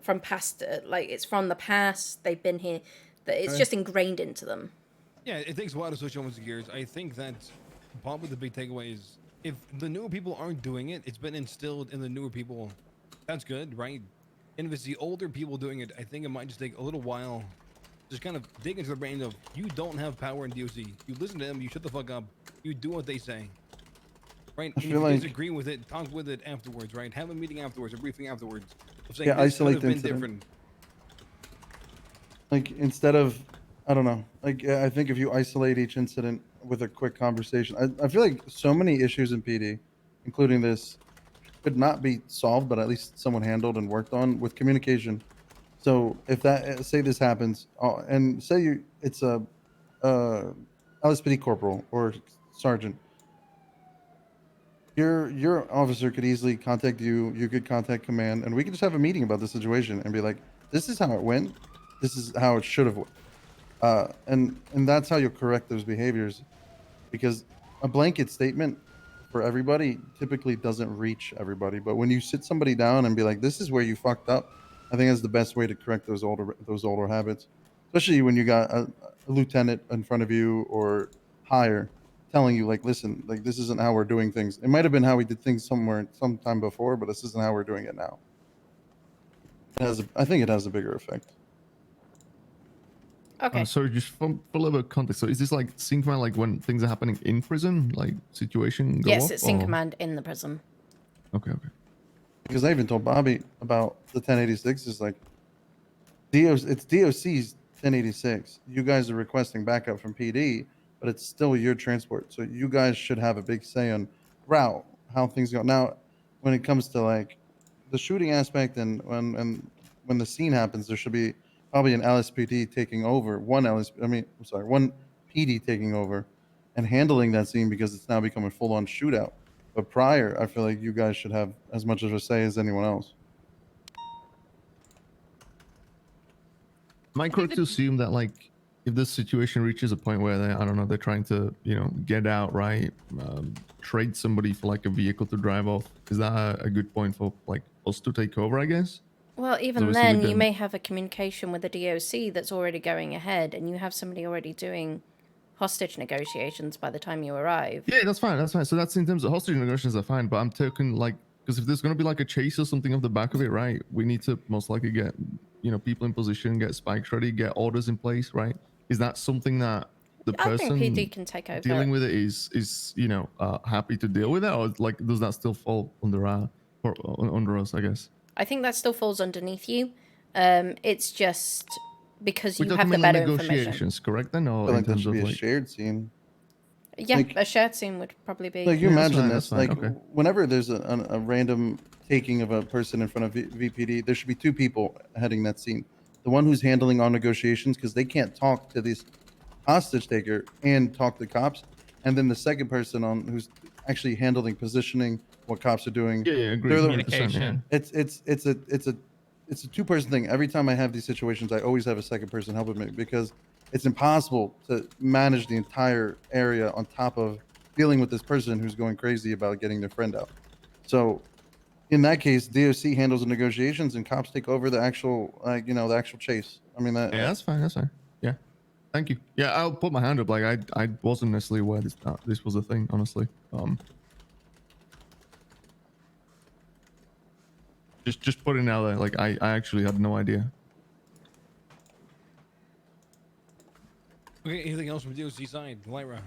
from past, it's from the past, they've been here, that it's just ingrained into them. Yeah, it takes a while to switch over the gears. I think that probably the big takeaway is if the newer people aren't doing it, it's been instilled in the newer people. That's good, right? And if it's the older people doing it, I think it might just take a little while. Just kind of dig into the brain of you don't have power in DOC. You listen to them, you shut the fuck up, you do what they say. Right? And if feel you like- disagree with it, talk with it afterwards, right? Have a meeting afterwards, a briefing afterwards. Of saying, Yeah, "This could isolate have the been incident." different. Like instead of, I don't know. Like I think if you isolate each incident with a quick conversation, I feel like so many issues in PD, including this, could not be solved, but at least someone handled and worked on with communication. So if that, say this happens, and say it's a LSPD corporal or sergeant, your officer could easily contact you. You could contact command, and we could just have a meeting about the situation and be like, "This is how it went. This is how it should have went." And that's how you'll correct those behaviors, because a blanket statement for everybody typically doesn't reach everybody. But when you sit somebody down and be like, "This is where you fucked up," I think that's the best way to correct those older habits, especially when you got a lieutenant in front of you or higher telling you like, "Listen, like this isn't how we're doing things. It might have been how we did things sometime before, but this isn't how we're doing it now." I think it has a bigger effect. Okay. Sorry, just for a little bit of context. So is this like sync command, like when things are happening in prison, like situation go Yes, off, it's in or- command in the prison. Okay. Because I even told Bobby about the 1086 is like, it's DOC's 1086. You guys are requesting backup from PD, but it's still your transport. So you guys should have a big say on route, how things go. Now, when it comes to like the shooting aspect and when the scene happens, there should be probably an LSPD taking over, one PD taking over and handling that scene because it's now becoming full-on shootout. But prior, I feel like you guys should have as much of a say as anyone else. Am I correct to assume that like if this situation reaches a point where they, I don't know, they're trying to, get out, right? Trade somebody for like a vehicle to drive off. Is that a good point for like us to take over, I guess? Well, even Obviously, then, we you don't- may have a communication with the DOC that's already going ahead, and you have somebody already doing hostage negotiations by the time you arrive. Yeah, that's fine. That's fine. So that's in terms of hostage negotiations are fine, but I'm talking like, because if there's going to be like a chase or something off the back of it, right? We need to most likely get, people in position, get spikes ready, get orders in place, right? Is that something that the I think person PD can take over. dealing with it is happy to deal with it, or like does that still fall under us, I guess? I think that still falls underneath you. It's just because We're you have talking the mainly better information. negotiations, correct? Then, I or feel in like there terms should of be a like, shared scene. Yeah, Like- a shared scene would probably be. Like you Yeah, that's imagine fine, this, that's fine, like okay. whenever there's a random taking of a person in front of VPD, there should be two people heading that scene. The one who's handling all negotiations because they can't talk to this hostage taker and talk to cops, and then the second person on who's actually handling positioning, what cops are doing. yeah, agree, They're the- 100%, yeah. It's a two-person thing. Every time I have these situations, I always have a second person helping me because it's impossible to manage the entire area on top of dealing with this person who's going crazy about getting their friend out. So in that case, DOC handles the negotiations and cops take over the actual, the actual chase. I mean, Yeah, that's fine. That's fine. Yeah, thank you. Yeah, I'll put my hand up. Like I wasn't necessarily aware this was a thing. Honestly, just putting it out there. Like I actually had no idea. Okay, anything else from DOC side? Lyra.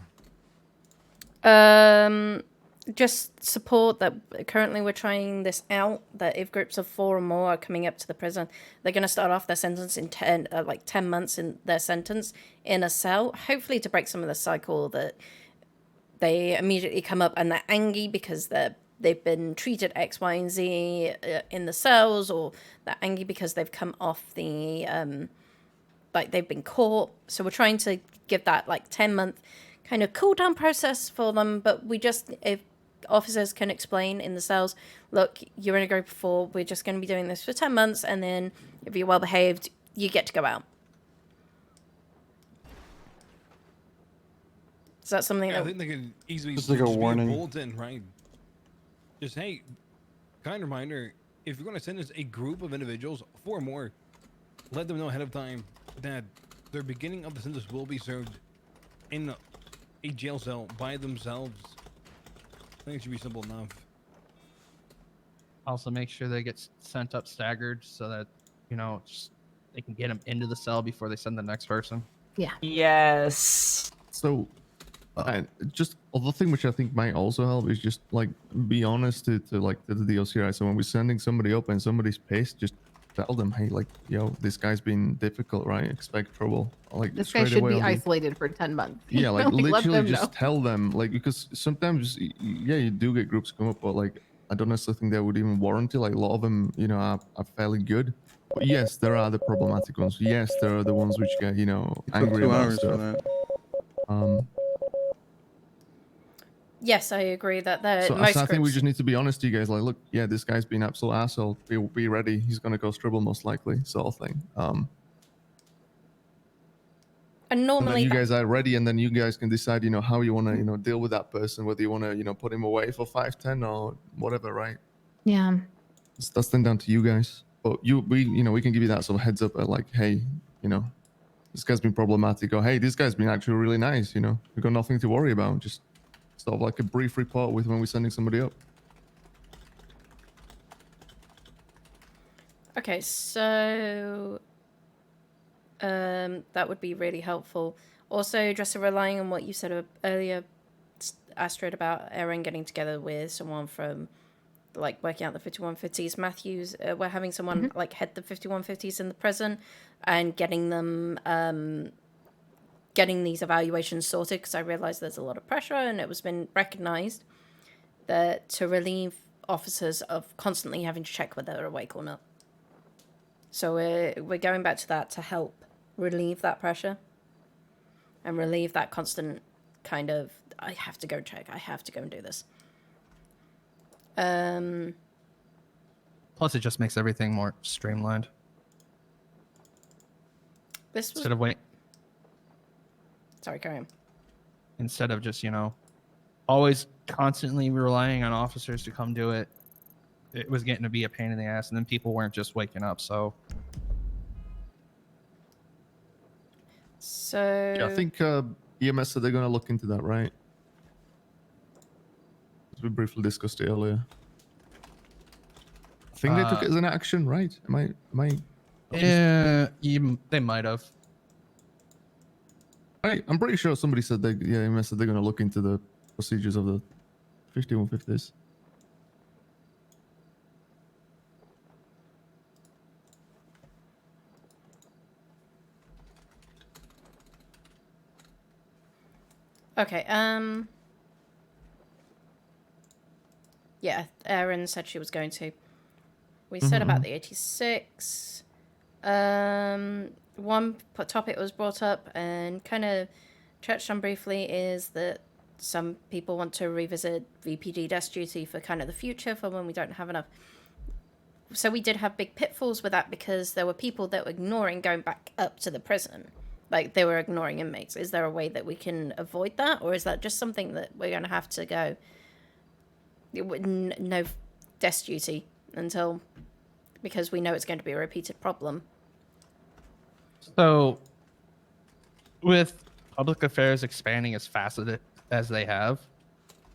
Just support that currently we're trying this out, that if groups of 4 or more are coming up to the prison, they're going to start off their sentence in 10 months in their sentence in a cell, hopefully to break some of the cycle that they immediately come up and they're angry because they've been treated X, Y, and Z in the cells, or they're angry because they've come off the they've been caught. So we're trying to give that 10-month kind of cool down process for them, but if officers can explain in the cells, look, you're in a group of 4, we're just going to be doing this for 10 months, and then if you're well behaved, you get to go out. Is that something Yeah, I that think they could easily Just like a be warning. bulletin, right? Just hey, kind reminder: if you're going to send us a group of individuals, 4 or more, let them know ahead of time that their beginning of the sentence will be served in a jail cell by themselves. I think it should be simple enough. Also, make sure they get sent up staggered so that they can get them into the cell before they send the next person. Yeah. Yes. So, just other thing which I think might also help is just like be honest to the DOC, right? So when we're sending somebody up and somebody's pissed, just tell them, hey, like, yo, this guy's been difficult, right? Expect trouble. Like This guy straight should away be on the- isolated for 10 months. Yeah, like Let literally them just know. tell them, like, because sometimes, yeah, you do get groups come up, but like, I don't necessarily think they would even warrant it. Like, a lot of them, are fairly good. But yes, there are the problematic ones. Yes, there are the ones which get, It took angry 2 about hours for stuff. that. yes, I agree that So most I think we groups, just need to be honest to you guys. Like, look, yeah, this guy's been absolute asshole. Be ready. He's gonna go stribble most likely, sort of thing. and And then normally you guys are ready, and then you guys can decide, how you want to, deal with that person, whether you want to, put him away for 5, 10, or whatever, right? Yeah. That's then down to you guys. But we can give you that sort of heads up, like, hey, this guy's been problematic, or hey, this guy's been actually really nice. We've got nothing to worry about. Just sort of like a brief report with when we're sending somebody up. okay, so that would be really helpful. Also, just relying on what you said earlier, Astrid, about Erin getting together with someone from working out the 5150s. Matthews, we're having someone head the 5150s in the present and getting them getting these evaluations sorted, because I realized there's a lot of pressure, and it was been recognized that to relieve officers of constantly having to check whether they're awake or not. So we're going back to that to help relieve that pressure and relieve that constant kind of, I have to go check, I have to go and do this. Plus, it just makes everything more streamlined. This was... Instead of wait. Sorry, carry on. Instead of just always constantly relying on officers to come do it, it was getting to be a pain in the ass, and then people weren't just waking up. So Yeah, I think EMS said they're going to look into that, right? As we briefly discussed it earlier. I think they took it as an action, right? Am I? Yeah, they might have. I'm pretty sure somebody said EMS said they're going to look into the procedures of the 5150s. Okay, yeah, Erin said she was going to. We said about the 86. One topic was brought up and kind of touched on briefly is that some people want to revisit VPD desk duty for kind of the future for when we don't have enough. So we did have big pitfalls with that because there were people that were ignoring going back up to the prison. Like, they were ignoring inmates. Is there a way that we can avoid that? Or is that just something that we're going to have to go, no desk duty until, because we know it's going to be a repeated problem? So, with public affairs expanding as fast as they have,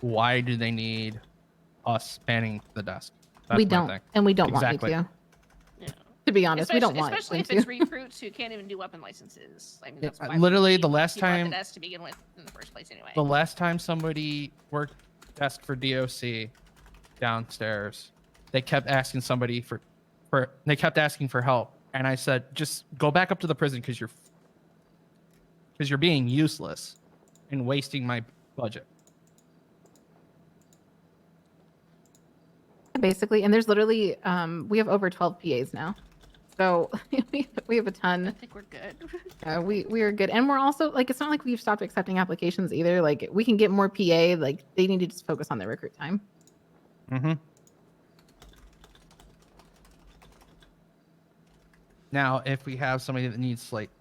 why do they need us spanning the desk? That's we my don't, thing. and we don't Exactly. want you to. To be honest, we don't want especially if them it's to. recruits who can't even do weapon licenses. I mean, that's why Literally, we the last keep on time the desk to begin with in the first place, anyway. The last time somebody worked desk for DOC downstairs, they kept asking somebody for help, and I said, just go back up to the prison because you're being useless and wasting my budget. Basically, and there's literally we have over 12 PAs now, so we have a ton. I think we're good. We are good, and we're also like, it's not like we've stopped accepting applications either. Like, we can get more PA. Like, they need to just focus on their recruit time. Mm-hmm. Now, if we have somebody that needs like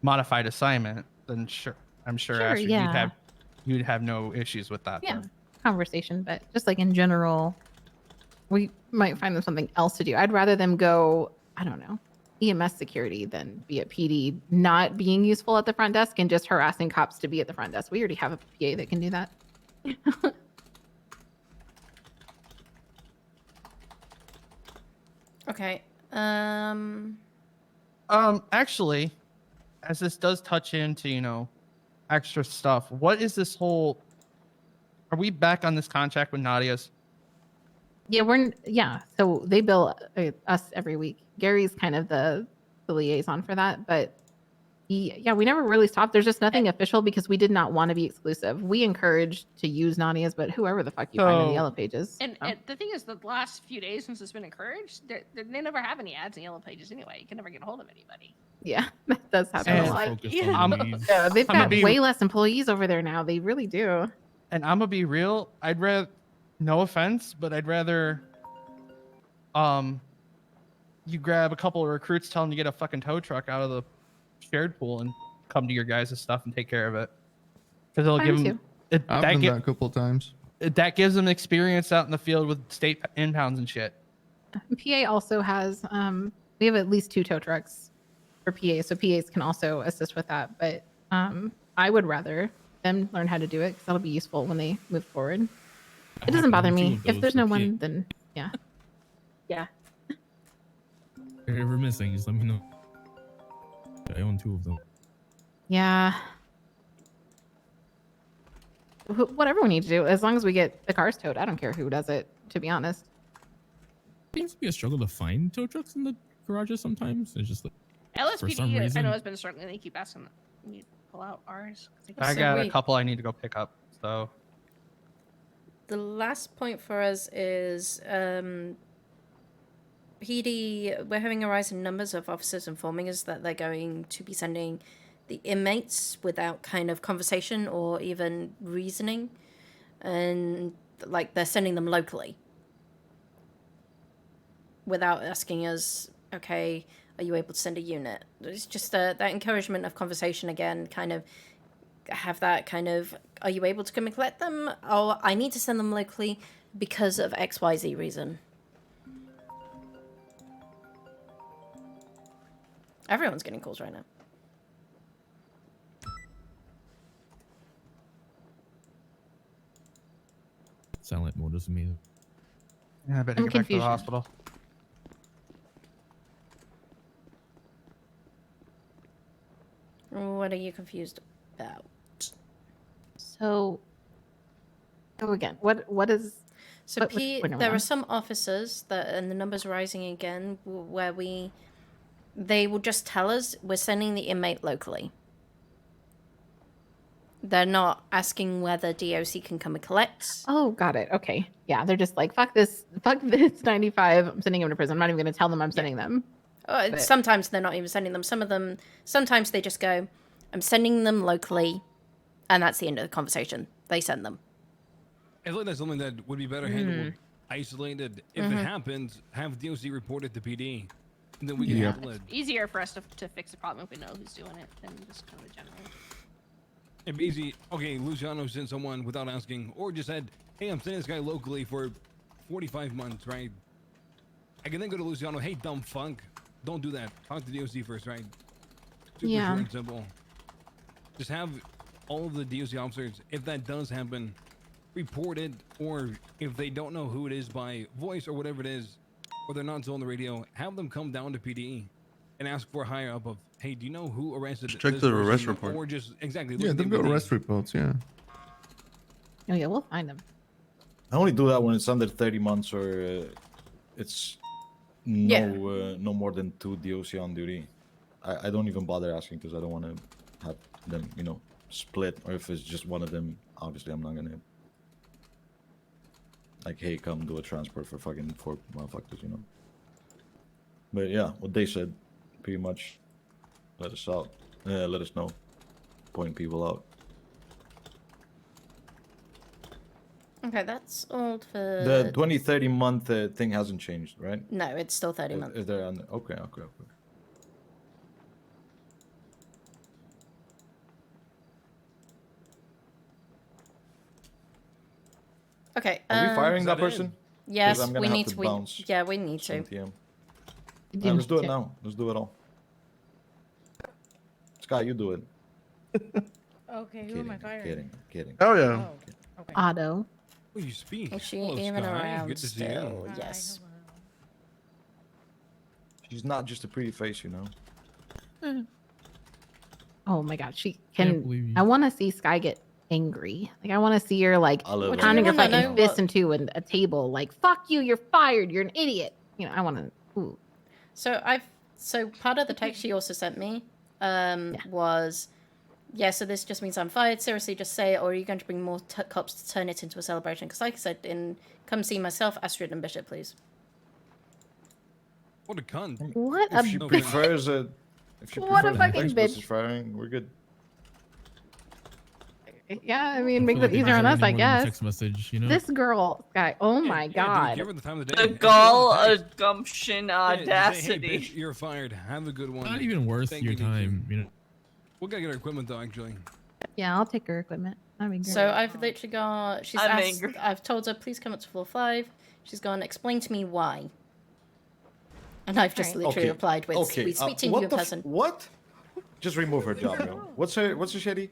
modified assignment, then sure, I'm sure, Sure, Asher, yeah. you'd have no issues with that. Yeah, then. conversation, but just like in general, we might find them something else to do. I'd rather them go, I don't know, EMS security than be at PD, not being useful at the front desk and just harassing cops to be at the front desk. We already have a PA that can do that. Okay. Actually, as this does touch into, extra stuff, what is this whole, are we back on this contract with Nadia's? Yeah, so they bill us every week. Gary's kind of the liaison for that, but we never really stopped. There's just nothing official because we did not want to be exclusive. We encouraged to use Nadia's, but whoever the fuck you find in the yellow pages. And the thing is, the last few days since it's been encouraged, they never have any ads in yellow pages anyway. You can never get a hold of anybody. Yeah, that does happen a lot. Yeah. They've got way less employees over there now. They really do. And I'm gonna be real. I'd rather, no offense, but I'd rather, you grab a couple of recruits, tell them to get a fucking tow truck out of the shared pool and come to your guys' stuff and take care of it. Because it'll give them. I've done that a couple of times. That gives them experience out in the field with state impounds and shit. PA also has we have at least 2 tow trucks for PA, so PAs can also assist with that. But I would rather them learn how to do it because that'll be useful when they move forward. It doesn't bother me. If there's no one, then yeah. Yeah. If we're missing, just let me know. I own 2 of them. Yeah. Whatever we need to do, as long as we get the cars towed, I don't care who does it, to be honest. It seems to be a struggle to find tow trucks in the garages sometimes. It's just like, for some LSPD, I reason, know, has been struggling. They keep asking, "Can you pull out ours?" 'Cause they I keep- got a couple I need to go pick up. So The last point for us is PD, we're having a rise in numbers of officers informing us that they're going to be sending the inmates without kind of conversation or even reasoning. And like they're sending them locally without asking us, okay, are you able to send a unit? It's just that encouragement of conversation again, kind of have that kind of, are you able to come and collect them? Oh, I need to send them locally because of XYZ reason. Everyone's getting calls right now. silent mode is amazing. yeah, I better I'm get back to the confused. hospital. What are you confused about? So, go again. What is? So which point are we there on? are some officers that, and the numbers rising again, where they will just tell us we're sending the inmate locally. They're not asking whether DOC can come and collect. Oh, got it. Okay. Yeah, they're just like, fuck this 95. I'm sending him to prison. I'm not even going to tell them I'm sending them. But- Sometimes they're not even sending them. Some of them, sometimes they just go, I'm sending them locally, and that's the end of the conversation. They send them. I feel like that's something that would be better handled, isolated. If it happens, have DOC report it to PD, and then we can handle it. Easier for us to fix the problem if we know who's doing it than just kind of general. It'd be easy. Okay, Luciano sent someone without asking, or just said, "Hey, I'm sending this guy locally for 45 months, right?" I can then go to Luciano. Hey, dumb funk, don't do that. Talk to DOC first, right? Super Yeah. short and simple. Just have all of the DOC officers, if that does happen, report it, or if they don't know who it is by voice or whatever it is, or they're not still on the radio, have them come down to PD and ask for a higher up of, hey, do you know who arrested Just check this the person? arrest report. Or just exactly. Yeah, look they've at got the arrest reports. Yeah. Oh, yeah, we'll find them. I only do that when it's under 30 months or it's no more than 2 DOC on duty. I don't even bother asking because I don't want to have them, split. Or if it's just one of them, obviously I'm not gonna like, hey, come do a transport for fucking 4 motherfuckers, But yeah, what they said, pretty much, let us out. Let us know. Point people out. Okay, that's all for... The 20-30 month thing hasn't changed, right? No, it's still 30 months. If they're on... Okay. Okay. Are we firing Is that that it? person? Yes, 'Cause I'm gonna we have need to to. bounce Yeah, we need to. 7 PM. You Let's do it need to- now. Let's do it all. Sky, you do it. Okay, who am I firing? Kidding. Oh yeah. Oh, okay. Otto. Oh, you speak. Is she Hello, even Sky. around Good to see still? you. Yes. She's not just a pretty face, Oh my god, she Can't can. believe you. I want to see Sky get angry. Like I want to see her like I love it. pounding her You wanna fucking know fist what- into a table. Like fuck you, you're fired. You're an idiot. I want to. Ooh. So part of the text she also sent me was, so this just means I'm fired. Seriously, just say it, or are you going to bring more cops to turn it into a celebration? Because like I said, come see myself, Astrid and Bishop, please. What a cunt. What If a she No, prefers a... If she What a prefers fucking text bitch. message firing, we're good. yeah. I mean, I make feel it like they easier on deserve us, I any more than a guess. Text message, This girl, Sky. Oh my Yeah, dude, god. give her the time of the day. The If you gall, want a text, gumption, yeah, just say, audacity. hey, bitch, you're fired. Have a good one. Not even worth Thank your you, thank you. time. You know. We'll gotta get our equipment though, actually. Yeah, I'll take her equipment. I mean, So I've literally got. She's I'm asked. angry. I've told her please come up to floor 5. She's gone. Explain to me why. And I've just Alright. literally replied with, "We speak to you in person." What? Just remove her job, bro. What's her shitty?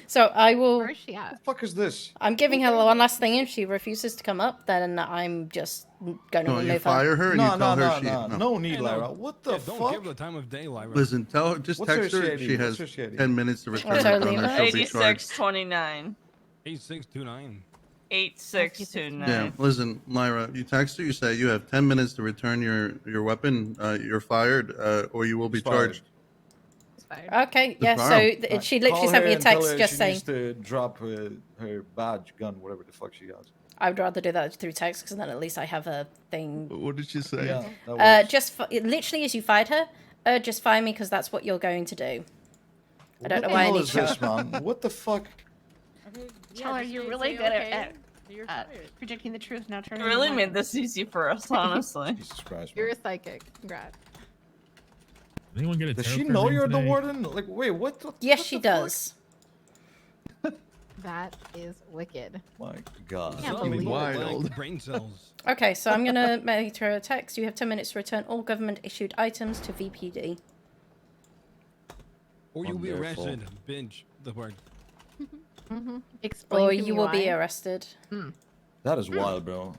So I will. Where is she at? What the fuck is this? I'm giving her one last thing. If she refuses to come up, then I'm just going to No, remove you her. fire her and No, you tell no, her she. no need, Yeah, no. Lyra. What the Yeah, don't fuck? give her the time of day, Lyra. Listen, tell her. Just What's her text her. shitty? She What's has her shitty? 10 minutes to return sorry, her gun, or Lima? she'll be charged. 8629. 8629. 8629. Yeah, listen, Lyra, you text her, you say you have 10 minutes to return your weapon, you're fired, or you will be It's fired. charged. Okay, yeah. Good So file. she literally Call sent her me a and tell text her just she saying needs to drop her badge, gun, whatever the fuck she has. I would rather do that through text because then at least I have a thing. What did she say? Yeah, that works. Just literally as you fired her, just fire me because that's what you're going to do. I don't know What the why I hell need is to. this, man? What the fuck? Tell her you're really good at predicting the truth. Now turn It her really into made one. this easy for us, honestly. Jesus Christ, You're man. a psychic. Congrats. Did anyone get a Does tarot she card know reading you're the today? warden? Like, wait, what? Yes, what she the fuck? does. That is wicked. My God. Can't Some believe people it. lack brain cells. Okay, so I'm gonna make her a text. You have 10 minutes to return all government-issued items to VPD. Or you'll be Wonderful. arrested. Binge the word. Explain Or to you me will be why. arrested. That is wild, bro.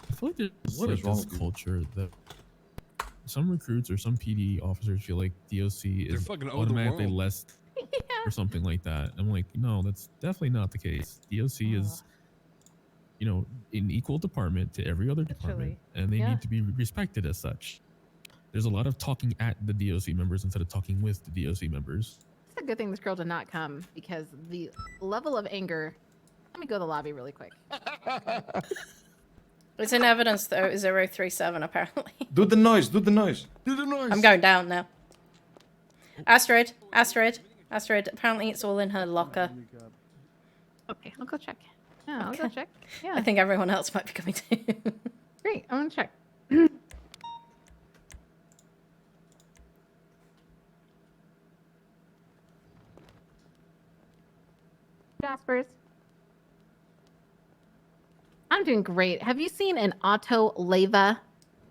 I feel like there's What like is wrong this with you? culture that some recruits or some PD officers feel like DOC They're is fucking over the automatically world. less or something like that. I'm like, no, that's definitely not the case. DOC is, an equal department to every other department, and they Yeah. need to be respected as such. There's a lot of talking at the DOC members instead of talking with the DOC members. It's a a good thing this girl did not come because the level of anger. Let me go to the lobby really quick. It's in evidence though, 037 apparently. Do the noise. Do the noise. Do the noise. I'm going down now. Asteroid. Apparently it's all in her locker. Okay, I'll go check. Yeah, I'll go check. Yeah. I think everyone else might be coming too. Great, I'm gonna check. Jaspers. I'm doing great. Have you seen an Otto Leva?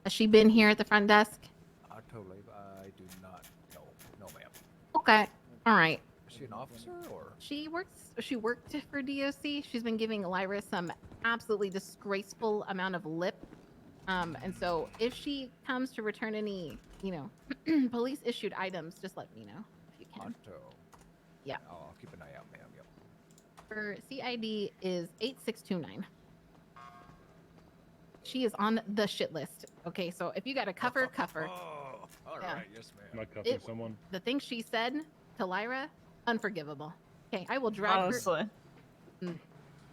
Has she been here at the front desk? Otto Leva, I do not know. No, ma'am. Okay. All right. Is she an officer or? She worked for DOC. She's been giving Lyra some absolutely disgraceful amount of lip. And so if she comes to return any, police issued items, just let me know if you can. Otto. Yeah. I'll keep an eye out, ma'am. Yep. Her CID is 8629. She is on the shit list. Okay, so if you got a cuff her. Oh, all Yeah. right. Yes, ma'am. Am I cuffing someone? The things she said to Lyra, unforgivable. Okay, I will drag Honestly. her.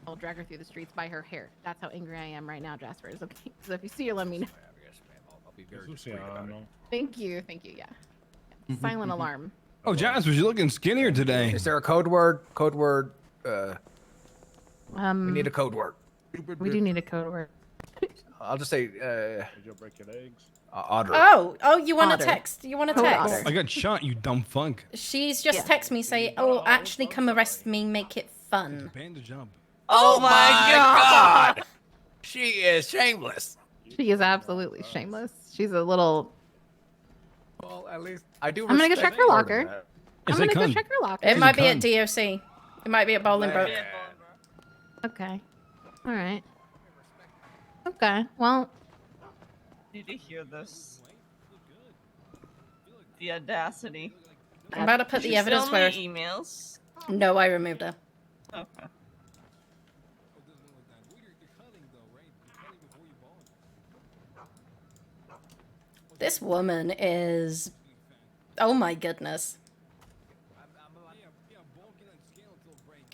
I'll drag her through the streets by her hair. That's how angry I am right now, Jaspers. Okay, so if you see her, let me know. Yes, ma'am. I'll be very discreet about it. Thank you. Yeah. Silent alarm. Oh, Jasper, you're looking skinnier today. Is there a code word? Code word. We need a code word. We do need a code word. I'll just say. Did you break your legs? Otter. Oh, you want to Otter. text? You want to Code text? Otter. I got shot, you dumb funk. She's just text me say, "Oh, actually, come arrest me, make it fun." Bandage up. Oh my god! She is shameless. She is absolutely shameless. She's a little. Well, at least I do. I'm gonna go check her locker. that. I'm gonna go check her locker. It might be at DOC. It might be at Bolingbroke. Okay. All right. Okay. Well. Need to hear this. The audacity. I'm about to put Is the she evidence still in my where. emails. No, I removed her. Okay. This woman is. Oh my goodness.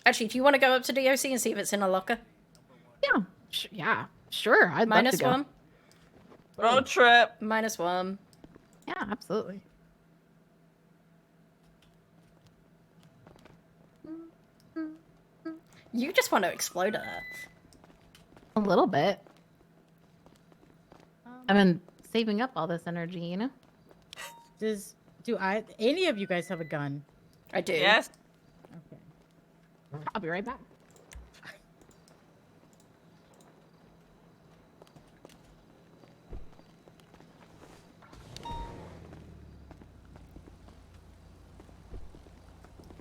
Actually, do you want to go up to DOC and see if it's in a locker? Yeah. Yeah. Sure. I'd love to go. -1. Road trip. -1. Yeah, absolutely. You just want to explode her. A little bit. I've been saving up all this energy, you know? Do any of you guys have a gun? I do. Yes. Okay. I'll be right back.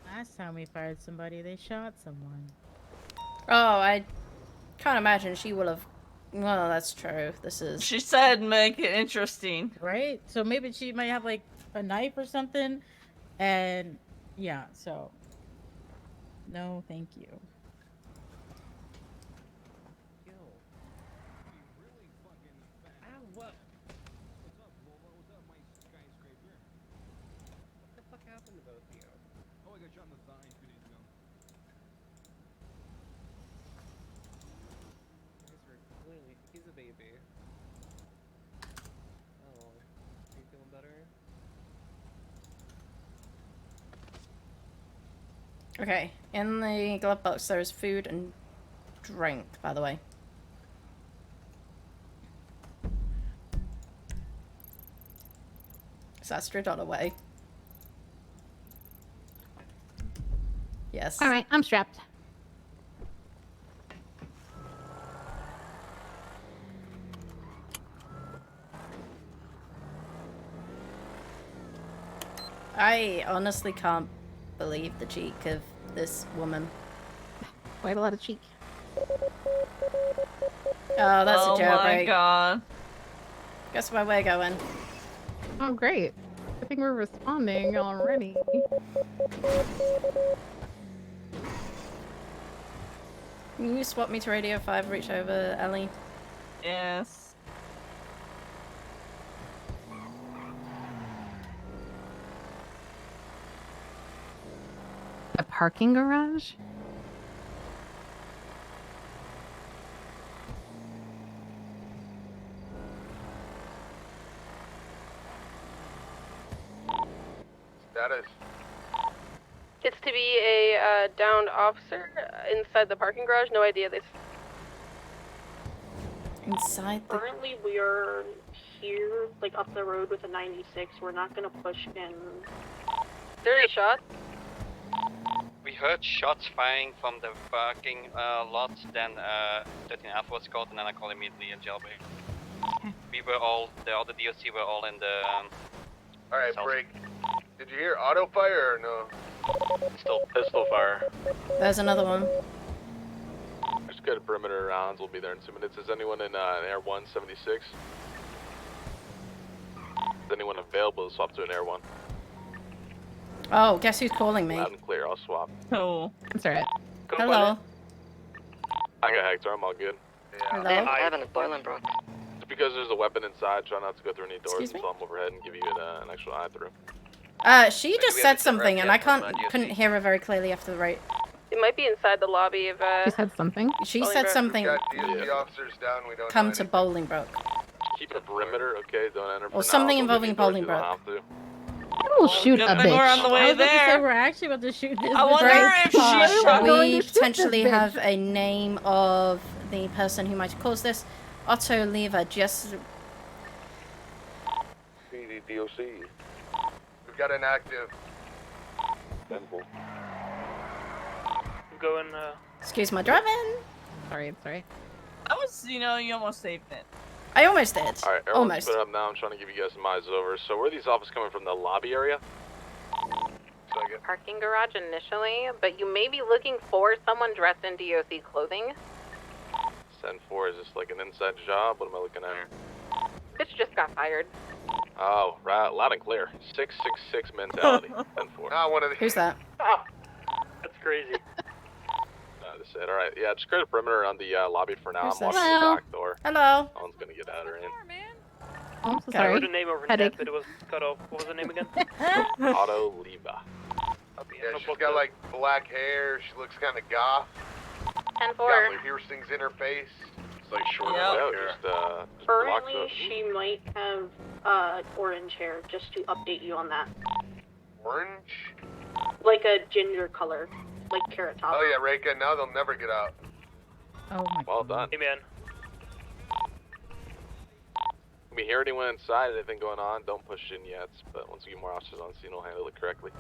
Last time we fired somebody, they shot someone. Oh, I can't imagine she will have. Well, that's true. This is. She said make it interesting. Right? So maybe she might have like a knife or something. And yeah, so. No, thank you. He's a baby. Oh, are you feeling better? Okay, in the glove box there is food and drink, by the way. Is Astrid on her way? Yes. All right, I'm strapped. I honestly can't believe the cheek of this woman. Quite a lot of cheek. Oh, that's Oh a jailbreak. my god. Guess where we're going? Oh, great. I think we're responding already. Can you swap me to Radio 5, reach over, Ellie? Yes. parking garage? Status. It's to be a downed officer inside the parking garage. No idea. This. Inside the... Currently, we are here, like up the road with a 96. We're not gonna push in. There is shot. We heard shots firing from the parking lot, then 13 Alpha was called, and then I called immediately a jailbreak. We were all, the other DOC were all in the... Alright, cells. break. Did you hear auto fire or no? Still pistol fire. There's another one. Just got a perimeter rounds. We'll be there in 2 minutes. Is anyone in Air 176? Is anyone available to swap to an Air 1? Oh, guess who's calling me? Loud and clear. I'll swap. Oh. That's alright. Hello. I got Hector. I'm all good. Hello. I have an Boylan, bro. Just because there's a weapon inside, try not to go through any doors Excuse me? until I'm overhead and give you an actual eye through. She just said something, and I couldn't hear her very clearly after the right. It might be inside the lobby of. She said something. She said something. We got DOC officers down. We don't Come know to anything. Bolingbroke. Keep a perimeter, okay? Don't enter. Or something involving Bolingbroke. We'll shoot a Good thing we're on bitch. the I way was about to say there. we're actually about to shoot this. I wonder if she shot. We potentially have a name of the person who might have caused this. Otto Lever, just... PD DOC. We've got an active. I'm going, Excuse my driving. Sorry, sorry. I was, you almost saved it. I almost did. Alright, everyone's Almost. split up now. I'm trying to give you guys some eyes over. So where are these officers coming from? The lobby area? Parking garage initially, but you may be looking for someone dressed in DOC clothing. Send 4, is this like an inside job? What am I looking at? Bitch just got fired. Oh, right, loud and clear. 666 mentality. Send 4. Ah, one of the. Who's that? That's crazy. That's it. Alright, yeah, just create a perimeter on the lobby for now. Who's I'm this? watching the Hello. back door. Hello. No one's gonna get out or in. Oh, I'm so I sorry. heard a name over Headache. chat, but it was cut off. What was the name again? Auto Leva. Yeah, she's got like black hair. She looks kind of goth. 10-4. Got like piercings in her face. It's like short Yeah. black Yeah, hair. just block Currently, the... she might have orange hair. Just to update you on that, Orange. like a ginger color, like Carrot Top. Oh yeah, Reika. Now they'll never get out. Oh my. Well done. Hey, man. Can we hear anyone inside? Anything going on? Don't push in yet, but once we get more officers on scene, we'll handle it correctly.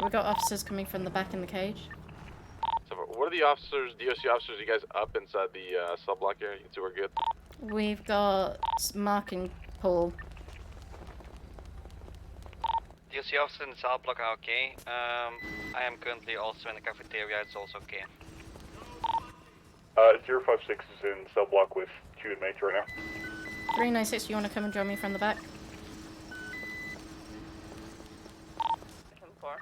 We got officers coming from the back in the cage. So, what are the officers, DOC officers, you guys up inside the cell block area? You two are good. We've got Mark and Paul. DOC officer in the cell block are okay. I am currently also in the cafeteria. It's also okay. 056 is in cell block with 2 inmates right now. 396, you want to come and join me from the back? 10-4.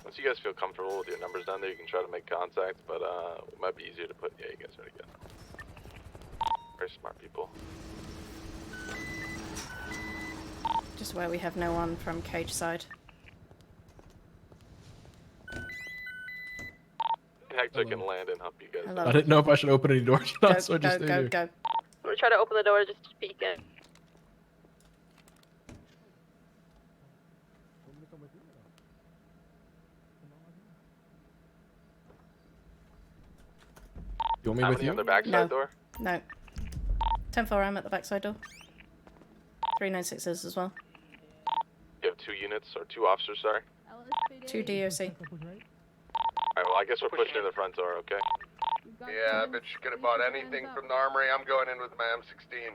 Once you guys feel comfortable with your numbers down there, you can try to make contact, but it might be easier to put... Yeah, you guys already got it. Very smart people. Just where we have no one from cage side. Hector can land and help you guys. Hello. I didn't know if I should open any doors or Go, not, so I go, just stayed go, here. go. I'm gonna try to open the door just to peek in. You want me How with many you? on the backside No. door? No. 10-4, I'm at the backside door. 396 is as well. You have 2 units, or 2 officers, sorry. 2 DOC. Alright, well, I guess we're pushing in the front door, okay? Yeah, I bet you could have bought anything from the armory. I'm going in with my M16.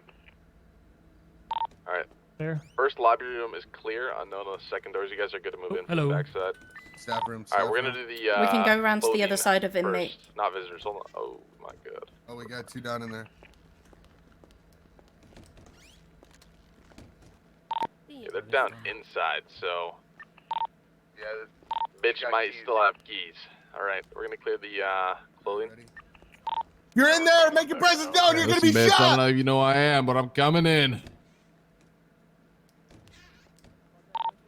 Alright. There. First lobby room is clear. Unknown on the second doors. You guys are good to move in from hello. the backside. Staff room. Alright, we're gonna do the We can go round to the other clothing side of inmate. first, not visitors. Hold on. Oh my god. Oh, we got 2 down in there. Yeah, they're down inside, so Yeah. bitch got might keys. still have keys. Alright, we're gonna clear the clothing. You're in there. Make your presence known. You're gonna be Listen, bitch, I don't shot. know if you know I am, but I'm coming in.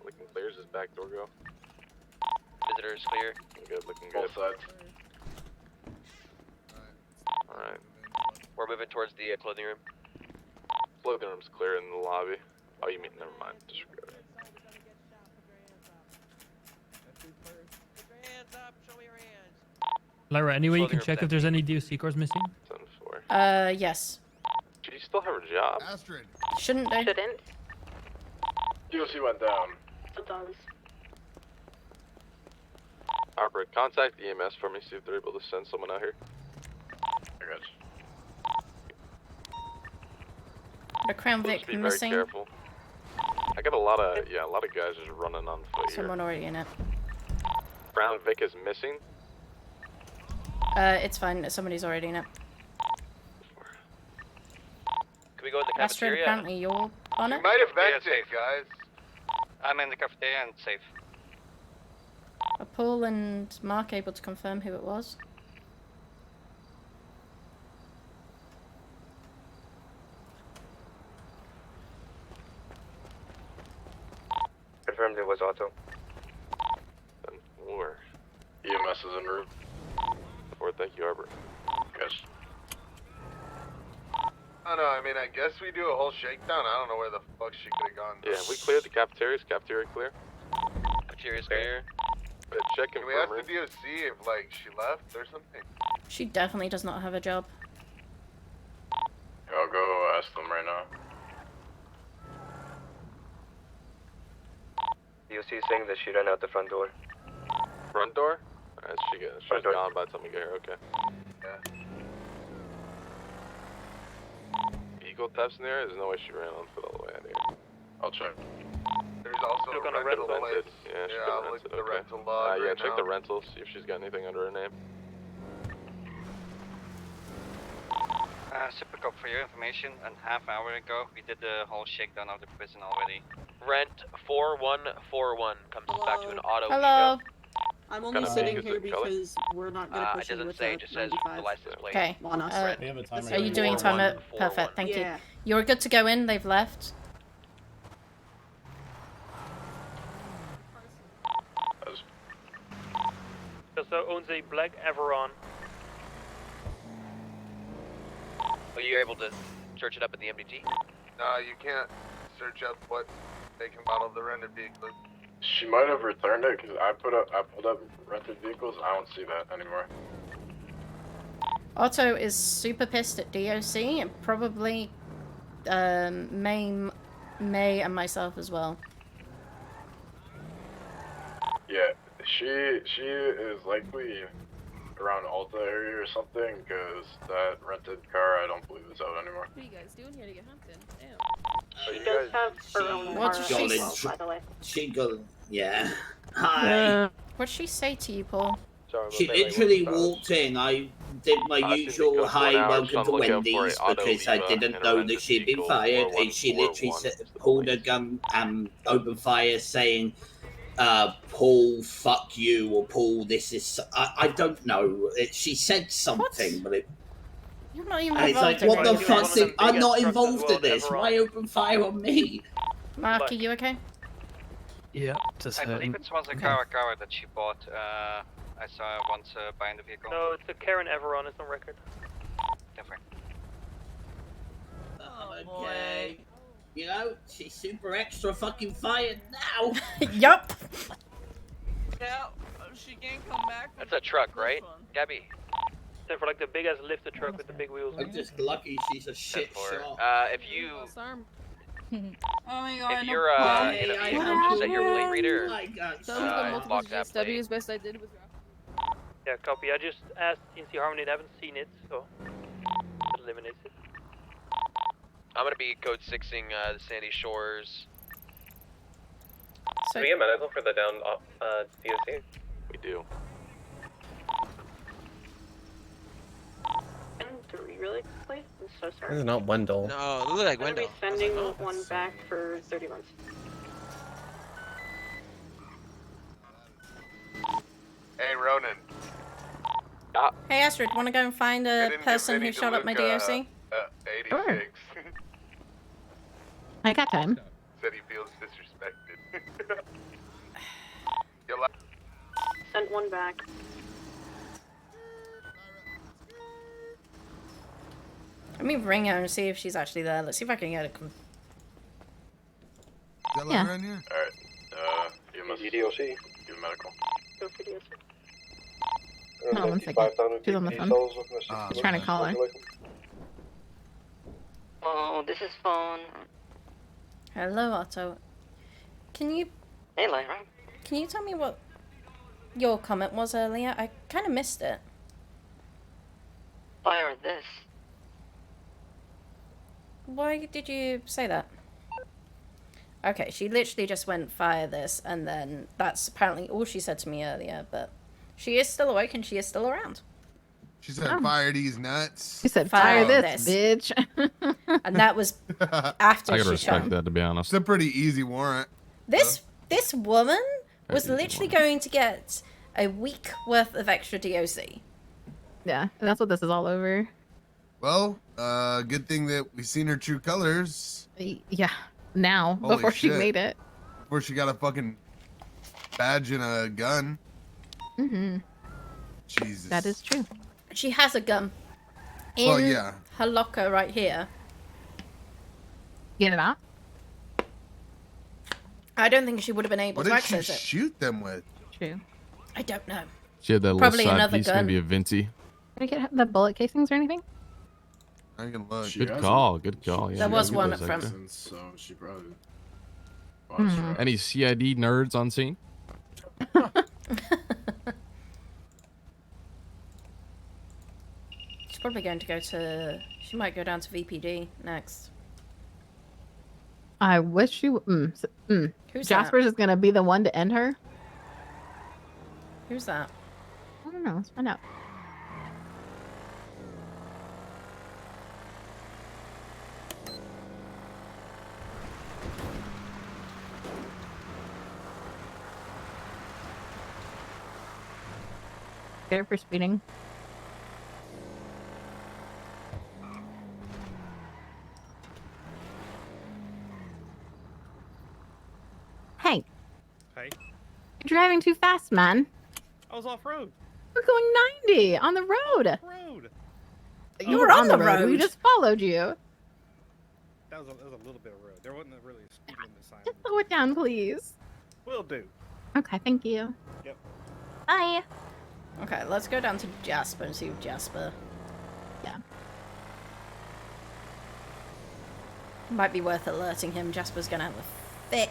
Looking clear. Does this back door go? perimeter is clear. Good, looking good. Both sides. Alright. We're moving towards the clothing room. Clothing room's clear in the lobby. Oh, you mean, never mind. Disregard it. Lyra, any way you Clothing can room's check if there's any DOC cores missing? 7-4. Yes. Should you still have her job? Astrid. Shouldn't they? Shouldn't. DOC went down. It does. Harper, contact EMS for me, see if they're able to send someone out here. I got you. The Crown Just Vic be missing. very careful. I got a lot of guys just running on foot here. Someone already in it. Brown Vic is missing. It's fine. Somebody's already in it. Can we go in the Astrid, cafeteria? apparently you're on it. Might have Yeah, vent it, guys. I'm in the cafeteria and safe. Are Paul and Mark able to confirm who it was? Confirmed it was Otto. 10-4. EMS is en route. 4, thank you, Harper. Yes. I don't know, I mean, I guess we do a whole shakedown. I don't know where the fuck she could have gone. Yeah, we cleared the cafeteria. Is cafeteria clear? Cafeteria's clear. But check Can we ask the infirmary. DOC if, like, she left or something? She definitely does not have a job. I'll go ask them right now. DOC is saying that she ran out the front door. Front door? Alright, she's Front door. gone by the time we get here, okay. Yeah. Eagle taps in there? There's no way she ran on foot all the way out here. I'll check. There's also Look a on the rental rental. place. Yeah, she Yeah, got I'll rented, look at the okay. rental log Yeah, right check now. the rental, see if she's got anything under her name. Supercop, for your information, a half hour ago, we did the whole shakedown of the prison already. Rent 4141 comes back to an auto. Hello. I'm What only kind of sitting vehicle is here it, Color? because we're not going to It push it doesn't with say, a it just says 95 the license plate. Okay. on us. Uh, We have a timer. Are you doing time at? Perfect. Thank you. Yeah. You're good to go in. They've left. Also owns a black Averon. Are you able to search it up at the MDT? No, you can't search up what make and model of the rented vehicle. She might have returned it because I pulled up rented vehicles. I don't see that anymore. Otto is super pissed at DOC and probably May and myself as well. Yeah, she is likely around Alta area or something because that rented car I don't believe is out anymore. What are you guys doing here to get Hampton? She does have her own car What's as she? well, by the way. She got, yeah. Hi. What'd she say to you, Paul? She literally walked in. I did my usual hi, welcome to Wendy's because I didn't know that she'd been fired, and she literally pulled a gun and opened fire, saying, "Paul, fuck you," or "Paul, this is." I don't know. She said something, but it. You're not even And it's like, involved what in the it. fuck? I'm not involved in this. Why open fire on me? Mark, are you okay? Yeah, just I believe it was a Kawakawa that she bought. I saw once buying the vehicle. No, it's a Karen Averon. It's on record. Different. Okay. You know, she's super extra fucking fired now. Yup. Yeah, she can't come back. That's a truck, right? Gabby. Except for like the big ass lifted truck with the big wheels. I'm just lucky she's a shit shot. If you, Oh my god. if you're in a vehicle, just set your plate reader. Lock that plate. best I did was Yeah, copy. I just asked TNC Harmony. They haven't seen it, so it eliminates it. I'm gonna be code 6ing the Sandy Shores. So, Do we get medical for the down DOC? We do. Really quickly? I'm so sorry. This is not Wendell. No, it looked like I'm gonna be Wendell. sending one back for 30 months. Hey, Ronan. hey Astrid, want to go and find I a didn't give person Vinny who shot up my DeLuca, DOC? 86. I got time. Said he feels disrespected. sent one back. Let me ring her and see if she's actually there. Let's see if I can get a. Yeah. Alright, you must DOC. give medical. Go for DOC. Hold on 1 second. She's on the phone. Just trying to call her. Oh, this is phone. Hello, Otto. Can you Hey, Lyra. tell me what your comment was earlier? I kind of missed it. Fire this. Why did you say that? Okay, she literally just went fire this, and then that's apparently all she said to me earlier, but she is still awake and she is still around. She said, fire these nuts. She said, fire this, bitch. And that was after I she shot. that, to be honest. It's a pretty easy warrant. This woman was literally going to get a week worth of extra DOC. Yeah, and that's what this is all over. Well, good thing that we seen her true colors. Yeah, now, Holy before she shit. made it. Before she got a fucking badge and a gun. Mm-hmm. Jesus. That is true. She has a gun in Well, yeah. her locker right here. Get it out? I don't think she would have been able What to did she access it. shoot them with? True. I don't know. She had that Probably little side another piece, gun. maybe a Venti. Did I get the bullet casings or anything? I can look. Good call, good call. Yeah, There was get one those up front. extra. So she probably. Any CID nerds on scene? She's probably going to go to. She might go down to VPD next. I wish you. Who's Jasper's is gonna be the one to end her. Who's that? I don't know. Let's find out. Get her for speeding. Hey, Hey, you're driving too fast, man. I was off road. We're going 90 on the road. Road. You were on the road. We just followed you. That was a little bit of road. There wasn't really a speed limit sign. Just slow it down, please. Will do. Okay, thank you. Yep. Bye. Okay, let's go down to Jasper and see if Jasper. Yeah. Might be worth alerting him. Jasper's gonna have a fit.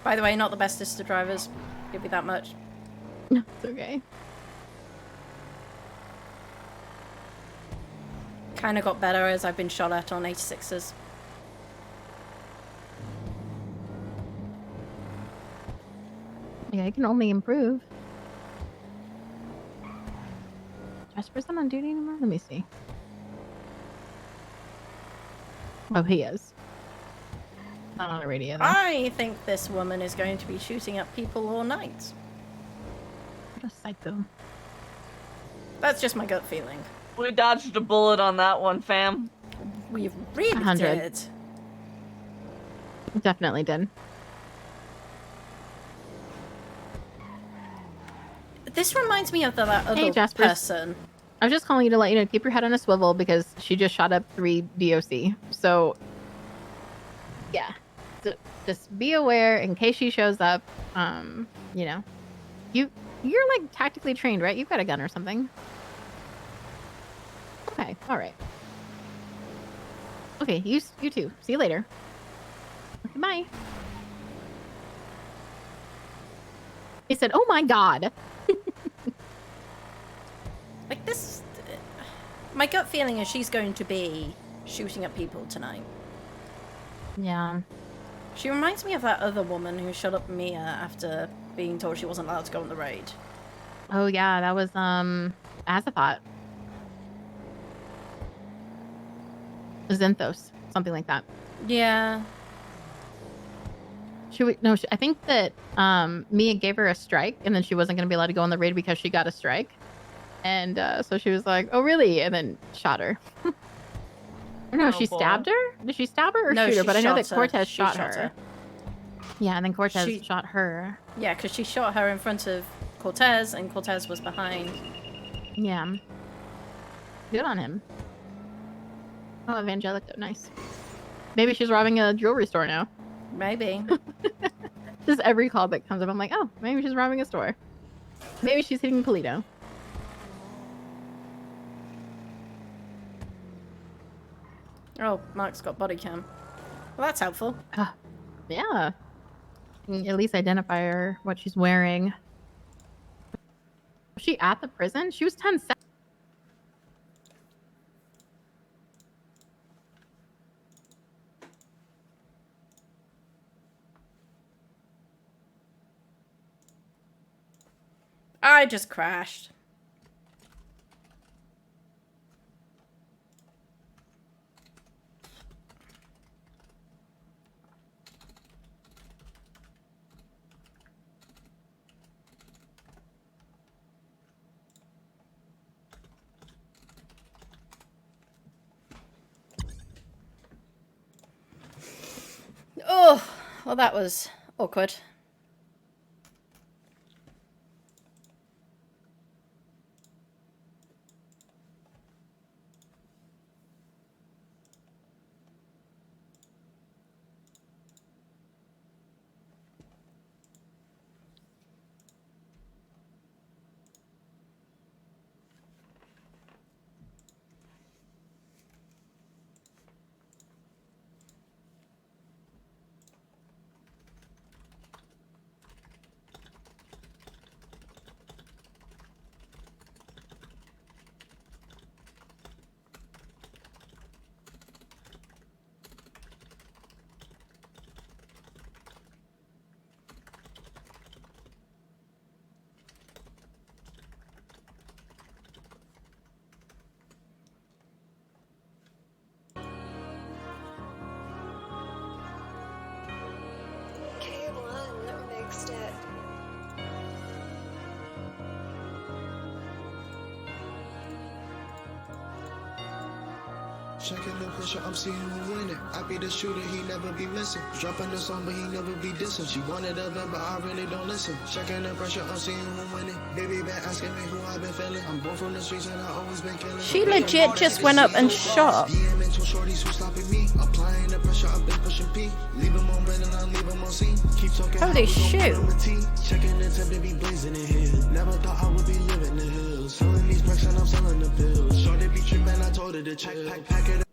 By the way, not the bestest of drivers. Give me that much. No, it's okay. Kinda got better as I've been shot at on 86s. Yeah, I can only improve. Jasper's not on duty anymore? Let me see. Oh, he is. Not on the radio, though. I think this woman is going to be shooting at people all night. What a psycho. That's just my gut feeling. We dodged a bullet on that one, fam. We really 100. did. Definitely did. This reminds me of that other Hey, Jasper. person. I was just calling you to let you know, keep your head on a swivel because she just shot up 3 DOC. So, yeah. Just be aware in case she shows up. You know, you're like tactically trained, right? You've got a gun or something. Okay, all right. Okay, you too. See you later. Okay, bye. He said, "Oh my god." Like this, my gut feeling is she's going to be shooting at people tonight. Yeah. She reminds me of that other woman who shot up Mia after being told she wasn't allowed to go on the raid. Oh yeah, that was Azathoth. Zenthos, something like that. Yeah. I think that Mia gave her a strike, and then she wasn't going to be allowed to go on the raid because she got a strike. And so she was like, "Oh, really?" And then shot her. No, Oh, she boy. stabbed her? Did she stab her or No, shoot her? she But I know that shot her. Cortez She shot shot her. her. Yeah, and then Cortez She- shot her. Yeah, because she shot her in front of Cortez, and Cortez was behind. Yeah. Good on him. Oh, Evangelico, nice. Maybe she's robbing a jewelry store now. Maybe. Just every call that comes up, I'm like, oh, maybe she's robbing a store. Maybe she's hitting Polito. Oh, Mark's got body cam. Well, that's helpful. Yeah. At least identify her, what she's wearing. Was she at the prison? She was 10 seconds. I just crashed. Oh, well, that was awkward. K1 mixed it. Checking the pressure, I'm seeing who win it. I be the shooter, he never be missing. Dropping the song, but he never be dissing. She wanted a vent, but I really don't listen. Checking the pressure, I'm seeing who win it. Baby been asking me who I been feeling. I'm born from the streets and I always been killing. She legit just went up and shot. DMing two shorties who stopping me. Applying the pressure, I've been pushing P. Leave him on red and I leave him on scene. Keep talking. Holy shit. Checking the temp to be blazing in here. Never thought I would be living the hills. Selling these bricks and I'm selling the pills. Shorty be tripping, I told her to chill. Pack it up.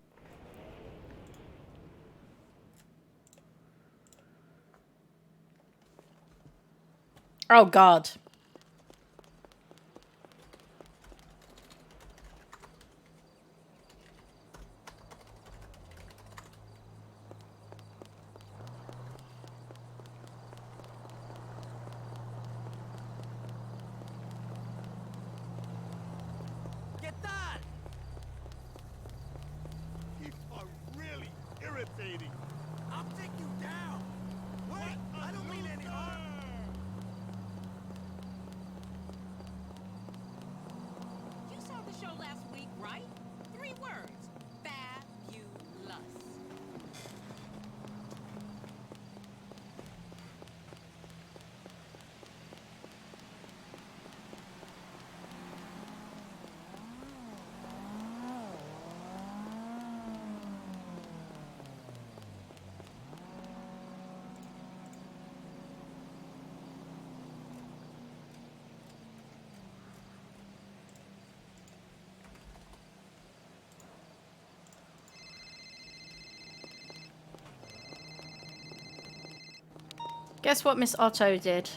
Oh, God. You are really irritating. I'll take you down. What? I don't mean any harm. You saw the show last week, right? 3 words. Fabulous. Guess what Miss Otto did?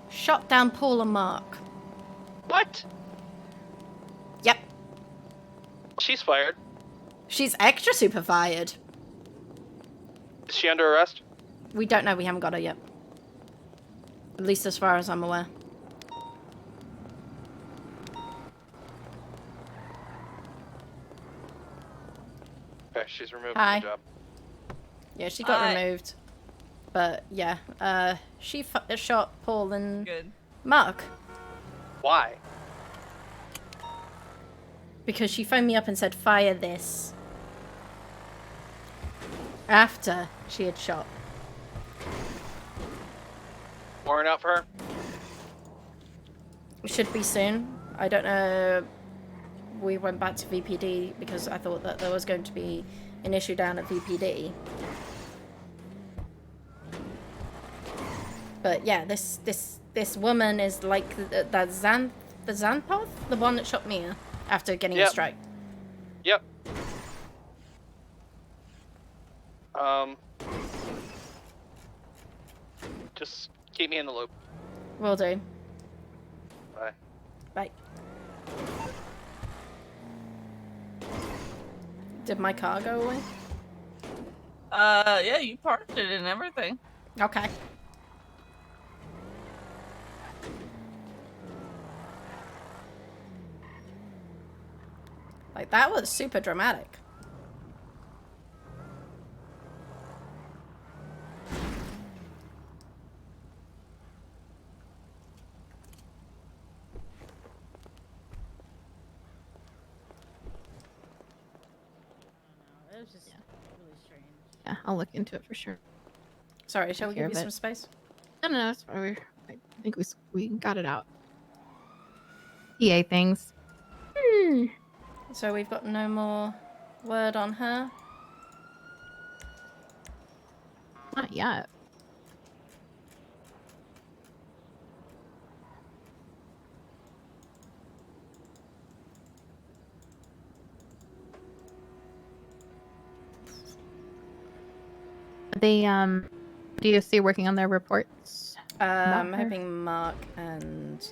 Shot down Paul and Mark. What? Yep. She's fired. She's extra super fired. Is she under arrest? We don't know. We haven't got her yet. At least as far as I'm aware. Okay, she's removed Hi. from the job. Yeah, she got Hi. removed. But yeah, she shot Paul and Good. Mark. Why? Because she phoned me up and said, fire this. After she had shot. Warrant out for her? Should be soon. I don't know. We went back to VPD because I thought that there was going to be an issue down at VPD. But yeah, this woman is like the Xanthoth, the one that shot Mia after getting a strike. Yep. Just keep me in the loop. Will do. Bye. Bye. Did my car go away? Yeah, you parked it and everything. Okay. Like, that was super dramatic. It was just really strange. Yeah, I'll look into it for sure. Sorry, shall we Take care give you of some it. space? No, it's fine. I think we got it out. PA things. So we've got no more word on her? Not yet. They DOC working on their reports. I'm her? hoping Mark and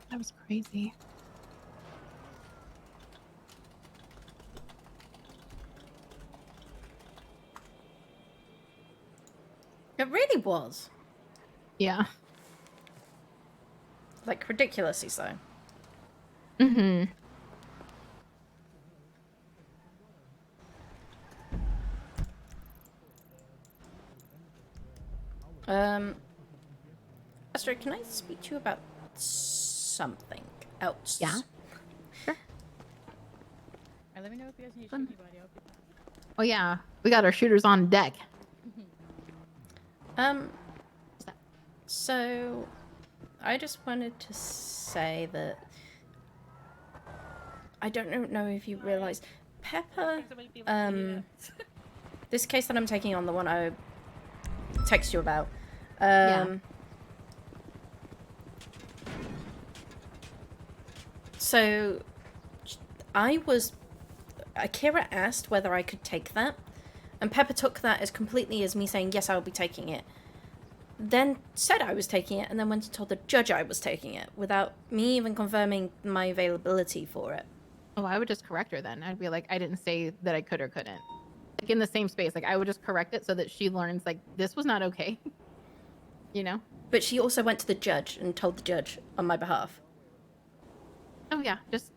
That was crazy. it really was. Yeah. Like, ridiculously so. Mm-hmm. Esther, can I speak to you about something else? Yeah. Alright, let me know if you guys need to shoot anybody. I'll be fine. Oh yeah, we got our shooters on deck. So I just wanted to say that I don't know if you realize Pepper, this case that I'm taking on, the one I text you about, so Akira asked whether I could take that, and Pepper took that as completely as me saying, yes, I'll be taking it. Then said I was taking it, and then went and told the judge I was taking it, without me even confirming my availability for it. Oh, I would just correct her then. I'd be like, I didn't say that I could or couldn't. Like, in the same space, like, I would just correct it so that she learns, like, this was not okay. You know? But she also went to the judge and told the judge on my behalf. Oh, yeah, just,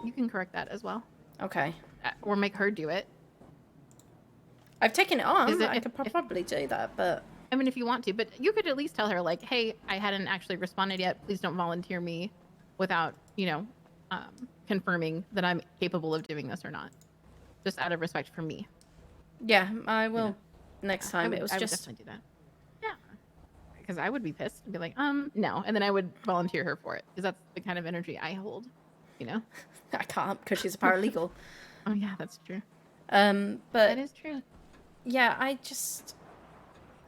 you can correct that as well. Okay. Or make her do it. I've taken it on. Is it- I could probably do that, but... I mean, if you want to, but you could at least tell her, like, hey, I hadn't actually responded yet. Please don't volunteer me without, you know, confirming that I'm capable of doing this or not. Just out of respect for me. Yeah, I will next time. I would, it was I would just... definitely do that. Yeah. Because I would be pissed and be like, no. And then I would volunteer her for it. Because that's the kind of energy I hold, you know? I can't because she's a paralegal. Oh, yeah, that's true. But... That is true. Yeah, I just...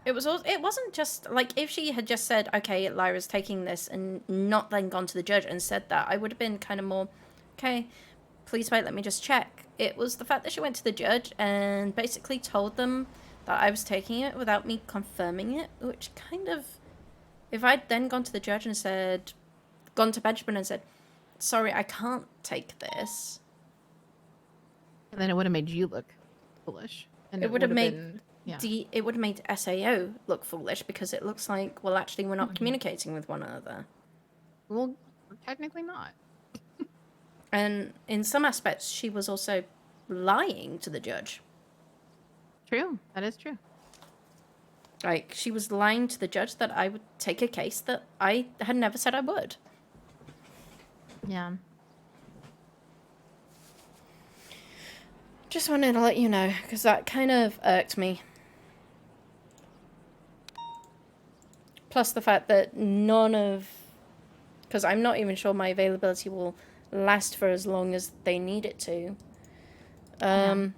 It wasn't just, like, if she had just said, okay, Lyra's taking this, and not then gone to the judge and said that, I would have been kind of more, okay, please wait, let me just check. It was the fact that she went to the judge and basically told them that I was taking it without me confirming it, which kind of, if I'd then gone to the judge and said, gone to Benjamin and said, sorry, I can't take this. And then it would have made you look foolish. And it would have made... been, yeah. It would have made SAO look foolish because it looks like, well, actually, we're not communicating with one another. Well, technically not. And in some aspects, she was also lying to the judge. True. That is true. Like, she was lying to the judge that I would take a case that I had never said I would. Yeah. Just wanted to let you know, because that kind of irked me. Plus the fact that because I'm not even sure my availability will last for as long as they need it to. Kylo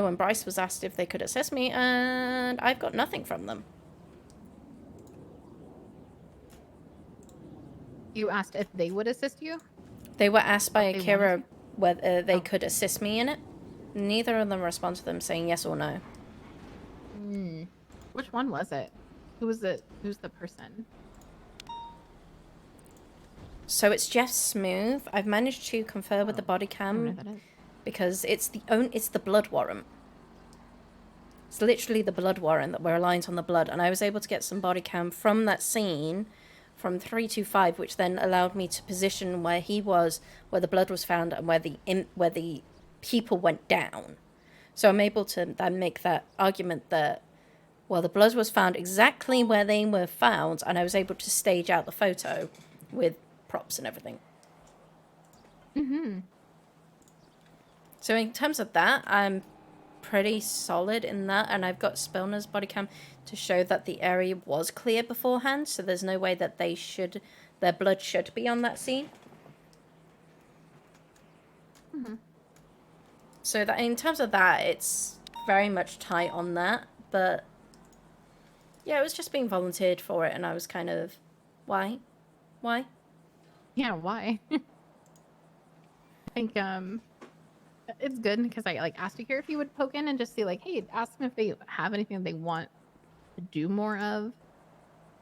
and Bryce was asked if they could assist me, and I've got nothing from them. You asked if they would assist you? They were asked by They Akira whether they could assist me in it. Neither of them responded to them saying yes or no. Which one was it? Who's the person? So it's Jeff Smooth. I've managed to confer with the body cam because it's the blood warrant. It's literally the blood warrant that we're reliant on the blood, and I was able to get some body cam from that scene from 325, which then allowed me to position where he was, where the blood was found, and where the people went down. So I'm able to then make that argument that, well, the blood was found exactly where they were found, and I was able to stage out the photo with props and everything. So in terms of that, I'm pretty solid in that, and I've got Spillner's body cam to show that the area was clear beforehand, so there's no way that their blood should be on that scene. So that in terms of that, it's very much tight on that, but yeah, it was just being volunteered for it, and I was kind of, why? Yeah, why? I think it's good because I asked Akira if he would poke in and just see hey, ask them if they have anything they want to do more of,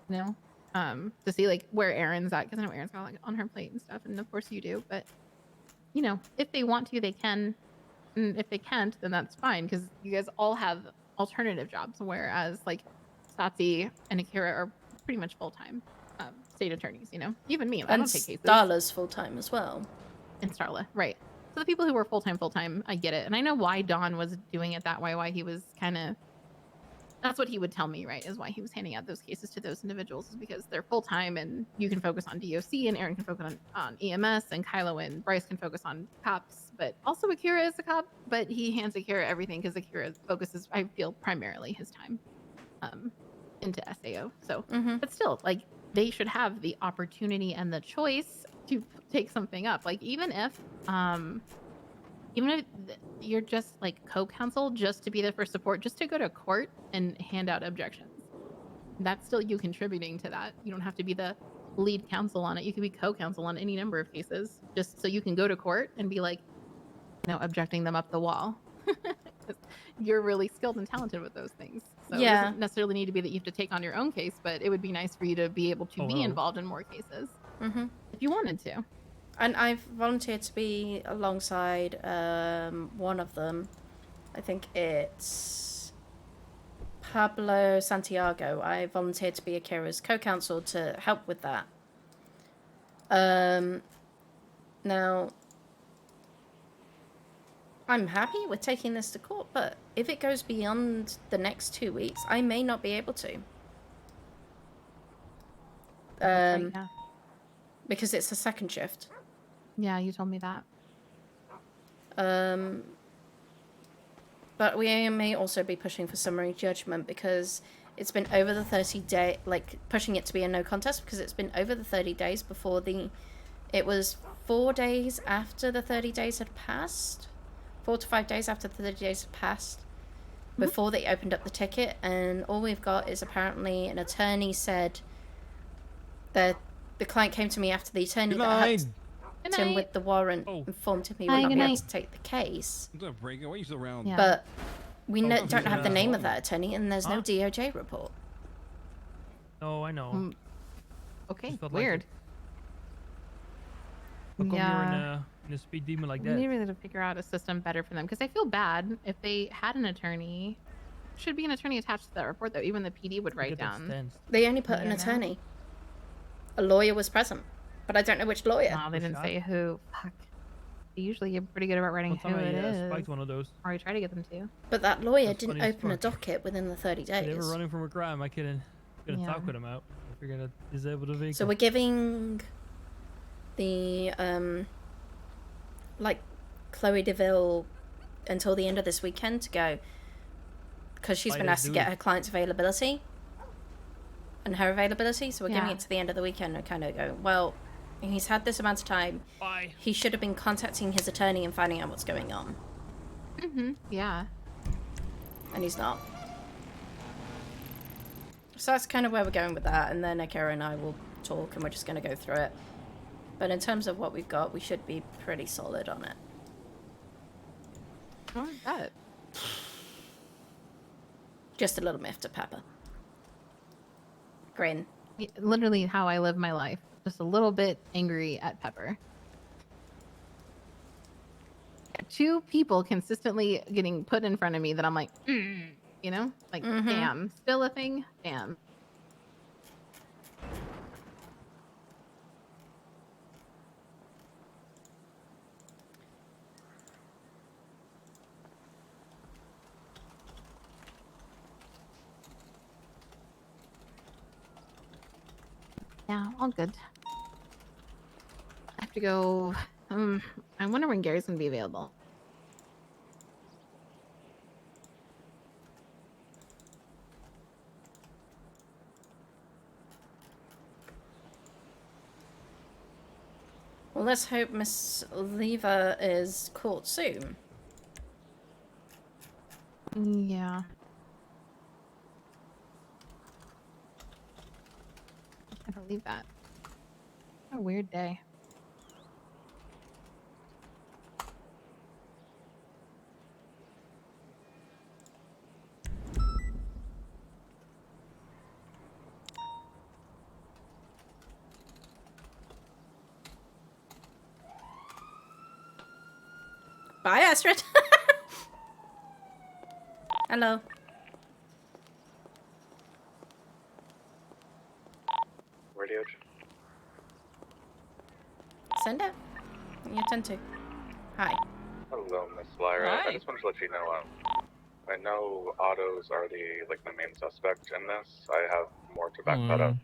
to see where Erin's at, because I know Erin's got on her plate and stuff, and of course you do, but if they want to, they can, and if they can't, then that's fine, because you guys all have alternative jobs, whereas Satsi and Akira are pretty much full-time state attorneys, even me, I don't take cases. Starla's full-time as well. And Starla, right. So the people who were full-time, I get it. And I know why Don was doing it that way, why he was kind of... That's what he would tell me, right, is why he was handing out those cases to those individuals, is because they're full-time and you can focus on DOC and Erin can focus on EMS and Kylo and Bryce can focus on cops. But also Akira is a cop, but he hands Akira everything because Akira focuses, I feel, primarily his time into SAO. So, but still, they should have the opportunity and the choice to take something up. Even if you're just co-counsel, just to be there for support, just to go to court and hand out objections, that's still you contributing to that. You don't have to be the lead counsel on it. You can be co-counsel on any number of cases, just so you can go to court and be objecting them up the wall. You're really skilled and talented with those things. So it doesn't necessarily need to be that you have to take on your own case, but it would be nice for you to be able to be involved in more cases if you wanted to. And I've volunteered to be alongside one of them. I think it's Pablo Santiago. I volunteered to be Akira's co-counsel to help with that. Now, I'm happy with taking this to court, but if it goes beyond the next 2 weeks, I may not be able to. Because it's a second shift. Yeah, you told me that. But we may also be pushing for summary judgment because it's been over the 30-day, pushing it to be a no contest because it's been over the 30 days before it was 4 days after the 30 days had passed. 4 to 5 days after the 30 days had passed before they opened up the ticket, and all we've got is apparently an attorney said that the client came to me after the attorney that helped him with the warrant informed him he would not be able to take the case. Yeah. But we don't have the name of that attorney, and there's no DOJ report. Oh, I know. Okay, weird. How come you're in a speed demon like that? We need really to figure out a system better for them, because I feel bad if they had an attorney. Should be an attorney attached to that report, though. Even the PD would write down. They only put an attorney. A lawyer was present. but I don't know which lawyer. No, they didn't say who. Fuck. They usually get pretty good about writing who it is. Spiked one of those. Or I try to get them to. But that lawyer That's didn't funny as open a fuck. docket within the 30 days. They were running from a crime. I couldn't Yeah. talk with him out. I figured I'd disable the vehicle. So we're giving the like Chloe DeVille until the end of this weekend to go, because she's been Spiders asked to do get it. her client's availability and her availability. So we're giving Yeah. it to the end of the weekend and kind of go, well, he's had this amount of time. Bye. He should have been contacting his attorney and finding out what's going on, Yeah. and he's not. So that's kind of where we're going with that, and then Akira and I will talk, and we're just going to go through it. But in terms of what we've got, we should be pretty solid on it. Oh, that. Just a little miffed at Pepper. Grin. Literally how I live my life. Just a little bit angry at Pepper. 2 people consistently getting put in front of me that I'm like, you know? Like, damn. Still a thing? Damn. Yeah, all good. I have to go. I wonder when Gary's gonna be available. Well, let's hope Miss Lever is caught soon. Yeah. I don't believe that. What a weird day. Bye, Astrid. Hello. Radio. Send it. You tend to. Hi. Hello, Miss Lyra. Hi. I just wanted to let you know, I know autos are the main suspect in this. I have more to back that up.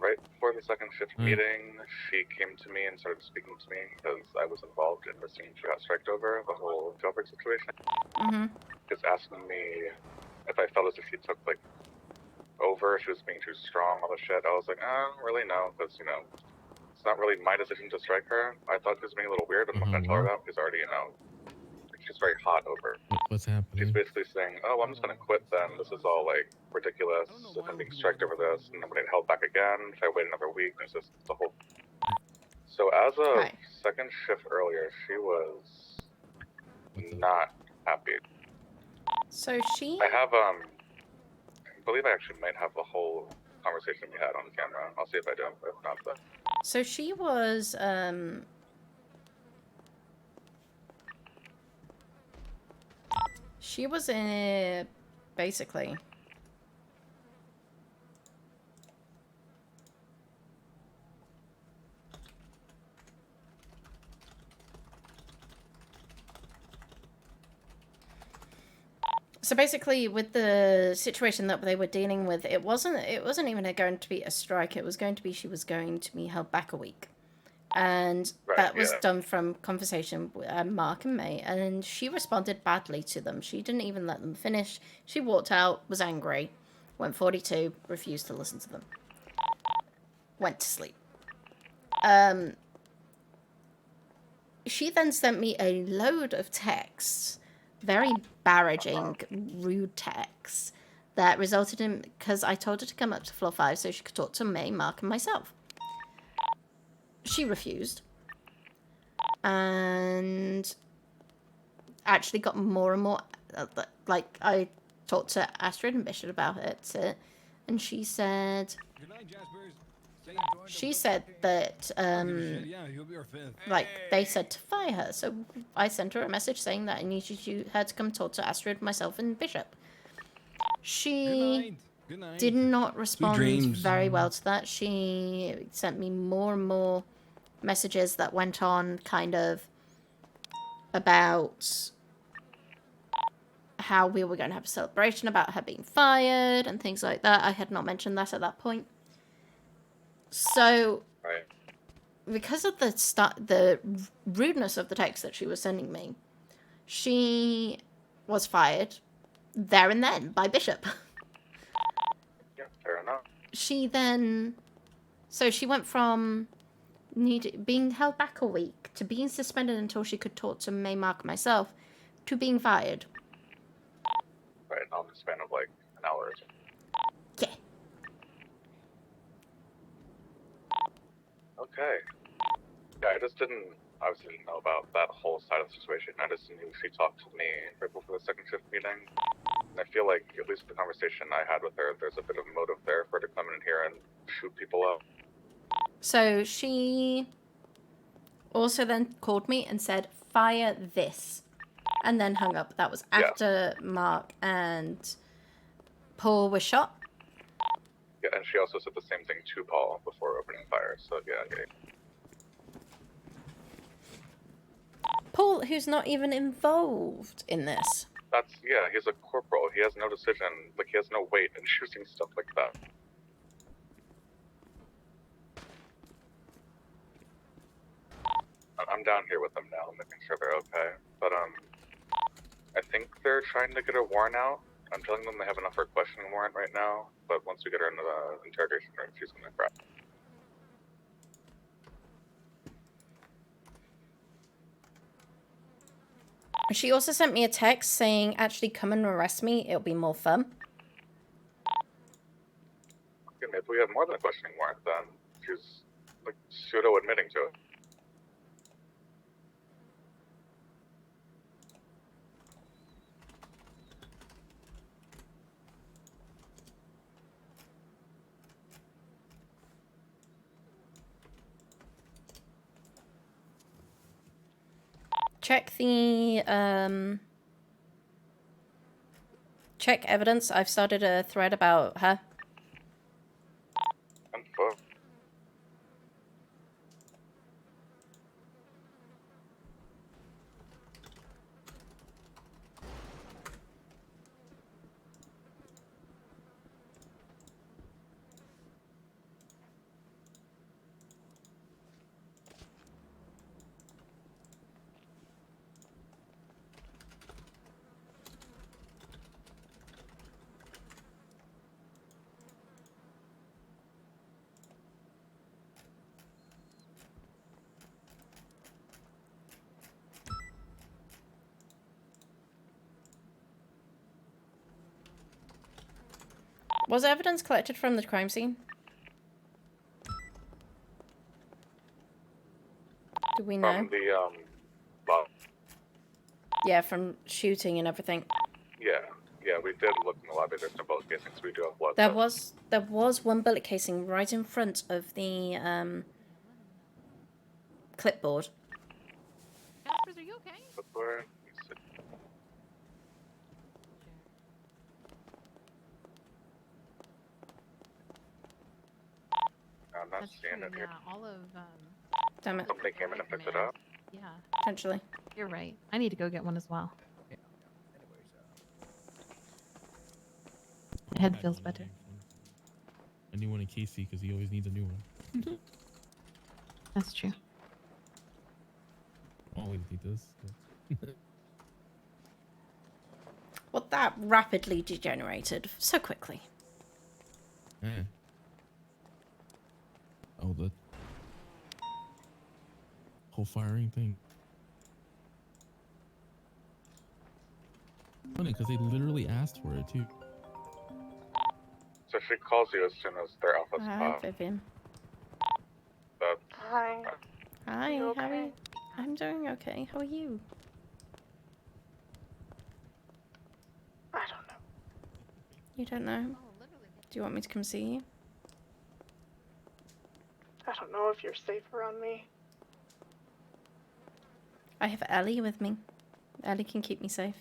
Right before the second shift meeting, she came to me and started speaking to me because I was involved in the scene she got striked over, the whole jailbreak situation. Just asking me if I felt as if she took over, she was being too strong, all the shit. I was like, really no, because it's not really my decision to strike her. I thought she was being a little weird, but I'm not gonna tell her that because already she's very hot over. What's happening? She's basically saying, oh, I'm just gonna quit then. This is all ridiculous. If I'm being striked over this and I'm gonna get held back again, if I wait another week, there's just the whole. So as of second shift earlier, she was not happy. So she. I have I believe I actually might have the whole conversation we had on camera. I'll see if I do. If not, but. So she was she was in basically. So basically, with the situation that they were dealing with, it wasn't even going to be a strike. It was going to be she was going to be held back a week, and that was done from conversation with Mark and May. And she responded badly to them. She didn't even let them finish. She walked out, was angry, went 42, refused to listen to them, went to sleep. She then sent me a load of texts. Very barraging, rude texts that resulted in, because I told her to come up to floor 5 so she could talk to May, Mark, and myself. She refused. And actually got more and more, I talked to Astrid and Bishop about it, and she said, that, they said to fire her. So I sent her a message saying that I needed her to come talk to Astrid, myself, and Bishop. She Good night. did not respond dreams. very well to that. She sent me more and more messages that went on kind of about how we were going to have a celebration about her being fired and things like that. I had not mentioned that at that point. So, Right. because of the rudeness of the text that she was sending me, she was fired there and then by Bishop. Yeah, fair enough. She then, so she went from being held back a week to being suspended until she could talk to Maymark and myself to being fired. Right, on the span of like an hour or two. Yeah. Okay. Yeah, I just obviously didn't know about that whole side of the situation. I just knew she talked to me right before the second shift meeting. And I feel like, at least the conversation I had with her, there's a bit of motive there for her to come in here and shoot people up. So she also then called me and said, fire this. And then hung up. That was after Mark and Paul were shot. Yeah, and she also said the same thing to Paul before opening fire, so yeah. Paul, who's not even involved in this. Yeah, he's a corporal. He has no decision, like he has no weight in choosing stuff like that. I'm down here with them now, making sure they're okay. But I think they're trying to get a warrant out. I'm telling them they have enough for a questioning warrant right now, but once we get her into the interrogation room, she's gonna cry. She also sent me a text saying, actually come and arrest me, it'll be more fun. Okay, maybe we have more than a questioning warrant then. She's like pseudo admitting to it. Check the, check evidence. I've started a thread about her. Was evidence collected from the crime scene? Do we know? From the, well, Yeah, from shooting and everything. yeah, we did look in the lobby. There's no bullet casings. We do have blood. There was one bullet casing right in front of the clipboard. Jaspers, are you okay? Clipboard. I'm not seeing it here. Yeah, all of Damn it. Somebody came in and picked it up. yeah. Potentially. You're right. I need to go get one as well. My head feels better. A new one in Casey because he always needs a new one. That's true. Always he does. Well, that rapidly degenerated so quickly. Yeah. Oh, the whole firing thing. Funny, because they literally asked for it too. So she calls you as soon as they're off the Hi, spot. Vivian. That's Hi. Hi, You how are okay? you? I'm doing okay. How are you? I don't know. You don't know? Do you want me to come see you? I don't know if you're safe around me. I have Ellie with me. Ellie can keep me safe.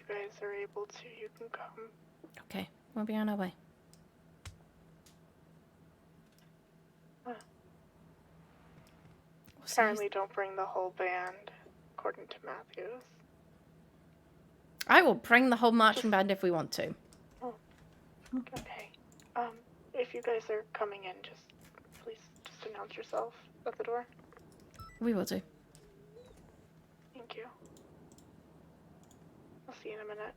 you guys are able to, you can come. Okay, we'll be on our way. Apparently don't bring the whole band, according to Matthews. I will bring the whole marching band if we want to. Oh, okay. If you guys are coming in, please announce yourself at the door. We will do. Thank you. I'll see you in a minute.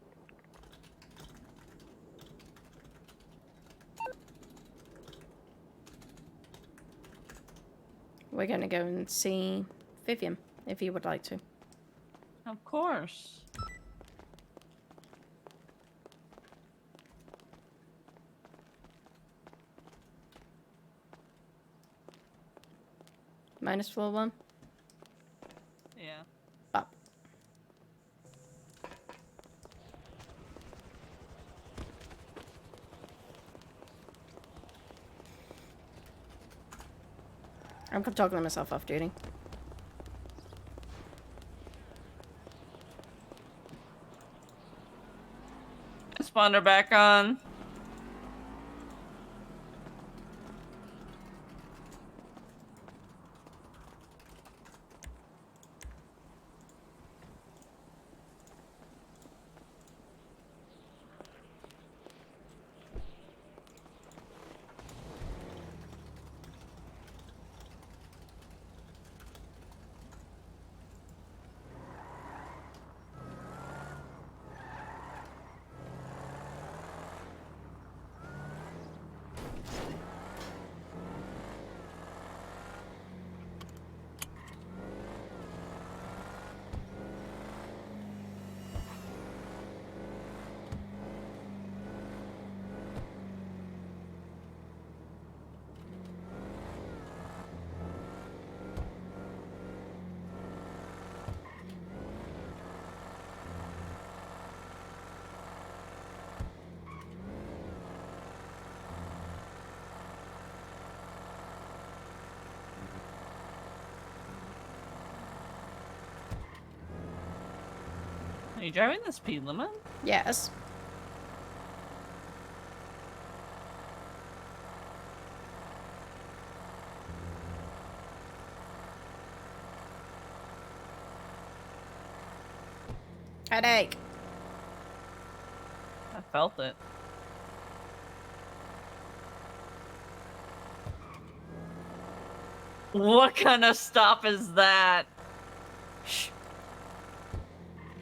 We're gonna go and see Vivian, if you would like to. Of course. Minus floor 1. Yeah. Up. I'm toggling myself off duty. Spawner back on. Are you driving the speed limit? Yes. Headache. I felt it. What kind of stop is that? Shh.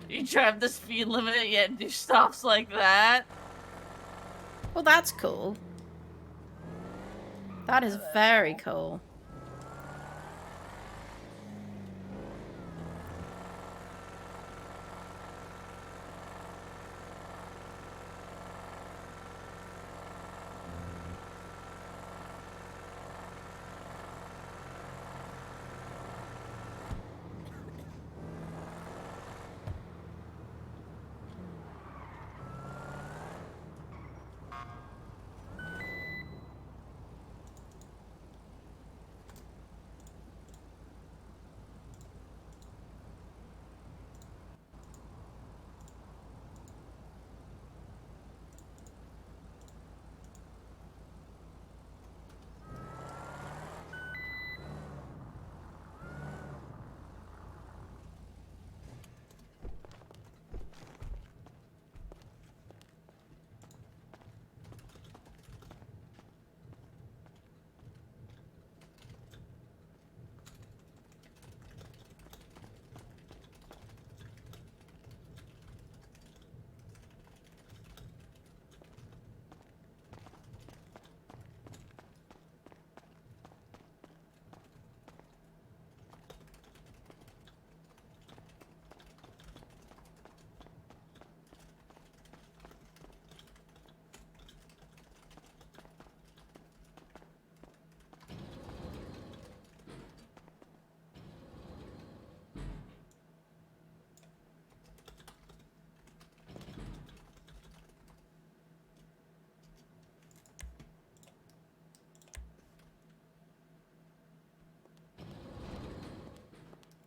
You drive the speed limit yet do stops like that? Well, that's cool. That is very cool.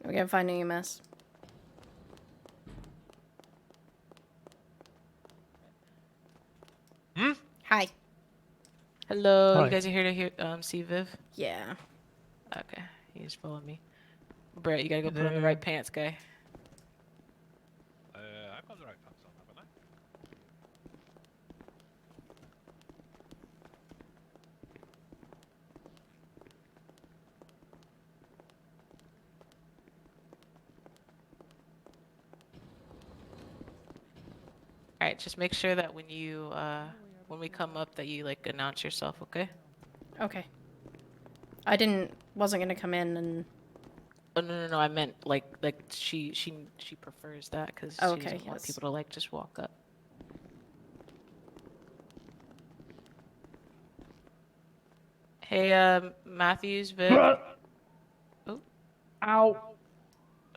We're gonna find an EMS. Hi. Hello, Hi. you guys are here to see Viv? Yeah. Okay, he just followed me. Brett, you gotta go Hey put on the there. right pants, guy. I've got the right pants on, haven't I? Alright, just make sure that when you, when we come up that you, like, announce yourself, okay? Okay. Wasn't gonna come in and... Oh, no, I meant, like, she prefers that, because she Okay, doesn't want yes. people to, like, just walk up. Hey, Matthews, Viv. Oh. Ow.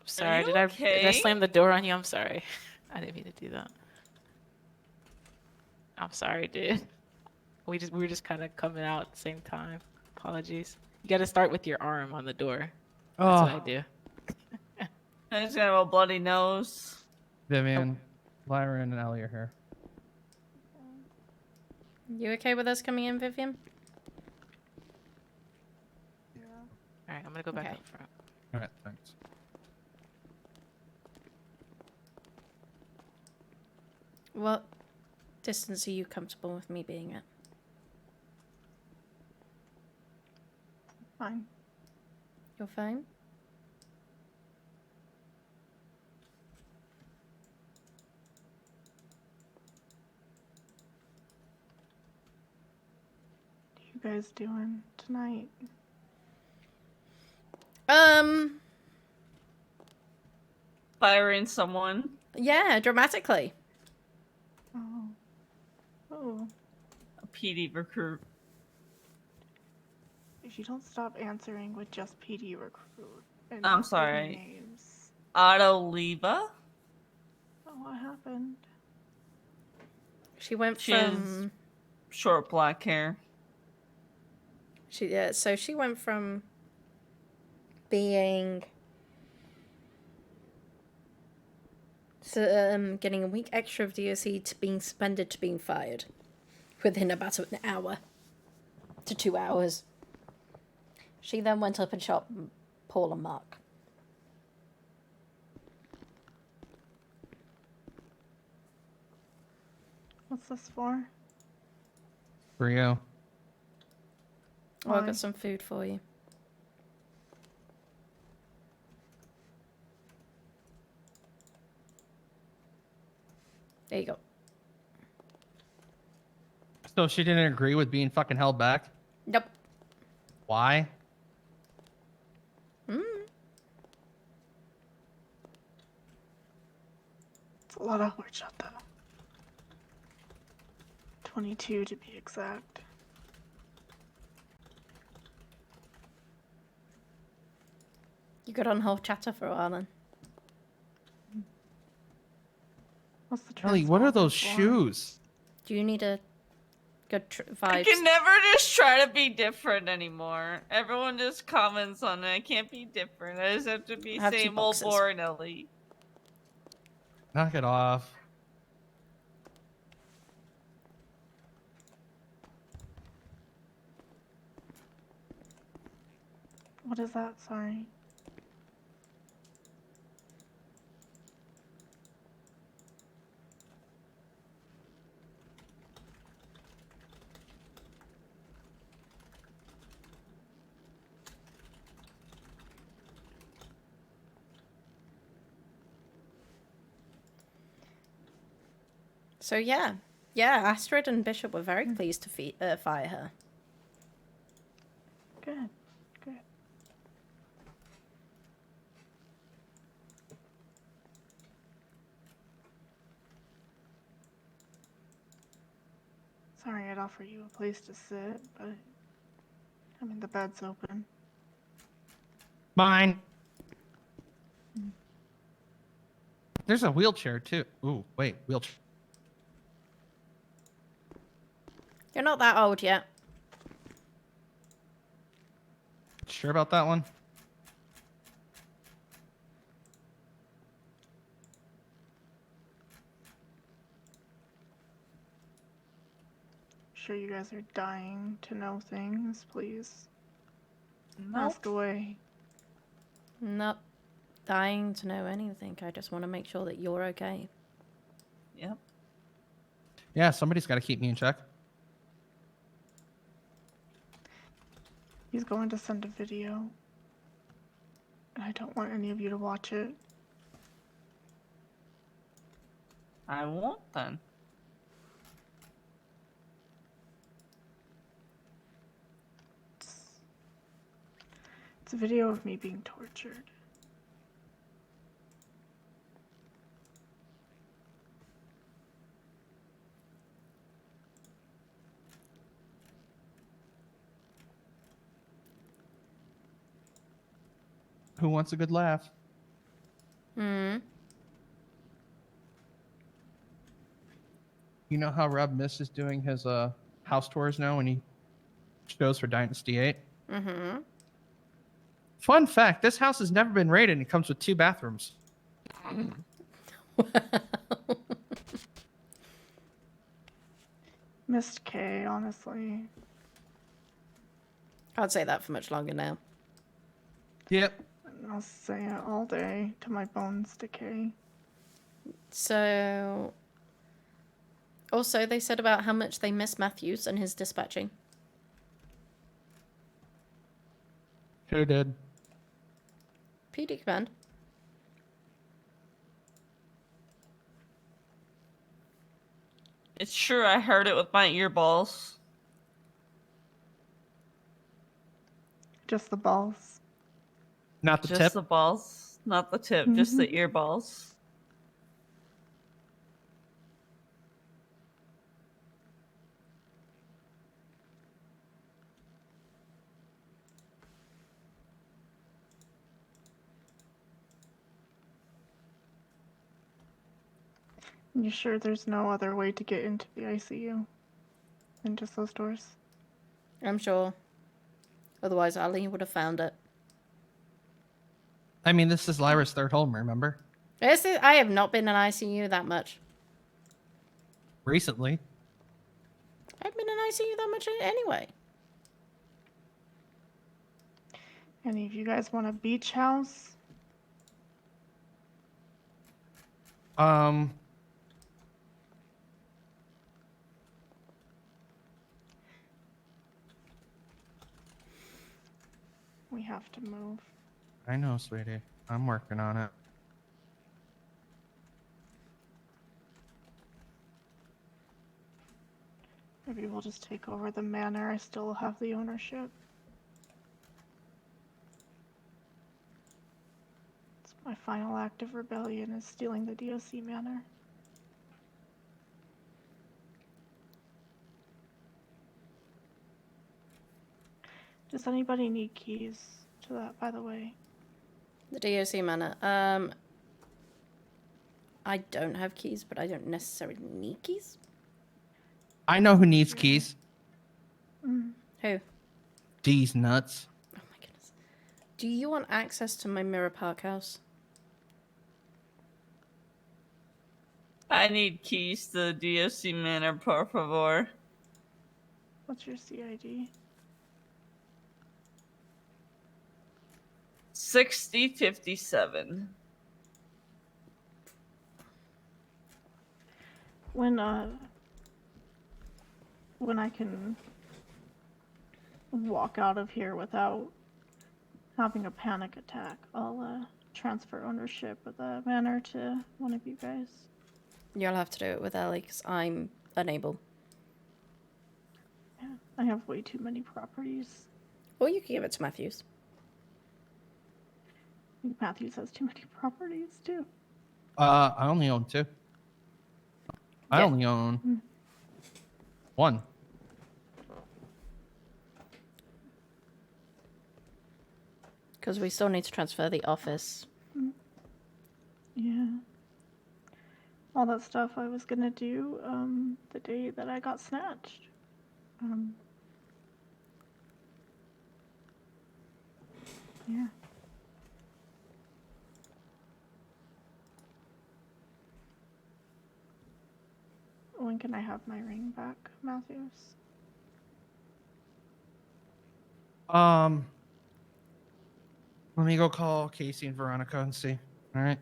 Sorry, you did I okay? slam the door on you? I'm sorry. I didn't mean to do that. I'm sorry, dude. We were just kind of coming out at the same time. Apologies. You got to start with your arm on the door. That's what I do. I just have a bloody nose. Vivian, Lyra, and Ellie are here. You okay with us coming in, Vivian? All right, I'm gonna go back Okay. up front. All right, thanks. What distance are you comfortable with me being at? Fine. You're fine? What are you guys doing tonight? Firing someone. Yeah, dramatically. Oh. Oh. A PD recruit. If you don't stop answering with just PD recruit. And I'm just giving sorry. Names. Otto Leva. Oh, what happened? She went She has from... short black hair. So she went from being... getting a week extra of DOC to being suspended to being fired within about an hour to 2 hours. She then went up and shot Paul and Mark. What's this for? For you. Oh, I've Why? got some food for you. There you go. So she didn't agree with being fucking held back? Nope. Why? It's a lot of horchata. 22 to be exact. You got on whole chatter for a while then. What's the Ellie, what are those for? shoes? Do you need a good I vibes? can never just try to be different anymore. Everyone just comments on it. I can't be different. I just have to be I have two same old boxes. boring Ellie. Knock it off. What is that? Sorry. So yeah. Yeah, Astrid and Bishop were very pleased to fire her. Good. Good. Sorry, I'd offer you a place to sit, but I mean the bed's open. Mine. There's a wheelchair too. Ooh, wait, wheelchair. You're not that old yet. Sure about that one? sure you guys are dying to know things. Please Nope. ask away. Not dying to know anything. I just want to make sure that you're okay. Yep. Yeah, somebody's got to keep me in check. He's going to send a video. And I don't want any of you to watch it. I won't then. It's a video of me being tortured. Who wants a good laugh? Hmm. You know how Rob misses doing his house tours now when he shows for Dynasty 8? Mm-hmm. Fun fact, this house has never been raided and it comes with 2 bathrooms. Missed K, honestly. Can't say that for much longer now. Yep. I'll say it all day till my bones decay. So, also they said about how much they miss Matthews and his dispatching. Who did? PD command. It's true, I heard it with my earballs. Just the balls. Not the Just tip? the balls. Not the tip, just the earballs. You sure there's no other way to get into the ICU than just those doors? I'm sure. Otherwise, Ali would have found it. I mean, this is Lyra's third home, remember? I have not been in ICU that much. Recently. I've been in ICU that much anyway. Any of you guys want a beach house? We have to move. I know, sweetie. I'm working on it. Maybe we'll just take over the manor. I still have the ownership. It's my final act of rebellion is stealing the DOC manor. Does anybody need keys to that, by the way? The DOC manor. I don't have keys, but I don't necessarily need keys. I know who needs keys. Who? These nuts. Do you want access to my Mirror Park house? I need keys to the DOC manor, por favor. What's your CID? 6057. When I can walk out of here without having a panic attack, I'll transfer ownership of the manor to one of you guys. You'll have to do it with Ellie, because I'm unable. Yeah, I have way too many properties. Or you can give it to Matthews. I think Matthews has too many properties too. I only own 2. I only own 1. Because we still need to transfer the office. Yeah. All that stuff I was gonna do the day that I got snatched. Yeah. When can I have my ring back, Matthews? Let me go call Casey and Veronica and see. All right.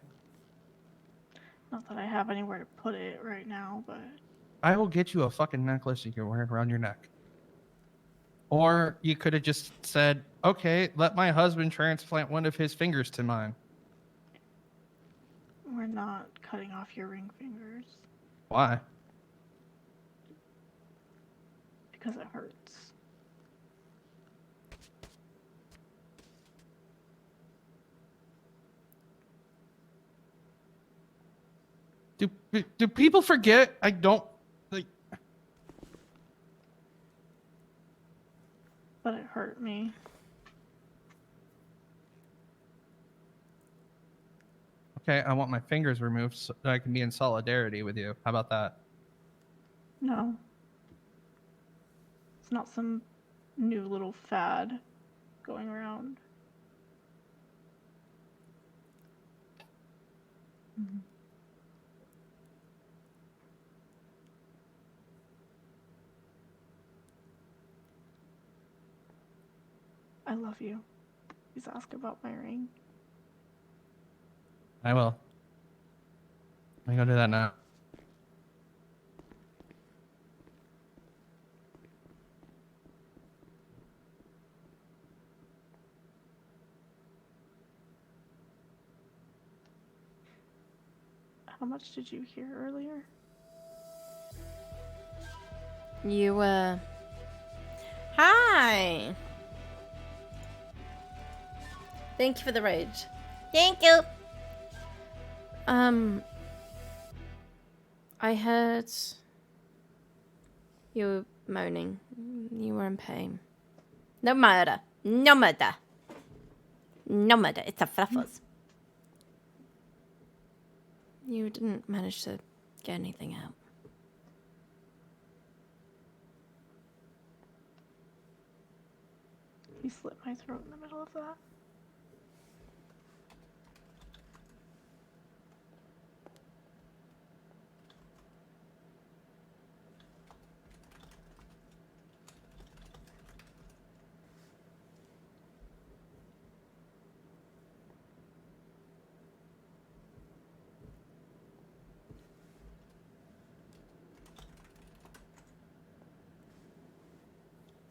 Not that I have anywhere to put it right now, but I will get you a fucking necklace you can wear around your neck. Or you could have just said, okay, let my husband transplant one of his fingers to mine. we're not cutting off your ring fingers Why? because it hurts. Do people forget? I don't like. But it hurt me. Okay, I want my fingers removed so that I can be in solidarity with you. How about that? No. It's not some new little fad going around. I love you. Please ask about my ring. I will. I'm gonna go do that now. How much did you hear earlier? You, Hi! Thank you for the rage. Thank you! I heard you were moaning. You were in pain. No murder. No murder. No murder. It's a fluffers. You didn't manage to get anything out. You slit my throat in the middle of that.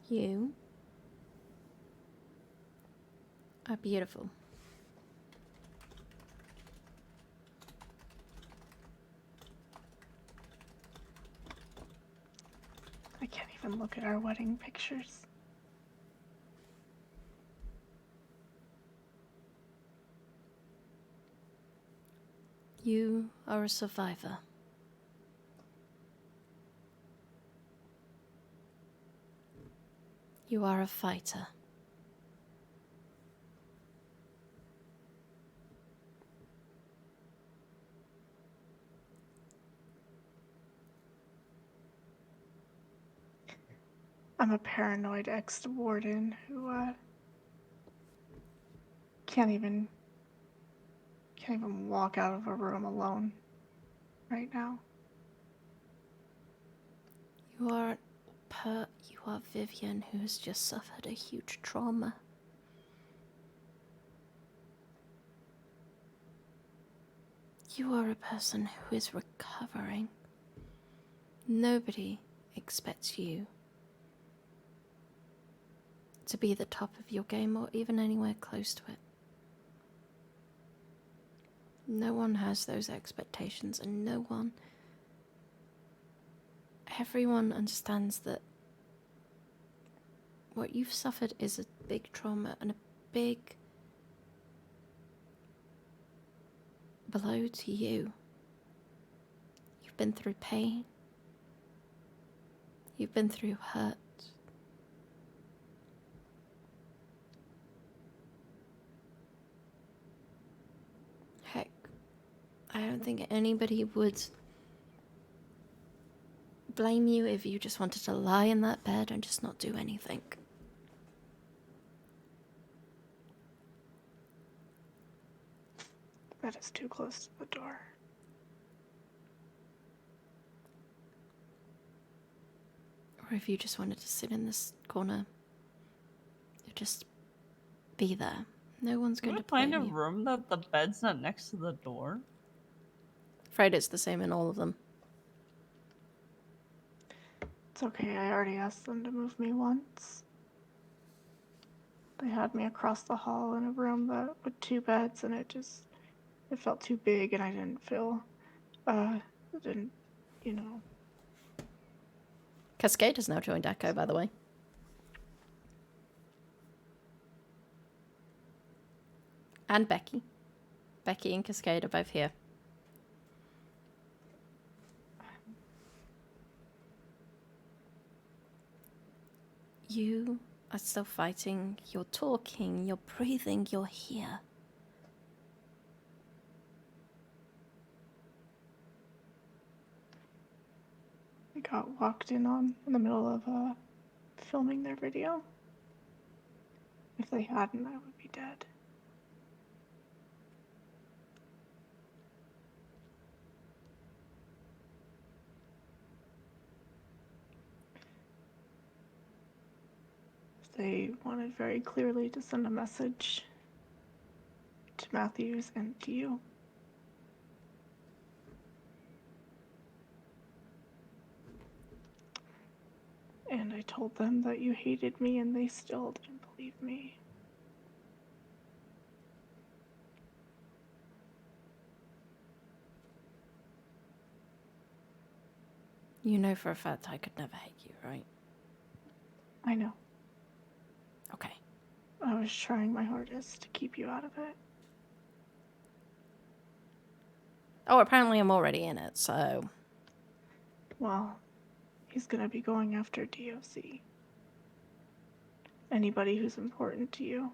You are beautiful. I can't even look at our wedding pictures. You are a survivor. You are a fighter. I'm a paranoid ex-warden who can't even walk out of a room alone right now. You are Vivian, who has just suffered a huge trauma. You are a person who is recovering. Nobody expects you to be the top of your game or even anywhere close to it. No one has those expectations, and everyone understands that what you've suffered is a big trauma and a big blow to you. You've been through pain. You've been through hurt. Heck, I don't think anybody would blame you if you just wanted to lie in that bed and just not do anything. That is too close to the door. Or if you just wanted to sit in this corner, Just be there. No one's going to find a blame you. room that the bed's not next to the door. Afraid it's the same in all of them. It's okay, I already asked them to move me once. They had me across the hall in a room that with 2 beds, and it felt too big, and I didn't feel, you know. Cascade has now joined Echo, by the way. And Becky. Becky and Cascade are both here. You are still fighting. You're talking. You're breathing. You're here. I got walked in on in the middle of filming their video. If they hadn't, I would be dead. They wanted very clearly to send a message to Matthews and to you. And I told them that you hated me, and they still didn't believe me. You know for a fact I could never hate you, right? I know. Okay. I was trying my hardest to keep you out of it. Oh, apparently I'm already in it, so... Well, he's gonna be going after DOC. Anybody who's important to you.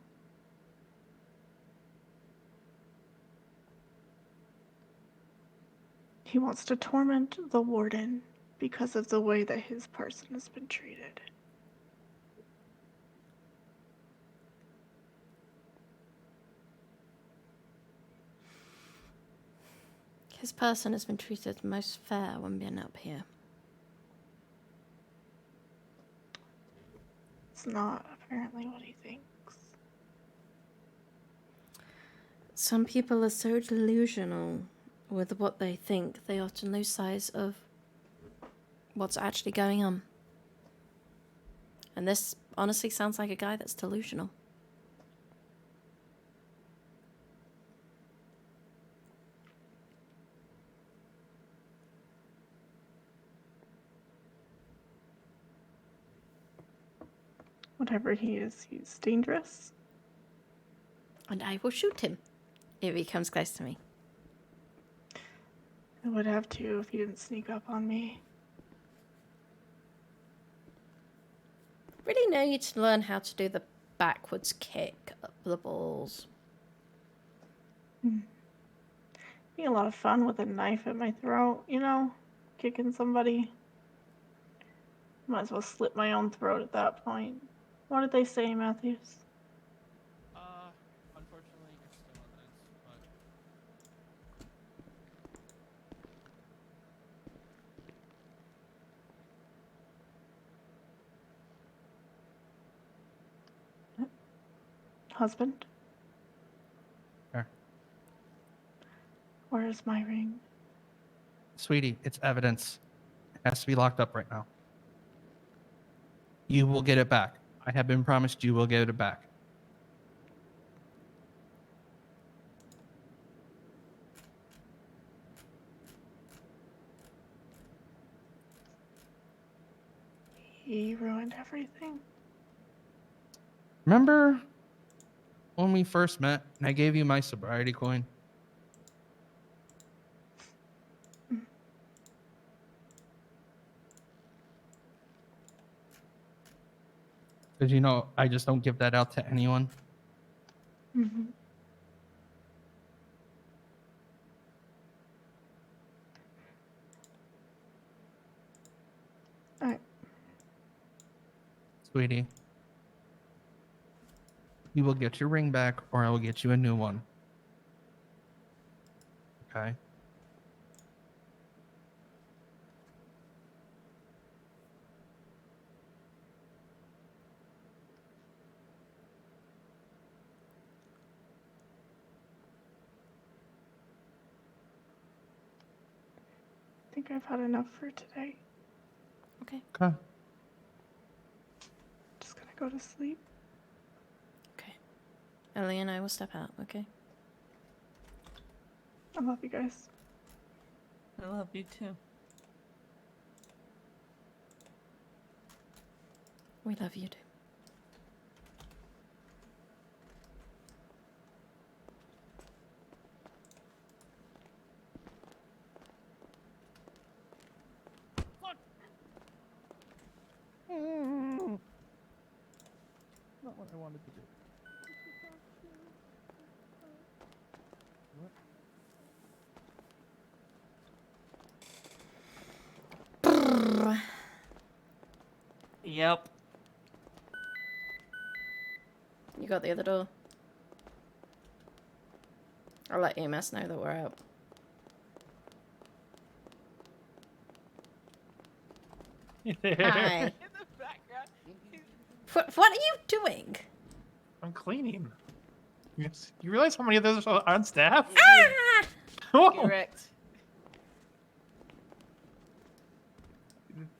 He wants to torment the warden because of the way that his person has been treated. His person has been treated most fair when being up here. It's not apparently what he thinks. Some people are so delusional with what they think, they often lose sight of what's actually going on. And this honestly sounds like a guy that's delusional. Whatever he is, he's dangerous. And I will shoot him if he comes close to me. I would have to if he didn't sneak up on me. Really need to learn how to do the backwards kick up the balls. Be a lot of fun with a knife at my throat, you know? Kicking somebody. Might as well slit my own throat at that point. What did they say, Matthews? Unfortunately, it's still evidence, Husband? Sure. Where's my ring? Sweetie, it's evidence. It has to be locked up right now. You will get it back. I have been promised you will get it back. He ruined everything. Remember when we first met and I gave you my sobriety coin? Because you know, I just don't give that out to anyone. Mm-hmm. Alright. Sweetie, you will get your ring back or I will get you a new one. Okay? think I've had enough for today. Okay. Okay. Just gonna go to sleep. Okay. Ellie and I will step out, okay? I love you guys. I love you too. We love you too. Not what I wanted to do. Yep. You got the other door? I'll let EMS know that we're out. Hi. What are you doing? I'm cleaning. You realize how many of those are on staff? Ah! Correct.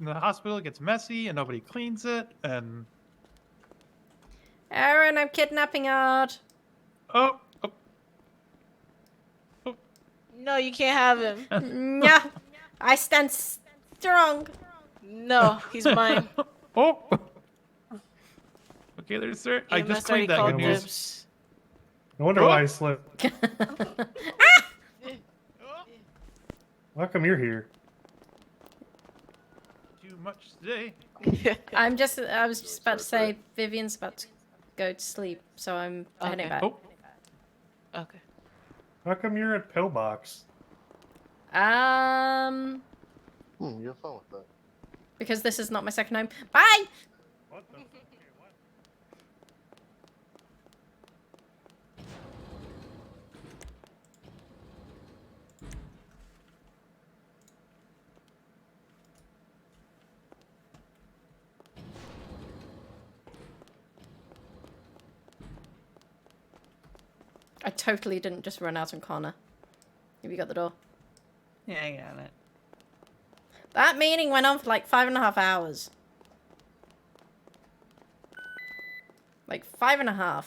The hospital gets messy and nobody cleans it, and Aaron, I'm kidnapping Art. oh, No, you can't have him. Yeah, I stand strong. No, he's mine. oh. Okay, there's sir. I EMS just already cleaned that. called Good news. dibs. No wonder why I slipped. How come you're here? Too much today. I was just about to say Vivian's about to go to sleep, so I'm heading back. Oh. Okay. How come you're at Pillbox? You have fun with that. Because this is not my second home. Bye! What the? I totally didn't just run out on Connor. Have you got the door? Yeah, I got it. That meeting went on for like 5.5 hours. Like 5.5.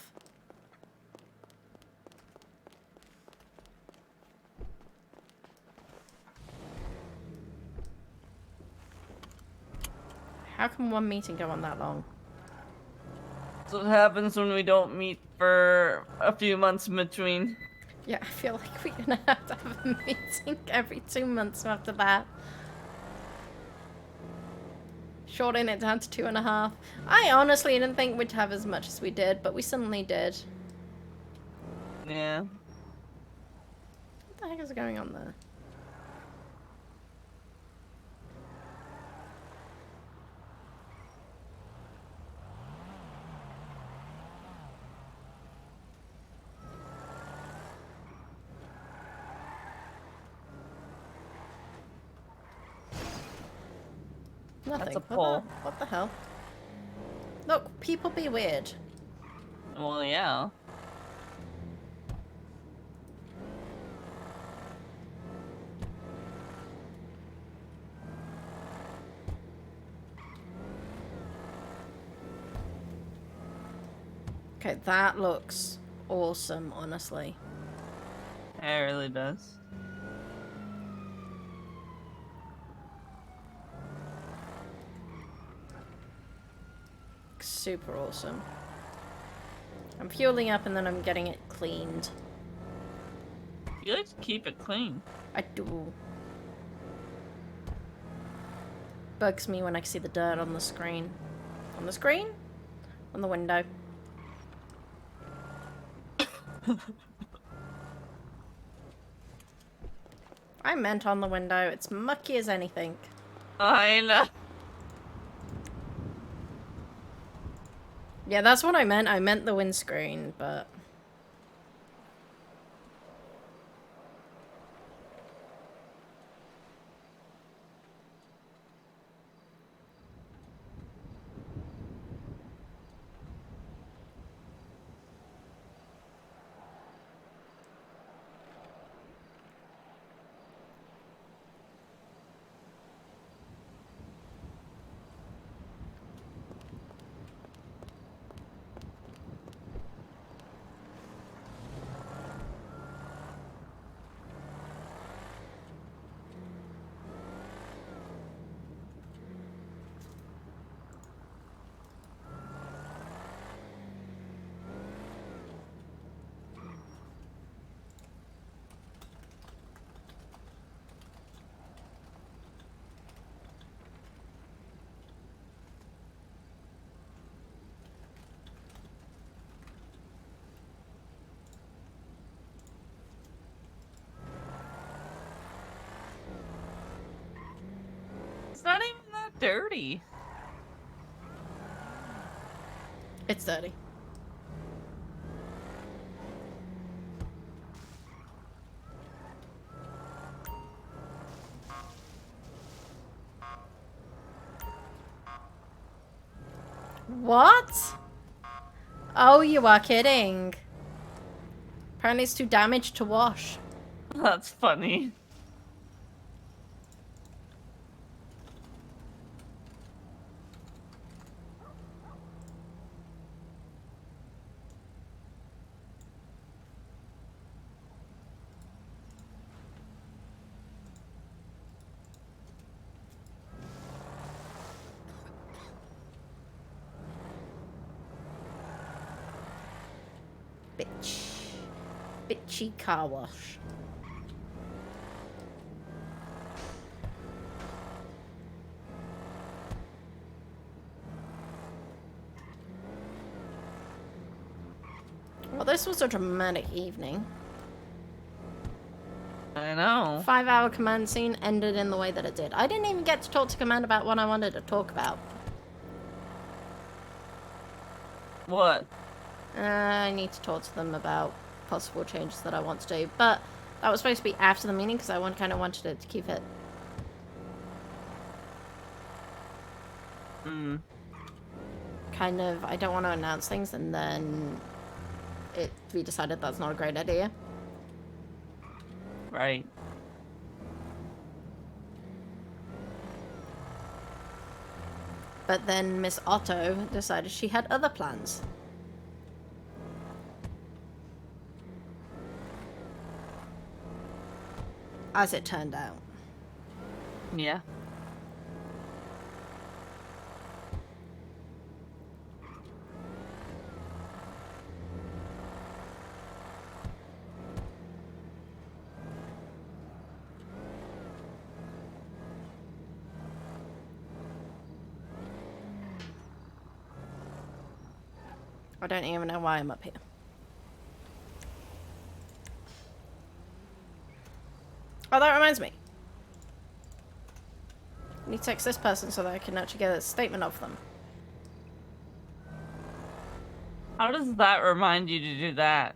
How can one meeting go on that long? That's what happens when we don't meet for a few months in between. Yeah, I feel like we're gonna have to have a meeting every 2 months after that. Shorten it down to 2.5. I honestly didn't think we'd have as much as we did, but we suddenly did. Yeah. What the heck is going on there? Nothing. That's a pole. What the hell? Look, people be weird. Well, yeah. Okay, that looks awesome, honestly. It really does. Super awesome. I'm fueling up and then I'm getting it cleaned. You like to keep it clean. I do. Bugs me when I see the dirt on the screen. On the screen? On the window. I meant on the window. It's mucky as anything. I know. Yeah, that's what I meant. I meant the windscreen, but... dirty. It's dirty. What? Oh, you are kidding. Apparently it's too damaged to wash. That's funny. Bitchy car wash. Well, this was a dramatic evening. I know. 5-hour command scene ended in the way that it did. I didn't even get to talk to command about what I wanted to talk about. What? I need to talk to them about possible changes that I want to do, but that was supposed to be after the meeting because I kind of wanted it to keep it. Kind of, I don't want to announce things and then we decided that's not a great idea. Right. But then Miss Otto decided she had other plans. As it turned out. Yeah. I don't even know why I'm up here. Oh, that reminds me. I need to text this person so that I can actually get a statement of them. How does that remind you to do that?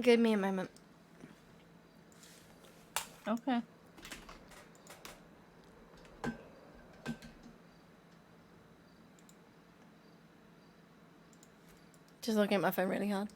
Give me a moment. Okay. Just looking at my phone really hard.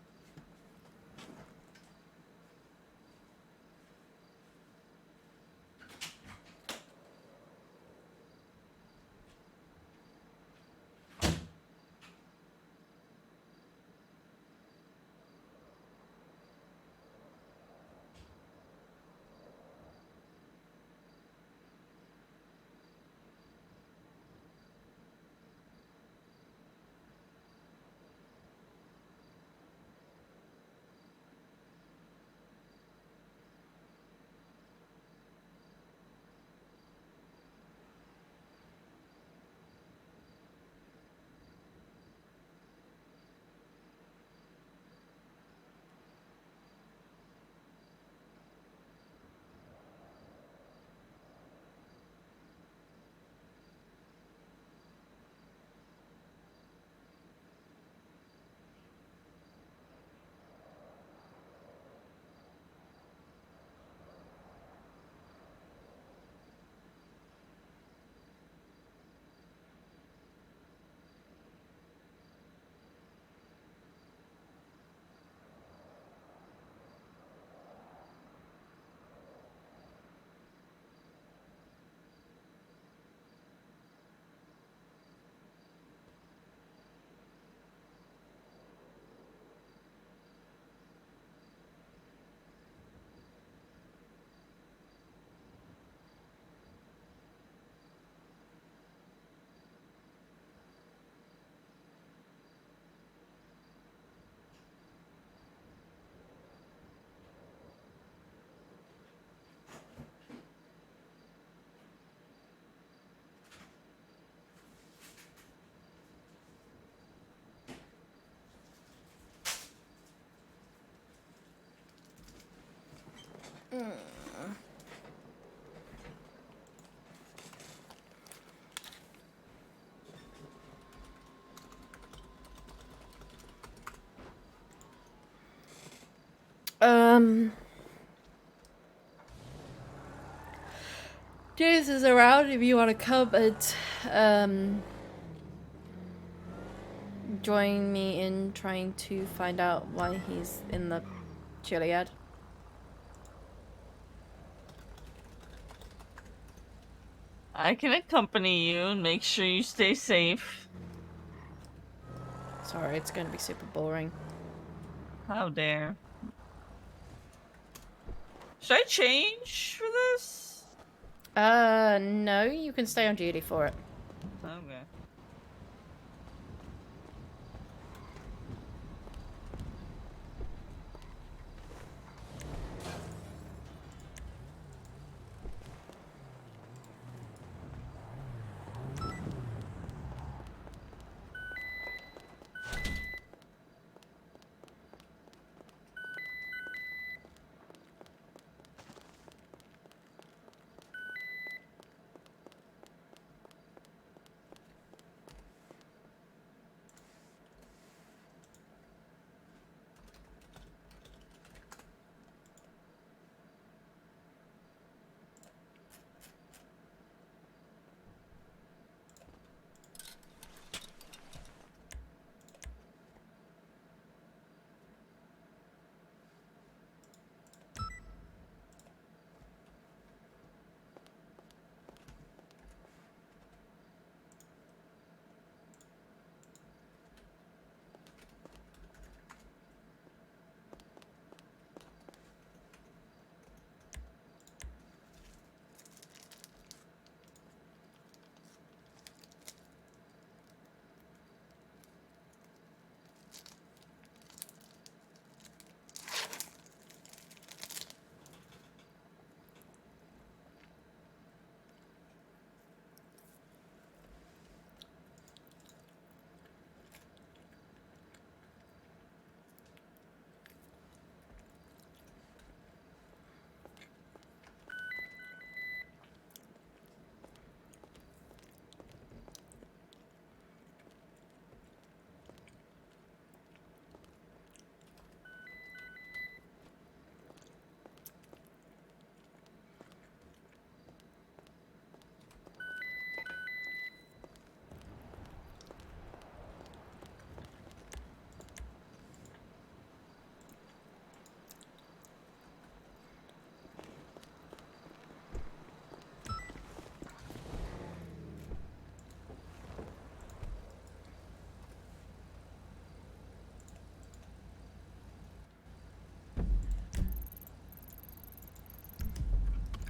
James is around if you want to come and join me in trying to find out why he's in the Chiliad. I can accompany you and make sure you stay safe. Sorry, it's going to be super boring. How dare. Should I change for this? No, you can stay on duty for it. Okay.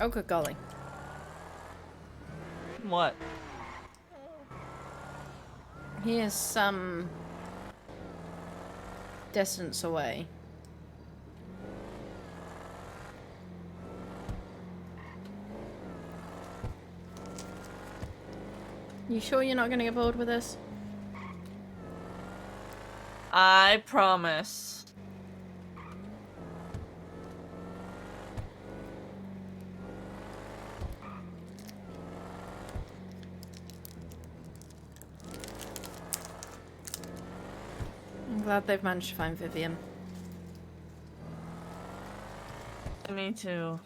Oh, good golly. What? He is some distance away. You sure you're not gonna get bored with this? I promise. I'm glad they've managed to find Vivian. Me too.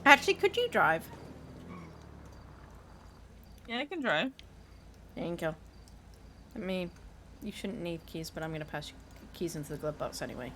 Actually, could you drive? Yeah, I can drive. There you go. I mean, you shouldn't need keys, but I'm gonna pass your keys into the glove box anyway.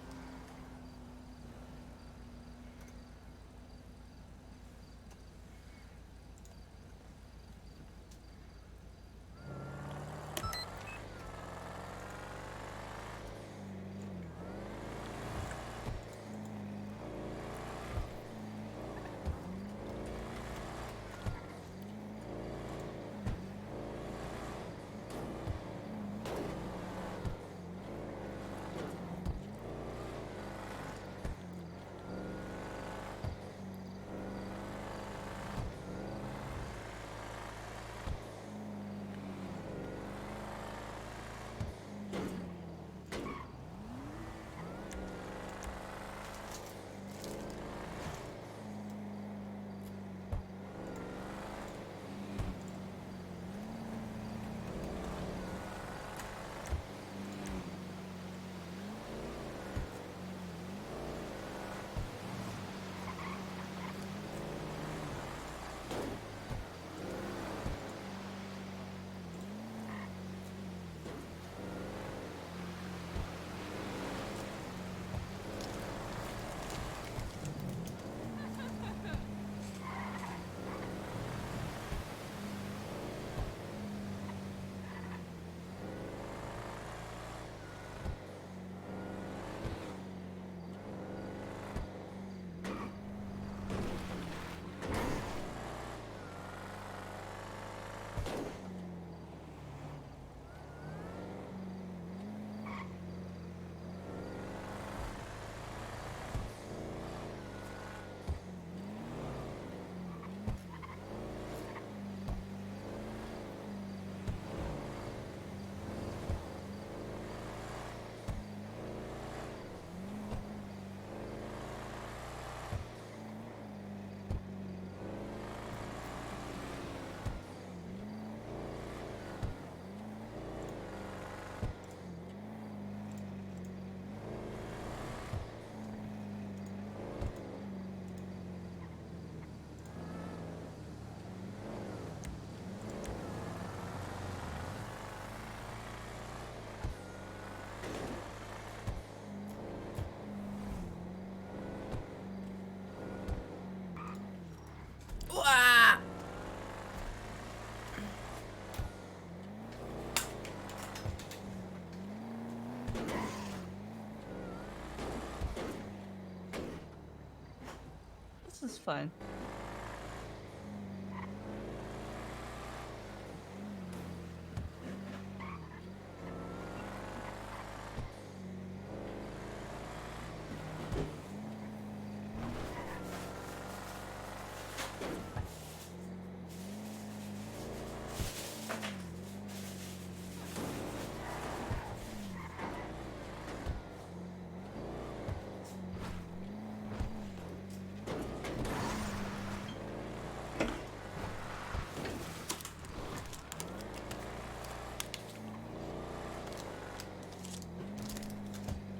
is fine.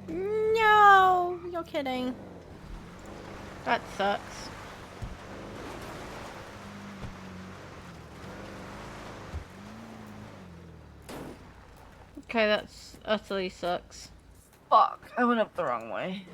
No, you're kidding. That sucks. Okay, that's utterly sucks. Fuck, I went up the wrong way.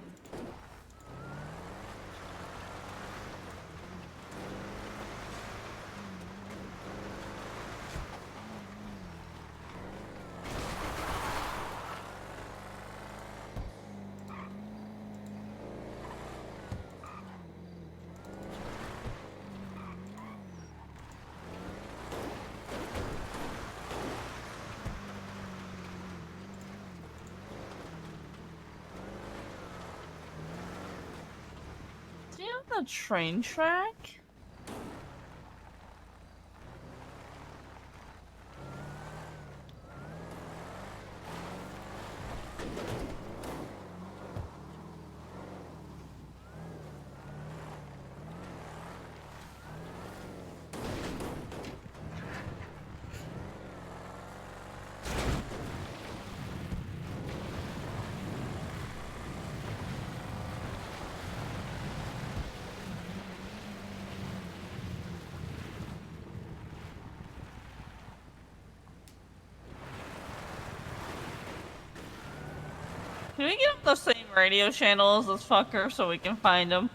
Do you have the train track? Can we get the same radio channel as this fucker so we can find him?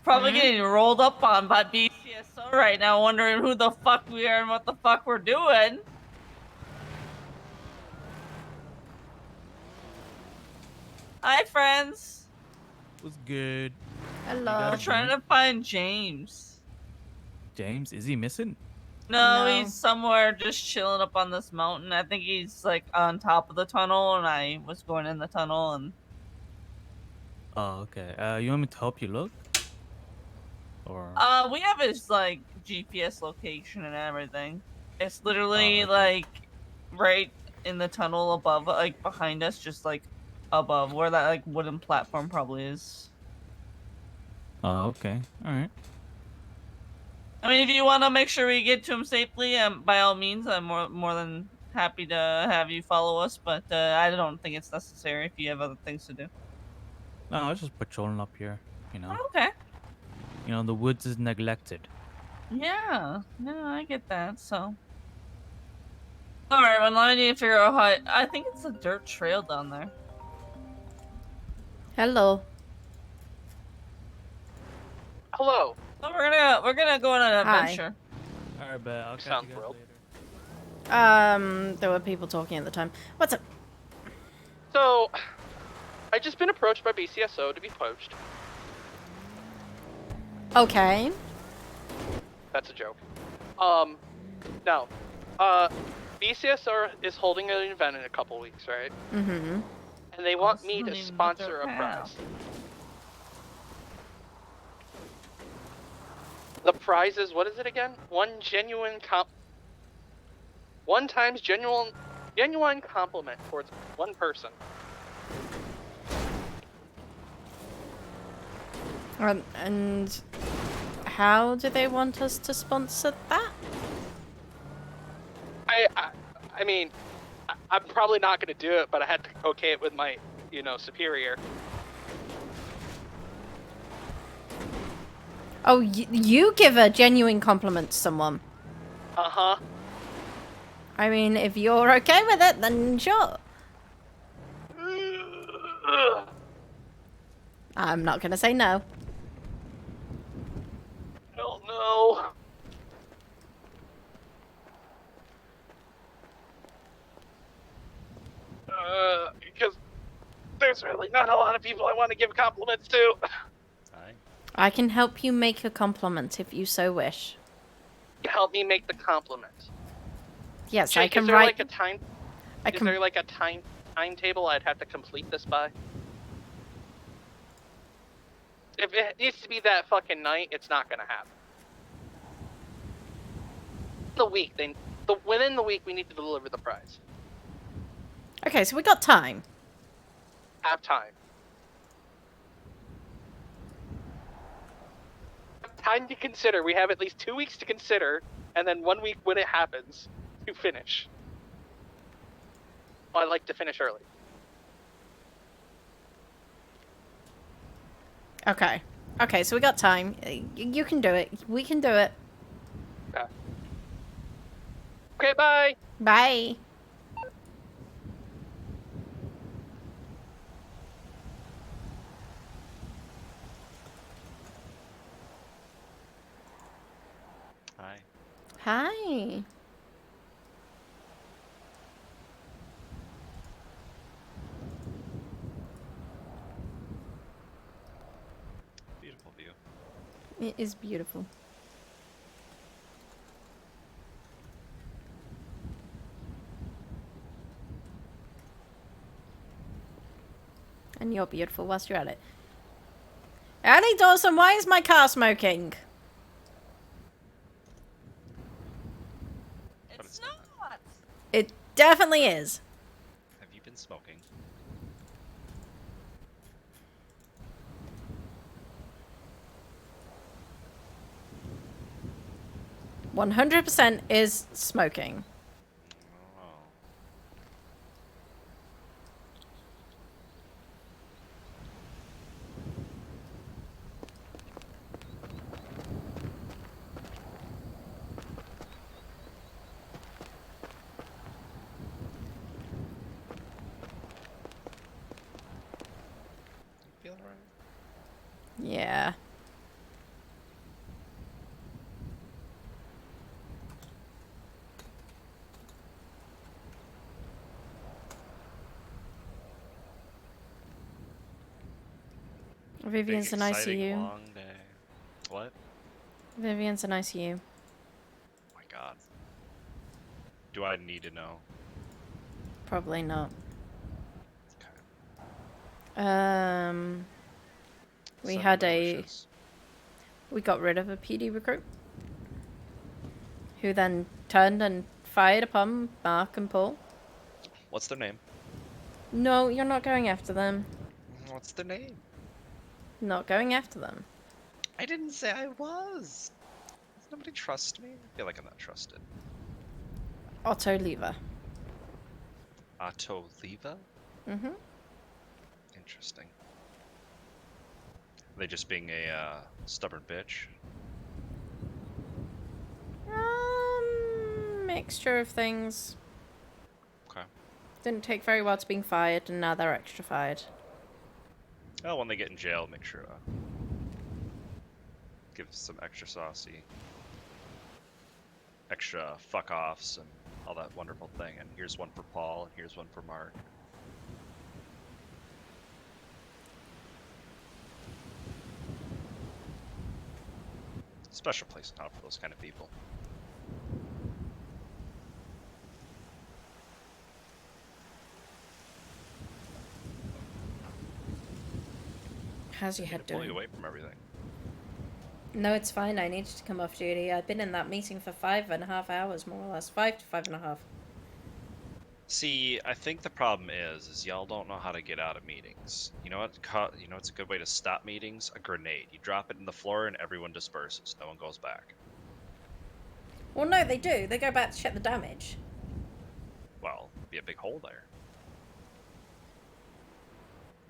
Probably getting rolled up on by BCSO right now, wondering who the fuck we are and what the fuck we're doing. Hi, friends. What's good? Hello. We're trying to find James. James, is he missing? No, he's somewhere just chilling up on this mountain. I think he's like on top of the tunnel, and I was going in the tunnel, and Oh, okay. You want me to help you look? Or we have his like GPS location and everything. It's literally like right in the tunnel above, like behind us, just like above where that like wooden platform probably is. Oh, okay. All right. I mean, if you want to make sure we get to him safely, by all means, I'm more than happy to have you follow us. But I don't think it's necessary if you have other things to do. No, I was just patrolling up here. You know. Okay. You know, the woods is neglected. Yeah, no, I get that. So, all right, well, now I need to figure out how. I think it's a dirt trail down there. Hello. Hello. So we're gonna go on an Hi. adventure. All right, but I'll catch Sound you guys thrilled. later. There were people talking at the time. What's up? So, I just been approached by BCSO to be poached. Okay. That's a joke. No. BCSO is holding an event in a couple weeks, right? Mm-hmm. And they want me to sponsor a prize. The prize is, what is it again? One times genuine compliment towards one person. And how do they want us to sponsor that? I mean, I'm probably not going to do it, but I had to okay it with my, superior. Oh, you give a genuine compliment to someone. Uh-huh. I mean, if you're okay with it, then sure. I'm not gonna say no. Hell no. Because there's there's really not a lot of people I want to give compliments to. I can help you make a compliment if you so wish. Help me make the compliment. Yes, Jake, I can is there write. like a time? I Is can. there like a timetable I'd have to complete this by? If it needs to be that fucking night, it's not gonna happen. Within the week, we need to deliver the prize. Okay, so we got time. Have time. Time to consider. We have at least 2 weeks to consider, and then 1 week when it happens to finish. I like to finish early. Okay. Okay, so we got time. You can do it. We can do it. Okay, bye. Bye. Hi. Hi. Beautiful view. It is beautiful. And you're beautiful whilst you're at it. Ellie Dawson, why is my car smoking? It's not. It definitely is. Have you been smoking? – 100% is smoking. Feel right? Yeah. Vivian's in Exciting, ICU. long day. What? Vivian's in ICU. Oh my god. Do I need to know? Probably not. We Send had them a. wishes. We got rid of a PD recruit. Who then turned and fired upon Mark and Paul. What's their name? No, you're not going after them. What's their name? Not going after them. I didn't say I was. Does nobody trust me? I feel like I'm not trusted. Otto Lever. Otto Leva? Mm-hmm. Interesting. Are they just being a stubborn bitch? Mixture of things. Okay. Didn't take very well to being fired, and now they're extra fired. Oh, when they get in jail, make sure give some extra saucy, extra fuck offs and all that wonderful thing. And here's one for Paul, and here's one for Mark. Special place in town for those kind of people. How's your head Pull doing? you away from everything. No, it's fine. I needed to come off duty. I've been in that meeting for 5.5 hours, more or less. 5 to 5.5. See, I think the problem is y'all don't know how to get out of meetings. You know what? You know what's a good way to stop meetings? A grenade. You drop it in the floor and everyone disperses. No one goes back. Well, no, they do. They go back to check the damage. Well, be a big hole there.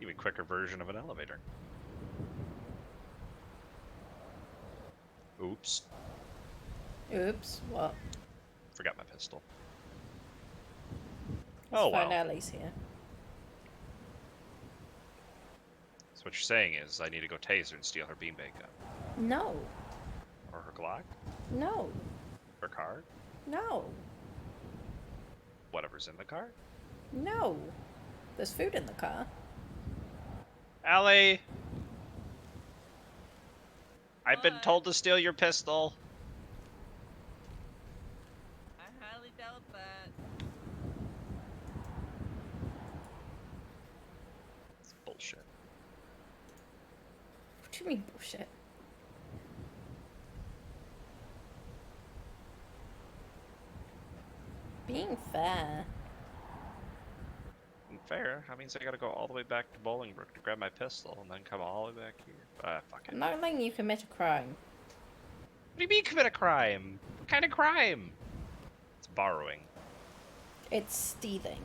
Even quicker version of an elevator. Oops. Oops. What? Forgot my pistol. Let's Oh find well. Ellie's here. So what you're saying is I need to go tase her and steal her beanbag gun. No. Or her Glock? No. Her car? No. Whatever's in the car? No. There's food in the car. Allie! I've been told to steal your pistol. I highly doubt that. It's bullshit. What do you mean bullshit? Being fair. Fair. That means I gotta go all the way back to Bolingbrook to grab my pistol and then come all the way back here. Ah, fuck it. I'm not letting you commit a crime. What do you mean commit a crime? What kind of crime? It's borrowing. It's stealing.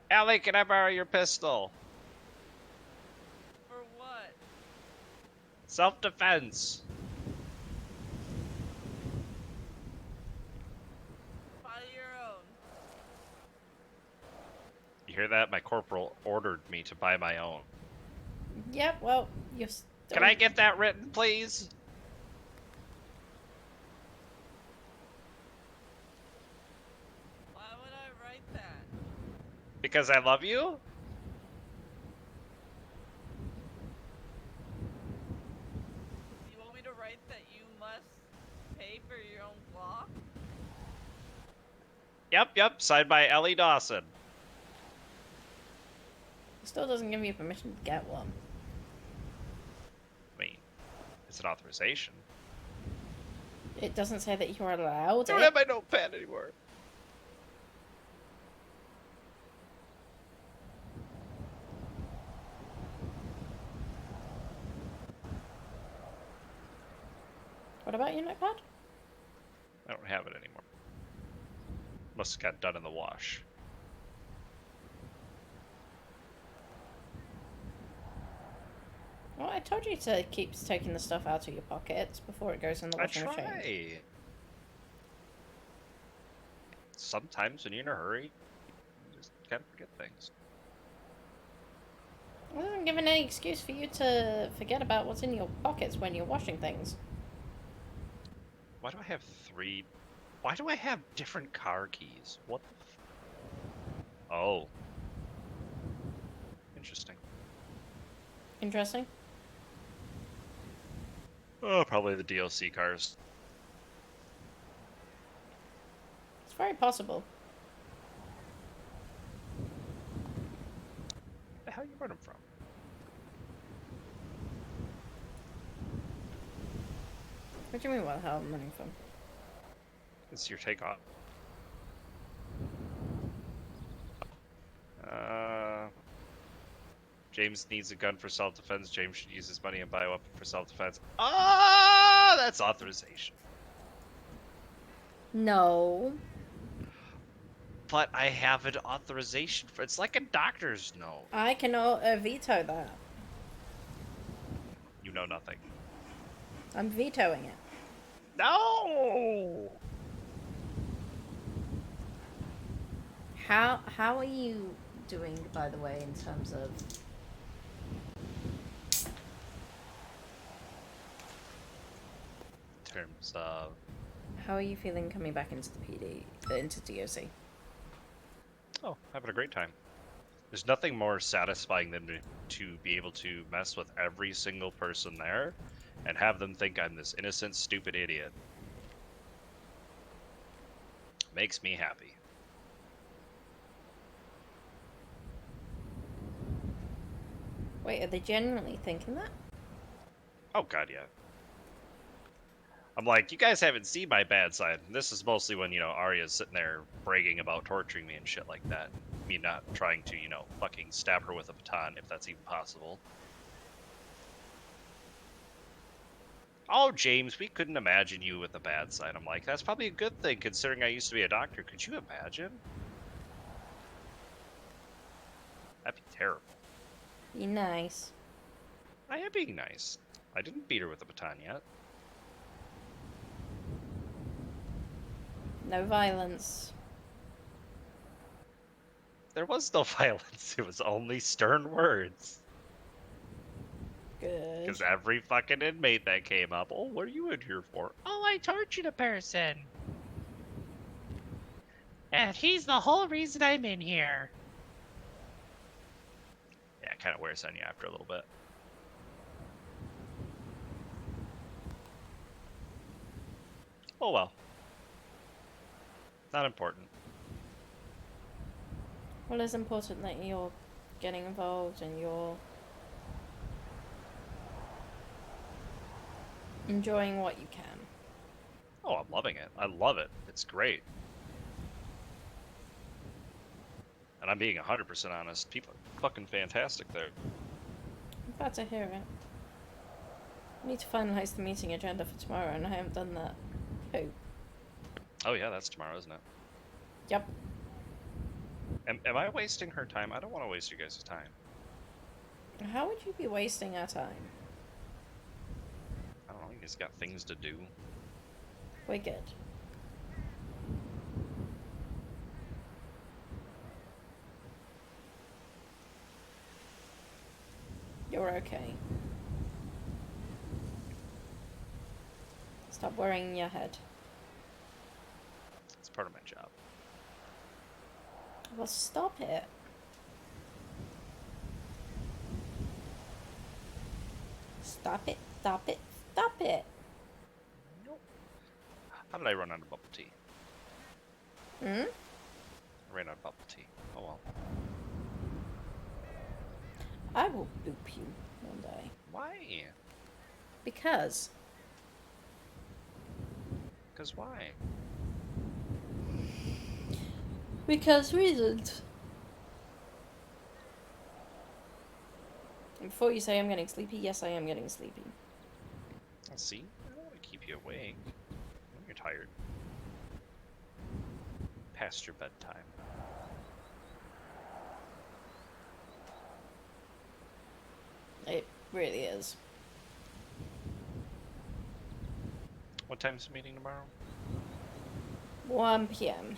Allie, can I borrow your pistol? For what? Self-defense. Buy your own. You hear that? My corporal ordered me to buy my own. Yep, well, you're still... Can I get that written, please? Why would I write that? Because I love you? You want me to write that you must pay for your own Glock? Yep, signed by Ellie Dawson. Still doesn't give you permission to get one. I mean, it's an authorization. It doesn't say that you're allowed I don't it. have my notepad anymore. What about your notepad? I don't have it anymore. Must have got done in the wash. Well, I told you to keep taking the stuff out of your pockets before it goes in the washing machine. try. Sometimes when you're in a hurry, you just kind of forget things. I wasn't given any excuse for you to forget about what's in your pockets when you're washing things. Why do I have three? Why do I have different car keys? What the Oh. Interesting. Interesting. Oh, probably the DLC cars. It's very possible. Where the hell you running from? What do you mean, what the hell I'm running from? It's your takeoff. James needs a gun for self-defense. James should use his money and buy a weapon for self-defense. Ah, that's authorization. No. But I have an authorization for it's like a doctor's note. I cannot veto that. You know nothing. I'm vetoing it. No. How are you doing, by the way, in terms of how are you feeling coming back into the PD, into DOC? Oh, having a great time. There's nothing more satisfying than to be able to mess with every single person there and have them think I'm this innocent, stupid idiot. Makes me happy. Wait, are they genuinely thinking that? Oh god, yeah. I'm like, you guys haven't seen my bad side. This is mostly when, you know, Arya's sitting there bragging about torturing me and shit like that. Me not trying to, you know, fucking stab her with a baton, if that's even possible. Oh, James, we couldn't imagine you with the bad side. I'm like, that's probably a good thing, considering I used to be a doctor. Could you imagine? That'd be terrible. Be nice. I am being nice. I didn't beat her with a baton yet. No violence. There was no violence. It was only stern words. Good. Because every fucking inmate that came up, oh, what are you in here for? Oh, I tortured a person. And he's the whole reason I'm in here. Yeah, kind of wears on you after a little bit. Oh well. Not important. Well, it's important that you're getting involved and you're enjoying what you can. Oh, I'm loving it. I love it. It's great. And I'm being 100% honest. People are fucking fantastic there. I'm glad to hear it. I need to finalize the meeting agenda for tomorrow, and I haven't done that. Hope. Oh yeah, that's tomorrow, isn't it? Yep. Am I wasting her time? I don't want to waste you guys' time. How would you be wasting our time? I don't know. You guys got things to do. We're good. You're okay. Stop worrying your head. It's part of my job. Well, stop it. Stop it, stop it, stop it. How did I run out of bubble tea? Hmm? I ran out of bubble tea. Oh well. I will boop you one day. Why? Because. Because why? Because reasons. And before you say I'm getting sleepy, yes, I am getting sleepy. Let's see. I don't want to keep you awake. When you're tired. Past your bedtime. It really is. What time's the meeting tomorrow? 1 p.m.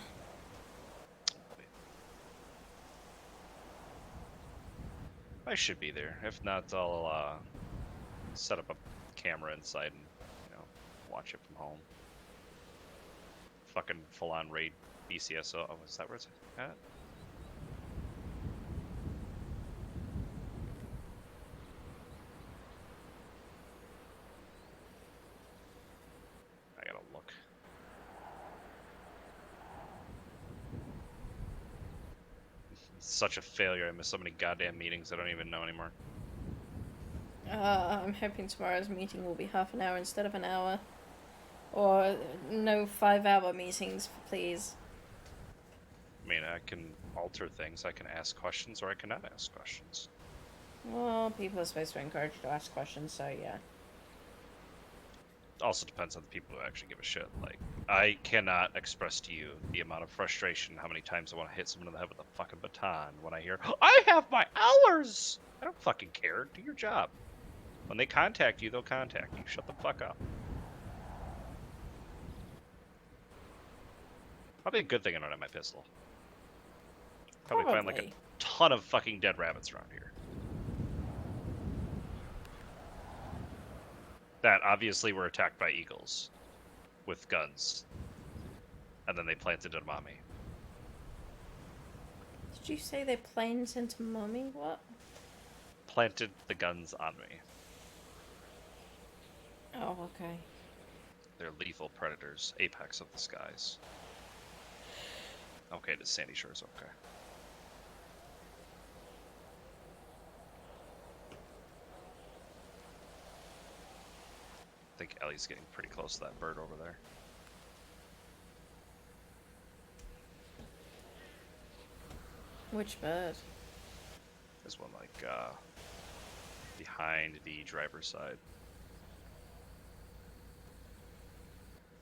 I should be there. If not, I'll set up a camera inside and, you know, watch it from home. Fucking full-on raid BCSO. Oh, is that where it's at? I gotta look. It's such a failure. I miss so many goddamn meetings I don't even know anymore. I'm hoping tomorrow's meeting will be half an hour instead of an hour. Or no 5-hour meetings, please. I mean, I can alter things. I can ask questions or I cannot ask questions. Well, people are supposed to encourage you to ask questions, so yeah. Also depends on the people who actually give a shit. Like, I cannot express to you the amount of frustration, how many times I want to hit someone in the head with a fucking baton when I hear, I have my hours! I don't fucking care. Do your job. When they contact you, they'll contact you. Shut the fuck up. Probably a good thing I don't have my pistol. Probably find like a ton of fucking dead rabbits around here. That obviously were attacked by eagles with guns. And then they planted them on me. Did you say they planes into mommy? What? Planted the guns on me. Oh, okay. They're lethal predators, apex of the skies. Okay, does Sandy Shore's okay. I think Ellie's getting pretty close to that bird over there. Which bird? There's one like behind the driver's side.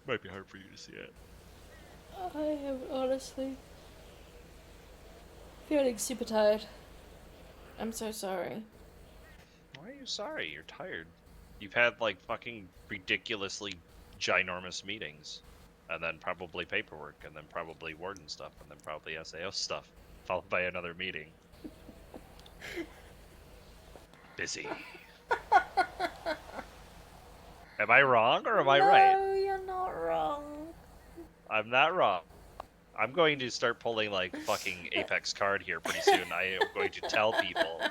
Might be hard for you to see it. I am honestly feeling super tired. I'm so sorry. Why are you sorry? You're tired. You've had like fucking ridiculously ginormous meetings. And then probably paperwork, and then probably warden stuff, and then probably SAO stuff. Followed by another meeting. Busy. Am I wrong or am I right? No, you're not wrong. I'm not wrong. I'm going to start pulling like fucking Apex card here pretty soon. I am going to tell people,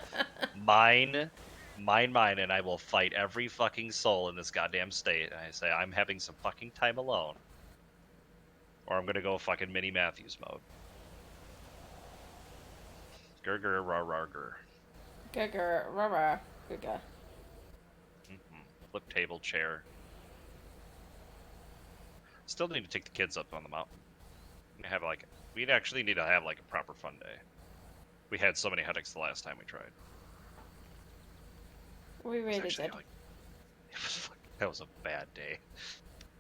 mine, and I will fight every fucking soul in this goddamn state. And I say I'm having some fucking time alone, or I'm gonna go fucking Minnie Matthews mode. Gurgur rah rah gur. Gurgur, rah rah, gurgur. Flip table chair. Still need to take the kids up on the mountain. We actually need to have like a proper fun day. We had so many headaches the last time we tried. We really did. That was a bad day.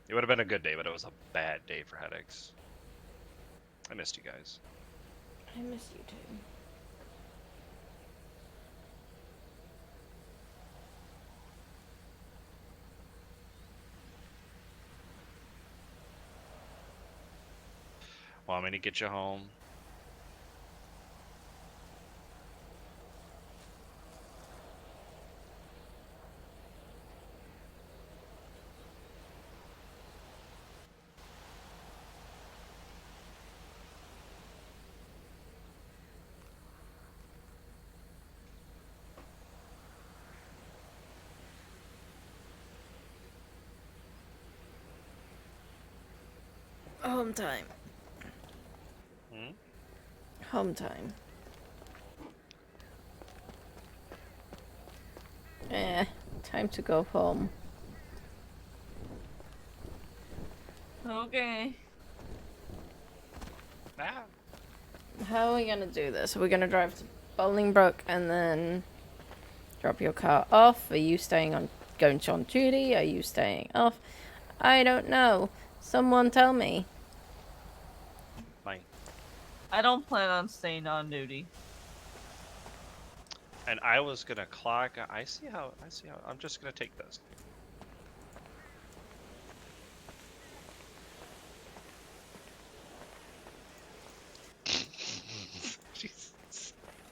It would have been a good day, but it was a bad day for headaches. I missed you guys. I miss you too. Want me to get you home? Home time. Home time. Time to go home. Okay. How are we gonna do this? Are we gonna drive to Bolingbroke and then drop your car off? Are you going on duty? Are you staying off? I don't know. Someone tell me. I don't plan on staying on duty. And I was gonna clock. I see how. I'm just gonna take this.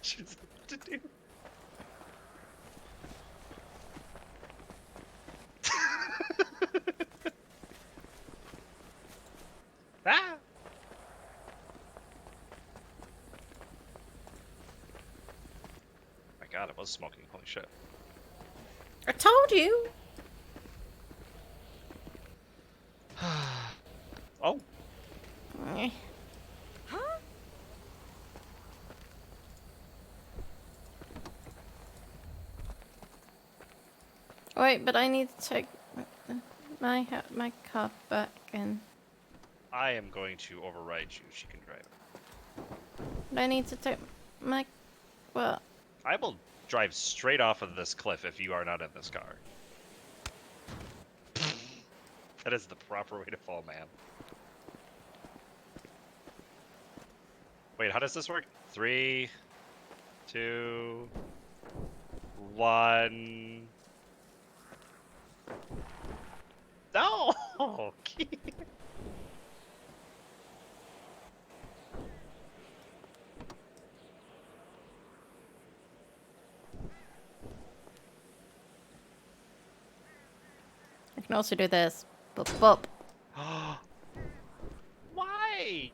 Jesus. What to do? Ah! My God, I was smoking. Holy shit. I told you. Oh. Huh? Wait, but I need to take my car back and I am going to override you. She can drive it. but I need to take my well. I will drive straight off of this cliff if you are not in this car. That is the proper way to fall, man. Wait, how does this work? 3, 2, 1. No! I can also do this. Boop boop. Why?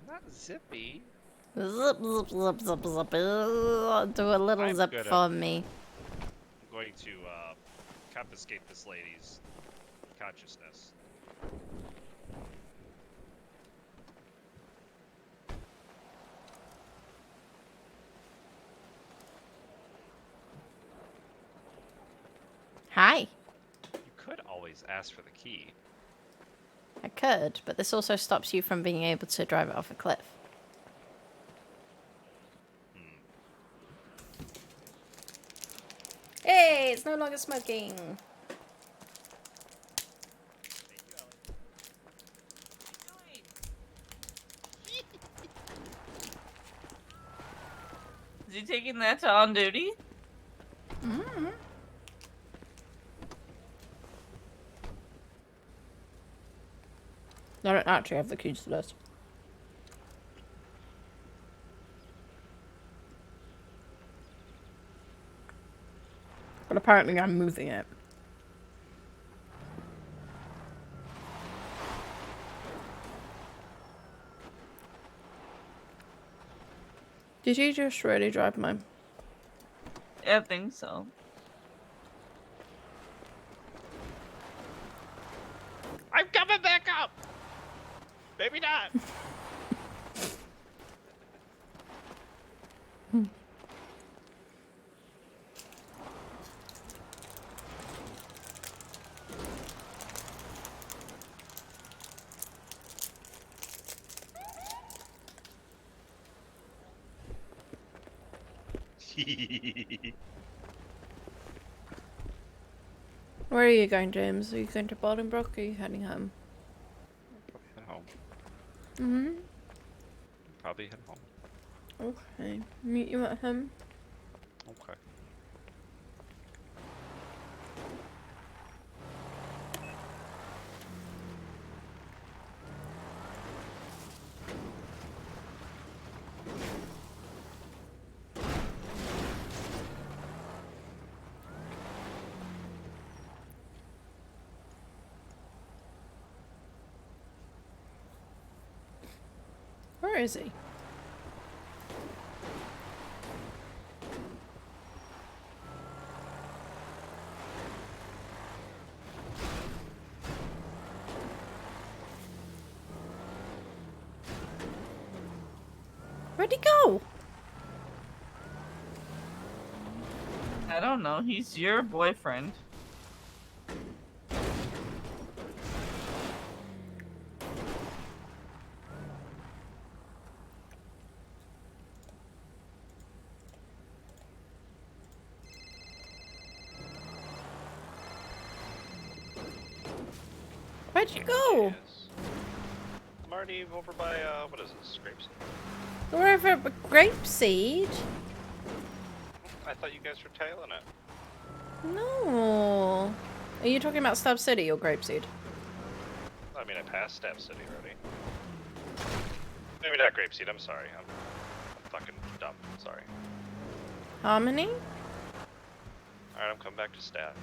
Not zippy. Zip zip zip zip zip. Do a little zip for me. I'm going to confiscate this lady's consciousness. Hi. You could always ask for the key. I could, but this also stops you from being able to drive it off a cliff. Hey, it's no longer smoking. Is he taking that to on duty? Mm-hmm. I don't actually have the keys to this. But apparently I'm moving it. Did you just really drive mine? I think so. I'm coming back up. Maybe not. Where are you going, James? Are you going to Bolingbroke or are you heading home? Probably head home. Mm-hmm. Probably head home. Okay. Meet you at home. Okay. Where is he? Where'd he go? I don't know. He's your boyfriend. Where'd you go? I'm already over by, what is this? Grapes? We're over at Grapeseed. I thought you guys were tailing it. No. Are you talking about Stab City or Grapeseed? I mean, I passed Stab City already. Maybe not Grapeseed, I'm sorry. I'm fucking dumb. Sorry. Harmony? Alright, I'm coming back to Stab.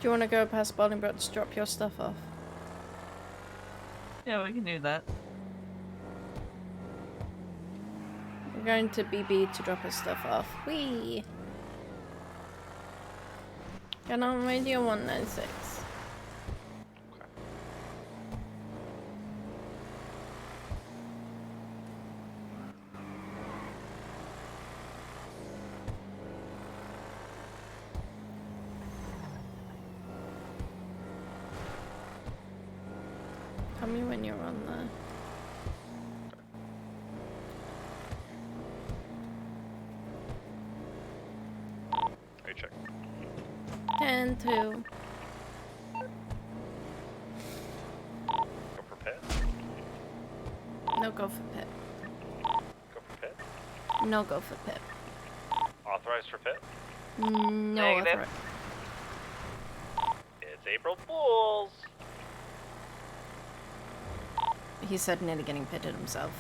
Do you want to go past Bolingbroke to drop your stuff off? Yeah, we can do that. We're going to BB to drop his stuff off. Whee! Get on radio 196. Tell me when you're on there. Hey, check. 10-2. Go for pit. No go for pit. Go for pit. No go for pit. Authorized for pit. No Negative. It's April Fools. He said nearly getting pitted himself.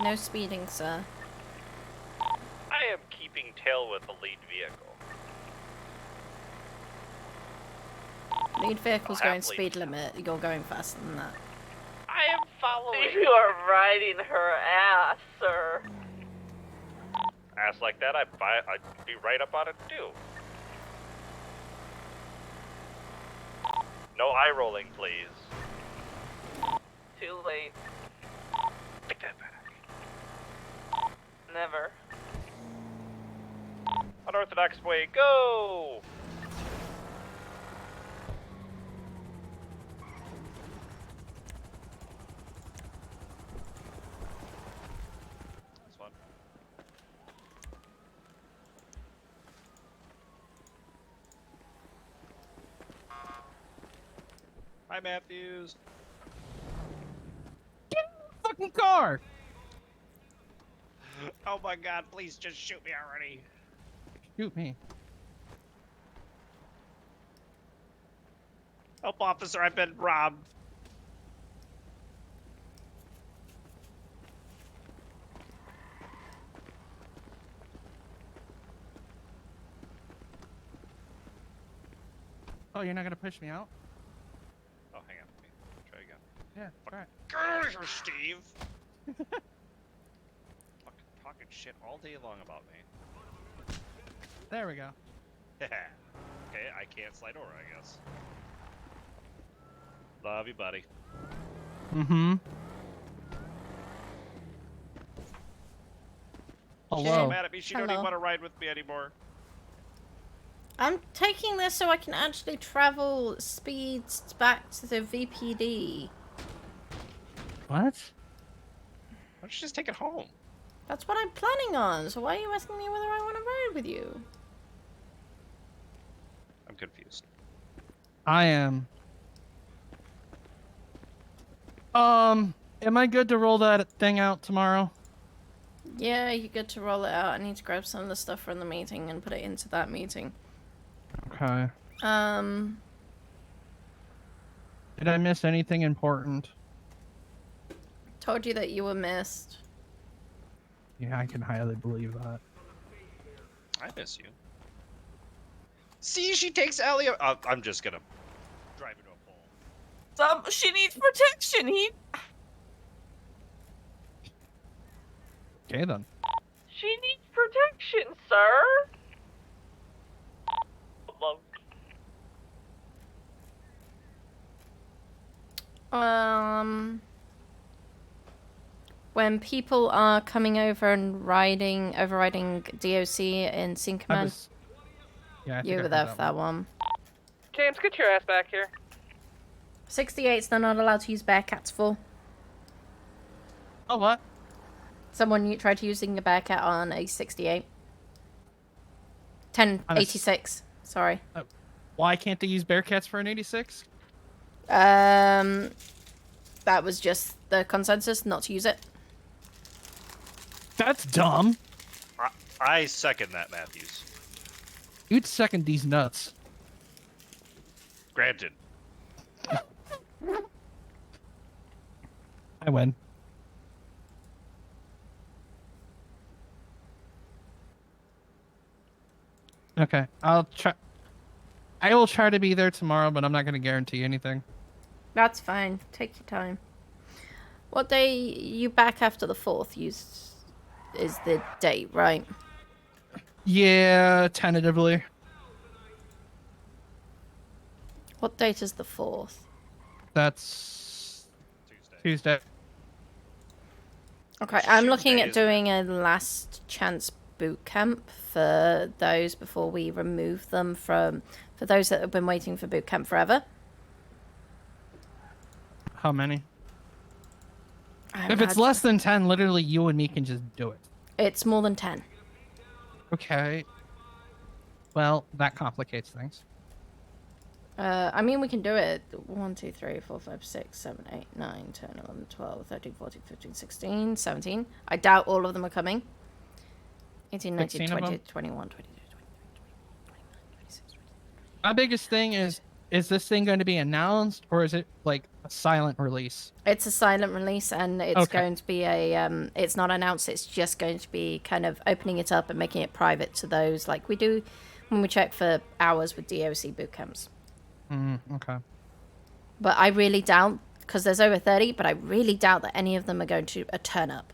No speeding, sir. I am keeping tail with the lead vehicle. Lead vehicle's I'll going happily- speed limit. You're going faster than that. I am following. You are riding her ass, sir. Ass like that, I'd be right up on it too. No eye rolling, please. Too late. Take that back. Never. Unorthodox way, go! That's fun. Hi, Matthews. Fucking car. Oh my god, please just shoot me already. Shoot me. Help, officer, I've been robbed. Oh, you're not gonna push me out? Oh, hang on. Let me try again. Yeah, try it. Go here, Steve! Fucking talking shit all day long about me. There we go. Okay, I can't slide over, I guess. Love you, buddy. Mm-hmm. She's Hello. so mad at me, she don't even Hello. want to ride with me anymore. I'm taking this so I can actually travel speeds back to the VPD. What? Why don't you just take it home? That's what I'm planning on, so why are you asking me whether I want to ride with you? I'm confused. I am. Am I good to roll that thing out tomorrow? Yeah, you get to roll it out. I need to grab some of the stuff from the meeting and put it into that meeting. Okay. Did I miss anything important? Told you that you were missed. Yeah, I can highly believe that. I miss you. See, she takes Ellie. I'm just gonna drive into a pole. She needs protection. Okay then. She needs protection, sir. When people are coming over and overriding DOC in Scene Command, Yeah, I think you I were heard there for that one. James, get your ass back here. 68s, they're not allowed to use Bearcats for. Oh, what? Someone tried using a Bearcat on a 68. 1086, sorry. Why can't they use Bearcats for an 86? That was just the consensus, not to use it. That's dumb. I second that, Matthews. You'd second these nuts. Granted. I win. Okay, I'll try. I will try to be there tomorrow, but I'm not going to guarantee anything. That's fine. Take your time. What day you back after the 4th? Is the date, right? Yeah, tentatively. What date is the 4th? That's Tuesday. Okay, I'm looking Tuesday, at doing a last chance boot camp for those before we remove them for those that have been waiting for boot camp forever. How many? If it's less than 10, literally you and me can just do it. It's more than 10. Okay. Well, that complicates things. I mean, we can do it. 1, 2, 3, 4, 5, 6, 7, 8, 9, 10, 11, 12, 13, 14, 15, 16, 17. I doubt all of them are coming. 18, 19, 16 of 20, them? 21, 22, 23, 24, 25, 26, 27. My biggest thing is this thing going to be announced or is it like a silent release? It's a silent release, and it's Okay. going to be a. It's not announced. It's just going to be kind of opening it up and making it private to those, like we do when we check for hours with DOC boot camps. Okay. But I really doubt, because there's over 30, but I really doubt that any of them are going to turn up.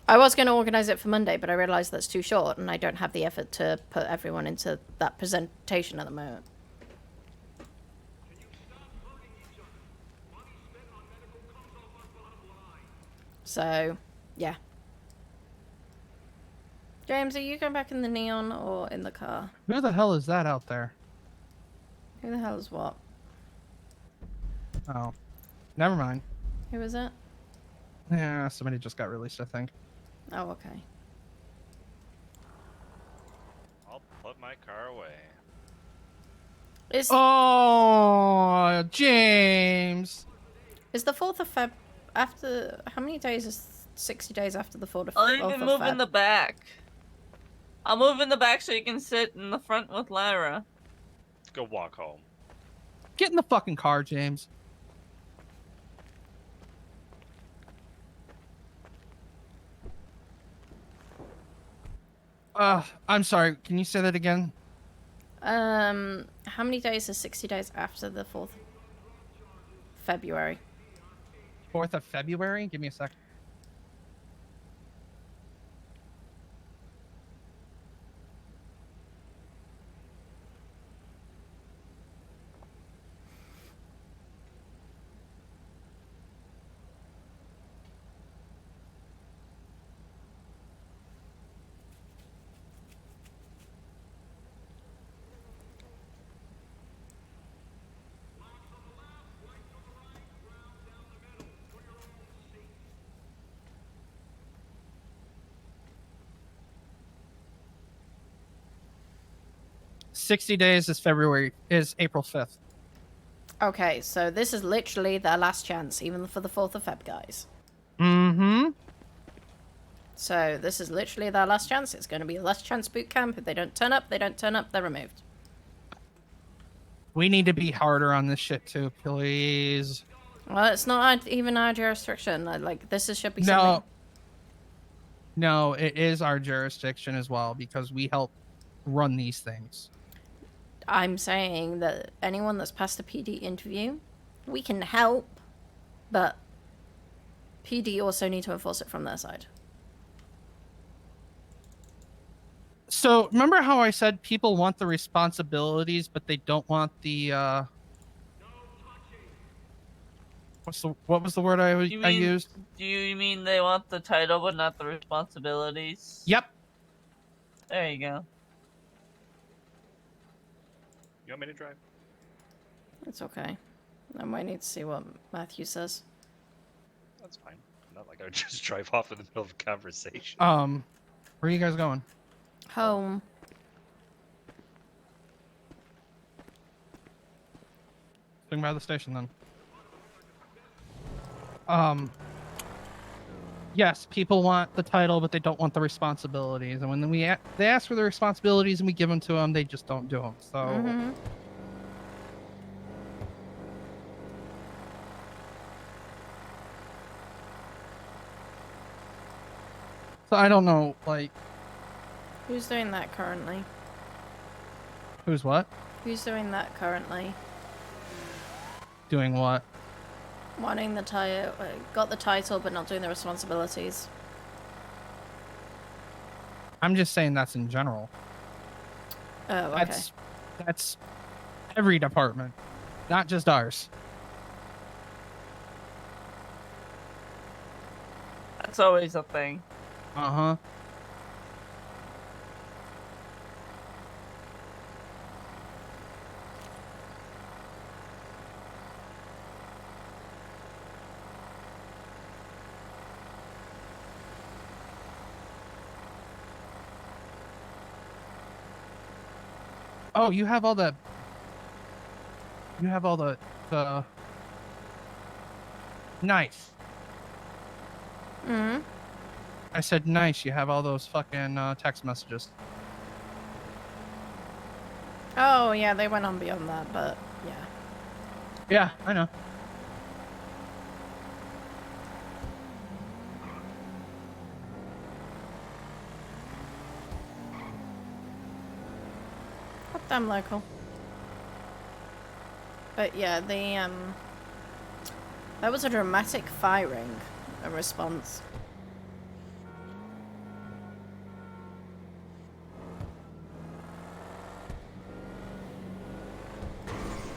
I was going to organize it for Monday, but I realized that's too short, and I don't have the effort to put everyone into that presentation at the moment. So, yeah. James, are you going back in the Neon or in the car? Who the hell is that out there? Who the hell is what? Oh. Never mind. Who is it? Yeah, somebody just got released, I think. Oh, okay. I'll put my car away. Oh, James! Is the 4th of Feb after... How many days is 60 days after the 4th of, I'll 4th even of move Feb? in the back. I'll move in the back so you can sit in the front with Lyra. Go walk home. Get in the fucking car, James. I'm sorry. Can you say that again? How many days is 60 days after the 4th February? 4th of February? Give me a sec. $60 days is April 5th. Okay, so this is literally their last chance, even for the 4th of Feb, guys. Mm-hmm. So this is literally their last chance. It's going to be a last chance boot camp. If they don't turn up, they're removed. We need to be harder on this shit too, please. Well, it's not even our jurisdiction. Like, should be something... No, it is our jurisdiction as well, because we help run these things. I'm saying that anyone that's passed a PD interview, we can help, but PD also need to enforce it from their side. So, remember how I said people want the responsibilities, but they don't want the, what was the word I used? Do you mean they want the title but not the responsibilities? Yep. There you go. You want me to drive? It's okay. I might need to see what Matthew says. That's fine. Not like I would just drive off in the middle of a conversation. Where are you guys going? Home. Swing by the station then. Yes, people want the title, but they don't want the responsibilities. And when they ask for the responsibilities and we give them to them, they just don't do them. So. Mm-hmm. So I don't know, like. Who's doing that currently? Who's what? Who's doing that currently? Doing what? Wanting the title, got the title, but not doing the responsibilities. I'm just saying that's in general. Oh, okay. That's every department, not just ours. That's always a thing. Uh-huh. Oh, you have all the... You have all the... Nice. Mm-hmm. I said nice, you have all those fucking text messages. Oh, yeah, they went on beyond that, but yeah. Yeah, I know. Fuck them local. But yeah, that was a dramatic firing, a response.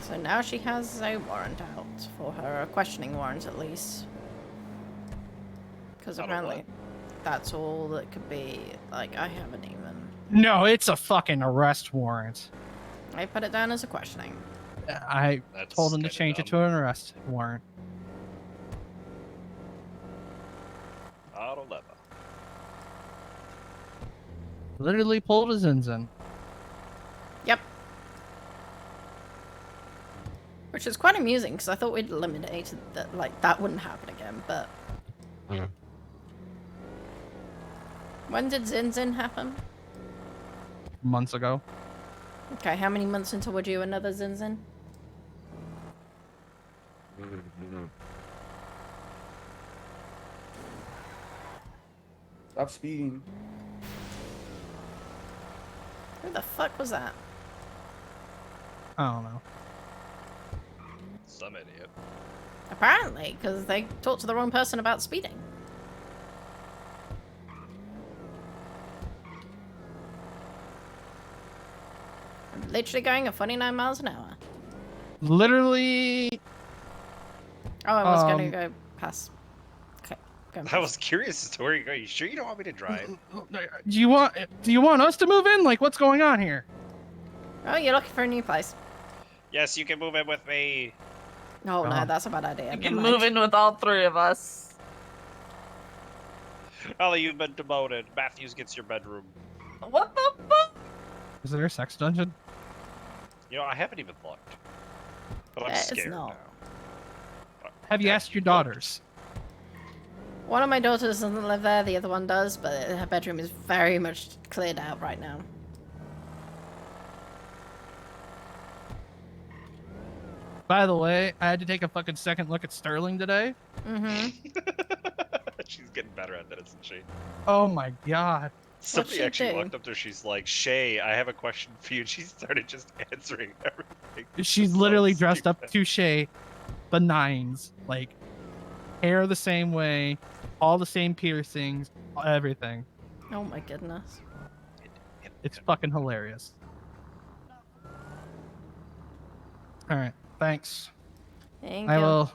So now she has a warrant out for her, a questioning warrant at least. Because apparently that's all that could be. Like, I haven't even... No, it's a fucking arrest warrant. I put it down as a questioning. I told him to change it to an arrest warrant. Auto lever. Literally pulled his Zinzin. Yep. Which is quite amusing, because I thought we'd eliminated that, like, that wouldn't happen again, but... Yeah. When did Zinzin happen? Months ago. Okay, how many months until we're due another Zinzin? Stop speeding. the fuck was that? I don't know. Some idiot. Apparently, because they talked to the wrong person about speeding. I'm literally going at 49 miles an hour. Literally. Oh, I was going to go past. Okay, going I past. was curious as to where you're going. You sure you don't want me to drive? Do you want us to move in? Like, what's going on here? Oh, you're looking for a new place. Yes, you can move in with me. Oh, no, that's a bad idea. You Never can mind. move in with all three of us. Ollie, you've been demoted. Matthews gets your bedroom. What the fuck? Is there a sex dungeon? You know, I haven't even looked. But I'm It's scared not. now. Have you asked your daughters? One of my daughters doesn't live there, the other one does, but her bedroom is very much cleared out right now. By the way, I had to take a fucking second look at Sterling today. Mm-hmm. She's getting better at that, isn't she? Oh my god. Somebody she actually do? walked up to her. She's like, Shay, I have a question for you. And she started just answering everything. She's literally dressed up touche the nines. Like, hair the same way, all the same piercings, everything. Oh my goodness. It's fucking hilarious. Alright, thanks. Thank I you. will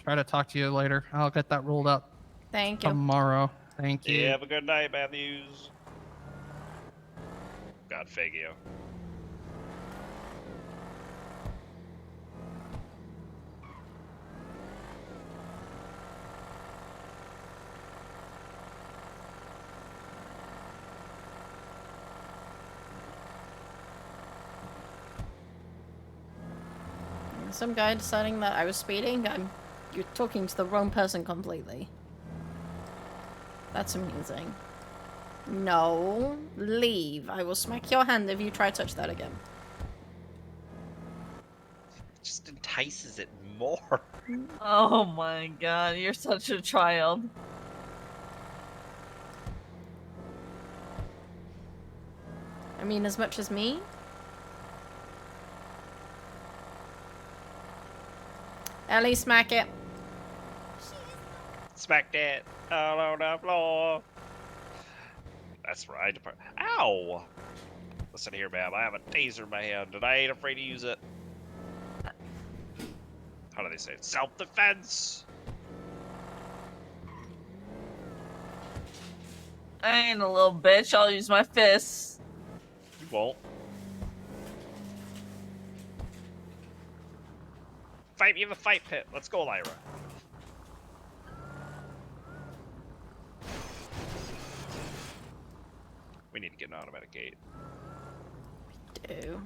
try to talk to you later. I'll get that rolled up Thank you. tomorrow. Thank you. Yeah, have a good night, Matthews. God, Fagio. Some guy deciding that I was speeding. You're talking to the wrong person completely. That's amusing. No, leave. I will smack your hand if you try to touch that again. It just entices it more. Oh my god, you're such a child. I mean, as much as me. Ellie, smack it. Smack that all on the floor. That's right. Ow! Listen here, ma'am. I have a taser in my hand, and I ain't afraid to use it. How do they say it? Self-defense! I ain't a little bitch. I'll use my fists. You won't. Fight me in the fight pit. Let's go, Lyra. We need to get an automatic gate. Do.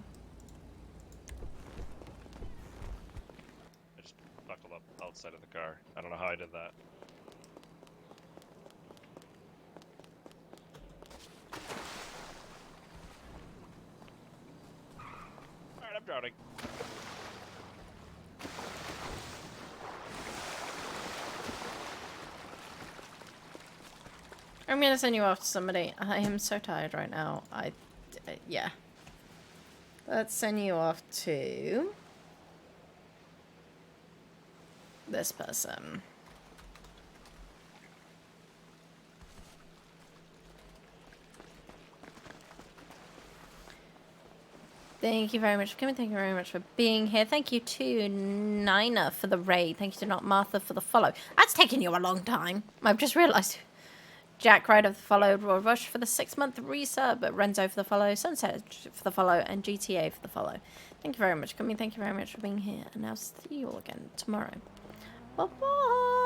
I just buckled up outside of the car. I don't know how I did that. Alright, I'm drowning. I'm gonna send you off to somebody. I am so tired right now. Yeah. Let's send you off to this person. Thank you very much for coming. Thank you very much for being here. Thank you to Nina for the raid. Thank you to Not Martha for the follow. That's taken you a long time. I've just realised. Jack Ryder for the follow, Royal Rush for the 6-month resub, Renzo for the follow, Sunset for the follow, and GTA for the follow. Thank you very much for coming. Thank you very much for being here. And I'll see you all again tomorrow. Bye-bye.